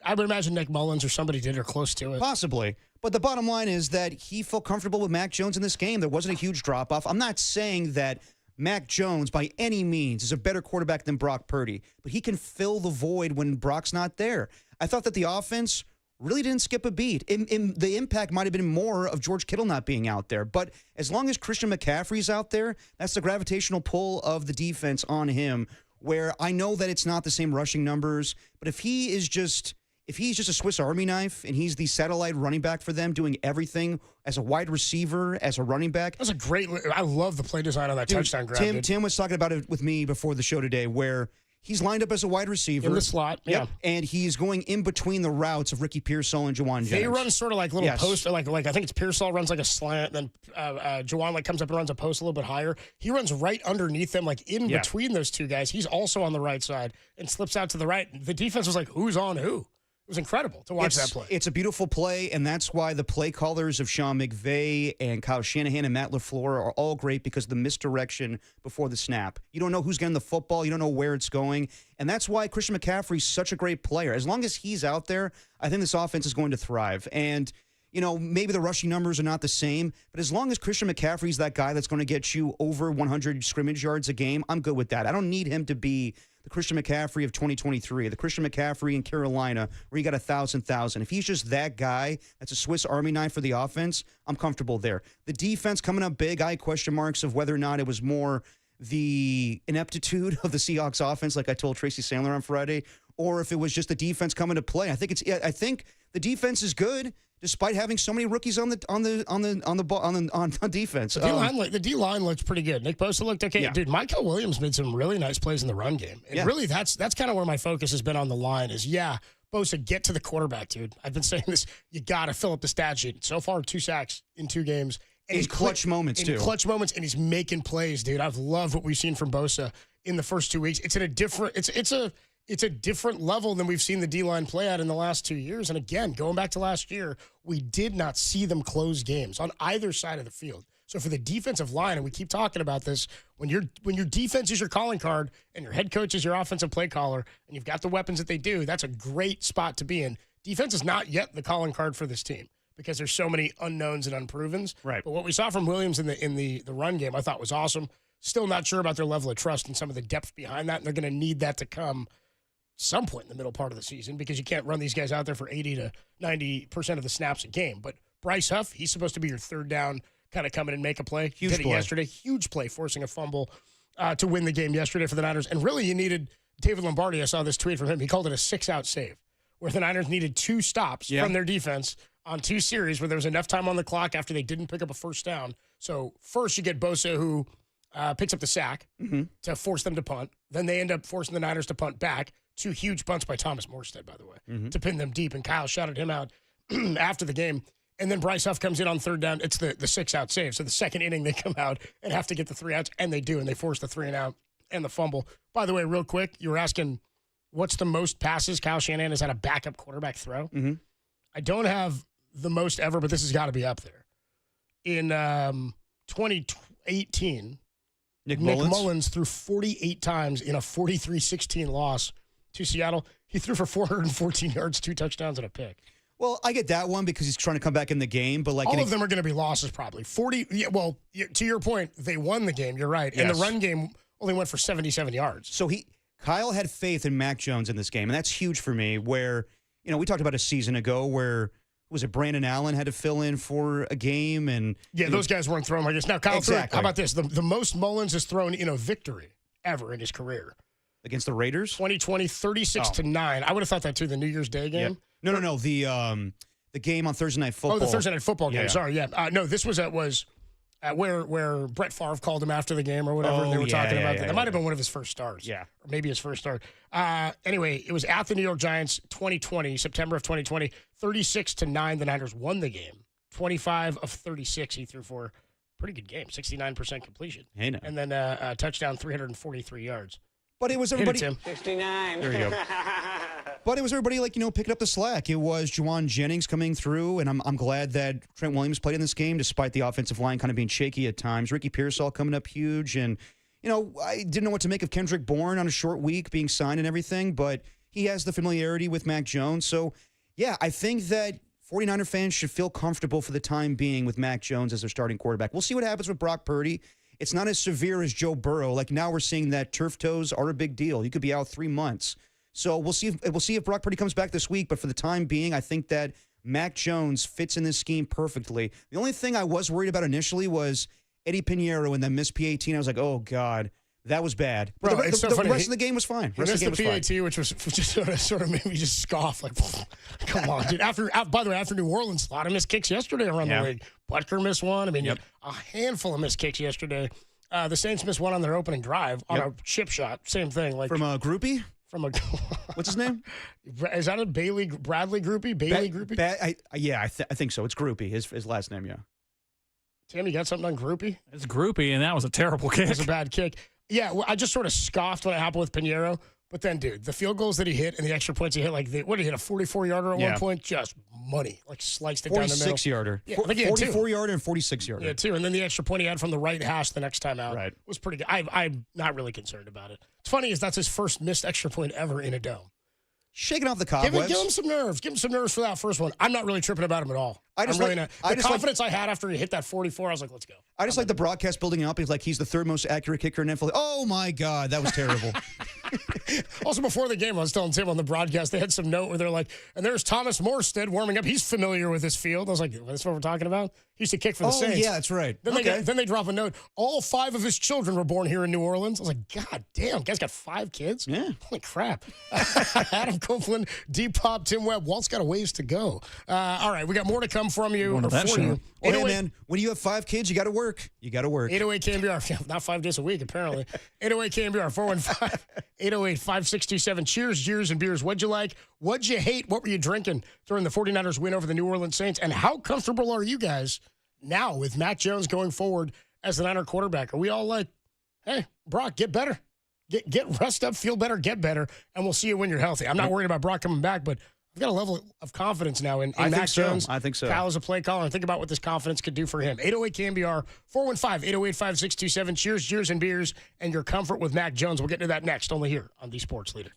I would imagine Nick Mullins or somebody did or close to it. Possibly. But the bottom line is that he felt comfortable with Mac Jones in this game. There wasn't a huge drop-off. I'm not saying that Mac Jones, by any means, is a better quarterback than Brock Purdy, but he can fill the void when Brock's not there. I thought that the offense really didn't skip a beat. The impact might have been more of George Kittle not being out there. But as long as Christian McCaffrey's out there, that's the gravitational pull of the defense on him, where I know that it's not the same rushing numbers, but if he's just a Swiss Army knife and he's the satellite running back for them, doing everything as a wide receiver, as a running back. That was a great – I love the play design on that touchdown grab. Tim was talking about it with me before the show today, where he's lined up as a wide receiver. In the slot, yeah. And he's going in between the routes of Ricky Pearsall and Juwan Jennings. They run sort of like little post, like I think it's Pearsall runs like a slant, then Juwan comes up and runs a post a little bit higher. He runs right underneath them, like in between those two guys. He's also on the right side and slips out to the right. The defense was like, who's on who? It was incredible to watch that play. It's a beautiful play, and that's why the play callers of Sean McVay and Kyle Shanahan and Matt LaFleur are all great, because of the misdirection before the snap. You don't know who's getting the football. You don't know where it's going. And that's why Christian McCaffrey's such a great player. As long as he's out there, I think this offense is going to thrive. And, maybe the rushing numbers are not the same, but as long as Christian McCaffrey's that guy that's going to get you over 100 scrimmage yards a game, I'm good with that. I don't need him to be the Christian McCaffrey of 2023, the Christian McCaffrey in Carolina, where he got 1,000. If he's just that guy, that's a Swiss Army knife for the offense, I'm comfortable there. The defense coming up big, I question marks of whether or not it was more the ineptitude of the Seahawks offense, like I told Tracy Sandler on Friday, or if it was just the defense coming to play. I think the defense is good, despite having so many rookies on defense. The D line looks pretty good. Nick Bosa looked okay. Yeah. Dude, Michael Williams made some really nice plays in the run game. And really, that's kind of where my focus has been on the line. Is Bosa, get to the quarterback, dude. I've been saying this. You got to fill up the stat sheet. So far, 2 sacks in 2 games. In clutch moments, too. In clutch moments, and he's making plays, dude. I've loved what we've seen from Bosa in the first 2 weeks. It's at a different. It's a different level than we've seen the D-line play at in the last 2 years. And again, going back to last year, we did not see them close games on either side of the field. So for the defensive line, and we keep talking about this, when your defense is your calling card and your head coach is your offensive play caller, and you've got the weapons that they do, that's a great spot to be in. Defense is not yet the calling card for this team, because there's so many unknowns and unprovens. Right. But what we saw from Williams in the run game, I thought was awesome. Still not sure about their level of trust and some of the depth behind that, and they're going to need that to come some point in the middle part of the season, because you can't run these guys out there for 80 to 90% of the snaps a game. But Bryce Huff, he's supposed to be your third down, kind of come in and make a play. Huge Did it play. yesterday. Huge play, forcing a fumble to win the game yesterday for the Niners. And really, you needed David Lombardi. I saw this tweet from him. He called it a 6-out save, where the Niners needed 2 stops from their defense on 2 series where there was enough time on the clock after they didn't pick up a first down. So first you get Bosa, who picks up the sack to force them to punt. Then they end up forcing the Niners to punt back. 2 huge punts by Thomas Morstead, by the way, to pin them deep. And Kyle shouted him out after the game. And then Bryce Huff comes in on third down. It's the 6-out save. So the second inning, they come out and have to get the 3 outs, and they do, and they force the 3-and-out and the fumble. By the way, real quick, you were asking what's the most passes Kyle Shanahan has had a backup quarterback throw? I don't have the most ever, but this has got to be up there. In 2018, Nick Mullins threw 48 times in a 43-16 loss to Seattle. He threw for 414 yards, 2 touchdowns, and a pick. Well, I get that one because he's trying to come back in the game, but all of them are going to be losses probably. 40. Yeah, well, to your point, they won the game. You're right, and the run game only went for 77 yards. So Kyle had faith in Mac Jones in this game, and that's huge for me. Where we talked about a season ago where was it Brandon Allen had to fill in for a game, and those guys weren't thrown like this. Now, Kyle, how about this? The most Mullins has thrown in a victory ever in his career. Against the Raiders? 2020, 36-9. I would have thought that too, the New Year's Day game. Yeah. No. The game on Thursday Night Football. Oh, the Thursday Night Football game. Yeah. Sorry, No, this was where Brett Favre called him after the game or whatever, and they were talking about that. That might have been one of his first stars. Yeah. Or maybe his first start. Anyway, it was at the New York Giants, 2020, September of 2020, 36-9. The Niners won the game. 25 of 36 he threw for. Pretty good game, 69% completion. Hey, now. And then a touchdown, 343 yards. But it was everybody. 69. There you go. But it was everybody picking up the slack. It was Juwan Jennings coming through, and I'm glad that Trent Williams played in this game, despite the offensive line kind of being shaky at times. Ricky Pearsall coming up huge, and I didn't know what to make of Kendrick Bourne on a short week being signed and everything, but he has the familiarity with Mac Jones. So yeah, I think that 49er fans should feel comfortable for the time being with Mac Jones as their starting quarterback. We'll see what happens with Brock Purdy. It's not as severe as Joe Burrow. Like now we're seeing that turf toes are a big deal. You could be out 3 months. So we'll see if Brock Purdy comes back this week. But for the time being, I think that Mac Jones fits in this scheme perfectly. The only thing I was worried about initially was Eddie Pinheiro and that missed P18. I was like, oh, God. That was bad. But Bro, the funny. rest of the game was fine. He missed the PAT, which was just sort of made me just scoff. Like, come on, dude. By the way, after New Orleans, a lot of missed kicks yesterday around the league. Butker missed one. I mean, a handful of missed kicks yesterday. The Saints missed one on their opening drive on a chip shot. Same thing. Like from a groupie? From a what's his name? Is that a Bradley groupie? Bailey groupie? I think so. It's groupie. His last name, yeah. Tim, you got something on groupie? It's groupie, and that was a terrible kick. It was a bad kick. Yeah, well, I just sort of scoffed when it happened with Pinheiro. But then, dude, the field goals that he hit and the extra points he hit, what did he hit, a 44-yarder at one point? Just money. Sliced it down the middle. 46-yarder. Yeah, 44-yarder and 46-yarder. Yeah, two. And then the extra point he had from the right hash the next time out was pretty good. I'm not really concerned about it. What's funny is that's his first missed extra point ever in a dome. Shaking off the cobwebs. Give him some nerves. Give him some nerves for that first one. I'm not really tripping about him at all. I'm really not. The confidence I had after he hit that 44, I was like, let's go. I just like the broadcast building up. He's the third most accurate kicker in NFL. Oh, my God. That was terrible. Also, before the game, I was telling Tim on the broadcast, they had some note where they're like, and there's Thomas Morstead warming up. He's familiar with this field. I was like, that's what we're talking about? He used to kick for the Saints. Yeah, that's right. Then they drop a note. All 5 of his children were born here in New Orleans. I was like, God damn, guy's got 5 kids? Yeah. Holy crap. Adam Copeland, Depop, Tim Webb. Walt's got a ways to go. All right, we got more to come from you. Oh, yeah, man. When you have 5 kids, you got to work. You got to work. 808 KNBR. Yeah, not 5 days a week, apparently. 808 KNBR, 415-808-5627. Cheers, jeers, and beers. What'd you like? What'd you hate? What were you drinking during the 49ers win over the New Orleans Saints? And how comfortable are you guys now with Mac Jones going forward as the Niner quarterback? Are we all like, hey, Brock, get better. Get rest up, feel better, get better, and we'll see you when you're healthy. I'm not worried about Brock coming back, but I've got a level of confidence now in Mac Jones. I think so. Kyle is a play caller, and think about what this confidence could do for him. 808 KNBR, 415-808-5627. Cheers, jeers, and beers, and your comfort with Mac Jones. We'll get into that next, only here on The Sports Leader.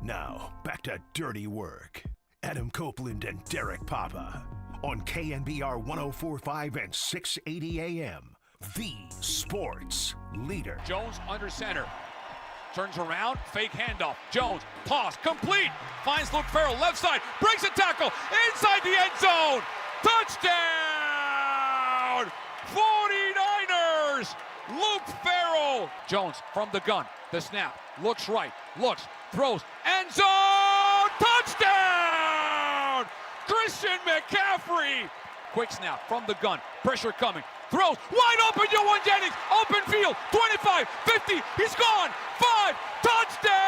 Now, back to Dirty Work. Adam Copeland and Derek Papa on KNBR 104.5 and 680 AM. The Sports Leader. Jones under center. Turns around, fake handoff. Jones, toss, complete. Finds Luke Farrell, left side, breaks a tackle, inside the end zone. Touchdown! 49ers! Luke Farrell. Jones from the gun. The snap. Looks right. Looks. Throws. End zone! Touchdown! Christian McCaffrey. Quick snap from the gun. Pressure coming. Throws. Wide open. Juwan Jennings. Open field. 25. 50. He's gone. 5. Touchdown!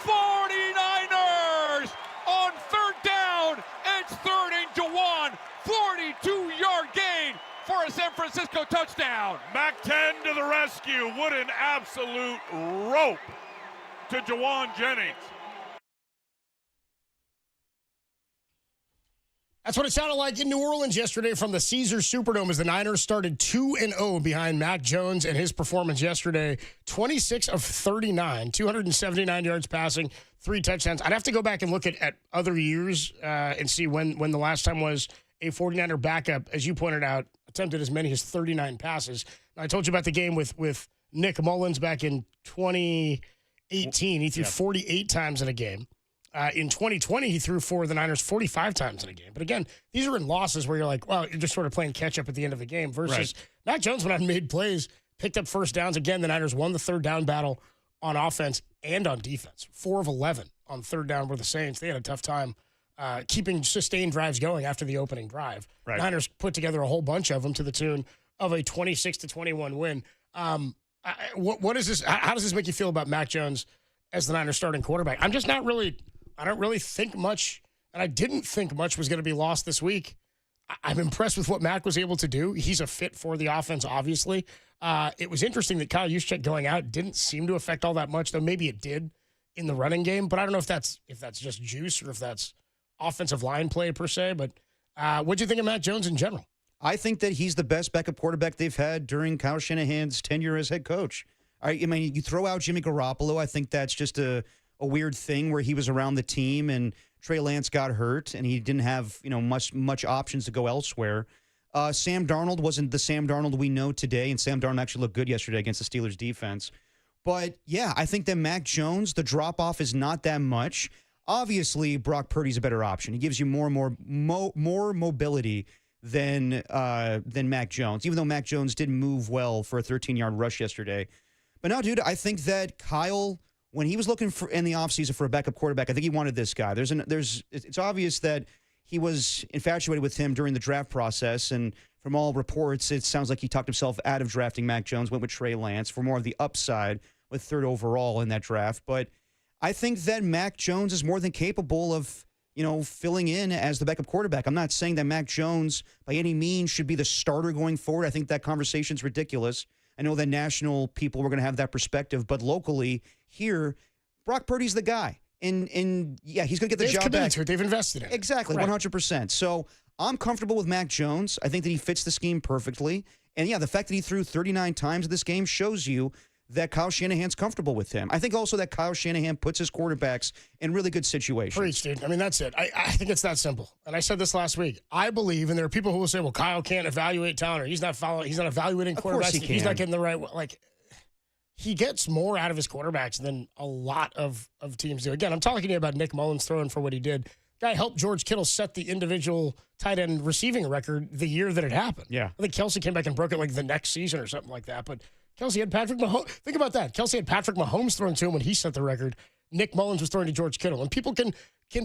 49ers! On third down. It's third and Juwan. 42-yard gain for a San Francisco touchdown. Mac 10 to the rescue. What an absolute rope to Juwan Jennings. That's what it sounded like in New Orleans yesterday from the Caesars Superdome as the Niners started 2-0 behind Mac Jones and his performance yesterday. 26 of 39, 279 yards passing, 3 touchdowns. I'd have to go back and look at other years and see when the last time was a 49er backup, as you pointed out, attempted as many as 39 passes. Now, I told you about the game with Nick Mullins back in 2018. He threw 48 times in a game. In 2020, he threw for the Niners 45 times in a game. But again, these are in losses where you're like, well, you're just sort of playing catch-up at the end of the game versus Mac Jones went out and made plays, picked up first downs. Again, the Niners won the third down battle on offense and on defense. 4 of 11 on third down were the Saints. They had a tough time keeping sustained drives going after the opening drive. Niners put together a whole bunch of them to the tune of a 26-21 win. What is this? How does this make you feel about Mac Jones as the Niners starting quarterback? I'm just not really – I don't really think much, and I didn't think much was going to be lost this week. I'm impressed with what Mac was able to do. He's a fit for the offense, obviously. It was interesting that Kyle Juszczyk going out didn't seem to affect all that much, though maybe it did in the running game. But I don't know if that's just juice or if that's offensive line play per se. But what do you think of Mac Jones in general? I think that he's the best backup quarterback they've had during Kyle Shanahan's tenure as head coach. I mean, you throw out Jimmy Garoppolo. I think that's just a weird thing where he was around the team and Trey Lance got hurt and he didn't have much options to go elsewhere. Sam Darnold wasn't the Sam Darnold we know today, and Sam Darnold actually looked good yesterday against the Steelers defense. But yeah, I think that Mac Jones, the drop off is not that much. Obviously, Brock Purdy's a better option. He gives you more mobility than Mac Jones, even though Mac Jones did move well for a 13-yard rush yesterday. But no, dude, I think that Kyle, when he was looking for in the offseason for a backup quarterback, I think he wanted this guy. It's obvious that he was infatuated with him during the draft process, and from all reports, it sounds like he talked himself out of drafting Mac Jones, went with Trey Lance for more of the upside with third overall in that draft. But I think that Mac Jones is more than capable of, filling in as the backup quarterback. I'm not saying that Mac Jones by any means should be the starter going forward. I think that conversation's ridiculous. I know that national people were going to have that perspective, but locally here, Brock Purdy's the guy. And yeah, he's going to get the job back. They've invested in it. Exactly, 100%. So I'm comfortable with Mac Jones. I think that he fits the scheme perfectly. And yeah, the fact that he threw 39 times in this game shows you that Kyle Shanahan's comfortable with him. I think also that Kyle Shanahan puts his quarterbacks in really good situations. Preach, dude. I mean, that's it. I think it's that simple. And I said this last week. I believe, and there are people who will say, well, Kyle can't evaluate talent, or he's not evaluating quarterbacks. Of course he can. He's not getting the right, he gets more out of his quarterbacks than a lot of teams do. Again, I'm talking to you about Nick Mullins throwing for what he did. Guy helped George Kittle set the individual tight end receiving record the year that it happened. Yeah. I think Kelsey came back and broke it the next season or something like that. But Kelsey had Patrick Mahomes. Think about that. Kelsey had Patrick Mahomes thrown to him when he set the record. Nick Mullins was throwing to George Kittle. And people can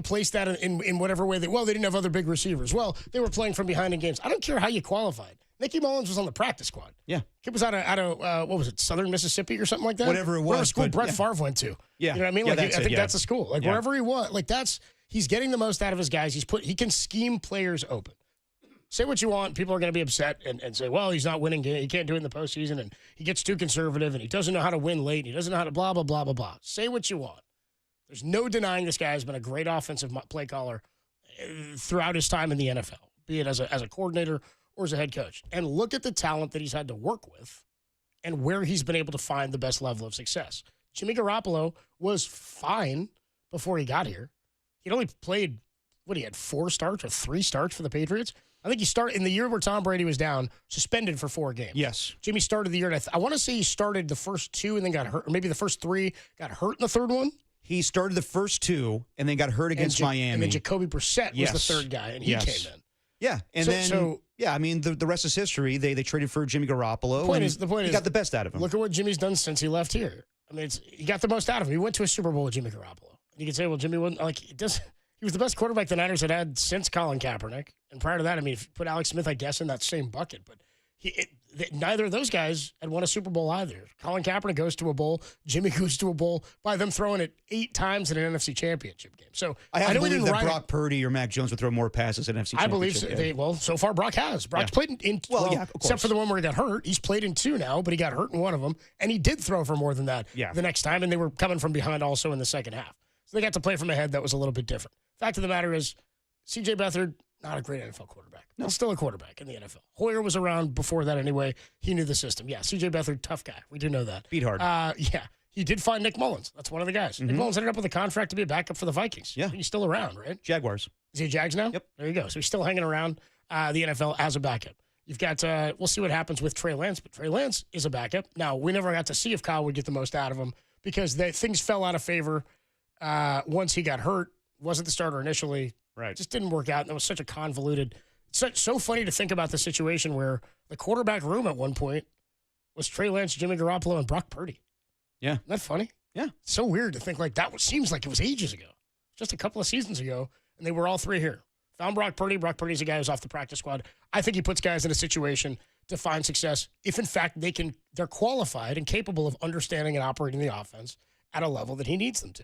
place that in whatever way they didn't have other big receivers. Well, they were playing from behind in games. I don't care how you qualified. Nicky Mullins was on the practice squad. Yeah. Kid was out of what was it, Southern Mississippi or something like that? Whatever it was. Whatever school Brett Favre went to. Yeah. You know what I mean? Yeah, I think that's a school. Wherever he was, he's getting the most out of his guys. He can scheme players open. Say what you want. People are going to be upset and say, well, he's not winning. He can't do it in the postseason, and he gets too conservative, and he doesn't know how to win late. He doesn't know how to blah, blah, blah, blah, blah. Say what you want. There's no denying this guy has been a great offensive play caller throughout his time in the NFL, be it as a coordinator or as a head coach. And look at the talent that he's had to work with and where he's been able to find the best level of success. Jimmy Garoppolo was fine before he got here. He'd only played, he had 4 starts or 3 starts for the Patriots? I think he started in the year where Tom Brady was down, suspended for 4 games. Yes. Jimmy started the year, and I want to say he started the first 2 and then got hurt, or maybe the first 3, got hurt in the third one. He started the first 2 and then got hurt against Miami. And then Jacoby Brissett was the third guy, and he came in. Yeah, and I mean, the rest is history. They traded for Jimmy Garoppolo. The point is, got the best out of him. Look at what Jimmy's done since he left here. I mean, he got the most out of him. He went to a Super Bowl with Jimmy Garoppolo. You could say, well, Jimmy wasn't he was the best quarterback the Niners had since Colin Kaepernick. And prior to that, I mean, if you put Alex Smith, I guess, in that same bucket. But neither of those guys had won a Super Bowl either. Colin Kaepernick goes to a bowl. Jimmy goes to a bowl by them throwing it 8 times in an NFC Championship game. So I have to believe that Brock Purdy or Mac Jones would throw more passes in NFC Championship. I believe so far Brock has. Brock's played in except for the one where he got hurt. He's played in 2 now, but he got hurt in one of them. And he did throw for more than that the next time. And they were coming from behind also in the second half. So they got to play from ahead that was a little bit different. Fact of the matter is, C.J. Beathard, not a great NFL quarterback. No. Still a quarterback in the NFL. Hoyer was around before that anyway. He knew the system. Yeah, C.J. Beathard, tough guy. We do know that. Beat hard. Yeah. He did find Nick Mullins. That's one of the guys. Mm-hmm. Nick Mullins ended up with a contract to be a backup for the Vikings. Yeah. He's still around, right? Jaguars. Is he a Jags now? Yep. There you go. So he's still hanging around the NFL as a backup. You've got, we'll see what happens with Trey Lance, but Trey Lance is a backup. Now, we never got to see if Kyle would get the most out of him because things fell out of favor once he got hurt. Wasn't the starter initially. Right. Just didn't work out. And it was such a convoluted, so funny to think about the situation where the quarterback room at one point was Trey Lance, Jimmy Garoppolo, and Brock Purdy. Yeah. Isn't that funny? Yeah. It's so weird to think like that. Seems like it was ages ago. Just a couple of seasons ago. And they were all 3 here. Found Brock Purdy. Brock Purdy's a guy who's off the practice squad. I think he puts guys in a situation to find success if, in fact, they're qualified and capable of understanding and operating the offense at a level that he needs them to.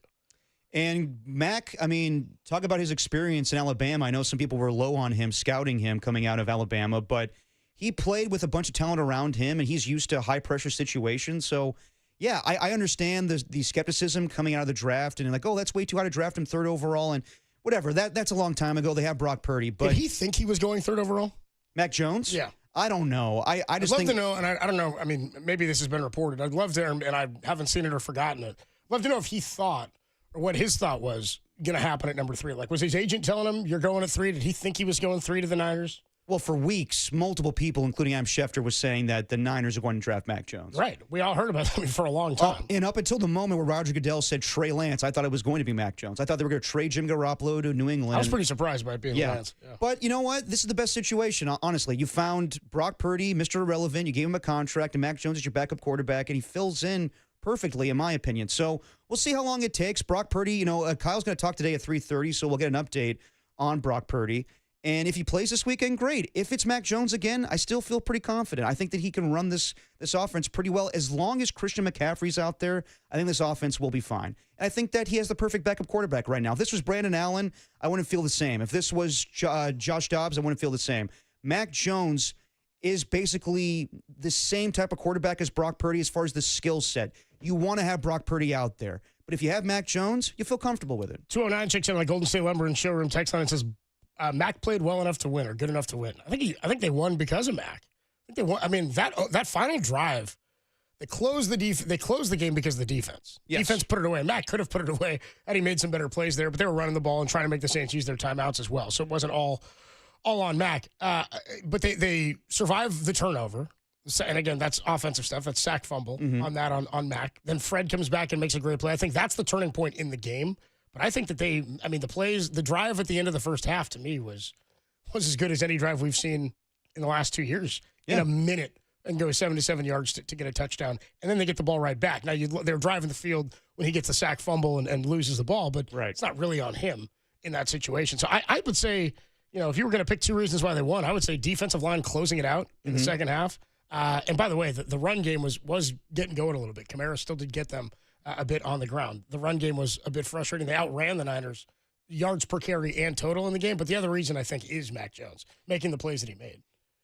And Mac, I mean, talk about his experience in Alabama. I know some people were low on him, scouting him coming out of Alabama, but he played with a bunch of talent around him, and he's used to high-pressure situations. So, yeah, I understand the skepticism coming out of the draft, and like, oh, that's way too high to draft him 3rd overall, and whatever. That's a long time ago. They have Brock Purdy. But did he think he was going 3rd overall? Mac Jones? Yeah. I don't know. I'd love to know, and I don't know. I mean, maybe this has been reported. I'd love to, and I haven't seen it or forgotten it. I'd love to know if he thought, or what his thought was going to happen at number 3. Like, was his agent telling him, you're going at 3? Did he think he was going 3 to the Niners? Well, for weeks, multiple people, including Adam Schefter, was saying that the Niners are going to draft Mac Jones. Right. We all heard about that for a long time. And up until the moment where Roger Goodell said Trey Lance, I thought it was going to be Mac Jones. I thought they were going to trade Jimmy Garoppolo to New England. I was pretty surprised by it being Lance. Yeah. But you know what? This is the best situation, honestly. You found Brock Purdy, Mr. Irrelevant. You gave him a contract, and Mac Jones is your backup quarterback, and he fills in perfectly, in my opinion. So we'll see how long it takes. Brock Purdy, Kyle's going to talk today at 3:30, so we'll get an update on Brock Purdy. And if he plays this weekend, great. If it's Mac Jones again, I still feel pretty confident. I think that he can run this offense pretty well. As long as Christian McCaffrey's out there, I think this offense will be fine. And I think that he has the perfect backup quarterback right now. If this was Brandon Allen, I wouldn't feel the same. If this was Josh Dobbs, I wouldn't feel the same. Mac Jones is basically the same type of quarterback as Brock Purdy as far as the skill set. You want to have Brock Purdy out there. But if you have Mac Jones, you feel comfortable with it. 209 checks in my Golden State Lumber and Showroom text line and says, Mac played well enough to win or good enough to win. I think they won because of Mac. I think they won. I mean, that final drive, they closed the game because of the defense. Yes. Defense put it away. Mac could have put it away had he made some better plays there, but they were running the ball and trying to make the Saints use their timeouts as well. So it wasn't all on Mac. But they survived the turnover. And again, that's offensive stuff. That's sack fumble on Mac. Then Fred comes back and makes a great play. I think that's the turning point in the game. But I think that the drive at the end of the first half to me was as good as any drive we've seen in the last 2 years. Yeah. In a minute and go 77 yards to get a touchdown. And then they get the ball right back. Now, they're driving the field when he gets the sack fumble and loses the ball, but It's not really on him in that situation. So I would say, if you were going to pick 2 reasons why they won, I would say defensive line closing it out in the second half. And by the way, the run game was getting going a little bit. Kamara still did get them a bit on the ground. The run game was a bit frustrating. They outran the Niners yards per carry and total in the game. But the other reason, I think, is Mac Jones making the plays that he made.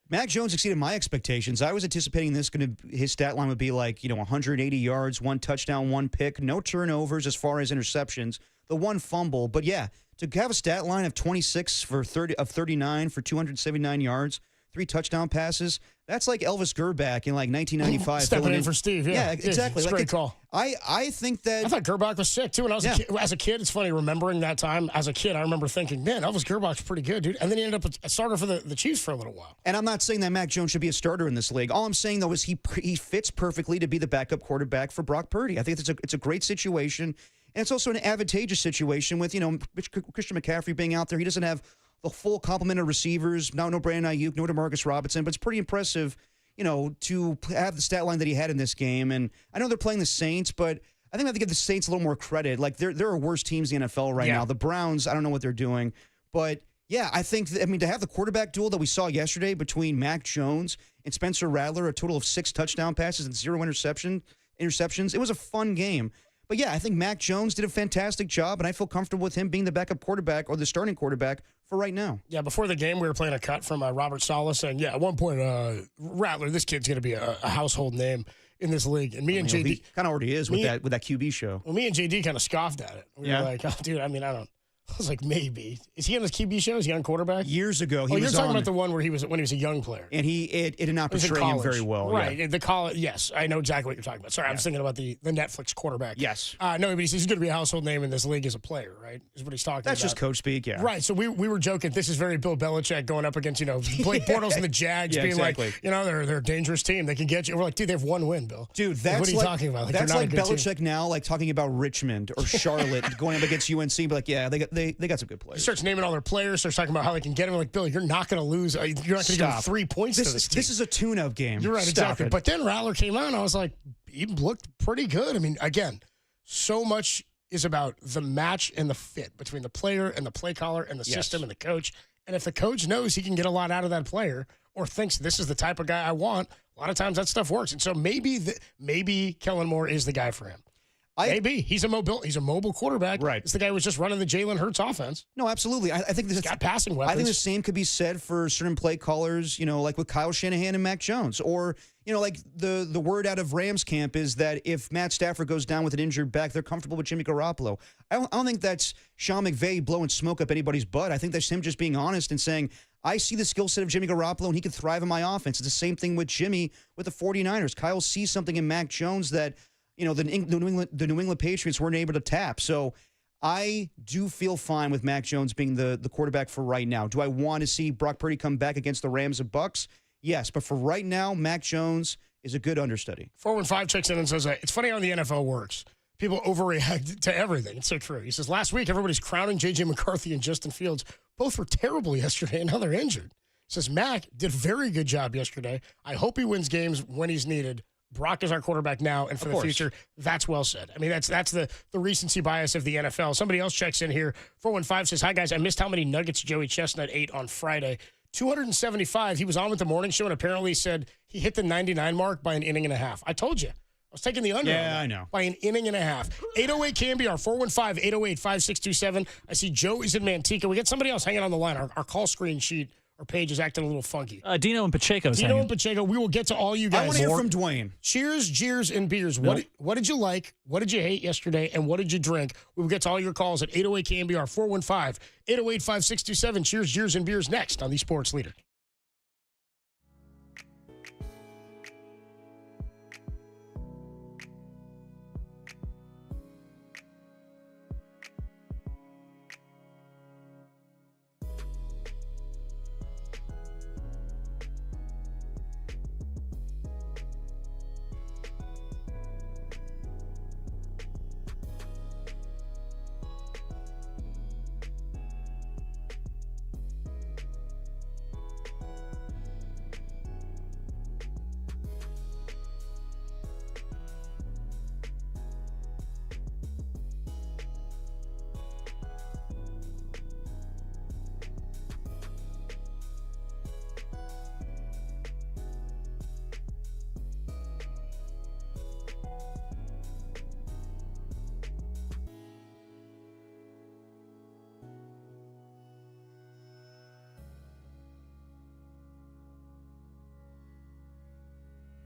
Mac Jones exceeded my expectations. I was anticipating his stat line would be like, 180 yards, 1 touchdown, 1 pick, no turnovers as far as interceptions, the 1 fumble. But yeah, to have a stat line of 26 of 39 for 279 yards, 3 touchdown passes. That's like Elvis Gerbach in like 1995. Stepping in for Steve, yeah. Exactly. It's a great call. I think that... I thought Gerbach was sick, too. When I was as a kid, it's funny remembering that time. As a kid, I remember thinking, man, Elvis Gerbach's pretty good, dude. And then he ended up a starter for the Chiefs for a little while. And I'm not saying that Mac Jones should be a starter in this league. All I'm saying, though, is he fits perfectly to be the backup quarterback for Brock Purdy. I think it's a great situation. And it's also an advantageous situation with, Christian McCaffrey being out there. He doesn't have the full complement of receivers. No Brandon Ayuk, no DeMarcus Robinson, but it's pretty impressive, to have the stat line that he had in this game. And I know they're playing the Saints, but I think I have to give the Saints a little more credit. Like, there are worse teams in the NFL right now. The Browns, I don't know what they're doing. But, yeah, I think, to have the quarterback duel that we saw yesterday between Mac Jones and Spencer Rattler, a total of 6 touchdown passes and 0 interceptions, it was a fun game. But, yeah, I think Mac Jones did a fantastic job, and I feel comfortable with him being the backup quarterback or the starting quarterback for right now. Yeah, before the game, we were playing a cut from Robert Saleh saying, at one point, Rattler, this kid's going to be a household name in this league. And me and JD... He kind of already is with that QB show. Well, me and JD kind of scoffed at it. We were like, oh, dude, I was like, maybe. Is he on his QB show? Is he on quarterback? Years ago, you're talking about the one where when he was a young player. And it did not portray him very well. Right. Yeah. The college, yes. I know exactly what you're talking about. Sorry, I was thinking about the Netflix quarterback. Yes. No, but he says he's going to be a household name in this league as a player, right? Is what he's talking about. That's just coach speak, yeah. Right. So we were joking. This is very Bill Belichick going up against, Blake Bortles and the Jags being exactly. like, they're a dangerous team. They can get you. We're like, dude, they have one win, Bill. Dude, that's what are you talking about? That's like Belichick team. now, like talking about Richmond or Charlotte going up against UNC, but like, yeah, they got some good players. He starts naming all their players, starts talking about how they can get him. Like, Bill, you're not going to lose. You're not going to give him 3 points to this team. This is a tune-up game. You're right, exactly. But then Rattler came out, and I was like, he looked pretty good. I mean, again, so much is about the match and the fit between the player and the play caller and the system and the coach. And if the coach knows he can get a lot out of that player or thinks this is the type of guy I want, a lot of times that stuff works. And so maybe Kellen Moore is the guy for him. Maybe he's a mobile quarterback. Right, it's the guy who was just running the Jalen Hurts offense. No, absolutely. I think he's got passing weapons. I think the same could be said for certain play callers. Like with Kyle Shanahan and Mac Jones, or like the word out of Rams camp is that if Matt Stafford goes down with an injured back, they're comfortable with Jimmy Garoppolo. I don't think that's Sean McVay blowing smoke up anybody's butt. I think that's him just being honest and saying, I see the skill set of Jimmy Garoppolo, and he could thrive in my offense. It's the same thing with Jimmy with the 49ers. Kyle sees something in Mac Jones that the New England Patriots weren't able to tap. So I do feel fine with Mac Jones being the quarterback for right now. Do I want to see Brock Purdy come back against the Rams and Bucks? Yes, but for right now, Mac Jones is a good understudy. 415 checks in and says, it's funny how the NFL works. People overreact to everything. It's so true. He says, last week, everybody's crowning J.J. McCarthy and Justin Fields. Both were terrible yesterday, and now they're injured. He says, Mac did a very good job yesterday. I hope he wins games when he's needed. Brock is our quarterback now and for the future. That's well said. I mean, that's the recency bias of the NFL. Somebody else checks in here. 415 says, hi, guys. I missed how many nuggets Joey Chestnut ate on Friday. 275. He was on with the morning show and apparently said he hit the 99 mark by an inning and a half. I told you. I was taking the under. Yeah, I know. By an inning and a half. 808 KNBR, 415-808-5627. I see Joe is in Manteca. We got somebody else hanging on the line. Our call screen sheet. Our page is acting a little funky. Dino and Pacheco's Dino and Pacheco. We will get to all you guys. I want to hear from Dwayne. Cheers, jeers, and beers. Nope. What did you like? What did you hate yesterday? And what did you drink? We will get to all your calls at 808 KNBR 415-808-5627. Cheers, jeers, and beers next on the Sports Leader.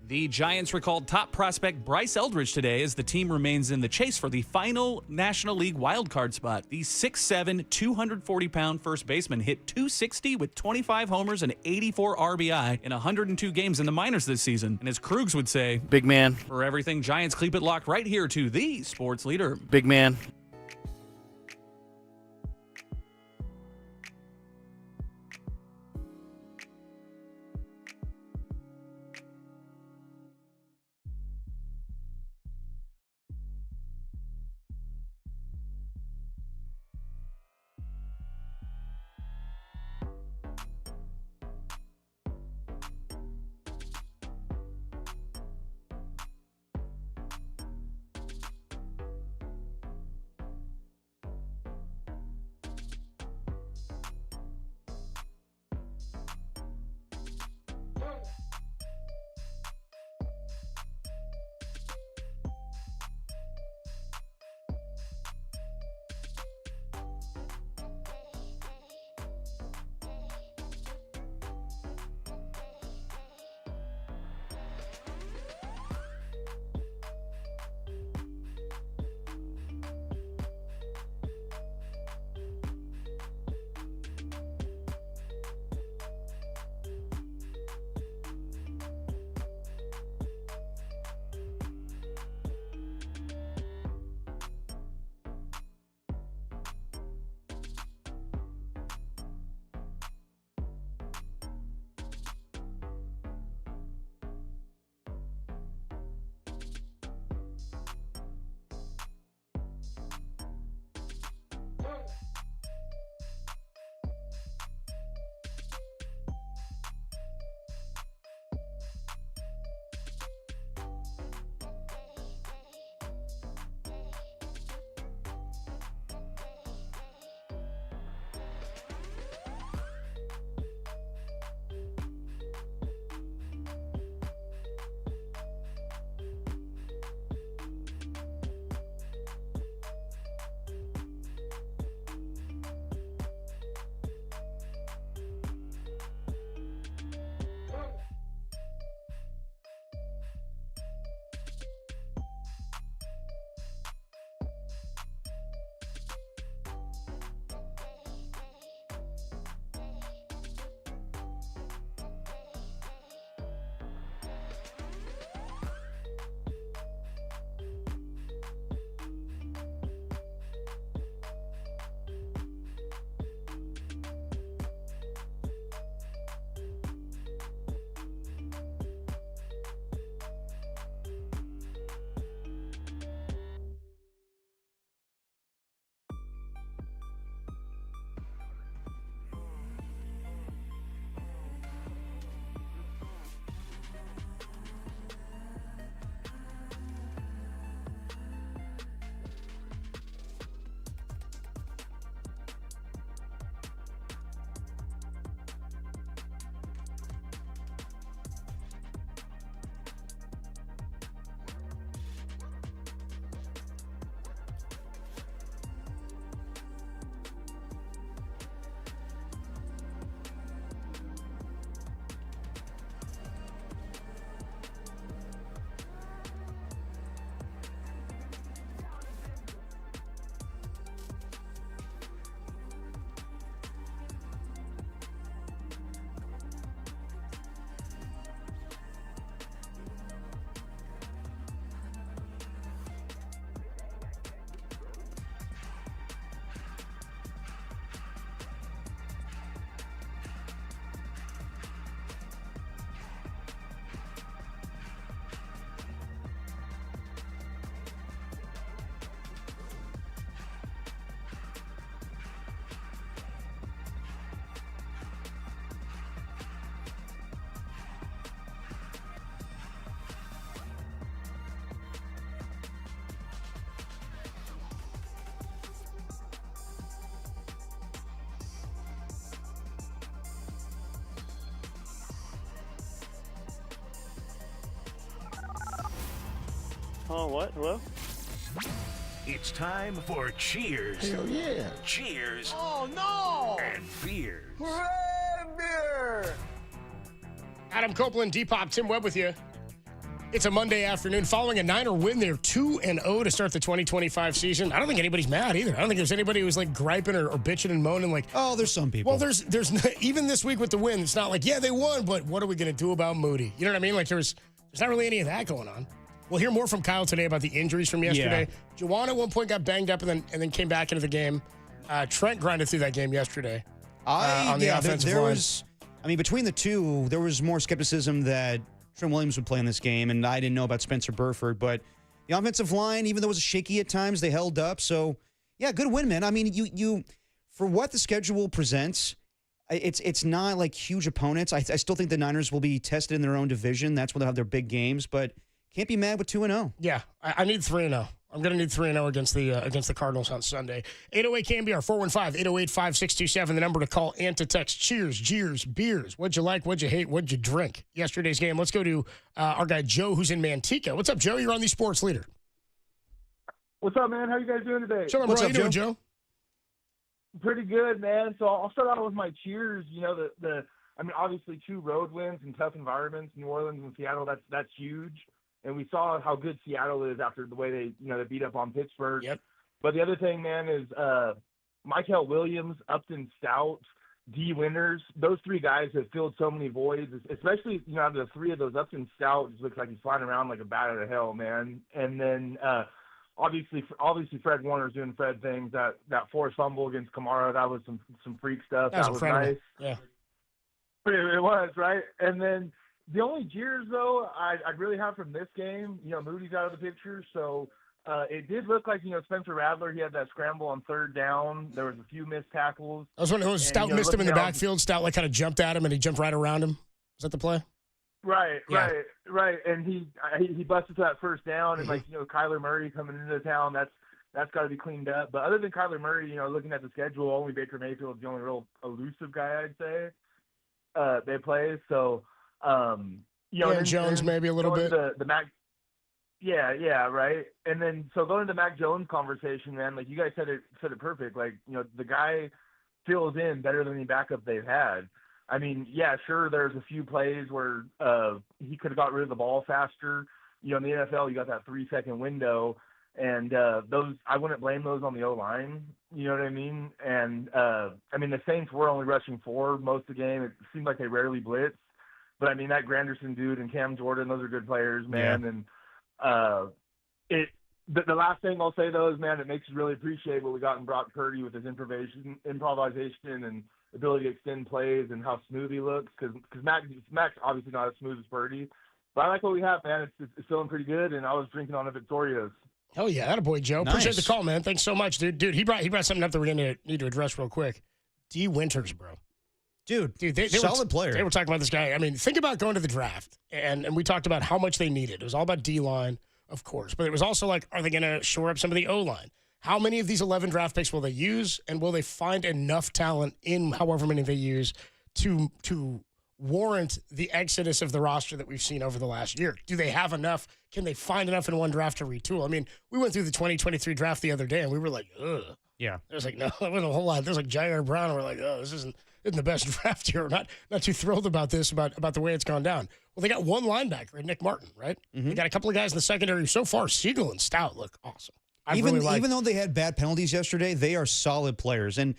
The Giants recalled top prospect Bryce Eldridge today as the team remains in the chase for the final National League wildcard spot. The 6'7", 240-pound first baseman hit .260 with 25 homers and 84 RBI in 102 games in the minors this season. And as Krugs would say, big man. For everything Giants, keep it locked right here to the sports leader. Big man. Oh, what? Hello? It's time for cheers. Hell yeah. Cheers. Oh, no. And beers. Hooray, beer. Adam Copeland, Depop, Tim Webb with you. It's a Monday afternoon. Following a Niner win, they're 2-0 to start the 2025 season. I don't think anybody's mad either. I don't think there's anybody who's like griping or bitching and moaning like, oh, there's some people. Well, there's even this week with the win, it's not like, yeah, they won, but what are we going to do about Moody? You know what I mean? Like there's not really any of that going on. We'll hear more from Kyle today about the injuries from yesterday. Yeah. Juwan at one point got banged up and then came back into the game. Trent grinded through that game yesterday on the offensive line. Between the two, there was more skepticism that Trent Williams would play in this game, and I didn't know about Spencer Burford. But the offensive line, even though it was shaky at times, they held up. So, yeah, good win, man. I mean, you for what the schedule presents, it's not like huge opponents. I still think the Niners will be tested in their own division. That's when they'll have their big games. But can't be mad with 2-0. Yeah, I need 3-0. I'm going to need 3-0 against the Cardinals on Sunday. 808 KNBR, 415-808-5627, the number to call and to text. Cheers, jeers, beers. What'd you like? What'd you hate? What'd you drink? Yesterday's game. Let's go to our guy Joe, who's in Manteca. What's up, Joe? You're on the Sports Leader. What's up, man? How you guys doing today? What's up, doing, Joe? Pretty good, man. So I'll start out with my cheers. You know, obviously 2 road wins in tough environments, New Orleans and Seattle. That's huge. And we saw how good Seattle is after the way they beat up on Pittsburgh. Yep. But the other thing, man, is Michael Williams, Upton Stout, D. Winters. Those 3 guys have filled so many voids, especially, out of the 3 of those, Upton Stout just looks like he's flying around like a bat out of hell, man. And then obviously Fred Warner's doing Fred things. That forced fumble against Kamara, that was some freak stuff. That was nice. Yeah. It was, right? And then the only jeers, though, I'd really have from this game, Moody's out of the picture, so it did look like, Spencer Rattler, he had that scramble on 3rd down. There was a few missed tackles. That was when Stout missed him in the backfield. Stout kind of jumped at him, and he jumped right around him. Was that the play? Right. And he busted to that 1st down, and, Kyler Murray coming into town, that's got to be cleaned up. But other than Kyler Murray, looking at the schedule, only Baker Mayfield's the only real elusive guy, I'd say, they play, so... and Jones maybe a little bit. The Mac, yeah, right. And then so going to the Mac Jones conversation, man, like you guys said it perfect. Like the guy fills in better than any backup they've had. I mean, yeah, sure, there's a few plays where he could have got rid of the ball faster. In the NFL, you got that 3-second window, and those I wouldn't blame those on the O-line. You know what I mean? And the Saints were only rushing 4 most of the game. It seemed like they rarely blitzed. But, that Granderson dude and Cam Jordan, those are good players, man. Yeah. And the last thing I'll say, though, is, man, it makes us really appreciate what we got in Brock Purdy with his improvisation and ability to extend plays and how smooth he looks. Because Mac's obviously not as smooth as Purdy. But I like what we have, man. It's feeling pretty good, and I was drinking on a Victoria's. Oh, yeah, that a boy, Joe. Nice. Appreciate the call, man. Thanks so much, dude. Dude, he brought something up that we're going to need to address real quick. D. Winters, bro. Dude, they solid player. They were talking about this guy. Think about going to the draft, and we talked about how much they needed. It was all about D-line, of course, but it was also like, are they going to shore up some of the O-line? How many of these 11 draft picks will they use, and will they find enough talent in however many they use to warrant the exodus of the roster that we've seen over the last year? Do they have enough? Can they find enough in one draft to retool? We went through the 2023 draft the other day, and we were like, ugh. Yeah. There's no, there wasn't a whole lot. There's Jair Brown, and we're like, oh, this isn't the best draft here. Not too thrilled about this, about the way it's gone down. Well, they got one linebacker, Nick Martin, right? Mm-hmm. They got a couple of guys in the secondary. So far, Siegel and Stout look awesome. Even though they had bad penalties yesterday, they are solid players. And,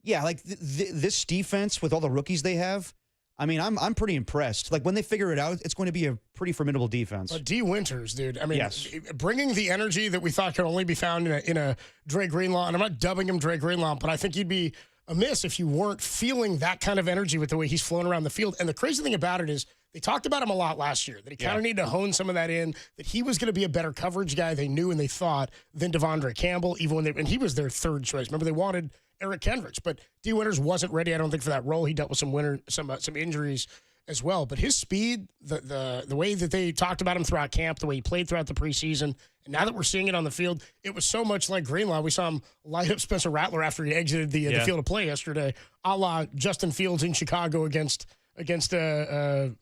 yeah, this defense with all the rookies they have, I'm pretty impressed. Like, when they figure it out, it's going to be a pretty formidable defense. D. Winters, dude. Yes. Bringing the energy that we thought could only be found in a Dre Greenlaw, and I'm not dubbing him Dre Greenlaw, but I think you'd be amiss if you weren't feeling that kind of energy with the way he's flown around the field. And the crazy thing about it is they talked about him a lot last year, that he kind of needed to hone some of that in, that he was going to be a better coverage guy, they knew and they thought, than Devondre Campbell, even when and he was their 3rd choice. Remember, they wanted Eric Kendricks, but D. Winters wasn't ready, I don't think, for that role. He dealt with some injuries as well. But his speed, the way that they talked about him throughout camp, the way he played throughout the preseason, and now that we're seeing it on the field, it was so much like Greenlaw. We saw him light up Spencer Rattler after he exited the field of play yesterday, a la Justin Fields in Chicago against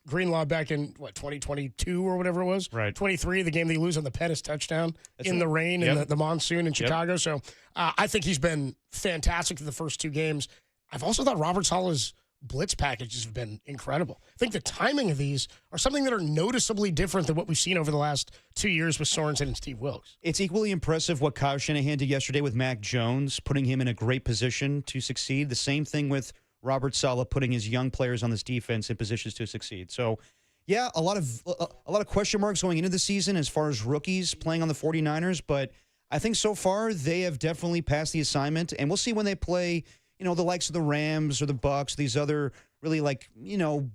Greenlaw back in, 2022 or whatever it was? Right. 23, the game they lose on the Pettis touchdown the rain and the monsoon in Chicago. So I think he's been fantastic for the first 2 games. I've also thought Robert Saleh's blitz packages have been incredible. I think the timing of these are something that are noticeably different than what we've seen over the last 2 years with Sorensen and Steve Wilkes. It's equally impressive what Kyle Shanahan did yesterday with Mac Jones, putting him in a great position to succeed. The same thing with Robert Saleh, putting his young players on this defense in positions to succeed. So, yeah, a lot of question marks going into the season as far as rookies playing on the 49ers, but I think so far they have definitely passed the assignment, and we'll see when they play, the likes of the Rams or the Bucs, these other really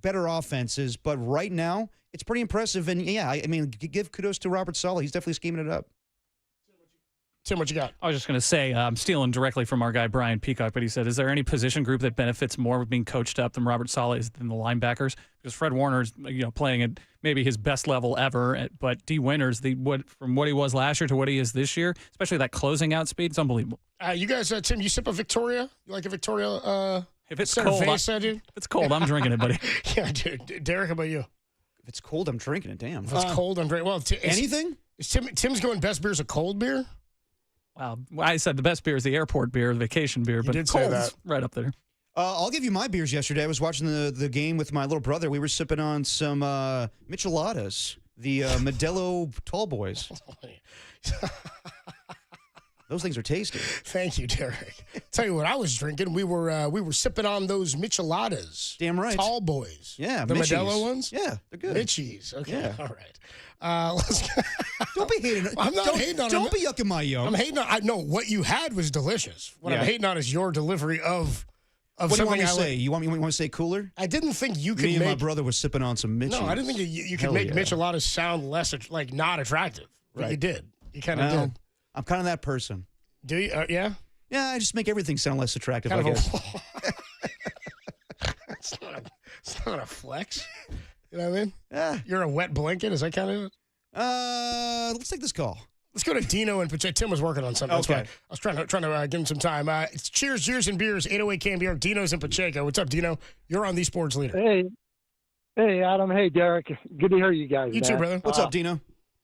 better offenses. But right now, it's pretty impressive. And yeah, I mean, give kudos to Robert Saleh. He's definitely scheming it up. Tim, what you got? I was just going to say, I'm stealing directly from our guy, Brian Peacock, but he said, is there any position group that benefits more with being coached up than Robert Saleh is than the linebackers? Because Fred Warner's, playing at maybe his best level ever, but D. Winters, from what he was last year to what he is this year, especially that closing out speed, it's unbelievable. You guys, Tim, you sip a Victoria? You like a Victoria? If it's cold, dude? If it's cold, I'm drinking it, buddy. Yeah, dude. Derek, how about you? If it's cold, I'm drinking it. Damn. If it's cold, I'm drinking. Well, anything? Tim's going best beer's a cold beer? Wow. I said the best beer is the airport beer, the vacation beer, but cold's right up there. I'll give you my beers yesterday. I was watching the game with my little brother. We were sipping on some Micheladas, the Modelo Tall Boys. Those things are tasty. Thank you, Derek. Tell you what I was drinking. We were sipping on those Micheladas. Damn right. Tall Boys. Yeah, the Michies. Modelo ones. Yeah, they're good. Michies. Okay, yeah. All right. Let's. Don't be hating. I'm not hating on. Don't be yucking my yum. I'm hating on. I know what you had was delicious. What I'm hating on is your delivery of. What do you want me to say? You want me to say cooler? I didn't think you could. Me and my brother was sipping on some Michies. No, I didn't think you could make Micheladas sound less not attractive. But right. You did. You kind of did. I'm kind of that person. Do you? Yeah. Yeah, I just make everything sound less attractive. Kind I guess. It's not a flex. You know what I mean? Yeah. You're a wet blanket. Is that kind of it? Let's take this call. Let's go to Dino and Pacheco. Tim was working on something. Okay. That's why I was trying to give him some time. It's Cheers, Cheers, and Beers, 808 KNBR. Dino's in Pacheco. What's up, Dino? You're on the Sports Leader. Hey, Adam. Hey, Derek. Good to hear you guys. You too, brother. What's up, Dino?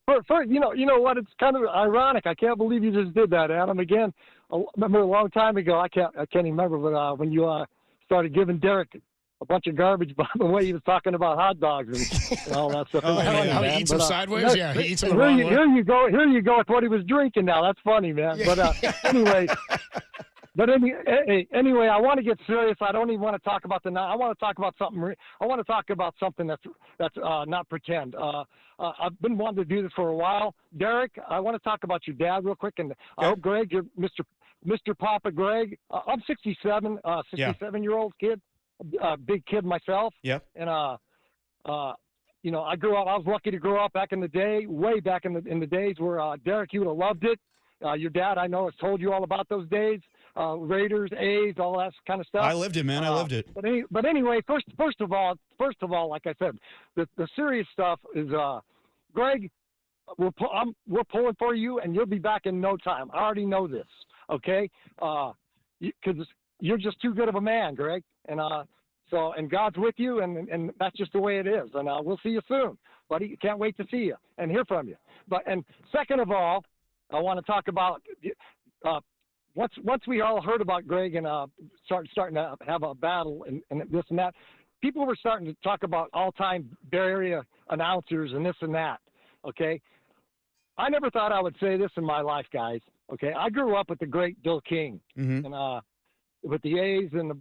First, you know what? It's kind of ironic. I can't believe you just did that, Adam. Again, I remember a long time ago. I can't even remember, but when you started giving Derek a bunch of garbage by the way he was talking about hot dogs and all that stuff. How he eats them sideways? Yeah, he eats them the wrong way. Here you go with what he was drinking now. That's funny, man. Yeah. But anyway. But anyway, I want to get serious. I don't even want to talk about I want to talk about something. I want to talk about something that's not pretend. I've been wanting to do this for a while. Derek, I want to talk about your dad real quick, and I hope Greg, you're Mr. Papa Greg. I'm 67, 67-year-old kid, big kid myself. Yeah. And I grew up. I was lucky to grow up back in the day, way back in the days where Derek, you would have loved it. Your dad, I know, has told you all about those days. Raiders, A's, all that kind of stuff. I lived it, man. I lived it. But anyway, first of all, like I said, the serious stuff is, Greg, we're pulling for you, and you'll be back in no time. I already know this, okay? Because you're just too good of a man, Greg, and God's with you, and that's just the way it is. And we'll see you soon, buddy. Can't wait to see you and hear from you. And second of all, I want to talk about. Once we all heard about Greg and starting to have a battle and this and that, people were starting to talk about all-time Bay Area announcers and this and that, okay? I never thought I would say this in my life, guys, okay? I grew up with the great Bill King, and with the A's and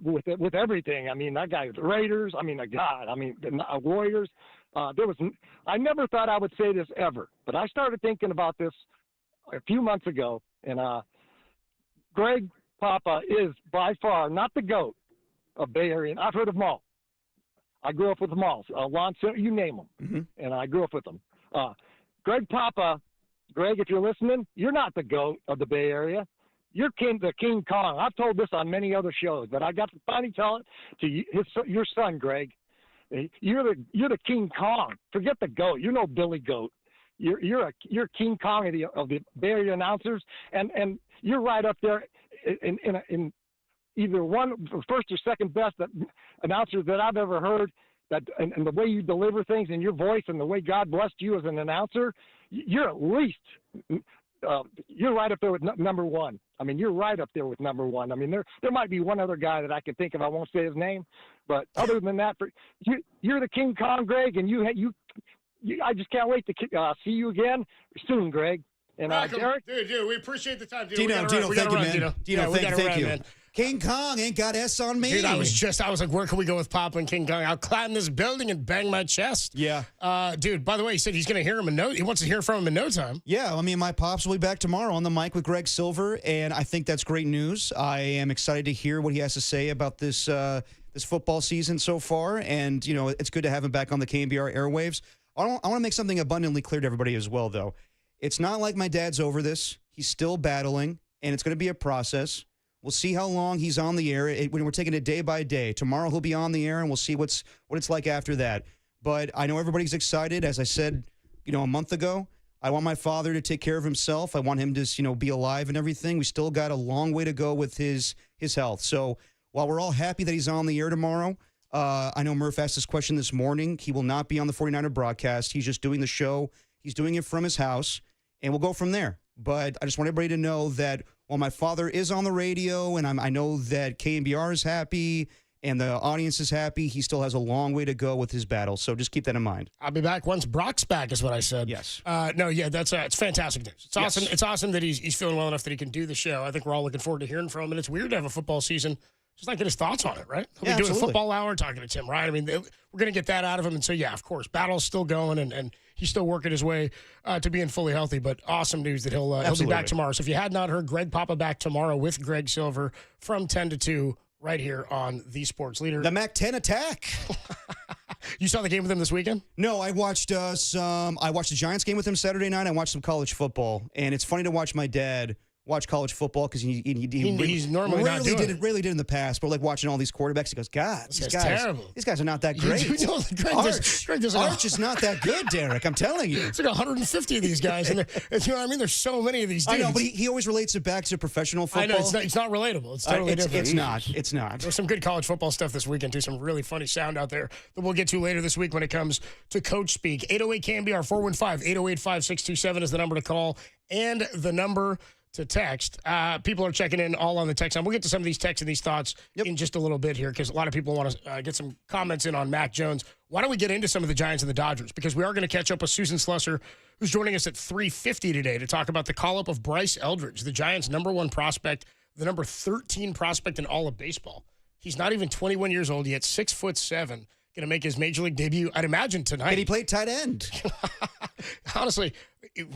with everything. I mean, that guy was the Raiders. I mean, the Warriors. I never thought I would say this ever, but I started thinking about this a few months ago, and Greg Papa is by far not the GOAT of Bay Area. I've heard of them all. I grew up with them all. Lon, you name them, and I grew up with them. Greg Papa, Greg, if you're listening, you're not the GOAT of the Bay Area. You're the King Kong. I've told this on many other shows, but I got to finally tell it to your son, Greg. You're the King Kong. Forget the GOAT. You're no Billy Goat. You're King Kong of the Bay Area announcers, and you're right up there in either first or second best announcers that I've ever heard. And the way you deliver things and your voice and the way God blessed you as an announcer, you're at least you're right up there with number one. I mean, you're right up there with number one. I mean, there might be one other guy that I can think of. I won't say his name, but other than that, you're the King Kong, Greg, and I just can't wait to see you again soon, Greg. And Derek, dude, we appreciate the time, Dino, thank you, man. Dino, thank you. Man. King Kong ain't got S on me. Dude, I was like, where can we go with Papa and King Kong? I'll climb this building and bang my chest. Yeah. Dude, by the way, he said he's going to hear him he wants to hear from him in no time. Yeah, I mean, my pops will be back tomorrow on the mic with Greg Silver, and I think that's great news. I am excited to hear what he has to say about this this football season so far, and, you know, it's good to have him back on the KNBR airwaves. I want to make something abundantly clear to everybody as well, though. It's not like my dad's over this. He's still battling, and it's going to be a process. We'll see how long he's on the air. When we're taking it day by day. Tomorrow he'll be on the air, and we'll see what it's like after that. But I know everybody's excited. As I said, a month ago, I want my father to take care of himself. I want him to, be alive and everything. We still got a long way to go with his health. So while we're all happy that he's on the air tomorrow, I know Murph asked this question this morning. He will not be on the 49er broadcast. He's just doing the show. He's doing it from his house, and we'll go from there. But I just want everybody to know that while my father is on the radio, and I know that KNBR is happy and the audience is happy, he still has a long way to go with his battle. So just keep that in mind. I'll be back once Brock's back, is what I said. Yes. That's it's fantastic news. It's awesome. Yes. It's awesome that he's feeling well enough that he can do the show. I think we're all looking forward to hearing from him. And it's weird to have a football season. Just like get his thoughts on it, right? He'll be doing a football hour, talking to Tim Ryan. I mean, we're going to get that out of him. And so, yeah, of course, battle's still going, and he's still working his way to being fully healthy. But awesome news that he'll be back tomorrow. So if you had not heard, Greg Papa back tomorrow with Greg Silver from 10 to 2 right here on The Sports Leader. The MAC-10 attack. You saw the game with him this weekend? No, I watched I watched the Giants game with him Saturday night. I watched some college football, and it's funny to watch my dad watch college football because he's normally not doing it. Rarely did in the past, but like watching all these quarterbacks, he goes, God, these guys are not that great. Arch is not that good, Derek. I'm telling you. It's like 150 of these guys, and you know what I mean? There's so many of these dudes. I know, but he always relates it back to professional football. I know, it's not relatable. It's totally different. It's not. There's some good college football stuff this weekend, too. Some really funny sound out there that we'll get to later this week when it comes to Coach Speak. 808-KNBR, 415-808-5627 is the number to call, and the number to text. People are checking in all on the text line. We'll get to some of these texts and these thoughts in just a little bit here because a lot of people want to get some comments in on Mac Jones. Why don't we get into some of the Giants and the Dodgers? Because we are going to catch up with Susan Slusser, who's joining us at 3:50 today to talk about the call-up of Bryce Eldridge, the Giants' number 1 prospect, the number 13 prospect in all of baseball. He's not even 21 years old yet, 6'7", going to make his major league debut, I'd imagine, tonight. Can he play tight end? Honestly,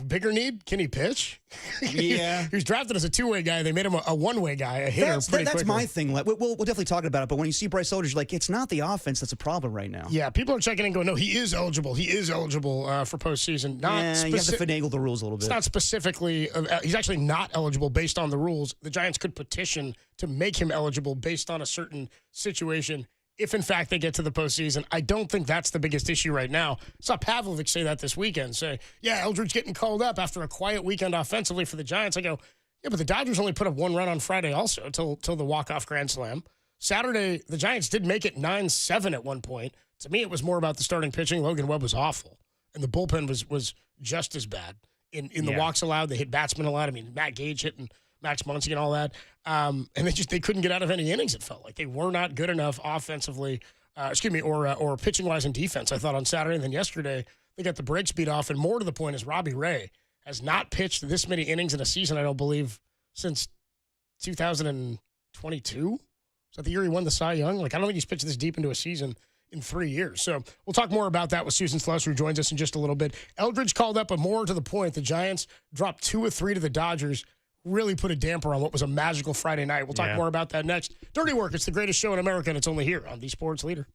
bigger need, can he pitch? Yeah. He was drafted as a two-way guy. They made him a one-way guy, a hitter pretty quickly. That's my thing. We'll definitely talk about it, but when you see Bryce Eldridge, like, it's not the offense that's a problem right now. Yeah, people are checking in and going, no, he is eligible. He is eligible for postseason. You have to finagle the rules a little bit. It's not specifically, he's actually not eligible based on the rules. The Giants could petition to make him eligible based on a certain situation if, in fact, they get to the postseason. I don't think that's the biggest issue right now. I saw Pavlovic say that this weekend, say, yeah, Eldridge getting called up after a quiet weekend offensively for the Giants. I go, yeah, but the Dodgers only put up 1 run on Friday also till the walk-off grand slam. Saturday, the Giants did make it 9-7 at one point. To me, it was more about the starting pitching. Logan Webb was awful, and the bullpen was just as bad. In the walks allowed, they hit batsmen a lot. I mean, Matt Gage hitting Max Muncy and all that. And they couldn't get out of any innings, it felt like. They were not good enough offensively, or pitching-wise in defense, I thought, on Saturday. And then yesterday, they got the brakes beat off. And more to the point is Robbie Ray has not pitched this many innings in a season, I don't believe, since 2022. Is that the year he won the Cy Young? I don't think he's pitched this deep into a season in 3 years. So we'll talk more about that with Susan Slusser, who joins us in just a little bit. Eldridge called up, but more to the point, the Giants dropped 2 of 3 to the Dodgers. Really put a damper on what was a magical Friday night. We'll talk more about that next. Dirty Work, it's the greatest show in America, and it's only here on The Sports Leader.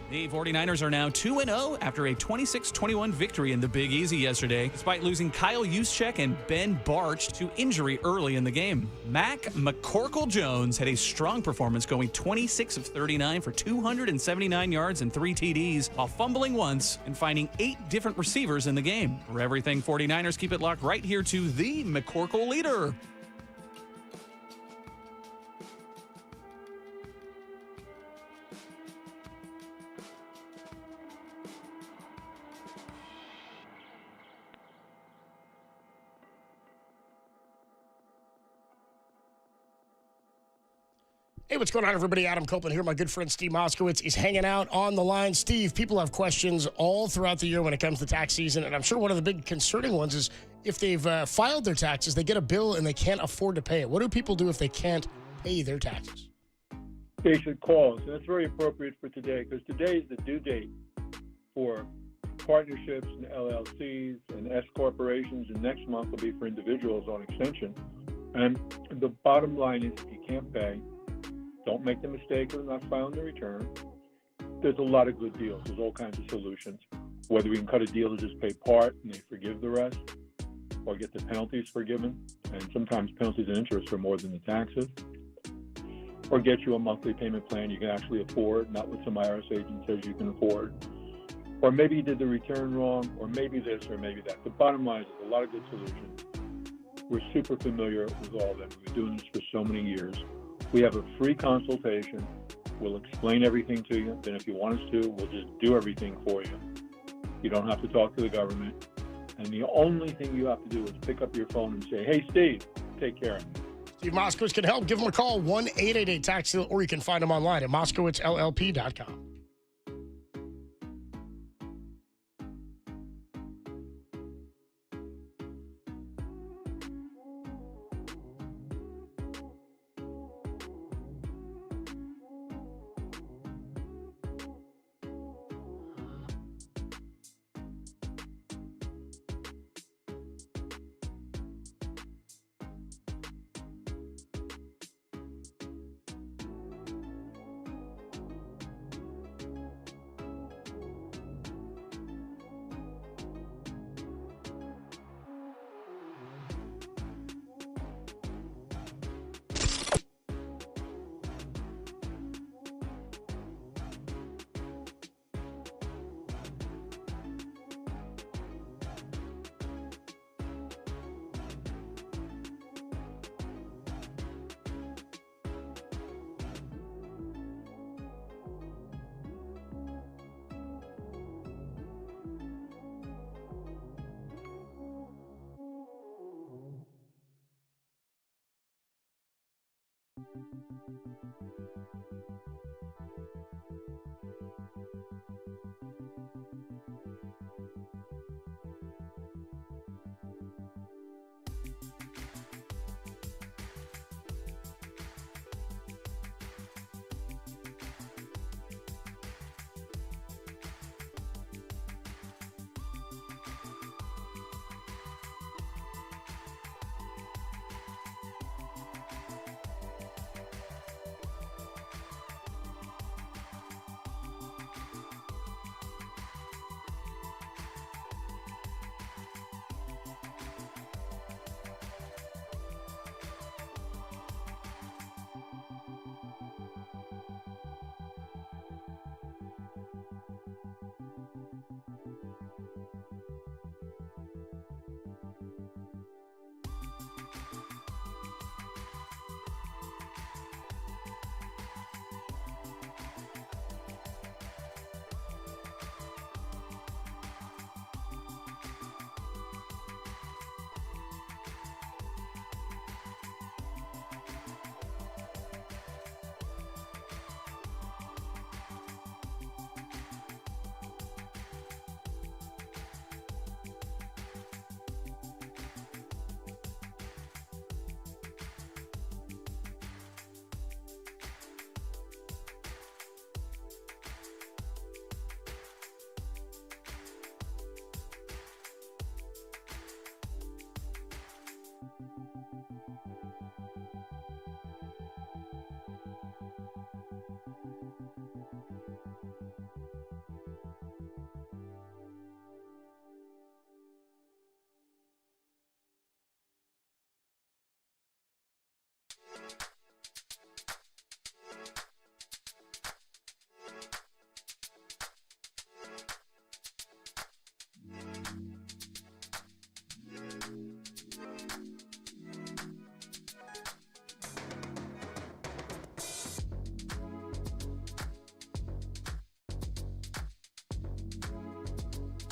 The 49ers are now 2-0 after a 26-21 victory in the Big Easy yesterday, despite losing Kyle Juszczyk and Ben Barch to injury early in the game. Mac McCorkle-Jones had a strong performance, going 26 of 39 for 279 yards and 3 TDs, while fumbling once and finding 8 different receivers in the game. For everything 49ers, keep it locked right here to the McCorkle leader. Hey, what's going on, everybody? Adam Copeland here. My good friend Steve Moskowitz is hanging out on the line. Steve, people have questions all throughout the year when it comes to tax season, and I'm sure one of the big concerning ones is if they've filed their taxes, they get a bill and they can't afford to pay it. What do people do if they can't pay their taxes? They should call us, and that's very appropriate for today, because today is the due date for partnerships and LLCs and S corporations, and next month will be for individuals on extension. And the bottom line is, if you can't pay, don't make the mistake of not filing the return. There's a lot of good deals. There's all kinds of solutions. Whether we can cut a deal to just pay part and they forgive the rest, or get the penalties forgiven, and sometimes penalties and interest are more than the taxes, or get you a monthly payment plan you can actually afford, not what some IRS agent says you can afford. Or maybe you did the return wrong, or maybe this, or maybe that. The bottom line is there's a lot of good solutions. We're super familiar with all of them. We've been doing this for so many years. We have a free consultation. We'll explain everything to you. Then if you want us to, we'll just do everything for you. You don't have to talk to the government. And the only thing you have to do is pick up your phone and say, hey, Steve, take care of me. Steve Moskowitz can help. Give him a call, 1-888-TAX-DEAL, or you can find him online at moskowitzllp.com.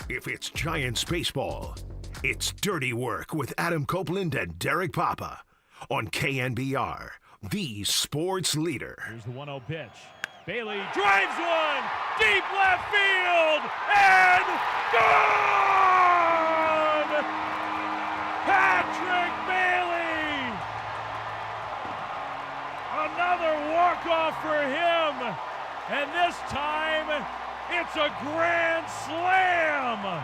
If it's Giants baseball, it's Dirty Work with Adam Copeland and Derek Papa on KNBR, the sports leader. Here's the 1-0 pitch. Bailey drives one deep left field and gone! Patrick Bailey! Another walk-off for him, and this time it's a grand slam!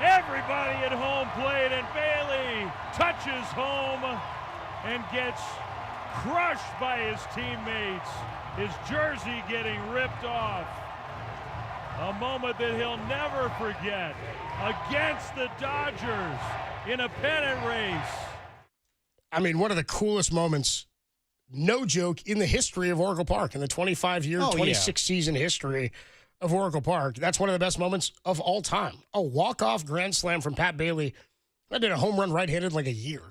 Everybody at home plate, and Bailey touches home and gets crushed by his teammates. His jersey getting ripped off. A moment that he'll never forget against the Dodgers in a pennant race. I mean, one of the coolest moments, no joke, in the history of Oracle Park, in the 25-year, 26-season history of Oracle Park. That's one of the best moments of all time. A walk-off grand slam from Pat Bailey. I did a home run right-handed like a year,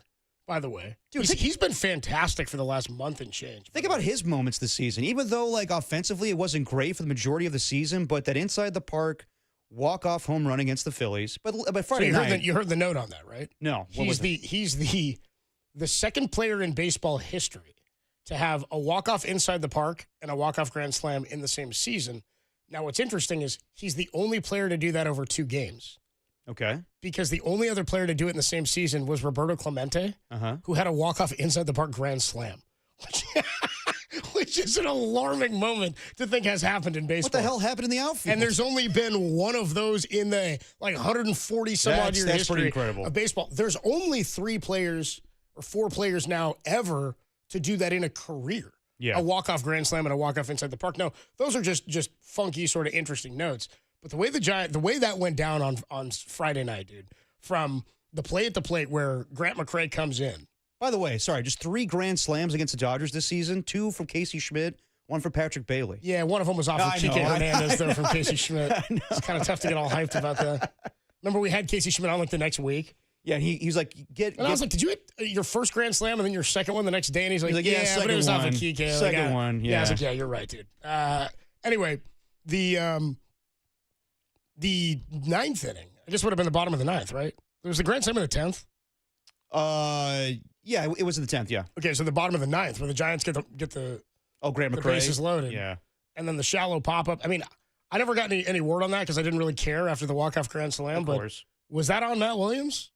by the way. Dude, he's been fantastic for the last month and change. Think about his moments this season. Even though, like, offensively it wasn't great for the majority of the season, but that inside the park walk-off home run against the Phillies. But Friday night... You heard the note on that, right? No. He's the second player in baseball history to have a walk-off inside the park and a walk-off grand slam in the same season. Now, what's interesting is he's the only player to do that over 2 games. Okay. Because the only other player to do it in the same season was Roberto Clemente, who had a walk-off inside the park grand slam, which is an alarming moment to think has happened in baseball. What the hell happened in the outfield? And there's only been one of those in the 140-some-odd year history of baseball. There's only 3 players or 4 players now ever to do that in a career. Yeah. A walk-off grand slam and a walk-off inside the park. No, those are just funky, sort of interesting notes. But the way that went down on Friday night, dude, from the play at the plate where Grant McCray comes in. By the way, sorry, just 3 grand slams against the Dodgers this season, 2 from Casey Schmidt, 1 for Patrick Bailey. Yeah, one of them was off of Kike Hernandez, though, from Casey Schmidt. It's kind of tough to get all hyped about that. Remember we had Casey Schmidt on like the next week? Yeah, he was like, I was like, did you hit your first grand slam and then your second one the next day? And he's like, yeah, but it was off of Kike. Second one, yeah. I was like, yeah, you're right, dude. Anyway, the 9th inning, I guess would have been the bottom of the 9th, right? There was the grand slam in the 10th? Yeah, it was in the 10th, yeah. Okay, so the bottom of the 9th where the Giants get the Grant McCray. bases loaded. Yeah. And then the shallow pop-up. I mean, I never got any word on that because I didn't really care after the walk-off grand slam. Of course. Was that on Matt Williams?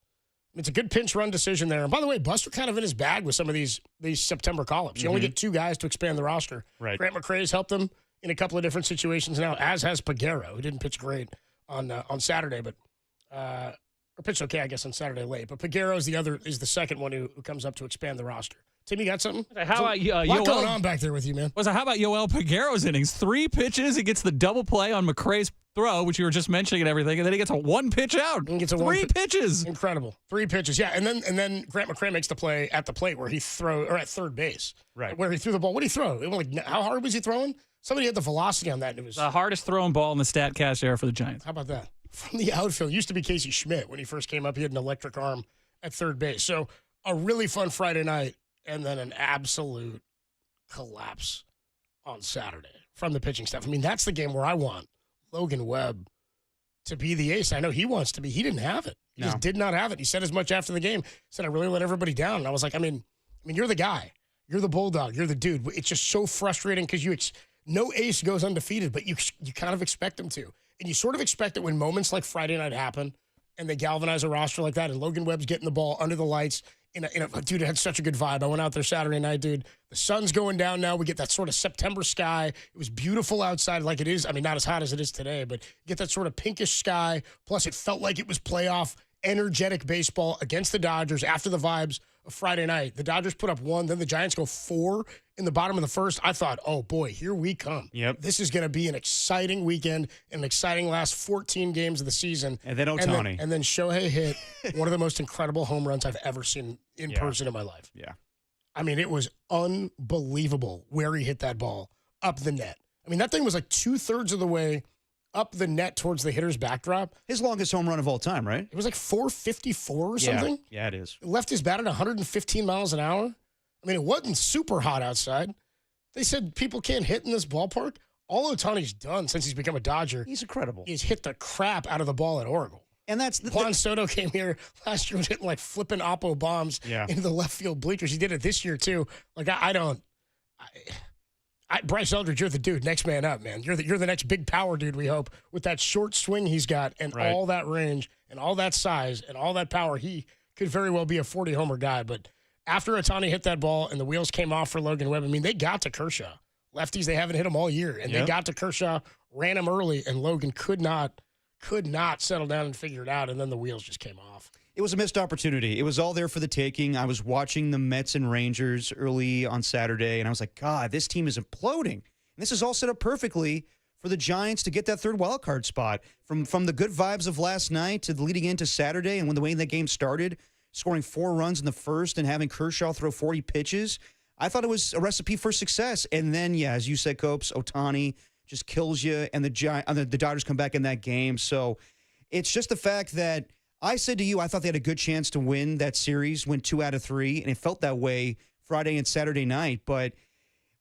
It's a good pinch run decision there. And by the way, Buster kind of in his bag with some of these September call-ups. You only get 2 guys to expand the roster. Right. Grant McCray's helped them in a couple of different situations now, as has Peguero, who didn't pitch great on Saturday, but or pitched okay, I guess, on Saturday late. But Peguero is the second one who comes up to expand the roster. Tim, you got something? How about what's going on back there with you, man? How about Yoel Peguero's innings? 3 pitches. He gets the double play on McCray's throw, which you were just mentioning and everything, and then he gets a 1 pitch out. He gets 3 pitches. Incredible. 3 pitches. Yeah, and then Grant McCray makes the play at the plate where he at third base. Right. Where he threw the ball. What did he throw? How hard was he throwing? Somebody had the velocity on that. And it was the hardest throwing ball in the StatCast era for the Giants. How about that? From the outfield. Used to be Casey Schmidt when he first came up. He had an electric arm at third base. So a really fun Friday night and then an absolute collapse on Saturday from the pitching staff. I mean, that's the game where I want Logan Webb to be the ace. I know he wants to be. He didn't have it. He just did not have it. He said as much after the game. He said, I really let everybody down. And I was like, I mean, you're the guy. You're the bulldog. You're the dude. It's just so frustrating because no ace goes undefeated, but you kind of expect him to. And you sort of expect it when moments like Friday night happen and they galvanize a roster like that and Logan Webb's getting the ball under the lights. Dude, it had such a good vibe. I went out there Saturday night, dude. The sun's going down now. We get that sort of September sky. It was beautiful outside like it is. I mean, not as hot as it is today, but you get that sort of pinkish sky. Plus, it felt like it was playoff, energetic baseball against the Dodgers after the vibes of Friday night. The Dodgers put up 1, then the Giants go 4 in the bottom of the first. I thought, oh, boy, here we come. Yep. This is going to be an exciting weekend, an exciting last 14 games of the season. And then Ohtani. And then Shohei hit one of the most incredible home runs I've ever seen in person in my life. Yeah. I mean, it was unbelievable where he hit that ball up the net. I mean, that thing was like 2/3 of the way up the net towards the hitter's backdrop. His longest home run of all time, right? It was like 454 or something. Yeah, it is. It left his bat at 115 miles an hour. I mean, it wasn't super hot outside. They said people can't hit in this ballpark. all Ohtani's done since he's become a Dodger, he's incredible. He's hit the crap out of the ball at Oracle. And that's Juan Soto came here last year, was hitting like flipping Oppo bombs into the left field bleachers. He did it this year too. Like Bryce Eldridge, you're the dude. Next man up, man. You're the next big power dude. We hope with that short swing he's got and all that range and all that size and all that power, he could very well be a 40 homer guy. But after Ohtani hit that ball and the wheels came off for Logan Webb, I mean, they got to Kershaw. Lefties, they haven't hit him all year, and they got to Kershaw, ran him early, and Logan could not settle down and figure it out, and then the wheels just came off. It was a missed opportunity. It was all there for the taking. I was watching the Mets and Rangers early on Saturday, and I was like, God, this team is imploding. And this is all set up perfectly for the Giants to get that third wild card spot. From the good vibes of last night to the leading into Saturday, and when the way the game started, scoring 4 runs in the first and having Kershaw throw 40 pitches, I thought it was a recipe for success. And then, as you said, Copes, Ohtani just kills you, and the Dodgers come back in that game. So it's just the fact that I said to you, I thought they had a good chance to win that series, win 2 out of 3, and it felt that way Friday and Saturday night. But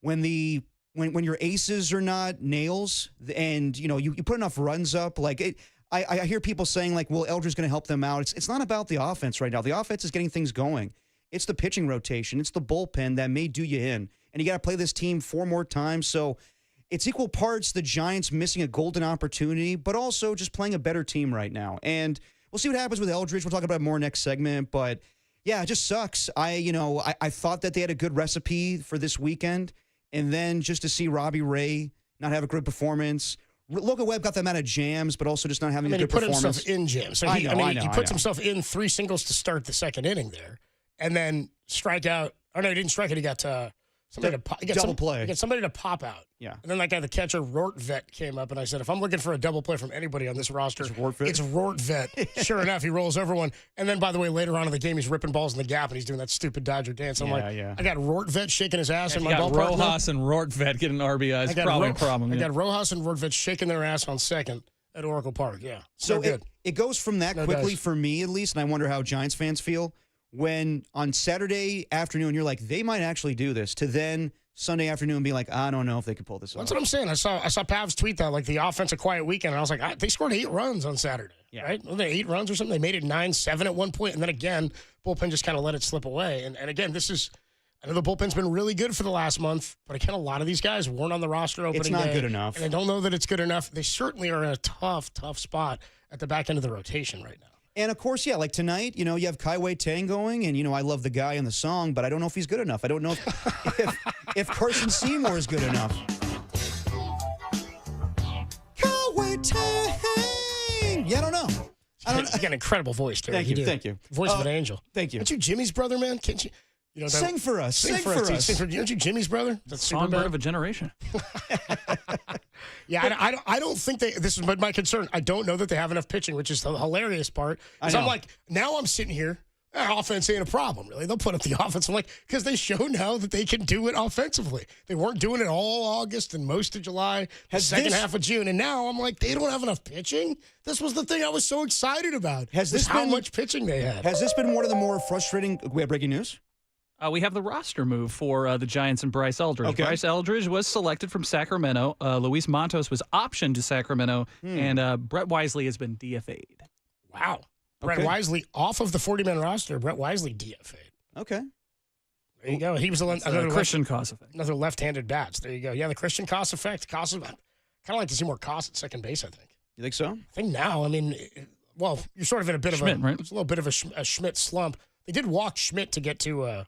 when your aces are not nails, and you put enough runs up, like I hear people saying like, well, Eldridge's going to help them out. It's not about the offense right now. The offense is getting things going. It's the pitching rotation. It's the bullpen that may do you in, and you got to play this team 4 more times. So it's equal parts the Giants missing a golden opportunity, but also just playing a better team right now. And we'll see what happens with Eldridge. We'll talk about it more next segment. But, yeah, it just sucks. I thought that they had a good recipe for this weekend, and then just to see Robbie Ray not have a good performance. Logan Webb got them out of jams, but also just not having a good performance. He put himself in jams. So he puts himself in 3 singles to start the second inning there, and then strike out. Oh, no, he didn't strike it. He got somebody play. He got somebody to pop out. Yeah. And then that guy, the catcher, Rortvet, came up, and I said, if I'm looking for a double play from anybody on this roster, it's Rortvet. Sure enough, he rolls over one. And then, by the way, later on in the game, he's ripping balls in the gap, and he's doing that stupid Dodger dance. I'm I got Rortvet shaking his ass in my ballpark. Rojas and Rortvet getting RBIs. Probably a problem. I got Rojas and Rortvet shaking their ass on second at Oracle Park. Yeah. So good. It goes from that quickly for me, at least, and I wonder how Giants fans feel, when on Saturday afternoon you're like, they might actually do this, to then Sunday afternoon be like, I don't know if they could pull this off. That's what I'm saying. I saw Pavs tweet that, like the offense a quiet weekend, and I was like, they scored 8 runs on Saturday, right? Were they 8 runs or something? They made it 9-7 at one point, and then again, bullpen just kind of let it slip away. And again, I know the bullpen's been really good for the last month, but again, a lot of these guys weren't on the roster opening day. It's not good enough. And I don't know that it's good enough. They certainly are in a tough spot at the back end of the rotation right now. And, of course, like tonight, you have Kai Tang going, and, I love the guy in the song, but I don't know if he's good enough. I don't know if Carson Seymour is good enough. Kai Tang! Yeah, I don't know. He's got an incredible voice, Terry. Thank you. Voice of an angel. Thank you. Aren't you Jimmy's brother, man? Can't you? Sing for us. Sing for us. Aren't you Jimmy's brother? That's songbird of a generation. Yeah, I don't think this is my concern. I don't know that they have enough pitching, which is the hilarious part. Because I'm like, now I'm sitting here, offense ain't a problem, really. They'll put up the offense. I'm like, because they show now that they can do it offensively. They weren't doing it all August and most of July, second half of June. And now I'm like, they don't have enough pitching? This was the thing I was so excited about. How much pitching they had. Has this been one of the more frustrating? We have breaking news? We have the roster move for the Giants and Bryce Eldridge. Okay. Bryce Eldridge was selected from Sacramento. Luis Montos was optioned to Sacramento. And Brett Wisely has been DFA'd. Wow. Brett Wisely off of the 40-man roster. Brett Wisely DFA'd. Okay. There you go. He was another Christian Koss effect. Another left-handed bats. There you go. Yeah, the Christian Koss effect. Koss, kind of like to see more Koss at second base, I think. You think so? I think now, well, you're sort of in a bit Schmidt, of right? It's a little bit of a Schmidt slump. They did walk Schmidt to get to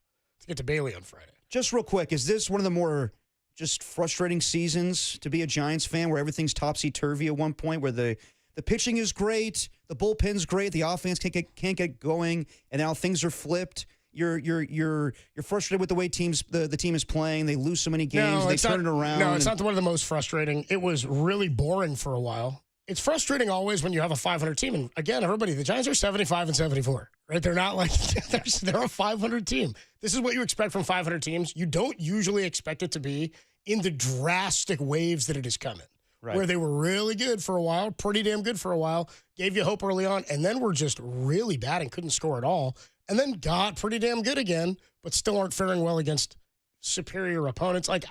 Bailey on Friday. Just real quick, is this one of the more just frustrating seasons to be a Giants fan, where everything's topsy-turvy at one point, where the pitching is great, the bullpen's great, the offense can't get going, and now things are flipped? You're frustrated with the way the team is playing. They lose so many games. They turn it around. No, it's not one of the most frustrating. It was really boring for a while. It's frustrating always when you have a 500 team. And again, the Giants are 75-74, right? They're not like they're a 500 team. This is what you expect from 500 teams. You don't usually expect it to be in the drastic waves that it is coming. Right. Where they were really good for a while, pretty damn good for a while, gave you hope early on, and then were just really bad and couldn't score at all, and then got pretty damn good again, but still aren't faring well against superior opponents. Like,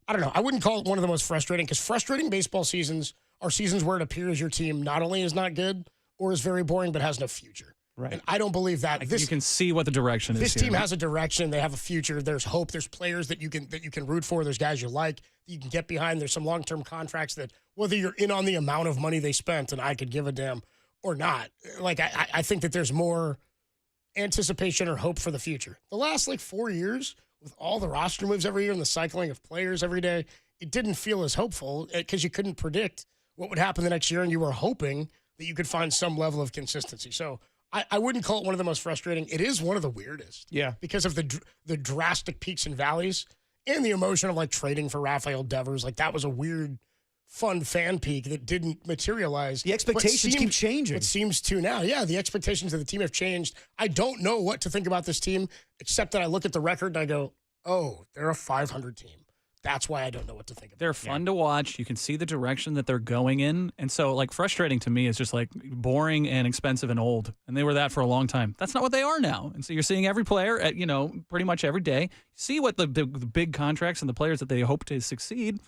I I don't know. I wouldn't call it one of the most frustrating because frustrating baseball seasons are seasons where it appears your team not only is not good or is very boring, but has no future. Right. And I don't believe that. You can see what the direction is. This here. team has a direction. They have a future. There's hope. There's players that you can root for. There's guys you like that you can get behind. There's some long-term contracts that whether you're in on the amount of money they spent and I could give a damn or not. Like I think that there's more anticipation or hope for the future. The last 4 years with all the roster moves every year and the cycling of players every day, it didn't feel as hopeful because you couldn't predict what would happen the next year and you were hoping that you could find some level of consistency. So I wouldn't call it one of the most frustrating. It is one of the weirdest. Yeah. Because of the drastic peaks and valleys and the emotion of trading for Rafael Devers. That was a weird, fun fan peak that didn't materialize. The expectations keep changing. It seems to now. Yeah, the expectations of the team have changed. I don't know what to think about this team, except that I look at the record and I go, oh, they're a 500 team. That's why I don't know what to think about. They're fun to watch. You can see the direction that they're going in. And so, frustrating to me is just, boring and expensive and old. And they were that for a long time. That's not what they are now. And so you're seeing every player at, pretty much every day. See what the big contracts and the players that they hope to succeed.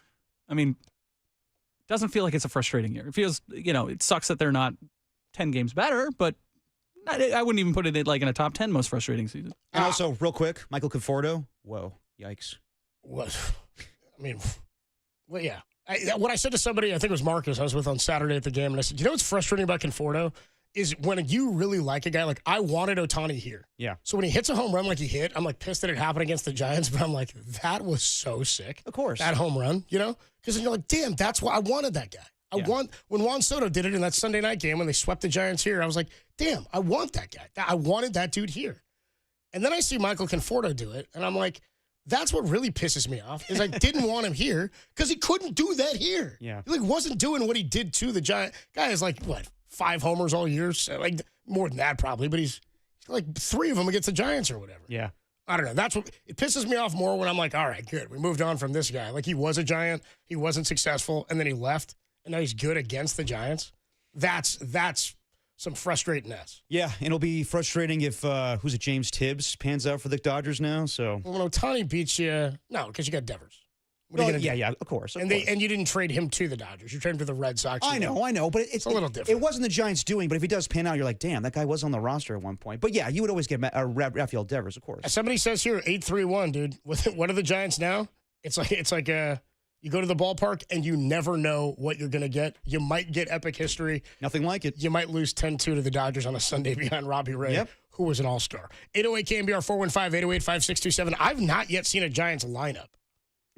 I mean, it doesn't feel like it's a frustrating year. It feels, it sucks that they're not 10 games better, but I wouldn't even put it in a top 10 most frustrating season. And also, real quick, Michael Conforto. Whoa, yikes. What? I mean, well, yeah. What I said to somebody, I think it was Marcus, I was with on Saturday at the game, and I said, you know what's frustrating about Conforto is when you really like a guy, I wanted Ohtani here. Yeah. So when he hits a home run like he hit, I'm pissed that it happened against the Giants, but I'm that was so sick. Of course. That home run, Because you're damn, that's why I wanted that guy. When Juan Soto did it in that Sunday night game when they swept the Giants here, I was damn, I want that guy. I wanted that dude here. And then I see Michael Conforto do it, and I'm that's what really pisses me off is I didn't want him here because he couldn't do that here. Yeah. He wasn't doing what he did to the Giant. Guy is 5 homers all year. So more than that probably, but he's 3 of them against the Giants or whatever. Yeah. I don't know. That's what it pisses me off more when I'm all right, good. We moved on from this guy. He was a Giant. He wasn't successful and then he left and now he's good against the Giants. That's some frustratingness. Yeah, and it'll be frustrating if James Tibbs pans out for the Dodgers now. So when Ohtani beats you, no, because you got Devers. What are you gonna do? Yeah, of course. And you didn't trade him to the Dodgers. You traded him to the Red Sox. I know, but it's a little different. It wasn't the Giants' doing, but if he does pan out, you're damn, that guy was on the roster at one point. But yeah, you would always get Rafael Devers, of course. Somebody says here 8-3-1, dude. What are the Giants now? It's like you go to the ballpark and you never know what you're going to get. You might get epic history. Nothing like it. You might lose 10-2 to the Dodgers on a Sunday behind Robbie Ray, who was an all-star. 808 KNBR 415-808-5627. I've not yet seen a Giants lineup.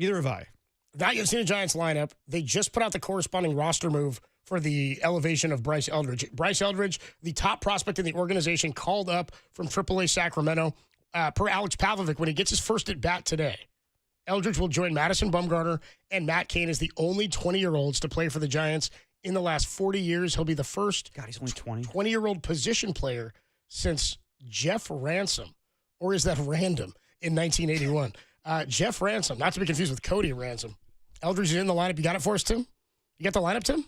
Neither have I. Not yet seen a Giants lineup. They just put out the corresponding roster move for the elevation of Bryce Eldridge. Bryce Eldridge, the top prospect in the organization, called up from AAA Sacramento per Alex Pavlovic when he gets his first at bat today. Eldridge will join Madison Bumgarner and Matt Cain as the only 20-year-olds to play for the Giants in the last 40 years. He'll be the first he's only 20. 20-year-old position player since Jeff Ransom, or is that random, in 1981. Jeff Ransom, not to be confused with Cody Ransom. Eldridge is in the lineup. You got it for us, Tim? You got the lineup, Tim?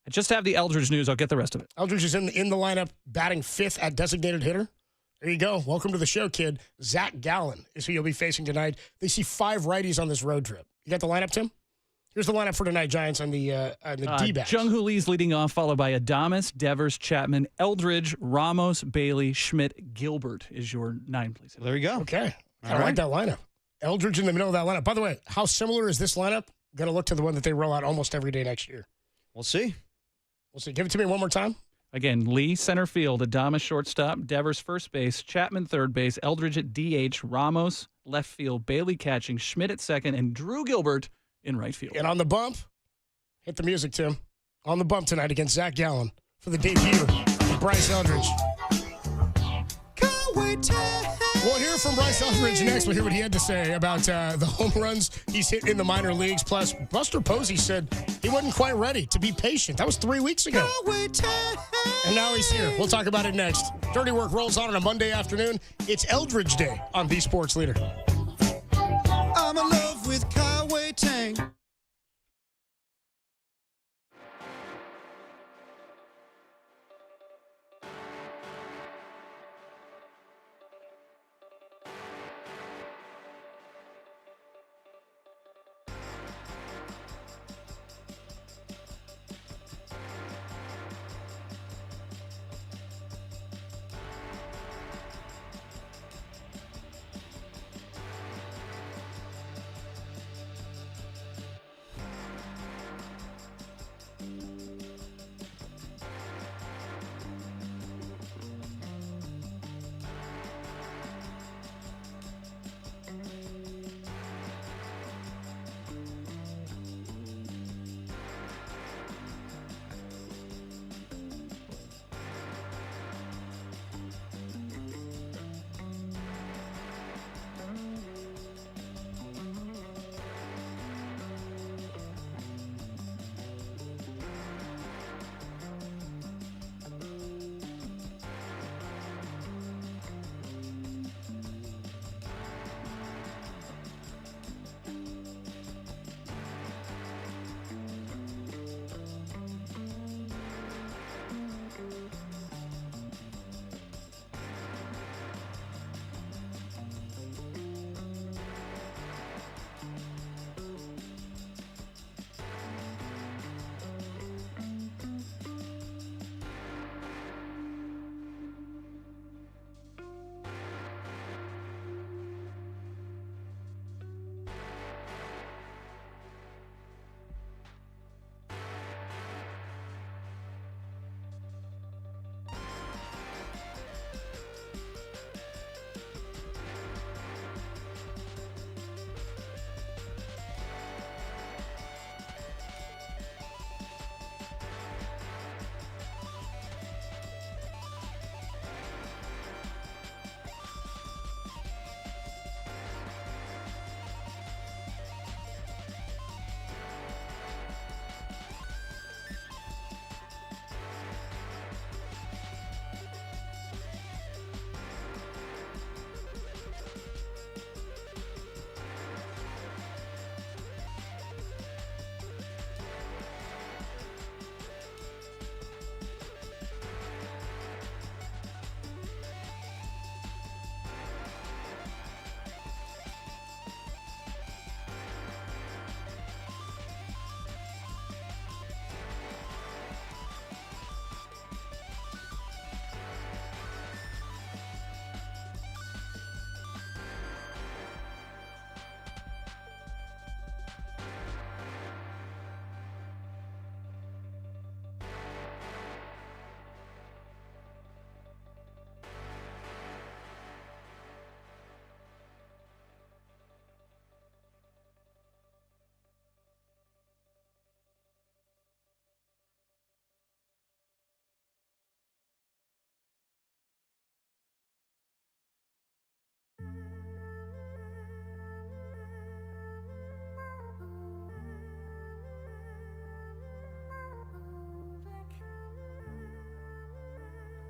I just have the Eldridge news. I'll get the rest of it. Eldridge is in the lineup, batting 5th at designated hitter. There you go. Welcome to the show, kid. Zach Gallen is who you'll be facing tonight. They see 5 righties on this road trip. You got the lineup, Tim? Here's the lineup for tonight, Giants on the D-backs. Jung-Hoo Lee's leading off, followed by Adames, Devers, Chapman, Eldridge, Ramos, Bailey, Schmidt, Gilbert is your 9, please. There you go. Okay. I like that lineup. Eldridge in the middle of that lineup. By the way, how similar is this lineup going to look to the one that they roll out almost every day next year? We'll see. Give it to me one more time. Again, Lee, center field, Adames, shortstop, Devers, first base, Chapman, third base, Eldridge at DH, Ramos, left field, Bailey catching, Schmidt at second, and Drew Gilbert in right field. And on the bump, hit the music, Tim. On the bump tonight against Zach Gallen for the debut of Bryce Eldridge. We'll hear from Bryce Eldridge next. We'll hear what he had to say about the home runs he's hit in the minor leagues. Plus, Buster Posey said he wasn't quite ready to be patient. That was 3 weeks ago. And now he's here. We'll talk about it next. Dirty Work rolls on a Monday afternoon. It's Eldridge Day on The Sports Leader. I'm in love with Kaiway Tang.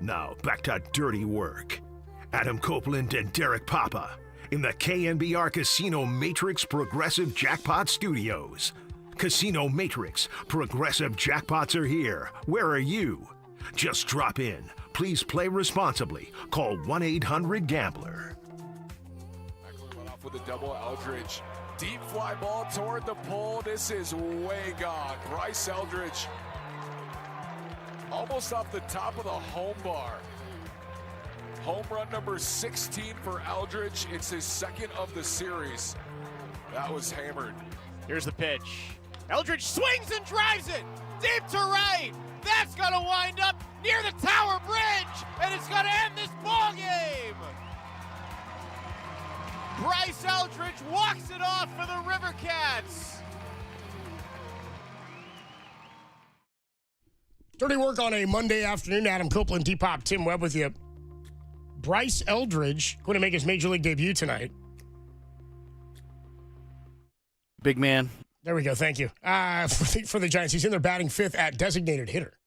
Now back to dirty work. Adam Copeland and Derek Papa in the KNBR Casino Matrix Progressive Jackpot Studios. Casino Matrix Progressive Jackpots are here. Where are you? Just drop in. Please play responsibly. Call 1-800-GAMBLER. Off with a double. Eldridge. Deep fly ball toward the pole. This is way gone. Bryce Eldridge almost off the top of the home bar. Home run number 16 for Eldridge. It's his second of the series. That was hammered. Here's the pitch. Eldridge swings and drives it deep to right. That's going to wind up near the Tower Bridge, and it's going to end this ball game. Bryce Eldridge walks it off for the River Cats. Dirty work on a Monday afternoon. Adam Copeland, D-Pop, Tim Webb with you. Bryce Eldridge going to make his Major League debut tonight. Big man. There we go. Thank you. For the Giants, he's in there batting fifth at designated hitter.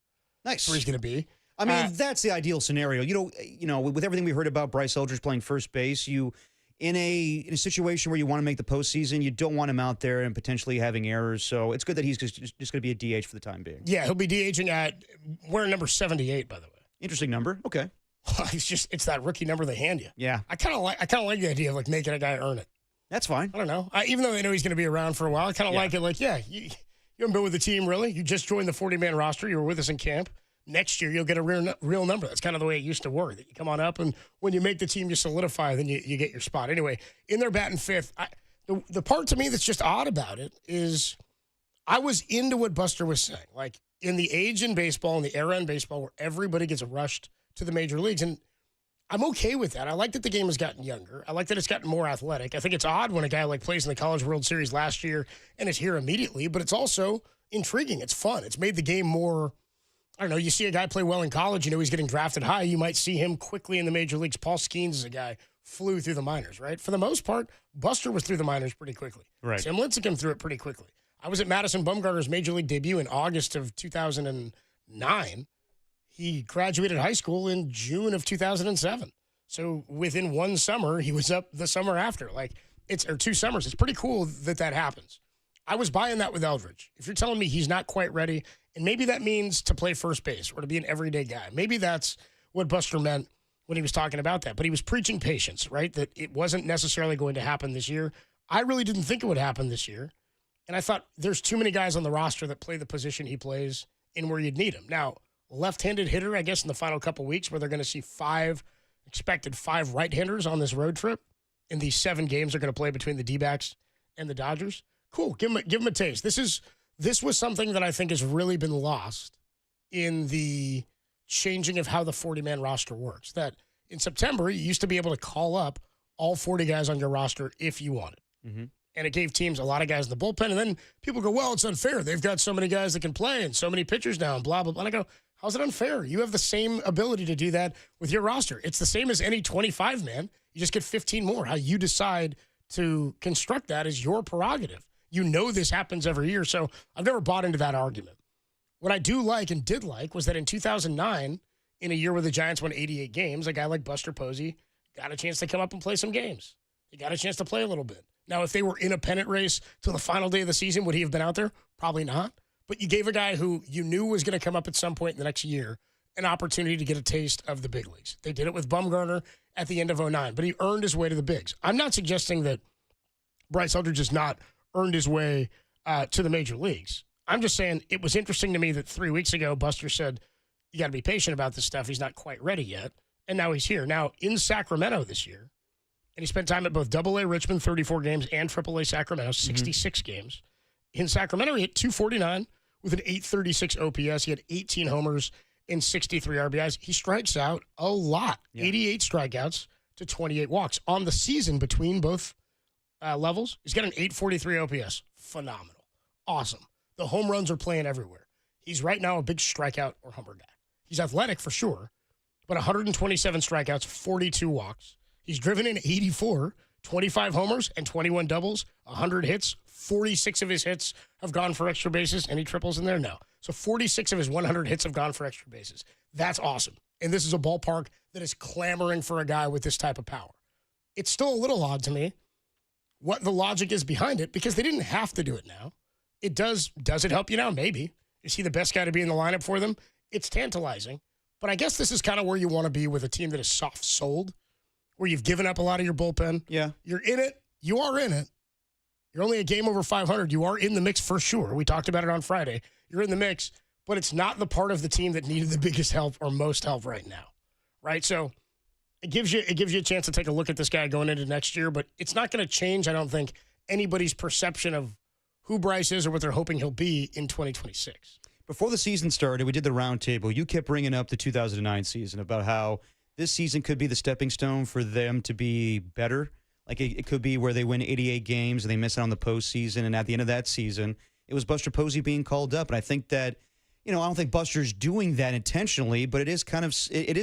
Nice. That's where he's going to be. I mean, that's the ideal scenario. You know, with everything we heard about Bryce Eldridge playing first base, in a situation where you want to make the postseason, you don't want him out there and potentially having errors. So it's good that he's just going to be a DH for the time being. Yeah, he'll be DHing at wearing number 78, by the way. Interesting number. Okay. It's that rookie number they hand you. Yeah. I kind of like the idea of like making a guy earn it. That's fine. I don't know. Even though they know he's going to be around for a while, I kind of like it. Like, you haven't been with the team really. You just joined the 40-man roster. You were with us in camp. Next year, you'll get a real number. That's kind of the way it used to work. That you come on up, and when you make the team, you solidify, then you get your spot. Anyway, in there batting fifth, the part to me that's just odd about it is I was into what Buster was saying. Like, in the age in baseball, in the era in baseball where everybody gets rushed to the major leagues, and I'm okay with that. I like that the game has gotten younger. I like that it's gotten more athletic. I think it's odd when a guy like plays in the College World Series last year and is here immediately, but it's also intriguing. It's fun. It's made the game more, I don't know, you see a guy play well in college, you know he's getting drafted high, you might see him quickly in the major leagues. Paul Skeens is a guy, flew through the minors, right? For the most part, Buster was through the minors pretty quickly. Right. Tim Lincecum through it pretty quickly. I was at Madison Bumgarner's major league debut in August of 2009. He graduated high school in June of 2007. So within one summer, he was up the summer after. Or 2 summers. It's pretty cool that happens. I was buying that with Eldridge. If you're telling me he's not quite ready, and maybe that means to play first base or to be an everyday guy. Maybe that's what Buster meant when he was talking about that. But he was preaching patience, right? That it wasn't necessarily going to happen this year. I really didn't think it would happen this year. And I thought there's too many guys on the roster that play the position he plays in where you'd need him. Now, left-handed hitter, I guess, in the final couple weeks where they're going to see expected 5 right-handers on this road trip in these 7 games they're going to play between the D-backs and the Dodgers. Cool. Give him a taste. This was something that I think has really been lost in the changing of how the 40-man roster works. That in September, you used to be able to call up all 40 guys on your roster if you wanted. Mm-hmm. And it gave teams a lot of guys in the bullpen. And then people go, well, it's unfair. They've got so many guys that can play and so many pitchers now and blah, blah, blah. And I go, how's it unfair? You have the same ability to do that with your roster. It's the same as any 25-man. You just get 15 more. How you decide to construct that is your prerogative. You know this happens every year, so I've never bought into that argument. What I do like and did like was that in 2009, in a year where the Giants won 88 games, a guy like Buster Posey got a chance to come up and play some games. He got a chance to play a little bit. Now, if they were in a pennant race till the final day of the season, would he have been out there? Probably not. But you gave a guy who you knew was going to come up at some point in the next year an opportunity to get a taste of the big leagues. They did it with Bumgarner at the end of 2009, but he earned his way to the bigs. I'm not suggesting that Bryce Eldridge has not earned his way to the major leagues. I'm just saying it was interesting to me that 3 weeks ago, Buster said, you got to be patient about this stuff. He's not quite ready yet. And now he's here. Now, in Sacramento this year, and he spent time at both AA Richmond, 34 games, and AAA Sacramento, 66 games. In Sacramento, he hit .249 with an .836 OPS. He had 18 homers and 63 RBIs. He strikes out a lot, 88 strikeouts to 28 walks. On the season between both levels, he's got an .843 OPS. Phenomenal. Awesome. The home runs are playing everywhere. He's right now a big strikeout or homer guy. He's athletic for sure, but 127 strikeouts, 42 walks. He's driven in 84, 25 homers and 21 doubles, 100 hits. 46 of his hits have gone for extra bases. Any triples in there? No. So 46 of his 100 hits have gone for extra bases. That's awesome. and this is a ballpark that is clamoring for a guy with this type of power. It's still a little odd to me what the logic is behind it, because they didn't have to do it now. It does it help you now? Maybe. Is he the best guy to be in the lineup for them? It's tantalizing. But I guess this is kind of where you want to be with a team that is soft-sold, where you've given up a lot of your bullpen. Yeah. You're in it. You are in it. You're only a game over 500. You are in the mix for sure. We talked about it on Friday. You're in the mix, but it's not the part of the team that needed the biggest help or most help right now, right? So it gives you a chance to take a look at this guy going into next year, but it's not going to change, I don't think, anybody's perception of who Bryce is or what they're hoping he'll be in 2026. Before the season started, we did the roundtable. You kept bringing up the 2009 season about how this season could be the stepping stone for them to be better. Like it could be where they win 88 games and they miss out on the postseason. And at the end of that season, it was Buster Posey being called up. And I think that, I don't think Buster's doing that intentionally, but it is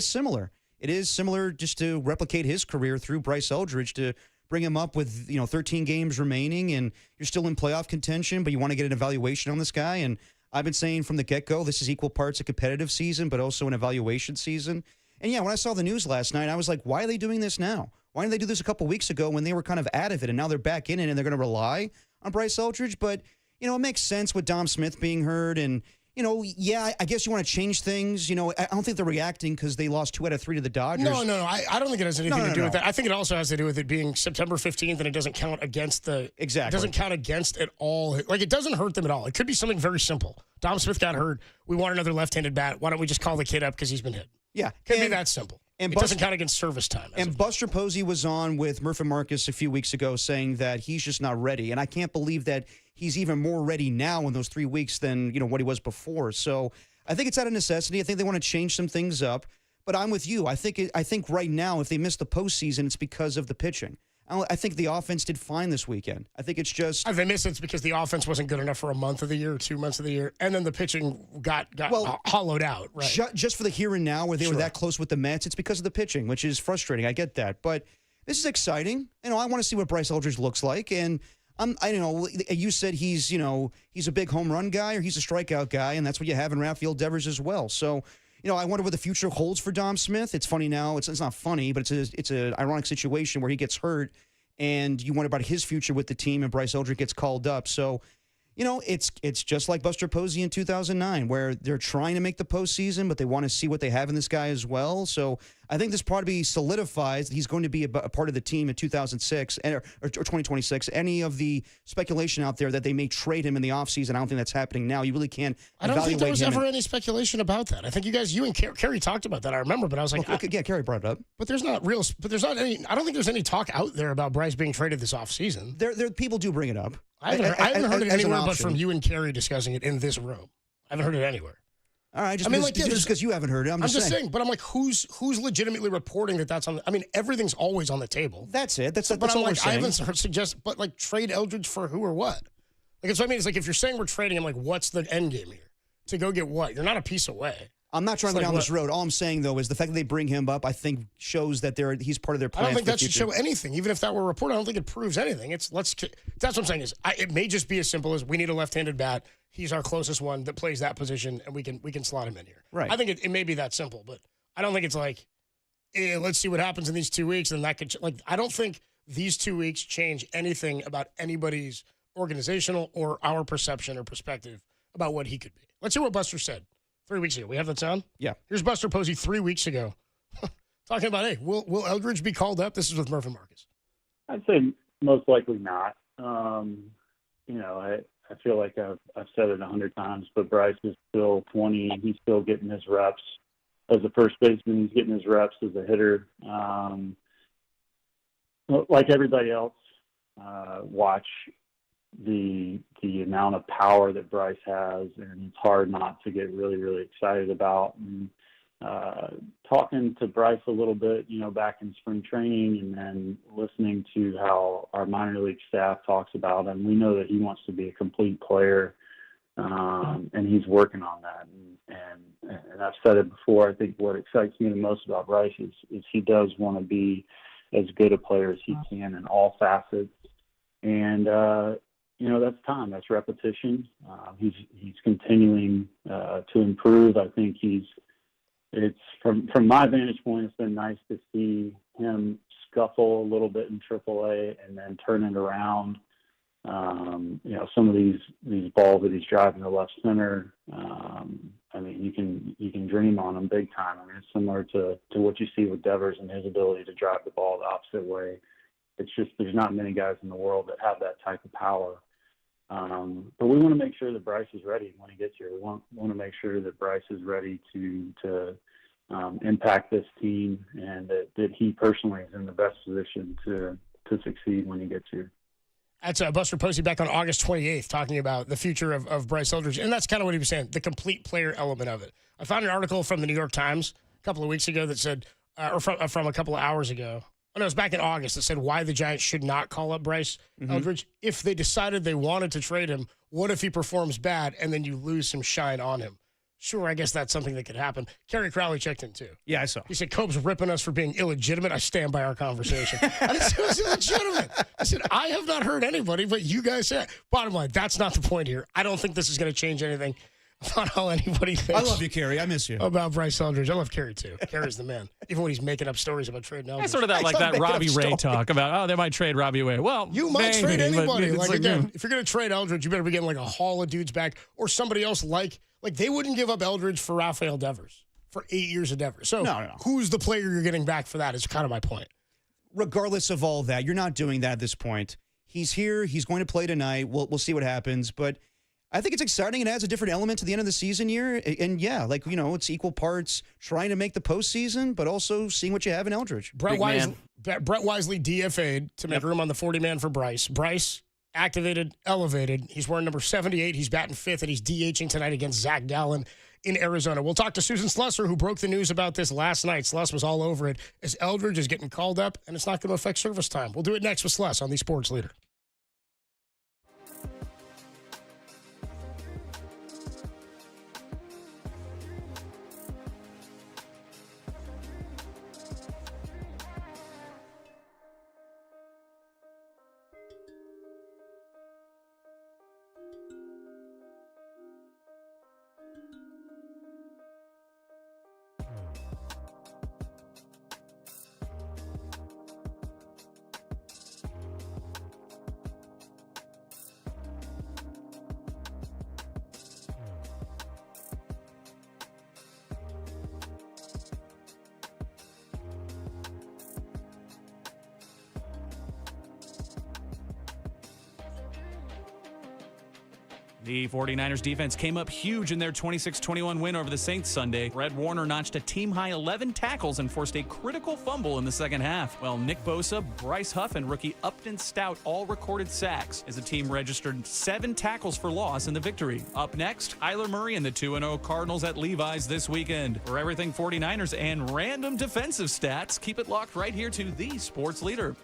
similar. It is similar just to replicate his career through Bryce Eldridge, to bring him up with, 13 games remaining and you're still in playoff contention, but you want to get an evaluation on this guy. And I've been saying from the get-go, this is equal parts a competitive season, but also an evaluation season. And yeah, when I saw the news last night, I was like, why are they doing this now? Why didn't they do this a couple weeks ago when they were kind of out of it, and now they're back in it and they're going to rely on Bryce Eldridge? But, it makes sense with Dom Smith being hurt. And, yeah, I guess you want to change things. I don't think they're reacting because they lost 2 out of 3 to the Dodgers. No. I don't think it has anything to do with that. I think it also has to do with it being September 15th, and it doesn't count against Exactly. It doesn't count against it all. Like, it doesn't hurt them at all. It could be something very simple. Dom Smith got hurt. We want another left-handed bat. Why don't we just call the kid up because he's been hit? Yeah. Could be that simple. And it doesn't count against service time. And Buster Posey was on with Murph and Marcus a few weeks ago saying that he's just not ready. And I can't believe that he's even more ready now in those 3 weeks than, what he was before. So I think it's out of necessity. I think they want to change some things up. But I'm with you. I think right now, if they miss the postseason, it's because of the pitching. I think the offense did fine this weekend. I think it's just... If they miss it's because the offense wasn't good enough for a month of the year, 2 months of the year, and then the pitching got hollowed out. Right. Just for the here and now where they were that close with the Mets, it's because of the pitching, which is frustrating. I get that. But this is exciting. I want to see what Bryce Eldridge looks like. And you said he's a big home run guy or he's a strikeout guy, and that's what you have in Rafael Devers as well. So... I wonder what the future holds for Dom Smith. It's funny now. It's not funny, but it's an ironic situation where he gets hurt, and you wonder about his future with the team, and Bryce Eldridge gets called up. So, it's just like Buster Posey in 2009, where they're trying to make the postseason, but they want to see what they have in this guy as well. So I think this probably solidifies that he's going to be a part of the team in 2006 or 2026. Any of the speculation out there that they may trade him in the offseason, I don't think that's happening now. You really can't I don't think there was ever any speculation about that. I think you and Kerry talked about that. I remember, but I was like... yeah, Kerry brought it up. But there's not any... I don't think there's any talk out there about Bryce being traded this offseason. There people do bring it up. I haven't heard it anywhere but from you and Kerry discussing it in this room. I haven't heard it anywhere. All right, just because you haven't heard it, I'm just saying. But I'm like, who's legitimately reporting that that's on? Everything's always on the table. That's it. That's but what I'm we're like, saying. I haven't heard but trade Eldridge for who or what? Like, it's what I mean. It's like if you're saying we're trading him, like, what's the end game here? To go get what? You're not a piece away. I'm not trying to go down this road. All I'm saying, though, is the fact that they bring him up, I think, shows that he's part of their plan. I don't think that should show anything. Even if that were a report, I don't think it proves anything. That's what I'm saying is it may just be as simple as we need a left-handed bat. He's our closest one that plays that position, and we can slot him in here. Right. I think it may be that simple, but I don't think it's like, let's see what happens in these 2 weeks, and that could I don't think these 2 weeks change anything about anybody's organizational or our perception or perspective about what he could be. Let's hear what Buster said 3 weeks ago. We have that sound? Yeah. Here's Buster Posey 3 weeks ago talking about, hey, will Eldridge be called up? This is with Murph and Marcus. I'd say most likely not. I feel like I've said it 100 times, but Bryce is still 20. He's still getting his reps as a first baseman. He's getting his reps as a hitter. Like everybody else, watch the amount of power that Bryce has, and it's hard not to get really, really excited about. And talking to Bryce a little bit, back in spring training, and then listening to how our minor league staff talks about him, we know that he wants to be a complete player, and he's working on that. And I've said it before, I think what excites me the most about Bryce is he does want to be as good a player as he can in all facets. And, that's time, that's repetition. He's continuing to improve. I think he's it's from my vantage point, it's been nice to see him scuffle a little bit in AAA and then turn it around. Some of these balls that he's driving to left center, I mean, you can dream on them big time. I mean, it's similar to what you see with Devers and his ability to drive the ball the opposite way. It's just there's not many guys in the world that have that type of power. But we want to make sure that Bryce is ready when he gets here. We want to make sure that Bryce is ready to impact this team, and that he personally is in the best position to succeed when he gets here. That's Buster Posey back on August 28th talking about the future of Bryce Eldridge. And that's kind of what he was saying, the complete player element of it. I found an article from the New York Times a couple of weeks ago that said, or from a couple of hours ago. Oh, no, it was back in August that said why the Giants should not call up Bryce Eldridge. If they decided they wanted to trade him, what if he performs bad and then you lose some shine on him? Sure, I guess that's something that could happen. Kerry Crowley checked in, too. Yeah, I saw. He said, Cope's ripping us for being illegitimate. I stand by our conversation. I didn't say it was illegitimate. I said, I have not heard anybody, but you guys said. Bottom line, that's not the point here. I don't think this is going to change anything about how anybody thinks. I love you, Kerry. I miss you. About Bryce Eldridge. I love Kerry, too. Kerry's the man. Even when he's making up stories about trading Eldridge. It's sort of that Robbie Ray talk about, they might trade Robbie Ray. Well, you might trade anybody. Like again, if you're going to trade Eldridge, you better be getting like a haul of dudes back or somebody else like they wouldn't give up Eldridge for Rafael Devers for 8 years of Devers. So no. Who's the player you're getting back for that is kind of my point. Regardless of all that, you're not doing that at this point. He's here. He's going to play tonight. We'll see what happens. But I think it's exciting. It adds a different element to the end of the season here. And yeah, it's equal parts trying to make the postseason, but also seeing what you have in Eldridge. Brett Wisely DFA'd to make room on the 40-man for Bryce. Bryce activated, elevated. He's wearing number 78. He's batting fifth, and he's DHing tonight against Zach Gallen in Arizona. We'll talk to Susan Slusser, who broke the news about this last night. Sluss was all over it as Eldridge is getting called up, and it's not going to affect service time. We'll do it next with Sluss on the Sports Leader. The 49ers defense came up huge in their 26-21 win over the Saints Sunday. Fred Warner notched a team-high 11 tackles and forced a critical fumble in the second half, while Nick Bosa, Bryce Huff, and rookie Upton Stout all recorded sacks as the team registered 7 tackles for loss in the victory. Up next, Kyler Murray and the 2-0 Cardinals at Levi's this weekend. For everything 49ers and random defensive stats, keep it locked right here to the Sports Leader.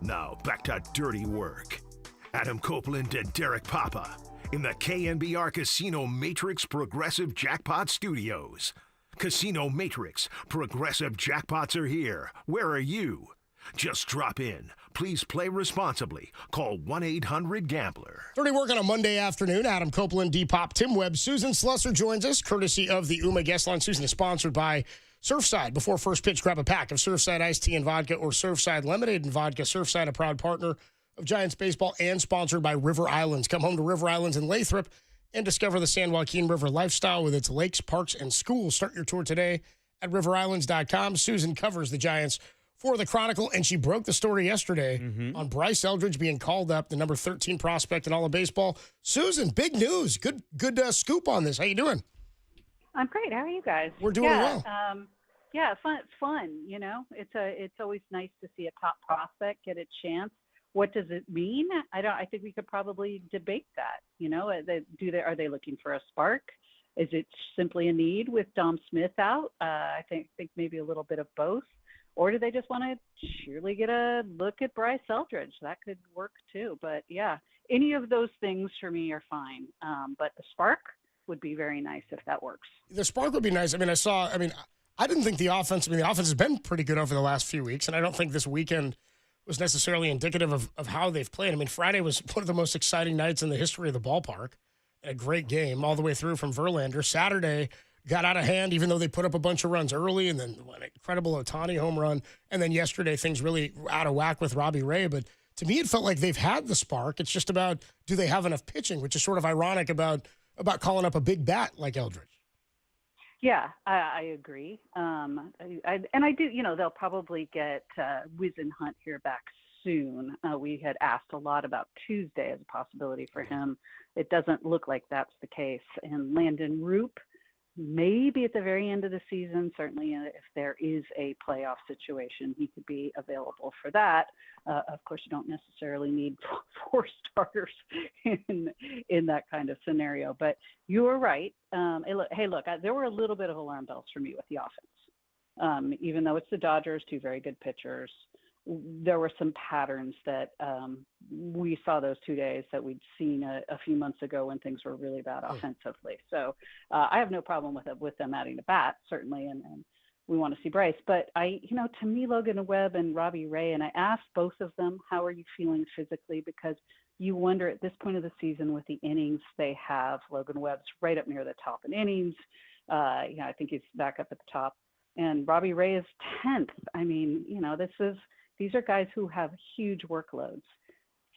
Now back to dirty work. Adam Copeland and Derek Papa in the KNBR Casino Matrix Progressive Jackpot Studios. Casino Matrix Progressive Jackpots are here. Where are you? Just drop in. Please play responsibly. Call 1-800-GAMBLER. Dirty work on a Monday afternoon. Adam Copeland, D-Pop, Tim Webb, Susan Slusser joins us, courtesy of the UMA Guest Line. Susan is sponsored by Surfside. Before first pitch, grab a pack of Surfside iced tea and vodka or Surfside lemonade and vodka. Surfside, a proud partner of Giants baseball and sponsored by River Islands. Come home to River Islands in Lathrop and discover the San Joaquin River lifestyle with its lakes, parks, and schools. Start your tour today at riverislands.com. Susan covers the Giants for the Chronicle, and she broke the story yesterday on Bryce Eldridge being called up, the number 13 prospect in all of baseball. Susan, big news. Good scoop on this. How you doing? I'm great. How are you guys? We're doing well. Yeah, fun. You know, it's always nice to see a top prospect get a chance. What does it mean? I think we could probably debate that. You know, are they looking for a spark? Is it simply a need with Dom Smith out? I think maybe a little bit of both. Or do they just want to surely get a look at Bryce Eldridge? That could work too. But yeah, any of those things for me are fine. But the spark would be very nice if that works. The spark would be nice. I didn't think the offense has been pretty good over the last few weeks, and I don't think this weekend was necessarily indicative of how they've played. I mean, Friday was one of the most exciting nights in the history of the ballpark. A great game all the way through from Verlander. Saturday got out of hand, even though they put up a bunch of runs early, and then an incredible Ohtani home run. And then yesterday, things really out of whack with Robbie Ray. But to me, it felt like they've had the spark. It's just about, do they have enough pitching, which is sort of ironic about calling up a big bat like Eldridge. Yeah, I agree. I do, they'll probably get Wizen Hunt here back soon. We had asked a lot about Tuesday as a possibility for him. It doesn't look like that's the case. And Landon Roop, maybe at the very end of the season, certainly if there is a playoff situation, he could be available for that. Of course, you don't necessarily need 4 starters in that kind of scenario, but you are right. Hey, look, there were a little bit of alarm bells for me with the offense. Even though it's the Dodgers, 2 very good pitchers, there were some patterns that we saw those 2 days that we'd seen a few months ago when things were really bad offensively. So I have no problem with them adding a bat, certainly, and we want to see Bryce. But to me, Logan Webb and Robbie Ray, and I asked both of them, how are you feeling physically? Because you wonder at this point of the season with the innings they have, Logan Webb's right up near the top in innings. I think he's back up at the top. And Robbie Ray is 10th. I mean, these are guys who have huge workloads.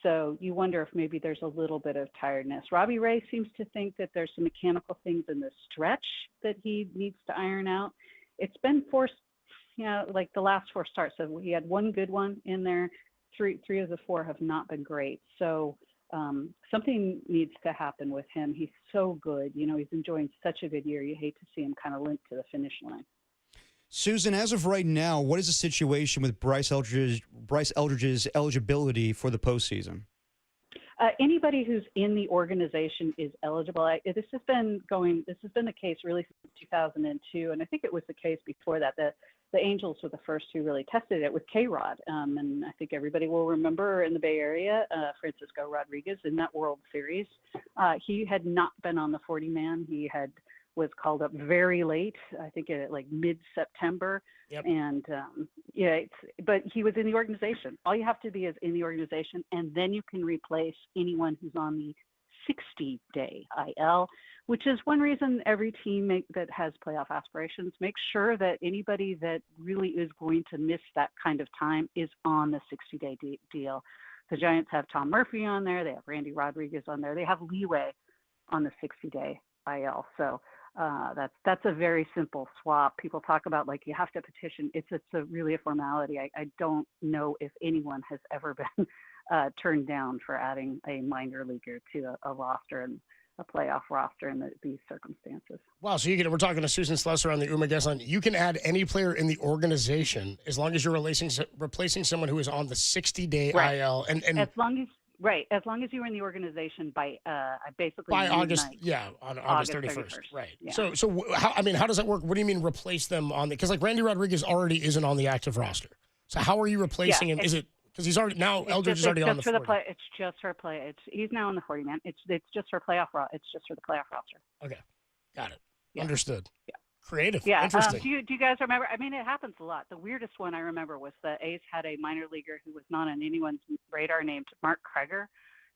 So you wonder if maybe there's a little bit of tiredness. Robbie Ray seems to think that there's some mechanical things in the stretch that he needs to iron out. It's been forced, like the last 4 starts. So he had one good one in there. Three of the 4 have not been great. So something needs to happen with him. He's so good. He's enjoying such a good year. You hate to see him kind of limp to the finish line. Susan, as of right now, what is the situation with Bryce Eldridge's eligibility for the postseason? Anybody who's in the organization is eligible. This has been the case really since 2002, and I think it was the case before that. The Angels were the first who really tested it with K-Rod, and I think everybody will remember in the Bay Area, Francisco Rodriguez in that World Series. He had not been on the 40-man. He was called up very late, I think at like mid-September. Yep. And but he was in the organization. All you have to be is in the organization, and then you can replace anyone who's on the 60-day IL, which is one reason every team that has playoff aspirations makes sure that anybody that really is going to miss that kind of time is on the 60-day deal. The Giants have Tom Murphy on there. They have Randy Rodriguez on there. They have leeway on the 60-day IL. So that's a very simple swap. People talk about like you have to petition. It's really a formality. I don't know if anyone has ever been turned down for adding a minor leaguer to a roster and a playoff roster in these circumstances. Wow, so we're talking to Susan Slusser on the UMA guest line. You can add any player in the organization as long as you're replacing someone who is on the 60-day IL. And as long as you were in the organization by basically by August, on August 31st. Right. Yeah. So how does that work? What do you mean replace them on the? Because like Randy Rodriguez already isn't on the active roster. So how are you replacing him? Is it because he's already now Eldridge is already on the 40? It's just for play. He's now on the 40-man. It's just for playoff. It's just for the playoff roster. Okay, got it. Yeah. Understood. Yeah. Creative. Yeah. Interesting. Do you guys remember? I mean, it happens a lot. The weirdest one I remember was the A's had a minor leaguer who was not on anyone's radar named Mark Kreger,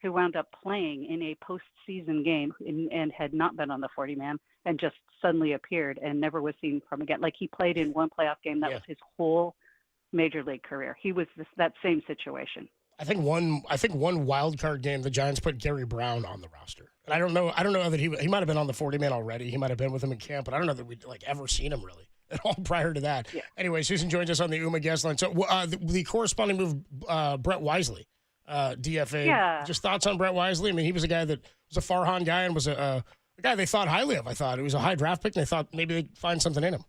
who wound up playing in a postseason game and had not been on the 40-man and just suddenly appeared and never was seen from again. Like he played in one playoff game. That was his whole major league career. He was that same situation. I think one wild card game the Giants put Gary Brown on the roster. And I don't know that he might have been on the 40-man already. He might have been with him in camp, but I don't know that we'd ever seen him really at all prior to that. Yeah. Anyway, Susan joins us on the UMA guest line. So the corresponding move, Brett Wisely. DFA. Yeah. Just thoughts on Brett Wisely? I mean, he was a guy that was a Farhan guy and was a guy they thought highly of. I thought it was a high draft pick, and they thought maybe they'd find something in him.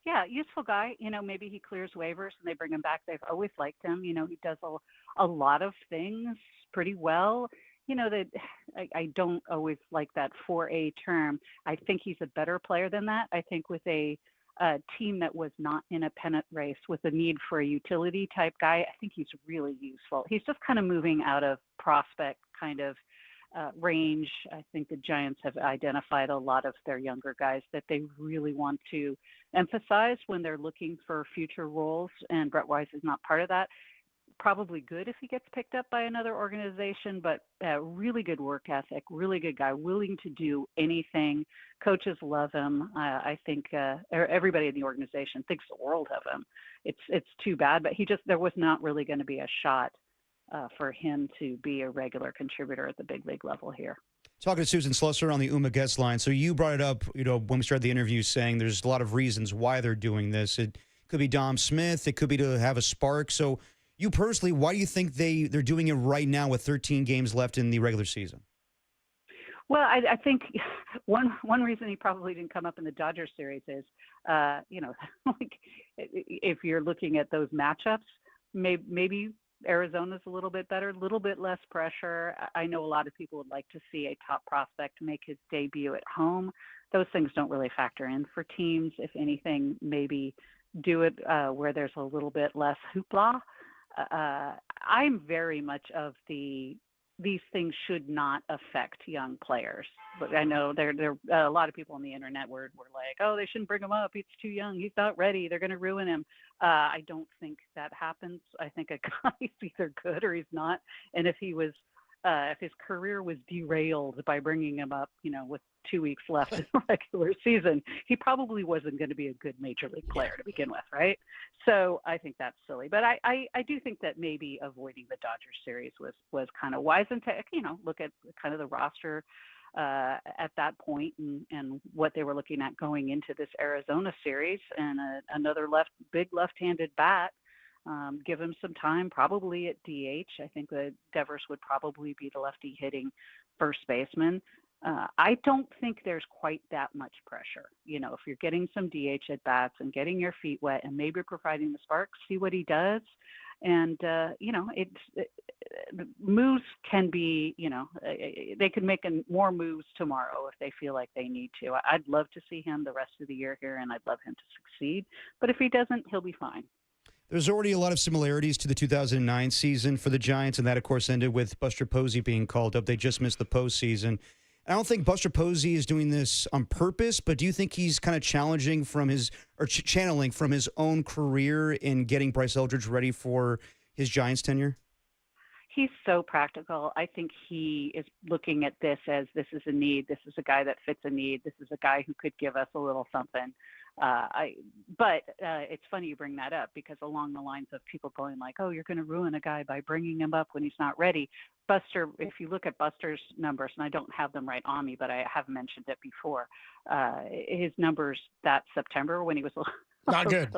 Yeah, useful guy. Maybe he clears waivers and they bring him back. They've always liked him. He does a lot of things pretty well. That I don't always like that 4A term. I think he's a better player than that. I think with a team that was not in a pennant race with a need for a utility type guy, I think he's really useful. He's just kind of moving out of prospect kind of range. I think the Giants have identified a lot of their younger guys that they really want to emphasize when they're looking for future roles, and Brett Weiss is not part of that. Probably good if he gets picked up by another organization, but really good work ethic, really good guy, willing to do anything. Coaches love him. I think everybody in the organization thinks the world of him. It's too bad, but there was not really going to be a shot for him to be a regular contributor at the big league level here. Talking to Susan Slusser on the UMA guest line. So you brought it up, when we started the interview, saying there's a lot of reasons why they're doing this. It could be Dom Smith. It could be to have a spark. So you personally, why do you think they're doing it right now with 13 games left in the regular season? Well, I think one reason he probably didn't come up in the Dodgers series is, like if you're looking at those matchups, maybe Arizona's a little bit better, a little bit less pressure. I know a lot of people would like to see a top prospect make his debut at home. Those things don't really factor in for teams. If anything, maybe do it where there's a little bit less hoopla. I'm very much of the these things should not affect young players. But I know there a lot of people on the internet were like, oh, they shouldn't bring him up. He's too young. He's not ready. They're going to ruin him. I don't think that happens. I think a guy's either good or he's not. And if his career was derailed by bringing him up, with 2 weeks left in the regular season, he probably wasn't going to be a good major league player to begin with, right? So I think that's silly. But I do think that maybe avoiding the Dodgers series was kind of wise, and to look at kind of the roster at that point and what they were looking at going into this Arizona series, and another big left-handed bat. Give him some time, probably at DH. I think that Devers would probably be the lefty hitting first baseman. I don't think there's quite that much pressure. If you're getting some DH at bats and getting your feet wet and maybe providing the spark, see what he does. And, moves can be, they can make more moves tomorrow if they feel like they need to. I'd love to see him the rest of the year here, and I'd love him to succeed. But if he doesn't, he'll be fine. There's already a lot of similarities to the 2009 season for the Giants, and that, of course, ended with Buster Posey being called up. They just missed the postseason. I don't think Buster Posey is doing this on purpose, but do you think he's kind of channeling from his own career in getting Bryce Eldridge ready for his Giants tenure? He's so practical. I think he is looking at this as this is a need. This is a guy that fits a need. This is a guy who could give us a little something. But it's funny you bring that up, because along the lines of people going like, oh, you're going to ruin a guy by bringing him up when he's not ready. Buster, if you look at Buster's numbers, and I don't have them right on me, but I have mentioned it before, his numbers that September when he was not good.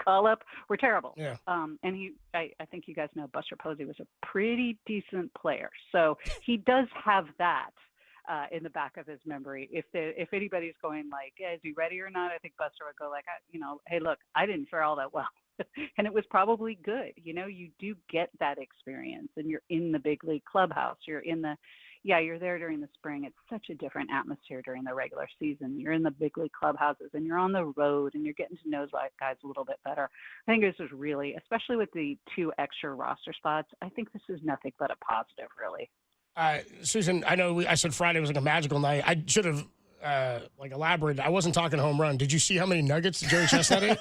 Call up were terrible. Yeah. And I think you guys know Buster Posey was a pretty decent player. So he does have that in the back of his memory. If anybody's going like, yeah, is he ready or not? I think Buster would go like, hey, look, I didn't fare all that well. And it was probably good. You do get that experience, and you're in the big league clubhouse. You're there during the spring. It's such a different atmosphere during the regular season. You're in the big league clubhouses, and you're on the road, and you're getting to know guys a little bit better. I think this was really, especially with the 2 extra roster spots, I think this is nothing but a positive, really. Susan, I know I said Friday was like a magical night. I should have elaborated. I wasn't talking home run. Did you see how many nuggets Joey Chestnut ate?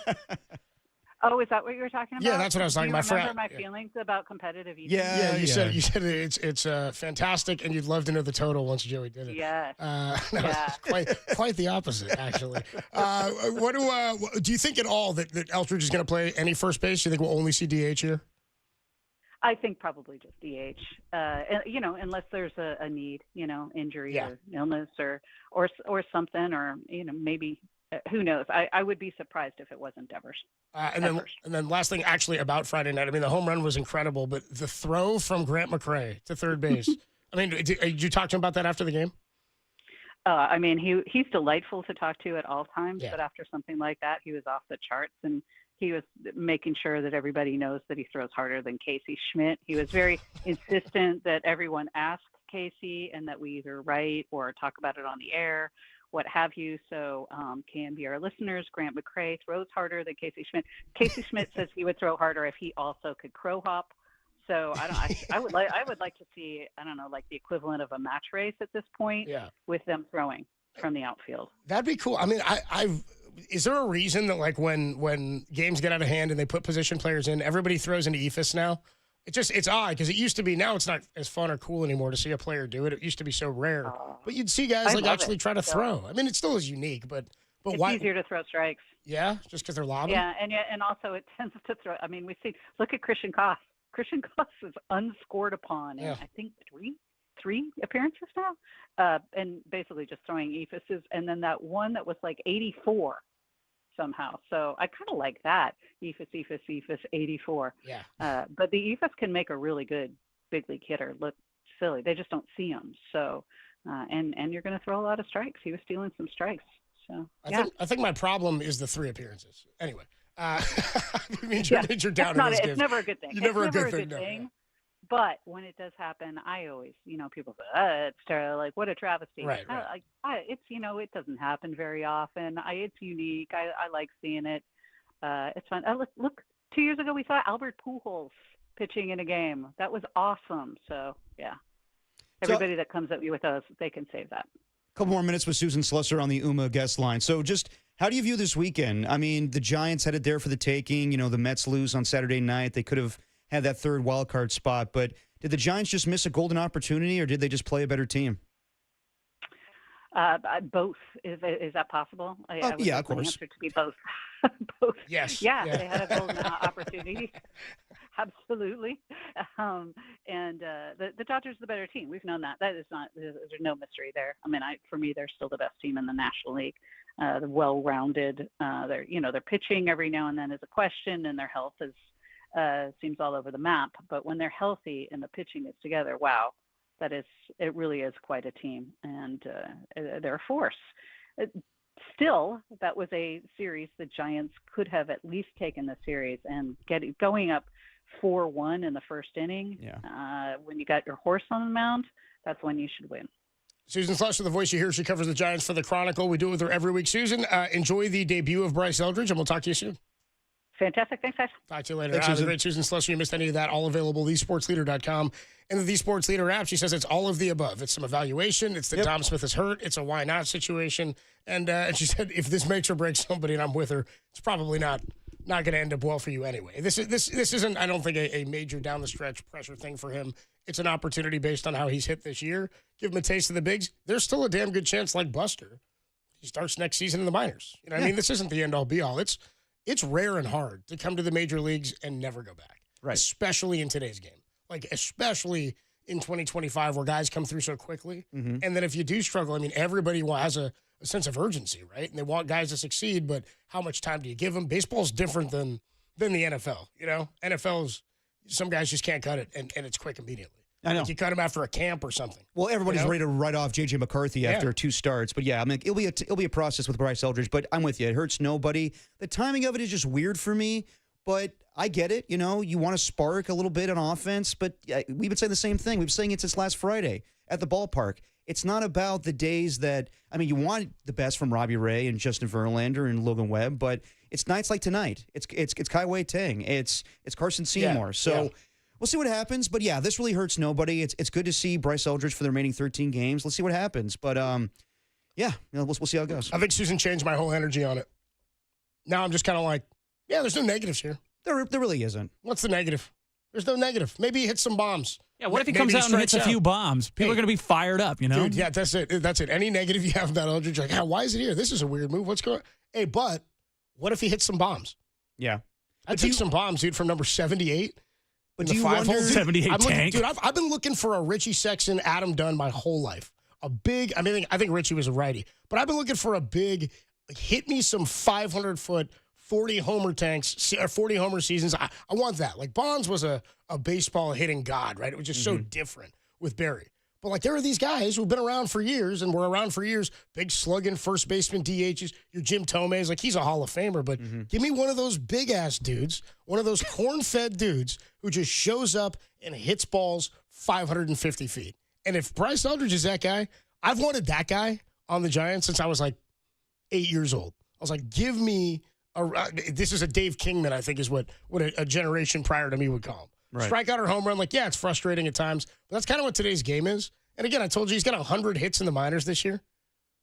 Oh, is that what you were talking about? Yeah, that's what I was talking about. Do you remember my feelings about competitive eating? Yeah, you said it's fantastic, and you'd love to know the total once Joey did it. Yes. It's quite the opposite, actually. What do you think at all that Eldridge is going to play any first base? Do you think we'll only see DH here? I think probably just DH. Unless there's a need, injury or illness or something, or maybe. Who knows? I would be surprised if it wasn't Devers. And then last thing actually about Friday night. I mean, the home run was incredible, but the throw from Grant McCray to third base. I mean, did you talk to him about that after the game? I mean, he's delightful to talk to at all times, but after something like that, he was off the charts, and he was making sure that everybody knows that he throws harder than Casey Schmidt. He was very insistent that everyone ask Casey, and that we either write or talk about it on the air, what have you. So KNBR listeners, Grant McCray throws harder than Casey Schmidt. Casey Schmidt says he would throw harder if he also could crow hop. So I would like to see, I don't know, like the equivalent of a match race at this point with them throwing from the outfield. That'd be cool. I mean, is there a reason that like when games get out of hand and they put position players in, everybody throws into ephus now? It's odd, because it used to be, now it's not as fun or cool anymore to see a player do it. It used to be so rare. But you'd see guys actually try to throw. I mean, it still is unique, but it's why? Easier to throw strikes. Yeah, just because they're lobbing? Yeah, and also it tends to throw. I mean, look at Christian Koss. Christian Koss is unscored upon in, I think, three appearances now, and basically just throwing ephuses. And then that one that was like 84 somehow. So I kind of like that. Ephus, 84. Yeah. But the ephus can make a really good big league hitter look silly. They just don't see them. So, and you're going to throw a lot of strikes. He was stealing some strikes. So I think my problem is the 3 appearances. Anyway, means you're down in this game. It's never a good thing. It's never a good thing. No. But when it does happen, I always, people say, it's terrible, like, what a travesty. Right. It's, it doesn't happen very often. It's unique. I like seeing it. It's fun. Look, 2 years ago we saw Albert Pujols pitching in a game. That was awesome. So, yeah. everybody that comes at you with those, they can save that. Couple more minutes with Susan Slusser on the UMA guest line. So just how do you view this weekend? I mean, the Giants had it there for the taking. The Mets lose on Saturday night. They could have had that third wild card spot, but did the Giants just miss a golden opportunity, or did they just play a better team? Both. Is that possible? I would yeah, like of course. The answer to be both. Both. Yes. Yeah, they had a golden opportunity. Absolutely. And the Dodgers are the better team. We've known that. That is not. There's no mystery there. I mean, for me, they're still the best team in the National League. They're well-rounded. Their pitching every now and then is a question, and their health seems all over the map. But when they're healthy and the pitching is together, wow. It really is quite a team, and they're a force. Still, that was a series the Giants could have at least taken the series, and going up 4-1 in the first inning. Yeah. When you got your horse on the mound, that's when you should win. Susan Slusser, the voice you hear, she covers the Giants for the Chronicle. We do it with her every week. Susan, enjoy the debut of Bryce Eldridge, and we'll talk to you soon. Fantastic. Thanks, guys. Talk to you later. Thanks, The great Susan Slusser. You missed any of that, all available, thesportsleader.com. And the Sports Leader app, she says it's all of the above. It's some evaluation. It's that Tom Smith is hurt. It's a why not situation. And she said if this makes or breaks somebody and I'm with her, it's probably not going to end up well for you anyway. This isn't, I don't think, a major down the stretch pressure thing for him. It's an opportunity based on how he's hit this year. Give him a taste of the bigs. There's still a damn good chance, like Buster, he starts next season in the minors. You know what I mean? This isn't the end-all, be-all. It's rare and hard to come to the major leagues and never go back, right? Especially in today's game. Like, especially in 2025 where guys come through so quickly. Mm-hmm. And then if you do struggle, I mean, everybody has a sense of urgency, right? And they want guys to succeed, but how much time do you give them? Baseball's different than the NFL, NFL's, some guys just can't cut it, and it's quick immediately. I know. Like you cut him after a camp or something. Well, everybody's ready to write off J.J. McCarthy after 2 starts. But, yeah, I mean, it'll be a process with Bryce Eldridge. But I'm with you. It hurts nobody. The timing of it is just weird for me. But I get it. You want to spark a little bit on offense. But we've been saying the same thing. We've been saying it since last Friday at the ballpark. It's not about the days that – I mean, you want the best from Robbie Ray and Justin Verlander and Logan Webb. But it's nights like tonight. It's Kai Tang. It's Carson Seymour. Yeah. So – we'll see what happens, but yeah, this really hurts nobody. It's good to see Bryce Eldridge for the remaining 13 games. Let's see what happens, but yeah, we'll see how it goes. I think Susan changed my whole energy on it. Now I'm just kind of like, yeah, there's no negatives here. There really isn't. What's the negative? There's no negative. Maybe he hits some bombs. Yeah, what if he comes out and hits a few bombs? People are going to be fired up, Dude, yeah, that's it. That's it. Any negative you have about Eldridge, like, why is it here? This is a weird move. What's going on? Hey, but what if he hits some bombs? Yeah. I took some bombs, dude, from number 78. But do you wonder? 78 tank. Dude, I've been looking for a Richie Sexson, Adam Dunn my whole life. A big, I think Richie was a righty, but I've been looking for a big, hit me some 500-foot, 40 homer tanks, or 40 homer seasons. I want that. Like Bonds was a baseball hitting god, right? It was just so different with Barry. But like there are these guys who've been around for years and were around for years, big slugging first baseman DHs, your Jim Tome's, like he's a Hall of Famer, but give me one of those big ass dudes, one of those corn-fed dudes who just shows up and hits balls 550 feet. And if Bryce Eldridge is that guy, I've wanted that guy on the Giants since I was like 8 years old. I was like, give me this is a Dave Kingman, I think is what a generation prior to me would call him. Right. Strikeout or home run, like, yeah, it's frustrating at times, but that's kind of what today's game is. And again, I told you he's got 100 hits in the minors this year.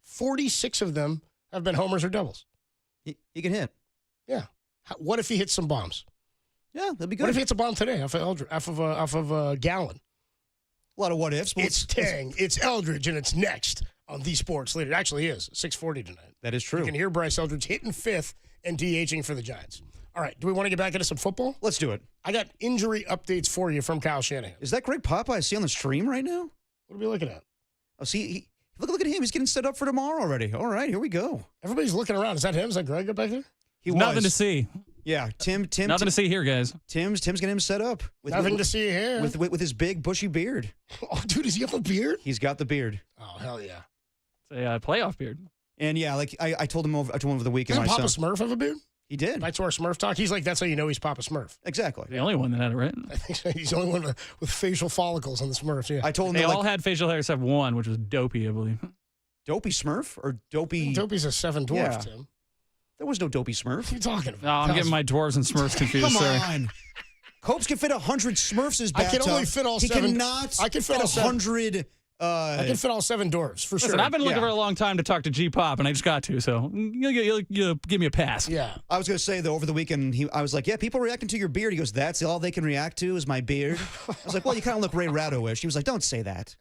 46 of them have been homers or doubles. He can hit. Yeah. What if he hits some bombs? Yeah, that'd be good. What if he hits a bomb today off of Gallon? A lot of what ifs. It's Tang, it's Eldridge, and it's next on The Sports Leader. It actually is 6:40 tonight. That is true. You can hear Bryce Eldridge hitting fifth and DHing for the Giants. All right, do we want to get back into some football? Let's do it. I got injury updates for you from Kyle Shanahan. Is that Greg Papa I see on the stream right now? What are we looking at? Oh, see, look at him. He's getting set up for tomorrow already. All right, here we go. Everybody's looking around. Is that him? Is that Greg up back there? Nothing to see. Yeah, Tim. Nothing to see here, guys. Tim's getting him set up. Nothing to see here. With his big bushy beard. Oh, dude, does he have a beard? He's got the beard. Oh, hell yeah. It's a playoff beard. And yeah, like I told him over the weekend. Doesn't Papa Smurf have a beard? He did. Back to our Smurf talk. He's like, that's how you know he's Papa Smurf. Exactly. The only one that had it, right? I think so. He's the only one with facial follicles on the Smurfs, yeah. I told him they all had facial hair except one, which was Dopey, I believe. Dopey Smurf? Or Dopey? Dopey's a 7 dwarf, Tim. There was no Dopey Smurf. What are you talking about? No, I'm getting my dwarves and Smurfs confused, Come sir. on. Copes can fit 100 Smurfs as bathtub. I can only fit all 7. He cannot I can fit 100 I can fit all 7 dwarves, for Listen, sure. I've been looking for a long time to talk to G-Pop, and I just got to, so you give me a pass. Yeah. I was going to say, though, over the weekend, I was like, yeah, people reacting to your beard. He goes, that's all they can react to is my beard. I was like, well, you kind of look Ray Ratto-ish. He was like, don't say that.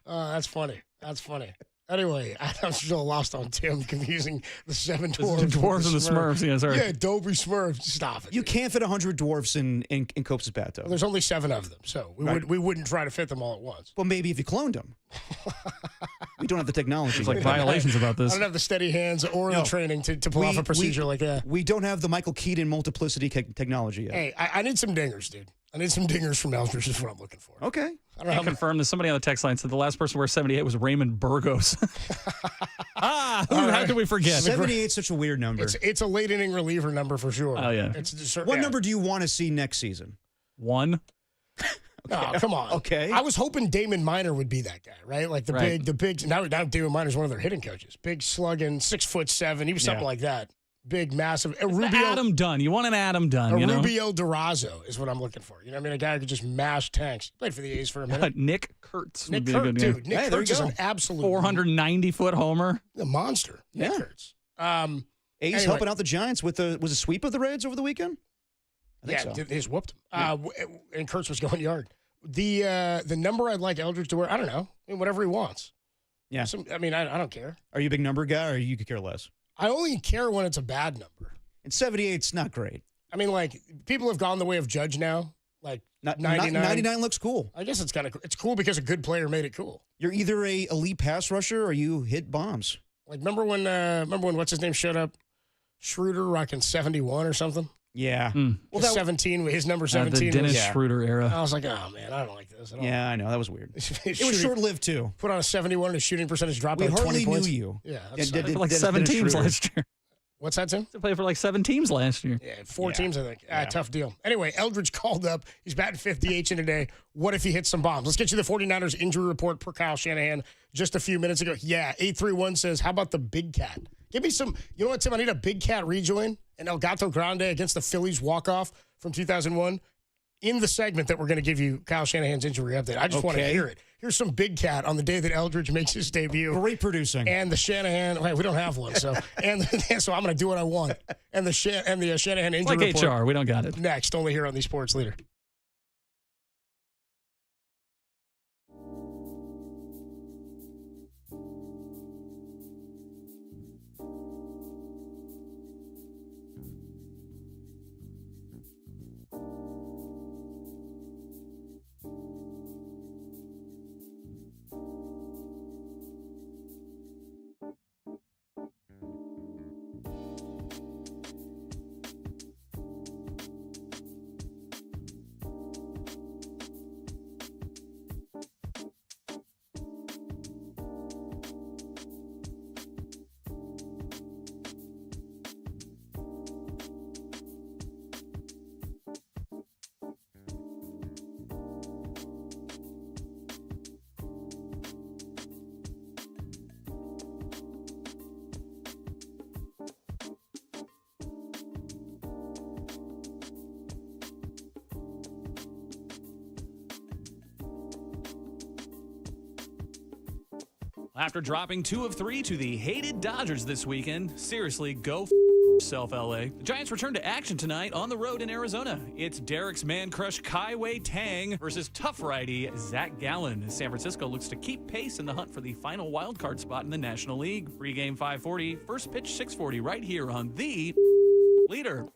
That's funny. That's funny. Anyway, I'm still lost on Tim confusing the 7 dwarves. Dwarves and the Smurfs. Yeah, sorry. Yeah, Dobry Smurfs. Stop it. You can't fit 100 dwarfs in Copes' Bateau. There's only 7 of them, so we wouldn't try to fit them all at once. Well, maybe if you cloned them. We don't have the technology. There's like violations about this. I don't have the steady hands or the training to pull off a procedure like that. We don't have the Michael Keaton multiplicity technology yet. Hey, I need some dingers, dude. I need some dingers from Eldridge is what I'm looking for. Okay. I confirm that somebody on the text line said the last person to wear 78 was Raymond Burgos. How could we forget? 78 is such a weird number. It's a late inning reliever number for sure. Oh, yeah. What number do you want to see next season? 1. Oh, come on. Okay. I was hoping Damon Minor would be that guy, right? Like the big. Now Damon Minor's one of their hitting coaches. Big slugging, 6'7". He was something like that. Big, massive. Adam Dunn. You want an Adam Dunn, Rubio Durazo is what I'm looking for. You know what I mean? A guy who could just mash tanks. Played for the A's for a minute. Nick Kurtz would Nick be Kurtz, a good name. dude. Nick Kurtz is an absolute 490-foot homer. A monster. Nick Kurtz. A's helping out the Giants with was a sweep of the Reds over the weekend? I think so. They just whooped him. And Kurtz was going yard. The number I'd like Eldridge to wear, I don't know. I mean, whatever he wants. Yeah. I don't care. Are you a big number guy or you could care less? I only care when it's a bad number. And 78's not great. I mean, like, people have gone the way of Judge now. Like, 99. 99 looks cool. I guess it's cool because a good player made it cool. You're either a elite pass rusher or you hit bombs. Like, remember when what's his name showed up? Schroeder rocking 71 or something? Yeah. Well, 17, his number 17. The Dennis was, Schroeder era. I was like, oh, man, I don't like this. I know. That was weird. It was short-lived, too. Put on a 71 and his shooting percentage dropped by 20 points. We hardly knew you. Yeah. For like 7 teams last year. What's that, Tim? They played for like 7 teams last year. Yeah, 4 teams, I think. Tough deal. Anyway, Eldridge called up. He's batting 50 today. What if he hits some bombs? Let's get you the 49ers injury report per Kyle Shanahan just a few minutes ago. Yeah, 831 says, how about the big cat? Give me some, you know what, Tim? I need a big cat rejoin and El Gato Grande against the Phillies walk-off from 2001 in the segment that we're going to give you Kyle Shanahan's injury update. I just want to hear it. Here's some big cat on the day that Eldridge makes his debut. Great producing. And the Shanahan, we don't have one, so so I'm going to do what I want. And the Shanahan injury like report. HR, we don't got it. Next, only here on the Sports Leader. After dropping 2 of 3 to the hated Dodgers this weekend, seriously, go yourself, LA. The Giants return to action tonight on the road in Arizona. It's Derek's man crush Kaiwei Tang versus tough righty Zach Gallen. San Francisco looks to keep pace in the hunt for the final wildcard spot in the National League. Pre-game 5:40, first pitch 6:40, right here on the Leader.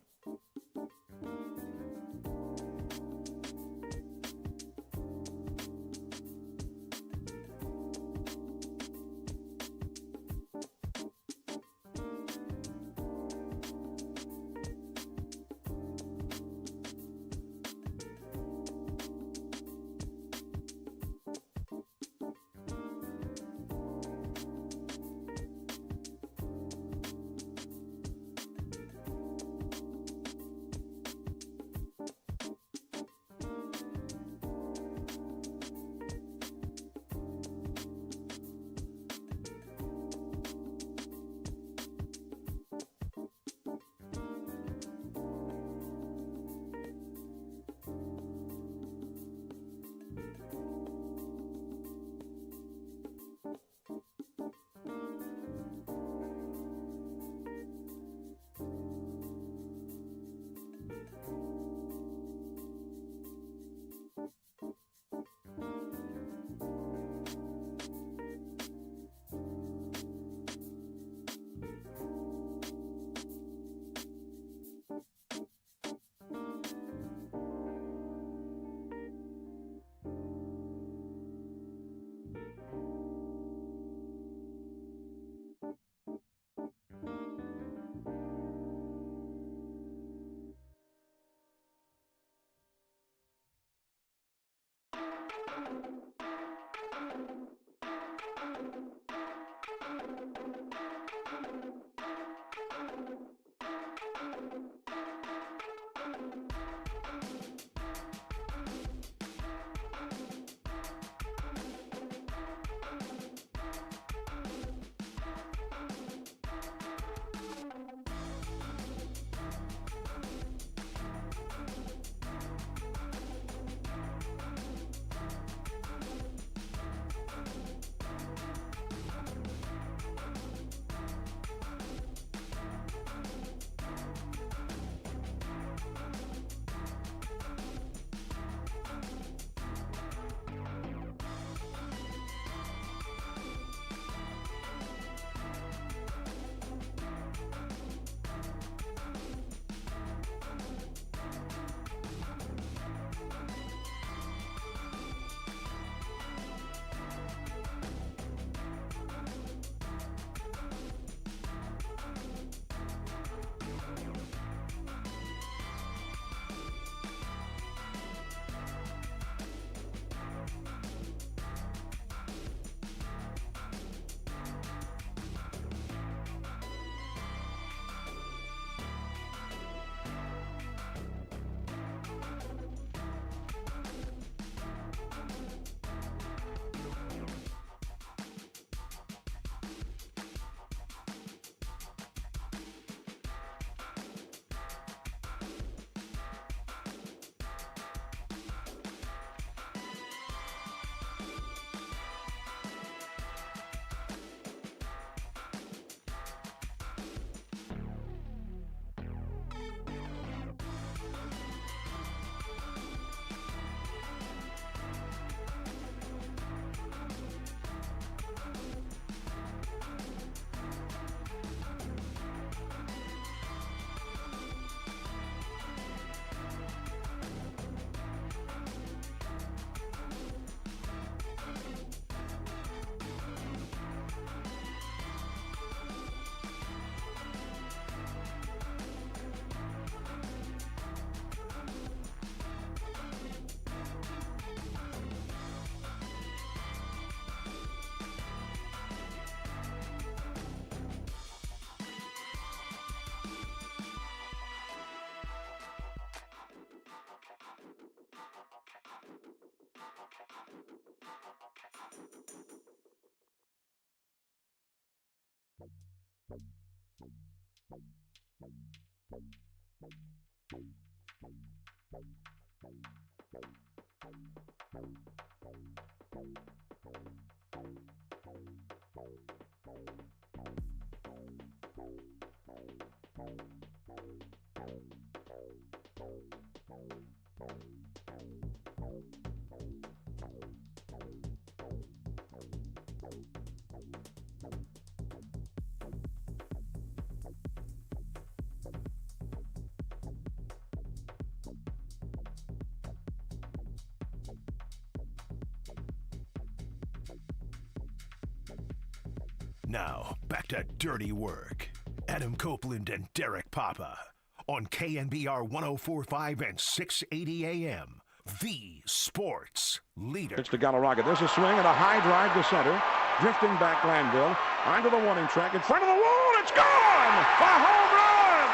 Now, back to Dirty Work. Adam Copeland and Derek Papa on KNBR 104.5 and 680 AM. The Sports Leader. It's to Galarraga. There's a swing and a high drive to center. Drifting back Glanville. Onto the warning track. In front of the wall. It's gone! A home run!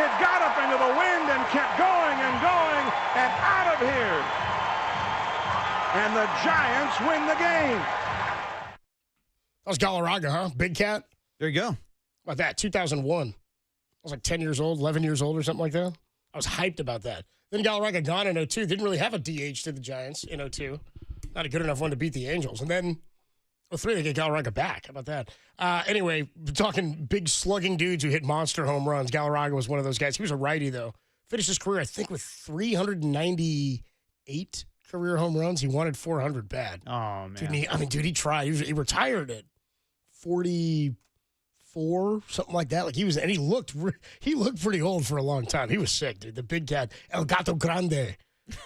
It got up into the wind and kept going and going and out of here. And the Giants win the game. That was Galarraga, huh? Big Cat? There you go. How about that? 2001. I was like 10 years old, 11 years old or something like that. I was hyped about that. Then Galarraga gone in 02. Didn't really have a DH to the Giants in 02. Not a good enough one to beat the Angels. And then 03, they get Galarraga back. How about that? Anyway, talking big slugging dudes who hit monster home runs. Galarraga was one of those guys. He was a righty, though. Finished his career, I think, with 398 career home runs. He wanted 400 bad. Oh, man. Dude, he tried. He retired at 44, something like that. Like he looked pretty old for a long time. He was sick, dude. The big cat, El Gato Grande,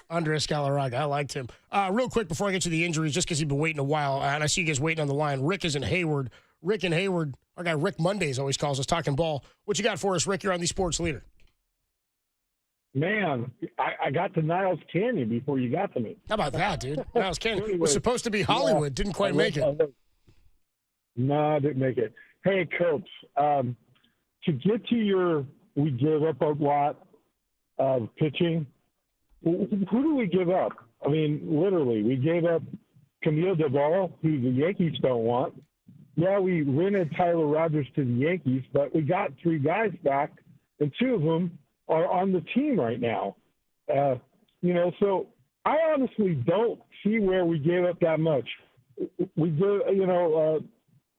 Andres Galarraga. I liked him. Real quick before I get to the injuries, just because he's been waiting a while, and I see you guys waiting on the line. Rick is in Hayward. Rick in Hayward. Our guy Rick Mondays always calls us talking ball. What you got for us, Rick? You're on the Sports Leader. Man, I got to Niles Canyon before you got to me. How about that, dude? Niles Canyon was supposed to be Hollywood. Didn't quite make it. No, I didn't make it. Hey, Coach, to get to we gave up a lot of pitching. Who do we give up? I mean, literally, we gave up Camille Duvall, who the Yankees don't want. Yeah, we rented Tyler Rogers to the Yankees, but we got 3 guys back, and 2 of them are on the team right now. So I honestly don't see where we gave up that much. We did,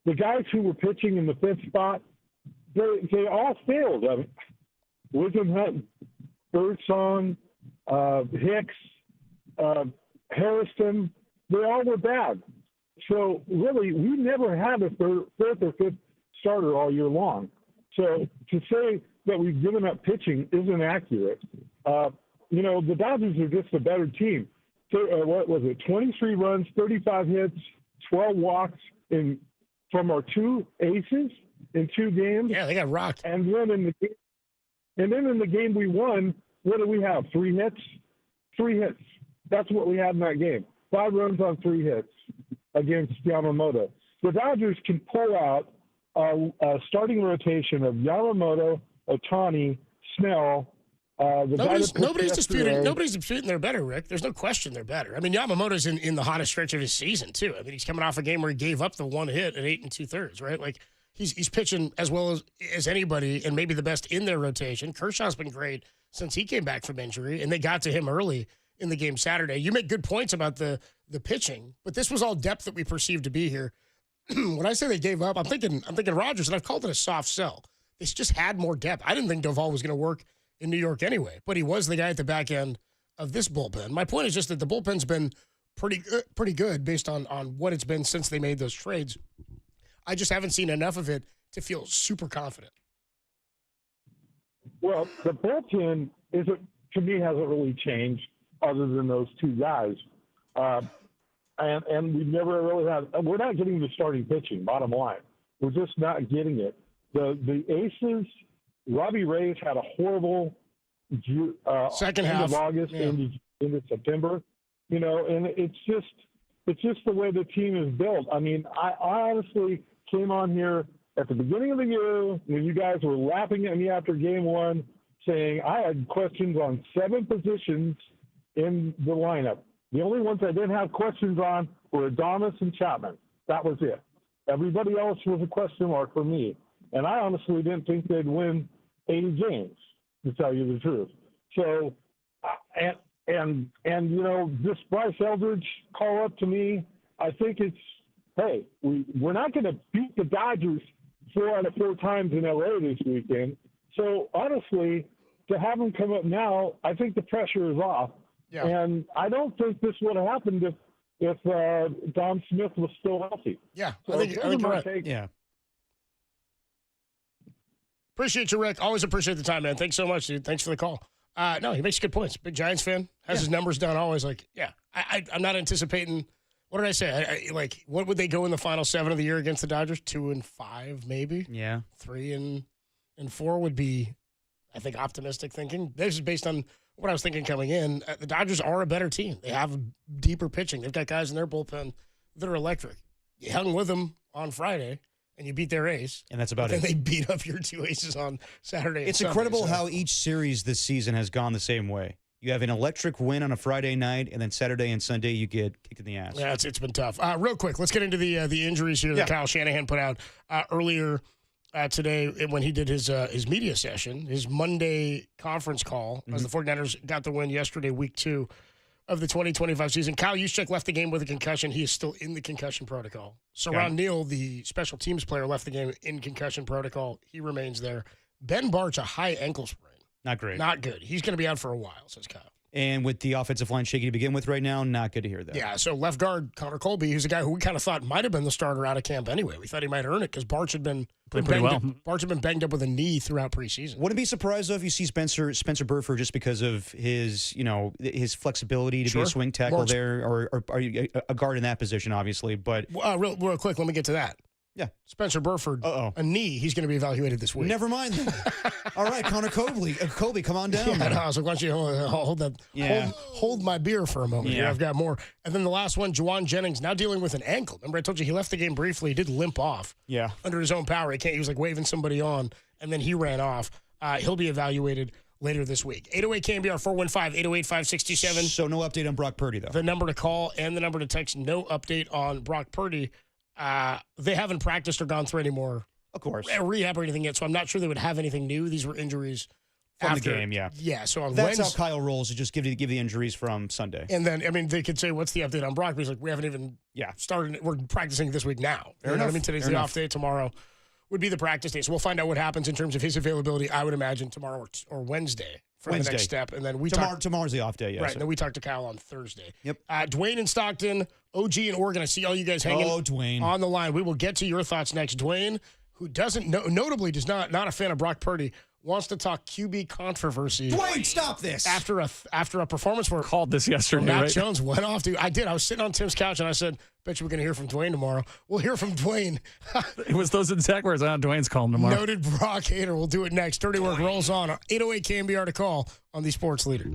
the guys who were pitching in the 5th spot, they all failed. I mean, Wisdom Hunt, Birdsong, Hicks, Harrison, they all were bad. So really, we never had a 4th or 5th starter all year long. So to say that we've given up pitching isn't accurate. The Dodgers are just a better team. So, what was it? 23 runs, 35 hits, 12 walks from our 2 aces in 2 games. Yeah, they got rocked. And then in the game we won, what did we have? 3 hits? 3 hits. That's what we had in that game. 5 runs on 3 hits against Yamamoto. The Dodgers can pull out a starting rotation of Yamamoto, Ohtani, Snell. Nobody's disputing they're better, Rick. There's no question they're better. I mean, Yamamoto's in the hottest stretch of his season, too. I mean, he's coming off a game where he gave up the 1 hit at 8 2/3, right? Like, he's pitching as well as anybody and maybe the best in their rotation. Kershaw's been great since he came back from injury, and they got to him early in the game Saturday. You make good points about the pitching, but this was all depth that we perceived to be here. When I say they gave up, I'm thinking Rogers, and I've called it a soft sell. They just had more depth. I didn't think Duvall was going to work in New York anyway, but he was the guy at the back end of this bullpen. My point is just that the bullpen's been pretty good based on what it's been since they made those trades. I just haven't seen enough of it to feel super confident. Well, the bullpen to me hasn't really changed other than those 2 guys. And we've never really we're not getting the starting pitching, bottom line. We're just not getting it. The aces, Robbie Reyes had a horrible second end half of August into September, and it's just the way the team is built. I mean, I honestly came on here at the beginning of the year when you guys were laughing at me after game 1, saying I had questions on 7 positions in the lineup. The only ones I didn't have questions on were Adonis and Chapman. That was it. Everybody else was a question mark for me. And I honestly didn't think they'd win 80 games, to tell you the truth. So, and you know, this Bryce Eldridge call up to me, I think it's, hey, we're not going to beat the Dodgers 4 out of 4 times in LA this weekend. So honestly, to have him come up now, I think the pressure is off. Yeah. And I don't think this would have happened if Dom Smith was still healthy. Yeah, So I think you're right. take. Yeah. Appreciate you, Rick. Always appreciate the time, man. Thanks so much, dude. Thanks for the call. No, he makes good points. Big Giants fan. Has his numbers down always. Like, yeah, I'm not anticipating. What did I say? Like, what would they go in the final 7 of the year against the Dodgers? 2-5, maybe. Yeah. 3-4 would be, I think, optimistic thinking. This is based on what I was thinking coming in. The Dodgers are a better team. They have deeper pitching. They've got guys in their bullpen that are electric. You hung with them on Friday, and you beat their ace. And that's about it. And they beat up your 2 aces on Saturday. It's incredible how each series this season has gone the same way. You have an electric win on a Friday night, and then Saturday and Sunday you get kicked in the ass. Yeah, it's been tough. Real quick, let's get into the injuries here that Kyle Shanahan put out earlier today when he did his media session, his Monday conference call, as the 49ers got the win yesterday, week 2 of the 2025 season. Kyle Juszczyk left the game with a concussion. He is still in the concussion protocol. Saron Neal, the special teams player, left the game in concussion protocol. He remains there. Ben Barch, a high ankle sprain. Not great. Not good. He's going to be out for a while, says Kyle. And with the offensive line shaky to begin with right now, not good to hear that. Yeah, so left guard Connor Colby, who's a guy who we kind of thought might have been the starter out of camp anyway. We thought he might earn it because Barch had been Barch had been banged up with a knee throughout preseason. Wouldn't be surprised though if you see Spencer Burford just because of his his flexibility to be a swing tackle there, or a guard in that position, obviously. But real quick, let me get to that. Yeah, Spencer Burford, a knee. He's going to be evaluated this week. Never mind. All right, Connor Colby, come on down. Yeah, no, I was like, why don't you hold that? Yeah. Hold my beer for a moment. Here. I've got more. And then the last one, Juwan Jennings, now dealing with an ankle. Remember, I told you he left the game briefly. He did limp off. Yeah, under his own power. He was like waving somebody on, and then he ran off. He'll be evaluated later this week. 808 KNBR 415-808-567. So no update on Brock Purdy though. The number to call and the number to text. No update on Brock Purdy. They haven't practiced or gone through any more, of course, rehab or anything yet, so I'm not sure they would have anything new. These were injuries from after the game, yeah. Yeah, so on That's Wednesday, how Kyle rolls, is just give the injuries from Sunday. And then, I mean, they could say, what's the update on Brock? But he's like, we haven't even started. We're practicing this week now. Fair you know enough. what I mean? Today's Fair the enough. off day. Tomorrow would be the practice day. So we'll find out what happens in terms of his availability, I would imagine, tomorrow or Wednesday for the next step. And then tomorrow's the off day, yeah. Right, and then we talk to Kyle on Thursday. Yep. Dwayne in Stockton, OG in Oregon. I see all you guys hanging Dwayne. on the line. We will get to your thoughts next. Dwayne, who notably does not a fan of Brock Purdy, wants to talk QB controversy. Dwayne, stop this. After a performance where Called this yesterday, Matt right? Jones went off, dude. I did. I was sitting on Tim's couch and I said, bet you we're going to hear from Dwayne tomorrow. We'll hear from Dwayne. It was those exact words. Dwayne's calling tomorrow. Noted Brock hater. We'll do it next. Dirty Work rolls on. 808 KNBR to call on the Sports Leader.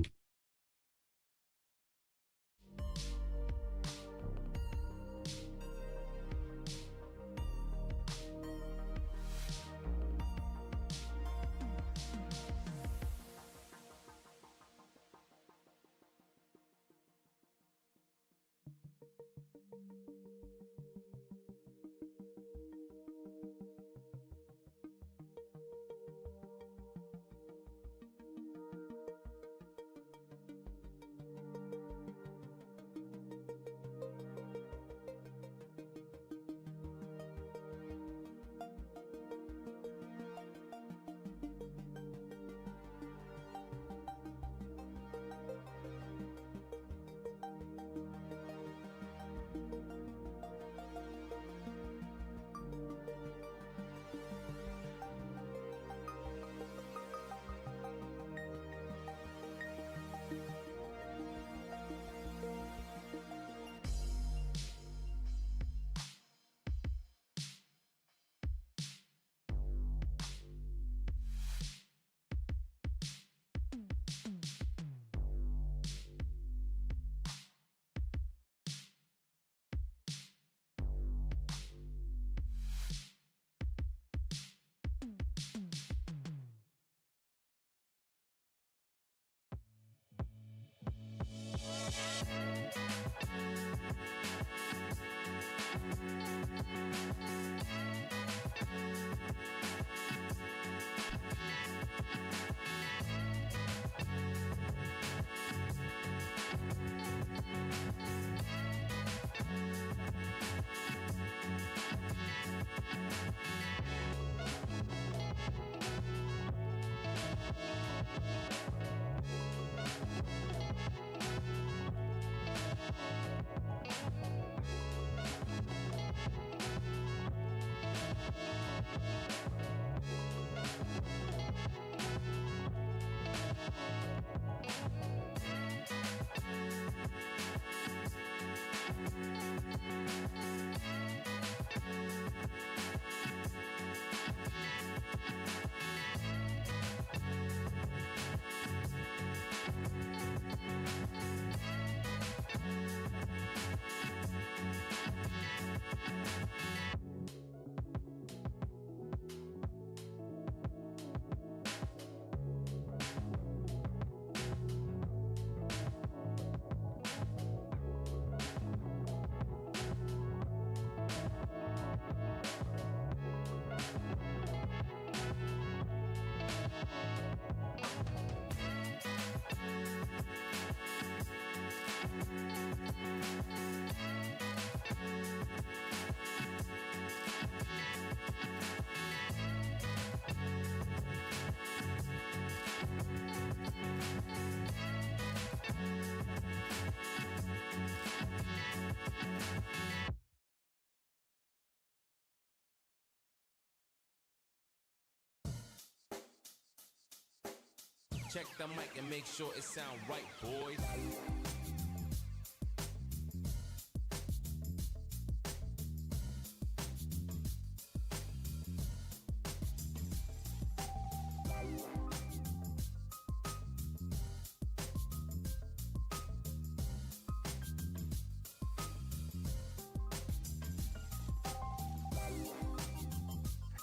Check the mic and make sure it sound right, boys.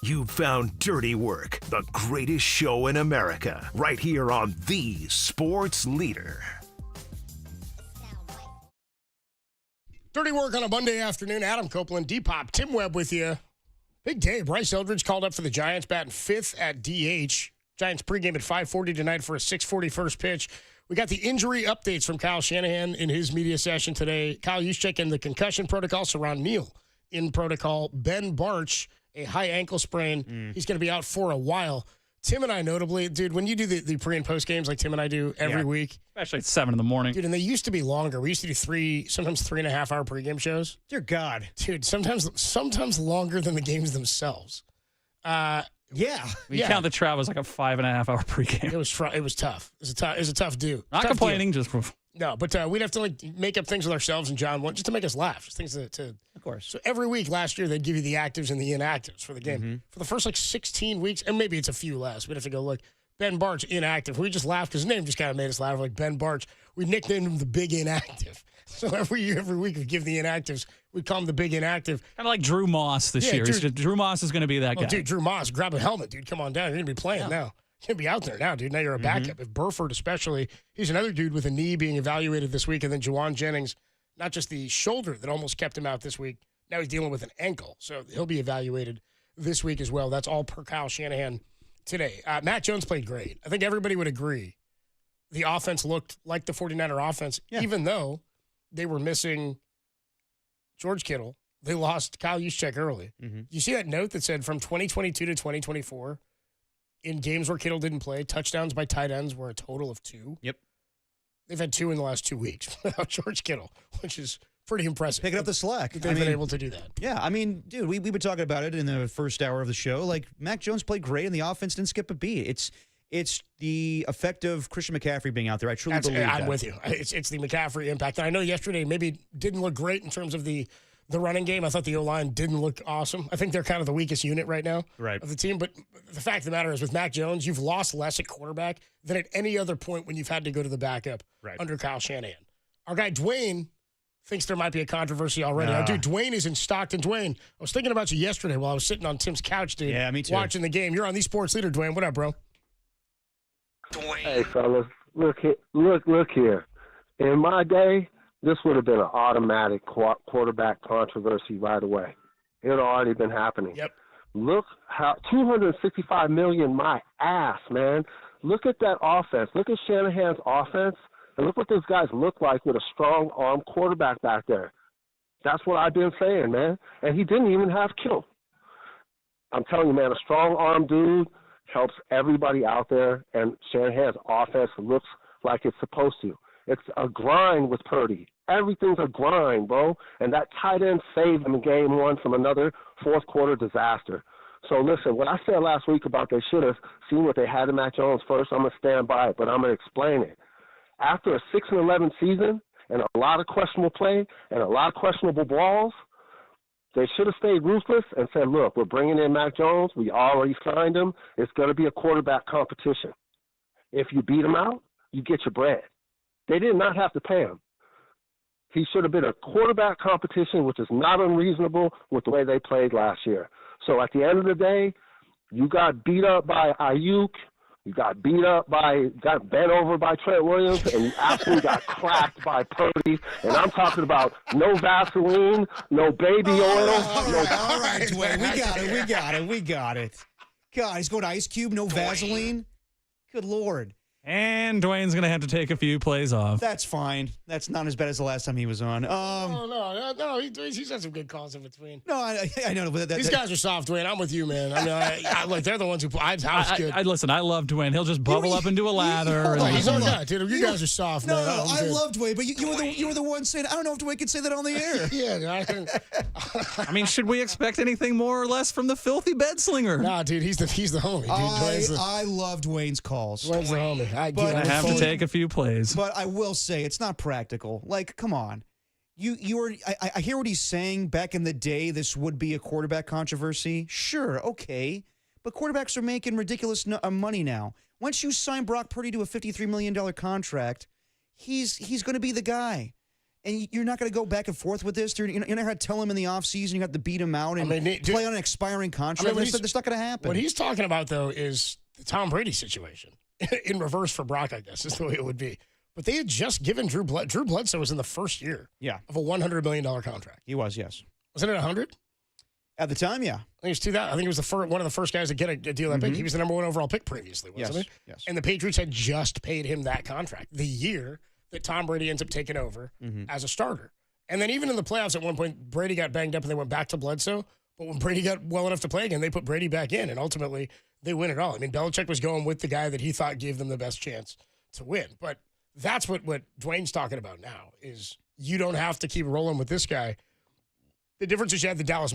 You found Dirty Work, the greatest show in America, right here on the Sports Leader. Dirty Work on a Monday afternoon. Adam Copeland, D-Pop, Tim Webb with you. Big day. Bryce Eldridge called up for the Giants, batting fifth at DH. Giants pregame at 5:40 tonight for a 6:40 first pitch. We got the injury updates from Kyle Shanahan in his media session today. Kyle Juszczyk in the concussion protocol. Saron Neal in protocol. Ben Barch, a high ankle sprain. He's going to be out for a while. Tim and I, notably, dude, when you do the pre and post games like Tim and I do every week. Especially at 7 in the morning. Dude, and they used to be longer. We used to do sometimes 3.5 hour pregame shows. Dear God. Dude, sometimes longer than the games themselves. Yeah. You count the travel as like a 5.5 hour pregame. It was tough. It was a tough do. Not complaining, just no, but we'd have to like make up things with ourselves and John just to make us laugh. Just things to of course. So every week last year they'd give you the actives and the inactives for the game. For the first like 16 weeks, and maybe it's a few less. We'd have to go look. Ben Barch, inactive. We just laughed because his name just kind of made us laugh. Like Ben Barch, we nicknamed him the Big Inactive. So every week we give the inactives, we call him the Big Inactive. Kind of like Drew Moss this year. Drew Moss is going to be that guy. Dude, Drew Moss, grab a helmet, dude. Come on down. You're going to be playing now. You're going to be out there now, dude. Now you're a backup. If Burford especially, he's another dude with a knee being evaluated this week. And then Juwan Jennings, not just the shoulder that almost kept him out this week. Now he's dealing with an ankle. So he'll be evaluated this week as well. That's all per Kyle Shanahan today. Matt Jones played great. I think everybody would agree. The offense looked like the 49er offense, even though they were missing George Kittle. They lost Kyle Juszczyk early. You see that note that said from 2022 to 2024, in games where Kittle didn't play, touchdowns by tight ends were a total of 2. Yep. They've had 2 in the last 2 weeks without George Kittle, which is pretty impressive. Picking up the slack. They've been able to do that. Yeah, I mean, dude, we've been talking about it in the first hour of the show. Like, Mac Jones played great, and the offense didn't skip a beat. It's the effect of Christian McCaffrey being out there. I truly believe that. I'm with you. It's the McCaffrey impact. And I know yesterday maybe didn't look great in terms of the running game. I thought the O-line didn't look awesome. I think they're kind of the weakest unit right now of the team. But the fact of the matter is with Mac Jones, you've lost less at quarterback than at any other point when you've had to go to the backup under Kyle Shanahan. Our guy Dwayne thinks there might be a controversy already. Our dude Dwayne is in Stockton. Dwayne, I was thinking about you yesterday while I was sitting on Tim's couch, dude. Yeah, me too. Watching the game. You're on the Sports Leader, Dwayne. What up, bro? Hey, fellas, look here. In my day, this would have been an automatic quarterback controversy right away. It had already been happening. Yep. Look how $265 million, my ass, man. Look at that offense. Look at Shanahan's offense, and look what those guys look like with a strong arm quarterback back there. That's what I've been saying, man. And he didn't even have Kittle. I'm telling you, man, a strong arm dude helps everybody out there, and Shanahan's offense looks like it's supposed to. It's a grind with Purdy. Everything's a grind, bro. And that tight end saved them in game 1 from another fourth-quarter disaster. So, listen, what I said last week about they should have seen what they had in Mac Jones first, I'm going to stand by it, but I'm going to explain it. After a 6-11 season and a lot of questionable play and a lot of questionable balls, they should have stayed ruthless and said, look, we're bringing in Mac Jones. We already signed him. It's going to be a quarterback competition. If you beat him out, you get your bread. They did not have to pay him. He should have been a quarterback competition, which is not unreasonable with the way they played last year. So at the end of the day, you got beat up by Ayuk. You got got bent over by Trent Williams, and you absolutely got cracked by Purdy. And I'm talking about no Vaseline, no baby oil. All right, Dwayne, we got it. God, he's going to Ice Cube, no Vaseline. Good Lord. And Dwayne's going to have to take a few plays off. That's fine. That's not as bad as the last time he was on. No. He's had some good calls in between. No, I know. But these guys are soft, Dwayne. I'm with you, man. I mean, they're the ones who house good. Listen, I love Dwayne. He'll just bubble up into a lather. He's our guy, dude. You guys are soft, man. No, I love Dwayne, but you were the one saying, I don't know if Dwayne could say that on the air. Yeah. I mean, should we expect anything more or less from the filthy bed slinger? Nah, dude, he's the homie, dude. I love Dwayne's calls. Dwayne's the homie. I have to take a few plays. But I will say it's not practical. Like, come on. I hear what he's saying. Back in the day, this would be a quarterback controversy. Sure, okay. But quarterbacks are making ridiculous money now. Once you sign Brock Purdy to a $53 million contract, he's going to be the guy. And you're not going to go back and forth with this. You're not going to tell him in the offseason you have to beat him out and play on an expiring contract. That's not going to happen. What he's talking about, though, is the Tom Brady situation. In reverse for Brock, I guess, is the way it would be. But they had just given Drew Bledsoe was in the first year of a $100 million contract. He was, yes. Wasn't it 100? At the time, yeah. I think it was 2000. I think it was one of the first guys to get a deal that big. He was the number 1 overall pick previously, wasn't he? Yes. And the Patriots had just paid him that contract the year that Tom Brady ends up taking over as a starter. And then even in the playoffs at one point, Brady got banged up and they went back to Bledsoe. But when Brady got well enough to play again, they put Brady back in, and ultimately they win it all. I mean, Belichick was going with the guy that he thought gave them the best chance to win. But that's what Dwayne's talking about now is you don't have to keep rolling with this guy. The difference is you had the Dallas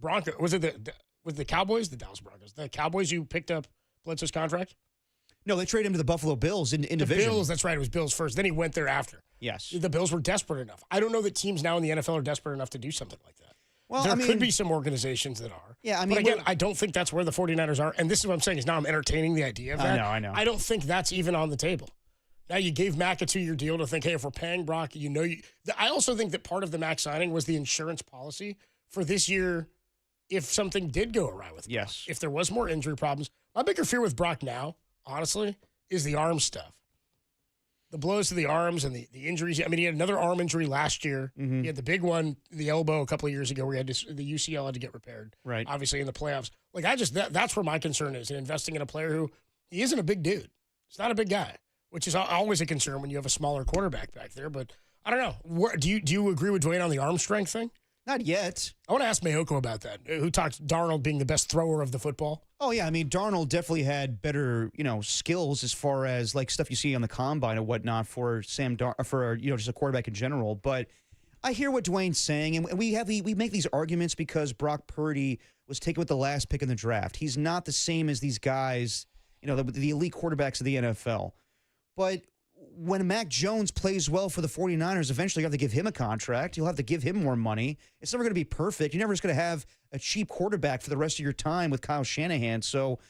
Broncos. Was the Cowboys? The Dallas Broncos. The Cowboys you picked up Bledsoe's contract? No, they traded him to the Buffalo Bills in division. The Bills, that's right. It was Bills first. Then he went there after. Yes. The Bills were desperate enough. I don't know that teams now in the NFL are desperate enough to do something like that. Well, there could be some organizations that are. Yeah, I mean, but again, I don't think that's where the 49ers are. And this is what I'm saying is now I'm entertaining the idea of that. I know. I don't think that's even on the table. Now you gave Mac a 2-year deal to think, hey, if we're paying Brock, I also think that part of the Mac signing was the insurance policy for this year if something did go awry with Brock. Yes. If there was more injury problems. My bigger fear with Brock now, honestly, is the arm stuff. The blows to the arms and the injuries. I mean, he had another arm injury last year. He had the big one, the elbow, a couple of years ago where he had the UCL had to get repaired. Right. Obviously in the playoffs. Like, that's where my concern is in investing in a player who, he isn't a big dude. He's not a big guy, which is always a concern when you have a smaller quarterback back there. But I don't know. Do you agree with Dwayne on the arm strength thing? Not yet. I want to ask Mayoko about that, who talks Darnold being the best thrower of the football. Oh, yeah. I mean, Darnold definitely had better, skills as far as, like, stuff you see on the combine and whatnot for just a quarterback in general. But I hear what Dwayne's saying, and we make these arguments because Brock Purdy was taken with the last pick in the draft. He's not the same as these guys, the elite quarterbacks of the NFL. But when Mac Jones plays well for the 49ers, eventually you have to give him a contract. You'll have to give him more money. It's never going to be perfect. You're never just going to have a cheap quarterback for the rest of your time with Kyle Shanahan. So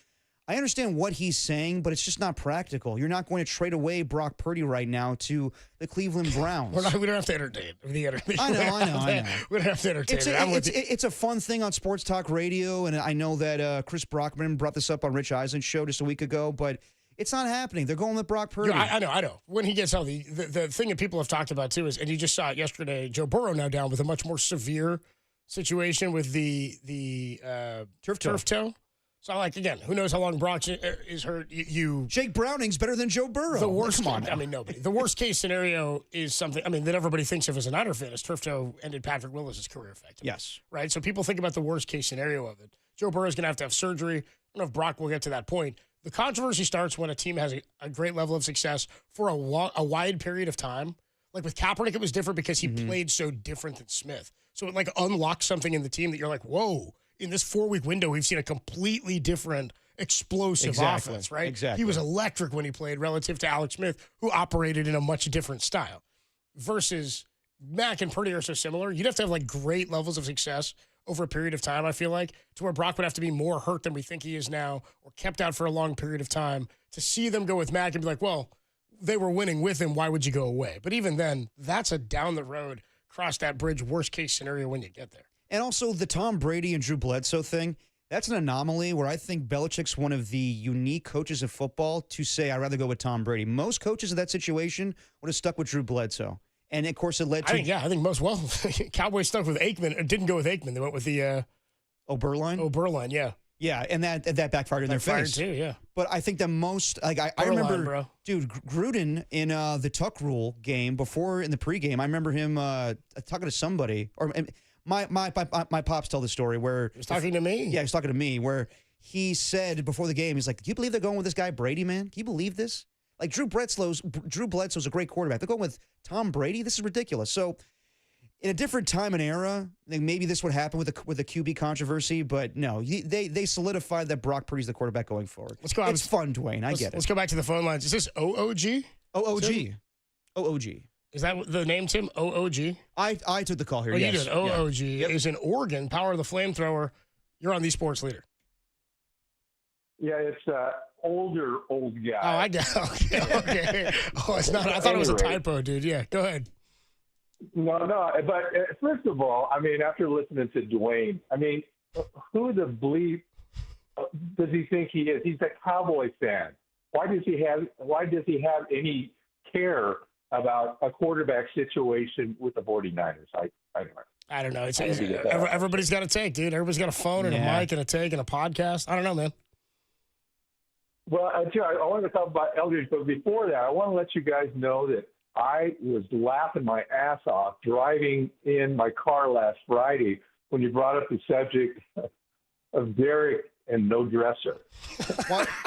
I understand what he's saying, but it's just not practical. You're not going to trade away Brock Purdy right now to the Cleveland Browns. We don't have to entertain the I know. We don't have to entertain it. It's a fun thing on Sports Talk Radio, and I know that Chris Brockman brought this up on Rich Eisen's show just a week ago, but it's not happening. They're going with Brock Purdy. I know. When he gets healthy, the thing that people have talked about, too, is, and you just saw it yesterday, Joe Burrow now down with a much more severe situation with the turf toe. So, again, who knows how long Brock is hurt. Jake Browning's better than Joe Burrow. The worst, nobody. The worst case scenario is something, that everybody thinks of as a Niner fan, is turf toe ended Patrick Willis's career effectively. Yes. Right? So people think about the worst case scenario of it. Joe Burrow's going to have surgery. I don't know if Brock will get to that point. The controversy starts when a team has a great level of success for a wide period of time. Like with Kaepernick, it was different because he played so different than Smith. So it unlocks something in the team that you're like, whoa, in this 4-week window, we've seen a completely different explosive offense, right? Exactly. He was electric when he played relative to Alex Smith, who operated in a much different style. Versus Mac and Purdy are so similar. You'd have to have great levels of success over a period of time, I feel like, to where Brock would have to be more hurt than we think he is now or kept out for a long period of time to see them go with Mac and be like, well, they were winning with him. Why would you go away? But even then, that's a down the road, cross that bridge, worst case scenario when you get there. And also the Tom Brady and Drew Bledsoe thing, that's an anomaly where I think Belichick's one of the unique coaches of football to say, I'd rather go with Tom Brady. Most coaches in that situation would have stuck with Drew Bledsoe. And, of course, it led to... I think most, Cowboys stuck with Aikman. Or didn't go with Aikman. They went with the... Oberline? Oberline, yeah. Yeah, and that backfired in their face. Too, yeah. But I think the most... I remember, dude, Gruden in the Tuck Rule game before in the pregame, I remember him talking to somebody, or my pops tell the story where... He was talking to me? Yeah, he was talking to me, where he said before the game, he's like, do you believe they're going with this guy Brady, man? Can you believe this? Like Drew Bledsoe's a great quarterback. They're going with Tom Brady. This is ridiculous. So in a different time and era, I think maybe this would happen with the QB controversy, but no, they solidified that Brock Purdy's the quarterback going forward. Let's go. It's fun, Dwayne. I get it. Let's go back to the phone lines. Is this OOG? OOG. OOG. Is that the name, Tim? OOG? I took the call here. Oh, yes. you did. OOG is in Oregon. Power of the Flamethrower. You're on the Sports Leader. Yeah, it's old guy. Oh, I got. Okay. Oh, it's not. I thought it was a typo, dude. Yeah, go ahead. No. But first of all, I mean, after listening to Dwayne, I mean, who the bleep does he think he is? He's a Cowboy fan. Why does he have any care about a quarterback situation with the 49ers? I don't know. I don't know. It's everybody's got a take, dude. Everybody's got a phone and a mic and a take and a podcast. I don't know, man. Well, I want to talk about Eldridge, but before that, I want to let you guys know that I was laughing my ass off driving in my car last Friday when you brought up the subject of Derek and no dresser.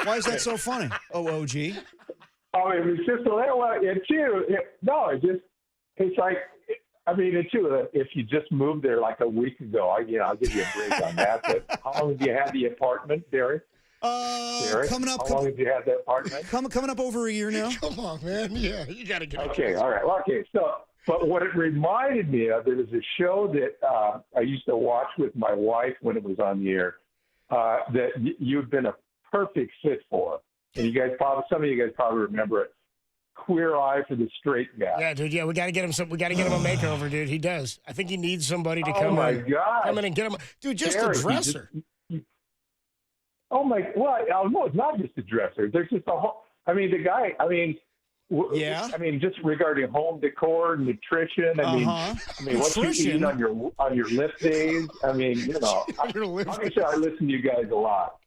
Why is that so funny? OOG. Oh, it was just a little. It's like. I mean, if you just moved there like a week ago, I'll give you a break on that. But how long have you had the apartment, Derek? Coming up. How long have you had that apartment? Coming up over a year now. Come on, man. Yeah, you got to get. Okay, all right. Okay, so, but what it reminded me of, there was a show that I used to watch with my wife when it was on the air that you've been a perfect fit for, and some of you guys probably remember it. Queer Eye for the Straight Guy. Yeah, dude. Yeah, we got to get him. We got to get him a makeover, dude. He does. I think he needs somebody to come in. Oh my God! Come in and get him, dude. Just a dresser. Oh my! Well, no, it's not just a dresser. There's just a whole. I mean, the guy. I mean, yeah. I mean, just regarding home decor, nutrition. I mean, what you eat on your lift days. I mean, obviously, I listen to you guys a lot.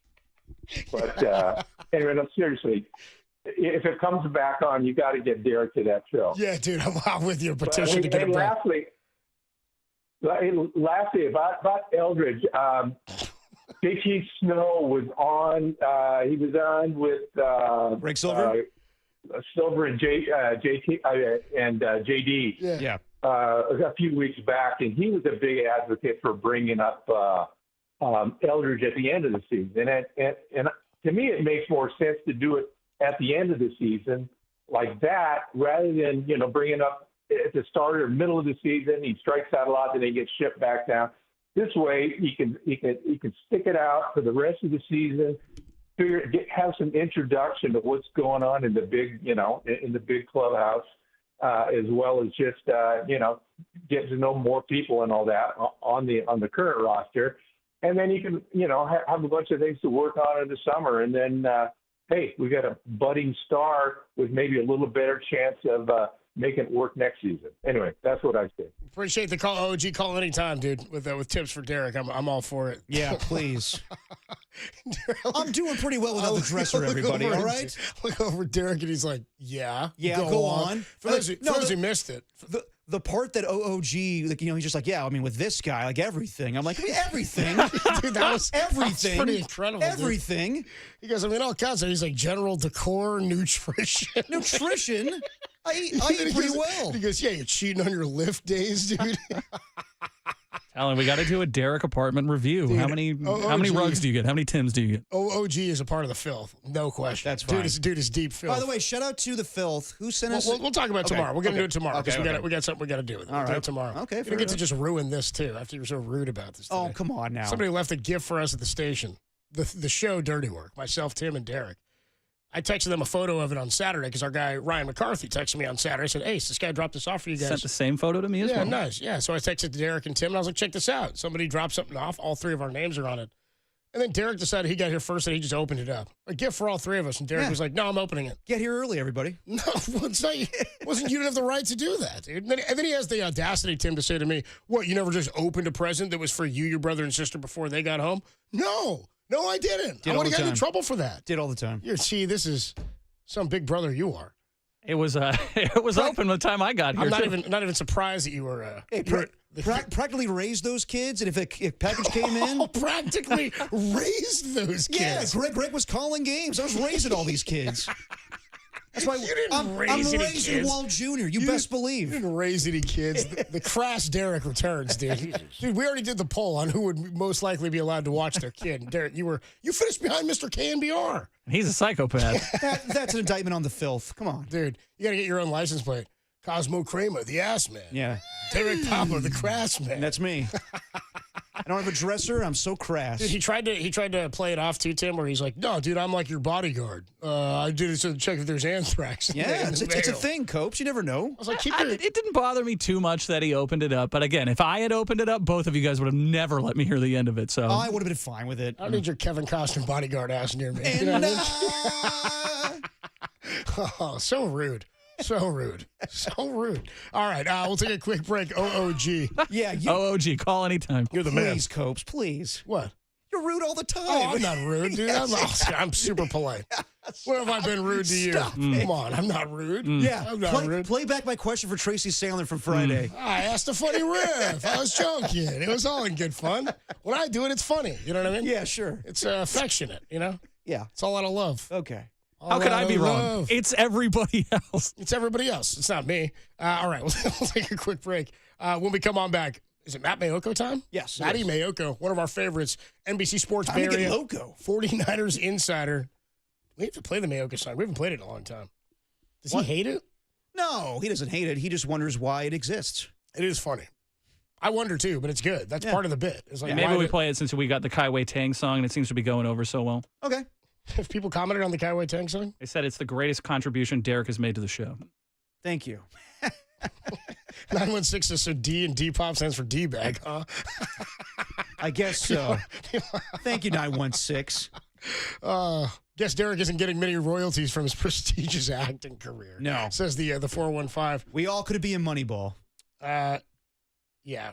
But anyway, no, seriously. If it comes back on, you got to get Derek to that show. Yeah, dude, I'm out with your petition to get him back. Lastly, about Eldridge, JT Snow was on. He was on with Greg Silver, Silver and JT and JD. Yeah. A few weeks back, and he was a big advocate for bringing up Eldridge at the end of the season. And to me, it makes more sense to do it at the end of the season like that, rather than, bringing up at the start or middle of the season. He strikes out a lot, then he gets shipped back down. This way, he can stick it out for the rest of the season. Have some introduction to what's going on in the big, in the big clubhouse, as well as just get to know more people and all that on the current roster. And then he can, have a bunch of things to work on in the summer, and then. Hey, we got a budding star with maybe a little better chance of making it work next season. Anyway, that's what I say. Appreciate the call, OG. Call anytime, dude. With tips for Derek, I'm all for it. Yeah, please. I'm doing pretty well without the dresser, everybody. All right. Look over Derek, and he's like, "Yeah, go on." For those who missed it. The part that OOG, he's just like, yeah, I mean, with this guy, like everything. I'm like, everything. Dude, that was everything. Pretty incredible. Everything. Dude. He goes, I mean, all kinds of. He's like general decor, nutrition. Nutrition. I eat pretty well. He goes, yeah, you're cheating on your lift days, dude. Alan, we got to do a Derek apartment review. Dude, how many rugs do you get? How many Tims do you get? OOG is a part of the filth, no question. That's fine. Dude is deep filth. By the way, shout out to the filth. Who sent us? We'll talk about it tomorrow. We're gonna do it tomorrow because we got something we got to do with it. All we'll right. do it tomorrow. Okay, you don't get to just ruin this too after you're so rude about this. Today. Oh, come on now. Somebody left a gift for us at the station. The show Dirty Work. Myself, Tim, and Derek. I texted them a photo of it on Saturday because our guy, Ryan McCarthy, texted me on Saturday. I said, hey, this guy dropped this off for you guys. Sent the same photo to me as well. Yeah, nice. Yeah, so I texted Derek and Tim, and I was like, check this out. Somebody dropped something off. All three of our names are on it. And then Derek decided he got here first, and he just opened it up. A gift for all three of us. And Derek was like, no, I'm opening it. Get here early, everybody. No, it's not, you didn't have the right to do that, dude. And then he has the audacity, Tim, to say to me, what, you never just opened a present that was for you, your brother, and sister before they got home? No, I didn't. I would have gotten in trouble for that. Did all the time. See, this is... some big brother you are. It was open by the time I got here. I'm not even surprised that you were. Practically raised those kids, and if a package came in, practically raised those kids. Yeah, Greg was calling games. I was raising all these kids. That's why You didn't I'm raise any raising kids. Walt Jr. You best believe. You didn't raise any kids. The crass Derek returns, dude. Dude, we already did the poll on who would most likely be allowed to watch their kid. Derek, you finished behind Mr. KNBR. He's a psychopath. That's an indictment on the filth. Come on. Dude, you got to get your own license plate. Cosmo Kramer, the ass man. Yeah. Derek Poplar, the crass man. That's me. I don't have a dresser. I'm so crass. Dude, he tried to play it off too, Tim, where he's like, "No, dude, I'm like your bodyguard. I did it to check if there's anthrax." Yeah, it's a thing, Copes. You never know. I was like, It didn't bother me too much that he opened it up. But again, if I had opened it up, both of you guys would have never let me hear the end of it. So I would have been fine with it. I don't need your Kevin Costner bodyguard ass near me. You know what I mean? Oh, so rude. So rude. So rude. All right, we'll take a quick break. OOG. Yeah, OOG, call anytime. You're the man. Please, Copes, please. What? You're rude all the time. Oh, I'm not rude, dude. I'm super polite. Where have I been rude to you? Come on, I'm not rude. Yeah, I'm not rude. Play back my question for Tracy Sandler from Friday. I asked a funny riff. I was joking. It was all in good fun. When I do it, it's funny. You know what I mean? Yeah, sure. It's affectionate, you know? Yeah. It's all out of love. Okay. How could I be wrong? It's everybody else. It's everybody else. It's not me. All right, we'll take a quick break. When we come on back, is it Matt Mayoko time? Yes. Matty Mayoko, one of our favorites, NBC Sports Bay Area, loco. 49ers insider. We have to play the Mayoko song. We haven't played it in a long time. Does he hate it? No, he doesn't hate it. He just wonders why it exists. It is funny. I wonder too, but it's good. That's part of the bit. It's like, maybe we play it since we got the Kaiwei Tang song and it seems to be going over so well. Okay. Have people commented on the Kaiwei Tang song? They said it's the greatest contribution Derek has made to the show. Thank you. 916 says, so D and D-pop stands for D-bag, huh? I guess so. Thank you, 916. Guess Derek isn't getting many royalties from his prestigious acting career. No. Says the 415. We all could be in Moneyball. Yeah.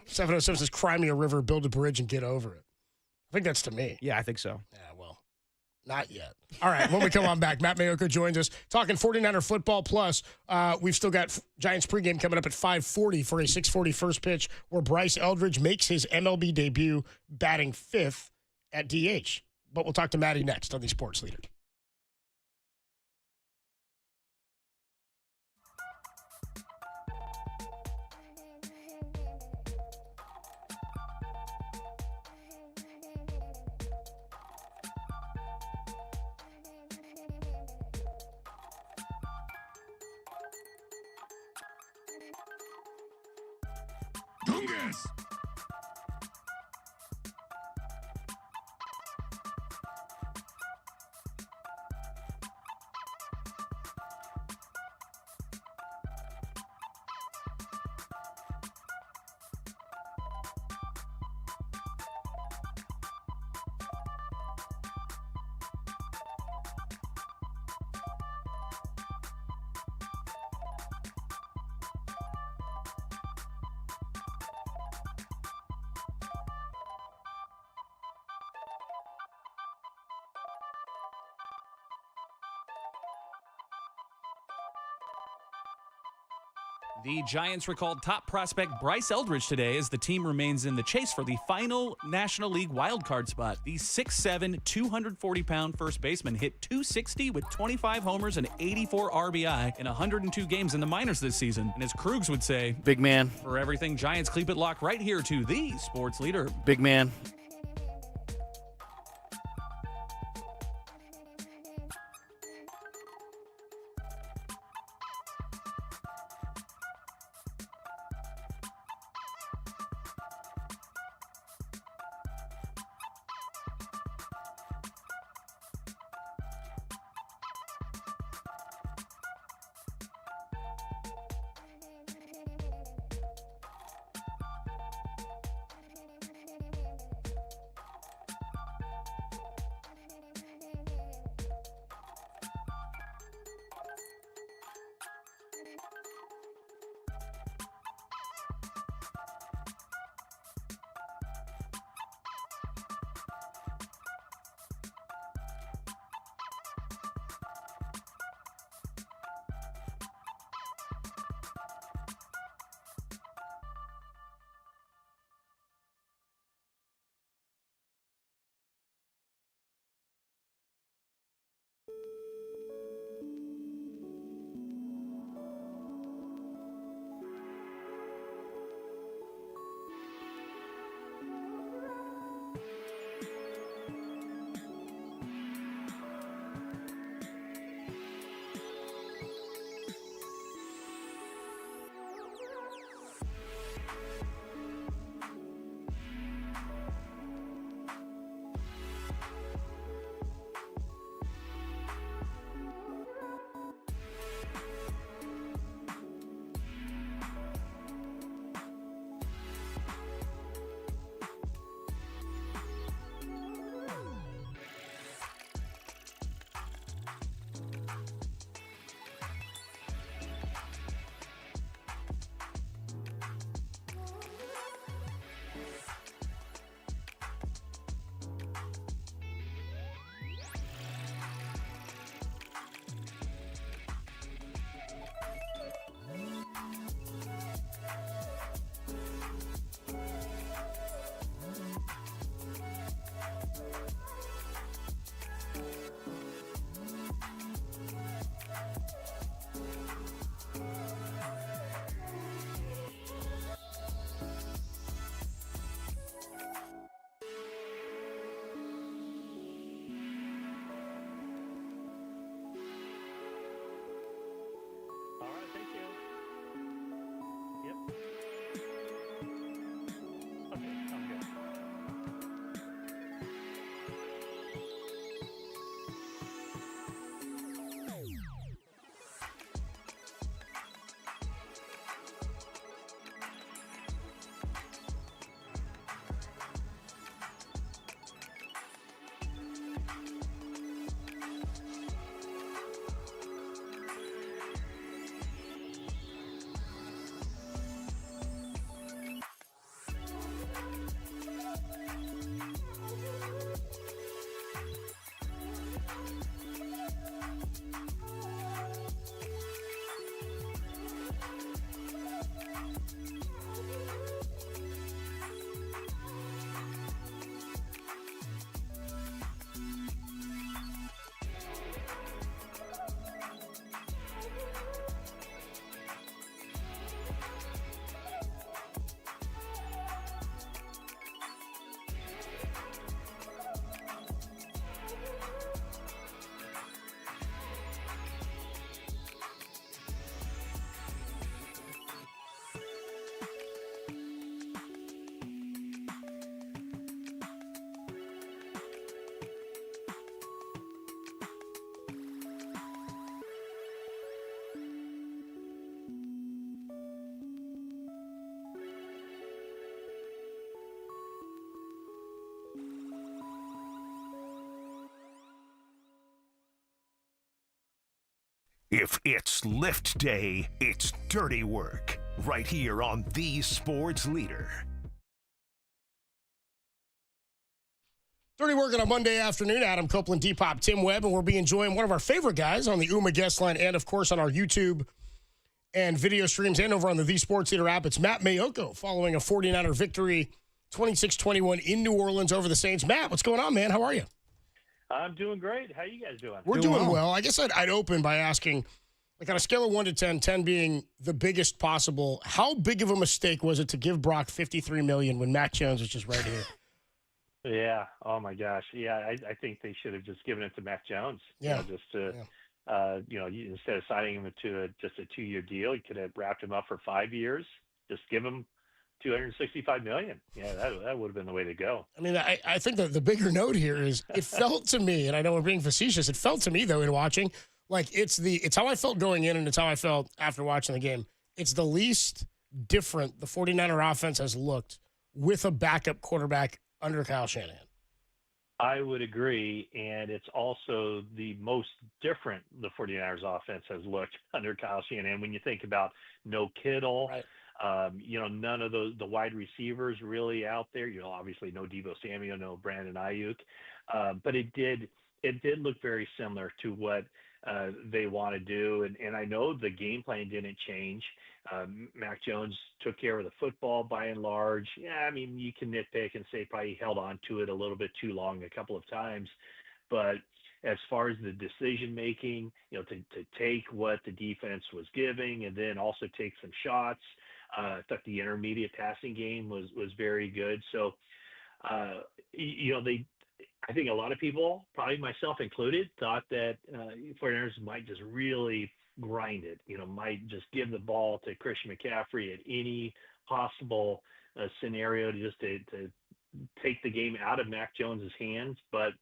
707 says, cry me a river, build a bridge, and get over it. I think that's to me. Yeah, I think so. Yeah, well, not yet. All right, when we come on back, Matt Mayoko joins us, talking 49er football plus. We've still got Giants pregame coming up at 5:40 for a 6:40 first pitch, where Bryce Eldridge makes his MLB debut batting fifth at DH. But we'll talk to Matty next on the Sports Leader. Gungas. The Giants recalled top prospect Bryce Eldridge today as the team remains in the chase for the final National League wildcard spot. The 6'7", 240-pound first baseman hit .260 with 25 homers and 84 RBI in 102 games in the minors this season. And as Krugs would say, big man. For everything Giants, keep it locked right here to the Sports Leader. Big man. If it's lift day, it's dirty work. Right here on the Sports Leader. Dirty work on a Monday afternoon. Adam Copeland, Depop, Tim Webb, and we'll be enjoying one of our favorite guys on the UMA guest line and, of course, on our YouTube and video streams and over on the Sports Leader app. It's Matt Mayoko following a 49er victory, 26-21 in New Orleans over the Saints. Matt, what's going on, man? How are you? I'm doing great. How you guys doing? We're doing well. I guess I'd open by asking, like on a scale of 1 to 10, 10 being the biggest possible, how big of a mistake was it to give Brock $53 million when Mac Jones was just right here? Yeah. Oh my gosh. Yeah. I think they should have just given it to Mac Jones. Yeah. Just to, instead of signing him to just a 2-year deal, you could have wrapped him up for 5 years. Just give him $265 million. Yeah, that would have been the way to go. I mean, I think that the bigger note here is it felt to me, and I know we're being facetious, it felt to me, though, in watching, like it's how I felt going in and it's how I felt after watching the game. It's the least different the 49er offense has looked with a backup quarterback under Kyle Shanahan. I would agree, and it's also the most different the 49ers offense has looked under Kyle Shanahan. When you think about no Kittle, right. None of the wide receivers really out there. Obviously no Deebo Samuel, no Brandon Ayuk, but it did look very similar to what they want to do. And I know the game plan didn't change. Mac Jones took care of the football by and large. Yeah, I mean, you can nitpick and say probably held on to it a little bit too long a couple of times, but as far as the decision making, to take what the defense was giving and then also take some shots. I thought the intermediate passing game was very good. So, I think a lot of people, probably myself included, thought that 49ers might just really grind it, might just give the ball to Christian McCaffrey at any possible scenario to take the game out of Mac Jones's hands. But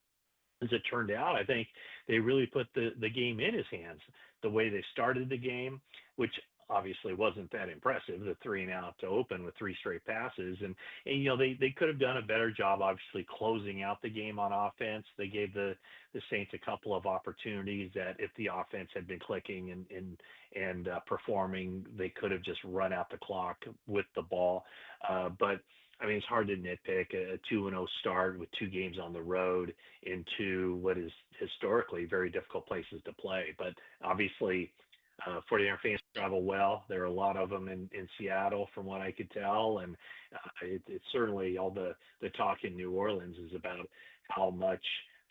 as it turned out, I think they really put the game in his hands. The way they started the game, which obviously wasn't that impressive, the 3-and-out to open with 3 straight passes. And they could have done a better job, obviously, closing out the game on offense. They gave the Saints a couple of opportunities that if the offense had been clicking and performing, they could have just run out the clock with the ball. But I mean, it's hard to nitpick a 2-0 start with 2 games on the road into what is historically very difficult places to play. But obviously, 49er fans travel well. There are a lot of them in Seattle, from what I could tell. And it's certainly all the talk in New Orleans is about how much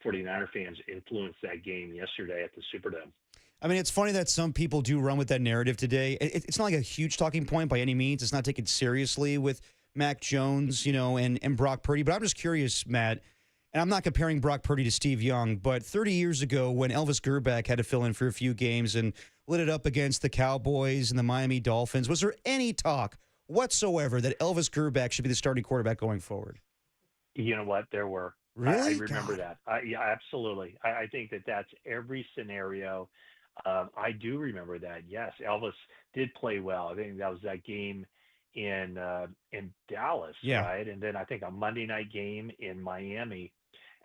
49er fans influenced that game yesterday at the Superdome. I mean, it's funny that some people do run with that narrative today. It's not like a huge talking point by any means. It's not taken seriously with Mac Jones, and Brock Purdy. But I'm just curious, Matt, and I'm not comparing Brock Purdy to Steve Young, but 30 years ago when Elvis Grbac had to fill in for a few games and lit it up against the Cowboys and the Miami Dolphins, was there any talk whatsoever that Elvis Grbac should be the starting quarterback going forward? You know what? There were. Really? I remember that. Yeah, absolutely. I think that's every scenario. I do remember that. Yes, Elvis did play well. I think that was that game in Dallas, yeah. Right? And then I think a Monday night game in Miami.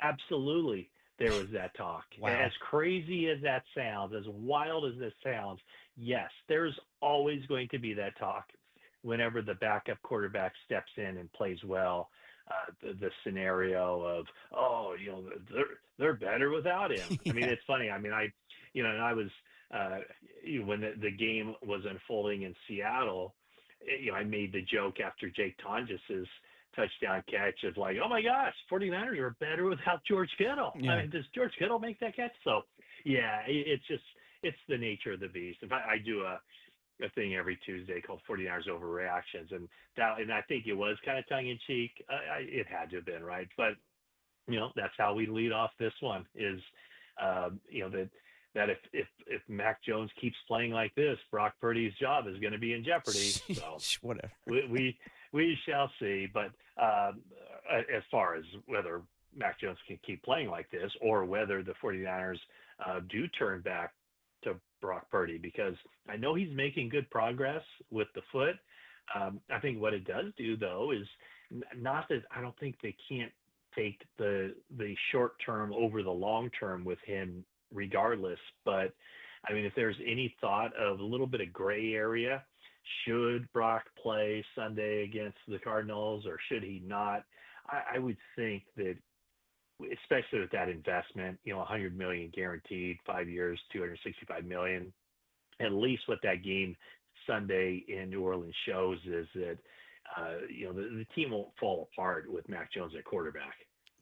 Absolutely, there was that talk. Wow. As crazy as that sounds, as wild as this sounds, yes, there's always going to be that talk whenever the backup quarterback steps in and plays well. the scenario of, oh, they're better without him. I mean, it's funny. I mean, and I was when the game was unfolding in Seattle, I made the joke after Jake Tonjes's touchdown catch of like, oh my gosh, 49ers are better without George Kittle. Yeah. I mean, does George Kittle make that catch? So yeah, it's the nature of the beast. In fact, I do a thing every Tuesday called 49ers Overreactions, and I think it was kind of tongue in cheek. It had to have been, right? But that's how we lead off this one is that if Mac Jones keeps playing like this, Brock Purdy's job is going to be in jeopardy. So whatever. We shall see. But as far as whether Mac Jones can keep playing like this or whether the 49ers do turn back to Brock Purdy, because I know he's making good progress with the foot. I think what it does do, though, is not that I don't think they can't take the short term over the long term with him regardless. But, I mean, if there's any thought of a little bit of gray area, should Brock play Sunday against the Cardinals or should he not? I would think that, especially with that investment, $100 million guaranteed, 5 years, $265 million, at least what that game Sunday in New Orleans shows is that, the team won't fall apart with Mac Jones at quarterback.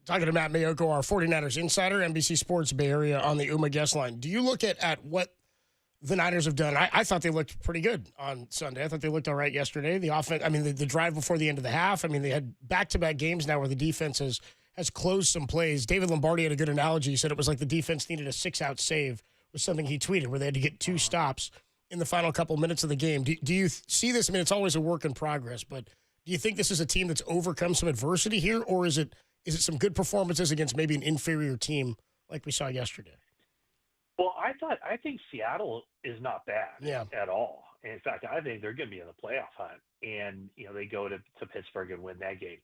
Talking to Matt Mayoko, our 49ers insider, NBC Sports Bay Area on the UMA guest line. Do you look at what the Niners have done? I thought they looked pretty good on Sunday. I thought they looked all right yesterday. The offense, I mean, the drive before the end of the half, I mean, they had back-to-back games now where the defense has closed some plays. David Lombardi had a good analogy. He said it was like the defense needed a 6-out save, was something he tweeted, where they had to get 2 stops in the final couple minutes of the game. Do you see this? I mean, it's always a work in progress, but do you think this is a team that's overcome some adversity here, or is it some good performances against maybe an inferior team like we saw yesterday? Well, I think Seattle is not bad at all. In fact, I think they're going to be in the playoff hunt, and they go to Pittsburgh and win that game.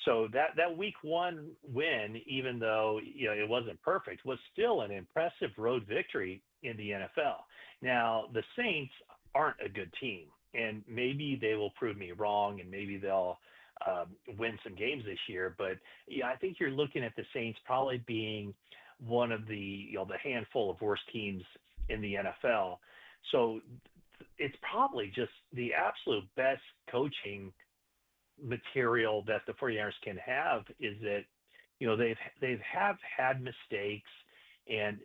So that week 1 win, even though it wasn't perfect, was still an impressive road victory in the NFL. Now, the Saints aren't a good team, and maybe they will prove me wrong, and maybe they'll win some games this year. But I think you're looking at the Saints probably being one of the the handful of worst teams in the NFL. So it's probably just the absolute best coaching material that the 49ers can have is that they've had mistakes and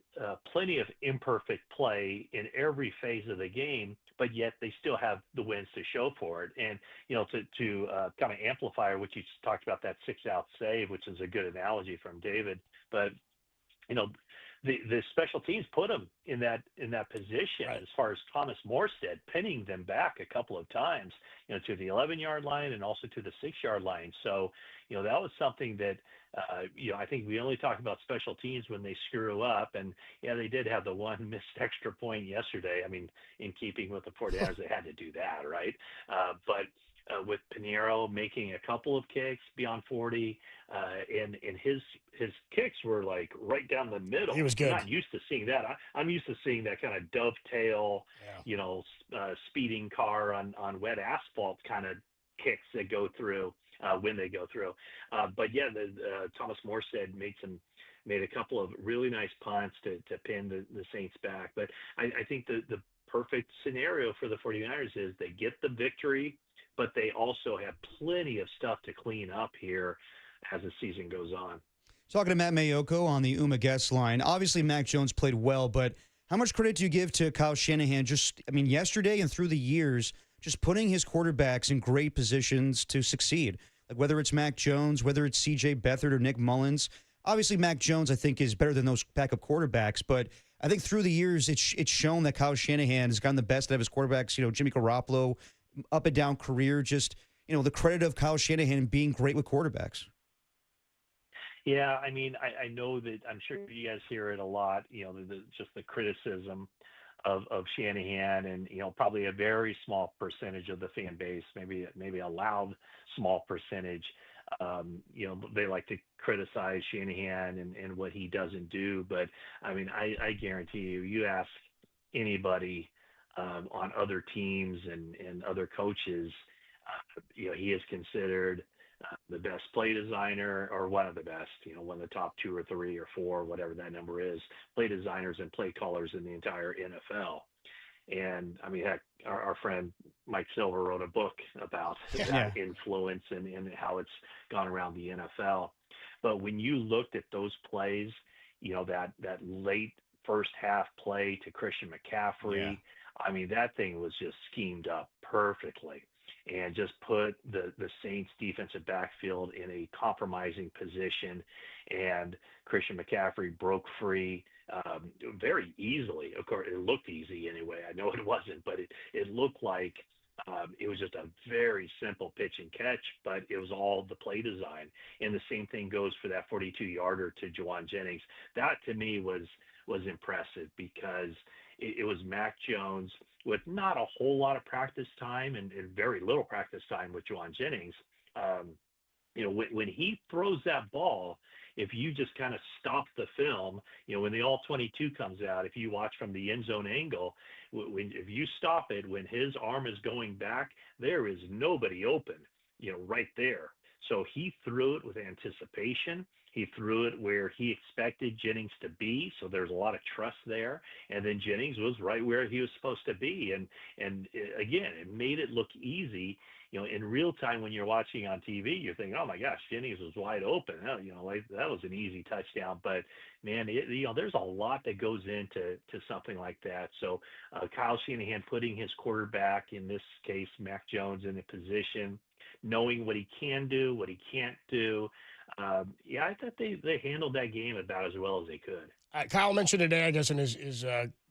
plenty of imperfect play in every phase of the game, but yet they still have the wins to show for it. And to kind of amplify what you talked about, that 6-out save, which is a good analogy from David, but the special teams put them in that position, right, as far as Thomas Morstead pinning them back a couple of times, to the 11-yard line and also to the 6-yard line. So, that was something that, I think we only talk about special teams when they screw up, and they did have the one missed extra point yesterday. I mean, in keeping with the 49ers, they had to do that, right? But with Pinheiro making a couple of kicks beyond 40, and his kicks were like right down the middle. He was good. I'm not used to seeing that. I'm used to seeing that kind of dovetail, speeding car on wet asphalt kind of kicks that go through when they go through. But Thomas Morstead made a couple of really nice punts to pin the Saints back. But I think the perfect scenario for the 49ers is they get the victory, but they also have plenty of stuff to clean up here as the season goes on. Talking to Matt Mayoko on the UMA guest line. Obviously, Mac Jones played well, but how much credit do you give to Kyle Shanahan yesterday and through the years, just putting his quarterbacks in great positions to succeed? Like whether it's Mac Jones, whether it's C.J. Beathard or Nick Mullins. Obviously, Mac Jones, I think, is better than those backup quarterbacks, but I think through the years, it's shown that Kyle Shanahan has gotten the best out of his quarterbacks. Jimmy Garoppolo, up and down career, just, the credit of Kyle Shanahan being great with quarterbacks. Yeah, I mean, I know that I'm sure you guys hear it a lot, just the criticism of Shanahan, and, probably a very small percentage of the fan base, maybe a loud small percentage, they like to criticize Shanahan and what he doesn't do. But I mean, I guarantee you ask anybody on other teams and other coaches, he is considered the best play designer, or one of the best, one of the top 2 or 3 or 4, whatever that number is, play designers and play callers in the entire NFL. And I mean, heck, our friend Mike Silver wrote a book about that influence and how it's gone around the NFL. But when you looked at those plays, that late first half play to Christian McCaffrey, I mean, that thing was just schemed up perfectly and just put the Saints defensive backfield in a compromising position. And Christian McCaffrey broke free very easily. Of course, it looked easy anyway. I know it wasn't, but it looked like it was just a very simple pitch and catch, but it was all the play design. And the same thing goes for that 42-yarder to Juwan Jennings. That to me was impressive because it was Mac Jones with not a whole lot of practice time and very little practice time with Juwan Jennings. When he throws that ball, if you just kind of stop the film, when the all-22 comes out, if you watch from the end zone angle, if you stop it, when his arm is going back, there is nobody open, right there. So he threw it with anticipation. He threw it where he expected Jennings to be, so there's a lot of trust there. And then Jennings was right where he was supposed to be. And again, it made it look easy. In real time when you're watching on TV, you're thinking, oh my gosh, Jennings was wide open. Like that was an easy touchdown. But man, there's a lot that goes into something like that. So Kyle Shanahan putting his quarterback, in this case Mac Jones, in a position, knowing what he can do, what he can't do. I thought they handled that game about as well as they could. Kyle mentioned today, I guess, in his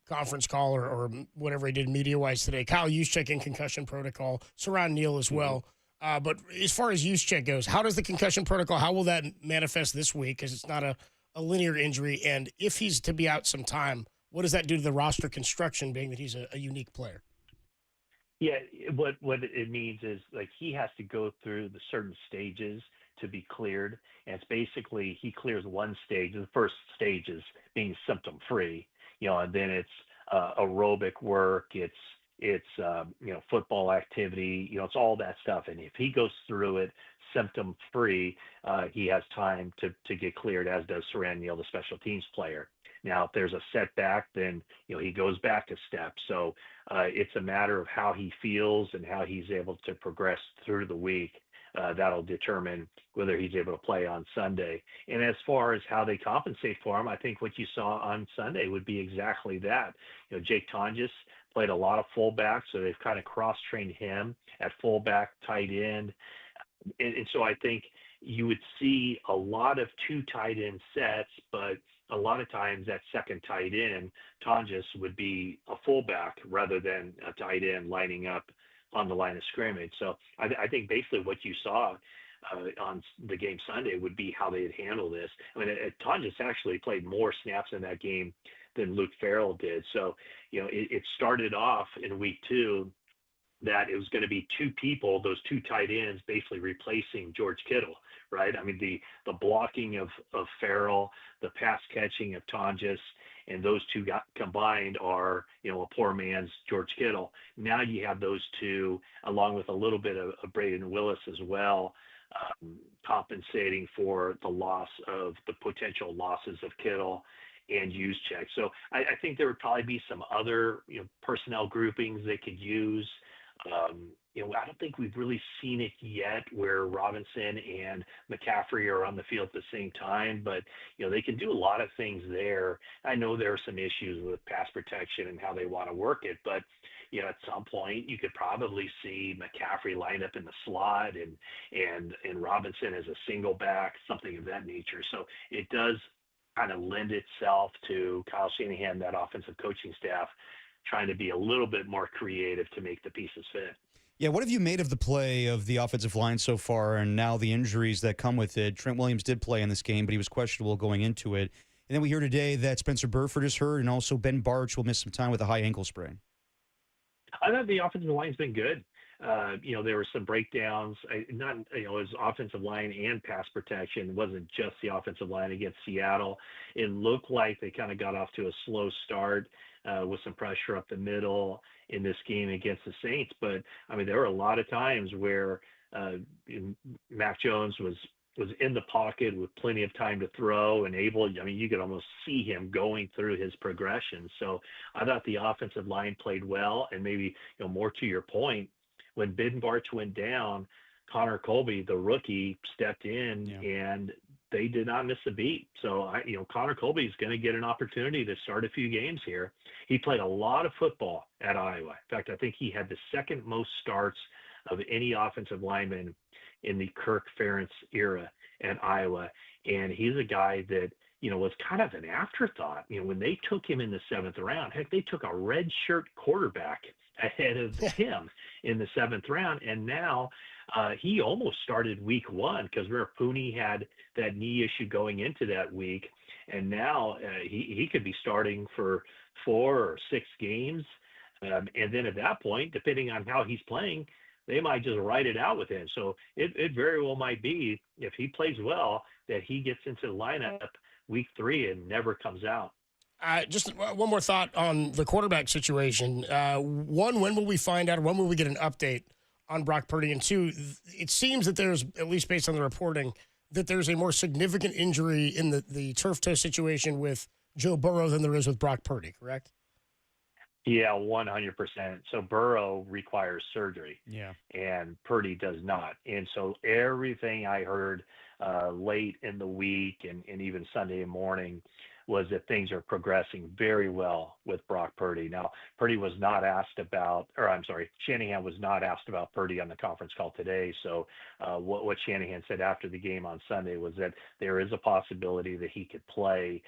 conference call or whatever he did media-wise today, Kyle Juszczyk in concussion protocol, Saran Neal as well. But as far as Juszczyk goes, how does the concussion protocol, how will that manifest this week? Because it's not a linear injury. And if he's to be out some time, what does that do to the roster construction, being that he's a unique player? Yeah, what it means is, like, he has to go through the certain stages to be cleared. And it's basically he clears one stage. The first stage is being symptom-free, and then it's aerobic work, it's football activity, it's all that stuff. And if he goes through it symptom-free, he has time to get cleared, as does Saran Neal, the special teams player. Now, if there's a setback, then he goes back a step. So it's a matter of how he feels and how he's able to progress through the week. That'll determine whether he's able to play on Sunday. And as far as how they compensate for him, I think what you saw on Sunday would be exactly that. Jake Tonjes played a lot of fullback, so they've kind of cross-trained him at fullback, tight end. And so I think you would see a lot of 2 tight end sets, but a lot of times that second tight end, Tonjes, would be a fullback rather than a tight end lining up on the line of scrimmage. So I think basically what you saw on the game Sunday would be how they'd handle this. I mean, Tonjes actually played more snaps in that game than Luke Farrell did. So, it started off in week 2 that it was going to be 2 people, those 2 tight ends, basically replacing George Kittle, right? I mean, the blocking of Farrell, the pass catching of Tonjes, and those 2 got combined are, a poor man's George Kittle. Now you have those 2, along with a little bit of Braden Willis as well, compensating for the loss of the potential losses of Kittle and Juszczyk. So I think there would probably be some other, personnel groupings they could use. I don't think we've really seen it yet where Robinson and McCaffrey are on the field at the same time, but they can do a lot of things there. I know there are some issues with pass protection and how they want to work it, but at some point you could probably see McCaffrey line up in the slot and Robinson as a single back, something of that nature. So it does kind of lend itself to Kyle Shanahan, that offensive coaching staff, trying to be a little bit more creative to make the pieces fit. Yeah, what have you made of the play of the offensive line so far and now the injuries that come with it? Trent Williams did play in this game, but he was questionable going into it. And then we hear today that Spencer Burford is hurt and also Ben Barch will miss some time with a high ankle sprain. I thought the offensive line's been good. There were some breakdowns, not, it was offensive line and pass protection. It wasn't just the offensive line against Seattle. It looked like they kind of got off to a slow start with some pressure up the middle in this game against the Saints. But, I mean, there were a lot of times where Mac Jones was in the pocket with plenty of time to throw and able, I mean, you could almost see him going through his progression. So I thought the offensive line played well, and maybe, more to your point, when Ben Barch went down, Connor Colby, the rookie, stepped in and they did not miss a beat. So Connor Colby is going to get an opportunity to start a few games here. He played a lot of football at Iowa. In fact, I think he had the second most starts of any offensive lineman in the Kirk Ferentz era at Iowa. And he's a guy that, was kind of an afterthought. When they took him in the 7th round, heck, they took a red shirt quarterback ahead of him in the 7th round. And now he almost started week 1 because remember, Pooney had that knee issue going into that week. And now he could be starting for 4 or 6 games. And then at that point, depending on how he's playing, they might just write it out with him. So it very well might be, if he plays well, that he gets into the lineup week 3 and never comes out. Just one more thought on the quarterback situation. One, when will we find out, or when will we get an update on Brock Purdy? And 2, it seems that there's, at least based on the reporting, that there's a more significant injury in the turf toe situation with Joe Burrow than there is with Brock Purdy, correct? Yeah, 100%. So Burrow requires surgery. Yeah. And Purdy does not. And so everything I heard late in the week and even Sunday morning was that things are progressing very well with Brock Purdy. Now, Purdy was not asked about, or I'm sorry, Shanahan was not asked about Purdy on the conference call today. So what Shanahan said after the game on Sunday was that there is a possibility that he could play.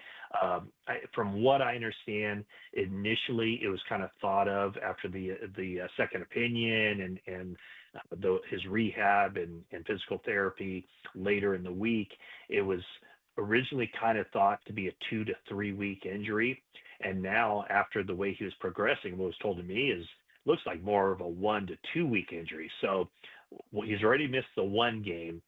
From what I understand, initially it was kind of thought of after the second opinion and his rehab and physical therapy later in the week. It was originally kind of thought to be a 2 to 3 week injury. And now after the way he was progressing, what was told to me is looks like more of a 1 to 2 week injury. So he's already missed the 1 game.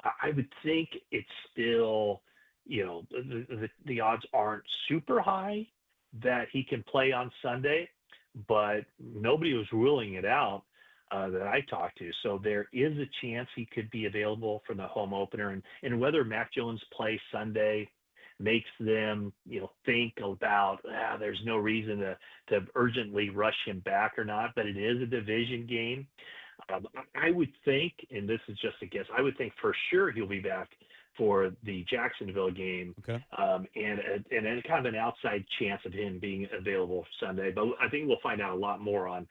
I would think it's still, the odds aren't super high that he can play on Sunday, but nobody was ruling it out that I talked to. So there is a chance he could be available for the home opener. And whether Mac Jones plays Sunday makes them, think about, there's no reason to urgently rush him back or not, but it is a division game. I would think, and this is just a guess, I would think for sure he'll be back for the Jacksonville game. Okay. And kind of an outside chance of him being available Sunday. But I think we'll find out a lot more on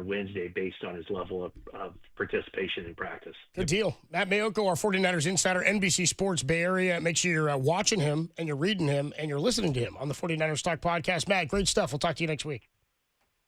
Wednesday based on his level of participation in practice. Good deal. Matt Mayoko, our 49ers insider, NBC Sports Bay Area. Make sure you're watching him and you're reading him and you're listening to him on the 49ers Talk podcast. Matt, great stuff. We'll talk to you next week.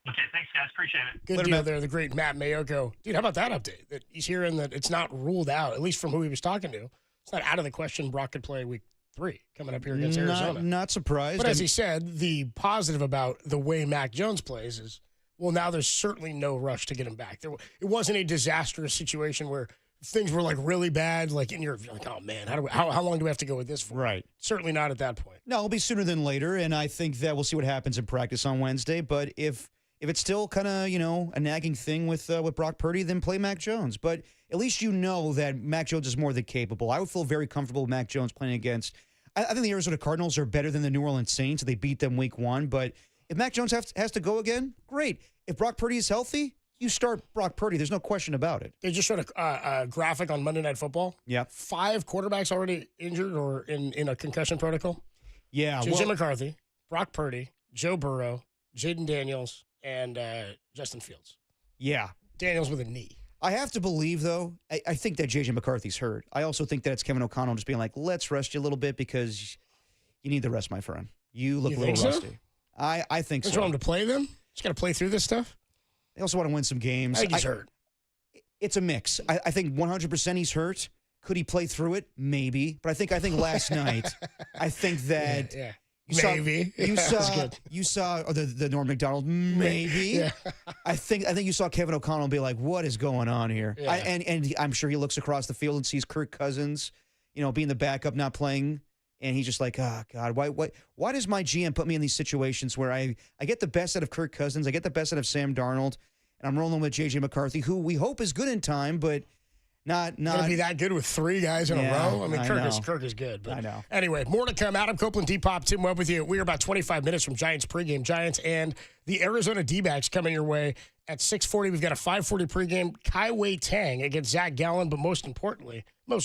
Okay, thanks, guys. Appreciate it. Good deal there, the great Matt Mayoko. Dude, how about that update? That he's hearing that it's not ruled out, at least from who he was talking to. It's not out of the question Brock could play week 3 coming up here against Arizona. Not surprised. But as he said, the positive about the way Mac Jones plays is, well, now there's certainly no rush to get him back. It wasn't a disastrous situation where things were like really bad, like, and you're like, oh man, how long do we have to go with this for? Right. Certainly not at that point. No, it'll be sooner than later, and I think that we'll see what happens in practice on Wednesday. But if it's still kind of, a nagging thing with Brock Purdy, then play Mac Jones. But at least you know that Mac Jones is more than capable. I would feel very comfortable with Mac Jones playing against. I think the Arizona Cardinals are better than the New Orleans Saints. They beat them week 1. But if Mac Jones has to go again, great. If Brock Purdy is healthy, you start Brock Purdy. There's no question about it. They just showed a graphic on Monday Night Football. Yeah. 5 quarterbacks already injured or in a concussion protocol. Yeah. J.J. McCarthy, Brock Purdy, Joe Burrow, Jaden Daniels, and Justin Fields. Yeah. Daniels with a knee. I have to believe, though, I think that J.J. McCarthy's hurt. I also think that it's Kevin O'Connell just being like, let's rest you a little bit because you need the rest, my friend. You look a little rusty. I think so. Don't you want him to play them? Just got to play through this stuff? They also want to win some games. I think he's hurt. It's a mix. I think 100% he's hurt. Could he play through it? Maybe. But I think last night, I think that... Yeah. You saw the Norm Macdonald, maybe. Yeah. I think you saw Kevin O'Connell be like, what is going on here? Yeah. And I'm sure he looks across the field and sees Kirk Cousins, being the backup, not playing. And he's just like, oh, God, why does my GM put me in these situations where I get the best out of Kirk Cousins, I get the best out of Sam Darnold, and I'm rolling with J.J. McCarthy, who we hope is good in time, but Not Gonna be that good with 3 guys in a row. I mean, Kirk is good. But I know. Anyway, more to come. Adam Copeland, Depop, Tim Webb with you. We are about 25 minutes from Giants pregame. Giants and the Arizona D-backs coming your way at 6:40. We've got a 5:40 pregame. Kai Tang against Zach Gallen, but most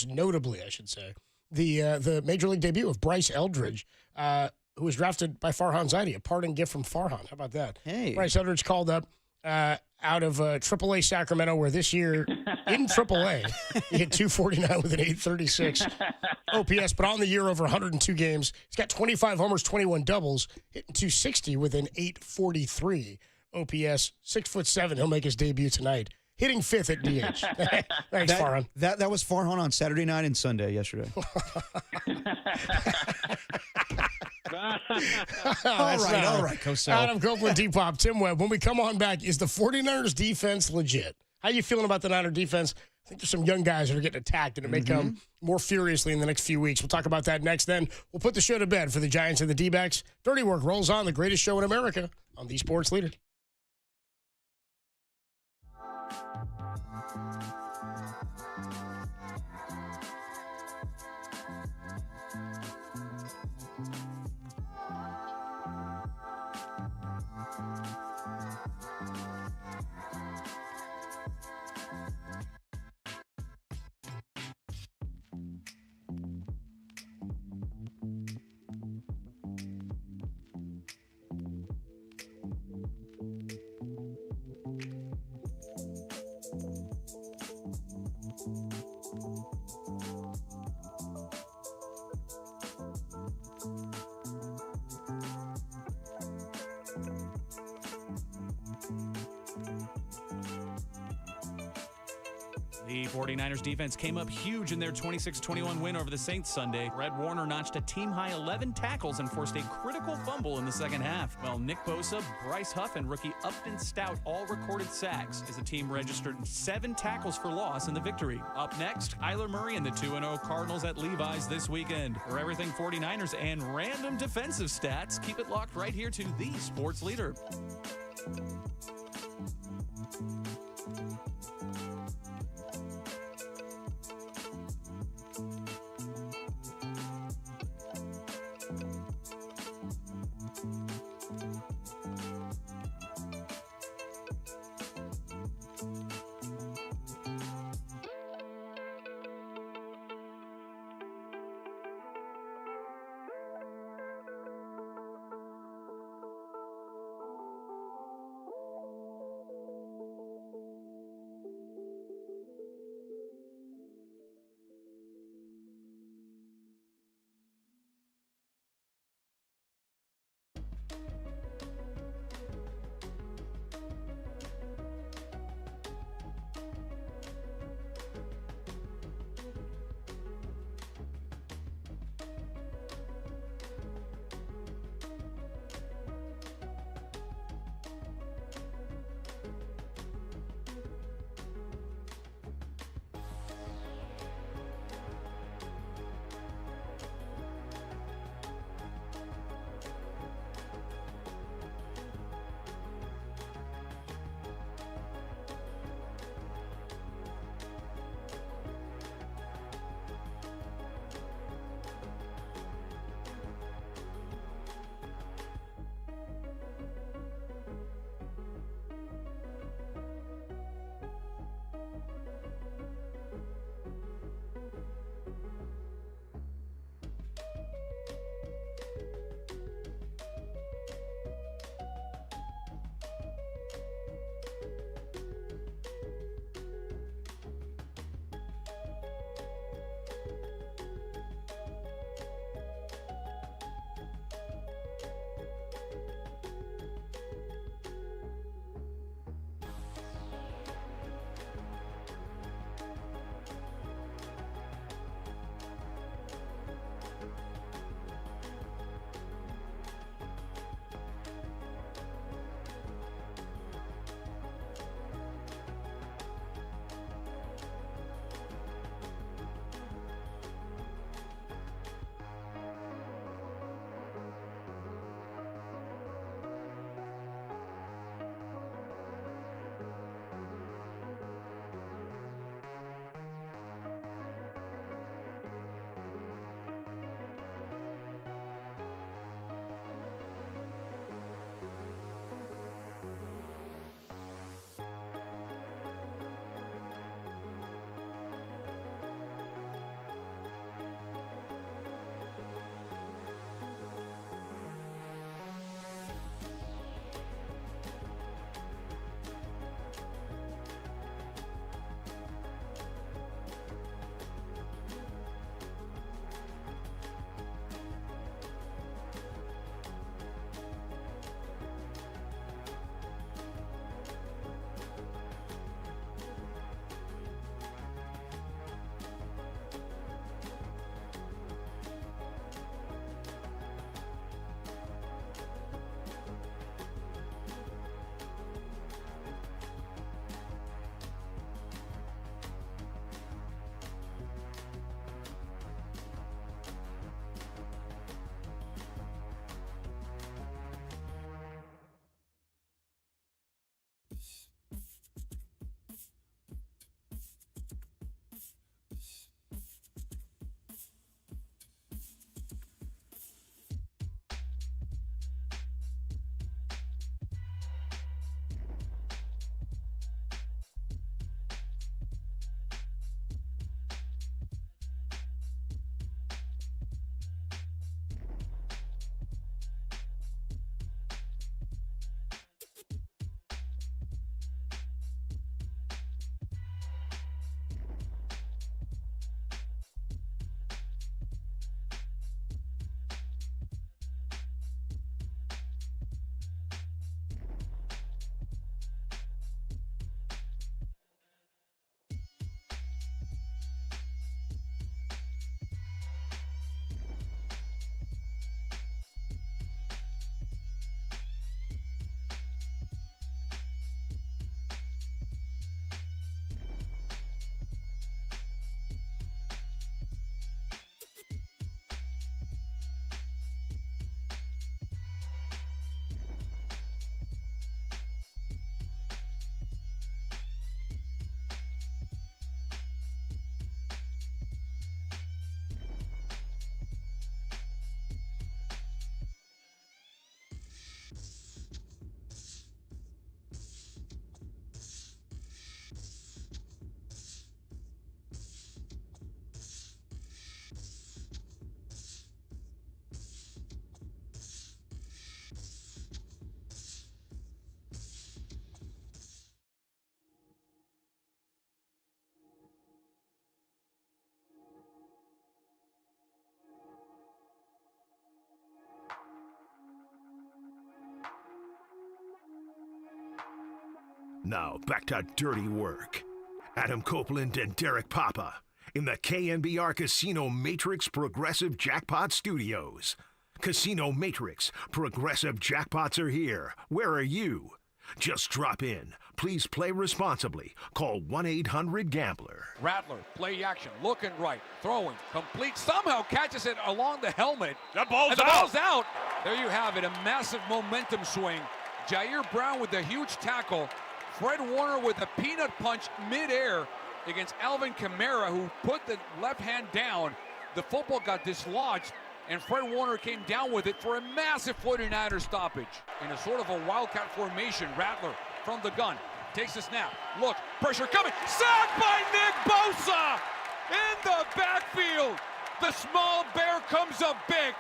notably, I should say, the major league debut of Bryce Eldridge, who was drafted by Farhan Zaidi, a parting gift from Farhan. How about that? Hey. Bryce Eldridge called up out of AAA Sacramento, where this year in AAA he hit 249 with an 836 OPS, but on the year over 102 games. He's got 25 homers, 21 doubles, hitting 260 with an 843 OPS. 6'7". He'll make his debut tonight, hitting 5th at DH. Thanks, Farhan. That was Farhan on Saturday night and Sunday yesterday. All right, Cosell. Adam Copeland, Depop, Tim Webb. When we come on back, is the 49ers defense legit? How you feeling about the Niner defense? I think there's some young guys that are getting attacked, and it may come more furiously in the next few weeks. We'll talk about that next. Then we'll put the show to bed for the Giants and the D-backs. Dirty Work rolls on, the greatest show in America on the Sports Leader. The 49ers defense came up huge in their 26-21 win over the Saints Sunday. Red Warner notched a team-high 11 tackles and forced a critical fumble in the second half, while Nick Bosa, Bryce Huff, and rookie Upton Stout all recorded sacks as the team registered 7 tackles for loss in the victory. Up next, Kyler Murray and the 2-0 Cardinals at Levi's this weekend. For everything 49ers and random defensive stats, keep it locked right here to the Sports Leader. Now back to dirty work. Adam Copeland and Derek Papa in the KNBR Casino Matrix Progressive Jackpot Studios. Casino Matrix Progressive Jackpots are here. Where are you? Just drop in. Please play responsibly. Call 1-800-GAMBLER. Rattler, play action, looking right, throwing, complete, somehow catches it along the helmet. The ball's out. There you have it, a massive momentum swing. Jair Brown with a huge tackle. Fred Warner with a peanut punch midair against Alvin Kamara, who put the left hand down. The football got dislodged, and Fred Warner came down with it for a massive 49er stoppage. In a sort of a wildcat formation, Rattler from the gun takes the snap. Look, pressure coming. Sacked by Nick Bosa in the backfield. The small bear comes up big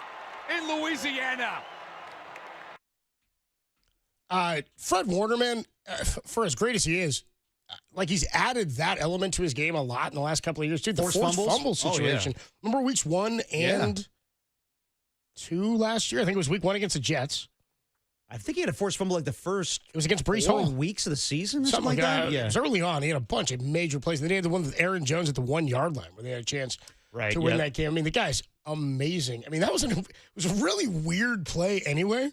in Louisiana. Fred Warner, man, for as great as he is, like he's added that element to his game a lot in the last couple of years, too. The forced fumble situation. Oh, yeah. Remember weeks 1 and 2 last year? I think it was week 1 against the Jets. I think he had a forced fumble like the first. It was against Breece 4 Hall. weeks of the season, or Something like that. Yeah, It was early on. He had a bunch of major plays. Then he had the one with Aaron Jones at the 1-yard line where they had a chance to win that game. I mean, the guy's amazing. I mean, it was a really weird play anyway,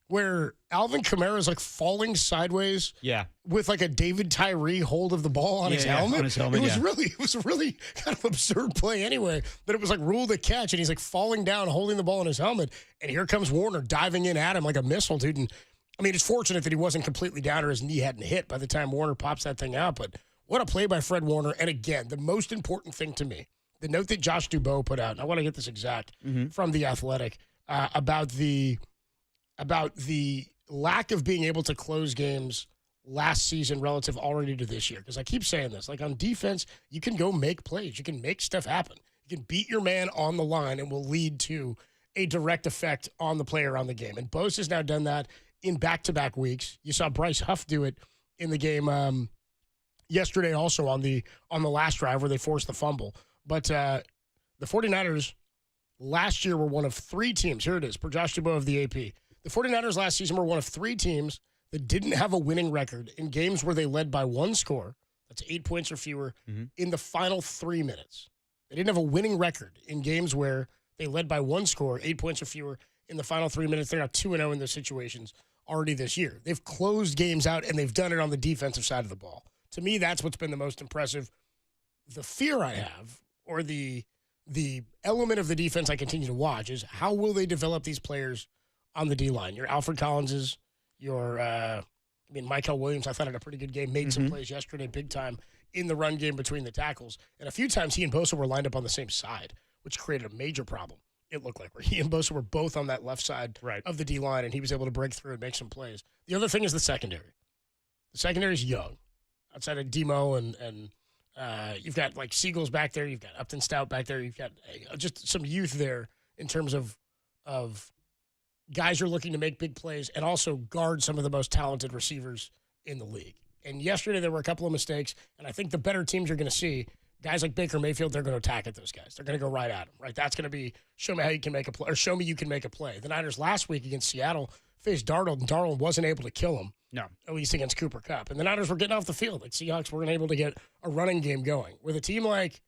where Alvin Kamara is like falling sideways with like a David Tyree hold of the ball on his helmet. On his helmet, it was a really kind of absurd play anyway, but it was like ruled a catch, and he's like falling down, holding the ball in his helmet, and here comes Warner diving in at him like a missile, dude. And I mean, it's fortunate that he wasn't completely down or his knee hadn't hit by the time Warner pops that thing out, but what a play by Fred Warner. And again, the most important thing to me, the note that Josh Dubow put out, and I want to get this exact from The Athletic, about the lack of being able to close games last season relative already to this year. Because I keep saying this, like on defense, you can go make plays. You can make stuff happen. You can beat your man on the line and will lead to a direct effect on the player on the game. And Bose has now done that in back-to-back weeks. You saw Bryce Huff do it in the game yesterday also on the last drive where they forced the fumble. But the 49ers last year were one of 3 teams. Here it is, per Josh Dubow of the AP. The 49ers last season were one of 3 teams that didn't have a winning record in games where they led by 1 score, that's 8 points or fewer, in the final 3 minutes. They didn't have a winning record in games where they led by 1 score, 8 points or fewer, in the final 3 minutes. They're now 2-0 in those situations already this year. They've closed games out, and they've done it on the defensive side of the ball. To me, that's what's been the most impressive. The fear I have, or the element of the defense I continue to watch, is how will they develop these players on the D-line? Your Alfred Collinses, Michael Williams, I thought had a pretty good game, made some plays yesterday, big time, in the run game between the tackles. And a few times he and Bosa were lined up on the same side, which created a major problem, it looked like, where he and Bosa were both on that left side of the D-line, and he was able to break through and make some plays. The other thing is the secondary. The secondary is young. Outside of Demo and you've got like Seagulls back there, you've got Upton Stout back there, you've got just some youth there in terms of guys are looking to make big plays and also guard some of the most talented receivers in the league. And yesterday there were a couple of mistakes, and I think the better teams you're going to see, guys like Baker Mayfield, they're going to attack at those guys. They're going to go right at them, right? That's going to be show me how you can make a play, or show me you can make a play. The Niners last week against Seattle faced Darnold, and Darnold wasn't able to kill him. No. At least against Cooper Kupp. And the Niners were getting off the field. Like Seahawks weren't able to get a running game going. With a team like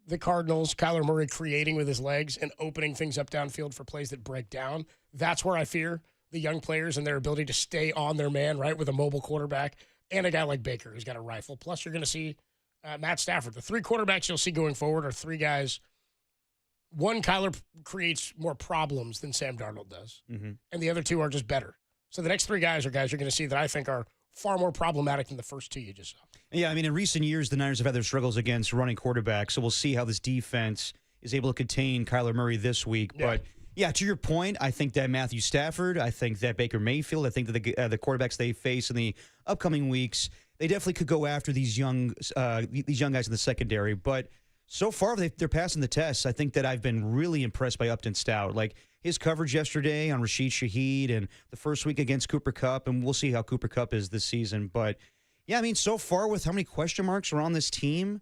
the Cardinals, Kyler Murray creating with his legs and opening things up downfield for plays that break down, that's where I fear the young players and their ability to stay on their man, right, with a mobile quarterback and a guy like Baker who's got a rifle. Plus, you're going to see Matt Stafford. The 3 quarterbacks you'll see going forward are 3 guys. One, Kyler creates more problems than Sam Darnold does, and the other 2 are just better. So the next 3 guys are guys you're going to see that I think are far more problematic than the first 2 you just saw. Yeah, I mean, in recent years, the Niners have had their struggles against running quarterbacks, so we'll see how this defense is able to contain Kyler Murray this week. Yeah. But, yeah, to your point, I think that Matthew Stafford, I think that Baker Mayfield, I think that the quarterbacks they face in the upcoming weeks, they definitely could go after these young guys in the secondary. But so far, they're passing the test. I think that I've been really impressed by Upton Stout. Like, his coverage yesterday on Rashid Shaheed and the first week against Cooper Kupp, and we'll see how Cooper Kupp is this season. But, yeah, I mean, so far with how many question marks are on this team,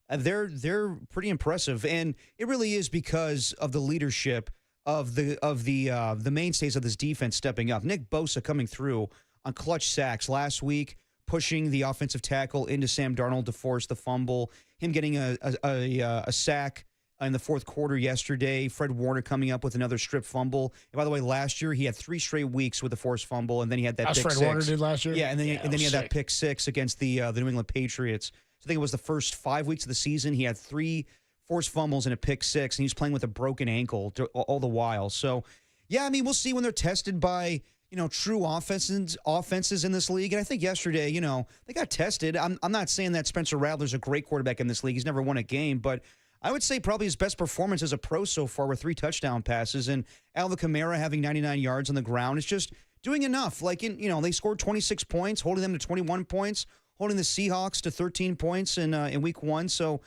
they're pretty impressive. And it really is because of the leadership of the mainstays of this defense stepping up. Nick Bosa coming through on clutch sacks last week, pushing the offensive tackle into Sam Darnold to force the fumble, him getting a sack in the fourth quarter yesterday, Fred Warner coming up with another strip fumble. And by the way, last year he had 3 straight weeks with a forced fumble, and then he had that pick Fred six. Warner did last year? Yeah, and then he had sick. that pick 6 against the New England Patriots. So I think it was the first 5 weeks of the season. He had 3 forced fumbles and a pick 6, and he's playing with a broken ankle all the while. So, yeah, I mean, we'll see when they're tested by true offenses in this league. And I think yesterday, they got tested. I'm not saying that Spencer Rattler's a great quarterback in this league. He's never won a game, but I would say probably his best performance as a pro so far with 3 touchdown passes, and Alvin Kamara having 99 yards on the ground is just doing enough. Like, they scored 26 points, holding them to 21 points, holding the Seahawks to 13 points in week 1. So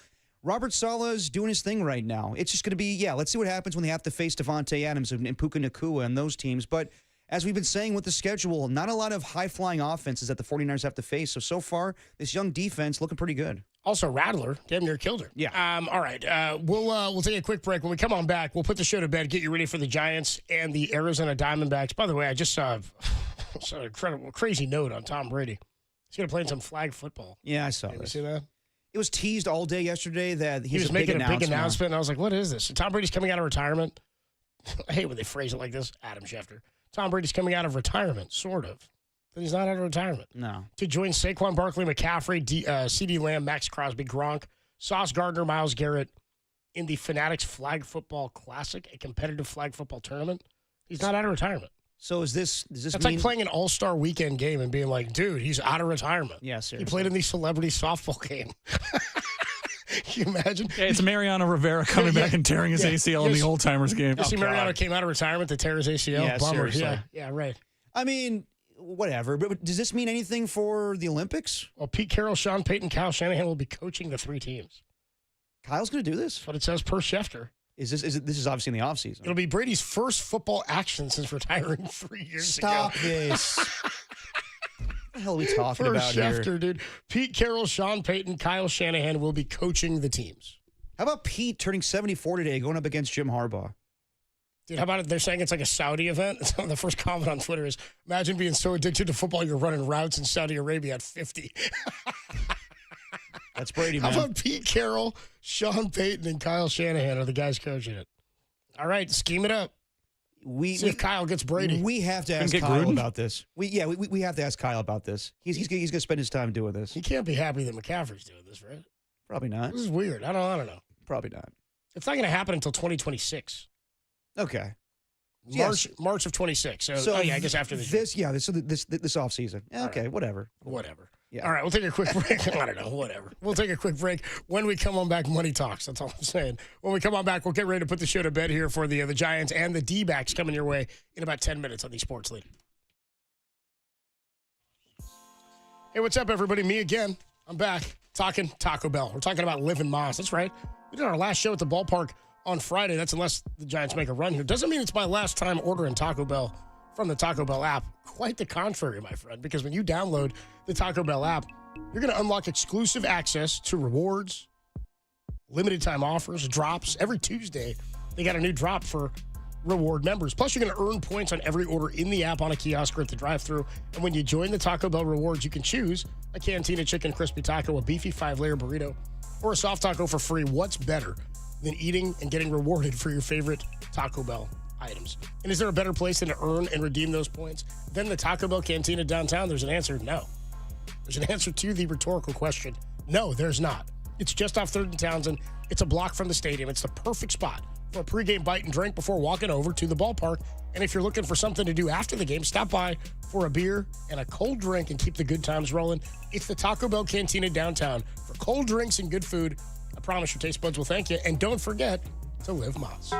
Robert Saleh is doing his thing right now. It's just going to be, let's see what happens when they have to face Devontae Adams and Puka Nacua and those teams. But as we've been saying with the schedule, not a lot of high-flying offenses that the 49ers have to face. So far, this young defense looking pretty good. Also, Rattler damn near killed her. Yeah. All right. We'll take a quick break. When we come on back, we'll put the show to bed, get you ready for the Giants and the Arizona Diamondbacks. By the way, I just saw an incredible, crazy note on Tom Brady. He's going to play in some flag football. Yeah, I saw Did you this. see that? It was teased all day yesterday that He was making a big announcement, and I was like, what is this? So Tom Brady's coming out of retirement. I hate when they phrase it like this. Adam Schefter. Tom Brady's coming out of retirement, sort of. But he's not out of retirement. No. To join Saquon Barkley, McCaffrey, CeeDee Lamb, Max Crosby, Gronk, Sauce Gardner, Myles Garrett in the Fanatics Flag Football Classic, a competitive flag football tournament. He's not out of retirement. So does this That's mean like playing an all-star weekend game and being like, dude, he's out of retirement. Yeah, He seriously. played in the celebrity softball game. Can you imagine? Yeah, it's Mariano Rivera coming back and tearing his ACL in the Old Timers game. You see, Mariano came out of retirement to tear his ACL. Yeah, Bummer. seriously. Yeah, right. I mean, whatever. But does this mean anything for the Olympics? Well, Pete Carroll, Sean Payton, Kyle Shanahan will be coaching the 3 teams. Kyle's going to do this? That's what it says per Schefter. This is obviously in the offseason. It'll be Brady's first football action since retiring 3 years ago. Stop this. What the hell are we talking Per about Schefter, here? dude. Pete Carroll, Sean Payton, Kyle Shanahan will be coaching the teams. How about Pete turning 74 today, going up against Jim Harbaugh? Dude, how about it? They're saying it's like a Saudi event. The first comment on Twitter is, imagine being so addicted to football you're running routes in Saudi Arabia at 50. That's Brady, man. How about Pete Carroll, Sean Payton, and Kyle Shanahan are the guys coaching it? All right, scheme it up. See if Kyle gets Brady. We have to ask Kyle about this. We have to ask Kyle about this. He's going to spend his time doing this. He can't be happy that McCaffrey's doing this, right? Probably not. This is weird. I don't know. Probably not. It's not going to happen until 2026. Okay. March of 26. So I guess after this offseason. Yeah, okay, whatever. Yeah. All right, we'll take a quick break. I don't know, whatever. We'll take a quick break. When we come on back, Money Talks. That's all I'm saying. When we come on back, we'll get ready to put the show to bed here for the Giants and the D-backs coming your way in about 10 minutes on the Sports Lead. Hey, what's up, everybody? Me again. I'm back talking Taco Bell. We're talking about Liv and Moss. That's right. We did our last show at the ballpark on Friday. That's unless the Giants make a run here. Doesn't mean it's my last time ordering Taco Bell from the Taco Bell app. Quite the contrary, my friend, because when you download the Taco Bell app, you're going to unlock exclusive access to rewards, limited time offers, drops. Every Tuesday, they got a new drop for reward members. Plus, you're going to earn points on every order in the app, on a kiosk, or at the drive-thru. And when you join the Taco Bell rewards, you can choose a Cantina Chicken Crispy Taco, a beefy 5-layer burrito, or a soft taco for free. What's better than eating and getting rewarded for your favorite Taco Bell items? And is there a better place than to earn and redeem those points than the Taco Bell Cantina downtown? There's an answer, no. There's an answer to the rhetorical question. No, there's not. It's just off 3rd and Townsend. It's a block from the stadium. It's the perfect spot for a pregame bite and drink before walking over to the ballpark. And if you're looking for something to do after the game, stop by for a beer and a cold drink and keep the good times rolling. It's the Taco Bell Cantina downtown for cold drinks and good food. I promise your taste buds will thank you. And don't forget to live Moss.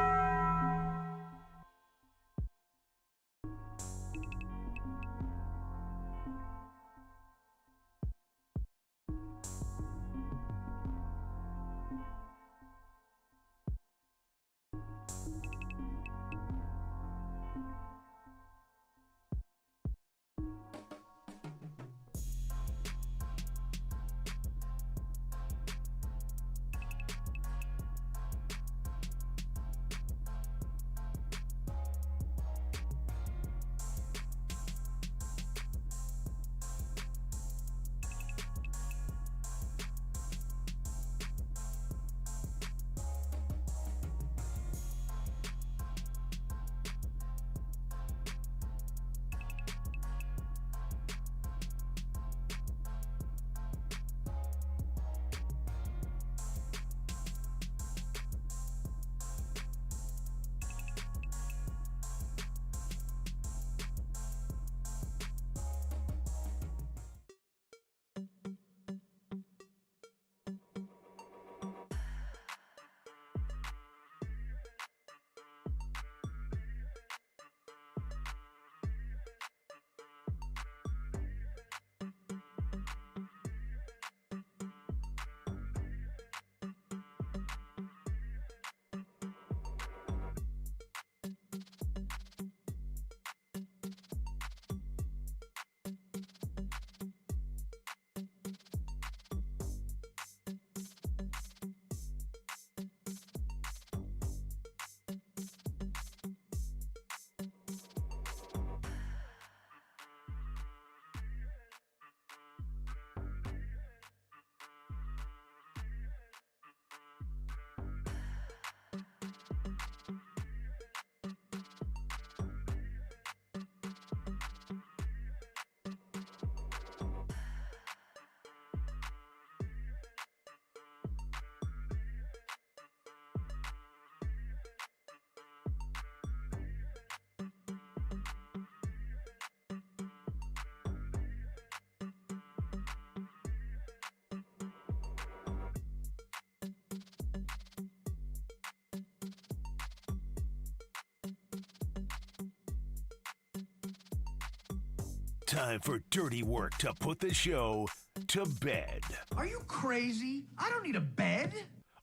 time for dirty work to put the show to bed. Are you crazy? I don't need a bed.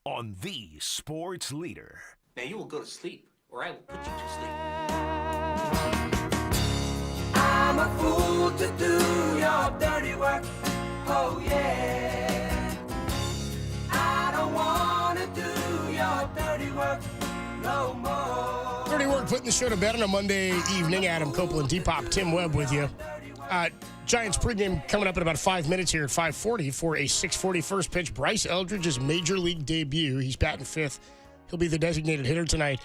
On the sports leader. Now you will go to sleep, or I will put you to sleep. I'm a fool to do your dirty work. Oh yeah. I don't wanna do your dirty work no more. Dirty work putting the show to bed on a Monday evening. Adam Copeland, Depop, Tim Webb with you. Giants pregame coming up in about 5 minutes here at 5:40 for a 6:40 first pitch. Bryce Eldridge's major league debut. He's batting fifth. He'll be the designated hitter tonight.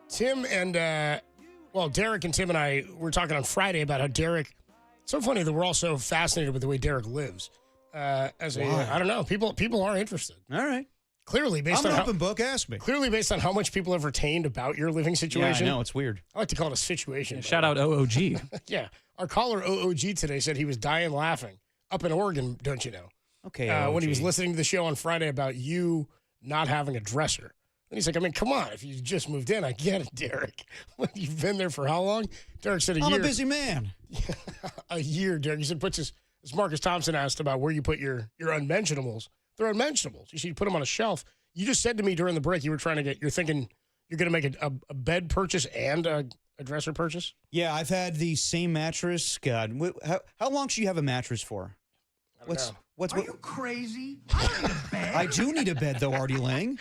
Tim and, Derek and Tim and I were talking on Friday about how Derek, it's so funny that we're all so fascinated with the way Derek lives. I don't know, people are interested. All right. Clearly, based on an open book, ask me. Clearly, based on how much people have retained about your living situation. Yeah, I know, it's weird. I like to call it a situation. Yeah, shout out OOG. Yeah. Our caller, OOG, today said he was dying laughing up in Oregon, don't you know? Okay, when he was listening to the show on Friday about you not having a dresser. And he's like, I mean, come on. If you just moved in, I get it, Derek. You've been there for how long? Derek said a year. I'm a busy man. A year, Derek. He said, as Marcus Thompson asked about where you put your unmentionables. They're unmentionables. You should put them on a shelf. You just said to me during the break you're thinking you're going to make a bed purchase and a dresser purchase? Yeah, I've had the same mattress. God, how long should you have a mattress for? Are you crazy? I don't need a bed. I do need a bed, though, Artie Lang.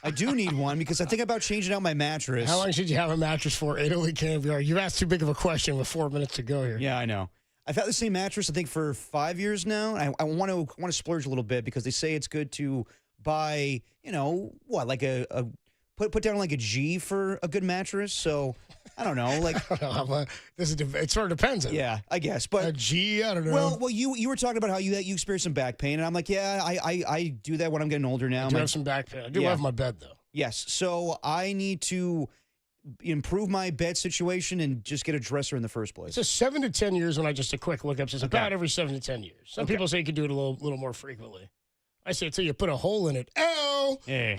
I do need one because I think about changing out my mattress. How long should you have a mattress for? 808 KNBR. You've asked too big of a question with 4 minutes to go here. Yeah, I know. I've had the same mattress, I think, for 5 years now. I want to splurge a little bit because they say it's good to buy, like put down like a G for a good mattress. So I don't know, like it sort of depends. Yeah, I guess, but a G, I don't know. Well, you were talking about how you experience some back pain, and I'm like, yeah, I do that when I'm getting older now. I do have some back pain. I do have my bed though. Yes, so I need to improve my bed situation and just get a dresser in the first place. It's 7 to 10 years when I just a quick look up says about every 7 to 10 years. Some people say you could do it a little more frequently. I say until you put a hole in it. Oh, hey.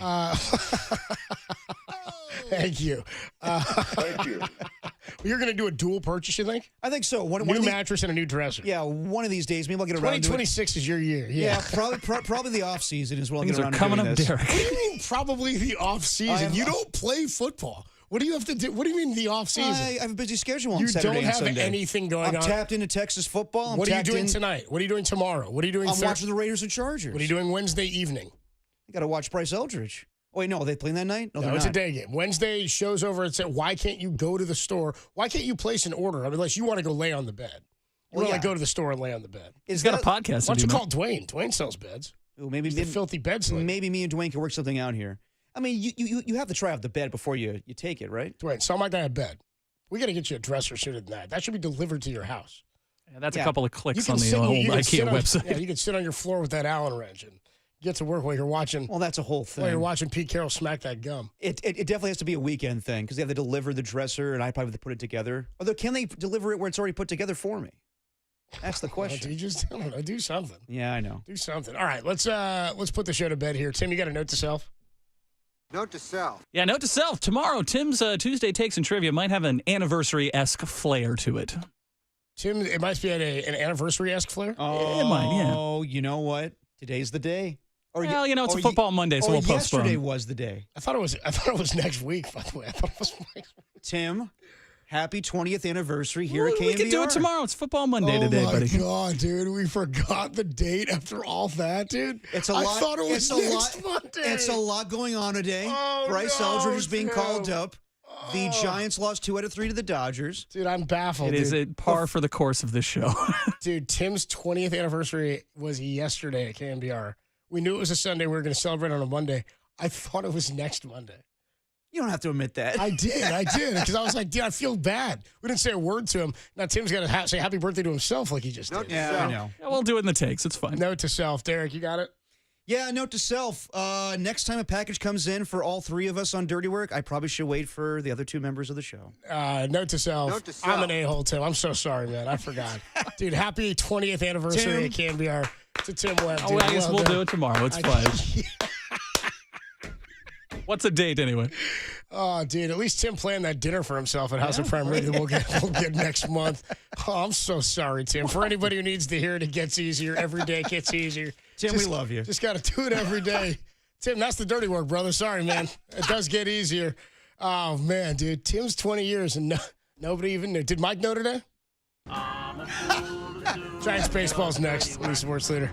Thank you. Thank you. You're going to do a dual purchase, you think? I think so. New mattress and a new dresser. Yeah, one of these days. Maybe I'll get around to it. 2026 is your year. Yeah, probably the off season as well. Things are coming up, Derek. What do you mean probably the off season? You don't play football. What do you have to do? What do you mean the off season? I have a busy schedule on you Saturday don't have and Sunday. anything going on. I'm tapped into Texas football. What are you doing tonight? What are you doing tomorrow? What are you doing? I'm watching the Raiders and Chargers. What are you doing Wednesday evening? I got to watch Bryce Eldridge. Oh, wait, no, are they playing that night? No, it's a day game. Wednesday, show's over. It's why can't you go to the store? Why can't you place an order unless you want to go lay on the bed? You want to go to the store and lay on the bed. He's got a podcast. Why don't you call Dwayne? Dwayne sells beds. Ooh, maybe the filthy bed slinger. Maybe me and Dwayne can work something out here. I mean, you have to try out the bed before you take it, right? Dwayne, sell my guy a bed. We got to get you a dresser sooner than that. That should be delivered to your house. Yeah, that's a couple of clicks on the old IKEA website. Yeah, you can sit on your floor with that Allen wrench and get to work while you're watching. Well, that's a whole thing. While you're watching Pete Carroll smack that gum. It definitely has to be a weekend thing because they have to deliver the dresser and I probably have to put it together. Although, can they deliver it where it's already put together for me? That's the question. Do something. Yeah, I know. Do something. All right, let's put the show to bed here. Tim, you got a note to self? Note to self. Yeah, note to self. Tomorrow, Tim's Tuesday Takes and Trivia might have an anniversary-esque flair to it. Tim, it might be an anniversary-esque flair? Oh, it might, yeah. Oh, you know what? Today's the day. Well, it's a football Monday, so we'll postpone. Yesterday was the day. I thought it was next week, by the way. I thought it was next week. Tim, happy 20th anniversary here at KNBR. We can do it tomorrow. It's football Monday today, buddy. Oh, my God, dude. We forgot the date after all that, dude. It's a lot. I thought it was next Monday. It's a lot going on today. Bryce Eldridge is being called up. The Giants lost 2 out of 3 to the Dodgers. Dude, I'm baffled. It is a par for the course of this show. Dude, Tim's 20th anniversary was yesterday at KNBR. We knew it was a Sunday. We were going to celebrate on a Monday. I thought it was next Monday. You don't have to admit that. I did. Because I was like, dude, I feel bad. We didn't say a word to him. Now Tim's got to say happy birthday to himself like he just did. Yeah, I know. Yeah, we'll do it in the takes. It's fine. Note to self. Derek, you got it? Yeah, note to self. Next time a package comes in for all 3 of us on Dirty Work, I probably should wait for the other 2 members of the show. Note to self. Note to self. I'm an a-hole, Tim. I'm so sorry, man. I forgot. Dude, happy 20th anniversary at KNBR to Tim Webb. Oh, I guess we'll do it tomorrow. It's fine. What's the date anyway? Oh, dude, at least Tim planned that dinner for himself at House of Prime Radio we'll get next month. Oh, I'm so sorry, Tim. For anybody who needs to hear it gets easier. Every day it gets easier. Tim, we love you. Just got to do it every day. Tim, that's the dirty work, brother. Sorry, man. It does get easier. Oh, man, dude. Tim's 20 years and nobody even knew. Did Mike know today? Giants baseball's next. New sports leader.